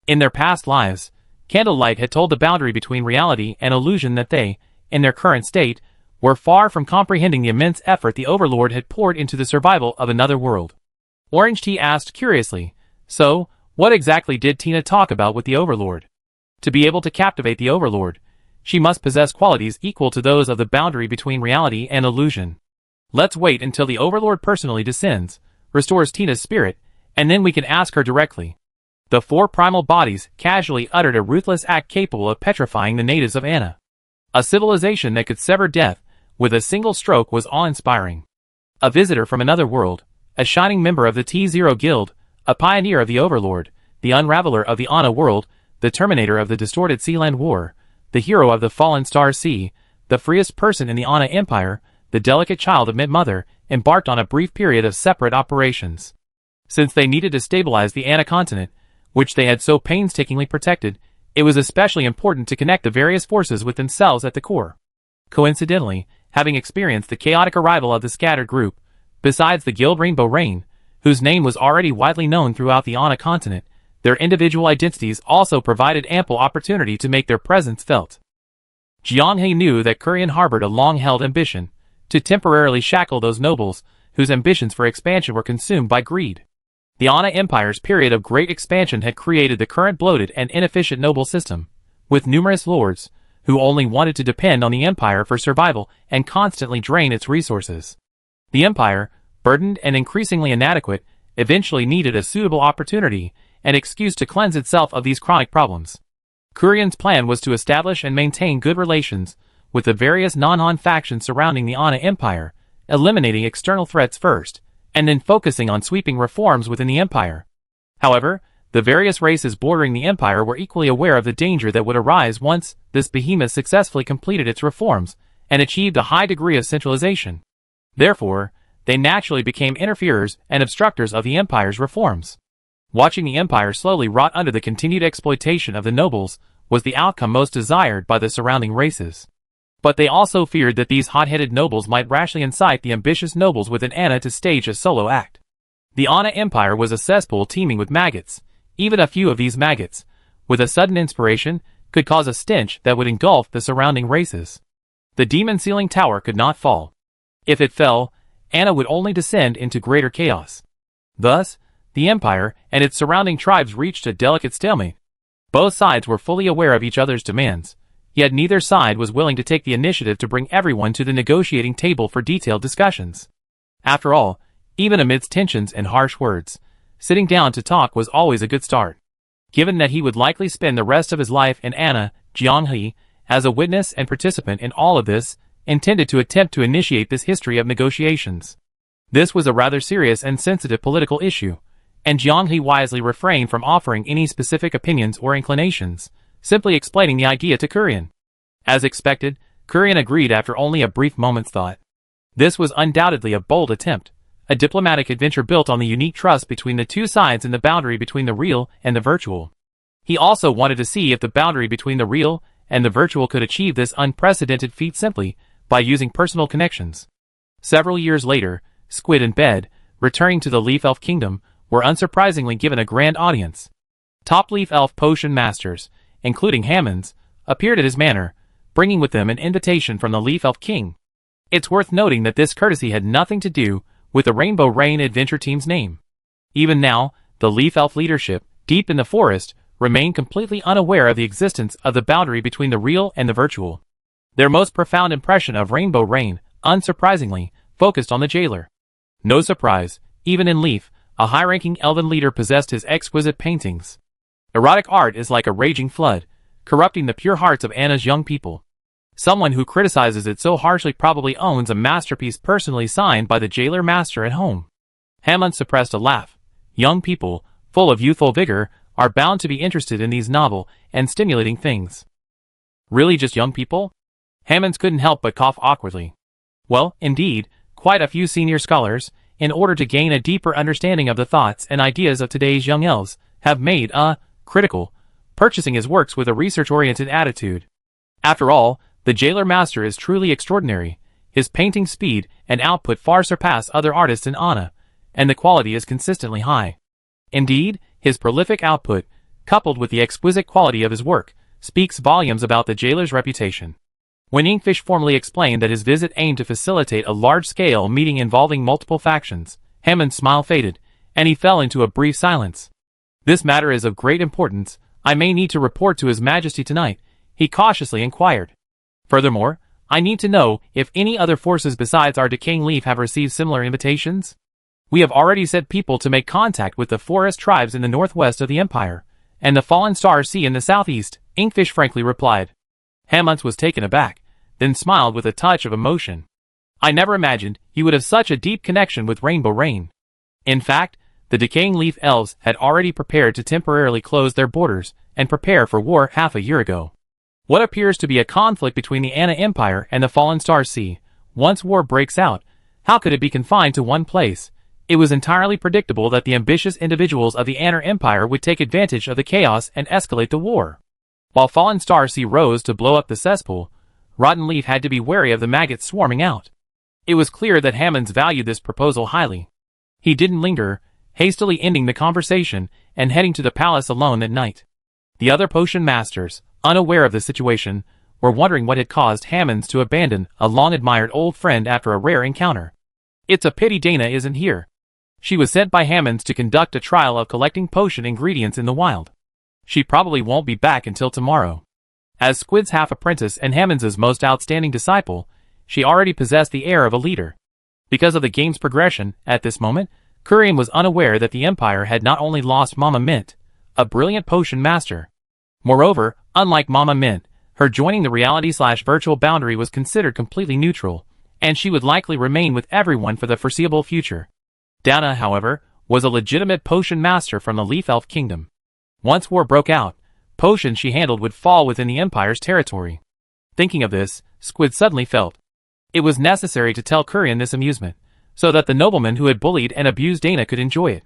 In their past lives, Candlelight had told the boundary between reality and illusion that they, in their current state, were far from comprehending the immense effort the overlord had poured into the survival of another world. Orange Tea asked curiously, "So, what exactly did Tina talk about with the overlord?" To be able to captivate the overlord, she must possess qualities equal to those of the boundary between reality and illusion. Let's wait until the overlord personally descends, restores Tina's spirit, and then we can ask her directly. The four primal bodies casually uttered a ruthless act capable of petrifying the natives of Anna. A civilization that could sever death with a single stroke was awe-inspiring. A visitor from another world, a shining member of the T-Zero Guild, a pioneer of the Overlord, the unraveler of the Anna world, the terminator of the distorted Sealand War, the hero of the fallen Star Sea, the freest person in the Anna Empire, the delicate child of Mid-Mother, embarked on a brief period of separate operations. Since they needed to stabilize the Anna continent, which they had so painstakingly protected, it was especially important to connect the various forces with themselves at the core. Coincidentally, having experienced the chaotic arrival of the scattered group, besides the Guild Rainbow Rain, whose name was already widely known throughout the Anna continent, their individual identities also provided ample opportunity to make their presence felt. Jiang He knew that Kurian harbored a long-held ambition, to temporarily shackle those nobles whose ambitions for expansion were consumed by greed. The Anna Empire's period of great expansion had created the current bloated and inefficient noble system, with numerous lords, who only wanted to depend on the Empire for survival and constantly drain its resources. The Empire, burdened and increasingly inadequate, eventually needed a suitable opportunity and excuse to cleanse itself of these chronic problems. Kurian's plan was to establish and maintain good relations with the various non-Han factions surrounding the Anna Empire, eliminating external threats first, and then focusing on sweeping reforms within the Empire. However, the various races bordering the Empire were equally aware of the danger that would arise once this behemoth successfully completed its reforms and achieved a high degree of centralization. Therefore, they naturally became interferers and obstructors of the Empire's reforms. Watching the Empire slowly rot under the continued exploitation of the nobles was the outcome most desired by the surrounding races. But they also feared that these hot-headed nobles might rashly incite the ambitious nobles within Anna to stage a solo act. The Anna Empire was a cesspool teeming with maggots. Even a few of these maggots, with a sudden inspiration, could cause a stench that would engulf the surrounding races. The demon ceiling tower could not fall. If it fell, Anna would only descend into greater chaos. Thus, the Empire and its surrounding tribes reached a delicate stalemate. Both sides were fully aware of each other's demands, yet neither side was willing to take the initiative to bring everyone to the negotiating table for detailed discussions. After all, even amidst tensions and harsh words, sitting down to talk was always a good start. Given that he would likely spend the rest of his life in Anna, Jiang He, as a witness and participant in all of this, intended to attempt to initiate this history of negotiations. This was a rather serious and sensitive political issue, and Jiang He wisely refrained from offering any specific opinions or inclinations, simply explaining the idea to Kurian. As expected, Kurian agreed after only a brief moment's thought. This was undoubtedly a bold attempt, a diplomatic adventure built on the unique trust between the two sides in the boundary between the real and the virtual. He also wanted to see if the boundary between the real and the virtual could achieve this unprecedented feat simply by using personal connections. Several years later, Squid and Bed, returning to the Leaf Elf Kingdom, were unsurprisingly given a grand audience. Top Leaf Elf potion masters, including Hammonds, appeared at his manor, bringing with them an invitation from the Leaf Elf King. It's worth noting that this courtesy had nothing to do with the Rainbow Rain adventure team's name. Even now, the Leaf Elf leadership, deep in the forest, remained completely unaware of the existence of the boundary between the real and the virtual. Their most profound impression of Rainbow Rain, unsurprisingly, focused on the jailer. No surprise, even in Leaf, a high-ranking elven leader possessed his exquisite paintings. Erotic art is like a raging flood, corrupting the pure hearts of Anna's young people. Someone who criticizes it so harshly probably owns a masterpiece personally signed by the jailer master at home. Hammond suppressed a laugh. Young people, full of youthful vigor, are bound to be interested in these novel and stimulating things. Really just young people? Hammonds couldn't help but cough awkwardly. Well, indeed, quite a few senior scholars, in order to gain a deeper understanding of the thoughts and ideas of today's young elves, have made critical, purchasing his works with a research-oriented attitude. After all, the jailer master is truly extraordinary. His painting speed and output far surpass other artists in Anna, and the quality is consistently high. Indeed, his prolific output, coupled with the exquisite quality of his work, speaks volumes about the jailer's reputation. When Inkfish formally explained that his visit aimed to facilitate a large-scale meeting involving multiple factions, Hammond's smile faded, and he fell into a brief silence. "This matter is of great importance. I may need to report to His Majesty tonight," he cautiously inquired. "Furthermore, I need to know if any other forces besides our decaying leaf have received similar invitations. We have already sent people to make contact with the forest tribes in the northwest of the Empire, and the Fallen Star Sea in the southeast," Inkfish frankly replied. Hammond was taken aback, then smiled with a touch of emotion. "I never imagined you would have such a deep connection with Rainbow Rain." In fact, the decaying leaf elves had already prepared to temporarily close their borders and prepare for war half a year ago. What appears to be a conflict between the Anna Empire and the Fallen Star Sea, once war breaks out, how could it be confined to one place? It was entirely predictable that the ambitious individuals of the Anna Empire would take advantage of the chaos and escalate the war. While Fallen Star Sea rose to blow up the cesspool, Rotten Leaf had to be wary of the maggots swarming out. It was clear that Hammonds valued this proposal highly. He didn't linger, hastily ending the conversation and heading to the palace alone that night. The other potion masters, unaware of the situation, were wondering what had caused Hammonds to abandon a long-admired old friend after a rare encounter. "It's a pity Dana isn't here. She was sent by Hammonds to conduct a trial of collecting potion ingredients in the wild. She probably won't be back until tomorrow." As Squid's half-apprentice and Hammonds' most outstanding disciple, she already possessed the air of a leader. Because of the game's progression, at this moment, Kurian was unaware that the Empire had not only lost Mama Mint, a brilliant potion master. Moreover, unlike Mama Mint, her joining the reality/virtual boundary was considered completely neutral, and she would likely remain with everyone for the foreseeable future. Dana, however, was a legitimate potion master from the Leaf Elf Kingdom. Once war broke out, potions she handled would fall within the Empire's territory. Thinking of this, Squid suddenly felt it was necessary to tell Kurian this amusement, so that the nobleman who had bullied and abused Dana could enjoy it.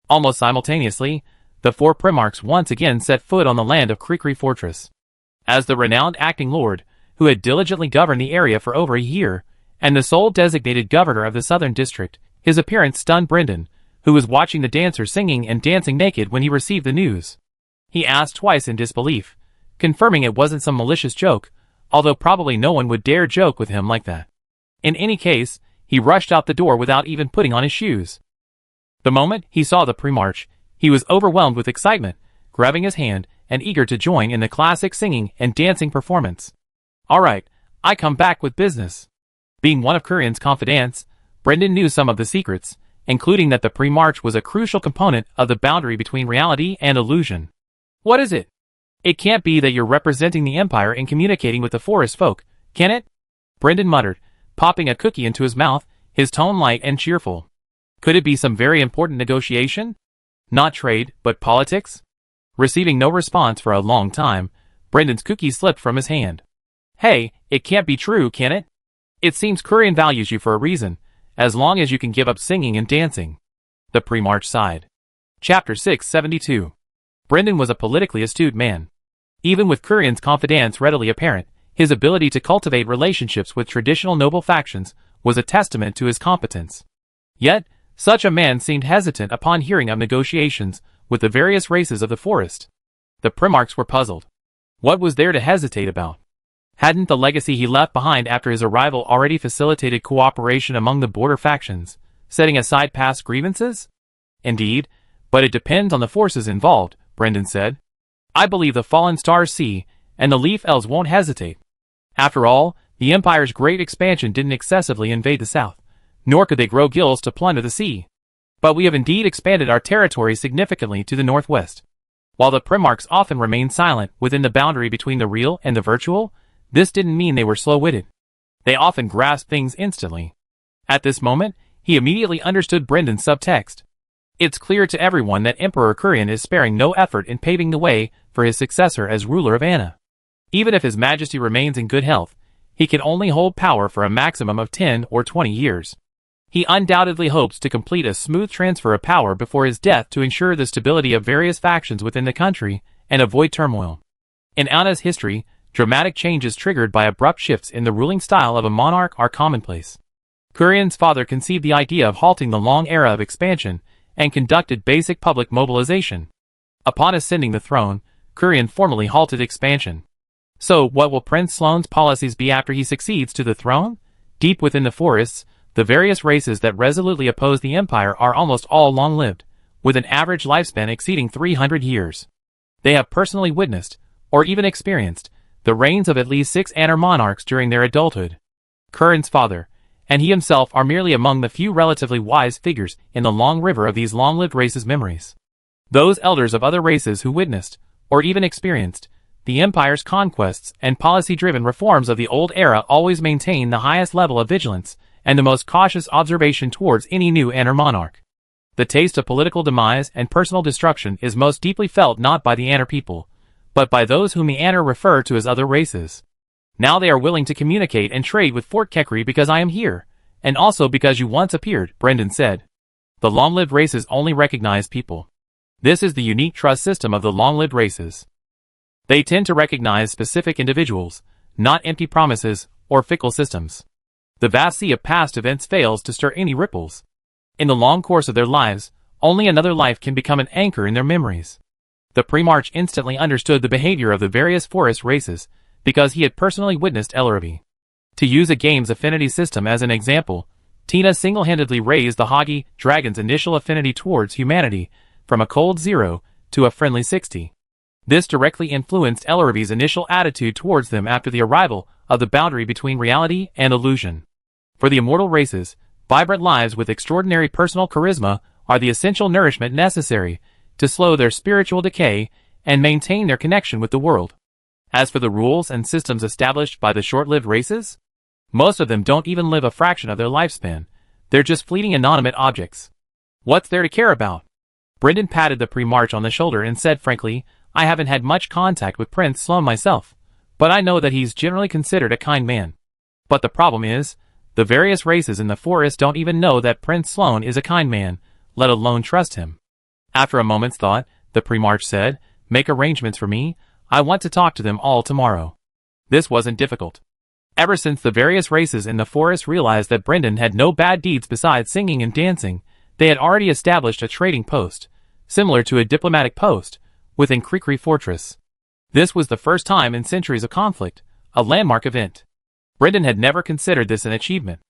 Almost simultaneously, the four Primarchs once again set foot on the land of Krikri Fortress. As the renowned acting lord, who had diligently governed the area for over a year, and the sole designated governor of the southern district, his appearance stunned Brendan, who was watching the dancers singing and dancing naked when he received the news. He asked twice in disbelief, confirming it wasn't some malicious joke, although probably no one would dare joke with him like that. In any case, he rushed out the door without even putting on his shoes. The moment he saw the Primarch, he was overwhelmed with excitement, grabbing his hand and eager to join in the classic singing and dancing performance. "All right, I come back with business." Being one of Kurian's confidants, Brendan knew some of the secrets, including that the Primarch was a crucial component of the boundary between reality and illusion. "What is it? It can't be that you're representing the Empire and communicating with the forest folk, can it?" Brendan muttered, popping a cookie into his mouth, his tone light and cheerful. Could it be some very important negotiation? Not trade, but politics? Receiving no response for a long time, Brendan's cookie slipped from his hand. "Hey, it can't be true, can it? It seems Kurian values you for a reason, as long as you can give up singing and dancing." The Primarch sighed. Chapter 672. Brendan was a politically astute man. Even with Kurian's confidence readily apparent, his ability to cultivate relationships with traditional noble factions was a testament to his competence. Yet, such a man seemed hesitant upon hearing of negotiations with the various races of the forest. The Primarchs were puzzled. What was there to hesitate about? Hadn't the legacy he left behind after his arrival already facilitated cooperation among the border factions, setting aside past grievances? Indeed, but it depends on the forces involved, Brendan said. "I believe the Fallen Star Sea and the Leaf Elves won't hesitate. After all, the Empire's great expansion didn't excessively invade the south, nor could they grow gills to plunder the sea. But we have indeed expanded our territory significantly to the northwest." While the Primarchs often remained silent within the boundary between the real and the virtual, this didn't mean they were slow-witted. They often grasped things instantly. At this moment, he immediately understood Brendan's subtext. It's clear to everyone that Emperor Kurian is sparing no effort in paving the way for his successor as ruler of Anna. Even if His Majesty remains in good health, He can only hold power for a maximum of 10 or 20 years. He undoubtedly hopes to complete a smooth transfer of power before his death to ensure the stability of various factions within the country and avoid turmoil. In Anna's history, dramatic changes triggered by abrupt shifts in the ruling style of a monarch are commonplace. Kurian's father conceived the idea of halting the long era of expansion and conducted basic public mobilization. Upon ascending the throne, Kurian formally halted expansion. So, what will Prince Sloane's policies be after he succeeds to the throne? Deep within the forests, the various races that resolutely oppose the empire are almost all long-lived, with an average lifespan exceeding 300 years. They have personally witnessed, or even experienced, the reigns of at least 6 Anar monarchs during their adulthood. Kurian's father, and he himself are merely among the few relatively wise figures in the long river of these long-lived races' memories. Those elders of other races who witnessed, or even experienced, the empire's conquests and policy-driven reforms of the old era always maintain the highest level of vigilance and the most cautious observation towards any new Anar monarch. The taste of political demise and personal destruction is most deeply felt not by the Anar people, but by those whom the Anar refer to as other races. Now they are willing to communicate and trade with Fort Kekri because I am here, and also because you once appeared, Brendan said. The long-lived races only recognize people. This is the unique trust system of the long-lived races. They tend to recognize specific individuals, not empty promises or fickle systems. The vast sea of past events fails to stir any ripples. In the long course of their lives, only another life can become an anchor in their memories. The Primarch instantly understood the behavior of the various forest races, because he had personally witnessed Ellerby. To use a game's affinity system as an example, Tina single-handedly raised the Hoggy dragon's initial affinity towards humanity from a cold 0 to a friendly 60. This directly influenced Ellerby's initial attitude towards them after the arrival of the boundary between reality and illusion. For the immortal races, vibrant lives with extraordinary personal charisma are the essential nourishment necessary to slow their spiritual decay and maintain their connection with the world. As for the rules and systems established by the short-lived races, most of them don't even live a fraction of their lifespan. They're just fleeting inanimate objects. What's there to care about? Brendan patted the Primarch on the shoulder and said frankly, I haven't had much contact with Prince Sloane myself, but I know that he's generally considered a kind man. But the problem is, the various races in the forest don't even know that Prince Sloane is a kind man, let alone trust him. After a moment's thought, the Primarch said, make arrangements for me, I want to talk to them all tomorrow. This wasn't difficult. Ever since the various races in the forest realized that Brendan had no bad deeds besides singing and dancing, they had already established a trading post, similar to a diplomatic post, within Krekri Fortress. This was the first time in centuries of conflict, a landmark event. Brendan had never considered this an achievement.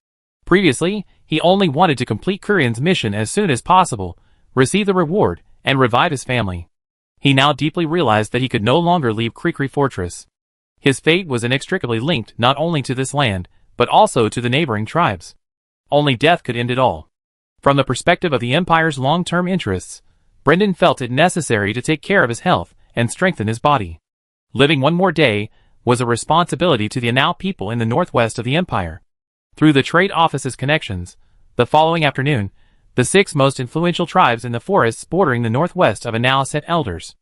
Previously, he only wanted to complete Kurian's mission as soon as possible, receive the reward, and revive his family. He now deeply realized that he could no longer leave Krekri Fortress. His fate was inextricably linked not only to this land, but also to the neighboring tribes. Only death could end it all. From the perspective of the Empire's long-term interests, Brendan felt it necessary to take care of his health and strengthen his body. Living one more day was a responsibility to the Anau people in the northwest of the Empire. Through the trade office's connections, the following afternoon, the 6 most influential tribes in the forests bordering the northwest of Anau sent elders.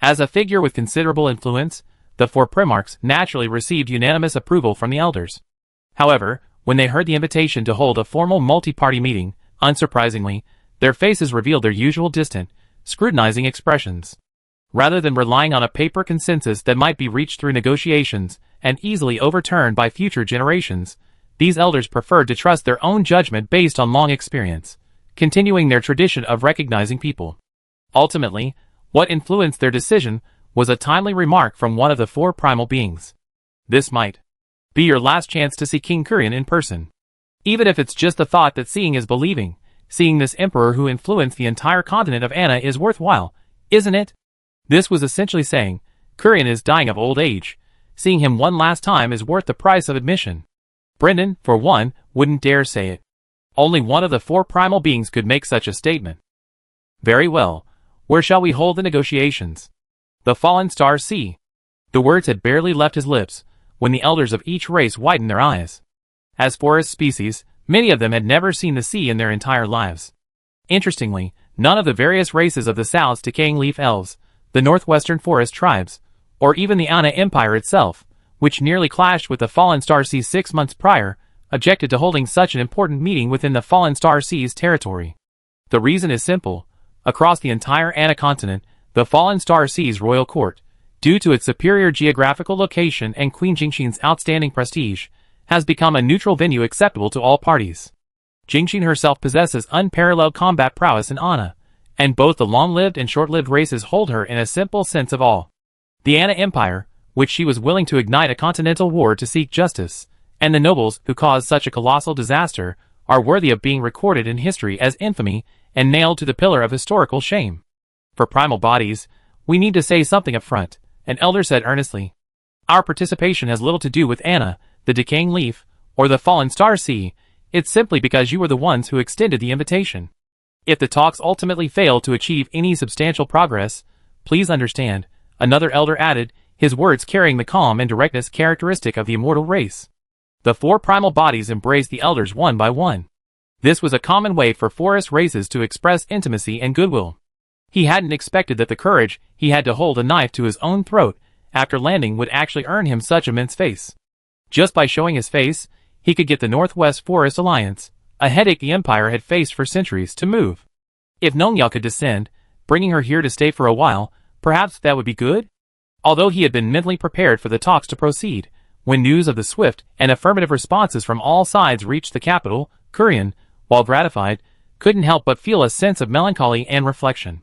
As a figure with considerable influence, the 4 Primarchs naturally received unanimous approval from the elders. However, when they heard the invitation to hold a formal multi-party meeting, unsurprisingly, their faces revealed their usual distant, scrutinizing expressions. Rather than relying on a paper consensus that might be reached through negotiations and easily overturned by future generations, these elders preferred to trust their own judgment based on long experience, continuing their tradition of recognizing people. Ultimately, what influenced their decision was a timely remark from one of the 4 primal beings. This might be your last chance to see King Kurian in person. Even if it's just the thought that seeing is believing, seeing this emperor who influenced the entire continent of Anna is worthwhile, isn't it? This was essentially saying, Kurian is dying of old age. Seeing him one last time is worth the price of admission. Brendan, for one, wouldn't dare say it. Only one of the 4 primal beings could make such a statement. Very well. Where shall we hold the negotiations? The Fallen Star Sea. The words had barely left his lips, when the elders of each race widened their eyes. As forest species, many of them had never seen the sea in their entire lives. Interestingly, none of the various races of the South's decaying leaf elves, the northwestern forest tribes, or even the Anna Empire itself, which nearly clashed with the Fallen Star Sea 6 months prior, objected to holding such an important meeting within the Fallen Star Sea's territory. The reason is simple. Across the entire Anna continent, the Fallen Star Sea's royal court, due to its superior geographical location and Queen Jingxin's outstanding prestige, has become a neutral venue acceptable to all parties. Jingxin herself possesses unparalleled combat prowess in Anna, and both the long-lived and short-lived races hold her in a simple sense of awe. The Anna Empire, which she was willing to ignite a continental war to seek justice, and the nobles who caused such a colossal disaster, are worthy of being recorded in history as infamy and nailed to the pillar of historical shame. For primal bodies, we need to say something up front, an elder said earnestly. Our participation has little to do with Anna, the Decaying Leaf, or the Fallen Star Sea. It's simply because you were the ones who extended the invitation. If the talks ultimately fail to achieve any substantial progress, please understand, another elder added, his words carrying the calm and directness characteristic of the immortal race. The 4 primal bodies embraced the elders one by one. This was a common way for forest races to express intimacy and goodwill. He hadn't expected that the courage he had to hold a knife to his own throat after landing would actually earn him such immense face. Just by showing his face, he could get the Northwest Forest Alliance, a headache the Empire had faced for centuries, to move. If Nongyao could descend, bringing her here to stay for a while, perhaps that would be good? Although he had been mentally prepared for the talks to proceed, when news of the swift and affirmative responses from all sides reached the capital, Kurian, while gratified, couldn't help but feel a sense of melancholy and reflection.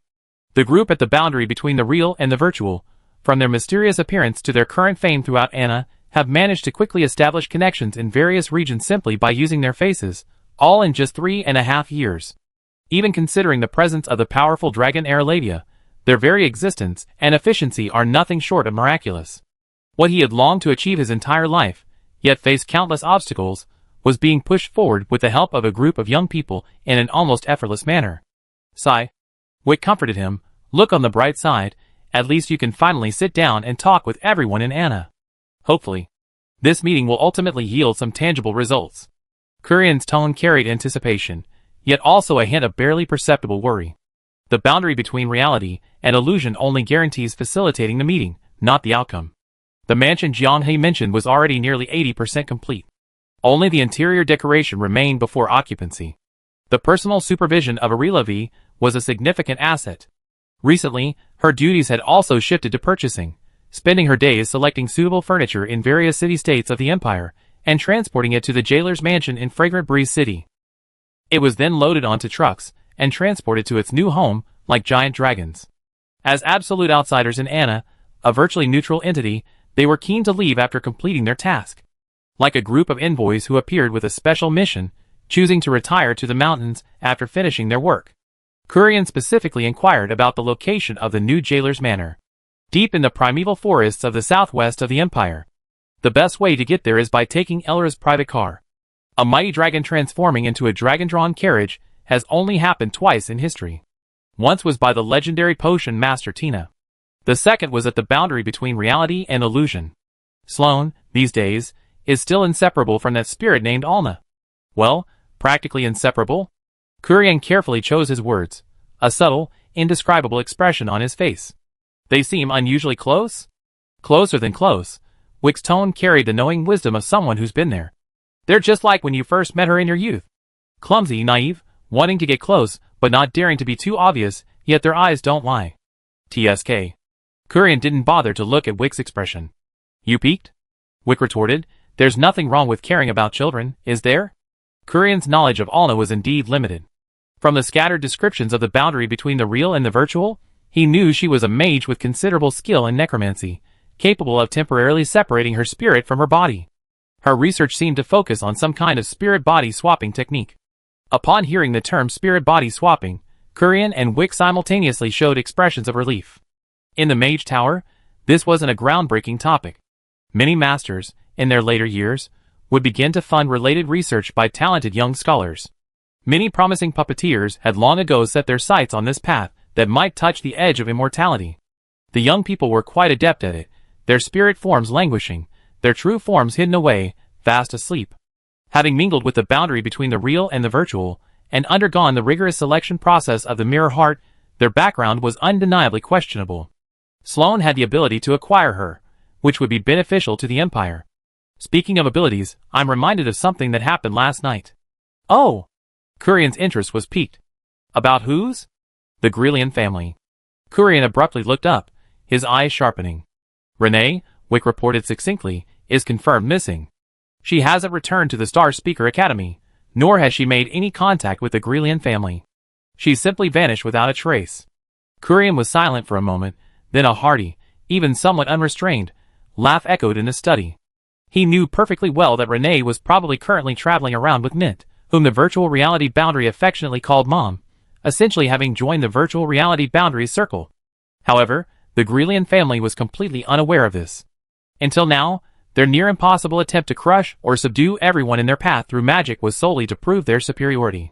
The group at the boundary between the real and the virtual, from their mysterious appearance to their current fame throughout Anna, have managed to quickly establish connections in various regions simply by using their faces, all in just 3.5 years. Even considering the presence of the powerful dragon Araladia, their very existence and efficiency are nothing short of miraculous. What he had longed to achieve his entire life, yet faced countless obstacles, was being pushed forward with the help of a group of young people in an almost effortless manner. Sigh. Wick comforted him. Look on the bright side, at least you can finally sit down and talk with everyone in Anna. Hopefully, this meeting will ultimately yield some tangible results. Kurian's tone carried anticipation, yet also a hint of barely perceptible worry. The boundary between reality and illusion only guarantees facilitating the meeting, not the outcome. The mansion Jianghe mentioned was already nearly 80% complete. Only the interior decoration remained before occupancy. The personal supervision of Arila V was a significant asset. Recently, her duties had also shifted to purchasing, spending her days selecting suitable furniture in various city-states of the Empire, and transporting it to the jailer's mansion in Fragrant Breeze City. It was then loaded onto trucks, and transported to its new home, like giant dragons. As absolute outsiders in Anna, a virtually neutral entity, they were keen to leave after completing their task. Like a group of envoys who appeared with a special mission, choosing to retire to the mountains after finishing their work. Kurian specifically inquired about the location of the new jailer's manor. Deep in the primeval forests of the southwest of the Empire. The best way to get there is by taking Elra's private car. A mighty dragon transforming into a dragon-drawn carriage has only happened twice in history. Once was by the legendary potion master Tina. The second was at the boundary between reality and illusion. Sloane, these days, is still inseparable from that spirit named Alna. Well, practically inseparable? Kurian carefully chose his words, a subtle, indescribable expression on his face. They seem unusually close? Closer than close. Wick's tone carried the knowing wisdom of someone who's been there. They're just like when you first met her in your youth. Clumsy, naive, wanting to get close, but not daring to be too obvious, yet their eyes don't lie. TSK. Kurian didn't bother to look at Wick's expression. You peaked? Wick retorted, there's nothing wrong with caring about children, is there? Kurian's knowledge of Alna was indeed limited. From the scattered descriptions of the boundary between the real and the virtual, he knew she was a mage with considerable skill in necromancy, capable of temporarily separating her spirit from her body. Her research seemed to focus on some kind of spirit-body swapping technique. Upon hearing the term spirit-body swapping, Kurian and Wick simultaneously showed expressions of relief. In the Mage Tower, this wasn't a groundbreaking topic. Many masters, in their later years, would begin to fund related research by talented young scholars. Many promising puppeteers had long ago set their sights on this path that might touch the edge of immortality. The young people were quite adept at it, their spirit forms languishing, their true forms hidden away, fast asleep. Having mingled with the boundary between the real and the virtual, and undergone the rigorous selection process of the mirror heart, their background was undeniably questionable. Sloane had the ability to acquire her, which would be beneficial to the Empire. Speaking of abilities, I'm reminded of something that happened last night. Oh! Kurian's interest was piqued. About whose? The Grelian family. Kurian abruptly looked up, his eyes sharpening. Renee, Wick reported succinctly, is confirmed missing. She hasn't returned to the Star Speaker Academy, nor has she made any contact with the Grelian family. She simply vanished without a trace. Kurian was silent for a moment, then a hearty, even somewhat unrestrained, laugh echoed in the study. He knew perfectly well that Renee was probably currently traveling around with Mint, whom the virtual reality boundary affectionately called Mom, essentially having joined the virtual reality boundary's circle. However, the Grelian family was completely unaware of this. Until now, their near-impossible attempt to crush or subdue everyone in their path through magic was solely to prove their superiority.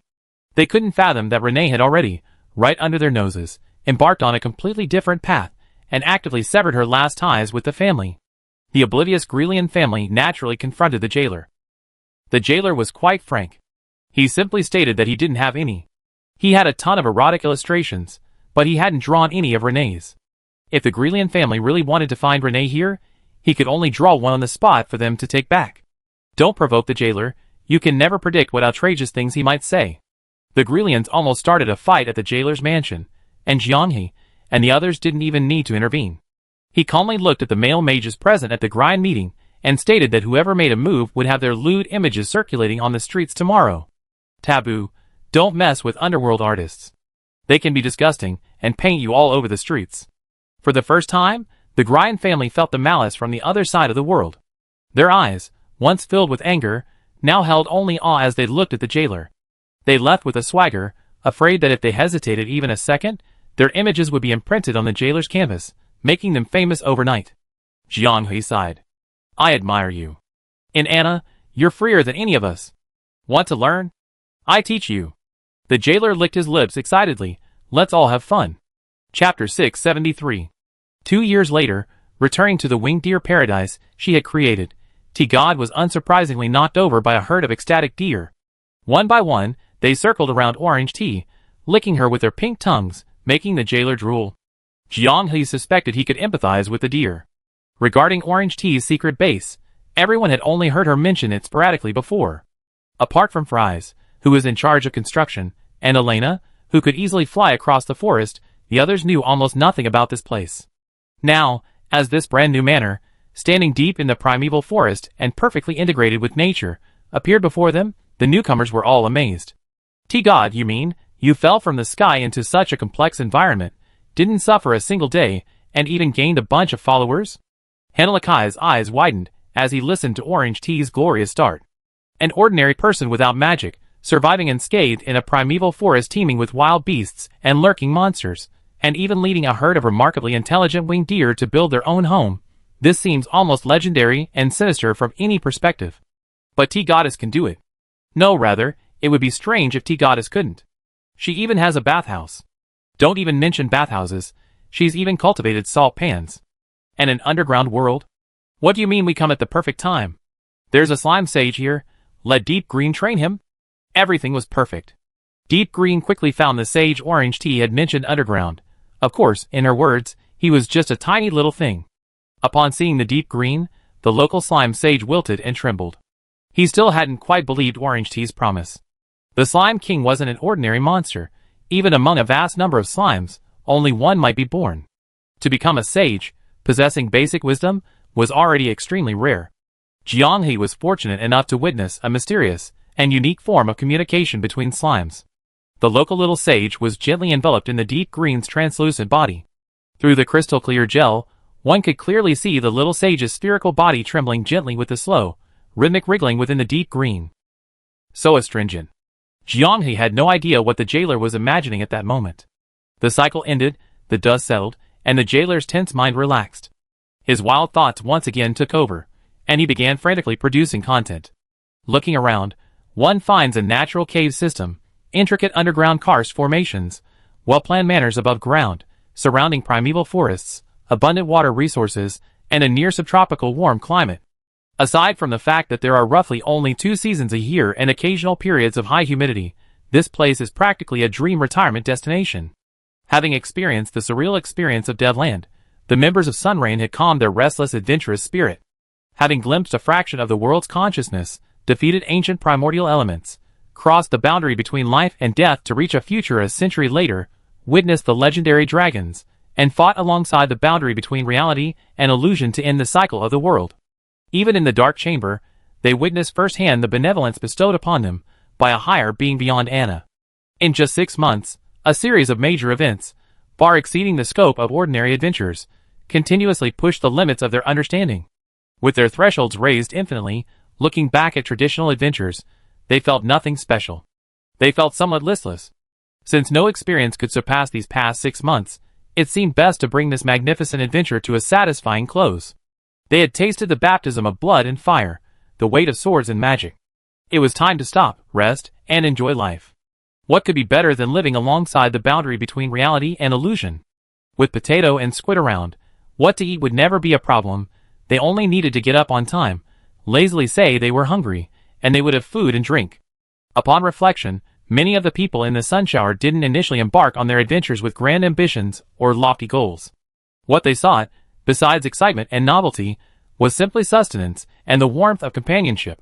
They couldn't fathom that Renee had already, right under their noses, embarked on a completely different path and actively severed her last ties with the family. The oblivious Grelian family naturally confronted the jailer. The jailer was quite frank. He simply stated that he didn't have any. He had a ton of erotic illustrations, but he hadn't drawn any of Renee's. If the Grelian family really wanted to find Renee here, he could only draw one on the spot for them to take back. Don't provoke the jailer, you can never predict what outrageous things he might say. The Grelians almost started a fight at the jailer's mansion, and Jianghe and the others didn't even need to intervene. He calmly looked at the male mages present at the grind meeting and stated that whoever made a move would have their lewd images circulating on the streets tomorrow. Taboo, don't mess with underworld artists. They can be disgusting and paint you all over the streets. For the first time, the Grind family felt the malice from the other side of the world. Their eyes, once filled with anger, now held only awe as they looked at the jailer. They left with a swagger, afraid that if they hesitated even a second, their images would be imprinted on the jailer's canvas, making them famous overnight. Jianghe sighed. I admire you. In Anna, you're freer than any of us. Want to learn? I teach you. The jailer licked his lips excitedly. Let's all have fun. Chapter 673. 2 years later, returning to the winged deer paradise she had created, T-God was unsurprisingly knocked over by a herd of ecstatic deer. One by one, they circled around Orange Tea, licking her with their pink tongues, making the jailer drool. Jianghe suspected he could empathize with the deer. Regarding Orange Tea's secret base, everyone had only heard her mention it sporadically before. Apart from Fries, who was in charge of construction, and Elena, who could easily fly across the forest, the others knew almost nothing about this place. Now, as this brand new manor, standing deep in the primeval forest and perfectly integrated with nature, appeared before them, the newcomers were all amazed. T-God, you mean, you fell from the sky into such a complex environment, didn't suffer a single day, and even gained a bunch of followers? Henlikai's eyes widened as he listened to Orange Tea's glorious start. An ordinary person without magic, surviving unscathed in a primeval forest teeming with wild beasts and lurking monsters, and even leading a herd of remarkably intelligent winged deer to build their own home. This seems almost legendary and sinister from any perspective. But T-Goddess can do it. No, rather, it would be strange if T-Goddess couldn't. She even has a bathhouse. Don't even mention bathhouses, she's even cultivated salt pans. And an underground world? What do you mean we come at the perfect time? There's a slime sage here, let Deep Green train him? Everything was perfect. Deep Green quickly found the sage Orange Tea had mentioned underground. Of course, in her words, he was just a tiny little thing. Upon seeing the Deep Green, the local slime sage wilted and trembled. He still hadn't quite believed Orange Tea's promise. The Slime King wasn't an ordinary monster. Even among a vast number of slimes, only one might be born. To become a sage, possessing basic wisdom, was already extremely rare. Jianghe was fortunate enough to witness a mysterious and unique form of communication between slimes. The local little sage was gently enveloped in the Deep Green's translucent body. Through the crystal-clear gel, one could clearly see the little sage's spherical body trembling gently with the slow, rhythmic wriggling within the Deep Green. So astringent. Jianghe had no idea what the jailer was imagining at that moment. The cycle ended, the dust settled, and the jailer's tense mind relaxed. His wild thoughts once again took over, and he began frantically producing content. Looking around, one finds a natural cave system, intricate underground karst formations, well-planned manors above ground, surrounding primeval forests, abundant water resources, and a near subtropical warm climate. Aside from the fact that there are roughly only 2 seasons a year and occasional periods of high humidity, this place is practically a dream retirement destination. Having experienced the surreal experience of Devland, The members of Sunrain had calmed their restless, adventurous spirit. Having glimpsed a fraction of the world's consciousness, defeated ancient primordial elements, crossed the boundary between life and death to reach a future a century later, witnessed the legendary dragons, and fought alongside the boundary between reality and illusion to end the cycle of the world. Even in the dark chamber, they witnessed firsthand the benevolence bestowed upon them by a higher being beyond Anna. In just 6 months, a series of major events, far exceeding the scope of ordinary adventures, continuously pushed the limits of their understanding. With their thresholds raised infinitely, looking back at traditional adventures, they felt nothing special. They felt somewhat listless. Since no experience could surpass these past 6 months, it seemed best to bring this magnificent adventure to a satisfying close. They had tasted the baptism of blood and fire, the weight of swords and magic. It was time to stop, rest, and enjoy life. What could be better than living alongside the boundary between reality and illusion? With potato and squid around, what to eat would never be a problem. They only needed to get up on time, lazily say they were hungry, and they would have food and drink. Upon reflection, many of the people in the Sunshower didn't initially embark on their adventures with grand ambitions or lofty goals. What they sought, besides excitement and novelty, was simply sustenance and the warmth of companionship.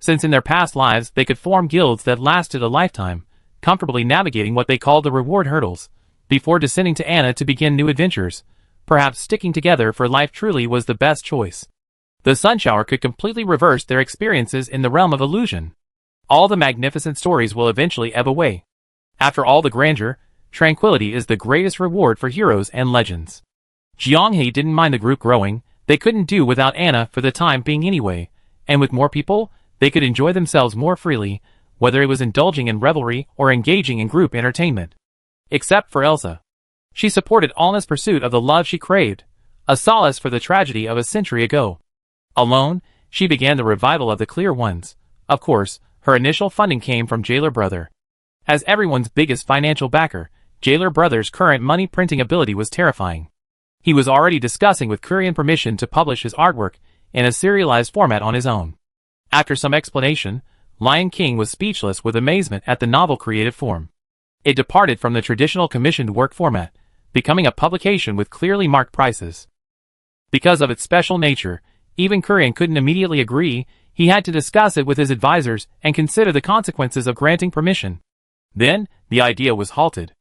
Since in their past lives they could form guilds that lasted a lifetime, comfortably navigating what they called the reward hurdles, before descending to Anna to begin new adventures, perhaps sticking together for life truly was the best choice. The Sunshower could completely reverse their experiences in the realm of illusion. All the magnificent stories will eventually ebb away. After all the grandeur, tranquility is the greatest reward for heroes and legends. Jianghe didn't mind the group growing. They couldn't do without Anna for the time being anyway, and with more people, they could enjoy themselves more freely, whether it was indulging in revelry or engaging in group entertainment. Except for Elsa. She supported Anna's pursuit of the love she craved, a solace for the tragedy of a century ago. Alone, she began the revival of the Clear Ones. Of course, her initial funding came from Jailer Brother. As everyone's biggest financial backer, Jailer Brother's current money printing ability was terrifying. He was already discussing with Kurian permission to publish his artwork in a serialized format on his own. After some explanation, Lion King was speechless with amazement at the novel creative form. It departed from the traditional commissioned work format, becoming a publication with clearly marked prices. Because of its special nature, even Kurian couldn't immediately agree. He had to discuss it with his advisors and consider the consequences of granting permission. Then, the idea was halted.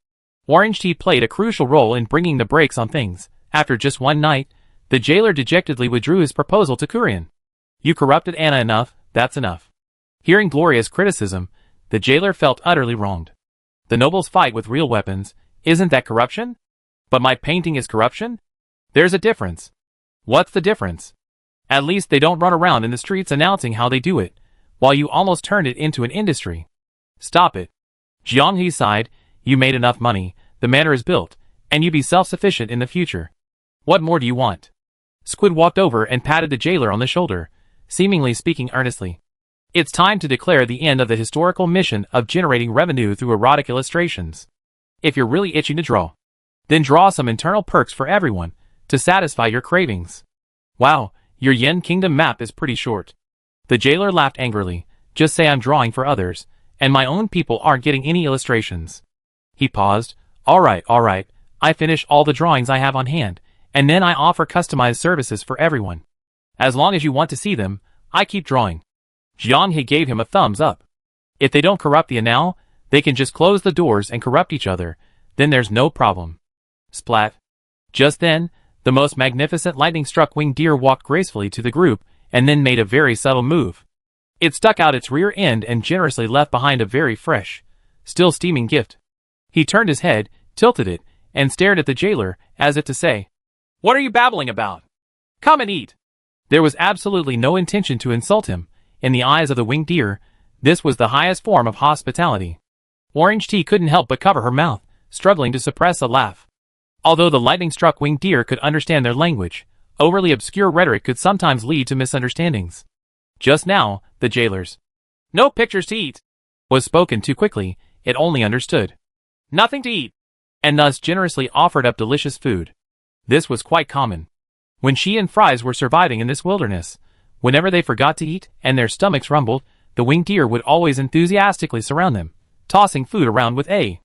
Orange Tea played a crucial role in bringing the brakes on things. After just one night, the jailer dejectedly withdrew his proposal to Kurian. You corrupted Anna enough, that's enough. Hearing Gloria's criticism, the jailer felt utterly wronged. The nobles fight with real weapons, isn't that corruption? But my painting is corruption? There's a difference. What's the difference? At least they don't run around in the streets announcing how they do it, while you almost turned it into an industry. Stop it. Jianghe sighed, you made enough money, the manor is built, and you be self-sufficient in the future. What more do you want? Squid walked over and patted the jailer on the shoulder, seemingly speaking earnestly. It's time to declare the end of the historical mission of generating revenue through erotic illustrations. If you're really itching to draw, then draw some internal perks for everyone, to satisfy your cravings. Wow, your Yen Kingdom map is pretty short. The jailer laughed angrily. Just say I'm drawing for others, and my own people aren't getting any illustrations. He paused. All right, I finish all the drawings I have on hand, and then I offer customized services for everyone. As long as you want to see them, I keep drawing. Jianghe gave him a thumbs up. If they don't corrupt the Anal, they can just close the doors and corrupt each other, then there's no problem. Splat. Just then, the most magnificent lightning-struck winged deer walked gracefully to the group and then made a very subtle move. It stuck out its rear end and generously left behind a very fresh, still steaming gift. He turned his head, tilted it, and stared at the jailer, as if to say, "What are you babbling about? Come and eat." There was absolutely no intention to insult him. In the eyes of the winged deer, this was the highest form of hospitality. Orange Tea couldn't help but cover her mouth, struggling to suppress a laugh. Although the lightning-struck winged deer could understand their language, overly obscure rhetoric could sometimes lead to misunderstandings. Just now, the jailer's "No pictures to eat" was spoken too quickly. It only understood "nothing to eat," and thus generously offered up delicious food. This was quite common. When she and Fries were surviving in this wilderness, whenever they forgot to eat and their stomachs rumbled, the winged deer would always enthusiastically surround them, tossing food around with a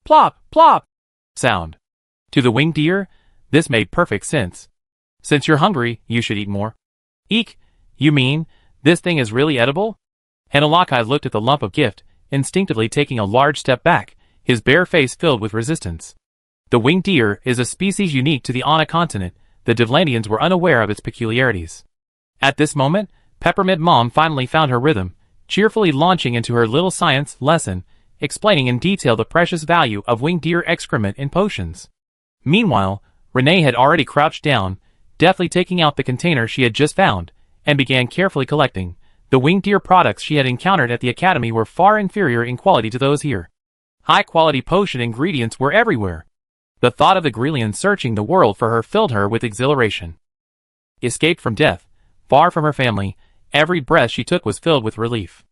plop, plop sound. To the winged deer, This made perfect sense. Since you're hungry, you should eat more. Eek, you mean, this thing is really edible? Henalakai looked at the lump of gift, instinctively taking a large step back, his bare face filled with resistance. The winged deer is a species unique to the Ana continent. The Devlandians were unaware of its peculiarities. At this moment, Peppermint Mom finally found her rhythm, cheerfully launching into her little science lesson, explaining in detail the precious value of winged deer excrement in potions. Meanwhile, Renee had already crouched down, deftly taking out the container she had just found, and began carefully collecting. The winged deer products she had encountered at the academy were far inferior in quality to those here. High-quality potion ingredients were everywhere. The thought of the Grelians searching the world for her filled her with exhilaration. Escaped from death, far from her family, every breath she took was filled with relief.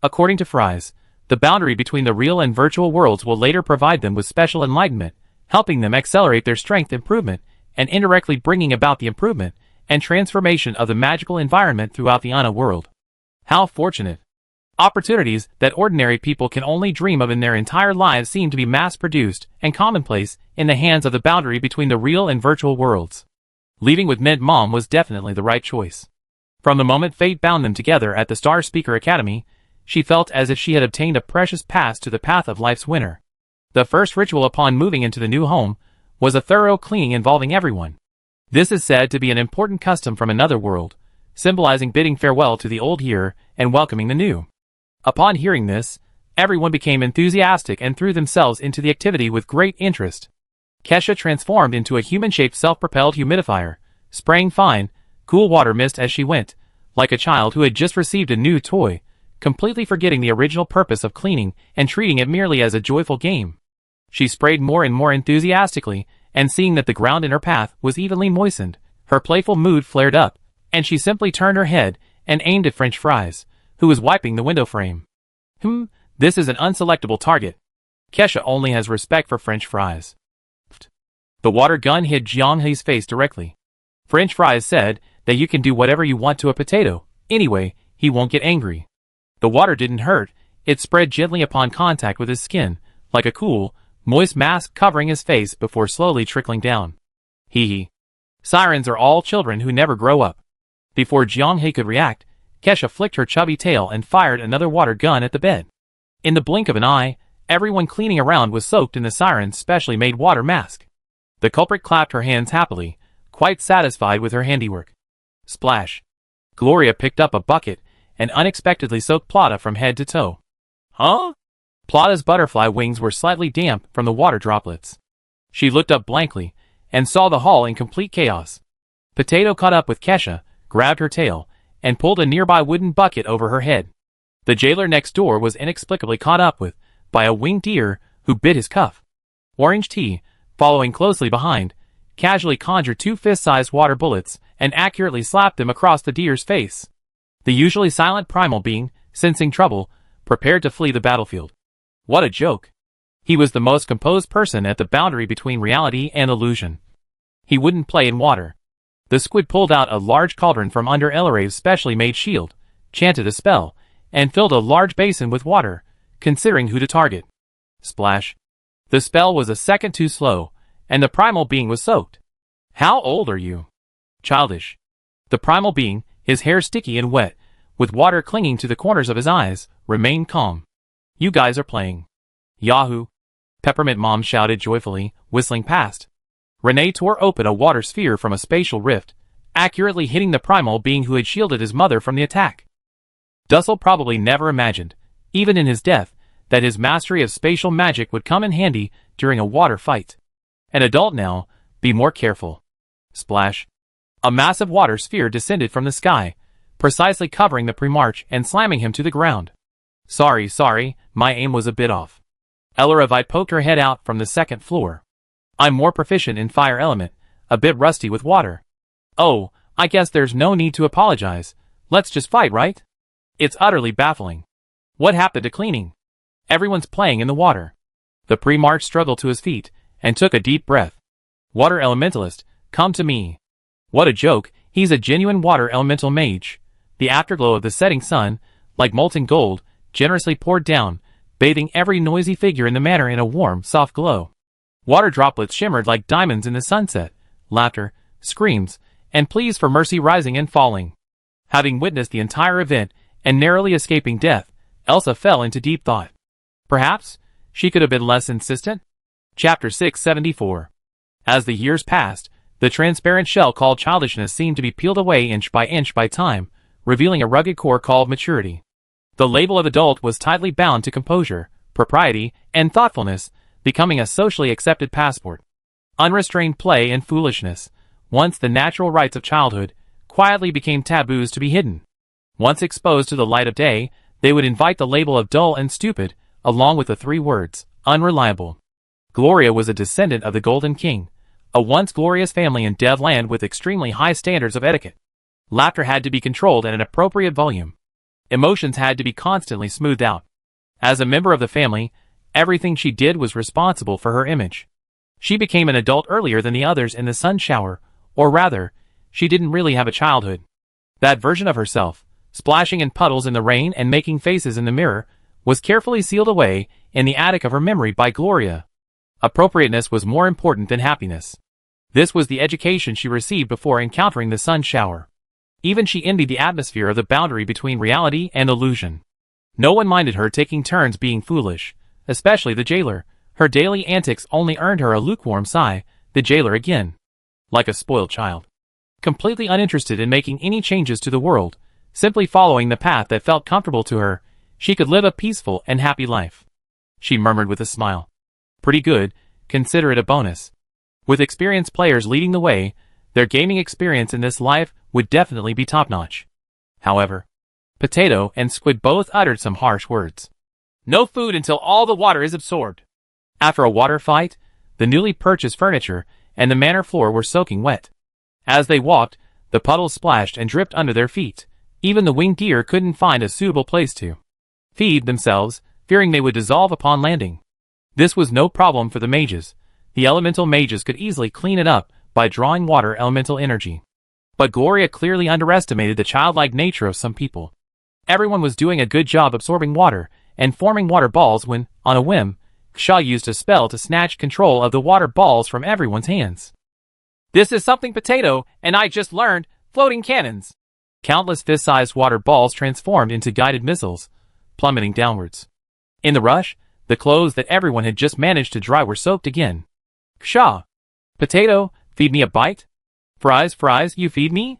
According to Fries, the boundary between the real and virtual worlds will later provide them with special enlightenment, helping them accelerate their strength improvement, and indirectly bringing about the improvement and transformation of the magical environment throughout the Ana world. How fortunate! Opportunities that ordinary people can only dream of in their entire lives seem to be mass-produced and commonplace in the hands of the boundary between the real and virtual worlds. Leaving with Mint Mom was definitely the right choice. From the moment fate bound them together at the Star Speaker Academy, she felt as if she had obtained a precious pass to the path of life's winner. The first ritual upon moving into the new home was a thorough cleaning involving everyone. This is said to be an important custom from another world, symbolizing bidding farewell to the old year and welcoming the new. Upon hearing this, everyone became enthusiastic and threw themselves into the activity with great interest. Kesha transformed into a human-shaped self-propelled humidifier, spraying fine, cool water mist as she went, like a child who had just received a new toy, completely forgetting the original purpose of cleaning and treating it merely as a joyful game. She sprayed more and more enthusiastically, and seeing that the ground in her path was evenly moistened, her playful mood flared up, and she simply turned her head and aimed at French Fries, who was wiping the window frame. This is an unselectable target. Kesha only has respect for French Fries. The water gun hit Jianghei's face directly. French Fries said that you can do whatever you want to a potato, anyway, he won't get angry. The water didn't hurt, it spread gently upon contact with his skin, like a cool, moist mask covering his face before slowly trickling down. Hee hee. Sirens are all children who never grow up. Before Jianghei could react, Kesha flicked her chubby tail and fired another water gun at the bed. In the blink of an eye, everyone cleaning around was soaked in the siren's specially made water mask. The culprit clapped her hands happily, quite satisfied with her handiwork. Splash. Gloria picked up a bucket and unexpectedly soaked Plata from head to toe. Huh? Plata's butterfly wings were slightly damp from the water droplets. She looked up blankly and saw the hall in complete chaos. Potato caught up with Kesha, grabbed her tail, and pulled a nearby wooden bucket over her head. The jailer next door was inexplicably caught up with by a winged deer who bit his cuff. Orange Tea, following closely behind, casually conjured 2 fist-sized water bullets and accurately slapped them across the deer's face. The usually silent primal being, sensing trouble, prepared to flee the battlefield. What a joke. He was the most composed person at the boundary between reality and illusion. He wouldn't play in water. The squid pulled out a large cauldron from under Elare's specially made shield, chanted a spell, and filled a large basin with water, considering who to target. Splash. The spell was a second too slow, and the primal being was soaked. How old are you? Childish. The primal being, his hair sticky and wet, with water clinging to the corners of his eyes, remained calm. You guys are playing. Yahoo! Peppermint Mom shouted joyfully, whistling past. Renee tore open a water sphere from a spatial rift, accurately hitting the primal being who had shielded his mother from the attack. Dussel probably never imagined, even in his death, that his mastery of spatial magic would come in handy during a water fight. An adult now, be more careful. Splash. A massive water sphere descended from the sky, precisely covering the Primarch and slamming him to the ground. Sorry, my aim was a bit off. Elaravite poked her head out from the second floor. I'm more proficient in fire element, a bit rusty with water. Oh, I guess there's no need to apologize. Let's just fight, right? It's utterly baffling. What happened to cleaning? Everyone's playing in the water. The Primarch struggled to his feet and took a deep breath. Water elementalist, come to me. What a joke, he's a genuine water elemental mage. The afterglow of the setting sun, like molten gold, generously poured down, bathing every noisy figure in the manor in a warm, soft glow. Water droplets shimmered like diamonds in the sunset, laughter, screams, and pleas for mercy rising and falling. Having witnessed the entire event and narrowly escaping death, Elsa fell into deep thought. Perhaps she could have been less insistent? Chapter 674. As the years passed, the transparent shell called childishness seemed to be peeled away inch by time, revealing a rugged core called maturity. The label of adult was tightly bound to composure, propriety, and thoughtfulness, becoming a socially accepted passport. Unrestrained play and foolishness, once the natural rights of childhood, quietly became taboos to be hidden. Once exposed to the light of day, they would invite the label of dull and stupid, along with the 3 words, unreliable. Gloria was a descendant of the Golden King, a once glorious family in Devland with extremely high standards of etiquette. Laughter had to be controlled at an appropriate volume. Emotions had to be constantly smoothed out. As a member of the family, everything she did was responsible for her image. She became an adult earlier than the others in the sun shower, or rather, she didn't really have a childhood. That version of herself, splashing in puddles in the rain and making faces in the mirror, was carefully sealed away in the attic of her memory by Gloria. Appropriateness was more important than happiness. This was the education she received before encountering the sun shower. Even she envied the atmosphere of the boundary between reality and illusion. No one minded her taking turns being foolish, especially the jailer. Her daily antics only earned her a lukewarm sigh, the jailer again. Like a spoiled child. Completely uninterested in making any changes to the world, simply following the path that felt comfortable to her, she could live a peaceful and happy life. She murmured with a smile. Pretty good, consider it a bonus. With experienced players leading the way, their gaming experience in this life would definitely be top-notch. However, Potato and Squid both uttered some harsh words. No food until all the water is absorbed. After a water fight, the newly purchased furniture and the manor floor were soaking wet. As they walked, the puddles splashed and dripped under their feet. Even the winged deer couldn't find a suitable place to feed themselves, fearing they would dissolve upon landing. This was no problem for the mages. The elemental mages could easily clean it up by drawing water elemental energy. But Gloria clearly underestimated the childlike nature of some people. Everyone was doing a good job absorbing water and forming water balls when, on a whim, Ksha used a spell to snatch control of the water balls from everyone's hands. This is something Potato and I just learned, floating cannons. Countless fist-sized water balls transformed into guided missiles, plummeting downwards. In the rush, the clothes that everyone had just managed to dry were soaked again. Ksha! Potato, feed me a bite? Fries, you feed me?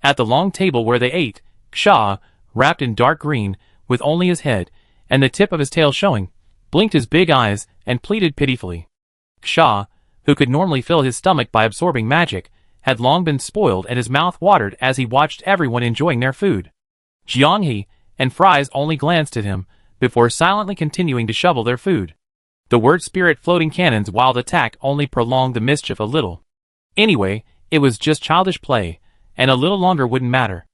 At the long table where they ate, Ksha, wrapped in dark green, with only his head and the tip of his tail showing, blinked his big eyes and pleaded pitifully. Ksha, who could normally fill his stomach by absorbing magic, had long been spoiled and his mouth watered as he watched everyone enjoying their food. Jianghe and Fries only glanced at him, before silently continuing to shovel their food. The word spirit floating cannons wild attack only prolonged the mischief a little. Anyway, it was just childish play, and a little longer wouldn't matter.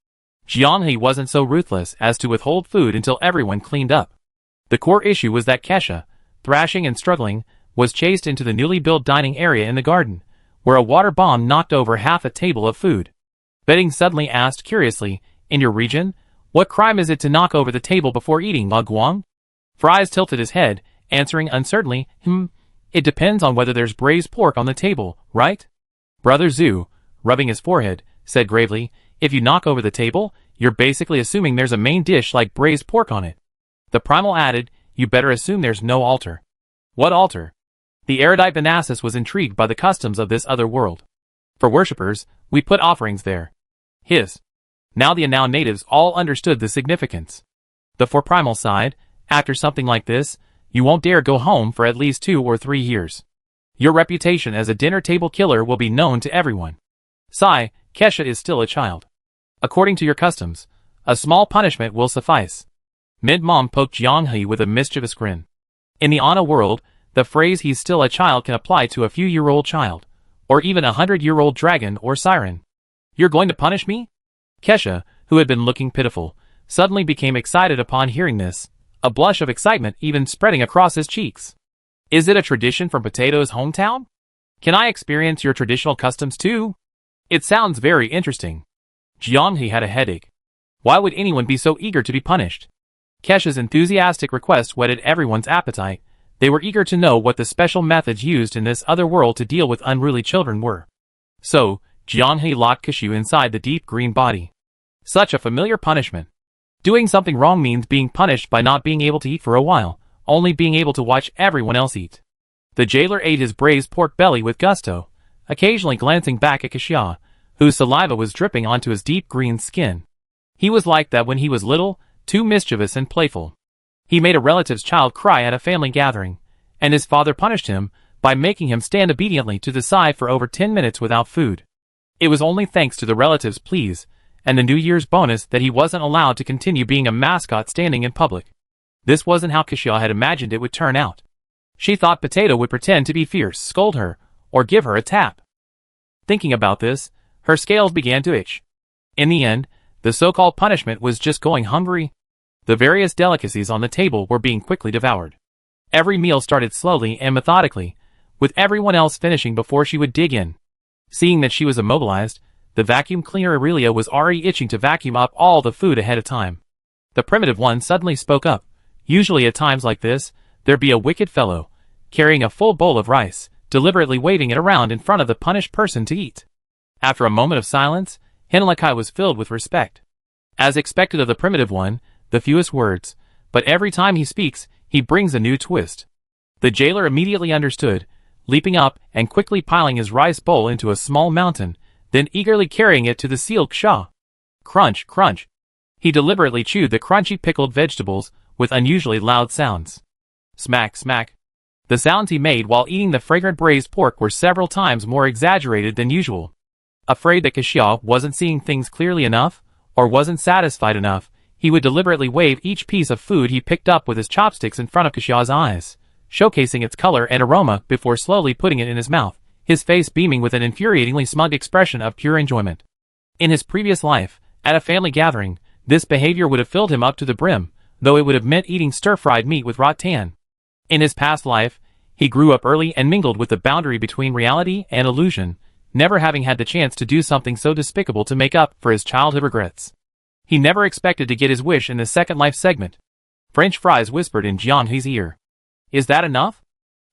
Jianghe wasn't so ruthless as to withhold food until everyone cleaned up. The core issue was that Kesha, thrashing and struggling, was chased into the newly built dining area in the garden, where a water bomb knocked over half a table of food. Betting suddenly asked curiously, in your region, what crime is it to knock over the table before eating, Ma Guang? Fries tilted his head, answering uncertainly, it depends on whether there's braised pork on the table, right? Brother Zhu, rubbing his forehead, said gravely, if you knock over the table, you're basically assuming there's a main dish like braised pork on it. The primal added, you better assume there's no altar. What altar? The erudite Vanasis was intrigued by the customs of this other world. For worshippers, we put offerings there. His. Now the Anau natives all understood the significance. The for primal side, after something like this, you won't dare go home for at least 2 or 3 years. Your reputation as a dinner table killer will be known to everyone. Sai, Kesha is still a child. According to your customs, a small punishment will suffice. Mid-mom poked Jianghe with a mischievous grin. In the Ana world, the phrase he's still a child can apply to a few-year-old child, or even a 100-year-old dragon or siren. You're going to punish me? Kesha, who had been looking pitiful, suddenly became excited upon hearing this, a blush of excitement even spreading across his cheeks. Is it a tradition from Potato's hometown? Can I experience your traditional customs too? It sounds very interesting. Jianghe had a headache. Why would anyone be so eager to be punished? Kesha's enthusiastic request whetted everyone's appetite. They were eager to know what the special methods used in this other world to deal with unruly children were. So, Jianghe locked Kishu inside the deep green body. Such a familiar punishment. Doing something wrong means being punished by not being able to eat for a while, only being able to watch everyone else eat. The jailer ate his braised pork belly with gusto, occasionally glancing back at Kishia, whose saliva was dripping onto his deep green skin. He was like that when he was little, too mischievous and playful. He made a relative's child cry at a family gathering, and his father punished him by making him stand obediently to the side for over 10 minutes without food. It was only thanks to the relative's pleas and the New Year's bonus that he wasn't allowed to continue being a mascot standing in public. This wasn't how Kishia had imagined it would turn out. She thought Potato would pretend to be fierce, scold her, or give her a tap. Thinking about this, her scales began to itch. In the end, the so-called punishment was just going hungry. The various delicacies on the table were being quickly devoured. Every meal started slowly and methodically, with everyone else finishing before she would dig in. Seeing that she was immobilized, the vacuum cleaner Aurelia was already itching to vacuum up all the food ahead of time. The primitive one suddenly spoke up. Usually at times like this, there'd be a wicked fellow, carrying a full bowl of rice, deliberately waving it around in front of the punished person to eat. After a moment of silence, Hinalakai was filled with respect. As expected of the primitive one, the fewest words, but every time he speaks, he brings a new twist. The jailer immediately understood, leaping up and quickly piling his rice bowl into a small mountain, then eagerly carrying it to the sealed ksha. Crunch, crunch. He deliberately chewed the crunchy pickled vegetables with unusually loud sounds. Smack, smack. The sounds he made while eating the fragrant braised pork were several times more exaggerated than usual. Afraid that Kishia wasn't seeing things clearly enough, or wasn't satisfied enough, he would deliberately wave each piece of food he picked up with his chopsticks in front of Kishia's eyes, showcasing its color and aroma before slowly putting it in his mouth, his face beaming with an infuriatingly smug expression of pure enjoyment. In his previous life, at a family gathering, this behavior would have filled him up to the brim, though it would have meant eating stir-fried meat with rattan. In his past life, he grew up early and mingled with the boundary between reality and illusion, never having had the chance to do something so despicable to make up for his childhood regrets. He never expected to get his wish in the second life segment. French fries whispered in Jianghe's ear. Is that enough?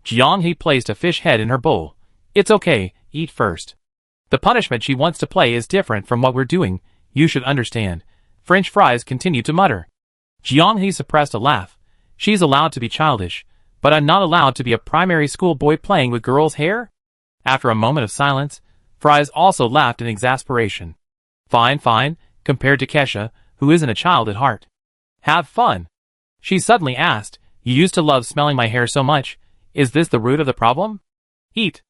Jianghe placed a fish head in her bowl. It's okay, eat first. The punishment she wants to play is different from what we're doing, you should understand. French fries continued to mutter. Jianghe suppressed a laugh. She's allowed to be childish, but I'm not allowed to be a primary school boy playing with girls' hair? After a moment of silence, Fries also laughed in exasperation. Fine, fine, compared to Kesha, who isn't a child at heart. Have fun. She suddenly asked, you used to love smelling my hair so much, is this the root of the problem? Eat.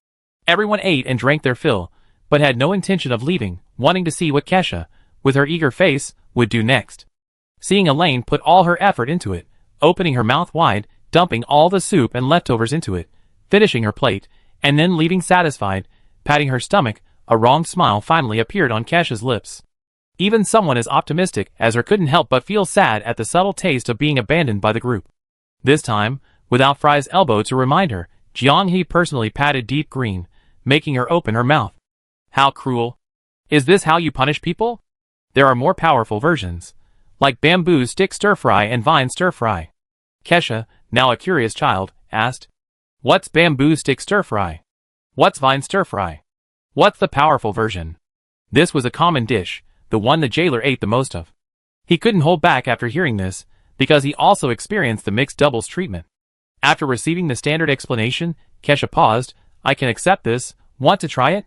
Everyone ate and drank their fill, but had no intention of leaving, wanting to see what Kesha, with her eager face, would do next. Seeing Elaine put all her effort into it, opening her mouth wide, dumping all the soup and leftovers into it, finishing her plate, and then leaving satisfied, patting her stomach, a wrong smile finally appeared on Kesha's lips. Even someone as optimistic as her couldn't help but feel sad at the subtle taste of being abandoned by the group. This time, without Fry's elbow to remind her, Jianghe personally patted Deep Green, making her open her mouth. How cruel. Is this how you punish people? There are more powerful versions, like bamboo stick stir-fry and vine stir-fry. Kesha, now a curious child, asked, what's bamboo stick stir-fry? What's vine stir-fry? What's the powerful version? This was a common dish, the one the jailer ate the most of. He couldn't hold back after hearing this, because he also experienced the mixed doubles treatment. After receiving the standard explanation, Kesha paused. I can accept this, want to try it?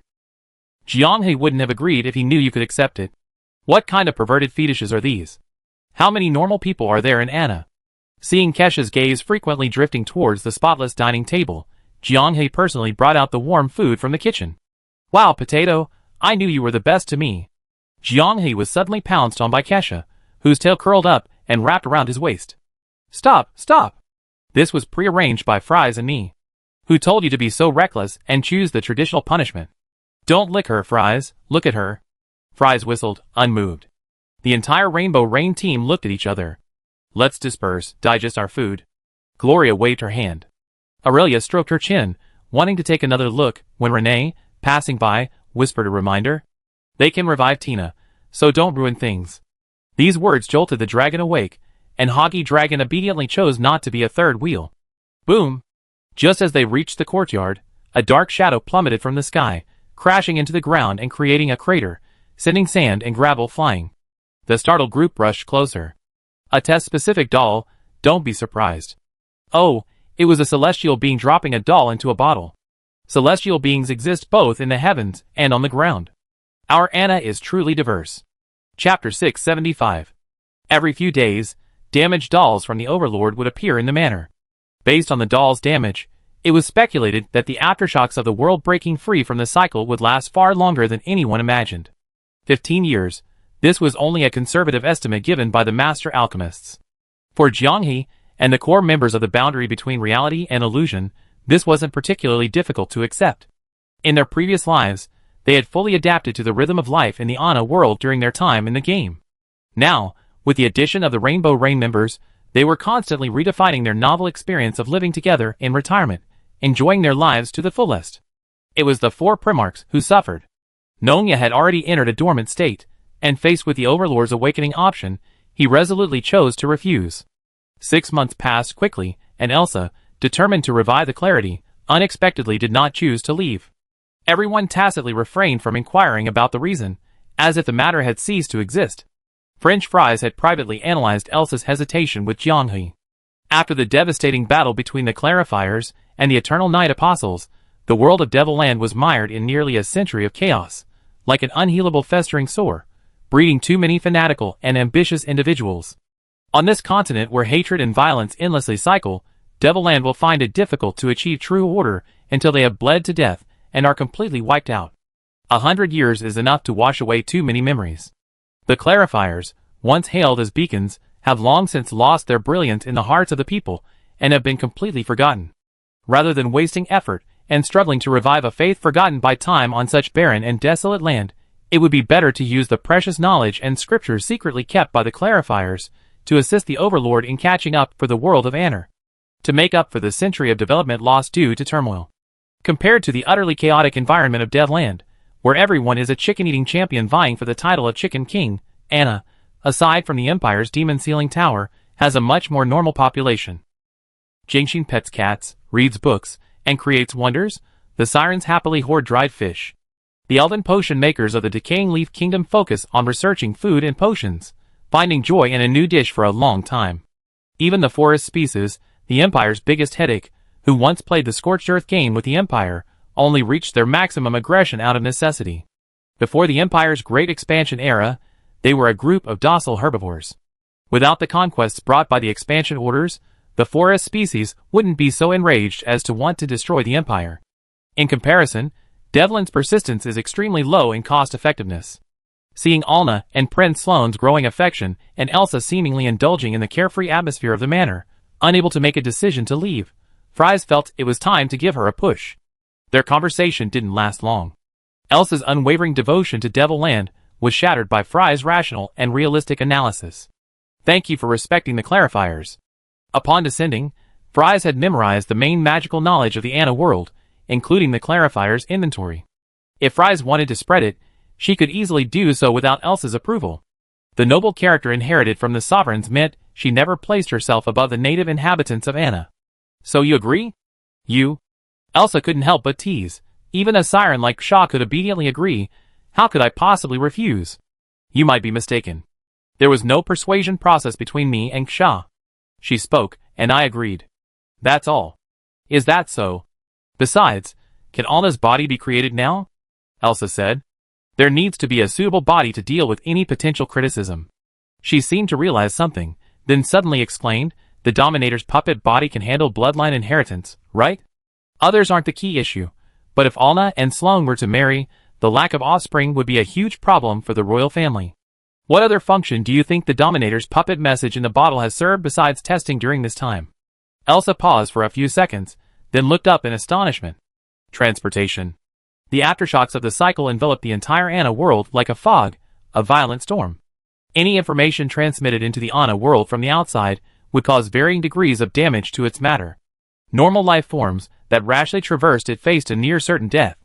Jianghe wouldn't have agreed if he knew you could accept it. What kind of perverted fetishes are these? How many normal people are there in Anna? Seeing Kesha's gaze frequently drifting towards the spotless dining table, Jianghe personally brought out the warm food from the kitchen. Wow, Potato, I knew you were the best to me. Jianghe was suddenly pounced on by Kesha, whose tail curled up and wrapped around his waist. Stop, stop! This was prearranged by Fries and me. Who told you to be so reckless and choose the traditional punishment? Don't lick her, Fries, look at her. Fries whistled, unmoved. The entire Rainbow Rain team looked at each other. Let's disperse, digest our food. Gloria waved her hand. Aurelia stroked her chin, wanting to take another look, when Renee, passing by, whispered a reminder. They can revive Tina, so don't ruin things. These words jolted the dragon awake, and Hoggy Dragon obediently chose not to be a third wheel. Boom! Just as they reached the courtyard, a dark shadow plummeted from the sky, crashing into the ground and creating a crater, sending sand and gravel flying. The startled group rushed closer. A test-specific doll, don't be surprised. Oh, it was a celestial being dropping a doll into a bottle. Celestial beings exist both in the heavens and on the ground. Our Anna is truly diverse. Chapter 675. Every few days, damaged dolls from the Overlord would appear in the manor. Based on the doll's damage, it was speculated that the aftershocks of the world breaking free from the cycle would last far longer than anyone imagined. 15 years, this was only a conservative estimate given by the master alchemists. For Jianghe and the core members of the boundary between reality and illusion, this wasn't particularly difficult to accept. In their previous lives, they had fully adapted to the rhythm of life in the Ana world during their time in the game. Now, with the addition of the Rainbow Rain members, they were constantly redefining their novel experience of living together in retirement, enjoying their lives to the fullest. It was the four Primarchs who suffered. Nongya had already entered a dormant state, and faced with the Overlord's awakening option, he resolutely chose to refuse. 6 months passed quickly, and Elsa, determined to revive the clarity, unexpectedly did not choose to leave. Everyone tacitly refrained from inquiring about the reason, as if the matter had ceased to exist. French Fries had privately analyzed Elsa's hesitation with Jianghe. After the devastating battle between the Clarifiers and the Eternal Night Apostles, the world of Devil Land was mired in nearly a century of chaos, like an unhealable festering sore, breeding too many fanatical and ambitious individuals. On this continent where hatred and violence endlessly cycle, Devil Land will find it difficult to achieve true order until they have bled to death and are completely wiped out. 100 years is enough to wash away too many memories. The Clarifiers, once hailed as beacons, have long since lost their brilliance in the hearts of the people and have been completely forgotten. Rather than wasting effort and struggling to revive a faith forgotten by time on such barren and desolate land, it would be better to use the precious knowledge and scriptures secretly kept by the Clarifiers to assist the Overlord in catching up for the world of Aner, to make up for the century of development lost due to turmoil. Compared to the utterly chaotic environment of Devland, where everyone is a chicken-eating champion vying for the title of Chicken King, Anna, aside from the Empire's Demon Sealing Tower, has a much more normal population. Jingxin pets cats, reads books, and creates wonders. The Sirens happily hoard dried fish. The elven potion makers of the Decaying Leaf Kingdom focus on researching food and potions, finding joy in a new dish for a long time. Even the forest species, the Empire's biggest headache, who once played the Scorched Earth game with the Empire, only reached their maximum aggression out of necessity. Before the Empire's Great Expansion era, they were a group of docile herbivores. Without the conquests brought by the expansion orders, the forest species wouldn't be so enraged as to want to destroy the Empire. In comparison, Devlin's persistence is extremely low in cost-effectiveness. Seeing Alna and Prince Sloane's growing affection and Elsa seemingly indulging in the carefree atmosphere of the manor, unable to make a decision to leave, Fries felt it was time to give her a push. Their conversation didn't last long. Elsa's unwavering devotion to Devil Land was shattered by Fry's rational and realistic analysis. Thank you for respecting the Clarifiers. Upon descending, Fries had memorized the main magical knowledge of the Ana world, including the Clarifiers' inventory. If Fries wanted to spread it, she could easily do so without Elsa's approval. The noble character inherited from the sovereigns meant she never placed herself above the native inhabitants of Ana. So you agree? You? Elsa couldn't help but tease. Even a siren like Shaw could obediently agree. How could I possibly refuse? You might be mistaken. There was no persuasion process between me and Shaw. She spoke, and I agreed. That's all. Is that so? Besides, can Alna's body be created now? Elsa said. There needs to be a suitable body to deal with any potential criticism. She seemed to realize something, then suddenly explained, the Dominator's puppet body can handle bloodline inheritance, right? Others aren't the key issue, but if Alna and Sloane were to marry, the lack of offspring would be a huge problem for the royal family. What other function do you think the Dominator's puppet message in the bottle has served besides testing during this time? Elsa paused for a few seconds, then looked up in astonishment. Transportation. The aftershocks of the cycle enveloped the entire Ana world like a fog, a violent storm. Any information transmitted into the Ana world from the outside would cause varying degrees of damage to its matter. Normal life forms that rashly traversed it faced a near certain death.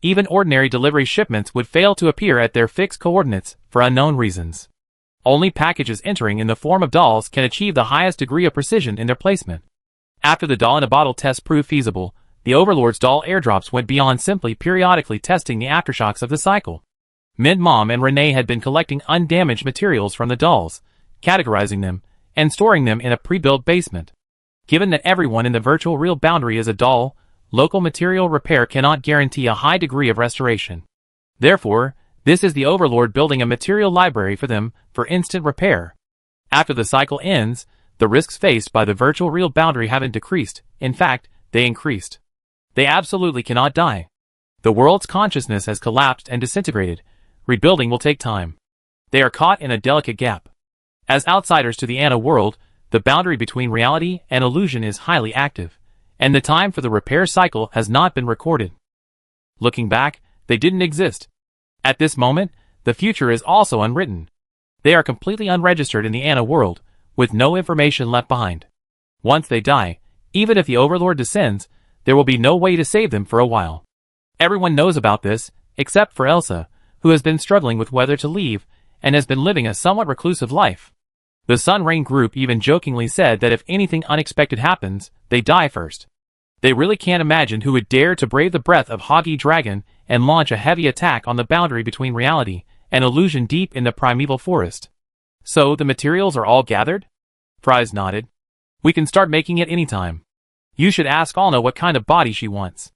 Even ordinary delivery shipments would fail to appear at their fixed coordinates for unknown reasons. Only packages entering in the form of dolls can achieve the highest degree of precision in their placement. After the doll-in-a-bottle test proved feasible, The Overlord's doll airdrops went beyond simply periodically testing the aftershocks of the cycle. Min Mom and Renee had been collecting undamaged materials from the dolls, categorizing them, and storing them in a pre-built basement. Given that everyone in the virtual real boundary is a doll, local material repair cannot guarantee a high degree of restoration. Therefore, this is the Overlord building a material library for them for instant repair. After the cycle ends, the risks faced by the virtual real boundary haven't decreased, in fact, they increased. They absolutely cannot die. The world's consciousness has collapsed and disintegrated. Rebuilding will take time. They are caught in a delicate gap. As outsiders to the Anna world, the boundary between reality and illusion is highly active, and the time for the repair cycle has not been recorded. Looking back, they didn't exist. At this moment, the future is also unwritten. They are completely unregistered in the Anna world, with no information left behind. Once they die, even if the Overlord descends, there will be no way to save them for a while. Everyone knows about this, except for Elsa, who has been struggling with whether to leave, and has been living a somewhat reclusive life. The Sun Rain group even jokingly said that if anything unexpected happens, they die first. They really can't imagine who would dare to brave the breath of Hoggy Dragon and launch a heavy attack on the boundary between reality and illusion deep in the primeval forest. So the materials are all gathered? Fries nodded. We can start making it anytime. You should ask Alna what kind of body she wants.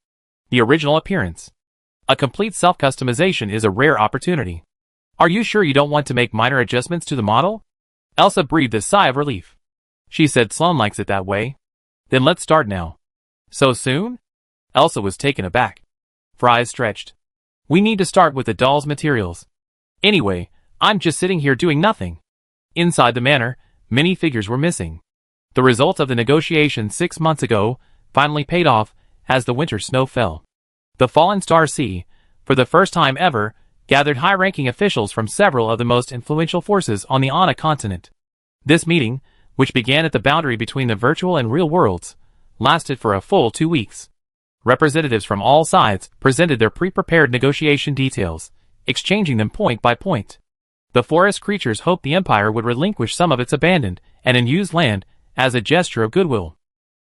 The original appearance. A complete self-customization is a rare opportunity. Are you sure you don't want to make minor adjustments to the model? Elsa breathed a sigh of relief. She said Sloane likes it that way. Then let's start now. So soon? Elsa was taken aback. Fries stretched. We need to start with the doll's materials. Anyway, I'm just sitting here doing nothing. Inside the manor, many figures were missing. The results of the negotiations 6 months ago finally paid off as the winter snow fell. The Fallen Star Sea, for the first time ever, gathered high-ranking officials from several of the most influential forces on the Anna continent. This meeting, which began at the boundary between the virtual and real worlds, lasted for a full 2 weeks. Representatives from all sides presented their pre-prepared negotiation details, exchanging them point by point. The forest creatures hoped the Empire would relinquish some of its abandoned and unused land as a gesture of goodwill.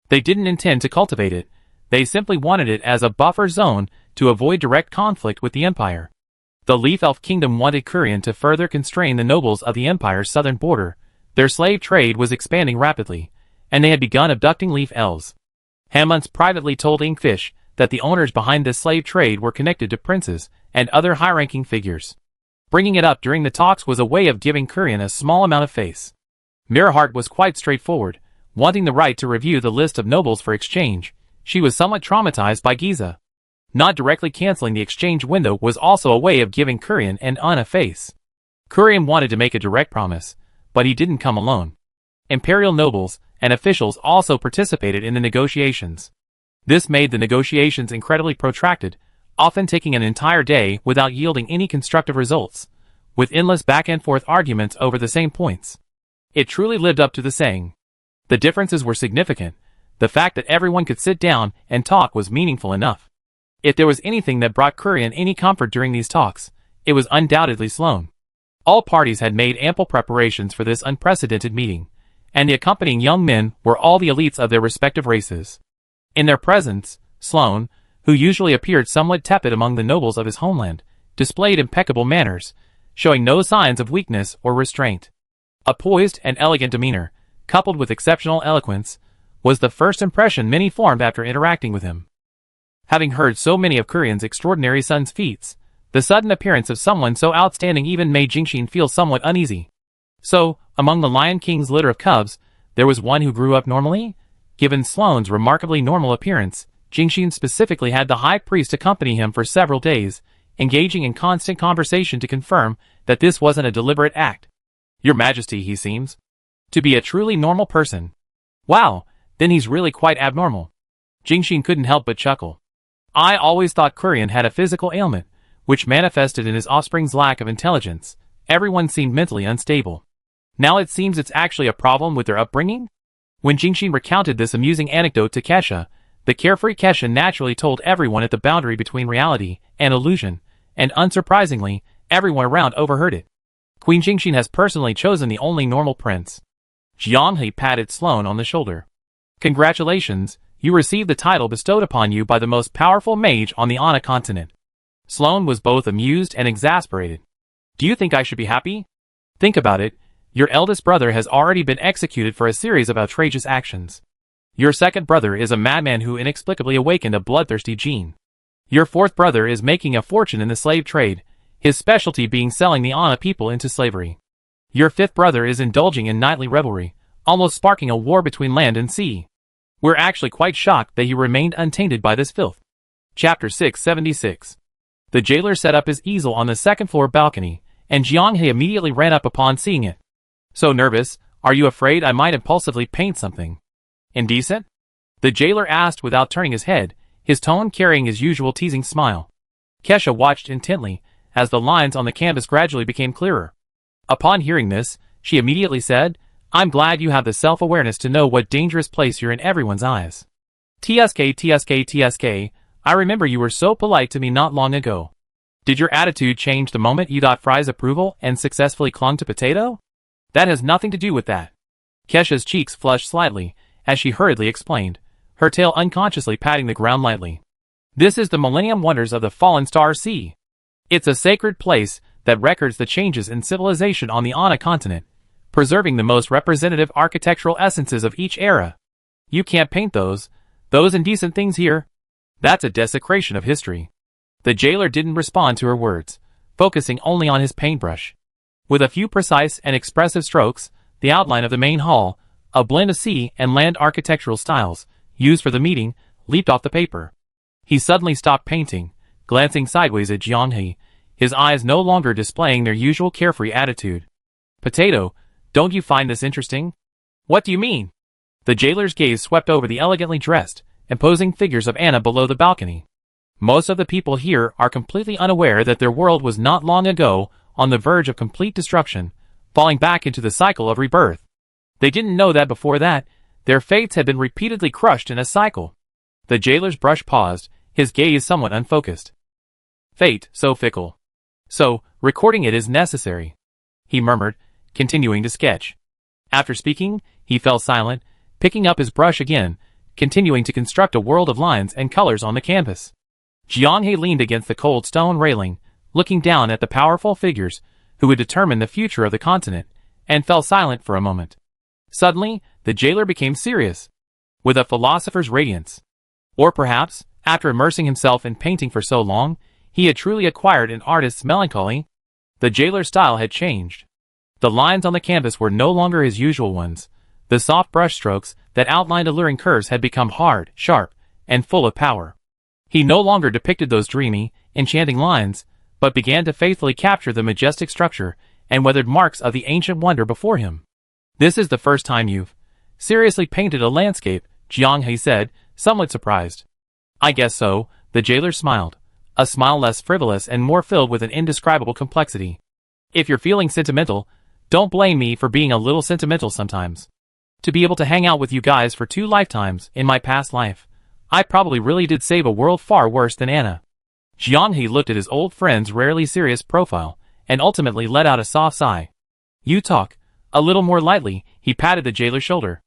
They didn't intend to cultivate it, they simply wanted it as a buffer zone to avoid direct conflict with the Empire. The Leaf Elf Kingdom wanted Kurian to further constrain the nobles of the Empire's southern border. Their slave trade was expanding rapidly, and they had begun abducting Leaf Elves. Hammonds privately told Inkfish that the owners behind this slave trade were connected to princes and other high-ranking figures. Bringing it up during the talks was a way of giving Kurian a small amount of face. Mirrorheart was quite straightforward, wanting the right to review the list of nobles for exchange. She was somewhat traumatized by Giza. Not directly canceling the exchange window was also a way of giving Kurian and Anna face. Kurian wanted to make a direct promise, but he didn't come alone. Imperial nobles and officials also participated in the negotiations. This made the negotiations incredibly protracted, often taking an entire day without yielding any constructive results, with endless back-and-forth arguments over the same points. It truly lived up to the saying. The differences were significant. The fact that everyone could sit down and talk was meaningful enough. If there was anything that brought Kurian any comfort during these talks, it was undoubtedly Sloane. All parties had made ample preparations for this unprecedented meeting, and the accompanying young men were all the elites of their respective races. In their presence, Sloane, who usually appeared somewhat tepid among the nobles of his homeland, displayed impeccable manners, showing no signs of weakness or restraint. A poised and elegant demeanor, coupled with exceptional eloquence, was the first impression many formed after interacting with him. Having heard so many of Kurian's extraordinary son's feats, the sudden appearance of someone so outstanding even made Jingxin feel somewhat uneasy. So, among the Lion King's litter of cubs, there was one who grew up normally? Given Sloane's remarkably normal appearance, Jingxin specifically had the high priest accompany him for several days, engaging in constant conversation to confirm that this wasn't a deliberate act. Your Majesty, he seems to be a truly normal person. Wow, then he's really quite abnormal. Jingxin couldn't help but chuckle. I always thought Kurian had a physical ailment, which manifested in his offspring's lack of intelligence. Everyone seemed mentally unstable. Now it seems it's actually a problem with their upbringing? When Jingxin recounted this amusing anecdote to Kesha, the carefree Kesha naturally told everyone at the boundary between reality and illusion, and unsurprisingly, everyone around overheard it. Queen Jingxin has personally chosen the only normal prince. Jianghe patted Sloane on the shoulder. Congratulations, You receive the title bestowed upon you by the most powerful mage on the Ana continent. Sloane was both amused and exasperated. Do you think I should be happy? Think about it. Your eldest brother has already been executed for a series of outrageous actions. Your second brother is a madman who inexplicably awakened a bloodthirsty gene. Your fourth brother is making a fortune in the slave trade, his specialty being selling the Ana people into slavery. Your fifth brother is indulging in nightly revelry, almost sparking a war between land and sea. We're actually quite shocked that he remained untainted by this filth. Chapter 676. The jailer set up his easel on the second-floor balcony, and Jianghe immediately ran up upon seeing it. So nervous, are you afraid I might impulsively paint something indecent? The jailer asked without turning his head, his tone carrying his usual teasing smile. Kesha watched intently, as the lines on the canvas gradually became clearer. Upon hearing this, she immediately said, I'm glad you have the self-awareness to know what dangerous place you're in everyone's eyes. TSK, I remember you were so polite to me not long ago. Did your attitude change the moment you got Fry's approval and successfully clung to Potato? That has nothing to do with that. Kesha's cheeks flushed slightly, as she hurriedly explained, her tail unconsciously patting the ground lightly. This is the Millennium Wonders of the Fallen Star Sea. It's a sacred place that records the changes in civilization on the Ana continent, preserving the most representative architectural essences of each era. You can't paint those indecent things here. That's a desecration of history. The jailer didn't respond to her words, focusing only on his paintbrush. With a few precise and expressive strokes, the outline of the main hall, a blend of sea and land architectural styles, used for the meeting, leaped off the paper. He suddenly stopped painting, glancing sideways at Jianghe, his eyes no longer displaying their usual carefree attitude. Potato, don't you find this interesting? What do you mean? The jailer's gaze swept over the elegantly dressed, imposing figures of Ana below the balcony. Most of the people here are completely unaware that their world was not long ago on the verge of complete destruction, falling back into the cycle of rebirth. They didn't know that before that, their fates had been repeatedly crushed in a cycle. The jailer's brush paused, his gaze somewhat unfocused. Fate, so fickle. So, recording it is necessary, he murmured, continuing to sketch. After speaking, he fell silent, picking up his brush again, continuing to construct a world of lines and colors on the canvas. Jianghe leaned against the cold stone railing, looking down at the powerful figures who would determine the future of the continent, and fell silent for a moment. Suddenly, the jailer became serious, with a philosopher's radiance. Or perhaps, after immersing himself in painting for so long, he had truly acquired an artist's melancholy. The jailer's style had changed. The lines on the canvas were no longer his usual ones. The soft brush strokes that outlined alluring curves had become hard, sharp, and full of power. He no longer depicted those dreamy, enchanting lines, but began to faithfully capture the majestic structure and weathered marks of the ancient wonder before him. This is the first time you've seriously painted a landscape, Jianghe said, somewhat surprised. I guess so, the jailer smiled, a smile less frivolous and more filled with an indescribable complexity. If you're feeling sentimental, don't blame me for being a little sentimental sometimes. To be able to hang out with you guys for 2 lifetimes in my past life, I probably really did save a world far worse than Ana. Jianghe looked at his old friend's rarely serious profile, and ultimately let out a soft sigh. You talk a little more lightly, he patted the jailer's shoulder.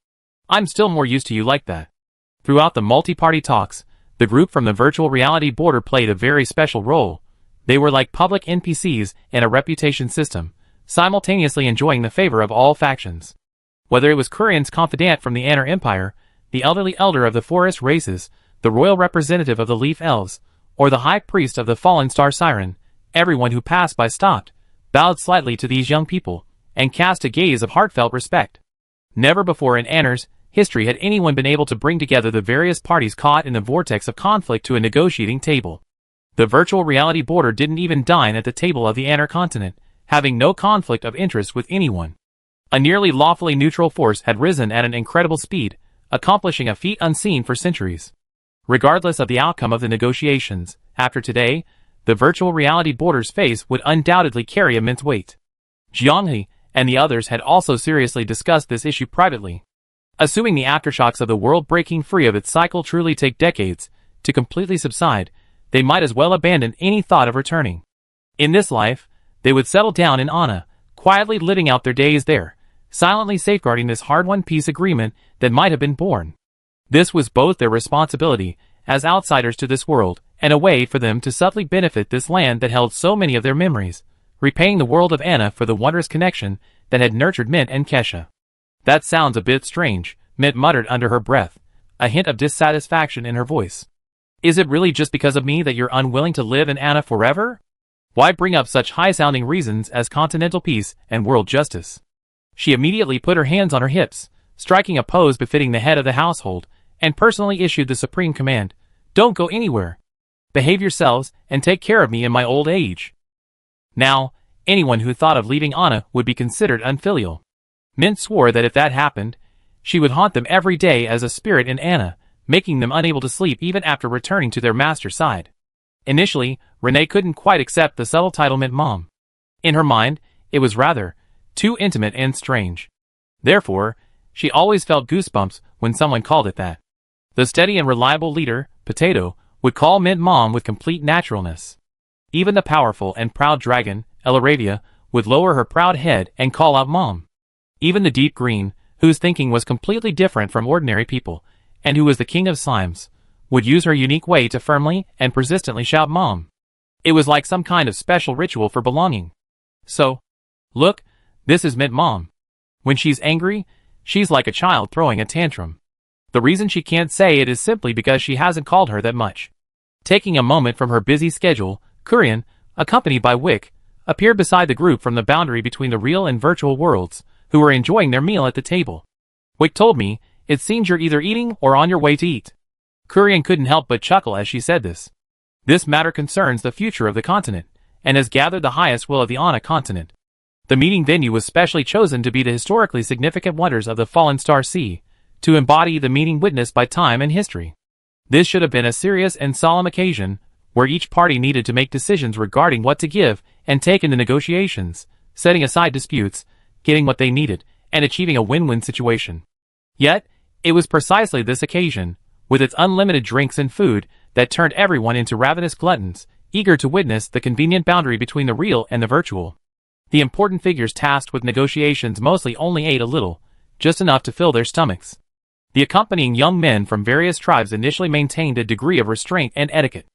I'm still more used to you like that. Throughout the multi-party talks, the group from the virtual reality border played a very special role. They were like public NPCs in a reputation system, simultaneously enjoying the favor of all factions. Whether it was Kurian's confidant from the Anner Empire, the elderly elder of the forest races, the royal representative of the Leaf Elves, or the high priest of the fallen star Siren, everyone who passed by stopped, bowed slightly to these young people, and cast a gaze of heartfelt respect. Never before in Anner's history had anyone been able to bring together the various parties caught in the vortex of conflict to a negotiating table. The virtual reality border didn't even dine at the table of the Anner continent, having no conflict of interest with anyone. A nearly lawfully neutral force had risen at an incredible speed, accomplishing a feat unseen for centuries. Regardless of the outcome of the negotiations, after today, the virtual reality border's face would undoubtedly carry immense weight. Jianghe and the others had also seriously discussed this issue privately. Assuming the aftershocks of the world breaking free of its cycle truly take decades to completely subside, they might as well abandon any thought of returning. In this life, they would settle down in Ana, quietly living out their days there, silently safeguarding this hard-won peace agreement that might have been born. This was both their responsibility as outsiders to this world and a way for them to subtly benefit this land that held so many of their memories, repaying the world of Anna for the wondrous connection that had nurtured Mint and Kesha. That sounds a bit strange, Mint muttered under her breath, a hint of dissatisfaction in her voice. Is it really just because of me that you're unwilling to live in Anna forever? Why bring up such high-sounding reasons as continental peace and world justice? She immediately put her hands on her hips, striking a pose befitting the head of the household, and personally issued the supreme command, "Don't go anywhere. Behave yourselves and take care of me in my old age." Now, anyone who thought of leaving Anna would be considered unfilial. Mint swore that if that happened, she would haunt them every day as a spirit in Anna, making them unable to sleep even after returning to their master's side. Initially, Renee couldn't quite accept the subtle title Mint Mom. In her mind, it was rather too intimate and strange. Therefore, she always felt goosebumps when someone called it that. The steady and reliable leader, Potato, would call Mint Mom with complete naturalness. Even the powerful and proud dragon, Elaravia, would lower her proud head and call out Mom. Even the deep green, whose thinking was completely different from ordinary people, and who was the king of slimes, would use her unique way to firmly and persistently shout Mom. It was like some kind of special ritual for belonging. So, look, this is Mint Mom. When she's angry, she's like a child throwing a tantrum. The reason she can't say it is simply because she hasn't called her that much. Taking a moment from her busy schedule, Kurian, accompanied by Wick, appeared beside the group from the boundary between the real and virtual worlds, who were enjoying their meal at the table. Wick told me, "It seems you're either eating or on your way to eat." Kurian couldn't help but chuckle as she said this. This matter concerns the future of the continent, and has gathered the highest will of the Anna continent. The meeting venue was specially chosen to be the historically significant wonders of the Fallen Star Sea, to embody the meeting witnessed by time and history. This should have been a serious and solemn occasion, where each party needed to make decisions regarding what to give and take in the negotiations, setting aside disputes, getting what they needed, and achieving a win-win situation. Yet, it was precisely this occasion, with its unlimited drinks and food, that turned everyone into ravenous gluttons, eager to witness the convenient boundary between the real and the virtual. The important figures tasked with negotiations mostly only ate a little, just enough to fill their stomachs. The accompanying young men from various tribes initially maintained a degree of restraint and etiquette.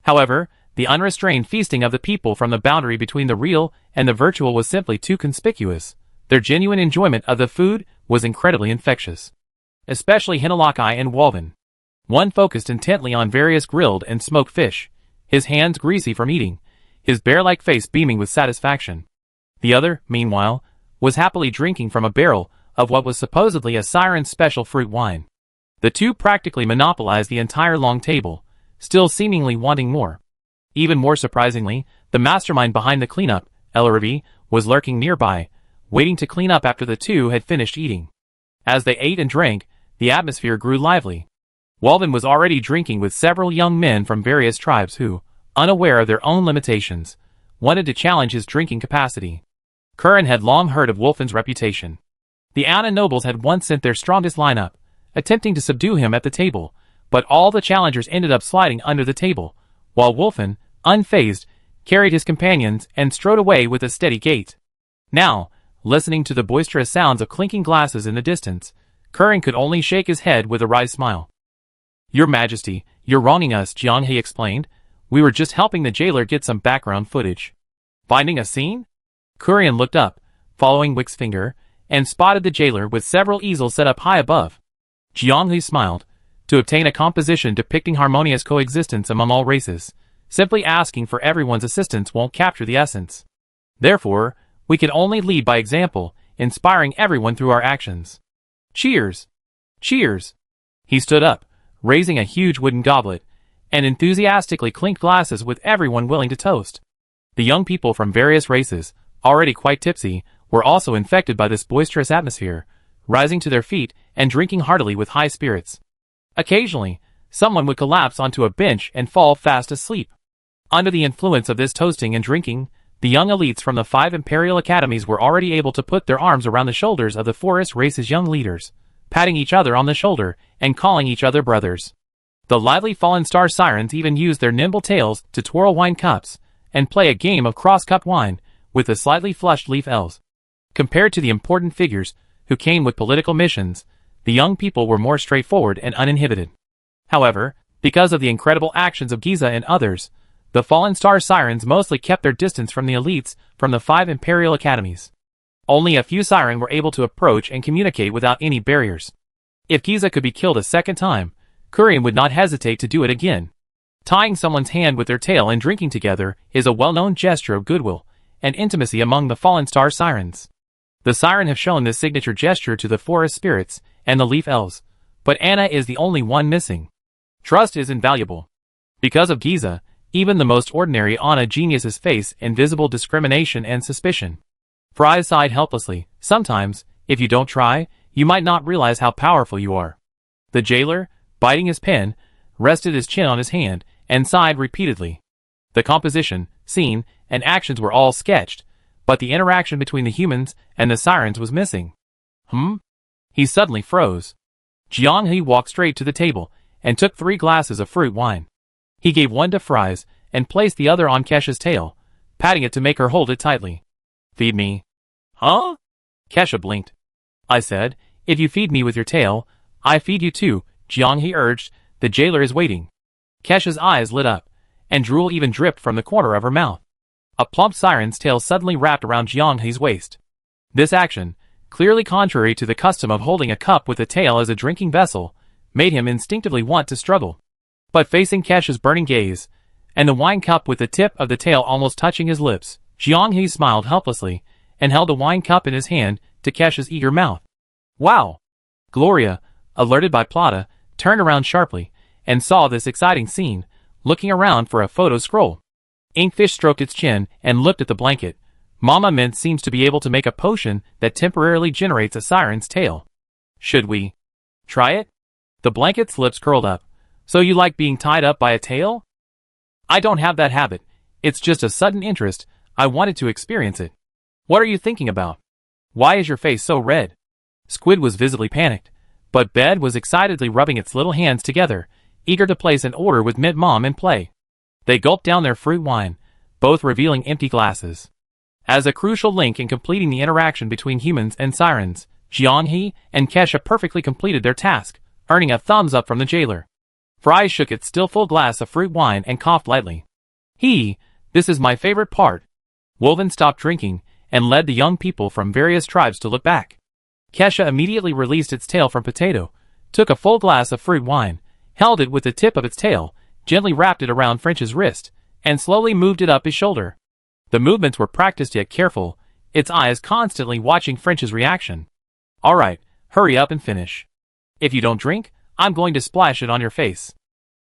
However, the unrestrained feasting of the people from the boundary between the real and the virtual was simply too conspicuous. Their genuine enjoyment of the food was incredibly infectious. Especially Hinalaki and Walvin. One focused intently on various grilled and smoked fish, his hands greasy from eating, his bear-like face beaming with satisfaction. The other, meanwhile, was happily drinking from a barrel of what was supposedly a siren's special fruit wine. The two practically monopolized the entire long table, still seemingly wanting more. Even more surprisingly, the mastermind behind the cleanup, Elaravi, was lurking nearby, waiting to clean up after the two had finished eating. As they ate and drank, the atmosphere grew lively. Walvin was already drinking with several young men from various tribes who, unaware of their own limitations, wanted to challenge his drinking capacity. Curran had long heard of Wolfin's reputation. The Anna nobles had once sent their strongest lineup, attempting to subdue him at the table, but all the challengers ended up sliding under the table, while Wolfin, unfazed, carried his companions and strode away with a steady gait. Now, listening to the boisterous sounds of clinking glasses in the distance, Curran could only shake his head with a wry smile. "Your Majesty, you're wronging us," Jianghe explained. "We were just helping the jailer get some background footage." "Finding a scene?" Kurian looked up, following Wick's finger, and spotted the jailer with several easels set up high above. Jianghe smiled. "To obtain a composition depicting harmonious coexistence among all races, simply asking for everyone's assistance won't capture the essence. Therefore, we can only lead by example, inspiring everyone through our actions. Cheers! Cheers!" He stood up, raising a huge wooden goblet, and enthusiastically clinked glasses with everyone willing to toast. The young people from various races, already quite tipsy, were also infected by this boisterous atmosphere, rising to their feet and drinking heartily with high spirits. Occasionally, someone would collapse onto a bench and fall fast asleep. Under the influence of this toasting and drinking, the young elites from the 5 imperial academies were already able to put their arms around the shoulders of the forest race's young leaders, patting each other on the shoulder and calling each other brothers. The lively Fallen Star sirens even used their nimble tails to twirl wine cups and play a game of cross-cup wine with the slightly flushed leaf elves. Compared to the important figures who came with political missions, the young people were more straightforward and uninhibited. However, because of the incredible actions of Giza and others, the Fallen Star Sirens mostly kept their distance from the elites from the 5 Imperial Academies. Only a few Siren were able to approach and communicate without any barriers. If Giza could be killed a second time, Kurian would not hesitate to do it again. Tying someone's hand with their tail and drinking together is a well-known gesture of goodwill and intimacy among the Fallen Star Sirens. The Siren have shown this signature gesture to the forest spirits and the leaf elves, but Anna is the only one missing. Trust is invaluable. Because of Giza, even the most ordinary Anna geniuses face invisible discrimination and suspicion. Fry sighed helplessly. Sometimes, if you don't try, you might not realize how powerful you are. The jailer, biting his pen, rested his chin on his hand and sighed repeatedly. The composition, scene, and actions were all sketched, but the interaction between the humans and the Sirens was missing. He suddenly froze. Jianghe walked straight to the table and took 3 glasses of fruit wine. He gave one to Fry's and placed the other on Kesha's tail, patting it to make her hold it tightly. Feed me. Huh? Kesha blinked. I said, if you feed me with your tail, I feed you too, Jianghe urged. The jailer is waiting. Kesha's eyes lit up, and drool even dripped from the corner of her mouth. A plump Siren's tail suddenly wrapped around Jianghe's waist. This action, clearly contrary to the custom of holding a cup with the tail as a drinking vessel, made him instinctively want to struggle. But facing Kesha's burning gaze, and the wine cup with the tip of the tail almost touching his lips, Jianghe smiled helplessly and held the wine cup in his hand to Kesha's eager mouth. Wow! Gloria, alerted by Plata, turned around sharply and saw this exciting scene, looking around for a photo scroll. Inkfish stroked its chin and looked at the blanket. Mama Mint seems to be able to make a potion that temporarily generates a Siren's tail. Should we try it? The blanket's lips curled up. So you like being tied up by a tail? I don't have that habit. It's just a sudden interest. I wanted to experience it. What are you thinking about? Why is your face so red? Squid was visibly panicked, but Bed was excitedly rubbing its little hands together, eager to place an order with Mint Mom and play. They gulped down their fruit wine, both revealing empty glasses. As a crucial link in completing the interaction between humans and Sirens, Jianghe and Kesha perfectly completed their task, earning a thumbs up from the jailer. Fry shook its still full glass of fruit wine and coughed lightly. This is my favorite part. Woven stopped drinking and led the young people from various tribes to look back. Kesha immediately released its tail from Potato, took a full glass of fruit wine, held it with the tip of its tail, gently wrapped it around French's wrist, and slowly moved it up his shoulder. The movements were practiced yet careful, its eyes constantly watching French's reaction. All right, hurry up and finish. If you don't drink, I'm going to splash it on your face.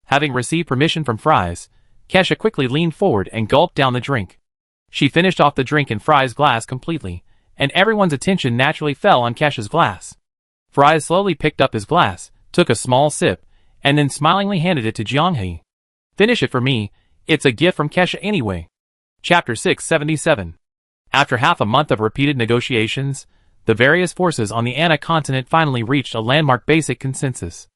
Having received permission from Fry's, Kesha quickly leaned forward and gulped down the drink. She finished off the drink in Fry's glass completely, and everyone's attention naturally fell on Kesha's glass. Fry slowly picked up his glass, took a small sip, and then smilingly handed it to Jianghe. Finish it for me, it's a gift from Kesha anyway. Chapter 677. After half a month of repeated negotiations, the various forces on the Anna continent finally reached a landmark basic consensus.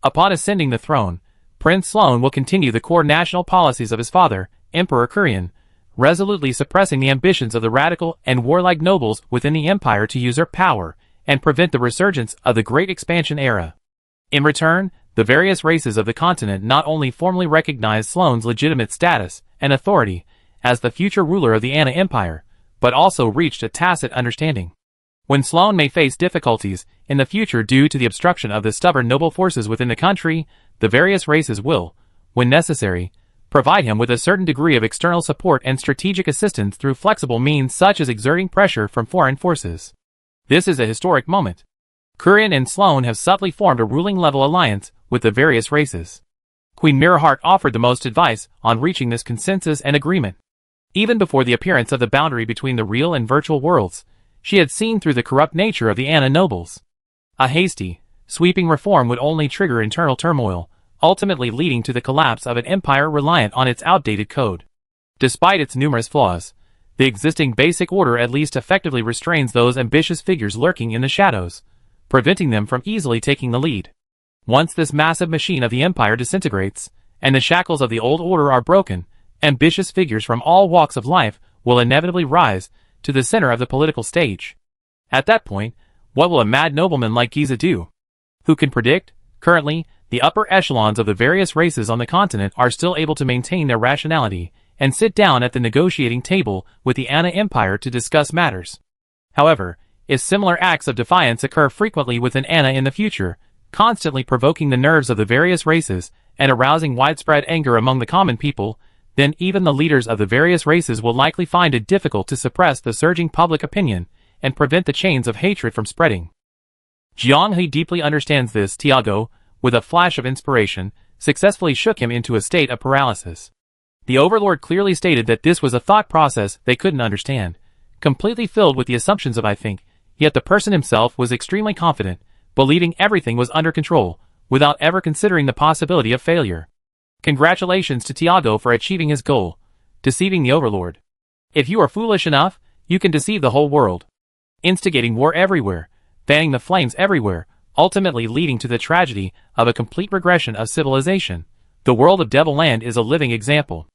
Upon ascending the throne, Prince Sloan will continue the core national policies of his father, Emperor Kurian, resolutely suppressing the ambitions of the radical and warlike nobles within the empire to usurp power and prevent the resurgence of the Great Expansion era. In return, the various races of the continent not only formally recognized Sloan's legitimate status and authority as the future ruler of the Anna Empire, but also reached a tacit understanding. When Sloan may face difficulties in the future due to the obstruction of the stubborn noble forces within the country, the various races will, when necessary, provide him with a certain degree of external support and strategic assistance through flexible means such as exerting pressure from foreign forces. This is a historic moment. Kurian and Sloan have subtly formed a ruling-level alliance with the various races. Queen Mirrorheart offered the most advice on reaching this consensus and agreement. Even before the appearance of the boundary between the real and virtual worlds, she had seen through the corrupt nature of the Anna nobles. A hasty, sweeping reform would only trigger internal turmoil, ultimately leading to the collapse of an empire reliant on its outdated code. Despite its numerous flaws, the existing basic order at least effectively restrains those ambitious figures lurking in the shadows, preventing them from easily taking the lead. Once this massive machine of the empire disintegrates, and the shackles of the old order are broken, ambitious figures from all walks of life will inevitably rise to the center of the political stage. At that point, what will a mad nobleman like Giza do? Who can predict? Currently, the upper echelons of the various races on the continent are still able to maintain their rationality and sit down at the negotiating table with the Ana Empire to discuss matters. However, if similar acts of defiance occur frequently within Ana in the future, constantly provoking the nerves of the various races and arousing widespread anger among the common people, then even the leaders of the various races will likely find it difficult to suppress the surging public opinion and prevent the chains of hatred from spreading. Jiang He deeply understands this. Tiago, with a flash of inspiration, successfully shook him into a state of paralysis. The overlord clearly stated that this was a thought process they couldn't understand, completely filled with the assumptions of I think, yet the person himself was extremely confident, believing everything was under control, without ever considering the possibility of failure. Congratulations to Tiago for achieving his goal, deceiving the overlord. If you are foolish enough, you can deceive the whole world. Instigating war everywhere, fanning the flames everywhere, ultimately leading to the tragedy of a complete regression of civilization. The world of Devil Land is a living example.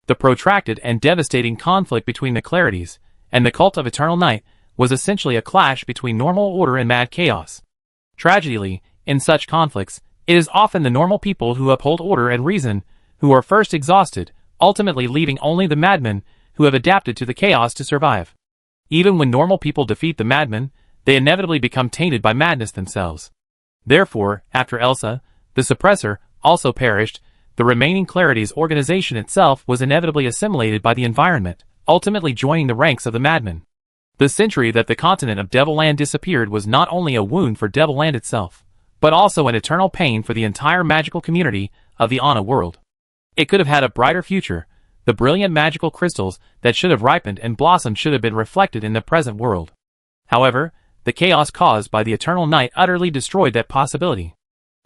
The protracted and devastating conflict between the Clarities and the cult of Eternal Night was essentially a clash between normal order and mad chaos. Tragically, in such conflicts, it is often the normal people who uphold order and reason who are first exhausted, ultimately leaving only the madmen who have adapted to the chaos to survive. Even when normal people defeat the madmen, they inevitably become tainted by madness themselves. Therefore, after Elsa, the suppressor, also perished, the remaining Clarities organization itself was inevitably assimilated by the environment, ultimately joining the ranks of the madmen. The century that the continent of Devil Land disappeared was not only a wound for Devil Land itself, but also an eternal pain for the entire magical community of the Ana world. It could have had a brighter future. The brilliant magical crystals that should have ripened and blossomed should have been reflected in the present world. However, the chaos caused by the Eternal Night utterly destroyed that possibility.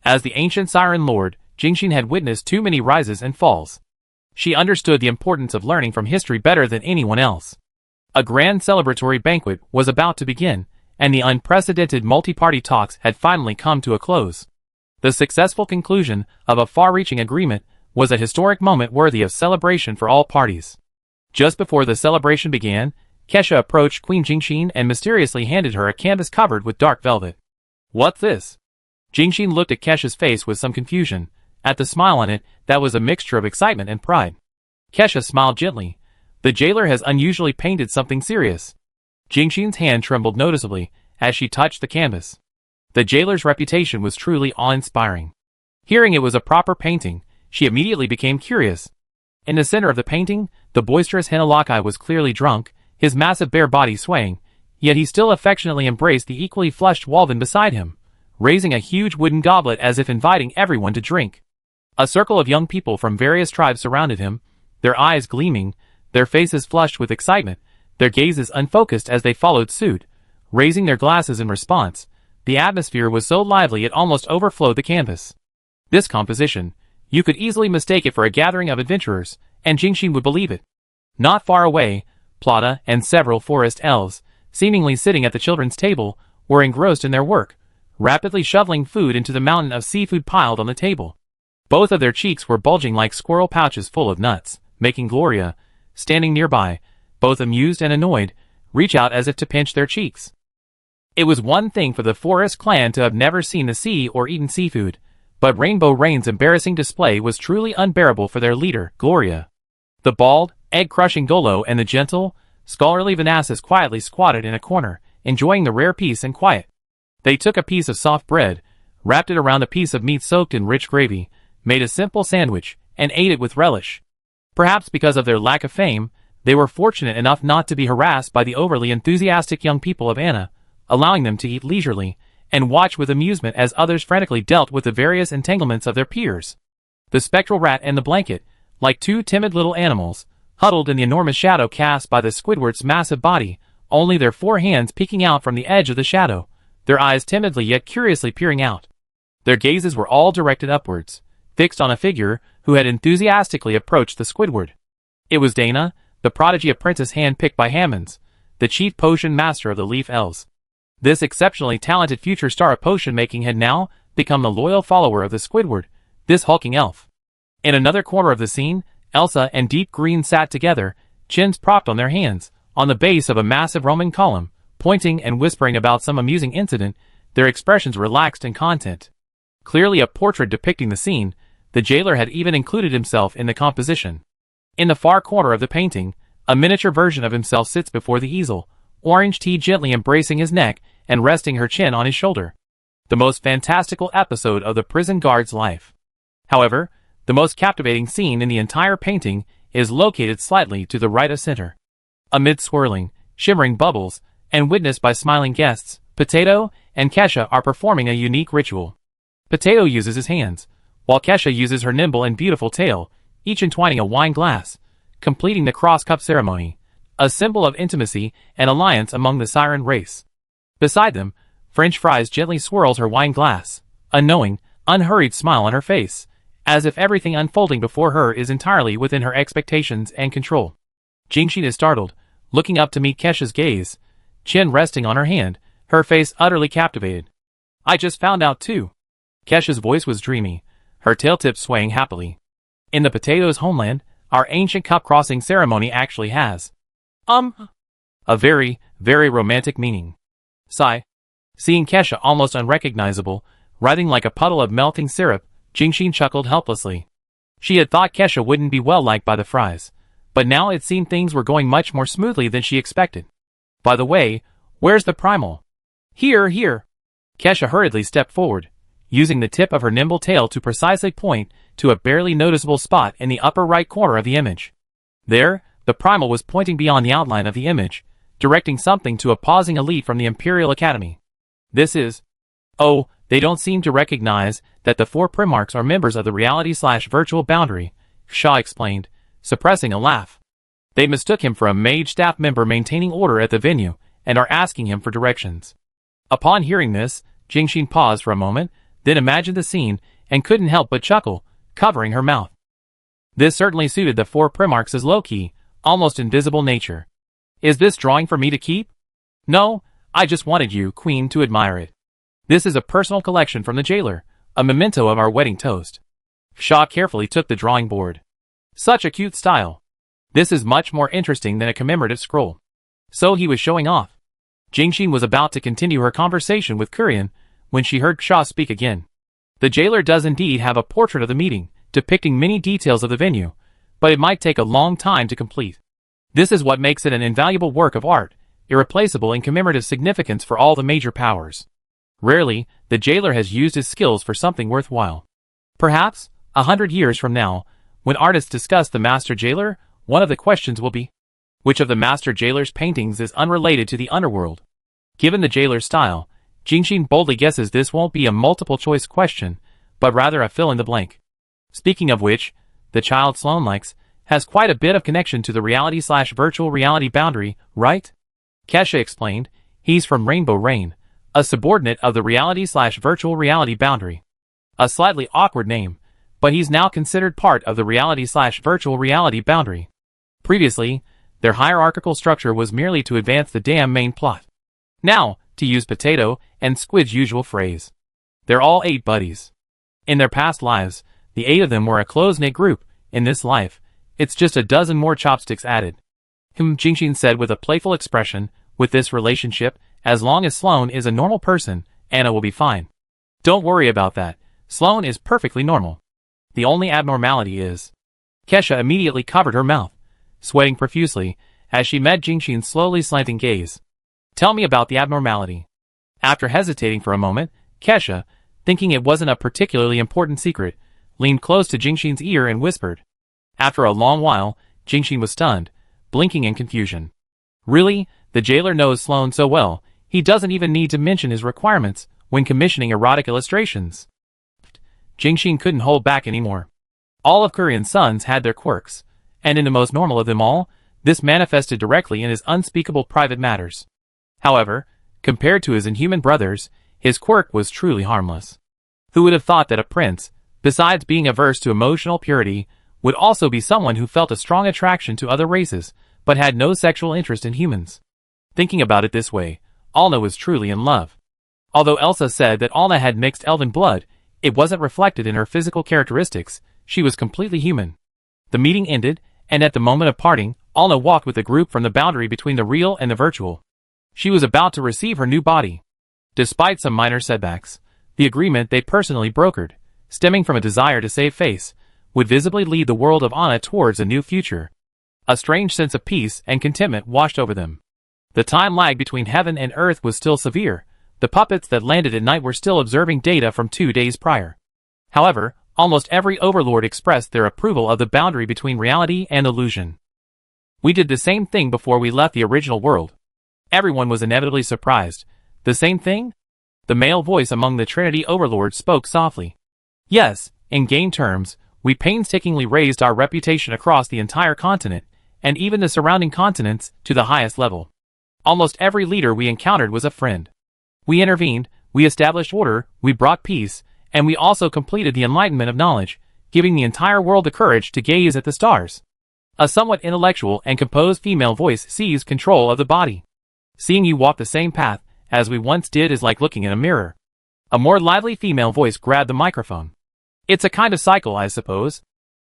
As the ancient Siren Lord, Jingxin had witnessed too many rises and falls. She understood the importance of learning from history better than anyone else. A grand celebratory banquet was about to begin, and the unprecedented multi-party talks had finally come to a close. The successful conclusion of a far-reaching agreement was a historic moment worthy of celebration for all parties. Just before the celebration began, Kesha approached Queen Jingxin and mysteriously handed her a canvas covered with dark velvet. "What's this?" Jingxin looked at Kesha's face with some confusion, at the smile on it that was a mixture of excitement and pride. Kesha smiled gently. The jailer has unusually painted something serious. Jingxin's hand trembled noticeably as she touched the canvas. The jailer's reputation was truly awe-inspiring. Hearing it was a proper painting, she immediately became curious. In the center of the painting, the boisterous Hinalaki was clearly drunk, his massive bare body swaying, yet he still affectionately embraced the equally flushed Walvin beside him, raising a huge wooden goblet as if inviting everyone to drink. A circle of young people from various tribes surrounded him, their eyes gleaming, their faces flushed with excitement, their gazes unfocused as they followed suit, raising their glasses in response. The atmosphere was so lively it almost overflowed the canvas. This composition, you could easily mistake it for a gathering of adventurers, and Jingxin would believe it. Not far away, Plata and several forest elves, seemingly sitting at the children's table, were engrossed in their work, rapidly shoveling food into the mountain of seafood piled on the table. Both of their cheeks were bulging like squirrel pouches full of nuts, making Gloria, standing nearby, both amused and annoyed, reach out as if to pinch their cheeks. It was one thing for the Forest clan to have never seen the sea or eaten seafood, but Rainbow Rain's embarrassing display was truly unbearable for their leader, Gloria. The bald, egg-crushing Golo and the gentle, scholarly Vanassus quietly squatted in a corner, enjoying the rare peace and quiet. They took a piece of soft bread, wrapped it around a piece of meat soaked in rich gravy, made a simple sandwich, and ate it with relish. Perhaps because of their lack of fame, they were fortunate enough not to be harassed by the overly enthusiastic young people of Ana, allowing them to eat leisurely, and watch with amusement as others frantically dealt with the various entanglements of their peers. The spectral rat and the blanket, like two timid little animals, huddled in the enormous shadow cast by the Squidward's massive body, only their four hands peeking out from the edge of the shadow, their eyes timidly yet curiously peering out. Their gazes were all directed upwards, fixed on a figure who had enthusiastically approached the Squidward. It was Dana, the prodigy apprentice hand-picked by Hammonds, the chief potion master of the Leaf Elves. This exceptionally talented future star of potion-making had now become the loyal follower of the Squidward, this hulking elf. In another corner of the scene, Elsa and Deep Green sat together, chins propped on their hands, on the base of a massive Roman column, pointing and whispering about some amusing incident their expressions relaxed and content. Clearly a portrait depicting the scene, the jailer had even included himself in the composition. In the far corner of the painting, a miniature version of himself sits before the easel, orange tea gently embracing his neck and resting her chin on his shoulder. The most fantastical episode of the prison guard's life. However, the most captivating scene in the entire painting is located slightly to the right of center. Amid swirling, shimmering bubbles, and witnessed by smiling guests, Potato and Kesha are performing a unique ritual. Potato uses his hands, while Kesha uses her nimble and beautiful tail, each entwining a wine glass, completing the cross-cup ceremony, a symbol of intimacy and alliance among the siren race. Beside them, French Fries gently swirls her wine glass, a knowing, unhurried smile on her face, as if everything unfolding before her is entirely within her expectations and control. Jingxin is startled, looking up to meet Kesha's gaze, chin resting on her hand, her face utterly captivated. I just found out too. Kesha's voice was dreamy, her tail tips swaying happily. In the Potato's homeland, our ancient cup crossing ceremony actually has a very, very romantic meaning. Sigh. Seeing Kesha almost unrecognizable, writhing like a puddle of melting syrup, Jingxin chuckled helplessly. She had thought Kesha wouldn't be well liked by the Fries, but now it seemed things were going much more smoothly than she expected. By the way, where's the primal? Here, here. Kesha hurriedly stepped forward, using the tip of her nimble tail to precisely point to a barely noticeable spot in the upper right corner of the image. There, the primal was pointing beyond the outline of the image, directing something to a pausing elite from the Imperial Academy. This is... Oh, they don't seem to recognize that the 4 Primarchs are members of the reality/virtual boundary, Shaw explained, suppressing a laugh. They mistook him for a mage staff member maintaining order at the venue, and are asking him for directions. Upon hearing this, Jingxin paused for a moment, then imagined the scene, and couldn't help but chuckle, covering her mouth. This certainly suited the 4 Primarchs' low-key, almost invisible nature. Is this drawing for me to keep? No, I just wanted you, Queen, to admire it. This is a personal collection from the jailer, a memento of our wedding toast. Shaw carefully took the drawing board. Such a cute style. This is much more interesting than a commemorative scroll. So he was showing off. Jingxin was about to continue her conversation with Kurian when she heard Shaw speak again. The jailer does indeed have a portrait of the meeting, depicting many details of the venue, but it might take a long time to complete. This is what makes it an invaluable work of art, irreplaceable in commemorative significance for all the major powers. Rarely, the jailer has used his skills for something worthwhile. Perhaps, 100 years from now, when artists discuss the master jailer, one of the questions will be, which of the master jailer's paintings is unrelated to the underworld? Given the jailer's style, Jingxin boldly guesses this won't be a multiple-choice question, but rather a fill-in-the-blank. Speaking of which, the child Sloane likes has quite a bit of connection to the reality/virtual reality boundary, right? Kesha explained, he's from Rainbow Rain, a subordinate of the reality/virtual reality boundary. A slightly awkward name, but he's now considered part of the reality/virtual reality boundary. Previously, their hierarchical structure was merely to advance the damn main plot. Now, to use Potato and Squid's usual phrase, they're all 8 buddies. In their past lives, the 8 of them were a close-knit group. In this life, it's just a dozen more chopsticks added. Jingxin said with a playful expression, with this relationship, as long as Sloane is a normal person, Anna will be fine. Don't worry about that. Sloane is perfectly normal. The only abnormality is... Kesha immediately covered her mouth, sweating profusely, as she met Jingxin's slowly slanting gaze. Tell me about the abnormality. After hesitating for a moment, Kesha, thinking it wasn't a particularly important secret, leaned close to Jingxin's ear and whispered. After a long while, Jingxin was stunned, blinking in confusion. Really, the jailer knows Sloane so well, he doesn't even need to mention his requirements when commissioning erotic illustrations. Jingxin couldn't hold back anymore. All of Kurian's sons had their quirks, and in the most normal of them all, this manifested directly in his unspeakable private matters. However, compared to his inhuman brothers, his quirk was truly harmless. Who would have thought that a prince, besides being averse to emotional purity, would also be someone who felt a strong attraction to other races, but had no sexual interest in humans? Thinking about it this way, Alna was truly in love. Although Elsa said that Alna had mixed elven blood, it wasn't reflected in her physical characteristics. She was completely human. The meeting ended, and at the moment of parting, Alna walked with the group from the boundary between the real and the virtual. She was about to receive her new body. Despite some minor setbacks, the agreement they personally brokered, stemming from a desire to save face, would visibly lead the world of Anna towards a new future. A strange sense of peace and contentment washed over them. The time lag between heaven and earth was still severe. The puppets that landed at night were still observing data from 2 days prior. However, almost every overlord expressed their approval of the boundary between reality and illusion. We did the same thing before we left the original world. Everyone was inevitably surprised. The same thing? The male voice among the Trinity overlords spoke softly. Yes, in game terms, we painstakingly raised our reputation across the entire continent, and even the surrounding continents, to the highest level. Almost every leader we encountered was a friend. We intervened, we established order, we brought peace, and we also completed the enlightenment of knowledge, giving the entire world the courage to gaze at the stars. A somewhat intellectual and composed female voice seized control of the body. Seeing you walk the same path as we once did is like looking in a mirror. A more lively female voice grabbed the microphone. It's a kind of cycle, I suppose.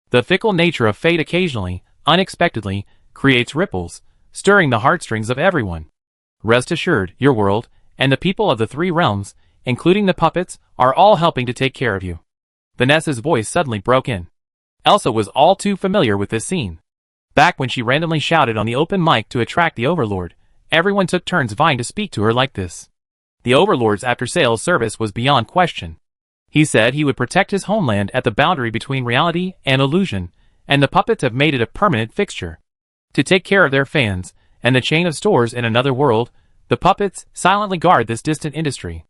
The fickle nature of fate occasionally, unexpectedly, creates ripples, stirring the heartstrings of everyone. Rest assured, your world, and the people of the 3 realms, including the puppets, are all helping to take care of you. Vanessa's voice suddenly broke in. Elsa was all too familiar with this scene. Back when she randomly shouted on the open mic to attract the Overlord, everyone took turns vying to speak to her like this. The Overlord's after-sales service was beyond question. He said he would protect his homeland at the boundary between reality and illusion, and the puppets have made it a permanent fixture. To take care of their fans, and the chain of stores in another world, the puppets silently guard this distant industry.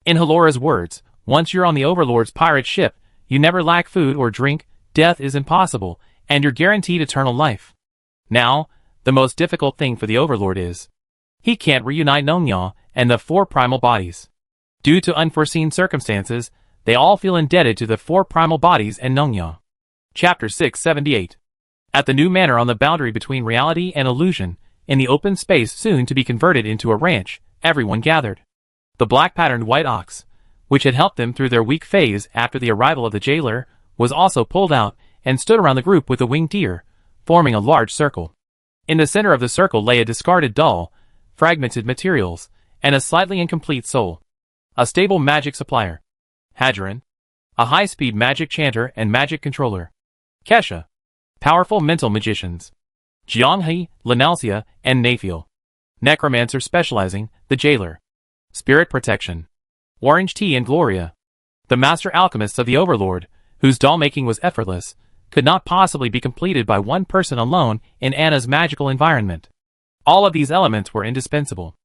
In Halora's words, once you're on the Overlord's pirate ship, you never lack food or drink, death is impossible, and you're guaranteed eternal life. Now, the most difficult thing for the Overlord is, he can't reunite Nongya and the 4 primal bodies. Due to unforeseen circumstances, they all feel indebted to the 4 primal bodies and Nongya. Chapter 678. At the new manor on the boundary between reality and illusion, in the open space soon to be converted into a ranch, everyone gathered. The black-patterned white ox, which had helped them through their weak phase after the arrival of the jailer, was also pulled out and stood around the group with the winged deer, forming a large circle. In the center of the circle lay a discarded doll, fragmented materials, and a slightly incomplete soul. A stable magic supplier. Hadron. A high-speed magic chanter and magic controller. Kesha. Powerful mental magicians. Jianghe, Linalcia, and Naphiel. Necromancer specializing, the jailer. Spirit protection. Orange Tea and Gloria. The master alchemists of the Overlord, whose doll-making was effortless, could not possibly be completed by one person alone in Anna's magical environment. All of these elements were indispensable.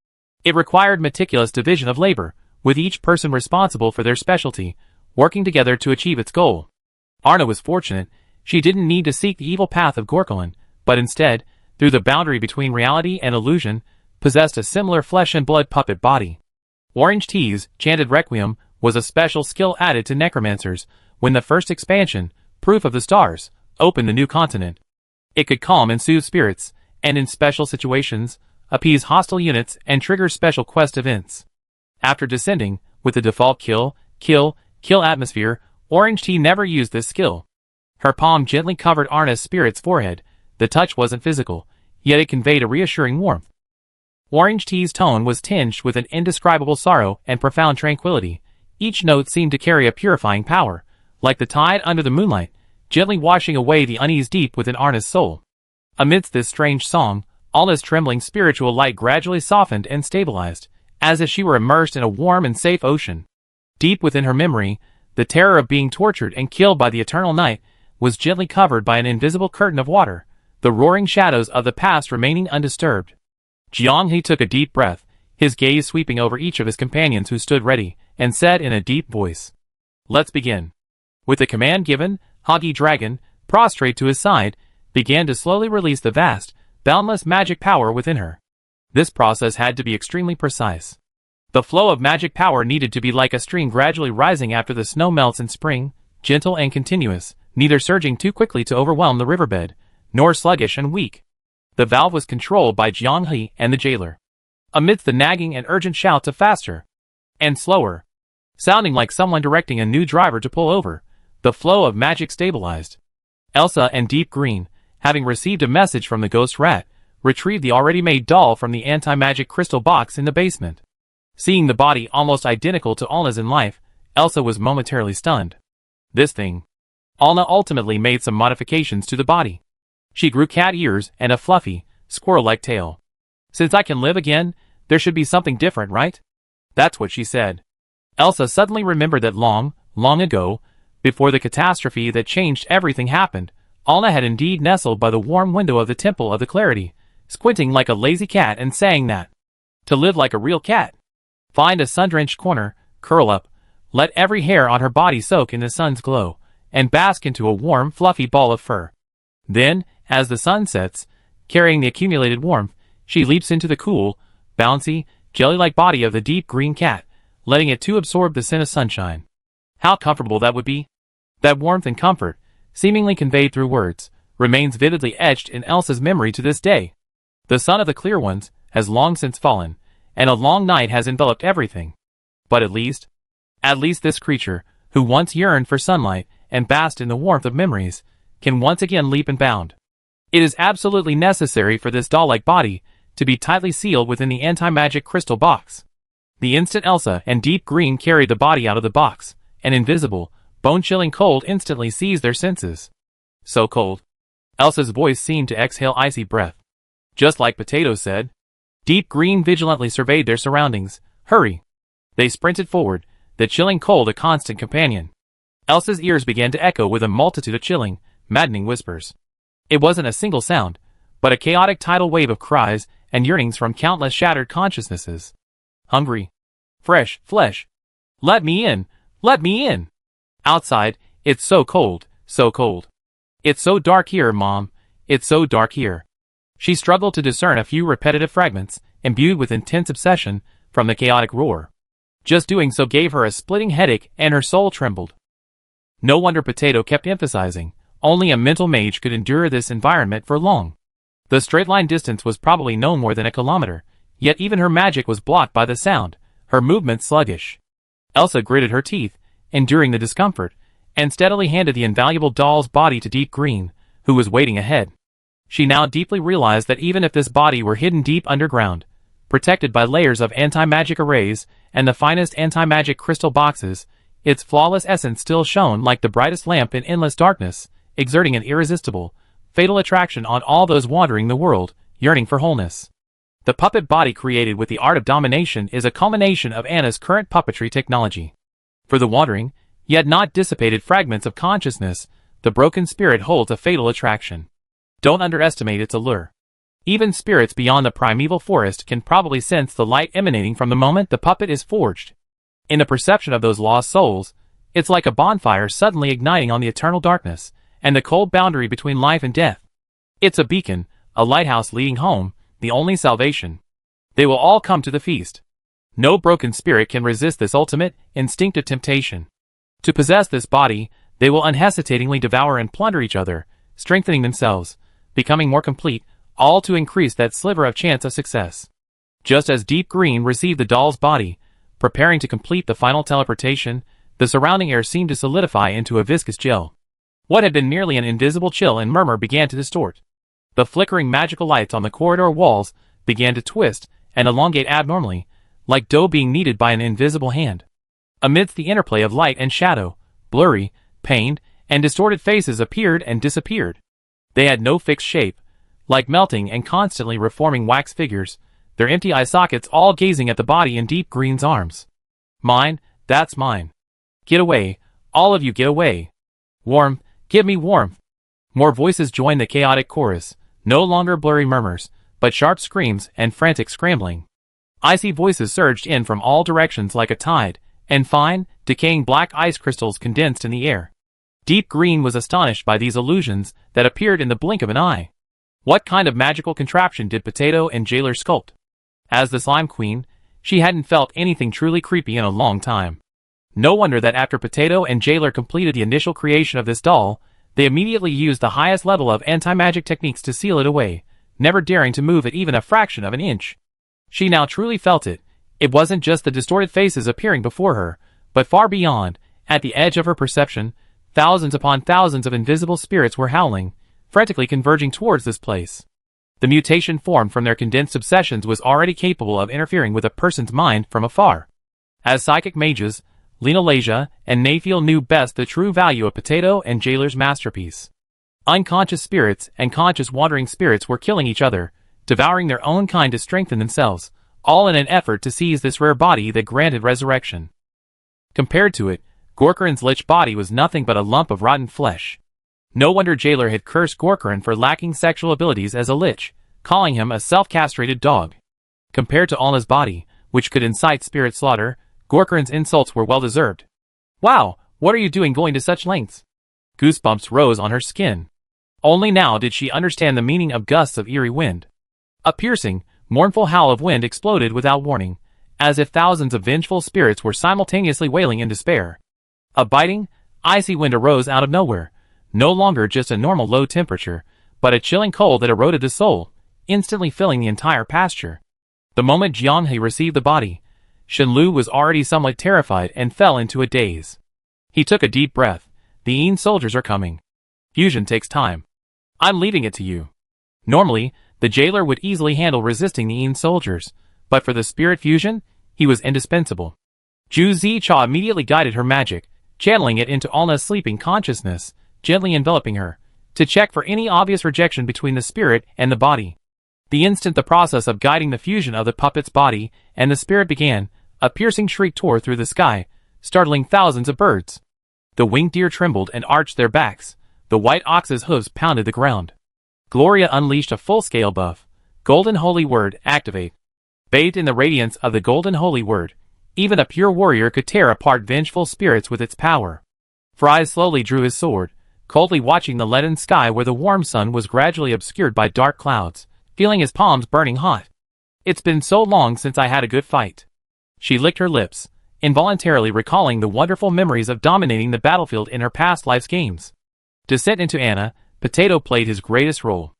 It required meticulous division of labor, with each person responsible for their specialty, working together to achieve its goal. Arna was fortunate. She didn't need to seek the evil path of Gorkulin, but instead, through the boundary between reality and illusion, possessed a similar flesh and blood puppet body. Orange Tea's chanted requiem was a special skill added to necromancers when the first expansion, Proof of the Stars, opened the new continent. It could calm and soothe spirits, and in special situations, appease hostile units and trigger special quest events. After descending, with the default kill atmosphere, Orange Tea never used this skill. Her palm gently covered Arna's spirit's forehead. The touch wasn't physical, yet it conveyed a reassuring warmth. Orange Tea's tone was tinged with an indescribable sorrow and profound tranquility. Each note seemed to carry a purifying power, like the tide under the moonlight, gently washing away the unease deep within Arna's soul. Amidst this strange song, Alna's trembling spiritual light gradually softened and stabilized, as if she were immersed in a warm and safe ocean. Deep within her memory, the terror of being tortured and killed by the eternal night was gently covered by an invisible curtain of water, the roaring shadows of the past remaining undisturbed. Jianghe took a deep breath, his gaze sweeping over each of his companions who stood ready, and said in a deep voice, "Let's begin." With the command given, Hagi Dragon, prostrate to his side, began to slowly release the vast, boundless magic power within her. This process had to be extremely precise. The flow of magic power needed to be like a stream gradually rising after the snow melts in spring, gentle and continuous, neither surging too quickly to overwhelm the riverbed, nor sluggish and weak. The valve was controlled by Jianghe and the jailer. Amidst the nagging and urgent shouts of faster and slower, sounding like someone directing a new driver to pull over, the flow of magic stabilized. Elsa and Deep Green, having received a message from the ghost rat, retrieved the already made doll from the anti-magic crystal box in the basement. Seeing the body almost identical to Alna's in life, Elsa was momentarily stunned. This thing. Alna ultimately made some modifications to the body. She grew cat ears and a fluffy, squirrel-like tail. Since I can live again, there should be something different, right? That's what she said. Elsa suddenly remembered that long ago, before the catastrophe that changed everything happened, Alna had indeed nestled by the warm window of the Temple of the Clarity, squinting like a lazy cat and saying that, to live like a real cat, find a sun-drenched corner, curl up, let every hair on her body soak in the sun's glow, and bask into a warm, fluffy ball of fur. Then, as the sun sets, carrying the accumulated warmth, she leaps into the cool, bouncy, jelly-like body of the deep green cat, letting it too absorb the scent of sunshine. How comfortable that would be! That warmth and comfort, seemingly conveyed through words, remains vividly etched in Elsa's memory to this day. The sun of the clear ones has long since fallen, and a long night has enveloped everything. But at least this creature, who once yearned for sunlight and basked in the warmth of memories, can once again leap and bound. It is absolutely necessary for this doll-like body to be tightly sealed within the anti-magic crystal box. The instant Elsa and Deep Green carried the body out of the box, an invisible, bone-chilling cold instantly seized their senses. So cold. Elsa's voice seemed to exhale icy breath. Just like Potato said. Deep Green vigilantly surveyed their surroundings. Hurry! They sprinted forward, the chilling cold a constant companion. Elsa's ears began to echo with a multitude of chilling, maddening whispers. It wasn't a single sound, but a chaotic tidal wave of cries and yearnings from countless shattered consciousnesses. Hungry. Fresh flesh. Let me in! Let me in! Outside, it's so cold, so cold. It's so dark here, Mom. It's so dark here. She struggled to discern a few repetitive fragments, imbued with intense obsession, from the chaotic roar. Just doing so gave her a splitting headache and her soul trembled. No wonder Potato kept emphasizing, only a mental mage could endure this environment for long. The straight-line distance was probably no more than a kilometer, yet even her magic was blocked by the sound, her movements sluggish. Elsa gritted her teeth, enduring the discomfort, and steadily handed the invaluable doll's body to Deep Green, who was waiting ahead. She now deeply realized that even if this body were hidden deep underground, protected by layers of anti-magic arrays and the finest anti-magic crystal boxes, its flawless essence still shone like the brightest lamp in endless darkness, exerting an irresistible, fatal attraction on all those wandering the world, yearning for wholeness. The puppet body created with the art of domination is a culmination of Anna's current puppetry technology. For the wandering, yet not dissipated fragments of consciousness, the broken spirit holds a fatal attraction. Don't underestimate its allure. Even spirits beyond the primeval forest can probably sense the light emanating from the moment the puppet is forged. In the perception of those lost souls, it's like a bonfire suddenly igniting on the eternal darkness, and the cold boundary between life and death. It's a beacon, a lighthouse leading home, the only salvation. They will all come to the feast. No broken spirit can resist this ultimate, instinctive temptation. To possess this body, they will unhesitatingly devour and plunder each other, strengthening themselves, becoming more complete, all to increase that sliver of chance of success. Just as Deep Green received the doll's body, preparing to complete the final teleportation, the surrounding air seemed to solidify into a viscous gel. What had been merely an invisible chill and murmur began to distort. The flickering magical lights on the corridor walls began to twist and elongate abnormally, like dough being kneaded by an invisible hand. Amidst the interplay of light and shadow, blurry, pained, and distorted faces appeared and disappeared. They had no fixed shape, like melting and constantly reforming wax figures, their empty eye sockets all gazing at the body in Deep Green's arms. Mine, that's mine. Get away, all of you get away. Warmth, give me warmth. More voices joined the chaotic chorus, no longer blurry murmurs, but sharp screams and frantic scrambling. Icy voices surged in from all directions like a tide, and fine, decaying black ice crystals condensed in the air. Deep Green was astonished by these illusions that appeared in the blink of an eye. What kind of magical contraption did Potato and Jailer sculpt? As the Slime Queen, she hadn't felt anything truly creepy in a long time. No wonder that after Potato and Jailer completed the initial creation of this doll, they immediately used the highest level of anti-magic techniques to seal it away, never daring to move it even a fraction of an inch. She now truly felt it. It wasn't just the distorted faces appearing before her, but far beyond, at the edge of her perception, thousands upon thousands of invisible spirits were howling, frantically converging towards this place. The mutation formed from their condensed obsessions was already capable of interfering with a person's mind from afar. As psychic mages, Lenalasia and Nayfiel knew best the true value of Potato and Jailer's masterpiece. Unconscious spirits and conscious wandering spirits were killing each other, devouring their own kind to strengthen themselves, all in an effort to seize this rare body that granted resurrection. Compared to it, Gorkarin's lich body was nothing but a lump of rotten flesh. No wonder Jailer had cursed Gorkarin for lacking sexual abilities as a lich, calling him a self-castrated dog. Compared to Alna's body, which could incite spirit slaughter, Gorkarin's insults were well-deserved. Wow, what are you doing going to such lengths? Goosebumps rose on her skin. Only now did she understand the meaning of gusts of eerie wind. A piercing, mournful howl of wind exploded without warning, as if thousands of vengeful spirits were simultaneously wailing in despair. A biting, icy wind arose out of nowhere, no longer just a normal low temperature, but a chilling cold that eroded the soul, instantly filling the entire pasture. The moment Jianghe received the body, Shenlu was already somewhat terrified and fell into a daze. He took a deep breath. The Yin soldiers are coming. Fusion takes time. I'm leaving it to you. Normally, the Jailer would easily handle resisting the Yin soldiers, but for the spirit fusion, he was indispensable. Zhu Zicha immediately guided her magic, channeling it into Alna's sleeping consciousness, gently enveloping her, to check for any obvious rejection between the spirit and the body. The instant the process of guiding the fusion of the puppet's body and the spirit began, a piercing shriek tore through the sky, startling thousands of birds. The winged deer trembled and arched their backs, the white ox's hooves pounded the ground. Gloria unleashed a full-scale buff. Golden Holy Word, activate. Bathed in the radiance of the Golden Holy Word, even a pure warrior could tear apart vengeful spirits with its power. Fries slowly drew his sword, coldly watching the leaden sky where the warm sun was gradually obscured by dark clouds, feeling his palms burning hot. It's been so long since I had a good fight. She licked her lips, involuntarily recalling the wonderful memories of dominating the battlefield in her past life's games. Descent into Anna, Potato played his greatest role.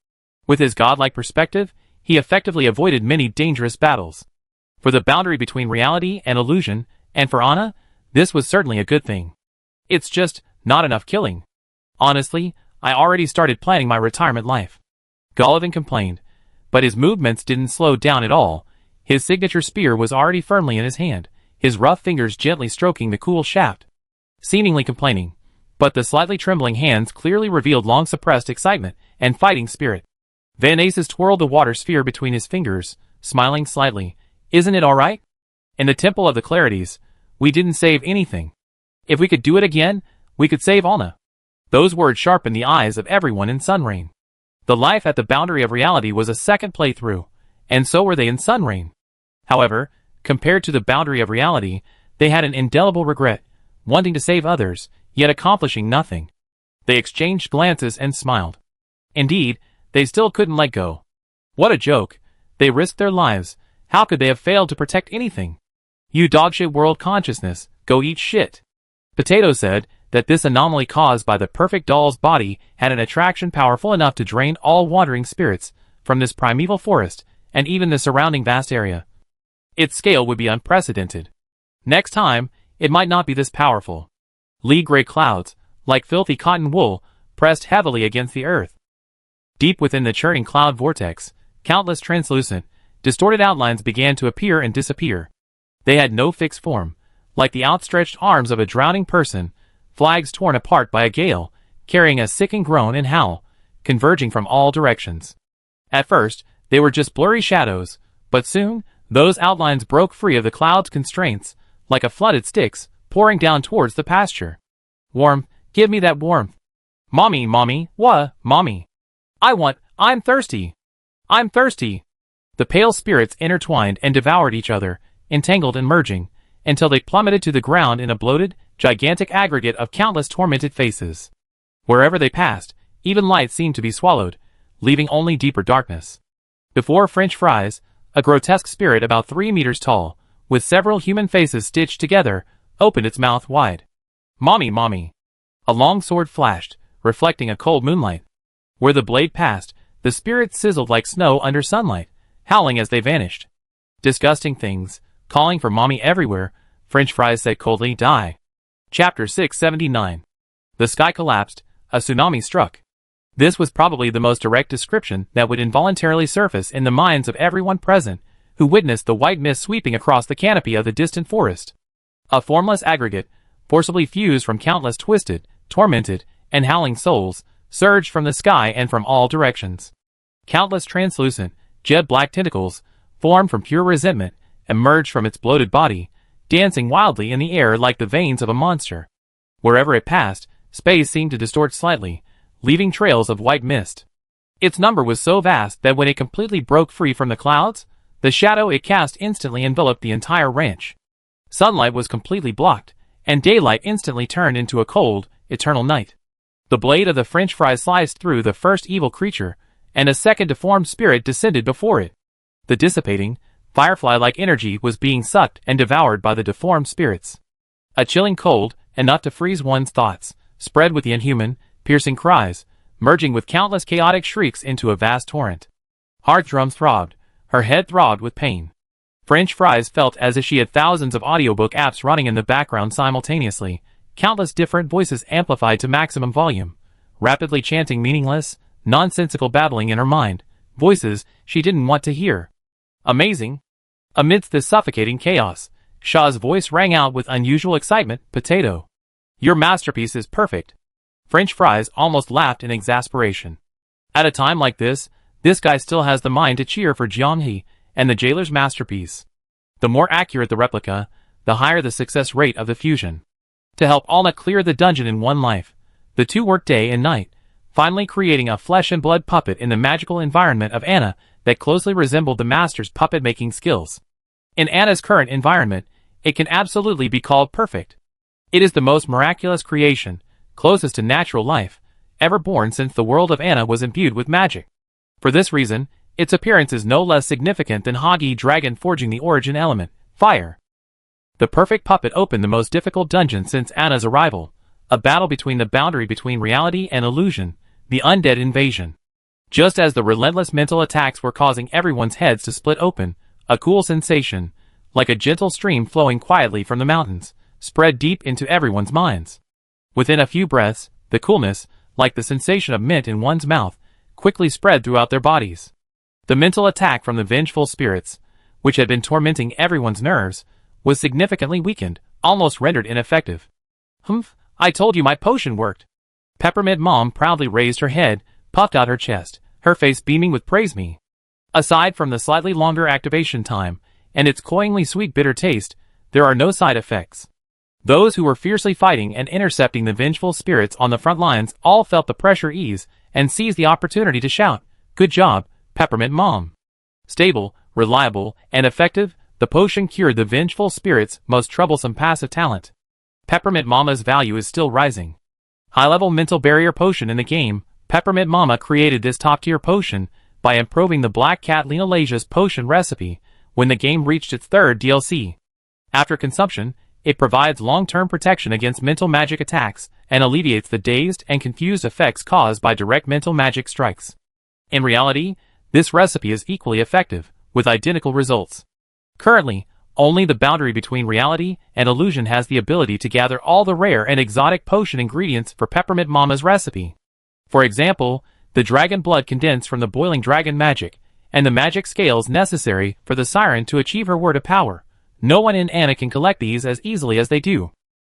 With his godlike perspective, he effectively avoided many dangerous battles. For the boundary between reality and illusion, and for Anna, this was certainly a good thing. It's just not enough killing. Honestly, I already started planning my retirement life. Golovin complained, but his movements didn't slow down at all. His signature spear was already firmly in his hand, his rough fingers gently stroking the cool shaft. Seemingly complaining, but the slightly trembling hands clearly revealed long-suppressed excitement and fighting spirit. Van Aces twirled the water sphere between his fingers, smiling slightly. Isn't it alright? In the Temple of the Clarities, we didn't save anything. If we could do it again, we could save Alna. Those words sharpened the eyes of everyone in Sunrain. The life at the boundary of reality was a second playthrough, and so were they in Sunrain. However, compared to the boundary of reality, they had an indelible regret, wanting to save others, yet accomplishing nothing. They exchanged glances and smiled. Indeed, they still couldn't let go. What a joke. They risked their lives. How could they have failed to protect anything? You dogshit world consciousness, go eat shit. Potato said that this anomaly caused by the perfect doll's body had an attraction powerful enough to drain all wandering spirits from this primeval forest and even the surrounding vast area. Its scale would be unprecedented. Next time, it might not be this powerful. Lee-gray clouds, like filthy cotton wool, pressed heavily against the earth. Deep within the churning cloud vortex, countless translucent, distorted outlines began to appear and disappear. They had no fixed form, like the outstretched arms of a drowning person, flags torn apart by a gale, carrying a sickening groan and howl, converging from all directions. At first, they were just blurry shadows, but soon, those outlines broke free of the cloud's constraints, like a flooded Styx, pouring down towards the pasture. Warmth, give me that warmth. Mommy, mommy. I'm thirsty. I'm thirsty. The pale spirits intertwined and devoured each other, entangled and merging, until they plummeted to the ground in a bloated, gigantic aggregate of countless tormented faces. Wherever they passed, even light seemed to be swallowed, leaving only deeper darkness. Before French fries, a grotesque spirit about 3 meters tall, with several human faces stitched together, opened its mouth wide. Mommy. A long sword flashed, reflecting a cold moonlight. Where the blade passed, the spirits sizzled like snow under sunlight, howling as they vanished. Disgusting things, calling for mommy everywhere, French fries said coldly, die. Chapter 679. The sky collapsed, a tsunami struck. This was probably the most direct description that would involuntarily surface in the minds of everyone present who witnessed the white mist sweeping across the canopy of the distant forest. A formless aggregate, forcibly fused from countless twisted, tormented, and howling souls, surged from the sky and from all directions. Countless translucent, jet-black tentacles, formed from pure resentment, emerged from its bloated body, dancing wildly in the air like the veins of a monster. Wherever it passed, space seemed to distort slightly, leaving trails of white mist. Its number was so vast that when it completely broke free from the clouds, the shadow it cast instantly enveloped the entire ranch. Sunlight was completely blocked, and daylight instantly turned into a cold, eternal night. The blade of the French fry sliced through the first evil creature, and a second deformed spirit descended before it. The dissipating, firefly-like energy was being sucked and devoured by the deformed spirits. A chilling cold, enough to freeze one's thoughts, spread with the inhuman, piercing cries, merging with countless chaotic shrieks into a vast torrent. Heart drums throbbed, her head throbbed with pain. French fries felt as if she had thousands of audiobook apps running in the background simultaneously, countless different voices amplified to maximum volume, rapidly chanting meaningless, nonsensical babbling in her mind, voices she didn't want to hear. Amazing! Amidst this suffocating chaos, Shaw's voice rang out with unusual excitement. Potato. Your masterpiece is perfect. French fries almost laughed in exasperation. At a time like this guy still has the mind to cheer for Jianghe and the jailer's masterpiece. The more accurate the replica, the higher the success rate of the fusion. To help Alna clear the dungeon in one life, the two worked day and night, finally creating a flesh and blood puppet in the magical environment of Anna that closely resembled the master's puppet-making skills. In Anna's current environment, it can absolutely be called perfect. It is the most miraculous creation, closest to natural life, ever born since the world of Anna was imbued with magic. For this reason, its appearance is no less significant than Hagi Dragon forging the origin element, fire. The perfect puppet opened the most difficult dungeon since Anna's arrival, a battle between the boundary between reality and illusion, the undead invasion. Just as the relentless mental attacks were causing everyone's heads to split open, a cool sensation, like a gentle stream flowing quietly from the mountains, spread deep into everyone's minds. Within a few breaths, the coolness, like the sensation of mint in one's mouth, quickly spread throughout their bodies. The mental attack from the vengeful spirits, which had been tormenting everyone's nerves, was significantly weakened, almost rendered ineffective. Humph, I told you my potion worked. Peppermint Mom proudly raised her head, puffed out her chest, her face beaming with praise me. Aside from the slightly longer activation time, and its cloyingly sweet bitter taste, there are no side effects. Those who were fiercely fighting and intercepting the vengeful spirits on the front lines all felt the pressure ease and seized the opportunity to shout, "Good job, Peppermint Mom." Stable, reliable, and effective, the potion cured the vengeful spirit's most troublesome passive talent. Peppermint Mama's value is still rising. High-level mental barrier potion in the game, Peppermint Mama created this top-tier potion by improving the Black Cat Lena Lasia's potion recipe when the game reached its third DLC. After consumption, it provides long-term protection against mental magic attacks and alleviates the dazed and confused effects caused by direct mental magic strikes. In reality, this recipe is equally effective, with identical results. Currently, only the boundary between reality and illusion has the ability to gather all the rare and exotic potion ingredients for Peppermint Mama's recipe. For example, the dragon blood condensed from the boiling dragon magic, and the magic scales necessary for the siren to achieve her word of power. No one in Anna can collect these as easily as they do.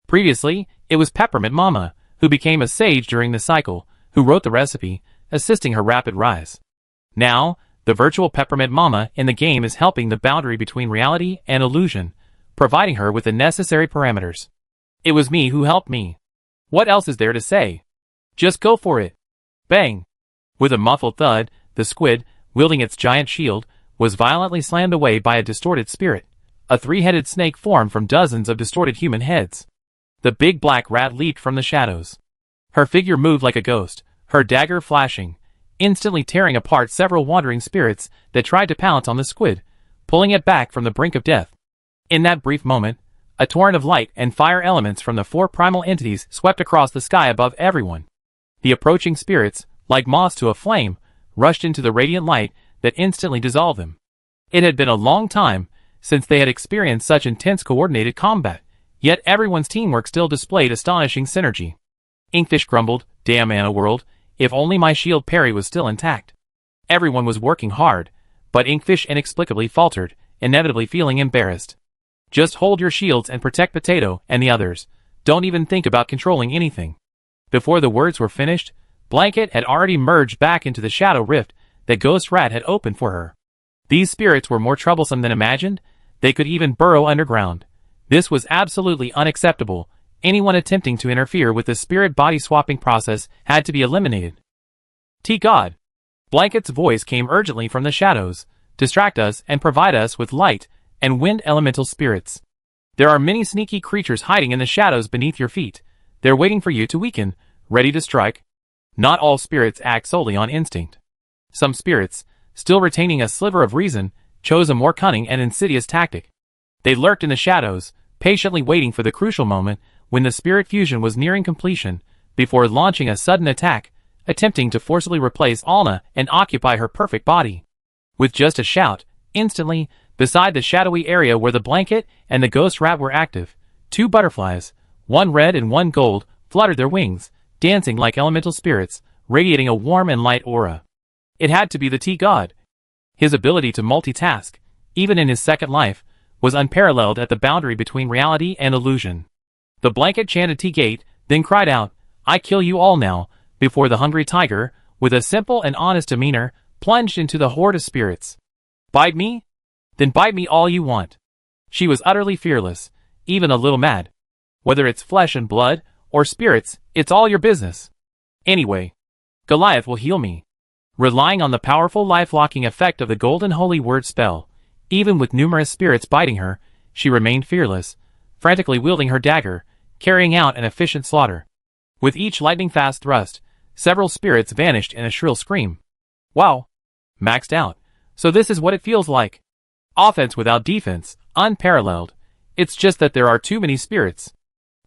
Previously, it was Peppermint Mama, who became a sage during the cycle, who wrote the recipe, assisting her rapid rise. Now, the virtual Peppermint Mama in the game is helping the boundary between reality and illusion, providing her with the necessary parameters. It was me who helped me. What else is there to say? Just go for it. Bang! With a muffled thud, the squid, wielding its giant shield, was violently slammed away by a distorted spirit. A three-headed snake formed from dozens of distorted human heads. The big black rat leaped from the shadows. Her figure moved like a ghost, her dagger flashing, instantly tearing apart several wandering spirits that tried to pounce on the squid, pulling it back from the brink of death. In that brief moment, a torrent of light and fire elements from the four primal entities swept across the sky above everyone. The approaching spirits, like moths to a flame, rushed into the radiant light that instantly dissolved them. It had been a long time since they had experienced such intense coordinated combat, yet everyone's teamwork still displayed astonishing synergy. Inkfish grumbled, "Damn Anna World, if only my shield parry was still intact. Everyone was working hard, but Inkfish inexplicably faltered, inevitably feeling embarrassed. Just hold your shields and protect Potato and the others. Don't even think about controlling anything. Before the words were finished, Blanket had already merged back into the shadow rift that Ghost Rat had opened for her. These spirits were more troublesome than imagined. They could even burrow underground. This was absolutely unacceptable. Anyone attempting to interfere with the spirit body swapping process had to be eliminated. God! Blanket's voice came urgently from the shadows. Distract us and provide us with light and wind elemental spirits. There are many sneaky creatures hiding in the shadows beneath your feet. They're waiting for you to weaken, ready to strike. Not all spirits act solely on instinct. Some spirits, still retaining a sliver of reason, chose a more cunning and insidious tactic. They lurked in the shadows, patiently waiting for the crucial moment when the spirit fusion was nearing completion, before launching a sudden attack, attempting to forcibly replace Alna and occupy her perfect body. With just a shout, instantly, beside the shadowy area where the Blanket and the Ghost Rat were active, two butterflies, one red and one gold, fluttered their wings, dancing like elemental spirits, radiating a warm and light aura. It had to be the T-God. His ability to multitask, even in his second life, was unparalleled at the boundary between reality and illusion. The Blanket chanted T-Gate, then cried out, "I kill you all now," before the hungry tiger, with a simple and honest demeanor, plunged into the horde of spirits. Bite me? Then bite me all you want. She was utterly fearless, even a little mad. Whether it's flesh and blood, or spirits, it's all your business. Anyway, Goliath will heal me. Relying on the powerful life-locking effect of the Golden Holy Word spell, even with numerous spirits biting her, she remained fearless, frantically wielding her dagger, carrying out an efficient slaughter. With each lightning-fast thrust, several spirits vanished in a shrill scream. Wow! Maxed out. So this is what it feels like. Offense without defense, unparalleled. It's just that there are too many spirits.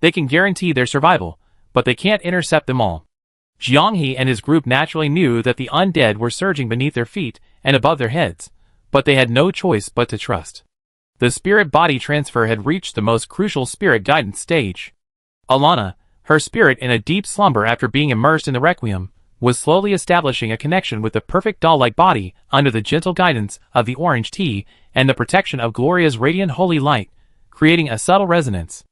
They can guarantee their survival, but they can't intercept them all. Jianghe and his group naturally knew that the undead were surging beneath their feet and above their heads, but they had no choice but to trust. The spirit body transfer had reached the most crucial spirit guidance stage. Alana, her spirit in a deep slumber after being immersed in the Requiem, was slowly establishing a connection with the perfect doll-like body under the gentle guidance of the orange tea and the protection of Gloria's radiant holy light, creating a subtle resonance.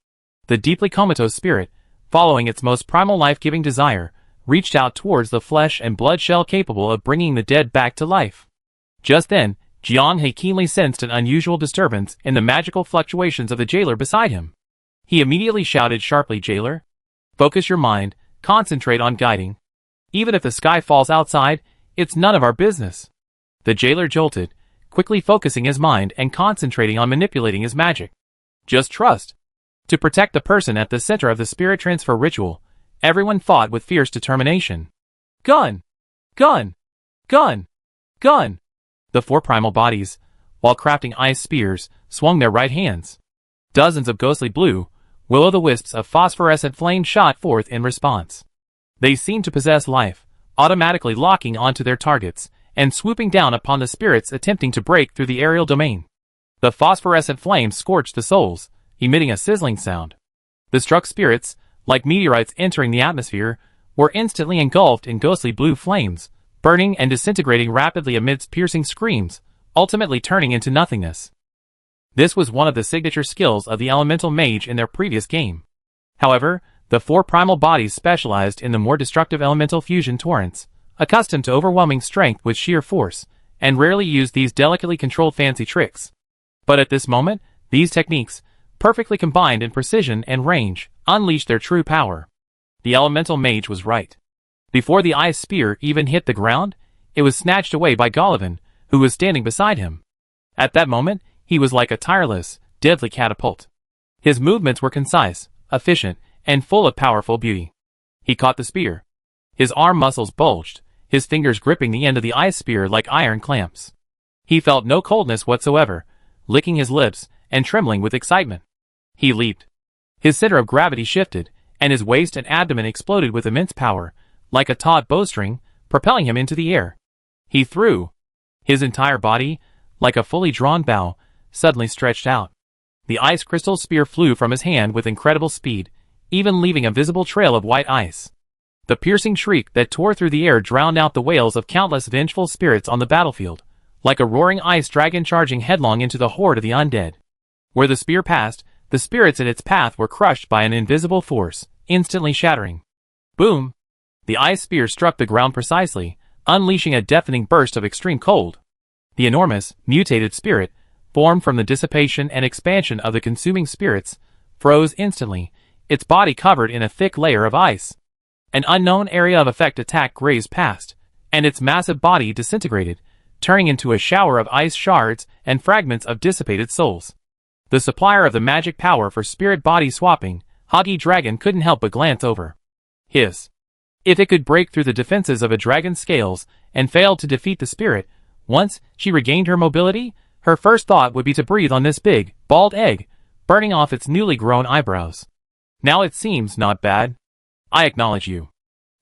The deeply comatose spirit, following its most primal life-giving desire, reached out towards the flesh and blood shell capable of bringing the dead back to life. Just then, Jianghe keenly sensed an unusual disturbance in the magical fluctuations of the jailer beside him. He immediately shouted sharply, "Jailer, focus your mind, concentrate on guiding. Even if the sky falls outside, it's none of our business." The jailer jolted, quickly focusing his mind and concentrating on manipulating his magic. Just trust. To protect the person at the center of the spirit transfer ritual, everyone fought with fierce determination. Gun! Gun! Gun! Gun! The four primal bodies, while crafting ice spears, swung their right hands. Dozens of ghostly blue, will-o'-the-wisps of phosphorescent flame shot forth in response. They seemed to possess life, automatically locking onto their targets, and swooping down upon the spirits attempting to break through the aerial domain. The phosphorescent flames scorched the souls, emitting a sizzling sound. The struck spirits, like meteorites entering the atmosphere, were instantly engulfed in ghostly blue flames, burning and disintegrating rapidly amidst piercing screams, ultimately turning into nothingness. This was one of the signature skills of the elemental mage in their previous game. However, the four primal bodies specialized in the more destructive elemental fusion torrents, accustomed to overwhelming strength with sheer force, and rarely used these delicately controlled fancy tricks. But at this moment, these techniques, perfectly combined in precision and range, unleashed their true power. The elemental mage was right. Before the ice spear even hit the ground, it was snatched away by Gollivan, who was standing beside him. At that moment, he was like a tireless, deadly catapult. His movements were concise, efficient, and full of powerful beauty. He caught the spear. His arm muscles bulged, his fingers gripping the end of the ice spear like iron clamps. He felt no coldness whatsoever, licking his lips and trembling with excitement. He leaped. His center of gravity shifted, and his waist and abdomen exploded with immense power, like a taut bowstring, propelling him into the air. He threw. His entire body, like a fully drawn bow, suddenly stretched out. The ice crystal spear flew from his hand with incredible speed, even leaving a visible trail of white ice. The piercing shriek that tore through the air drowned out the wails of countless vengeful spirits on the battlefield, like a roaring ice dragon charging headlong into the horde of the undead. Where the spear passed, the spirits in its path were crushed by an invisible force, instantly shattering. Boom! The ice spear struck the ground precisely, unleashing a deafening burst of extreme cold. The enormous, mutated spirit, formed from the dissipation and expansion of the consuming spirits, froze instantly, its body covered in a thick layer of ice. An unknown area of effect attack grazed past, and its massive body disintegrated, turning into a shower of ice shards and fragments of dissipated souls. The supplier of the magic power for spirit body swapping, Huggy Dragon, couldn't help but glance over. Hiss. If it could break through the defenses of a dragon's scales and fail to defeat the spirit, once she regained her mobility, her first thought would be to breathe on this big, bald egg, burning off its newly grown eyebrows. Now it seems not bad. I acknowledge you.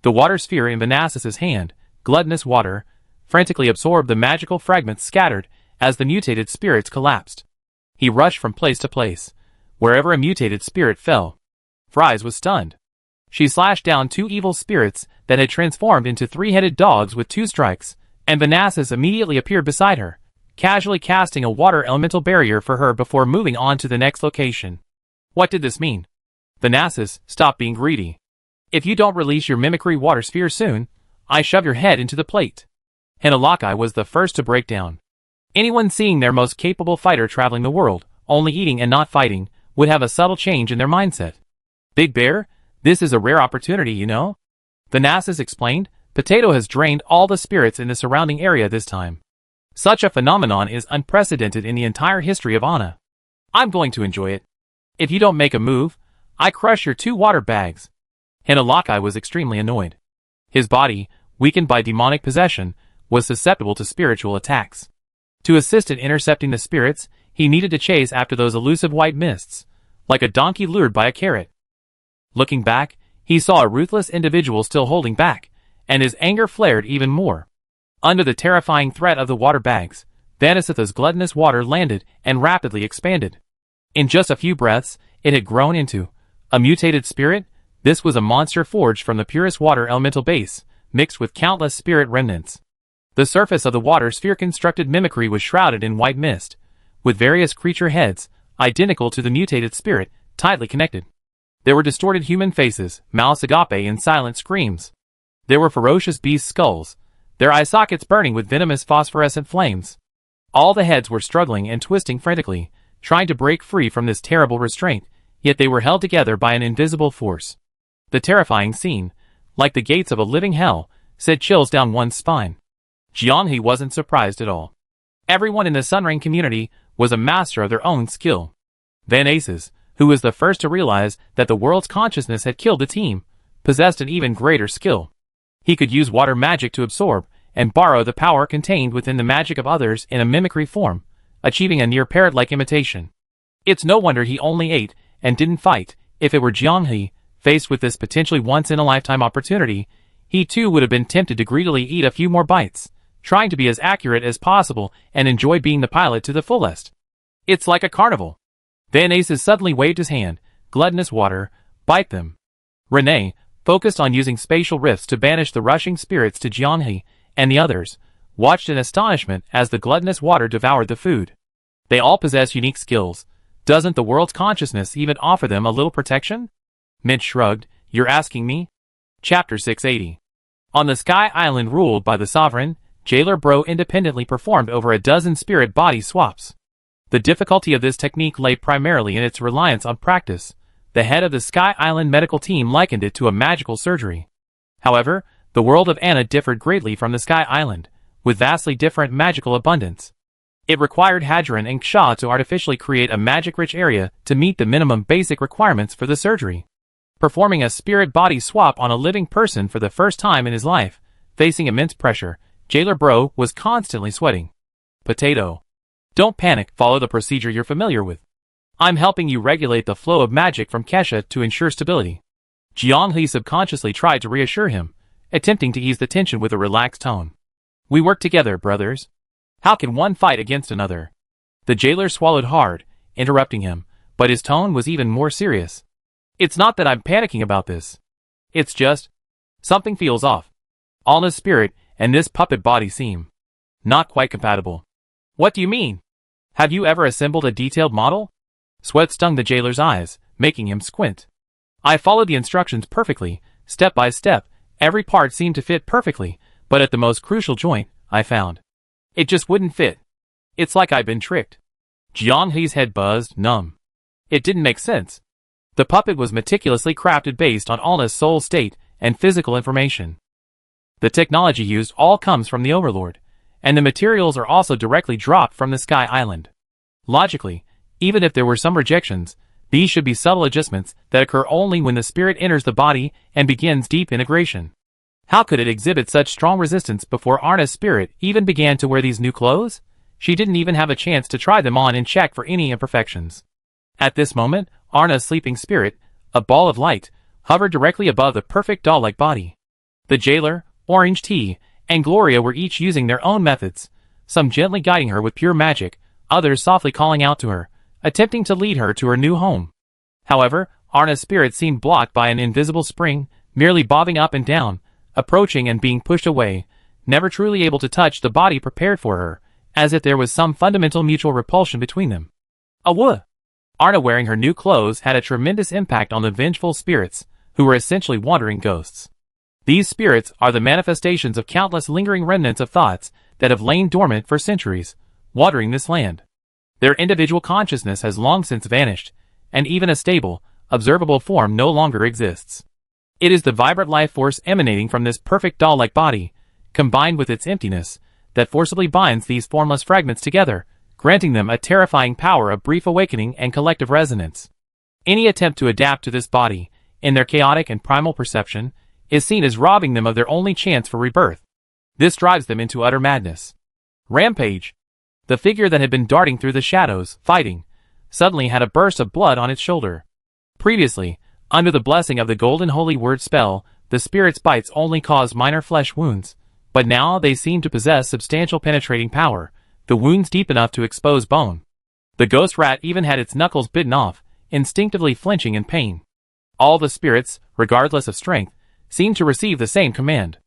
The water sphere in Vanassus's hand, gluttonous water, frantically absorbed the magical fragments scattered as the mutated spirits collapsed. He rushed from place to place, wherever a mutated spirit fell. Fries was stunned. She slashed down 2 evil spirits that had transformed into 3-headed dogs with 2 strikes, and Vanassus immediately appeared beside her, casually casting a water elemental barrier for her before moving on to the next location. What did this mean? Vanassus, stop being greedy. If you don't release your mimicry water sphere soon, I shove your head into the plate. Hinalaki was the first to break down. Anyone seeing their most capable fighter traveling the world, only eating and not fighting, would have a subtle change in their mindset. Big Bear, this is a rare opportunity, you know? Vanassus explained. Potato has drained all the spirits in the surrounding area this time. Such a phenomenon is unprecedented in the entire history of Anna. I'm going to enjoy it. If you don't make a move, I crush your 2 water bags. Hinalaki was extremely annoyed. His body, weakened by demonic possession, was susceptible to spiritual attacks. To assist in intercepting the spirits, he needed to chase after those elusive white mists, like a donkey lured by a carrot. Looking back, he saw a ruthless individual still holding back, and his anger flared even more. Under the terrifying threat of the water bags, Vanassus's gluttonous water landed and rapidly expanded. In just a few breaths, it had grown into a mutated spirit. This was a monster forged from the purest water elemental base, mixed with countless spirit remnants. The surface of the water sphere constructed mimicry was shrouded in white mist, with various creature heads, identical to the mutated spirit, tightly connected. There were distorted human faces, mouths agape in silent screams. There were ferocious beast skulls, their eye sockets burning with venomous phosphorescent flames. All the heads were struggling and twisting frantically, trying to break free from this terrible restraint, yet they were held together by an invisible force. The terrifying scene, like the gates of a living hell, sent chills down one's spine. Jianghe wasn't surprised at all. Everyone in the Sunring community was a master of their own skill. Vanassus, who was the first to realize that the world's consciousness had killed the team, possessed an even greater skill. He could use water magic to absorb and borrow the power contained within the magic of others in a mimicry form, achieving a near parrot-like imitation. It's no wonder he only ate and didn't fight. If it were Jianghe, faced with this potentially once-in-a-lifetime opportunity, he too would have been tempted to greedily eat a few more bites, trying to be as accurate as possible and enjoy being the pilot to the fullest. It's like a carnival. Vanassus suddenly waved his hand. Gluttonous water, bite them. Renee, focused on using spatial rifts to banish the rushing spirits to Jianghe and the others, watched in astonishment as the gluttonous water devoured the food. They all possess unique skills. Doesn't the world's consciousness even offer them a little protection? Mint shrugged. You're asking me? Chapter 680. On the Sky Island ruled by the Sovereign, Jailer Bro independently performed over a dozen spirit body swaps. The difficulty of this technique lay primarily in its reliance on practice. The head of the Sky Island medical team likened it to a magical surgery. However, the world of Anna differed greatly from the Sky Island, with vastly different magical abundance. It required Hadron and Ksha to artificially create a magic-rich area to meet the minimum basic requirements for the surgery. Performing a spirit body swap on a living person for the first time in his life, facing immense pressure, Jailer Bro was constantly sweating. Potato. Don't panic, follow the procedure you're familiar with. I'm helping you regulate the flow of magic from Kesha to ensure stability. Jianghe subconsciously tried to reassure him, attempting to ease the tension with a relaxed tone. We work together, brothers. How can one fight against another? The jailer swallowed hard, interrupting him, but his tone was even more serious. It's not that I'm panicking about this. It's just... Something feels off. Anna's spirit and this puppet body seem not quite compatible. What do you mean? Have you ever assembled a detailed model? Sweat stung the jailer's eyes, making him squint. I followed the instructions perfectly, step by step. Every part seemed to fit perfectly, but at the most crucial joint, I found it just wouldn't fit. It's like I'd been tricked. Jiang He's head buzzed, numb. It didn't make sense. The puppet was meticulously crafted based on Anna's soul state and physical information. The technology used all comes from the Overlord, and the materials are also directly dropped from the Sky Island. Logically, even if there were some rejections, these should be subtle adjustments that occur only when the spirit enters the body and begins deep integration. How could it exhibit such strong resistance before Arna's spirit even began to wear these new clothes? She didn't even have a chance to try them on and check for any imperfections. At this moment, Arna's sleeping spirit, a ball of light, hovered directly above the perfect doll-like body. The jailer, Orange Tea, and Gloria were each using their own methods, some gently guiding her with pure magic, others softly calling out to her, attempting to lead her to her new home. However, Arna's spirit seemed blocked by an invisible spring, merely bobbing up and down, approaching and being pushed away, never truly able to touch the body prepared for her, as if there was some fundamental mutual repulsion between them. Awooh! Arna wearing her new clothes had a tremendous impact on the vengeful spirits, who were essentially wandering ghosts. These spirits are the manifestations of countless lingering remnants of thoughts that have lain dormant for centuries, watering this land. Their individual consciousness has long since vanished, and even a stable, observable form no longer exists. It is the vibrant life force emanating from this perfect doll-like body, combined with its emptiness, that forcibly binds these formless fragments together, granting them a terrifying power of brief awakening and collective resonance. Any attempt to adapt to this body, in their chaotic and primal perception, is seen as robbing them of their only chance for rebirth. This drives them into utter madness. Rampage! The figure that had been darting through the shadows, fighting, suddenly had a burst of blood on its shoulder. Previously, under the blessing of the golden holy word spell, the spirit's bites only caused minor flesh wounds, but now they seemed to possess substantial penetrating power, the wounds deep enough to expose bone. The ghost rat even had its knuckles bitten off, instinctively flinching in pain. All the spirits, regardless of strength, seemed to receive the same command.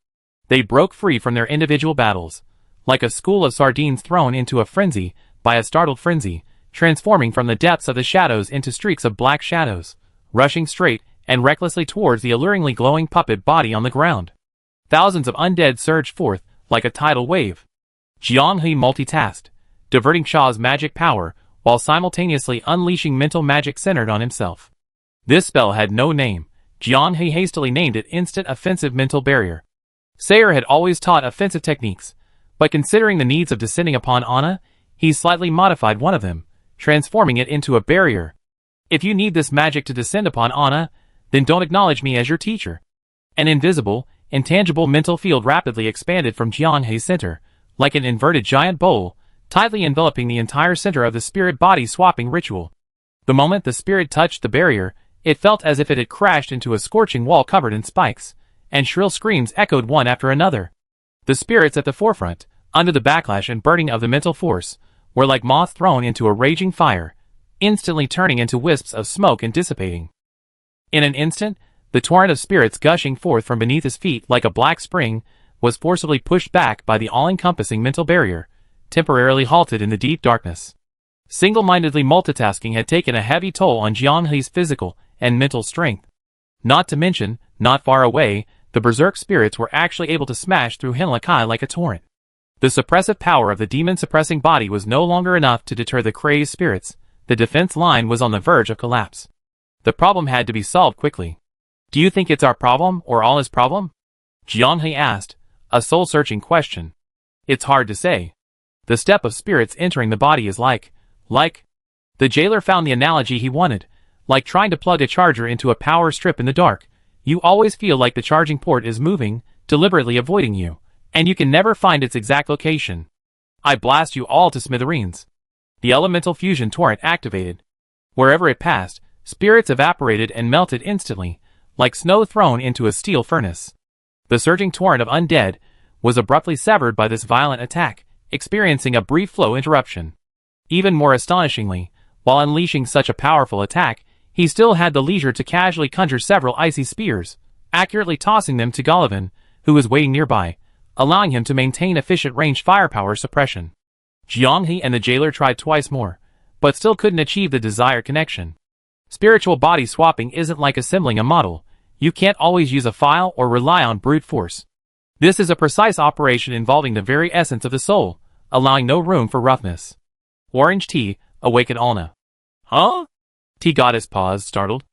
They broke free from their individual battles, like a school of sardines thrown into a frenzy by a startled frenzy, transforming from the depths of the shadows into streaks of black shadows, rushing straight and recklessly towards the alluringly glowing puppet body on the ground. Thousands of undead surged forth, like a tidal wave. Jiang He multitasked, diverting Shaw's magic power, while simultaneously unleashing mental magic centered on himself. This spell had no name. Jiang He hastily named it Instant Offensive Mental Barrier. Sayer had always taught offensive techniques, but considering the needs of descending upon Anna, he slightly modified one of them, transforming it into a barrier. If you need this magic to descend upon Anna, then don't acknowledge me as your teacher. An invisible, intangible mental field rapidly expanded from Jiang He's center, like an inverted giant bowl, tightly enveloping the entire center of the spirit body swapping ritual. The moment the spirit touched the barrier, it felt as if it had crashed into a scorching wall covered in spikes, and shrill screams echoed one after another. The spirits at the forefront, under the backlash and burning of the mental force, were like moths thrown into a raging fire, instantly turning into wisps of smoke and dissipating. In an instant, the torrent of spirits gushing forth from beneath his feet like a black spring was forcibly pushed back by the all-encompassing mental barrier, temporarily halted in the deep darkness. Single-mindedly multitasking had taken a heavy toll on Jiang He's physical and mental strength. Not to mention, not far away, the berserk spirits were actually able to smash through Hinlakai like a torrent. The suppressive power of the demon-suppressing body was no longer enough to deter the crazed spirits. The defense line was on the verge of collapse. The problem had to be solved quickly. Do you think it's our problem or Allah's problem? Jiang He asked, a soul-searching question. It's hard to say. The step of spirits entering the body is like. The jailer found the analogy he wanted, like trying to plug a charger into a power strip in the dark. You always feel like the charging port is moving, deliberately avoiding you, and you can never find its exact location. I blast you all to smithereens. The elemental fusion torrent activated. Wherever it passed, spirits evaporated and melted instantly, like snow thrown into a steel furnace. The surging torrent of undead was abruptly severed by this violent attack, experiencing a brief flow interruption. Even more astonishingly, while unleashing such a powerful attack, he still had the leisure to casually conjure several icy spears, accurately tossing them to Golovin, who was waiting nearby, allowing him to maintain efficient ranged firepower suppression. Jianghe and the jailer tried twice more, but still couldn't achieve the desired connection. Spiritual body swapping isn't like assembling a model. You can't always use a file or rely on brute force. This is a precise operation involving the very essence of the soul, allowing no room for roughness. Orange Tea awakened Alna. Huh? Tea Goddess paused, startled.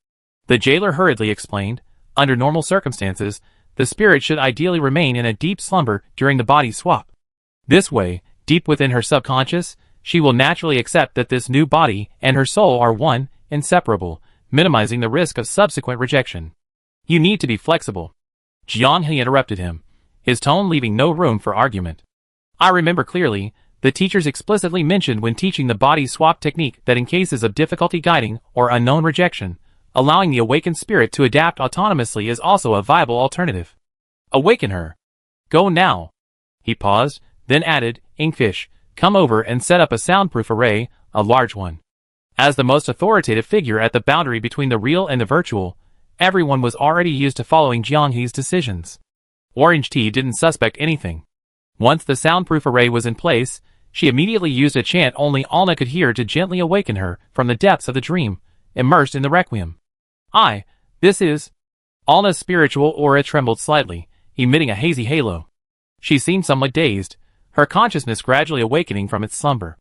The jailer hurriedly explained, under normal circumstances, the spirit should ideally remain in a deep slumber during the body swap. This way, deep within her subconscious, she will naturally accept that this new body and her soul are one, inseparable, minimizing the risk of subsequent rejection. You need to be flexible. Jianghe interrupted him, his tone leaving no room for argument. I remember clearly, the teachers explicitly mentioned when teaching the body swap technique that in cases of difficulty guiding or unknown rejection, allowing the awakened spirit to adapt autonomously is also a viable alternative. Awaken her. Go now. He paused, then added, Inkfish, come over and set up a soundproof array, a large one. As the most authoritative figure at the boundary between the real and the virtual, everyone was already used to following Jianghe's decisions. Orange Tea didn't suspect anything. Once the soundproof array was in place, she immediately used a chant only Alna could hear to gently awaken her from the depths of the dream, immersed in the requiem. This is... Alna's spiritual aura trembled slightly, emitting a hazy halo. She seemed somewhat dazed, her consciousness gradually awakening from its slumber.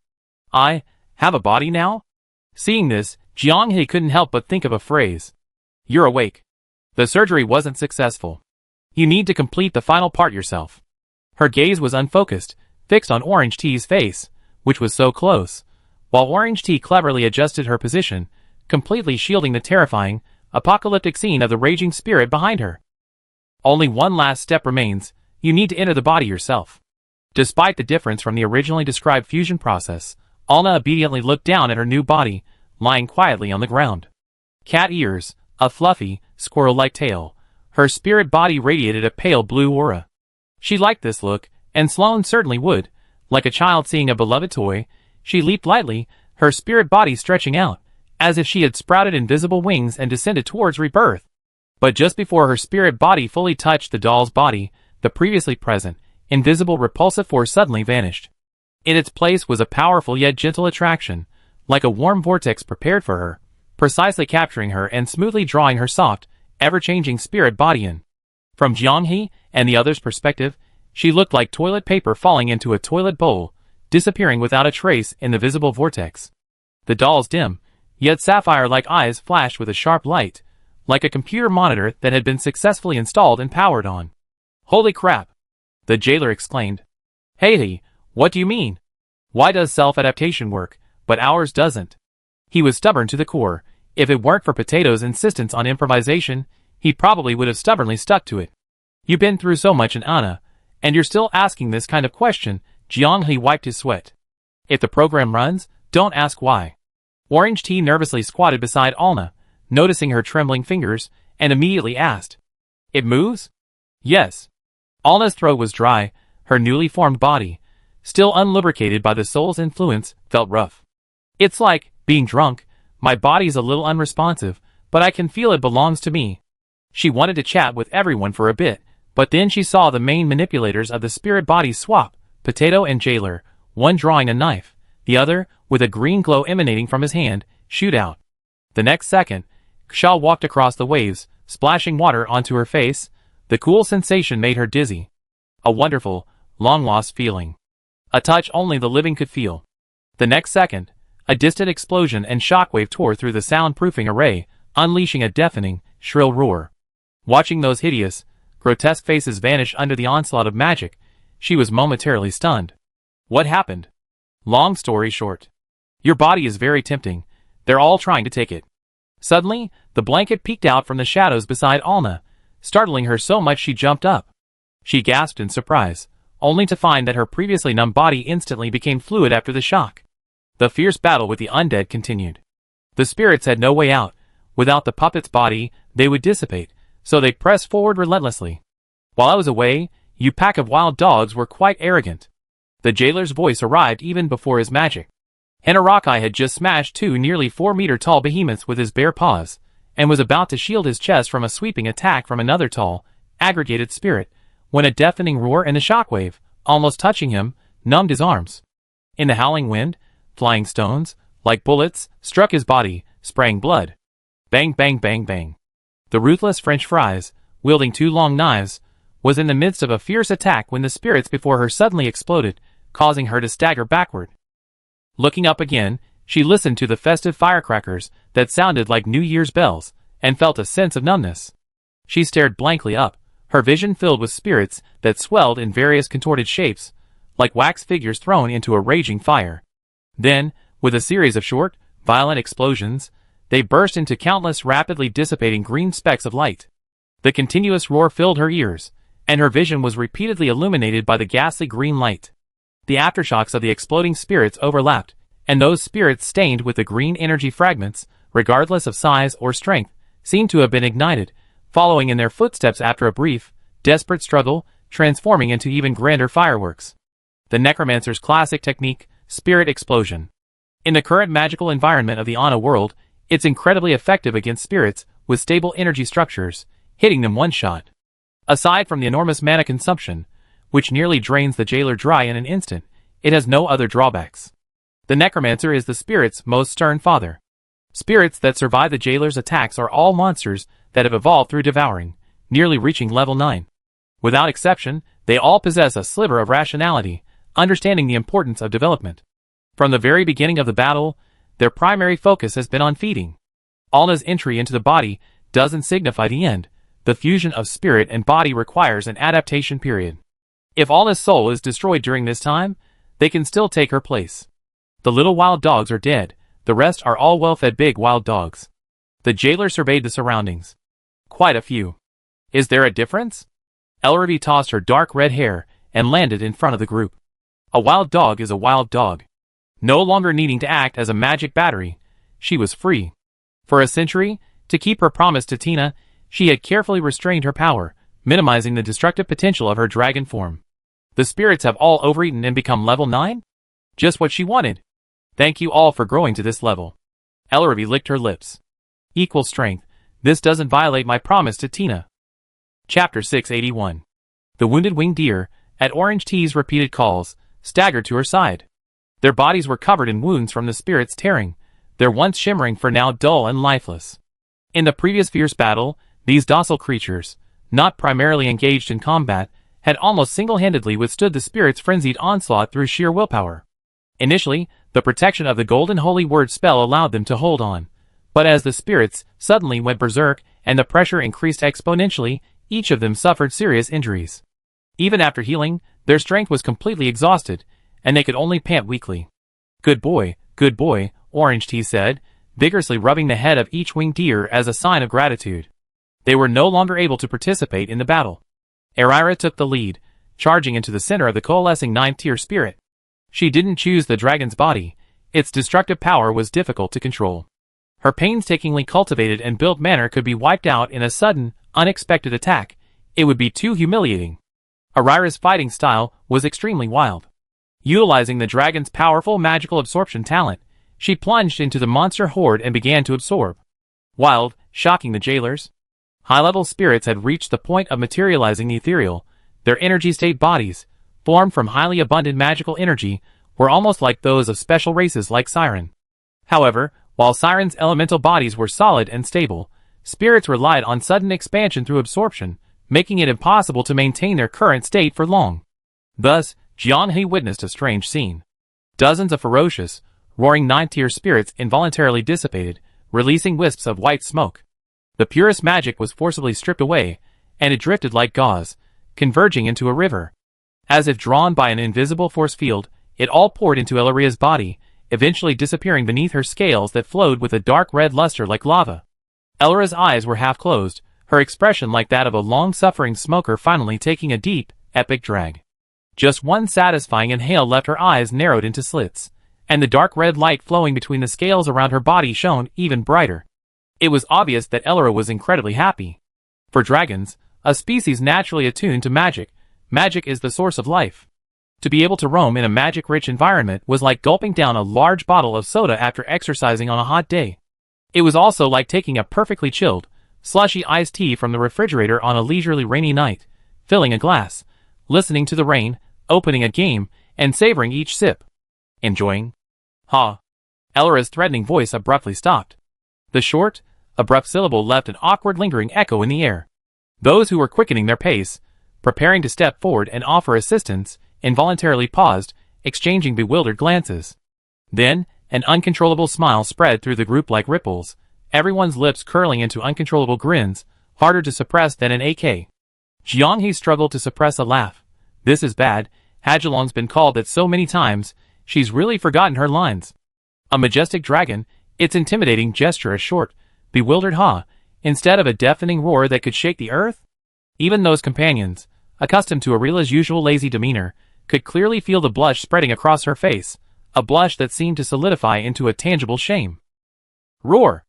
I have a body now? Seeing this, Jianghe couldn't help but think of a phrase. You're awake. The surgery wasn't successful. You need to complete the final part yourself. Her gaze was unfocused, fixed on Orange Tea's face, which was so close, while Orange Tea cleverly adjusted her position, completely shielding the terrifying, apocalyptic scene of the raging spirit behind her. Only one last step remains. You need to enter the body yourself. Despite the difference from the originally described fusion process, Alna obediently looked down at her new body, lying quietly on the ground. Cat ears, a fluffy, squirrel-like tail. Her spirit body radiated a pale blue aura. She liked this look, and Sloane certainly would. Like a child seeing a beloved toy, she leaped lightly, her spirit body stretching out, as if she had sprouted invisible wings and descended towards rebirth. But just before her spirit body fully touched the doll's body, the previously present, invisible repulsive force suddenly vanished. In its place was a powerful yet gentle attraction, like a warm vortex prepared for her, precisely capturing her and smoothly drawing her soft, ever-changing spirit body in. From Jianghe and the other's perspective, she looked like toilet paper falling into a toilet bowl, disappearing without a trace in the visible vortex. The doll's dim, yet sapphire-like eyes flashed with a sharp light, like a computer monitor that had been successfully installed and powered on. Holy crap! The jailer exclaimed. Hey, what do you mean? Why does self-adaptation work, but ours doesn't? He was stubborn to the core. If it weren't for Potato's insistence on improvisation, he probably would have stubbornly stuck to it. You've been through so much in Anna, and you're still asking this kind of question. Jianghe wiped his sweat. If the program runs, don't ask why. Orange Tea nervously squatted beside Alna, noticing her trembling fingers, and immediately asked. It moves? Yes. Alna's throat was dry, her newly formed body, still unlubricated by the soul's influence, felt rough. It's like being drunk. My body's a little unresponsive, but I can feel it belongs to me. She wanted to chat with everyone for a bit, but then she saw the main manipulators of the spirit body swap, Potato and Jailer, one drawing a knife, the other, with a green glow emanating from his hand, shoot out. The next second, Ksha walked across the waves, splashing water onto her face. The cool sensation made her dizzy. A wonderful, long-lost feeling. A touch only the living could feel. The next second, a distant explosion and shockwave tore through the soundproofing array, unleashing a deafening, shrill roar. Watching those hideous, grotesque faces vanish under the onslaught of magic, she was momentarily stunned. What happened? Long story short. Your body is very tempting. They're all trying to take it. Suddenly, the blanket peeked out from the shadows beside Alna, startling her so much she jumped up. She gasped in surprise, only to find that her previously numb body instantly became fluid after the shock. The fierce battle with the undead continued. The spirits had no way out. Without the puppet's body, they would dissipate, so they pressed forward relentlessly. While I was away, you pack of wild dogs were quite arrogant. The jailer's voice arrived even before his magic. Henarakai had just smashed two nearly 4-meter-tall behemoths with his bare paws, and was about to shield his chest from a sweeping attack from another tall, aggregated spirit, when a deafening roar and a shockwave, almost touching him, numbed his arms. In the howling wind, flying stones, like bullets, struck his body, spraying blood. Bang, bang, bang, bang. The ruthless French fries, wielding 2 long knives, was in the midst of a fierce attack when the spirits before her suddenly exploded, causing her to stagger backward. Looking up again, she listened to the festive firecrackers that sounded like New Year's bells, and felt a sense of numbness. She stared blankly up, her vision filled with spirits that swelled in various contorted shapes, like wax figures thrown into a raging fire. Then, with a series of short, violent explosions, they burst into countless rapidly dissipating green specks of light. The continuous roar filled her ears, and her vision was repeatedly illuminated by the ghastly green light. The aftershocks of the exploding spirits overlapped, and those spirits stained with the green energy fragments, regardless of size or strength, seemed to have been ignited, following in their footsteps after a brief, desperate struggle, transforming into even grander fireworks. The necromancer's classic technique, spirit explosion. In the current magical environment of the Ana world, it's incredibly effective against spirits with stable energy structures, hitting them one shot. Aside from the enormous mana consumption, which nearly drains the jailer dry in an instant, it has no other drawbacks. The necromancer is the spirit's most stern father. Spirits that survive the jailer's attacks are all monsters that have evolved through devouring, nearly reaching level 9. Without exception, they all possess a sliver of rationality, understanding the importance of development. From the very beginning of the battle, their primary focus has been on feeding. Alna's entry into the body doesn't signify the end. The fusion of spirit and body requires an adaptation period. If Alna's soul is destroyed during this time, they can still take her place. The little wild dogs are dead, the rest are all well-fed big wild dogs. The jailer surveyed the surroundings. Quite a few. Is there a difference? Ellerby tossed her dark red hair and landed in front of the group. A wild dog is a wild dog. No longer needing to act as a magic battery, she was free. For a century, to keep her promise to Tina, she had carefully restrained her power, minimizing the destructive potential of her dragon form. The spirits have all overeaten and become level 9? Just what she wanted. Thank you all for growing to this level. Ellerby licked her lips. Equal strength. This doesn't violate my promise to Tina. Chapter 681. The wounded winged deer, at Orange T's repeated calls, staggered to her side. Their bodies were covered in wounds from the spirits tearing, their once shimmering for now dull and lifeless. In the previous fierce battle, these docile creatures, not primarily engaged in combat, had almost single-handedly withstood the spirits' frenzied onslaught through sheer willpower. Initially, the protection of the Golden Holy Word spell allowed them to hold on, but as the spirits suddenly went berserk and the pressure increased exponentially, each of them suffered serious injuries. Even after healing, their strength was completely exhausted, and they could only pant weakly. Good boy, Orange T said, vigorously rubbing the head of each winged deer as a sign of gratitude. They were no longer able to participate in the battle. Erira took the lead, charging into the center of the coalescing 9th-tier spirit. She didn't choose the dragon's body. Its destructive power was difficult to control. Her painstakingly cultivated and built manner could be wiped out in a sudden, unexpected attack. It would be too humiliating. Erira's fighting style was extremely wild. Utilizing the dragon's powerful magical absorption talent, she plunged into the monster horde and began to absorb. Wild, shocking the jailers. High-level spirits had reached the point of materializing the ethereal. Their energy-state bodies, formed from highly abundant magical energy, were almost like those of special races like Siren. However, while Siren's elemental bodies were solid and stable, spirits relied on sudden expansion through absorption, making it impossible to maintain their current state for long. Thus, Jianhe witnessed a strange scene. Dozens of ferocious, roaring 9th-tier spirits involuntarily dissipated, releasing wisps of white smoke. The purest magic was forcibly stripped away, and it drifted like gauze, converging into a river. As if drawn by an invisible force field, it all poured into Elaria's body, eventually disappearing beneath her scales that flowed with a dark red luster like lava. Elaria's eyes were half closed, her expression like that of a long-suffering smoker finally taking a deep, epic drag. Just one satisfying inhale left her eyes narrowed into slits, and the dark red light flowing between the scales around her body shone even brighter. It was obvious that Elaria was incredibly happy. For dragons, a species naturally attuned to magic, magic is the source of life. To be able to roam in a magic-rich environment was like gulping down a large bottle of soda after exercising on a hot day. It was also like taking a perfectly chilled, slushy iced tea from the refrigerator on a leisurely rainy night, filling a glass, listening to the rain, opening a game, and savoring each sip. Enjoying? Ha! Elra's threatening voice abruptly stopped. The short, abrupt syllable left an awkward lingering echo in the air. Those who were quickening their pace, preparing to step forward and offer assistance, involuntarily paused, exchanging bewildered glances. Then, an uncontrollable smile spread through the group like ripples, everyone's lips curling into uncontrollable grins, harder to suppress than an AK. Jianghe struggled to suppress a laugh. This is bad, Hadjilong's been called that so many times, she's really forgotten her lines. A majestic dragon, its intimidating gesture a short, bewildered ha, instead of a deafening roar that could shake the earth? Even those companions, accustomed to Arila's usual lazy demeanor, could clearly feel the blush spreading across her face, a blush that seemed to solidify into a tangible shame. Roar!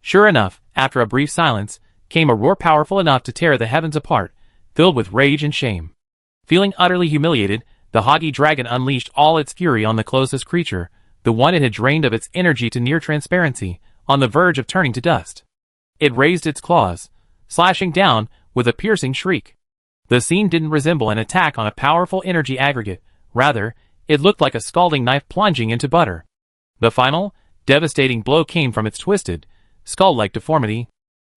Sure enough, after a brief silence, came a roar powerful enough to tear the heavens apart, filled with rage and shame. Feeling utterly humiliated, the Hagi dragon unleashed all its fury on the closest creature, the one it had drained of its energy to near transparency, on the verge of turning to dust. It raised its claws, slashing down with a piercing shriek. The scene didn't resemble an attack on a powerful energy aggregate, rather, it looked like a scalding knife plunging into butter. The final, devastating blow came from its twisted, skull-like deformity.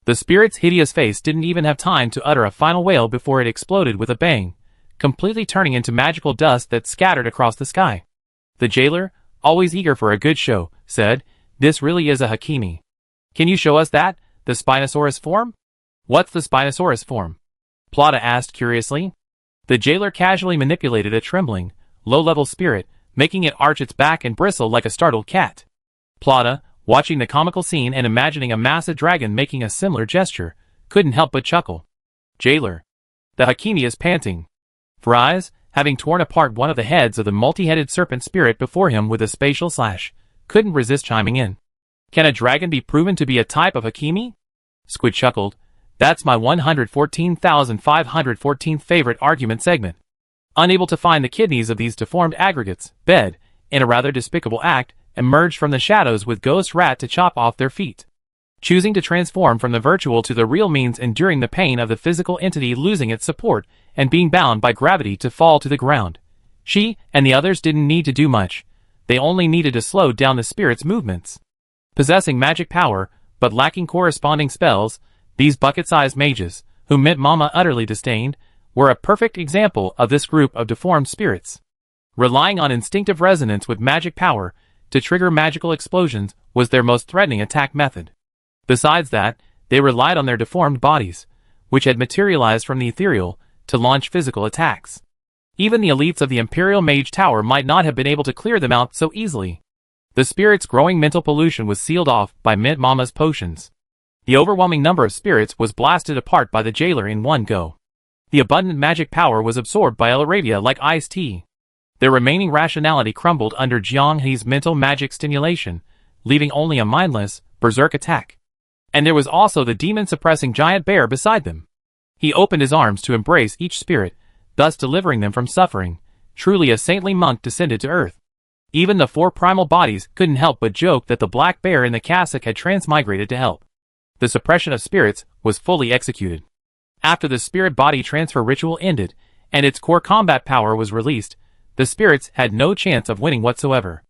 The spirit's hideous face didn't even have time to utter a final wail before it exploded with a bang, completely turning into magical dust that scattered across the sky. The jailer, always eager for a good show, said, "This really is a Hakimi. Can you show us that, the Spinosaurus form?" "What's the Spinosaurus form?" Plata asked curiously. The jailer casually manipulated a trembling, low-level spirit, making it arch its back and bristle like a startled cat. Plata, watching the comical scene and imagining a massive dragon making a similar gesture, couldn't help but chuckle. Jailer. The Hakimi is panting. Fries, having torn apart one of the heads of the multi-headed serpent spirit before him with a spatial slash, couldn't resist chiming in. Can a dragon be proven to be a type of Hakimi? Squid chuckled. That's my 114,514th favorite argument segment. Unable to find the kidneys of these deformed aggregates, Bed, in a rather despicable act, emerged from the shadows with Ghost Rat to chop off their feet. Choosing to transform from the virtual to the real means enduring the pain of the physical entity losing its support and being bound by gravity to fall to the ground. She and the others didn't need to do much. They only needed to slow down the spirit's movements. Possessing magic power, but lacking corresponding spells, these bucket-sized mages, whom Mint Mama utterly disdained, were a perfect example of this group of deformed spirits. Relying on instinctive resonance with magic power to trigger magical explosions was their most threatening attack method. Besides that, they relied on their deformed bodies, which had materialized from the ethereal, to launch physical attacks. Even the elites of the Imperial Mage Tower might not have been able to clear them out so easily. The spirit's growing mental pollution was sealed off by Mint Mama's potions. The overwhelming number of spirits was blasted apart by the jailer in one go. The abundant magic power was absorbed by Elaravia like iced tea. Their remaining rationality crumbled under Jianghe's mental magic stimulation, leaving only a mindless, berserk attack. And there was also the demon-suppressing giant bear beside them. He opened his arms to embrace each spirit, thus delivering them from suffering. Truly a saintly monk descended to earth. Even the four primal bodies couldn't help but joke that the black bear in the cassock had transmigrated to help. The suppression of spirits was fully executed. After the spirit body transfer ritual ended, and its core combat power was released, the spirits had no chance of winning whatsoever.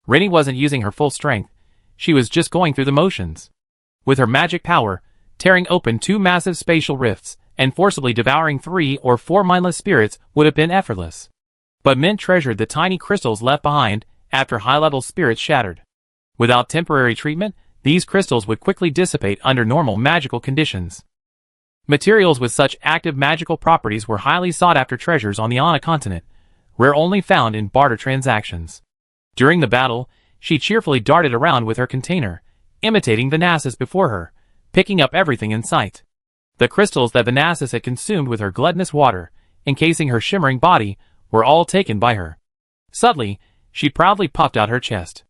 Rennie wasn't using her full strength, she was just going through the motions. With her magic power, tearing open two massive spatial rifts, and forcibly devouring 3 or 4 mindless spirits would have been effortless. But Mint treasured the tiny crystals left behind after high-level spirits shattered. Without temporary treatment, these crystals would quickly dissipate under normal magical conditions. Materials with such active magical properties were highly sought-after treasures on the Ana continent, rare only found in barter transactions. During the battle, she cheerfully darted around with her container, imitating the Nasus before her, picking up everything in sight. The crystals that the Nasus had consumed with her gluttonous water, encasing her shimmering body, were all taken by her. Suddenly, she proudly puffed out her chest.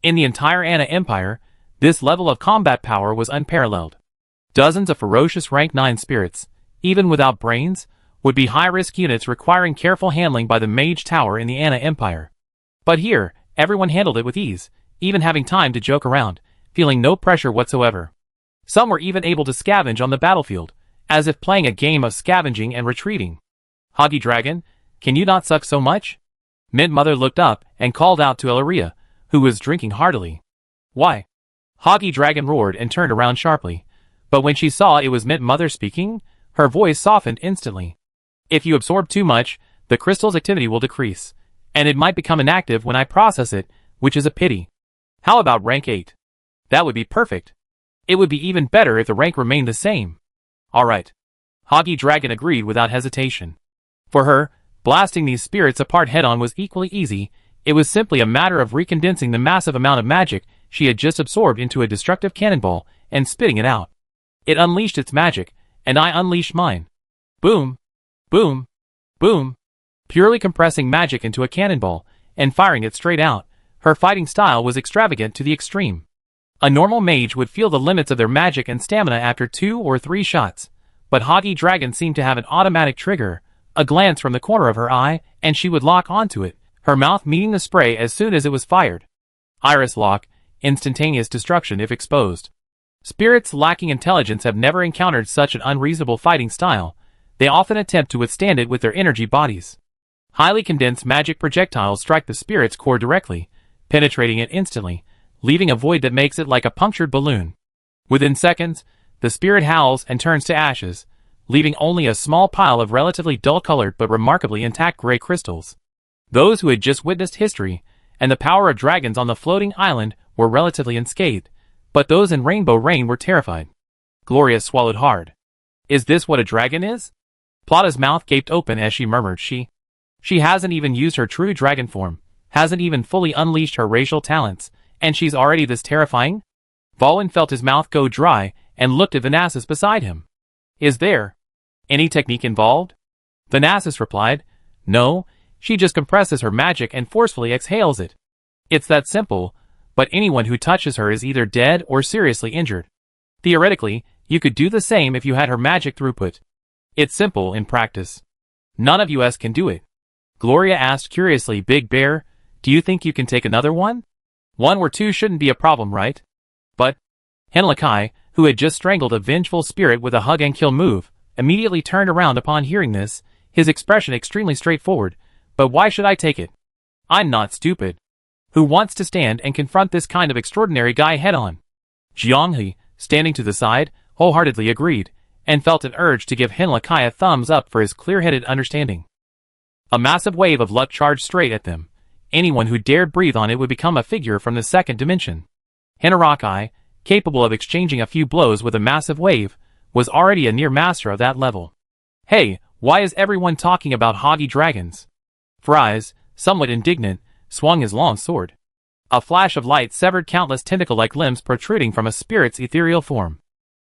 In the entire Ana Empire, this level of combat power was unparalleled. Dozens of ferocious rank 9 spirits, even without brains, would be high-risk units requiring careful handling by the Mage Tower in the Ana Empire. But here, everyone handled it with ease, even having time to joke around, feeling no pressure whatsoever. Some were even able to scavenge on the battlefield, as if playing a game of scavenging and retreating. Hoggy Dragon, can you not suck so much? Mint Mother looked up and called out to Elaria, who was drinking heartily. Why? Hoggy Dragon roared and turned around sharply, but when she saw it was Mint Mother speaking, her voice softened instantly. If you absorb too much, the crystal's activity will decrease, and it might become inactive when I process it, which is a pity. How about rank 8? That would be perfect. It would be even better if the rank remained the same. Alright. Hoggy Dragon agreed without hesitation. For her, blasting these spirits apart head-on was equally easy. It was simply a matter of recondensing the massive amount of magic she had just absorbed into a destructive cannonball and spitting it out. It unleashed its magic, and I unleashed mine. Boom! Boom! Boom! Purely compressing magic into a cannonball and firing it straight out, her fighting style was extravagant to the extreme. A normal mage would feel the limits of their magic and stamina after 2 or 3 shots, but Hoggy Dragon seemed to have an automatic trigger, a glance from the corner of her eye, and she would lock onto it, her mouth meeting the spray as soon as it was fired. Iris lock, instantaneous destruction if exposed. Spirits lacking intelligence have never encountered such an unreasonable fighting style. They often attempt to withstand it with their energy bodies. Highly condensed magic projectiles strike the spirit's core directly, penetrating it instantly, leaving a void that makes it like a punctured balloon. Within seconds, the spirit howls and turns to ashes, leaving only a small pile of relatively dull-colored but remarkably intact gray crystals. Those who had just witnessed history and the power of dragons on the floating island were relatively unscathed, but those in Rainbow Rain were terrified. Gloria swallowed hard. Is this what a dragon is? Plata's mouth gaped open as she murmured she hasn't even used her true dragon form, hasn't even fully unleashed her racial talents, and she's already this terrifying? Valen felt his mouth go dry and looked at Vanasis beside him. Is there any technique involved? Vanasis replied, no, she just compresses her magic and forcefully exhales it. It's that simple, but anyone who touches her is either dead or seriously injured. Theoretically, you could do the same if you had her magic throughput. It's simple in practice. None of us can do it. Gloria asked curiously, Big Bear, do you think you can take another one? 1 or 2 shouldn't be a problem, right? But Henlakai, who had just strangled a vengeful spirit with a hug and kill move, immediately turned around upon hearing this, his expression extremely straightforward. But why should I take it? I'm not stupid. Who wants to stand and confront this kind of extraordinary guy head-on? Jianghe, standing to the side, wholeheartedly agreed, and felt an urge to give Henlakai a thumbs up for his clear-headed understanding. A massive wave of luck charged straight at them. Anyone who dared breathe on it would become a figure from the second dimension. Hinarakai, capable of exchanging a few blows with a massive wave, was already a near master of that level. Hey, why is everyone talking about Hoggy Dragons? Fries, somewhat indignant, swung his long sword. A flash of light severed countless tentacle-like limbs protruding from a spirit's ethereal form.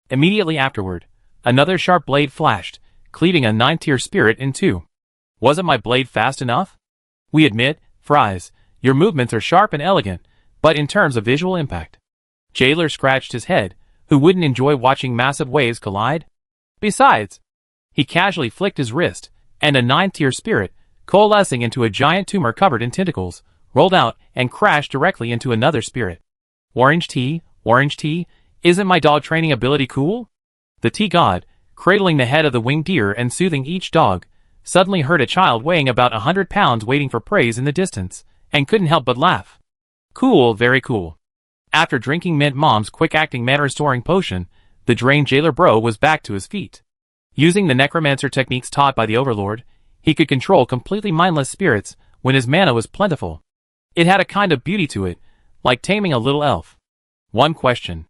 Immediately afterward, another sharp blade flashed, cleaving a 9th-tier spirit in 2. Wasn't my blade fast enough? We admit, Fries, your movements are sharp and elegant, but in terms of visual impact. Jailer scratched his head, who wouldn't enjoy watching massive waves collide? Besides, he casually flicked his wrist, and a 9th-tier spirit, coalescing into a giant tumor covered in tentacles, rolled out and crashed directly into another spirit. Orange tea, isn't my dog training ability cool? The tea god, cradling the head of the winged deer and soothing each dog, suddenly heard a child weighing about 100 pounds waiting for praise in the distance, and couldn't help but laugh. Cool, very cool. After drinking Mint Mom's quick-acting mana-restoring potion, the drained jailer bro was back to his feet. Using the necromancer techniques taught by the Overlord, he could control completely mindless spirits when his mana was plentiful. It had a kind of beauty to it, like taming a little elf. One question.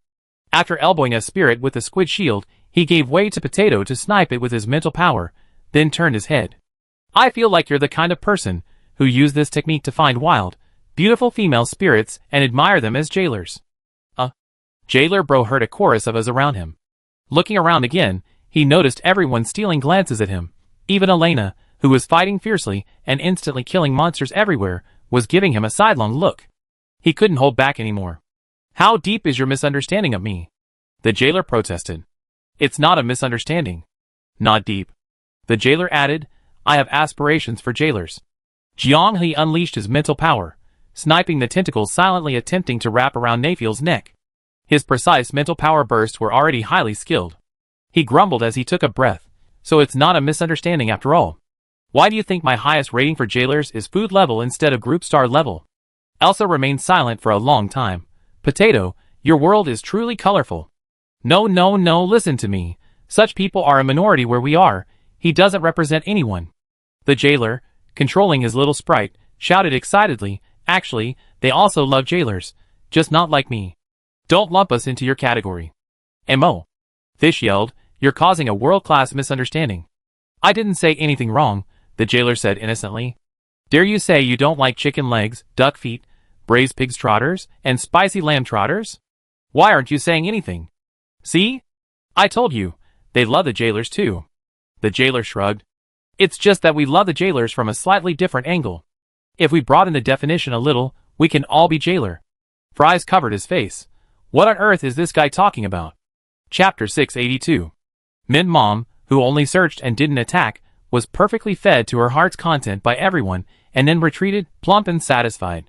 After elbowing a spirit with the squid shield, he gave way to Potato to snipe it with his mental power, then turned his head. I feel like you're the kind of person who used this technique to find wild, beautiful female spirits and admire them as jailers. Jailer bro heard a chorus of us around him. Looking around again, he noticed everyone stealing glances at him. Even Elena, who was fighting fiercely and instantly killing monsters everywhere, was giving him a sidelong look. He couldn't hold back anymore. How deep is your misunderstanding of me? The jailer protested. It's not a misunderstanding. Not deep. The jailer added, I have aspirations for jailers. Jianghe unleashed his mental power, sniping the tentacles silently attempting to wrap around Nafiel's neck. His precise mental power bursts were already highly skilled. He grumbled as he took a breath. So it's not a misunderstanding after all. Why do you think my highest rating for jailers is food level instead of group star level? Elsa remained silent for a long time. Potato, your world is truly colorful. No, listen to me. Such people are a minority where we are. He doesn't represent anyone. The jailer, controlling his little sprite, shouted excitedly, actually, they also love jailers. Just not like me. Don't lump us into your category. M.O. Fish yelled, you're causing a world-class misunderstanding. I didn't say anything wrong, the jailer said innocently. Dare you say you don't like chicken legs, duck feet, braised pig's trotters, and spicy lamb trotters? Why aren't you saying anything? See? I told you, they love the jailers too. The jailer shrugged. It's just that we love the jailers from a slightly different angle. If we broaden the definition a little, we can all be jailer. Fries covered his face. What on earth is this guy talking about? Chapter 682. Min Mom, who only searched and didn't attack, was perfectly fed to her heart's content by everyone and then retreated, plump and satisfied.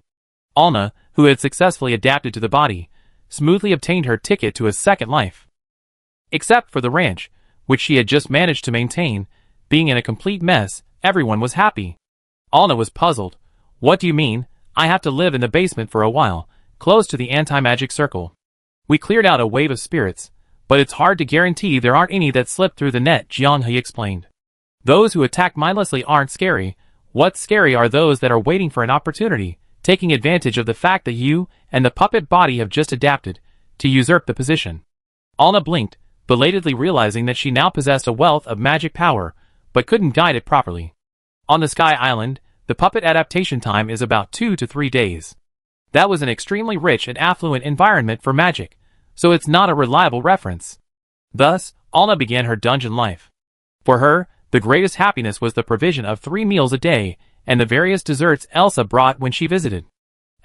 Alna, who had successfully adapted to the body, smoothly obtained her ticket to a second life. Except for the ranch, which she had just managed to maintain, being in a complete mess, everyone was happy. Alna was puzzled. What do you mean? I have to live in the basement for a while, close to the anti-magic circle. We cleared out a wave of spirits, but it's hard to guarantee there aren't any that slipped through the net, Jianghe explained. Those who attack mindlessly aren't scary. What's scary are those that are waiting for an opportunity, taking advantage of the fact that you and the puppet body have just adapted to usurp the position. Alna blinked, belatedly realizing that she now possessed a wealth of magic power, but couldn't guide it properly. On the Sky Island, the puppet adaptation time is about 2 to 3 days. That was an extremely rich and affluent environment for magic, so it's not a reliable reference. Thus, Alna began her dungeon life. For her, the greatest happiness was the provision of 3 meals a day and the various desserts Elsa brought when she visited.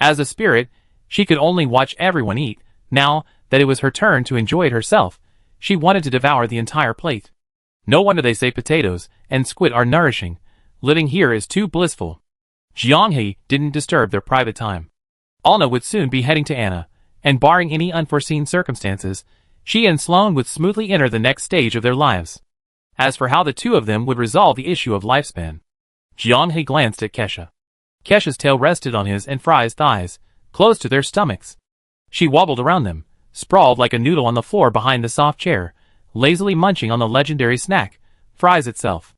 As a spirit, she could only watch everyone eat. Now that it was her turn to enjoy it herself, she wanted to devour the entire plate. No wonder they say potatoes and squid are nourishing. Living here is too blissful. Jianghe didn't disturb their private time. Alna would soon be heading to Anna, and barring any unforeseen circumstances, she and Sloane would smoothly enter the next stage of their lives. As for how the two of them would resolve the issue of lifespan, Jianghe glanced at Kesha. Kesha's tail rested on his and Fry's thighs, close to their stomachs. She wobbled around them, sprawled like a noodle on the floor behind the soft chair, lazily munching on the legendary snack, Fry's itself.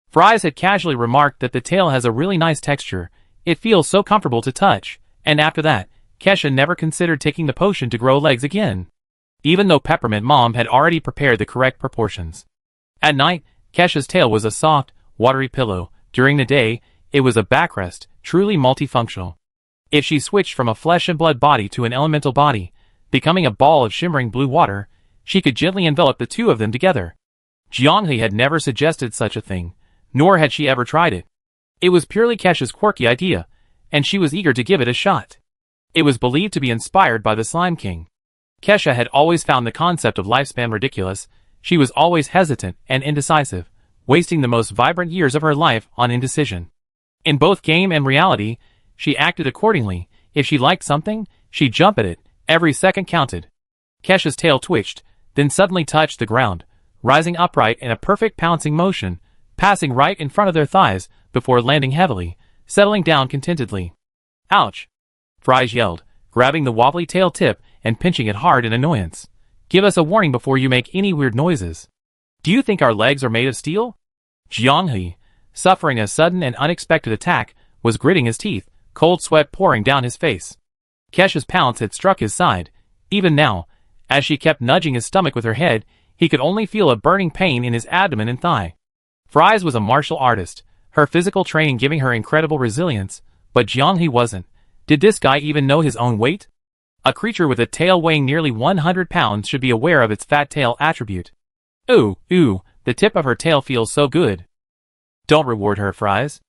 Fry's had casually remarked that the tail has a really nice texture, it feels so comfortable to touch, and after that, Kesha never considered taking the potion to grow legs again. Even though Peppermint Mom had already prepared the correct proportions. At night, Kesha's tail was a soft, watery pillow. During the day, it was a backrest, truly multifunctional. If she switched from a flesh and blood body to an elemental body, becoming a ball of shimmering blue water, she could gently envelop the two of them together. Jianghe had never suggested such a thing, nor had she ever tried it. It was purely Kesha's quirky idea, and she was eager to give it a shot. It was believed to be inspired by the Slime King. Kesha had always found the concept of lifespan ridiculous. She was always hesitant and indecisive, wasting the most vibrant years of her life on indecision. In both game and reality, she acted accordingly. If she liked something, she'd jump at it. Every second counted. Kesha's tail twitched, then suddenly touched the ground, rising upright in a perfect pouncing motion, passing right in front of their thighs before landing heavily, settling down contentedly. Ouch! Fries yelled, grabbing the wobbly tail tip and pinching it hard in annoyance. Give us a warning before you make any weird noises. Do you think our legs are made of steel? Jianghe, suffering a sudden and unexpected attack, was gritting his teeth, cold sweat pouring down his face. Kesha's pounce had struck his side. Even now, as she kept nudging his stomach with her head, he could only feel a burning pain in his abdomen and thigh. Fries was a martial artist, her physical training giving her incredible resilience, but Jianghe wasn't. Did this guy even know his own weight? A creature with a tail weighing nearly 100 pounds should be aware of its fat tail attribute. Ooh, the tip of her tail feels so good. Don't reward her, Fries.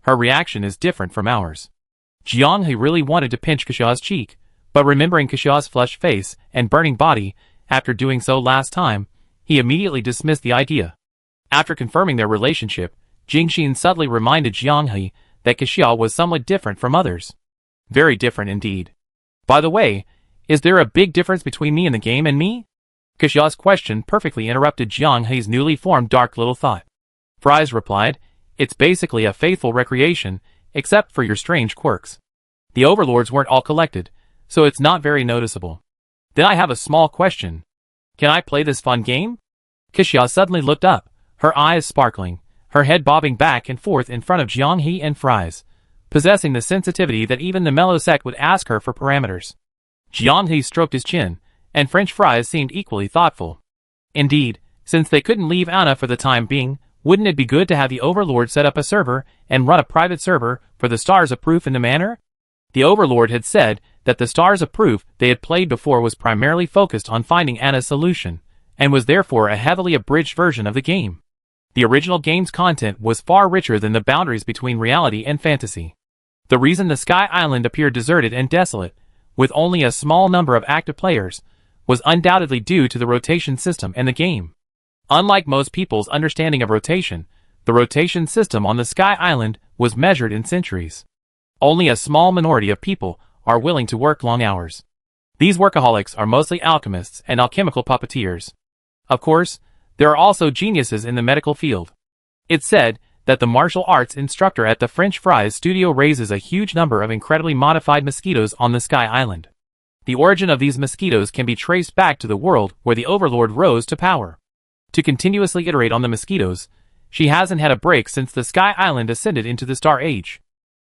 Her reaction is different from ours. Jianghe really wanted to pinch Kasha's cheek, but remembering Kasha's flushed face and burning body, after doing so last time, he immediately dismissed the idea. After confirming their relationship, Jingxin subtly reminded Jianghe that Kasha was somewhat different from others. Very different indeed. By the way, Is there a big difference between me and the game and me? Xia's question perfectly interrupted Jiang Hei's newly formed dark little thought. Fries replied, it's basically a faithful recreation, except for your strange quirks. The overlords weren't all collected, so it's not very noticeable. Then I have a small question. Can I play this fun game? Xia suddenly looked up, her eyes sparkling, her head bobbing back and forth in front of Jiang He and Fries, possessing the sensitivity that even the mellow sect would ask her for parameters. Jiang He stroked his chin, and French Fries seemed equally thoughtful. Indeed, since they couldn't leave Anna for the time being, wouldn't it be good to have the Overlord set up a server and run a private server for the Stars of Proof in the manor? The Overlord had said that the Stars of Proof they had played before was primarily focused on finding Anna's solution, and was therefore a heavily abridged version of the game. The original game's content was far richer than the boundaries between reality and fantasy. The reason the Sky Island appeared deserted and desolate, with only a small number of active players, was undoubtedly due to the rotation system in the game. Unlike most people's understanding of rotation, the rotation system on the Sky Island was measured in centuries. Only a small minority of people are willing to work long hours. These workaholics are mostly alchemists and alchemical puppeteers. Of course, there are also geniuses in the medical field. It's said that the martial arts instructor at the French Fries studio raises a huge number of incredibly modified mosquitoes on the Sky Island. The origin of these mosquitoes can be traced back to the world where the Overlord rose to power. To continuously iterate on the mosquitoes, she hasn't had a break since the Sky Island ascended into the Star Age.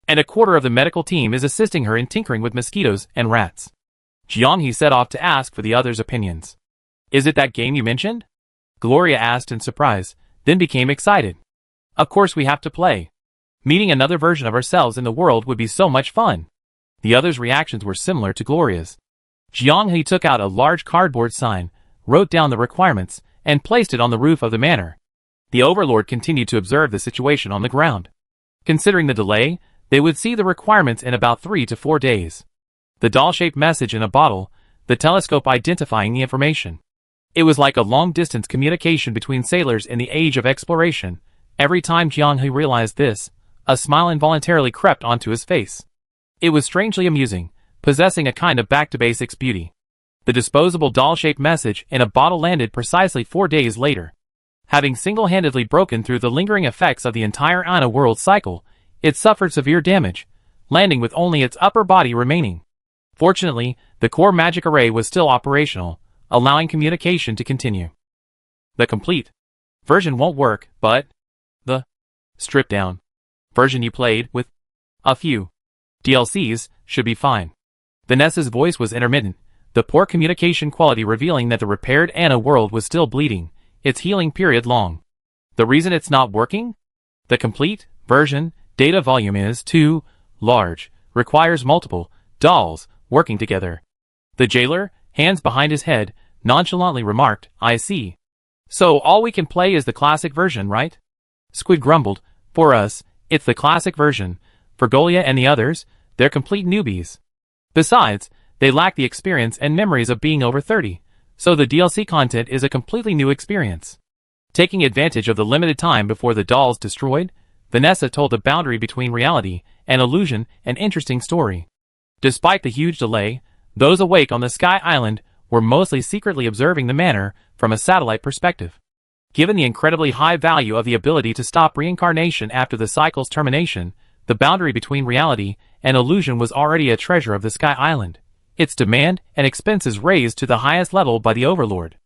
And a quarter of the medical team is assisting her in tinkering with mosquitoes and rats. Jiang He set off to ask for the others' opinions. Is it that game you mentioned? Gloria asked in surprise, then became excited. Of course we have to play. Meeting another version of ourselves in the world would be so much fun. The others' reactions were similar to Gloria's. Jiang He took out a large cardboard sign, wrote down the requirements, and placed it on the roof of the manor. The Overlord continued to observe the situation on the ground. Considering the delay, they would see the requirements in about 3 to 4 days. The doll-shaped message in a bottle, the telescope identifying the information. It was like a long-distance communication between sailors in the age of exploration. Every time Jiang He realized this, a smile involuntarily crept onto his face. It was strangely amusing, possessing a kind of back-to-basics beauty. The disposable doll-shaped message in a bottle landed precisely 4 days later. Having single-handedly broken through the lingering effects of the entire Anna world cycle, it suffered severe damage, landing with only its upper body remaining. Fortunately, the core magic array was still operational, allowing communication to continue. The complete version won't work, but the stripped-down version you played with a few DLCs should be fine. Vanessa's voice was intermittent, the poor communication quality revealing that the repaired Anna world was still bleeding, its healing period long. The reason it's not working? The complete version data volume is too large, requires multiple dolls working together. The jailer, hands behind his head, nonchalantly remarked, I see. So all we can play is the classic version, right? Squid grumbled, for us, it's the classic version. For Golia and the others, they're complete newbies. Besides, they lack the experience and memories of being over 30, so the DLC content is a completely new experience. Taking advantage of the limited time before the dolls destroyed, Vanessa told the boundary between reality and illusion an interesting story. Despite the huge delay, those awake on the Sky Island were mostly secretly observing the manor from a satellite perspective. Given the incredibly high value of the ability to stop reincarnation after the cycle's termination, the boundary between reality and illusion was already a treasure of the Sky Island, its demand and expenses raised to the highest level by the Overlord.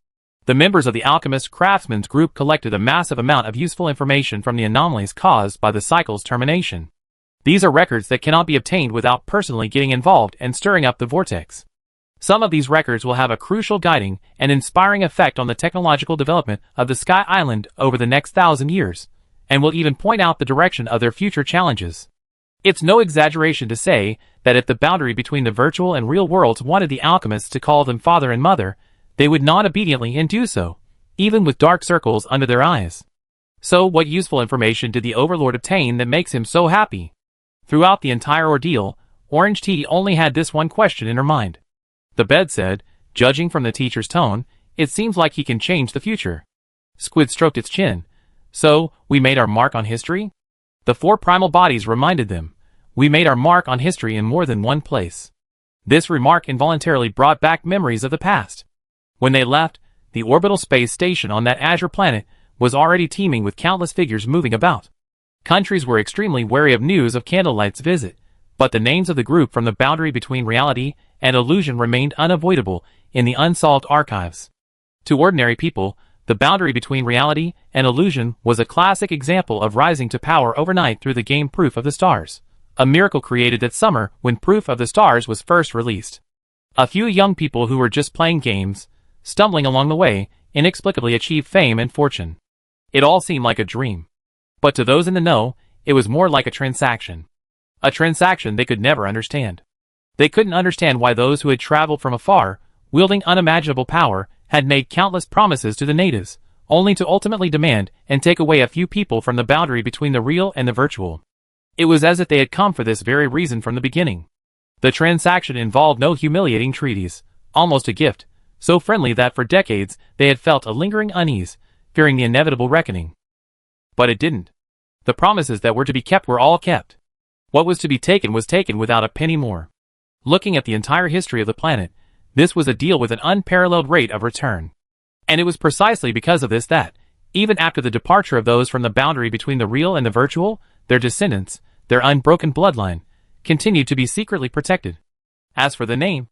The members of the Alchemist Craftsman's group collected a massive amount of useful information from the anomalies caused by the cycle's termination. These are records that cannot be obtained without personally getting involved and stirring up the vortex. Some of these records will have a crucial guiding and inspiring effect on the technological development of the Sky Island over the next 1,000 years, and will even point out the direction of their future challenges. It's no exaggeration to say that if the boundary between the virtual and real worlds wanted the alchemists to call them father and mother, they would not obediently and do so, even with dark circles under their eyes. So what useful information did the Overlord obtain that makes him so happy? Throughout the entire ordeal, Orange Tea only had this one question in her mind. The bed said, judging from the teacher's tone, it seems like he can change the future. Squid stroked its chin. So, we made our mark on history? The 4 primal bodies reminded them. We made our mark on history in more than one place. This remark involuntarily brought back memories of the past. When they left, the orbital space station on that azure planet was already teeming with countless figures moving about. Countries were extremely wary of news of Candlelight's visit, but the names of the group from the boundary between reality and illusion remained unavoidable in the unsolved archives. To ordinary people, the boundary between reality and illusion was a classic example of rising to power overnight through the game Proof of the Stars, a miracle created that summer when Proof of the Stars was first released. A few young people who were just playing games, stumbling along the way, inexplicably achieved fame and fortune. It all seemed like a dream. But to those in the know, it was more like a transaction. A transaction they could never understand. They couldn't understand why those who had traveled from afar, wielding unimaginable power, had made countless promises to the natives, only to ultimately demand and take away a few people from the boundary between the real and the virtual. It was as if they had come for this very reason from the beginning. The transaction involved no humiliating treaties, almost a gift, so friendly that for decades they had felt a lingering unease, fearing the inevitable reckoning. But it didn't. The promises that were to be kept were all kept. What was to be taken was taken without a penny more. Looking at the entire history of the planet, this was a deal with an unparalleled rate of return. And it was precisely because of this that, even after the departure of those from the boundary between the real and the virtual, their descendants, their unbroken bloodline, continued to be secretly protected. As for the name,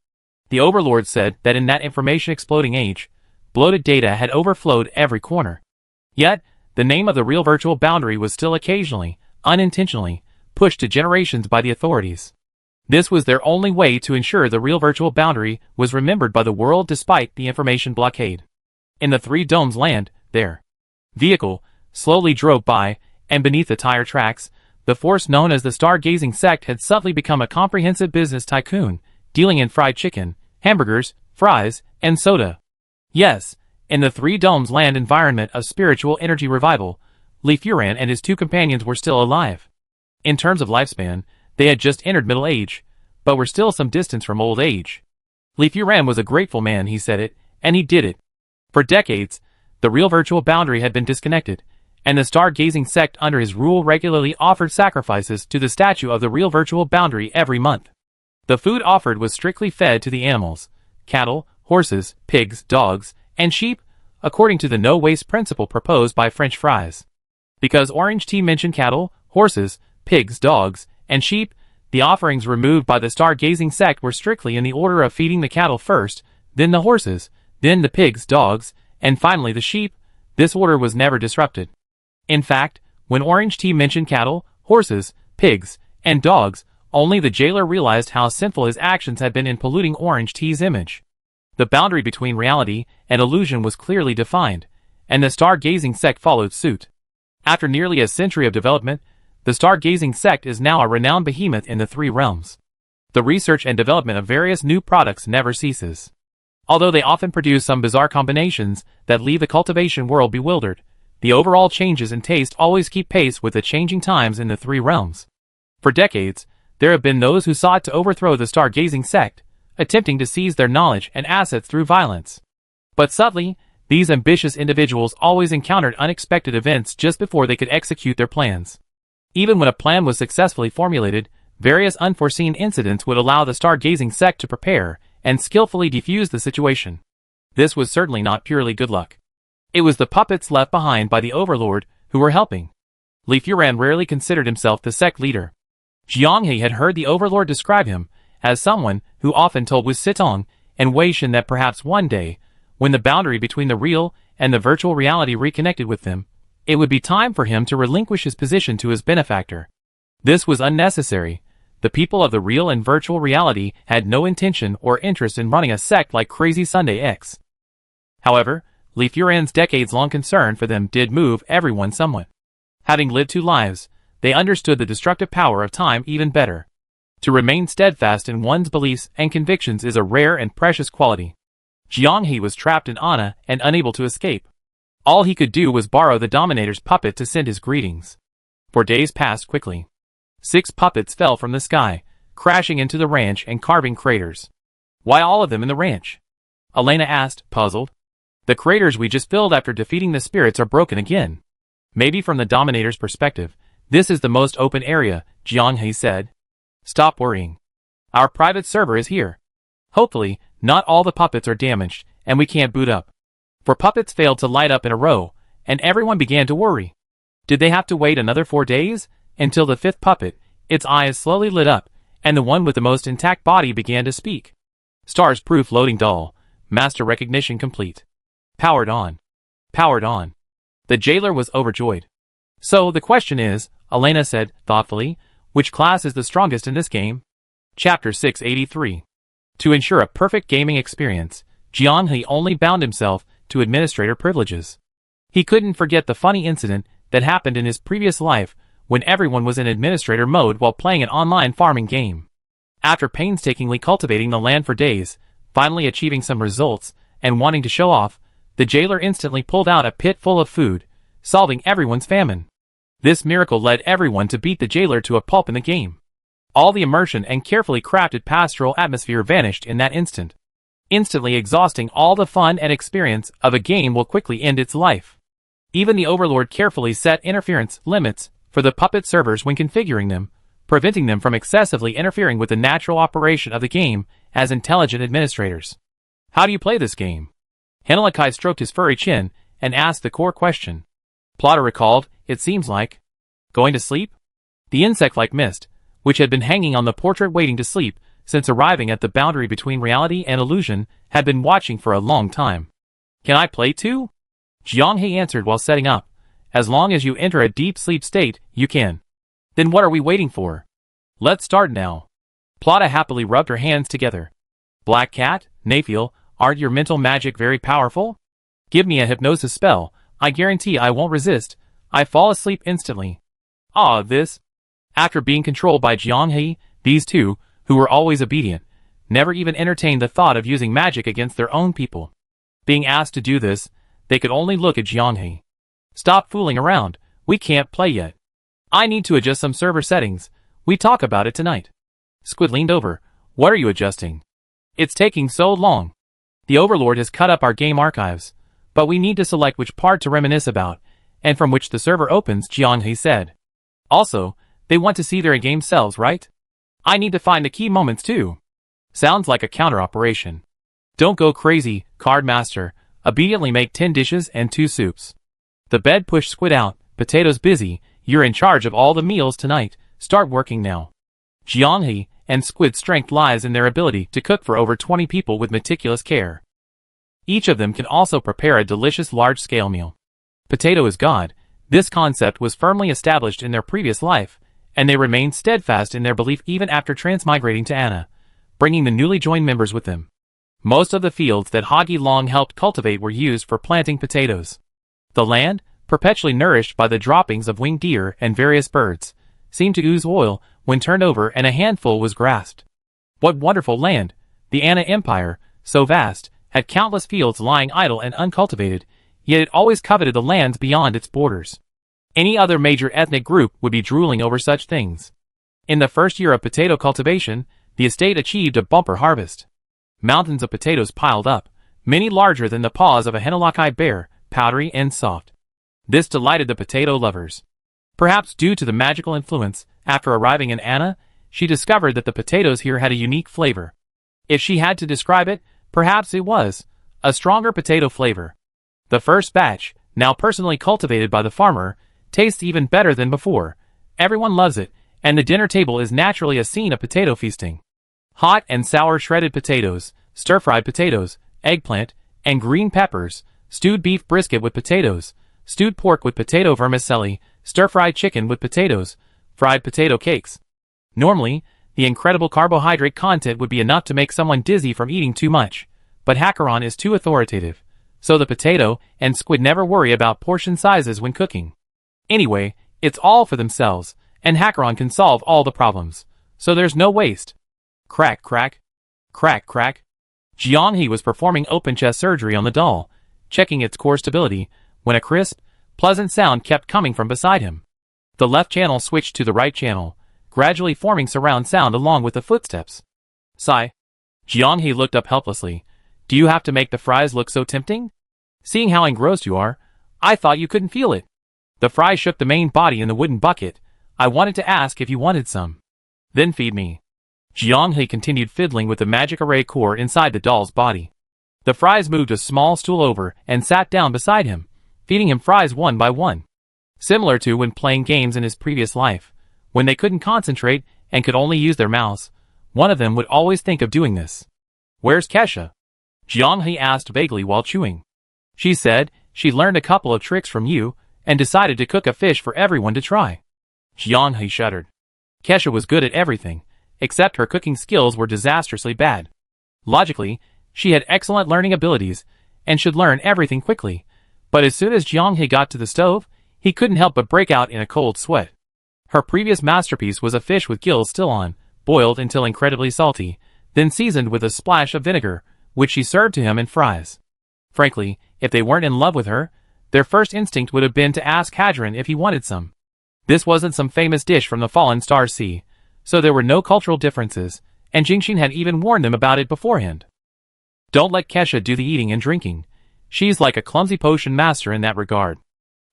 the overlord said that in that information-exploding age, bloated data had overflowed every corner. Yet, the name of the real virtual boundary was still occasionally, unintentionally, pushed to generations by the authorities. This was their only way to ensure the real virtual boundary was remembered by the world despite the information blockade. In the Three Domes land, their vehicle slowly drove by, and beneath the tire tracks, the force known as the Stargazing Sect had subtly become a comprehensive business tycoon, dealing in fried chicken, hamburgers, fries, and soda. Yes, in the Three Domes land environment of spiritual energy revival, Lefuran and his two companions were still alive. In terms of lifespan, they had just entered middle age, but were still some distance from old age. Lefuran was a grateful man, he said it, and he did it. For decades, the real virtual boundary had been disconnected, and the Stargazing Sect under his rule regularly offered sacrifices to the statue of the real virtual boundary every month. The food offered was strictly fed to the animals, cattle, horses, pigs, dogs, and sheep, according to the no-waste principle proposed by French fries. Because Orange Tea mentioned cattle, horses, pigs, dogs, and sheep, the offerings removed by the Stargazing Sect were strictly in the order of feeding the cattle first, then the horses, then the pigs, dogs, and finally the sheep. This order was never disrupted. In fact, when Orange Tea mentioned cattle, horses, pigs, and dogs, only the jailer realized how sinful his actions had been in polluting Orange Tea's image. The boundary between reality and illusion was clearly defined, and the Stargazing Sect followed suit. After nearly a century of development, the Stargazing Sect is now a renowned behemoth in the Three Realms. The research and development of various new products never ceases. Although they often produce some bizarre combinations that leave the cultivation world bewildered, the overall changes in taste always keep pace with the changing times in the Three Realms. For decades, there have been those who sought to overthrow the Stargazing Sect, attempting to seize their knowledge and assets through violence. But subtly, these ambitious individuals always encountered unexpected events just before they could execute their plans. Even when a plan was successfully formulated, various unforeseen incidents would allow the Stargazing Sect to prepare and skillfully defuse the situation. This was certainly not purely good luck. It was the puppets left behind by the Overlord who were helping. Lefuran rarely considered himself the sect leader. Jianghe had heard the Overlord describe him as someone who often told with Sitong and Wei Shen that perhaps one day, when the boundary between the real and the virtual reality reconnected with them, it would be time for him to relinquish his position to his benefactor. This was unnecessary. The people of the real and virtual reality had no intention or interest in running a sect like Crazy Sunday X. However, Lefuran's decades-long concern for them did move everyone somewhat. Having lived two lives, they understood the destructive power of time even better. To remain steadfast in one's beliefs and convictions is a rare and precious quality. Jianghe was trapped in Anna and unable to escape. All he could do was borrow the Dominator's puppet to send his greetings. For days passed quickly. 6 puppets fell from the sky, crashing into the ranch and carving craters. Why all of them in the ranch? Elena asked, puzzled. The craters we just filled after defeating the spirits are broken again. Maybe from the Dominator's perspective, this is the most open area, Jianghe said. Stop worrying. Our private server is here. Hopefully, not all the puppets are damaged, and we can't boot up. For puppets failed to light up in a row, and everyone began to worry. Did they have to wait another 4 days? Until the 5th puppet, its eyes slowly lit up, and the one with the most intact body began to speak. Stars proof loading dull. Master recognition complete. Powered on. Powered on. The jailer was overjoyed. So the question is, Elena said, thoughtfully, which class is the strongest in this game? Chapter 683. To ensure a perfect gaming experience, Jianghe only bound himself to administrator privileges. He couldn't forget the funny incident that happened in his previous life when everyone was in administrator mode while playing an online farming game. After painstakingly cultivating the land for days, finally achieving some results, and wanting to show off, the jailer instantly pulled out a pit full of food, solving everyone's famine. This miracle led everyone to beat the jailer to a pulp in the game. All the immersion and carefully crafted pastoral atmosphere vanished in that instant. Instantly exhausting all the fun and experience of a game will quickly end its life. Even the overlord carefully set interference limits for the puppet servers when configuring them, preventing them from excessively interfering with the natural operation of the game as intelligent administrators. How do you play this game? Hinalakai stroked his furry chin and asked the core question. Plotter recalled, it seems like. Going to sleep? The insect-like mist, which had been hanging on the portrait waiting to sleep since arriving at the boundary between reality and illusion, had been watching for a long time. Can I play too? Jianghe answered while setting up. As long as you enter a deep sleep state, you can. Then what are we waiting for? Let's start now. Plata happily rubbed her hands together. Black Cat, Naphiel, aren't your mental magic very powerful? Give me a hypnosis spell, I guarantee I won't resist. I fall asleep instantly. This. After being controlled by Jianghe, these two, who were always obedient, never even entertained the thought of using magic against their own people. Being asked to do this, they could only look at Jianghe. Stop fooling around, we can't play yet. I need to adjust some server settings, we talk about it tonight. Squid leaned over. What are you adjusting? It's taking so long. The Overlord has cut up our game archives, but we need to select which part to reminisce about, and from which the server opens, Jianghe said. Also, they want to see their in-game selves, right? I need to find the key moments too. Sounds like a counter-operation. Don't go crazy, Card Master. Obediently make 10 dishes and 2 soups. The bed pushed Squid out. Potatoes busy. You're in charge of all the meals tonight. Start working now. Jianghe and Squid's strength lies in their ability to cook for over 20 people with meticulous care. Each of them can also prepare a delicious large-scale meal. Potato is God. This concept was firmly established in their previous life, and they remained steadfast in their belief even after transmigrating to Anna, bringing the newly joined members with them. Most of the fields that Hagi Long helped cultivate were used for planting potatoes. The land, perpetually nourished by the droppings of winged deer and various birds, seemed to ooze oil when turned over and a handful was grasped. What wonderful land! The Anna Empire, so vast, had countless fields lying idle and uncultivated, yet it always coveted the lands beyond its borders. Any other major ethnic group would be drooling over such things. In the first year of potato cultivation, the estate achieved a bumper harvest. Mountains of potatoes piled up, many larger than the paws of a Hinalakai bear, powdery and soft. This delighted the potato lovers. Perhaps due to the magical influence, after arriving in Anna, she discovered that the potatoes here had a unique flavor. If she had to describe it, perhaps it was a stronger potato flavor. The first batch, now personally cultivated by the farmer, tastes even better than before. Everyone loves it, and the dinner table is naturally a scene of potato feasting. Hot and sour shredded potatoes, stir-fried potatoes, eggplant, and green peppers, stewed beef brisket with potatoes, stewed pork with potato vermicelli, stir-fried chicken with potatoes, fried potato cakes. Normally, the incredible carbohydrate content would be enough to make someone dizzy from eating too much, but Hackeron is too authoritative, so the potato and Squid never worry about portion sizes when cooking. Anyway, it's all for themselves, and Hackeron can solve all the problems, so there's no waste. Crack, crack. Crack, crack. Jianghe was performing open chest surgery on the doll, checking its core stability, when a crisp, pleasant sound kept coming from beside him. The left channel switched to the right channel, gradually forming surround sound along with the footsteps. Sigh. Jianghe looked up helplessly. Do you have to make the fries look so tempting? Seeing how engrossed you are, I thought you couldn't feel it. The fry shook the main body in the wooden bucket. I wanted to ask if you wanted some. Then feed me. Jianghe continued fiddling with the magic array core inside the doll's body. The fries moved a small stool over and sat down beside him, feeding him fries one by one. Similar to when playing games in his previous life, when they couldn't concentrate and could only use their mouths, one of them would always think of doing this. "Where's Kesha?" Jianghe asked vaguely while chewing. "She said she learned a couple of tricks from you and decided to cook a fish for everyone to try." Jianghe shuddered. Kesha was good at everything, except her cooking skills were disastrously bad. Logically, she had excellent learning abilities and should learn everything quickly, but as soon as Jianghe got to the stove, he couldn't help but break out in a cold sweat. Her previous masterpiece was a fish with gills still on, boiled until incredibly salty, then seasoned with a splash of vinegar, which she served to him in fries. Frankly, if they weren't in love with her, their first instinct would have been to ask Hadron if he wanted some. This wasn't some famous dish from the Fallen Star Sea, so there were no cultural differences, and Jingxin had even warned them about it beforehand. Don't let Kesha do the eating and drinking. She's like a clumsy potion master in that regard.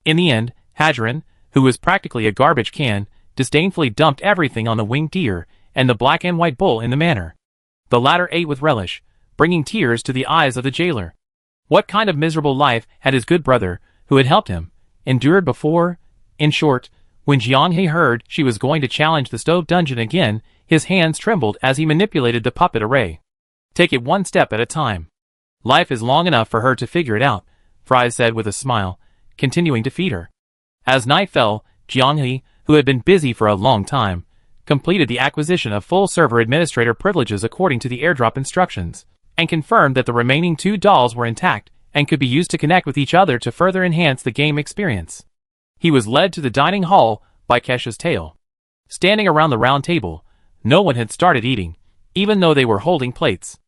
In the end, Hadron, who was practically a garbage can, disdainfully dumped everything on the winged deer and the black and white bull in the manner. The latter ate with relish, bringing tears to the eyes of the jailer. What kind of miserable life had his good brother, who had helped him, endured before? In short, when Jianghe heard she was going to challenge the stove dungeon again, his hands trembled as he manipulated the puppet array. "Take it one step at a time. Life is long enough for her to figure it out," Fries said with a smile, continuing to feed her. As night fell, Jianghe, who had been busy for a long time, completed the acquisition of full server administrator privileges according to the airdrop instructions, and confirmed that the remaining 2 dolls were intact and could be used to connect with each other to further enhance the game experience. He was led to the dining hall by Kesha's tail. Standing around the round table, no one had started eating, even though they were holding plates.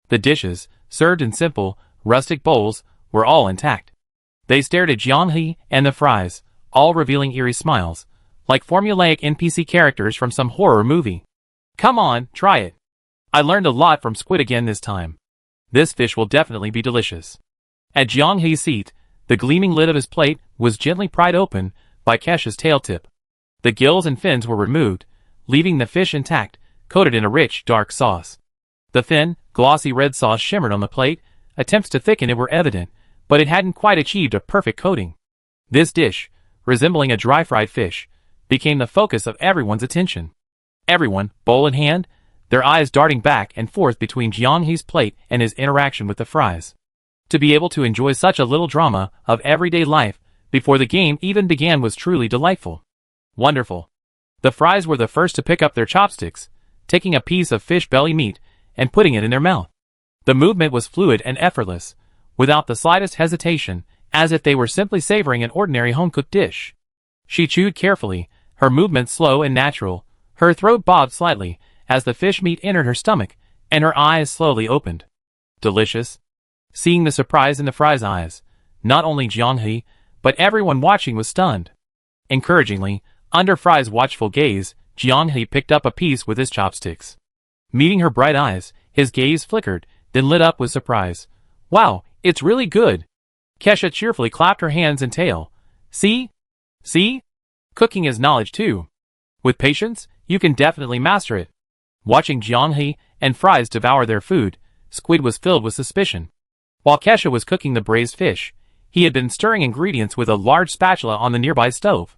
The dishes, served in simple, rustic bowls, were all intact. They stared at Jianghe and the fries, all revealing eerie smiles, like formulaic NPC characters from some horror movie. "Come on, try it. I learned a lot from Squid again this time. This fish will definitely be delicious." At Jianghe's seat, the gleaming lid of his plate was gently pried open by Kesha's tail tip. The gills and fins were removed, leaving the fish intact, coated in a rich, dark sauce. The thin, glossy red sauce shimmered on the plate. Attempts to thicken it were evident, but it hadn't quite achieved a perfect coating. This dish, resembling a dry-fried fish, became the focus of everyone's attention. Everyone, bowl in hand, their eyes darting back and forth between Jianghe's plate and his interaction with the fries. To be able to enjoy such a little drama of everyday life before the game even began was truly delightful. Wonderful. The fries were the first to pick up their chopsticks, taking a piece of fish belly meat and putting it in their mouth. The movement was fluid and effortless, without the slightest hesitation, as if they were simply savoring an ordinary home-cooked dish. She chewed carefully, her movements slow and natural, her throat bobbed slightly as the fish meat entered her stomach, and her eyes slowly opened. Delicious. Seeing the surprise in the fries' eyes, not only Jianghe, but everyone watching was stunned. Encouragingly, under Fry's watchful gaze, Jianghe picked up a piece with his chopsticks. Meeting her bright eyes, his gaze flickered, then lit up with surprise. "Wow, it's really good." Kesha cheerfully clapped her hands and tail. See? See? Cooking is knowledge too. With patience, you can definitely master it." Watching Jianghe and Fries devour their food, Squid was filled with suspicion. While Kesha was cooking the braised fish, he had been stirring ingredients with a large spatula on the nearby stove.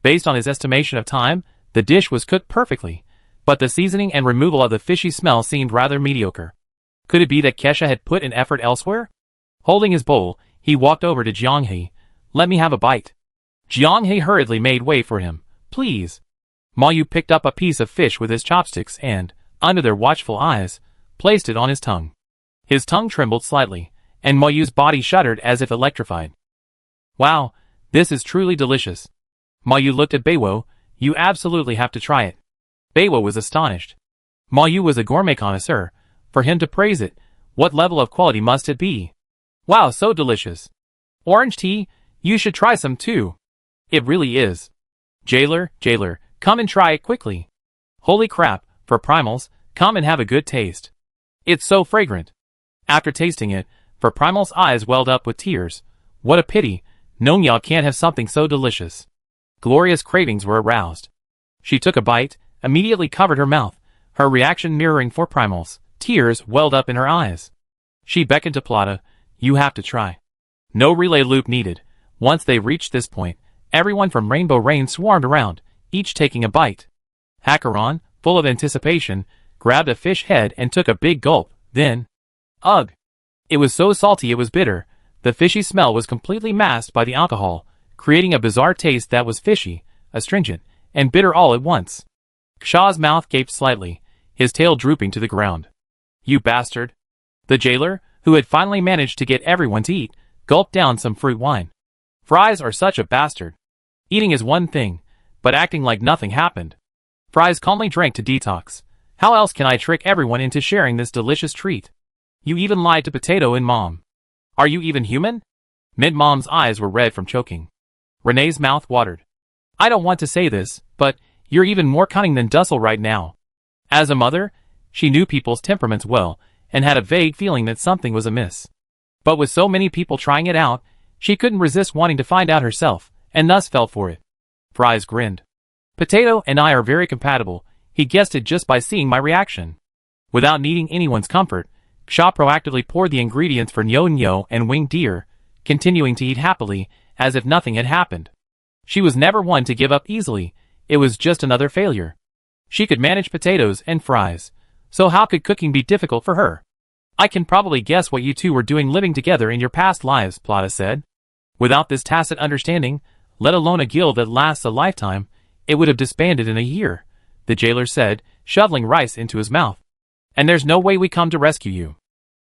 Based on his estimation of time, the dish was cooked perfectly, but the seasoning and removal of the fishy smell seemed rather mediocre. Could it be that Kesha had put an effort elsewhere? Holding his bowl, he walked over to Jianghe. "Let me have a bite." Jianghe hurriedly made way for him. "Please." Ma Yu picked up a piece of fish with his chopsticks and, under their watchful eyes, placed it on his tongue. His tongue trembled slightly, and Ma Yu's body shuddered as if electrified. "Wow, this is truly delicious." Ma Yu looked at Beiwo. "You absolutely have to try it." Beiwo was astonished. Ma Yu was a gourmet connoisseur. For him to praise it, what level of quality must it be? "Wow, so delicious. Orange tea, you should try some too." "It really is." Jailer, come and try it quickly." "Holy crap, for primals, come and have a good taste. It's so fragrant." After tasting it, for Primal's eyes welled up with tears. What a pity, Nongya can't have something so delicious. Gloria's cravings were aroused. She took a bite, immediately covered her mouth, her reaction mirroring for Primal's. Tears welled up in her eyes. She beckoned to Plata. You have to try. No relay loop needed. Once they reached this point, everyone from Rainbow Rain swarmed around, each taking a bite. Hackeron, full of anticipation, grabbed a fish head and took a big gulp, then... Ugh! It was so salty it was bitter. The fishy smell was completely masked by the alcohol, creating a bizarre taste that was fishy, astringent, and bitter all at once. Shaw's mouth gaped slightly, his tail drooping to the ground. You bastard! The jailer, who had finally managed to get everyone to eat, gulped down some fruit wine. Fries are such a bastard. Eating is one thing, but acting like nothing happened. Fries calmly drank to detox. How else can I trick everyone into sharing this delicious treat? You even lied to Potato and Mom. Are you even human? Mint Mom's eyes were red from choking. Renee's mouth watered. I don't want to say this, but you're even more cunning than Dussel right now. As a mother, she knew people's temperaments well, and had a vague feeling that something was amiss. But with so many people trying it out, she couldn't resist wanting to find out herself, and thus fell for it. Fries grinned. Potato and I are very compatible, he guessed it just by seeing my reaction. Without needing anyone's comfort, Shaw proactively poured the ingredients for Nyo Nyo and winged deer, continuing to eat happily, as if nothing had happened. She was never one to give up easily, it was just another failure. She could manage potatoes and fries, so how could cooking be difficult for her? I can probably guess what you two were doing living together in your past lives, Plata said. Without this tacit understanding, let alone a guild that lasts a lifetime, it would have disbanded in a year, the jailer said, shoveling rice into his mouth. And there's no way we come to rescue you.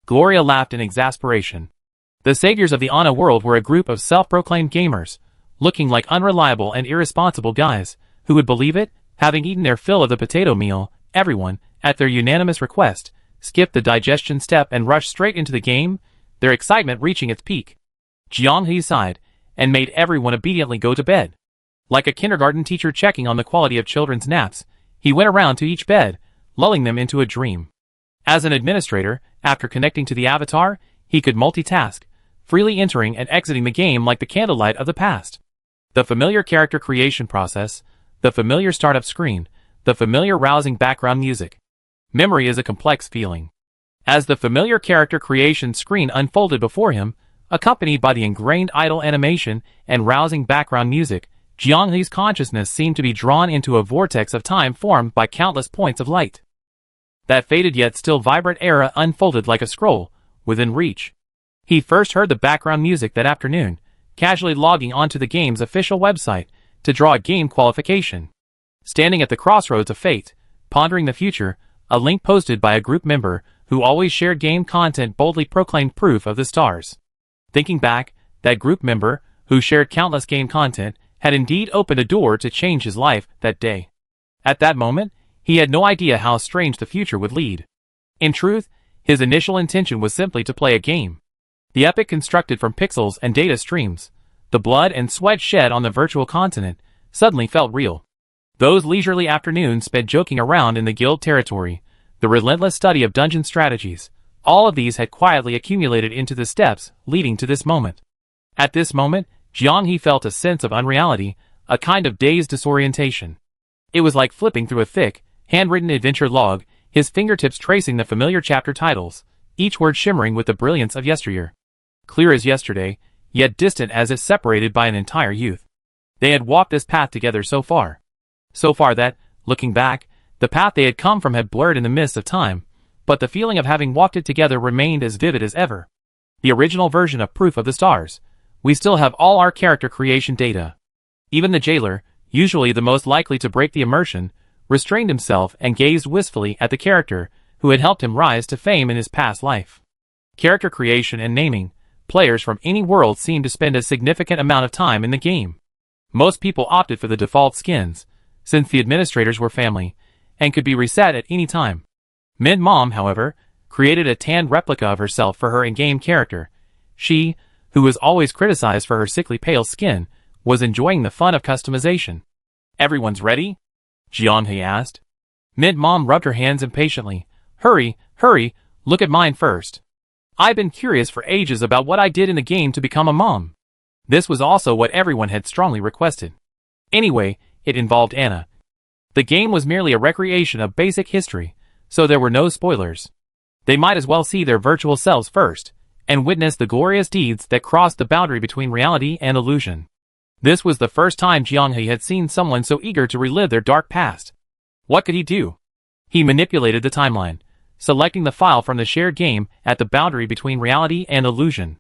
Gloria laughed in exasperation. The saviors of the Ana world were a group of self-proclaimed gamers, looking like unreliable and irresponsible guys, who would believe it. Having eaten their fill of the potato meal, everyone, at their unanimous request, skipped the digestion step and rushed straight into the game, their excitement reaching its peak. Jianghe sighed, and made everyone obediently go to bed. Like a kindergarten teacher checking on the quality of children's naps, he went around to each bed, lulling them into a dream. As an administrator, after connecting to the avatar, he could multitask, freely entering and exiting the game like the candlelight of the past. The familiar character creation process, the familiar startup screen, the familiar rousing background music. Memory is a complex feeling. As the familiar character creation screen unfolded before him, accompanied by the ingrained idle animation and rousing background music, Jianghe's consciousness seemed to be drawn into a vortex of time formed by countless points of light. That faded yet still vibrant era unfolded like a scroll, within reach. He first heard the background music that afternoon, casually logging onto the game's official website to draw a game qualification. Standing at the crossroads of fate, pondering the future, a link posted by a group member who always shared game content boldly proclaimed proof of the stars. Thinking back, that group member, who shared countless game content, had indeed opened a door to change his life that day. At that moment, he had no idea how strange the future would lead. In truth, his initial intention was simply to play a game. The epic constructed from pixels and data streams, the blood and sweat shed on the virtual continent, suddenly felt real. Those leisurely afternoons spent joking around in the guild territory, the relentless study of dungeon strategies, all of these had quietly accumulated into the steps leading to this moment. At this moment, Jianghe felt a sense of unreality, a kind of dazed disorientation. It was like flipping through a thick, handwritten adventure log, his fingertips tracing the familiar chapter titles, each word shimmering with the brilliance of yesteryear. Clear as yesterday, yet distant as if separated by an entire youth. They had walked this path together so far. So far that, looking back, the path they had come from had blurred in the mist of time, but the feeling of having walked it together remained as vivid as ever. The original version of Proof of the Stars. We still have all our character creation data. Even the jailer, usually the most likely to break the immersion, restrained himself and gazed wistfully at the character who had helped him rise to fame in his past life. Character creation and naming. Players from any world seemed to spend a significant amount of time in the game. Most people opted for the default skins, since the administrators were family, and could be reset at any time. Mint Mom, however, created a tanned replica of herself for her in-game character. She, who was always criticized for her sickly pale skin, was enjoying the fun of customization. Everyone's ready? Jianghe asked. Mint Mom rubbed her hands impatiently. Hurry, hurry, look at mine first. I've been curious for ages about what I did in the game to become a mom. This was also what everyone had strongly requested. Anyway, it involved Anna. The game was merely a recreation of basic history, so there were no spoilers. They might as well see their virtual selves first, and witness the glorious deeds that crossed the boundary between reality and illusion. This was the first time Jianghe had seen someone so eager to relive their dark past. What could he do? He manipulated the timeline, selecting the file from the shared game at the boundary between reality and illusion.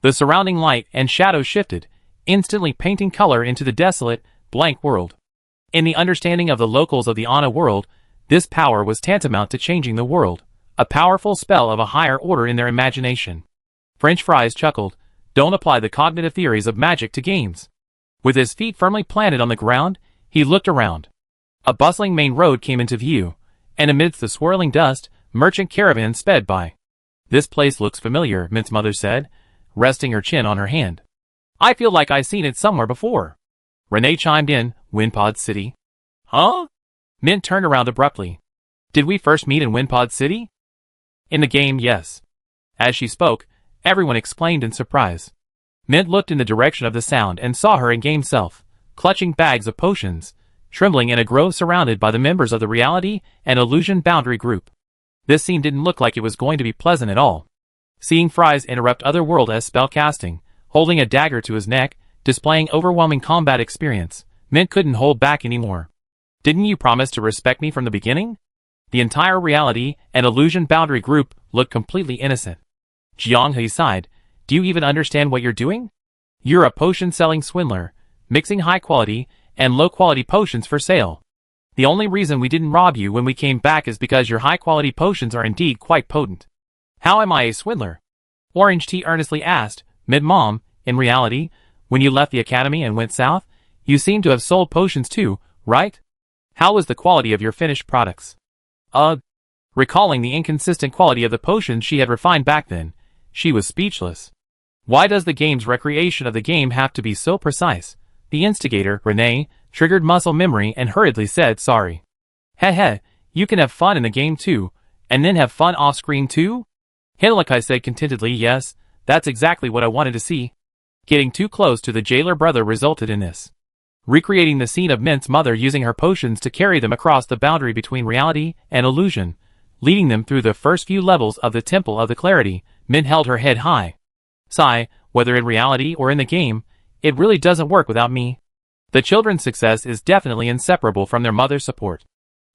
The surrounding light and shadow shifted, instantly painting color into the desolate, blank world. In the understanding of the locals of the Ana world, this power was tantamount to changing the world, a powerful spell of a higher order in their imagination. French Fries chuckled. Don't apply the cognitive theories of magic to games. With his feet firmly planted on the ground, he looked around. A bustling main road came into view, and amidst the swirling dust, merchant caravans sped by. This place looks familiar, Mint's mother said, resting her chin on her hand. I feel like I've seen it somewhere before. Renee chimed in, Windpod City. Huh? Mint turned around abruptly. Did we first meet in Windpod City? In the game, yes. As she spoke, everyone exclaimed in surprise. Mint looked in the direction of the sound and saw her in-game self, clutching bags of potions, trembling in a grove surrounded by the members of the reality and illusion boundary group. This scene didn't look like it was going to be pleasant at all. Seeing Fries interrupt Otherworld as spellcasting, holding a dagger to his neck, displaying overwhelming combat experience, Mint couldn't hold back anymore. Didn't you promise to respect me from the beginning? The entire reality and illusion boundary group looked completely innocent. Jianghe sighed. Do you even understand what you're doing? You're a potion-selling swindler, mixing high-quality and low-quality potions for sale. The only reason we didn't rob you when we came back is because your high-quality potions are indeed quite potent. How am I a swindler? Orange Tea earnestly asked. Mid-Mom, in reality, when you left the academy and went south, you seemed to have sold potions too, right? How was the quality of your finished products? Recalling the inconsistent quality of the potions she had refined back then, she was speechless. Why does the game's recreation of the game have to be so precise? The instigator, Renee, triggered muscle memory and hurriedly said sorry. Heh, you can have fun in the game too, and then have fun off-screen too? Hinlikai said contentedly, yes, that's exactly what I wanted to see. Getting too close to the jailer brother resulted in this. Recreating the scene of Mint's mother using her potions to carry them across the boundary between reality and illusion, leading them through the first few levels of the Temple of the Clarity, Mint held her head high. Sigh, whether in reality or in the game, it really doesn't work without me. The children's success is definitely inseparable from their mother's support.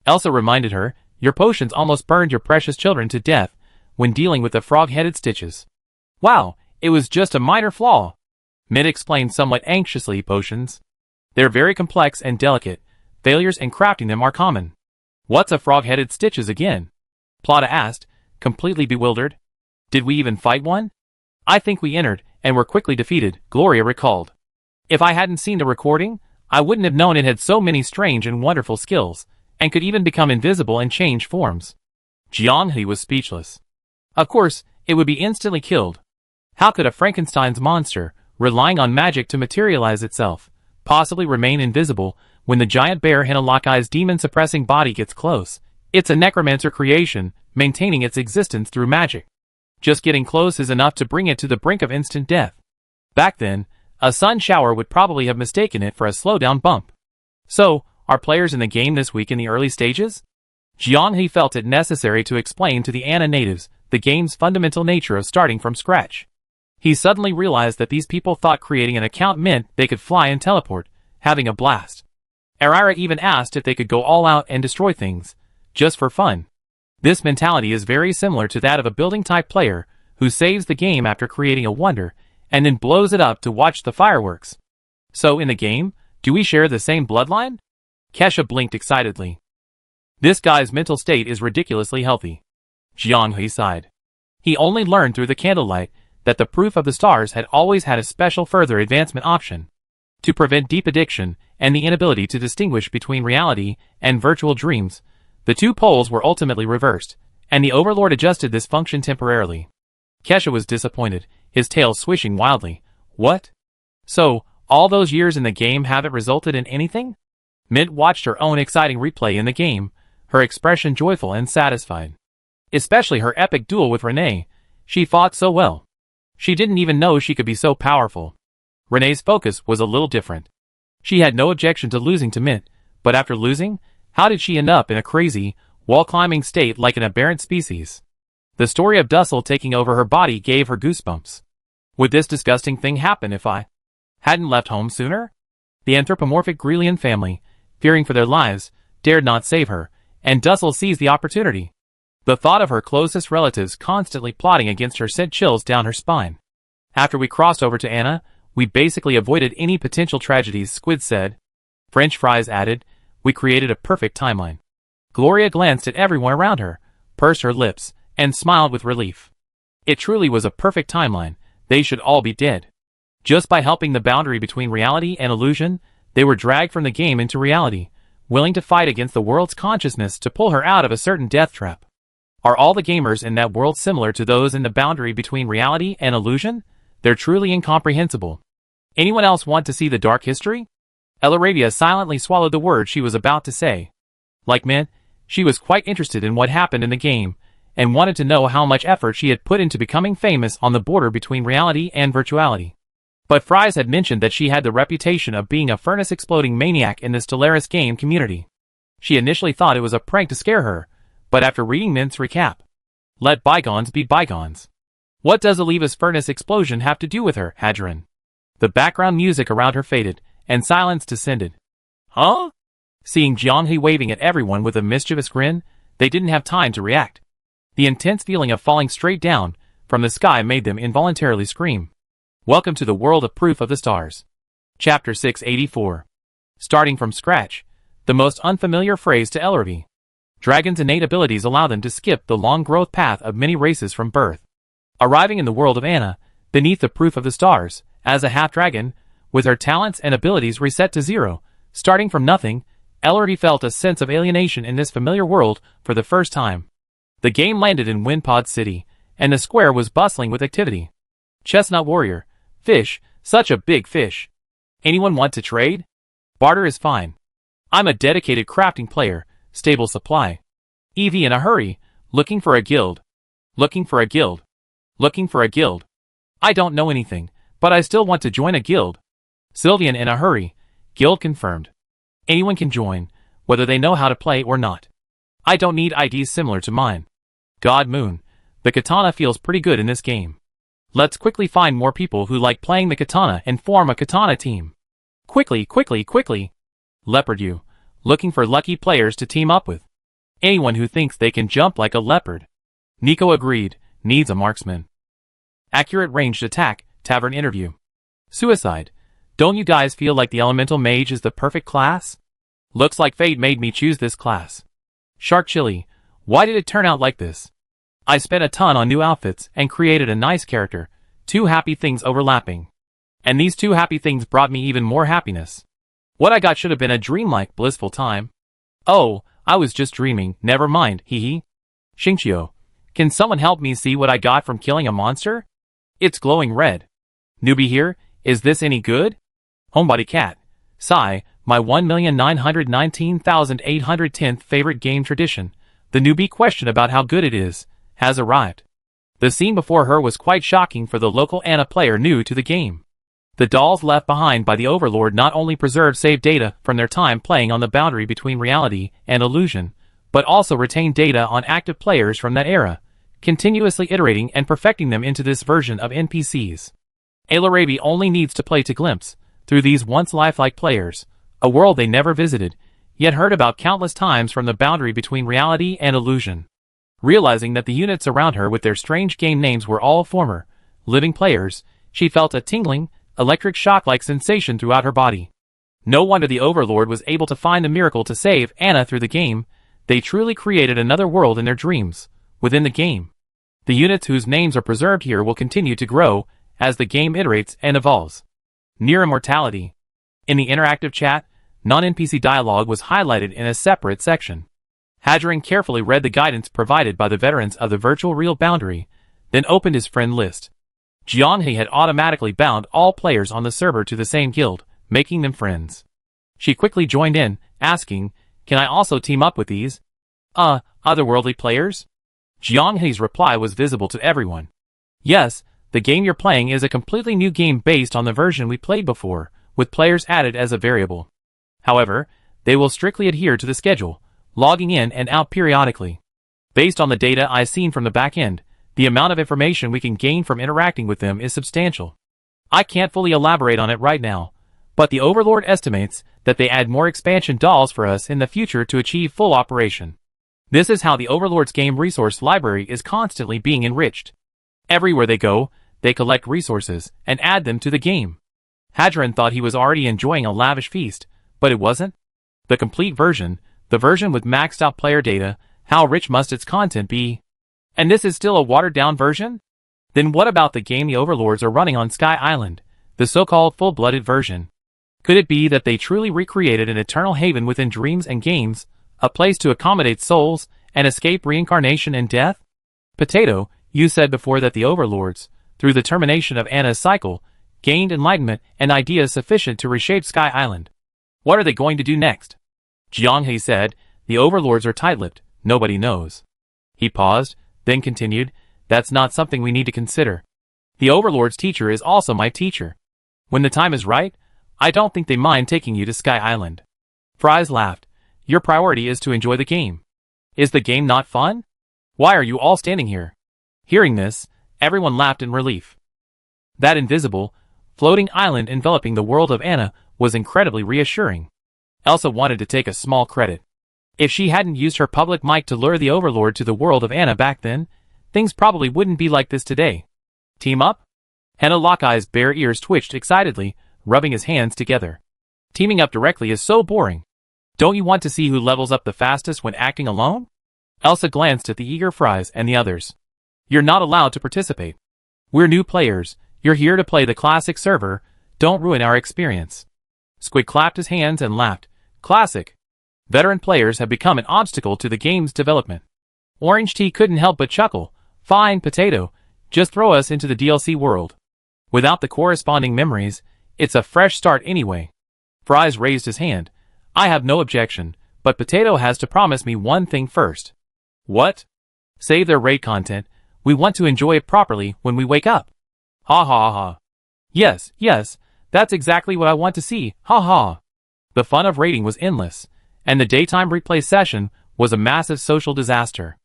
Elsa reminded her, your potions almost burned your precious children to death when dealing with the frog-headed Stitches. Wow, it was just a minor flaw. Mint explained somewhat anxiously, potions. They're very complex and delicate. Failures in crafting them are common. What's a frog-headed Stitches again? Plata asked, completely bewildered. Did we even fight one? I think we entered, and were quickly defeated, Gloria recalled. If I hadn't seen the recording, I wouldn't have known it had so many strange and wonderful skills, and could even become invisible and change forms. Jianghe was speechless. Of course, it would be instantly killed. How could a Frankenstein's monster, relying on magic to materialize itself, possibly remain invisible when the giant bear Hinalakai's demon-suppressing body gets close? It's a necromancer creation, maintaining its existence through magic. Just getting close is enough to bring it to the brink of instant death. Back then, a sun shower would probably have mistaken it for a slowdown bump. So, are players in the game this week in the early stages? Jianghe felt it necessary to explain to the Ana natives the game's fundamental nature of starting from scratch. He suddenly realized that these people thought creating an account meant they could fly and teleport, having a blast. Arira even asked if they could go all out and destroy things, just for fun. This mentality is very similar to that of a building-type player who saves the game after creating a wonder and then blows it up to watch the fireworks. So in the game, do we share the same bloodline? Kesha blinked excitedly. This guy's mental state is ridiculously healthy. Jianghe sighed. He only learned through the candlelight that the proof of the stars had always had a special further advancement option. To prevent deep addiction and the inability to distinguish between reality and virtual dreams, the two poles were ultimately reversed, and the Overlord adjusted this function temporarily. Kesha was disappointed, his tail swishing wildly. What? So, all those years in the game haven't resulted in anything? Mint watched her own exciting replay in the game, her expression joyful and satisfied. Especially her epic duel with Renee. She fought so well. She didn't even know she could be so powerful. Renee's focus was a little different. She had no objection to losing to Mint, but after losing, how did she end up in a crazy, wall-climbing state like an aberrant species. The story of Dussel taking over her body gave her goosebumps. Would this disgusting thing happen if I hadn't left home sooner? The anthropomorphic Grelian family, fearing for their lives, dared not save her, and Dussel seized the opportunity. The thought of her closest relatives constantly plotting against her sent chills down her spine. After we crossed over to Anna, we basically avoided any potential tragedies, Squid said. French Fries added, we created a perfect timeline. Gloria glanced at everyone around her, pursed her lips, and smiled with relief. It truly was a perfect timeline. They should all be dead. Just by helping the boundary between reality and illusion, they were dragged from the game into reality, willing to fight against the world's consciousness to pull her out of a certain death trap. Are all the gamers in that world similar to those in the boundary between reality and illusion? They're truly incomprehensible. Anyone else want to see the dark history? Elaravia silently swallowed the word she was about to say. Like Mint, she was quite interested in what happened in the game, and wanted to know how much effort she had put into becoming famous on the border between reality and virtuality. But Fries had mentioned that she had the reputation of being a furnace-exploding maniac in the Stellaris game community. She initially thought it was a prank to scare her, but after reading Mint's recap, let bygones be bygones. What does Aliva's furnace explosion have to do with her, Hadron? The background music around her faded, and silence descended. Huh? Seeing Jianghe waving at everyone with a mischievous grin, they didn't have time to react. The intense feeling of falling straight down from the sky made them involuntarily scream. Welcome to the world of Proof of the Stars. Chapter 684. Starting from scratch, the most unfamiliar phrase to Elaravia. Dragons' innate abilities allow them to skip the long growth path of many races from birth. Arriving in the world of Anna, beneath the Proof of the Stars, as a half-dragon, with her talents and abilities reset to zero, starting from nothing, Elaravia felt a sense of alienation in this familiar world for the first time. The game landed in Windpod City, and the square was bustling with activity. Chestnut Warrior. Fish. Such a big fish. Anyone want to trade? Barter is fine. I'm a dedicated crafting player. Stable supply. Evie in a hurry. Looking for a guild. Looking for a guild. Looking for a guild. I don't know anything, but I still want to join a guild. Sylvian in a hurry. Guild confirmed. Anyone can join, whether they know how to play or not. I don't need IDs similar to mine. God Moon. The katana feels pretty good in this game. Let's quickly find more people who like playing the katana and form a katana team. Quickly, quickly, quickly. Leopard U. Looking for lucky players to team up with. Anyone who thinks they can jump like a leopard. Nico agreed, needs a marksman. Accurate ranged attack, tavern interview. Suicide. Don't you guys feel like the elemental mage is the perfect class? Looks like fate made me choose this class. Shark Chili. Why did it turn out like this? I spent a ton on new outfits and created a nice character, 2 happy things overlapping. And these 2 happy things brought me even more happiness. What I got should have been a dreamlike, blissful time. Oh, I was just dreaming, never mind, hee hee. Xingqiu. Can someone help me see what I got from killing a monster? It's glowing red. Newbie here, is this any good? Homebody Cat. Sigh, my 1,919,810th favorite game tradition. The newbie question about how good it is has arrived. The scene before her was quite shocking for the local Anna player new to the game. The dolls left behind by the Overlord not only preserved saved data from their time playing on the boundary between reality and illusion, but also retained data on active players from that era, continuously iterating and perfecting them into this version of NPCs. Elaravia only needs to play to glimpse, through these once lifelike players, a world they never visited, yet heard about countless times from the boundary between reality and illusion. Realizing that the units around her with their strange game names were all former, living players, she felt a tingling, electric shock-like sensation throughout her body. No wonder the Overlord was able to find a miracle to save Anna through the game. They truly created another world in their dreams, within the game. The units whose names are preserved here will continue to grow as the game iterates and evolves. Near immortality. In the interactive chat, non-NPC dialogue was highlighted in a separate section. Hadron carefully read the guidance provided by the veterans of the virtual real boundary, then opened his friend list. Jianghe had automatically bound all players on the server to the same guild, making them friends. She quickly joined in, asking, "Can I also team up with these otherworldly players?" Jianghe's reply was visible to everyone. Yes, the game you're playing is a completely new game based on the version we played before, with players added as a variable. However, they will strictly adhere to the schedule, logging in and out periodically. Based on the data I've seen from the back end, the amount of information we can gain from interacting with them is substantial. I can't fully elaborate on it right now, but the Overlord estimates that they add more expansion dolls for us in the future to achieve full operation. This is how the Overlord's game resource library is constantly being enriched. Everywhere they go, they collect resources and add them to the game. Hadron thought he was already enjoying a lavish feast, but it wasn't. The complete version, the version with maxed out player data, how rich must its content be? And this is still a watered-down version? Then what about the game the Overlords are running on Sky Island, the so-called full-blooded version? Could it be that they truly recreated an eternal haven within dreams and games, a place to accommodate souls and escape reincarnation and death? Potato, you said before that the Overlords, through the termination of Anna's cycle, gained enlightenment and ideas sufficient to reshape Sky Island. What are they going to do next? Jianghe said, the Overlords are tight-lipped, nobody knows. He paused, then continued, that's not something we need to consider. The Overlord's teacher is also my teacher. When the time is right, I don't think they mind taking you to Sky Island. Fries laughed. Your priority is to enjoy the game. Is the game not fun? Why are you all standing here? Hearing this, everyone laughed in relief. That invisible, floating island enveloping the world of Anna was incredibly reassuring. Elsa wanted to take a small credit. If she hadn't used her public mic to lure the Overlord to the world of Anna back then, things probably wouldn't be like this today. Team up? Henna Lockey's bare ears twitched excitedly, rubbing his hands together. Teaming up directly is so boring. Don't you want to see who levels up the fastest when acting alone? Elsa glanced at the eager Fries and the others. You're not allowed to participate. We're new players, you're here to play the classic server, don't ruin our experience. Squid clapped his hands and laughed. Classic. Veteran players have become an obstacle to the game's development. Orange Tea couldn't help but chuckle. Fine, Potato, just throw us into the DLC world. Without the corresponding memories, it's a fresh start anyway. Fries raised his hand. I have no objection, but Potato has to promise me one thing first. What? Save their raid content. We want to enjoy it properly when we wake up. Ha ha ha. Yes, that's exactly what I want to see, ha ha. The fun of raiding was endless, and the daytime replay session was a massive social disaster.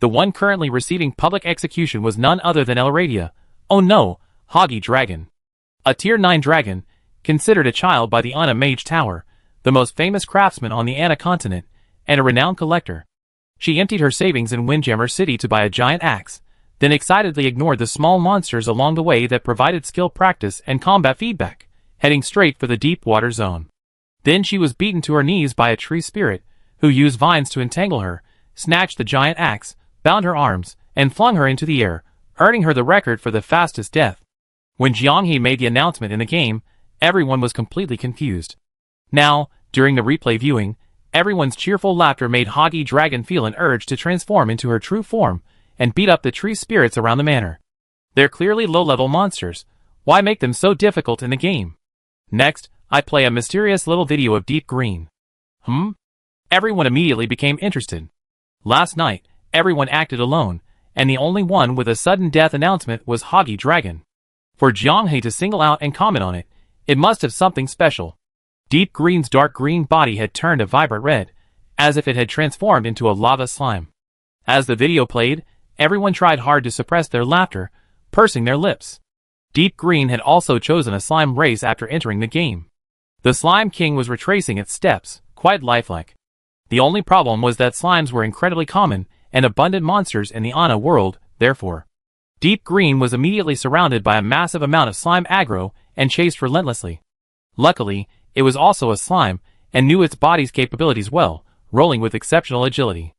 The one currently receiving public execution was none other than Elradia. Oh no, Hoggy Dragon. A Tier 9 dragon, considered a child by the Anna Mage Tower, the most famous craftsman on the Anna continent, and a renowned collector. She emptied her savings in Windjammer City to buy a giant axe, then excitedly ignored the small monsters along the way that provided skill practice and combat feedback, heading straight for the deep water zone. Then she was beaten to her knees by a tree spirit, who used vines to entangle her, snatched the giant axe, bound her arms, and flung her into the air, earning her the record for the fastest death. When Jianghe made the announcement in the game, everyone was completely confused. Now, during the replay viewing, everyone's cheerful laughter made Hoggy Dragon feel an urge to transform into her true form and beat up the tree spirits around the manor. They're clearly low-level monsters. Why make them so difficult in the game? Next, I play a mysterious little video of Deep Green. Everyone immediately became interested. Last night, everyone acted alone, and the only one with a sudden death announcement was Hoggy Dragon. For Jianghe to single out and comment on it, it must have something special. Deep Green's dark green body had turned a vibrant red, as if it had transformed into a lava slime. As the video played, everyone tried hard to suppress their laughter, pursing their lips. Deep Green had also chosen a slime race after entering the game. The Slime King was retracing its steps, quite lifelike. The only problem was that slimes were incredibly common and abundant monsters in the Anna world, therefore. Deep Green was immediately surrounded by a massive amount of slime aggro and chased relentlessly. Luckily, it was also a slime and knew its body's capabilities well, rolling with exceptional agility.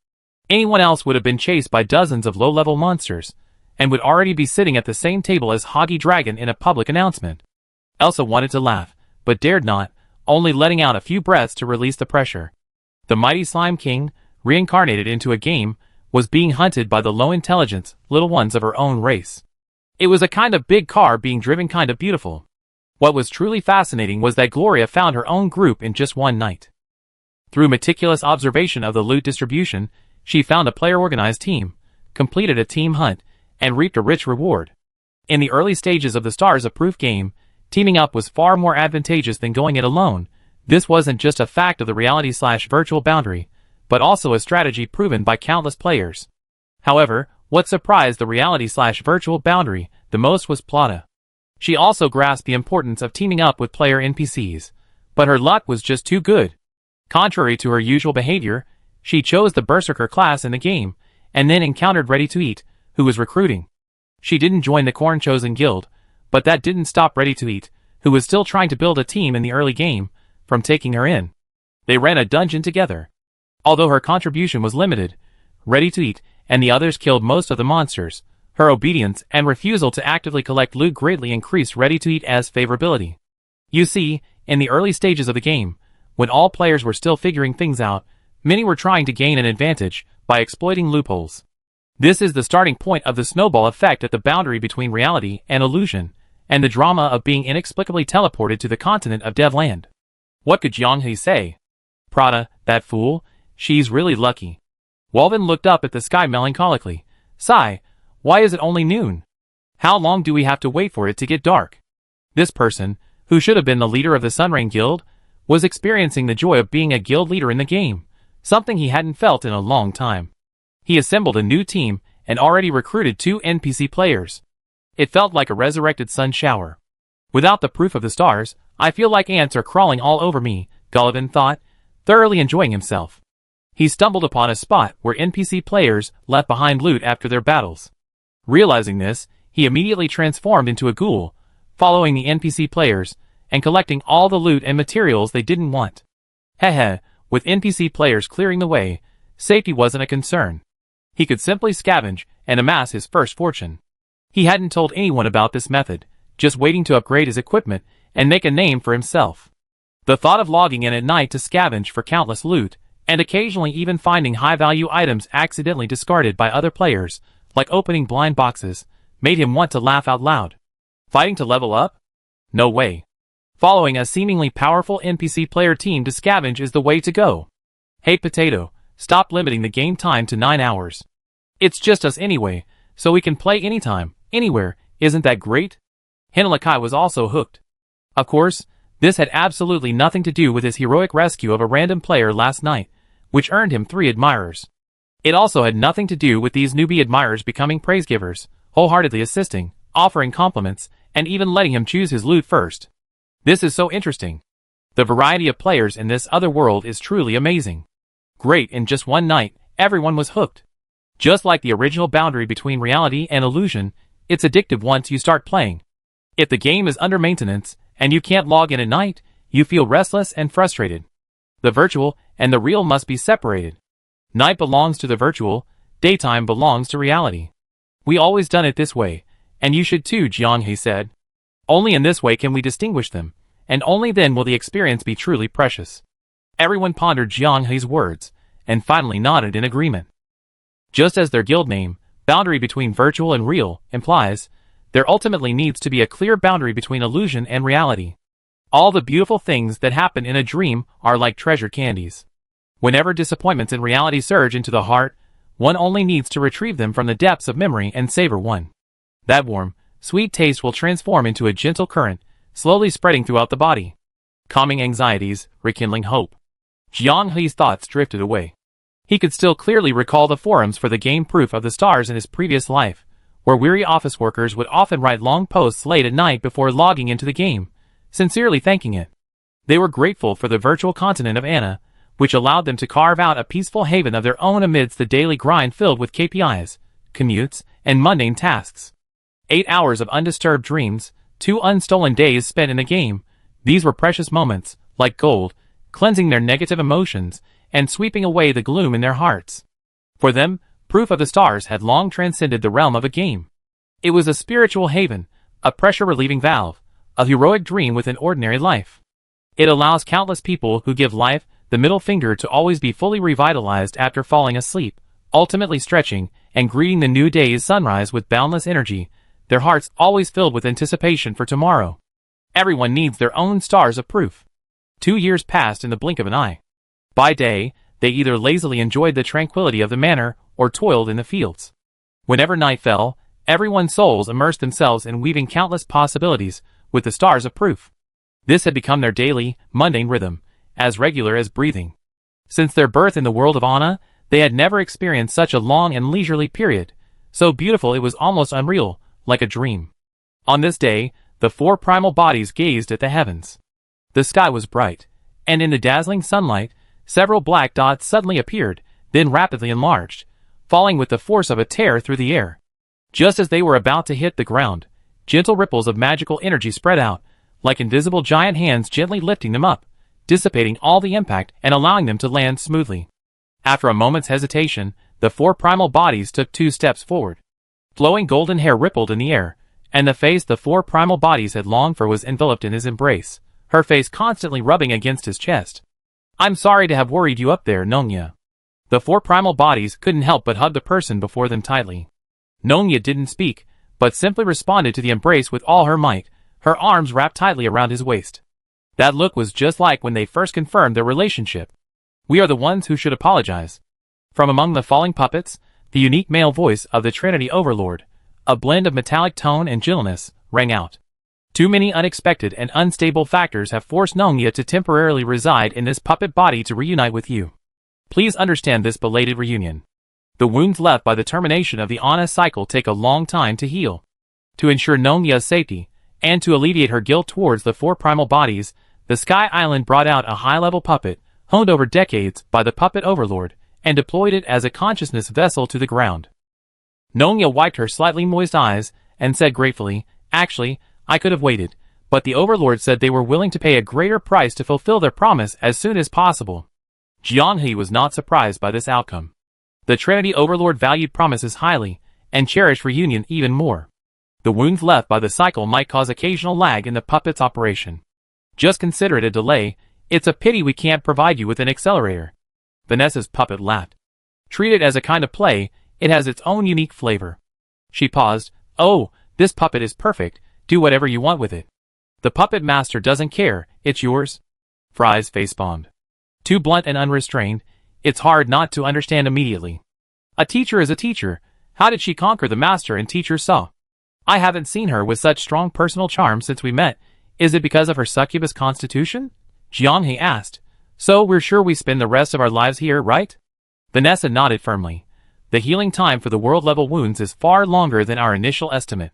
Anyone else would have been chased by dozens of low-level monsters, and would already be sitting at the same table as Hoggy Dragon in a public announcement. Elsa wanted to laugh, but dared not, only letting out a few breaths to release the pressure. The mighty Slime King, reincarnated into a game, was being hunted by the low-intelligence, little ones of her own race. It was a kind of big car being driven kind of beautiful. What was truly fascinating was that Gloria found her own group in just one night. Through meticulous observation of the loot distribution, she found a player-organized team, completed a team hunt, and reaped a rich reward. In the early stages of the Stars of Proof game, teaming up was far more advantageous than going it alone. This wasn't just a fact of the reality/virtual boundary, but also a strategy proven by countless players. However, what surprised the reality/virtual boundary the most was Plata. She also grasped the importance of teaming up with player NPCs, but her luck was just too good. Contrary to her usual behavior, she chose the Berserker class in the game, and then encountered Ready to Eat, who was recruiting. She didn't join the Corn Chosen Guild, but that didn't stop Ready to Eat, who was still trying to build a team in the early game, from taking her in. They ran a dungeon together. Although her contribution was limited, Ready to Eat and the others killed most of the monsters. Her obedience and refusal to actively collect loot greatly increased Ready to Eat as favorability. You see, in the early stages of the game, when all players were still figuring things out, many were trying to gain an advantage by exploiting loopholes. This is the starting point of the snowball effect at the boundary between reality and illusion, and the drama of being inexplicably teleported to the continent of Devland. What could Jiang He say? Prada, that fool, she's really lucky. Walvin looked up at the sky melancholically. Sigh, why is it only noon? How long do we have to wait for it to get dark? This person, who should have been the leader of the Sunrain Guild, was experiencing the joy of being a guild leader in the game, something he hadn't felt in a long time. He assembled a new team and already recruited 2 NPC players. It felt like a resurrected sun shower. Without the proof of the stars, I feel like ants are crawling all over me, Gullivan thought, thoroughly enjoying himself. He stumbled upon a spot where NPC players left behind loot after their battles. Realizing this, he immediately transformed into a ghoul, following the NPC players, and collecting all the loot and materials they didn't want. Heh, with NPC players clearing the way, safety wasn't a concern. He could simply scavenge and amass his first fortune. He hadn't told anyone about this method, just waiting to upgrade his equipment and make a name for himself. The thought of logging in at night to scavenge for countless loot, and occasionally even finding high-value items accidentally discarded by other players, like opening blind boxes, made him want to laugh out loud. Fighting to level up? No way. Following a seemingly powerful NPC player team to scavenge is the way to go. Hey Potato, stop limiting the game time to 9 hours. It's just us anyway, so we can play anytime, anywhere, isn't that great? Hinalakai was also hooked. Of course, this had absolutely nothing to do with his heroic rescue of a random player last night, which earned him 3 admirers. It also had nothing to do with these newbie admirers becoming praise givers, wholeheartedly assisting, offering compliments, and even letting him choose his loot first. This is so interesting. The variety of players in this other world is truly amazing. Great, in just one night, everyone was hooked. Just like the original boundary between reality and illusion, it's addictive once you start playing. If the game is under maintenance, and you can't log in at night, you feel restless and frustrated. The virtual and the real must be separated. Night belongs to the virtual, daytime belongs to reality. We always done it this way, and you should too, Jiang He said. Only in this way can we distinguish them, and only then will the experience be truly precious. Everyone pondered Jiang He's words, and finally nodded in agreement. Just as their guild name, boundary between virtual and real, implies, there ultimately needs to be a clear boundary between illusion and reality. All the beautiful things that happen in a dream are like treasured candies. Whenever disappointments in reality surge into the heart, one only needs to retrieve them from the depths of memory and savor one. That warm, sweet taste will transform into a gentle current, slowly spreading throughout the body, calming anxieties, rekindling hope. Jiang He's thoughts drifted away. He could still clearly recall the forums for the game Proof of the Stars in his previous life, where weary office workers would often write long posts late at night before logging into the game, sincerely thanking it. They were grateful for the virtual continent of Anna, which allowed them to carve out a peaceful haven of their own amidst the daily grind filled with KPIs, commutes, and mundane tasks. 8 hours of undisturbed dreams, 2 unstolen days spent in the game, these were precious moments, like gold, cleansing their negative emotions, and sweeping away the gloom in their hearts. For them, Proof of the Stars had long transcended the realm of a game. It was a spiritual haven, a pressure-relieving valve, a heroic dream within ordinary life. It allows countless people who give life the middle finger to always be fully revitalized after falling asleep, ultimately stretching and greeting the new day's sunrise with boundless energy, their hearts always filled with anticipation for tomorrow. Everyone needs their own stars of proof. 2 years passed in the blink of an eye. By day, they either lazily enjoyed the tranquility of the manor or toiled in the fields. Whenever night fell, everyone's souls immersed themselves in weaving countless possibilities with the stars of proof. This had become their daily, mundane rhythm, as regular as breathing. Since their birth in the world of Anna, they had never experienced such a long and leisurely period, so beautiful it was almost unreal, like a dream. On this day, the four primal bodies gazed at the heavens. The sky was bright, and in the dazzling sunlight, several black dots suddenly appeared, then rapidly enlarged, falling with the force of a tear through the air. Just as they were about to hit the ground, gentle ripples of magical energy spread out, like invisible giant hands gently lifting them up, dissipating all the impact and allowing them to land smoothly. After a moment's hesitation, the four primal bodies took 2 steps forward. Flowing golden hair rippled in the air, and the face the four primal bodies had longed for was enveloped in his embrace, her face constantly rubbing against his chest. "I'm sorry to have worried you up there, Nongya." The four primal bodies couldn't help but hug the person before them tightly. Nongya didn't speak, but simply responded to the embrace with all her might, her arms wrapped tightly around his waist. That look was just like when they first confirmed their relationship. "We are the ones who should apologize." From among the falling puppets, the unique male voice of the Trinity Overlord, a blend of metallic tone and gentleness, rang out. "Too many unexpected and unstable factors have forced Nongya to temporarily reside in this puppet body to reunite with you. Please understand this belated reunion. The wounds left by the termination of the Anna cycle take a long time to heal. To ensure Nongya's safety, and to alleviate her guilt towards the four primal bodies, the Sky Island brought out a high-level puppet, honed over decades by the Puppet Overlord, and deployed it as a consciousness vessel to the ground." Nongya wiped her slightly moist eyes, and said gratefully, "Actually, I could have waited, but the Overlord said they were willing to pay a greater price to fulfill their promise as soon as possible." Jianghe was not surprised by this outcome. The Trinity Overlord valued promises highly, and cherished reunion even more. The wounds left by the cycle might cause occasional lag in the puppet's operation. "Just consider it a delay. It's a pity we can't provide you with an accelerator." Vanessa's puppet laughed. "Treat it as a kind of play, it has its own unique flavor." She paused. "Oh, this puppet is perfect, do whatever you want with it." "The puppet master doesn't care, it's yours." Fry's face bombed. Too blunt and unrestrained, it's hard not to understand immediately. A teacher is a teacher. How did she conquer the master and teach her so? "I haven't seen her with such strong personal charm since we met. Is it because of her succubus constitution?" Jianghe asked. "So we're sure we spend the rest of our lives here, right?" Vanessa nodded firmly. "The healing time for the world-level wounds is far longer than our initial estimate.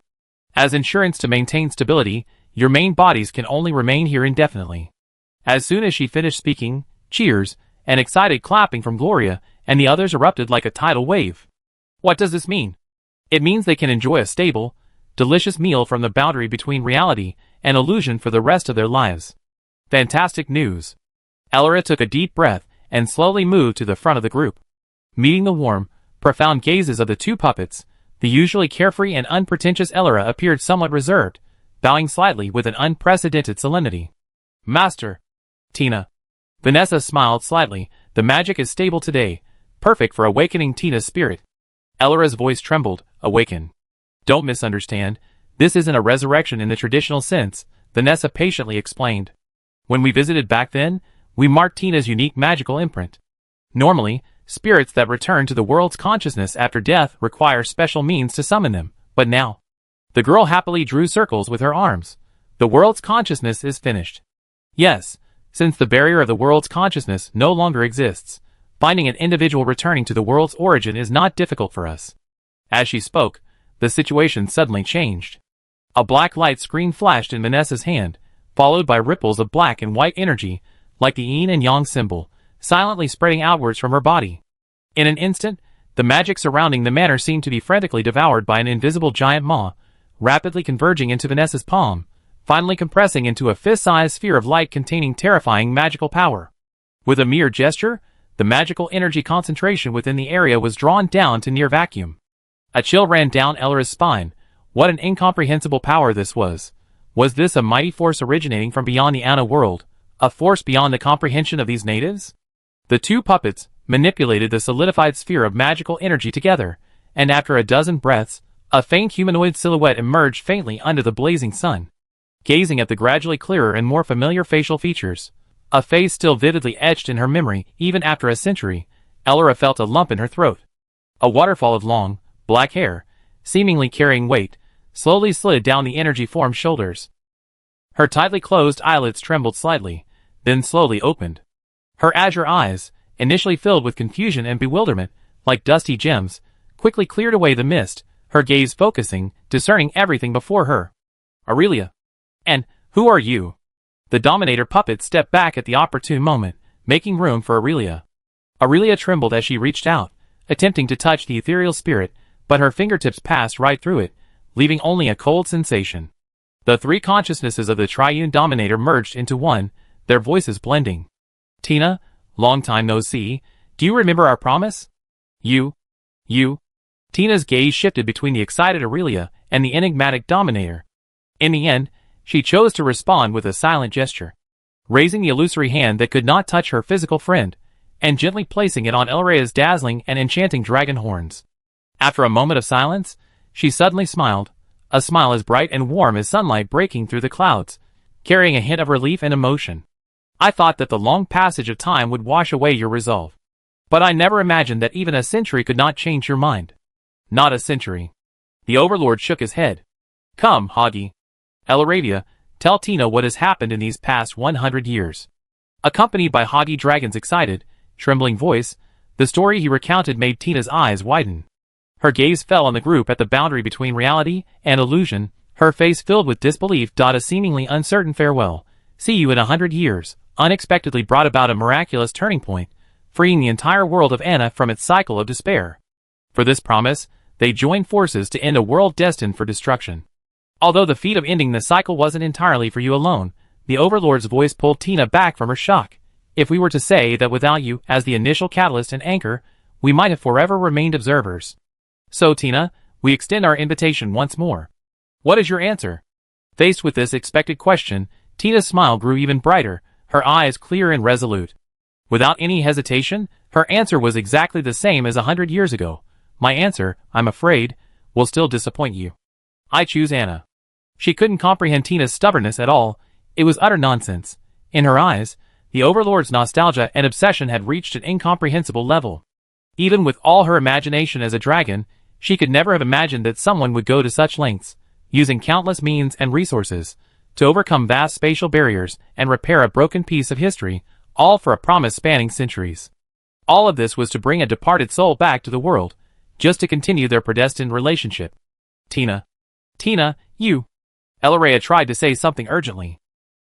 As insurance to maintain stability, your main bodies can only remain here indefinitely." As soon as she finished speaking, cheers, and excited clapping from Gloria and the others erupted like a tidal wave. "What does this mean?" "It means they can enjoy a stable, delicious meal from the boundary between reality and illusion for the rest of their lives." "Fantastic news." Elora took a deep breath and slowly moved to the front of the group. Meeting the warm, profound gazes of the two puppets, the usually carefree and unpretentious Elora appeared somewhat reserved, bowing slightly with an unprecedented solemnity. "Master." "Tina." Vanessa smiled slightly. "The magic is stable today, perfect for awakening Tina's spirit." Elora's voice trembled. "Awaken. Don't misunderstand. This isn't a resurrection in the traditional sense," Vanessa patiently explained. "When we visited back then, we marked Tina's unique magical imprint. Normally, spirits that return to the world's consciousness after death require special means to summon them, but now..." The girl happily drew circles with her arms. "The world's consciousness is finished. Yes, since the barrier of the world's consciousness no longer exists, finding an individual returning to the world's origin is not difficult for us." As she spoke, the situation suddenly changed. A black light screen flashed in Vanessa's hand, followed by ripples of black and white energy, like the yin and yang symbol, silently spreading outwards from her body. In an instant, the magic surrounding the manor seemed to be frantically devoured by an invisible giant maw, rapidly converging into Vanessa's palm, finally compressing into a fist-sized sphere of light containing terrifying magical power. With a mere gesture, the magical energy concentration within the area was drawn down to near vacuum. A chill ran down Elora's spine. What an incomprehensible power this was. Was this a mighty force originating from beyond the Anna world, a force beyond the comprehension of these natives? The two puppets manipulated the solidified sphere of magical energy together, and after a dozen breaths, a faint humanoid silhouette emerged faintly under the blazing sun. Gazing at the gradually clearer and more familiar facial features, a face still vividly etched in her memory even after a century, Elora felt a lump in her throat. A waterfall of long, black hair, seemingly carrying weight, slowly slid down the energy-formed shoulders. Her tightly closed eyelids trembled slightly, then slowly opened. Her azure eyes, initially filled with confusion and bewilderment, like dusty gems, quickly cleared away the mist, her gaze focusing, discerning everything before her. Aurelia. And, who are you? The Dominator puppet stepped back at the opportune moment, making room for Aurelia. Aurelia trembled as she reached out, attempting to touch the ethereal spirit, but her fingertips passed right through it, leaving only a cold sensation. The three consciousnesses of the Triune Dominator merged into one, their voices blending. Tina, long time no see, do you remember our promise? You. Tina's gaze shifted between the excited Aurelia and the enigmatic Dominator. In the end, she chose to respond with a silent gesture, raising the illusory hand that could not touch her physical friend, and gently placing it on Elrea's dazzling and enchanting dragon horns. After a moment of silence, she suddenly smiled, a smile as bright and warm as sunlight breaking through the clouds, carrying a hint of relief and emotion. I thought that the long passage of time would wash away your resolve. But I never imagined that even a century could not change your mind. Not a century. The Overlord shook his head. Come, Hoggy. Elravia, tell Tina what has happened in these past 100 years. Accompanied by Hoggy Dragon's excited, trembling voice, the story he recounted made Tina's eyes widen. Her gaze fell on the group at the boundary between reality and illusion, her face filled with disbelief. A seemingly uncertain farewell, see you in 100 years, unexpectedly brought about a miraculous turning point, freeing the entire world of Anna from its cycle of despair. For this promise, they joined forces to end a world destined for destruction. Although the feat of ending the cycle wasn't entirely for you alone, the Overlord's voice pulled Tina back from her shock. If we were to say that without you as the initial catalyst and anchor, we might have forever remained observers. So Tina, we extend our invitation once more. What is your answer? Faced with this expected question, Tina's smile grew even brighter, her eyes clear and resolute. Without any hesitation, her answer was exactly the same as 100 years ago. My answer, I'm afraid, will still disappoint you. I choose Anna. She couldn't comprehend Tina's stubbornness at all. It was utter nonsense. In her eyes, the Overlord's nostalgia and obsession had reached an incomprehensible level. Even with all her imagination as a dragon, she could never have imagined that someone would go to such lengths, using countless means and resources, to overcome vast spatial barriers and repair a broken piece of history, all for a promise spanning centuries. All of this was to bring a departed soul back to the world, just to continue their predestined relationship. Tina, you. Elrea tried to say something urgently.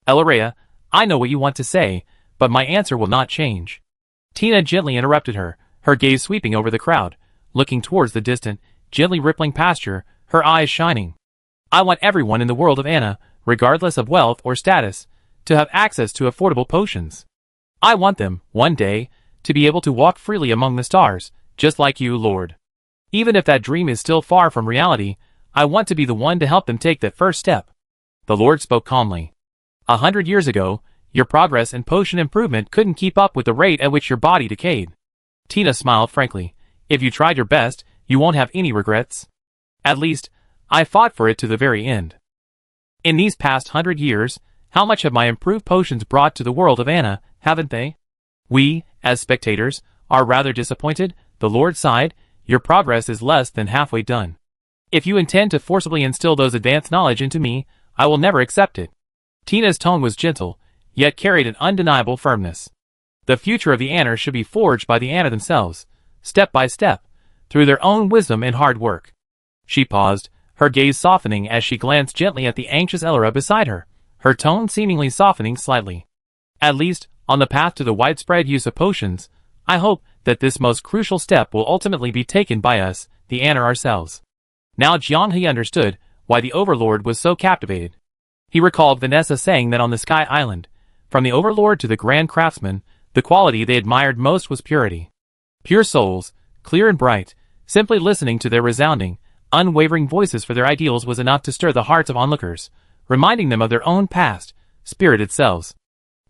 Elrea, I know what you want to say, but my answer will not change. Tina gently interrupted her, her gaze sweeping over the crowd, looking towards the distant, gently rippling pasture, her eyes shining. I want everyone in the world of Anna, regardless of wealth or status, to have access to affordable potions. I want them, one day, to be able to walk freely among the stars, just like you, Lord. Even if that dream is still far from reality, I want to be the one to help them take that first step. The Lord spoke calmly. 100 years ago, your progress and potion improvement couldn't keep up with the rate at which your body decayed. Tina smiled frankly. If you tried your best, you won't have any regrets. At least, I fought for it to the very end. In these past 100 years, how much have my improved potions brought to the world of Anna, haven't they? We, as spectators, are rather disappointed. The Lord sighed. Your progress is less than halfway done. If you intend to forcibly instill those advanced knowledge into me, I will never accept it. Tina's tone was gentle, yet carried an undeniable firmness. The future of the Anna should be forged by the Anna themselves, step by step, through their own wisdom and hard work. She paused, her gaze softening as she glanced gently at the anxious Elra beside her, her tone seemingly softening slightly. At least, on the path to the widespread use of potions, I hope that this most crucial step will ultimately be taken by us, the Anna ourselves. Now Jianghe understood why the Overlord was so captivated. He recalled Vanessa saying that on the Sky Island, from the Overlord to the Grand Craftsman, the quality they admired most was purity. Pure souls, clear and bright, simply listening to their resounding, unwavering voices for their ideals was enough to stir the hearts of onlookers, reminding them of their own past, spirited selves.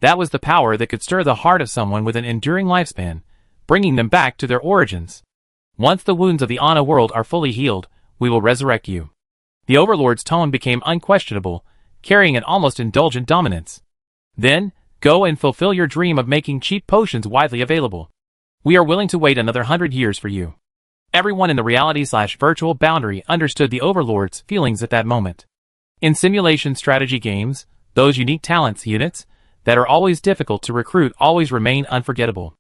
That was the power that could stir the heart of someone with an enduring lifespan, bringing them back to their origins. Once the wounds of the Anna world are fully healed, we will resurrect you. The Overlord's tone became unquestionable, carrying an almost indulgent dominance. Then, go and fulfill your dream of making cheap potions widely available. We are willing to wait another 100 years for you. Everyone in the reality/virtual boundary understood the Overlord's feelings at that moment. In simulation strategy games, those unique talents units that are always difficult to recruit always remain unforgettable.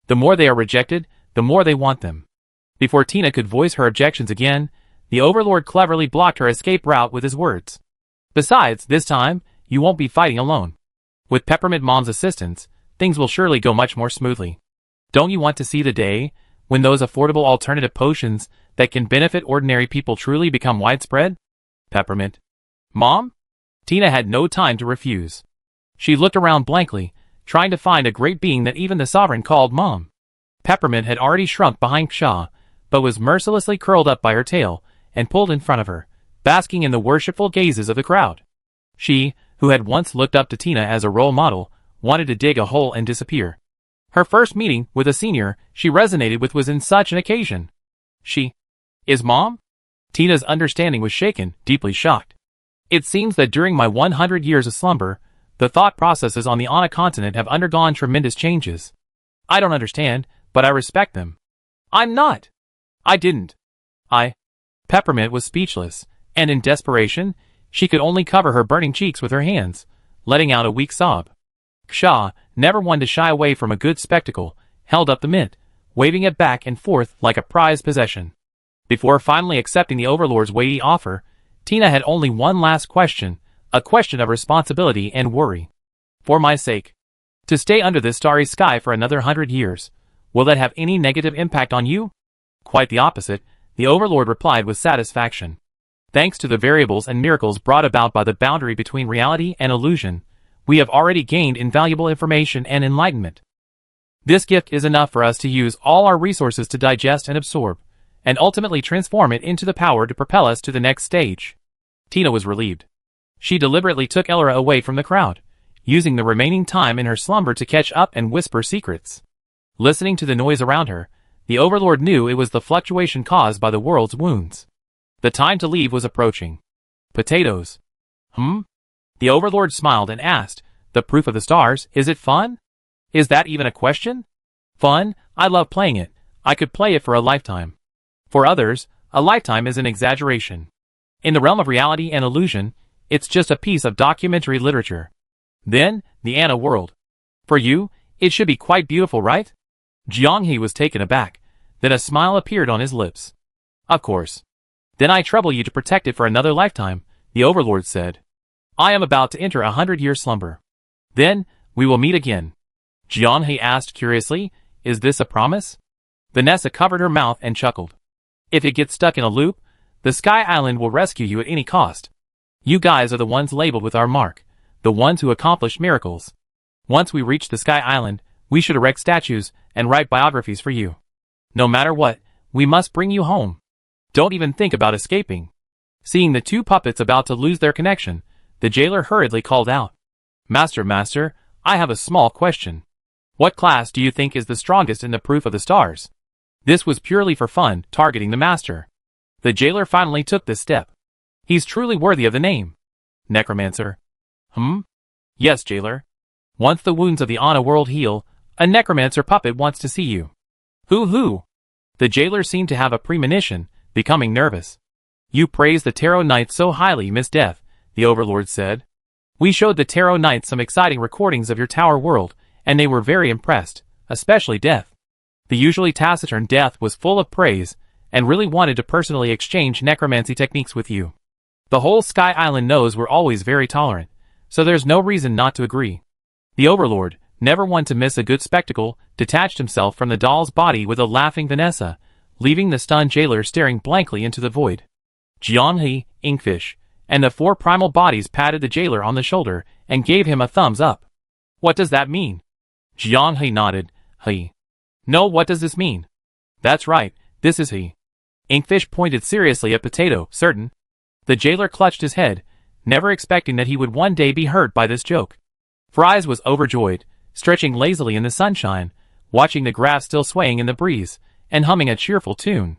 The more they are rejected, the more they want them. Before Tina could voice her objections again, the Overlord cleverly blocked her escape route with his words. Besides, this time, you won't be fighting alone. With Peppermint Mom's assistance, things will surely go much more smoothly. Don't you want to see the day when those affordable alternative potions that can benefit ordinary people truly become widespread? Peppermint Mom? Tina had no time to refuse. She looked around blankly, trying to find a great being that even the Sovereign called Mom. Peppermint had already shrunk behind Shaw, but was mercilessly curled up by her tail and pulled in front of her, basking in the worshipful gazes of the crowd. She, who had once looked up to Tina as a role model, wanted to dig a hole and disappear. Her first meeting with a senior she resonated with was in such an occasion. She is Mom? Tina's understanding was shaken, deeply shocked. It seems that during my 100 years of slumber, the thought processes on the Ana continent have undergone tremendous changes. I don't understand, but I respect them. I'm not. I didn't. Peppermint was speechless, and in desperation, she could only cover her burning cheeks with her hands, letting out a weak sob. Shaw, never one to shy away from a good spectacle, held up the mint, waving it back and forth like a prized possession. Before finally accepting the Overlord's weighty offer, Tina had only one last question, a question of responsibility and worry. For my sake. To stay under this starry sky for another 100 years. Will that have any negative impact on you? Quite the opposite, the Overlord replied with satisfaction. Thanks to the variables and miracles brought about by the boundary between reality and illusion, we have already gained invaluable information and enlightenment. This gift is enough for us to use all our resources to digest and absorb, and ultimately transform it into the power to propel us to the next stage. Tina was relieved. She deliberately took Elra away from the crowd, using the remaining time in her slumber to catch up and whisper secrets. Listening to the noise around her, the Overlord knew it was the fluctuation caused by the world's wounds. The time to leave was approaching. Potatoes. The Overlord smiled and asked, the proof of the stars, is it fun? Is that even a question? Fun? I love playing it. I could play it for a lifetime. For others, a lifetime is an exaggeration. In the realm of reality and illusion, it's just a piece of documentary literature. Then, the Ana world. For you, it should be quite beautiful, right? Jianghe was taken aback. Then a smile appeared on his lips. Of course. Then I trouble you to protect it for another lifetime, the Overlord said. I am about to enter 100-year slumber. Then, we will meet again. Jianghe asked curiously, is this a promise? Vanessa covered her mouth and chuckled. If it gets stuck in a loop, the Sky Island will rescue you at any cost. You guys are the ones labeled with our mark, the ones who accomplish miracles. Once we reach the Sky Island, we should erect statues and write biographies for you. No matter what, we must bring you home. Don't even think about escaping. Seeing the two puppets about to lose their connection, the jailer hurriedly called out. Master, I have a small question. What class do you think is the strongest in the proof of the stars? This was purely for fun, targeting the master. The jailer finally took this step. He's truly worthy of the name. Necromancer. Yes, jailer. Once the wounds of the Ana world heal, a necromancer puppet wants to see you. Who? The jailer seemed to have a premonition, becoming nervous. You praise the Tarot Knights so highly, Miss Death, the Overlord said. We showed the Tarot Knights some exciting recordings of your tower world, and they were very impressed, especially Death. The usually taciturn Death was full of praise, and really wanted to personally exchange necromancy techniques with you. The whole Sky Island knows we're always very tolerant, so there's no reason not to agree. The Overlord, never one to miss a good spectacle, detached himself from the doll's body with a laughing Vanessa, leaving the stunned jailer staring blankly into the void. Jianghe, Inkfish, and the four primal bodies patted the jailer on the shoulder and gave him a thumbs up. What does that mean? Jianghe nodded. He. No, what does this mean? That's right, this is he. Inkfish pointed seriously at Potato, certain. The jailer clutched his head, never expecting that he would one day be hurt by this joke. Fries was overjoyed, stretching lazily in the sunshine, watching the grass still swaying in the breeze, and humming a cheerful tune.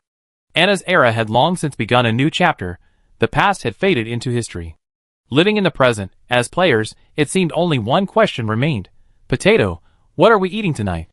Ana's era had long since begun a new chapter, the past had faded into history. Living in the present, as players, it seemed only one question remained. Potato, what are we eating tonight?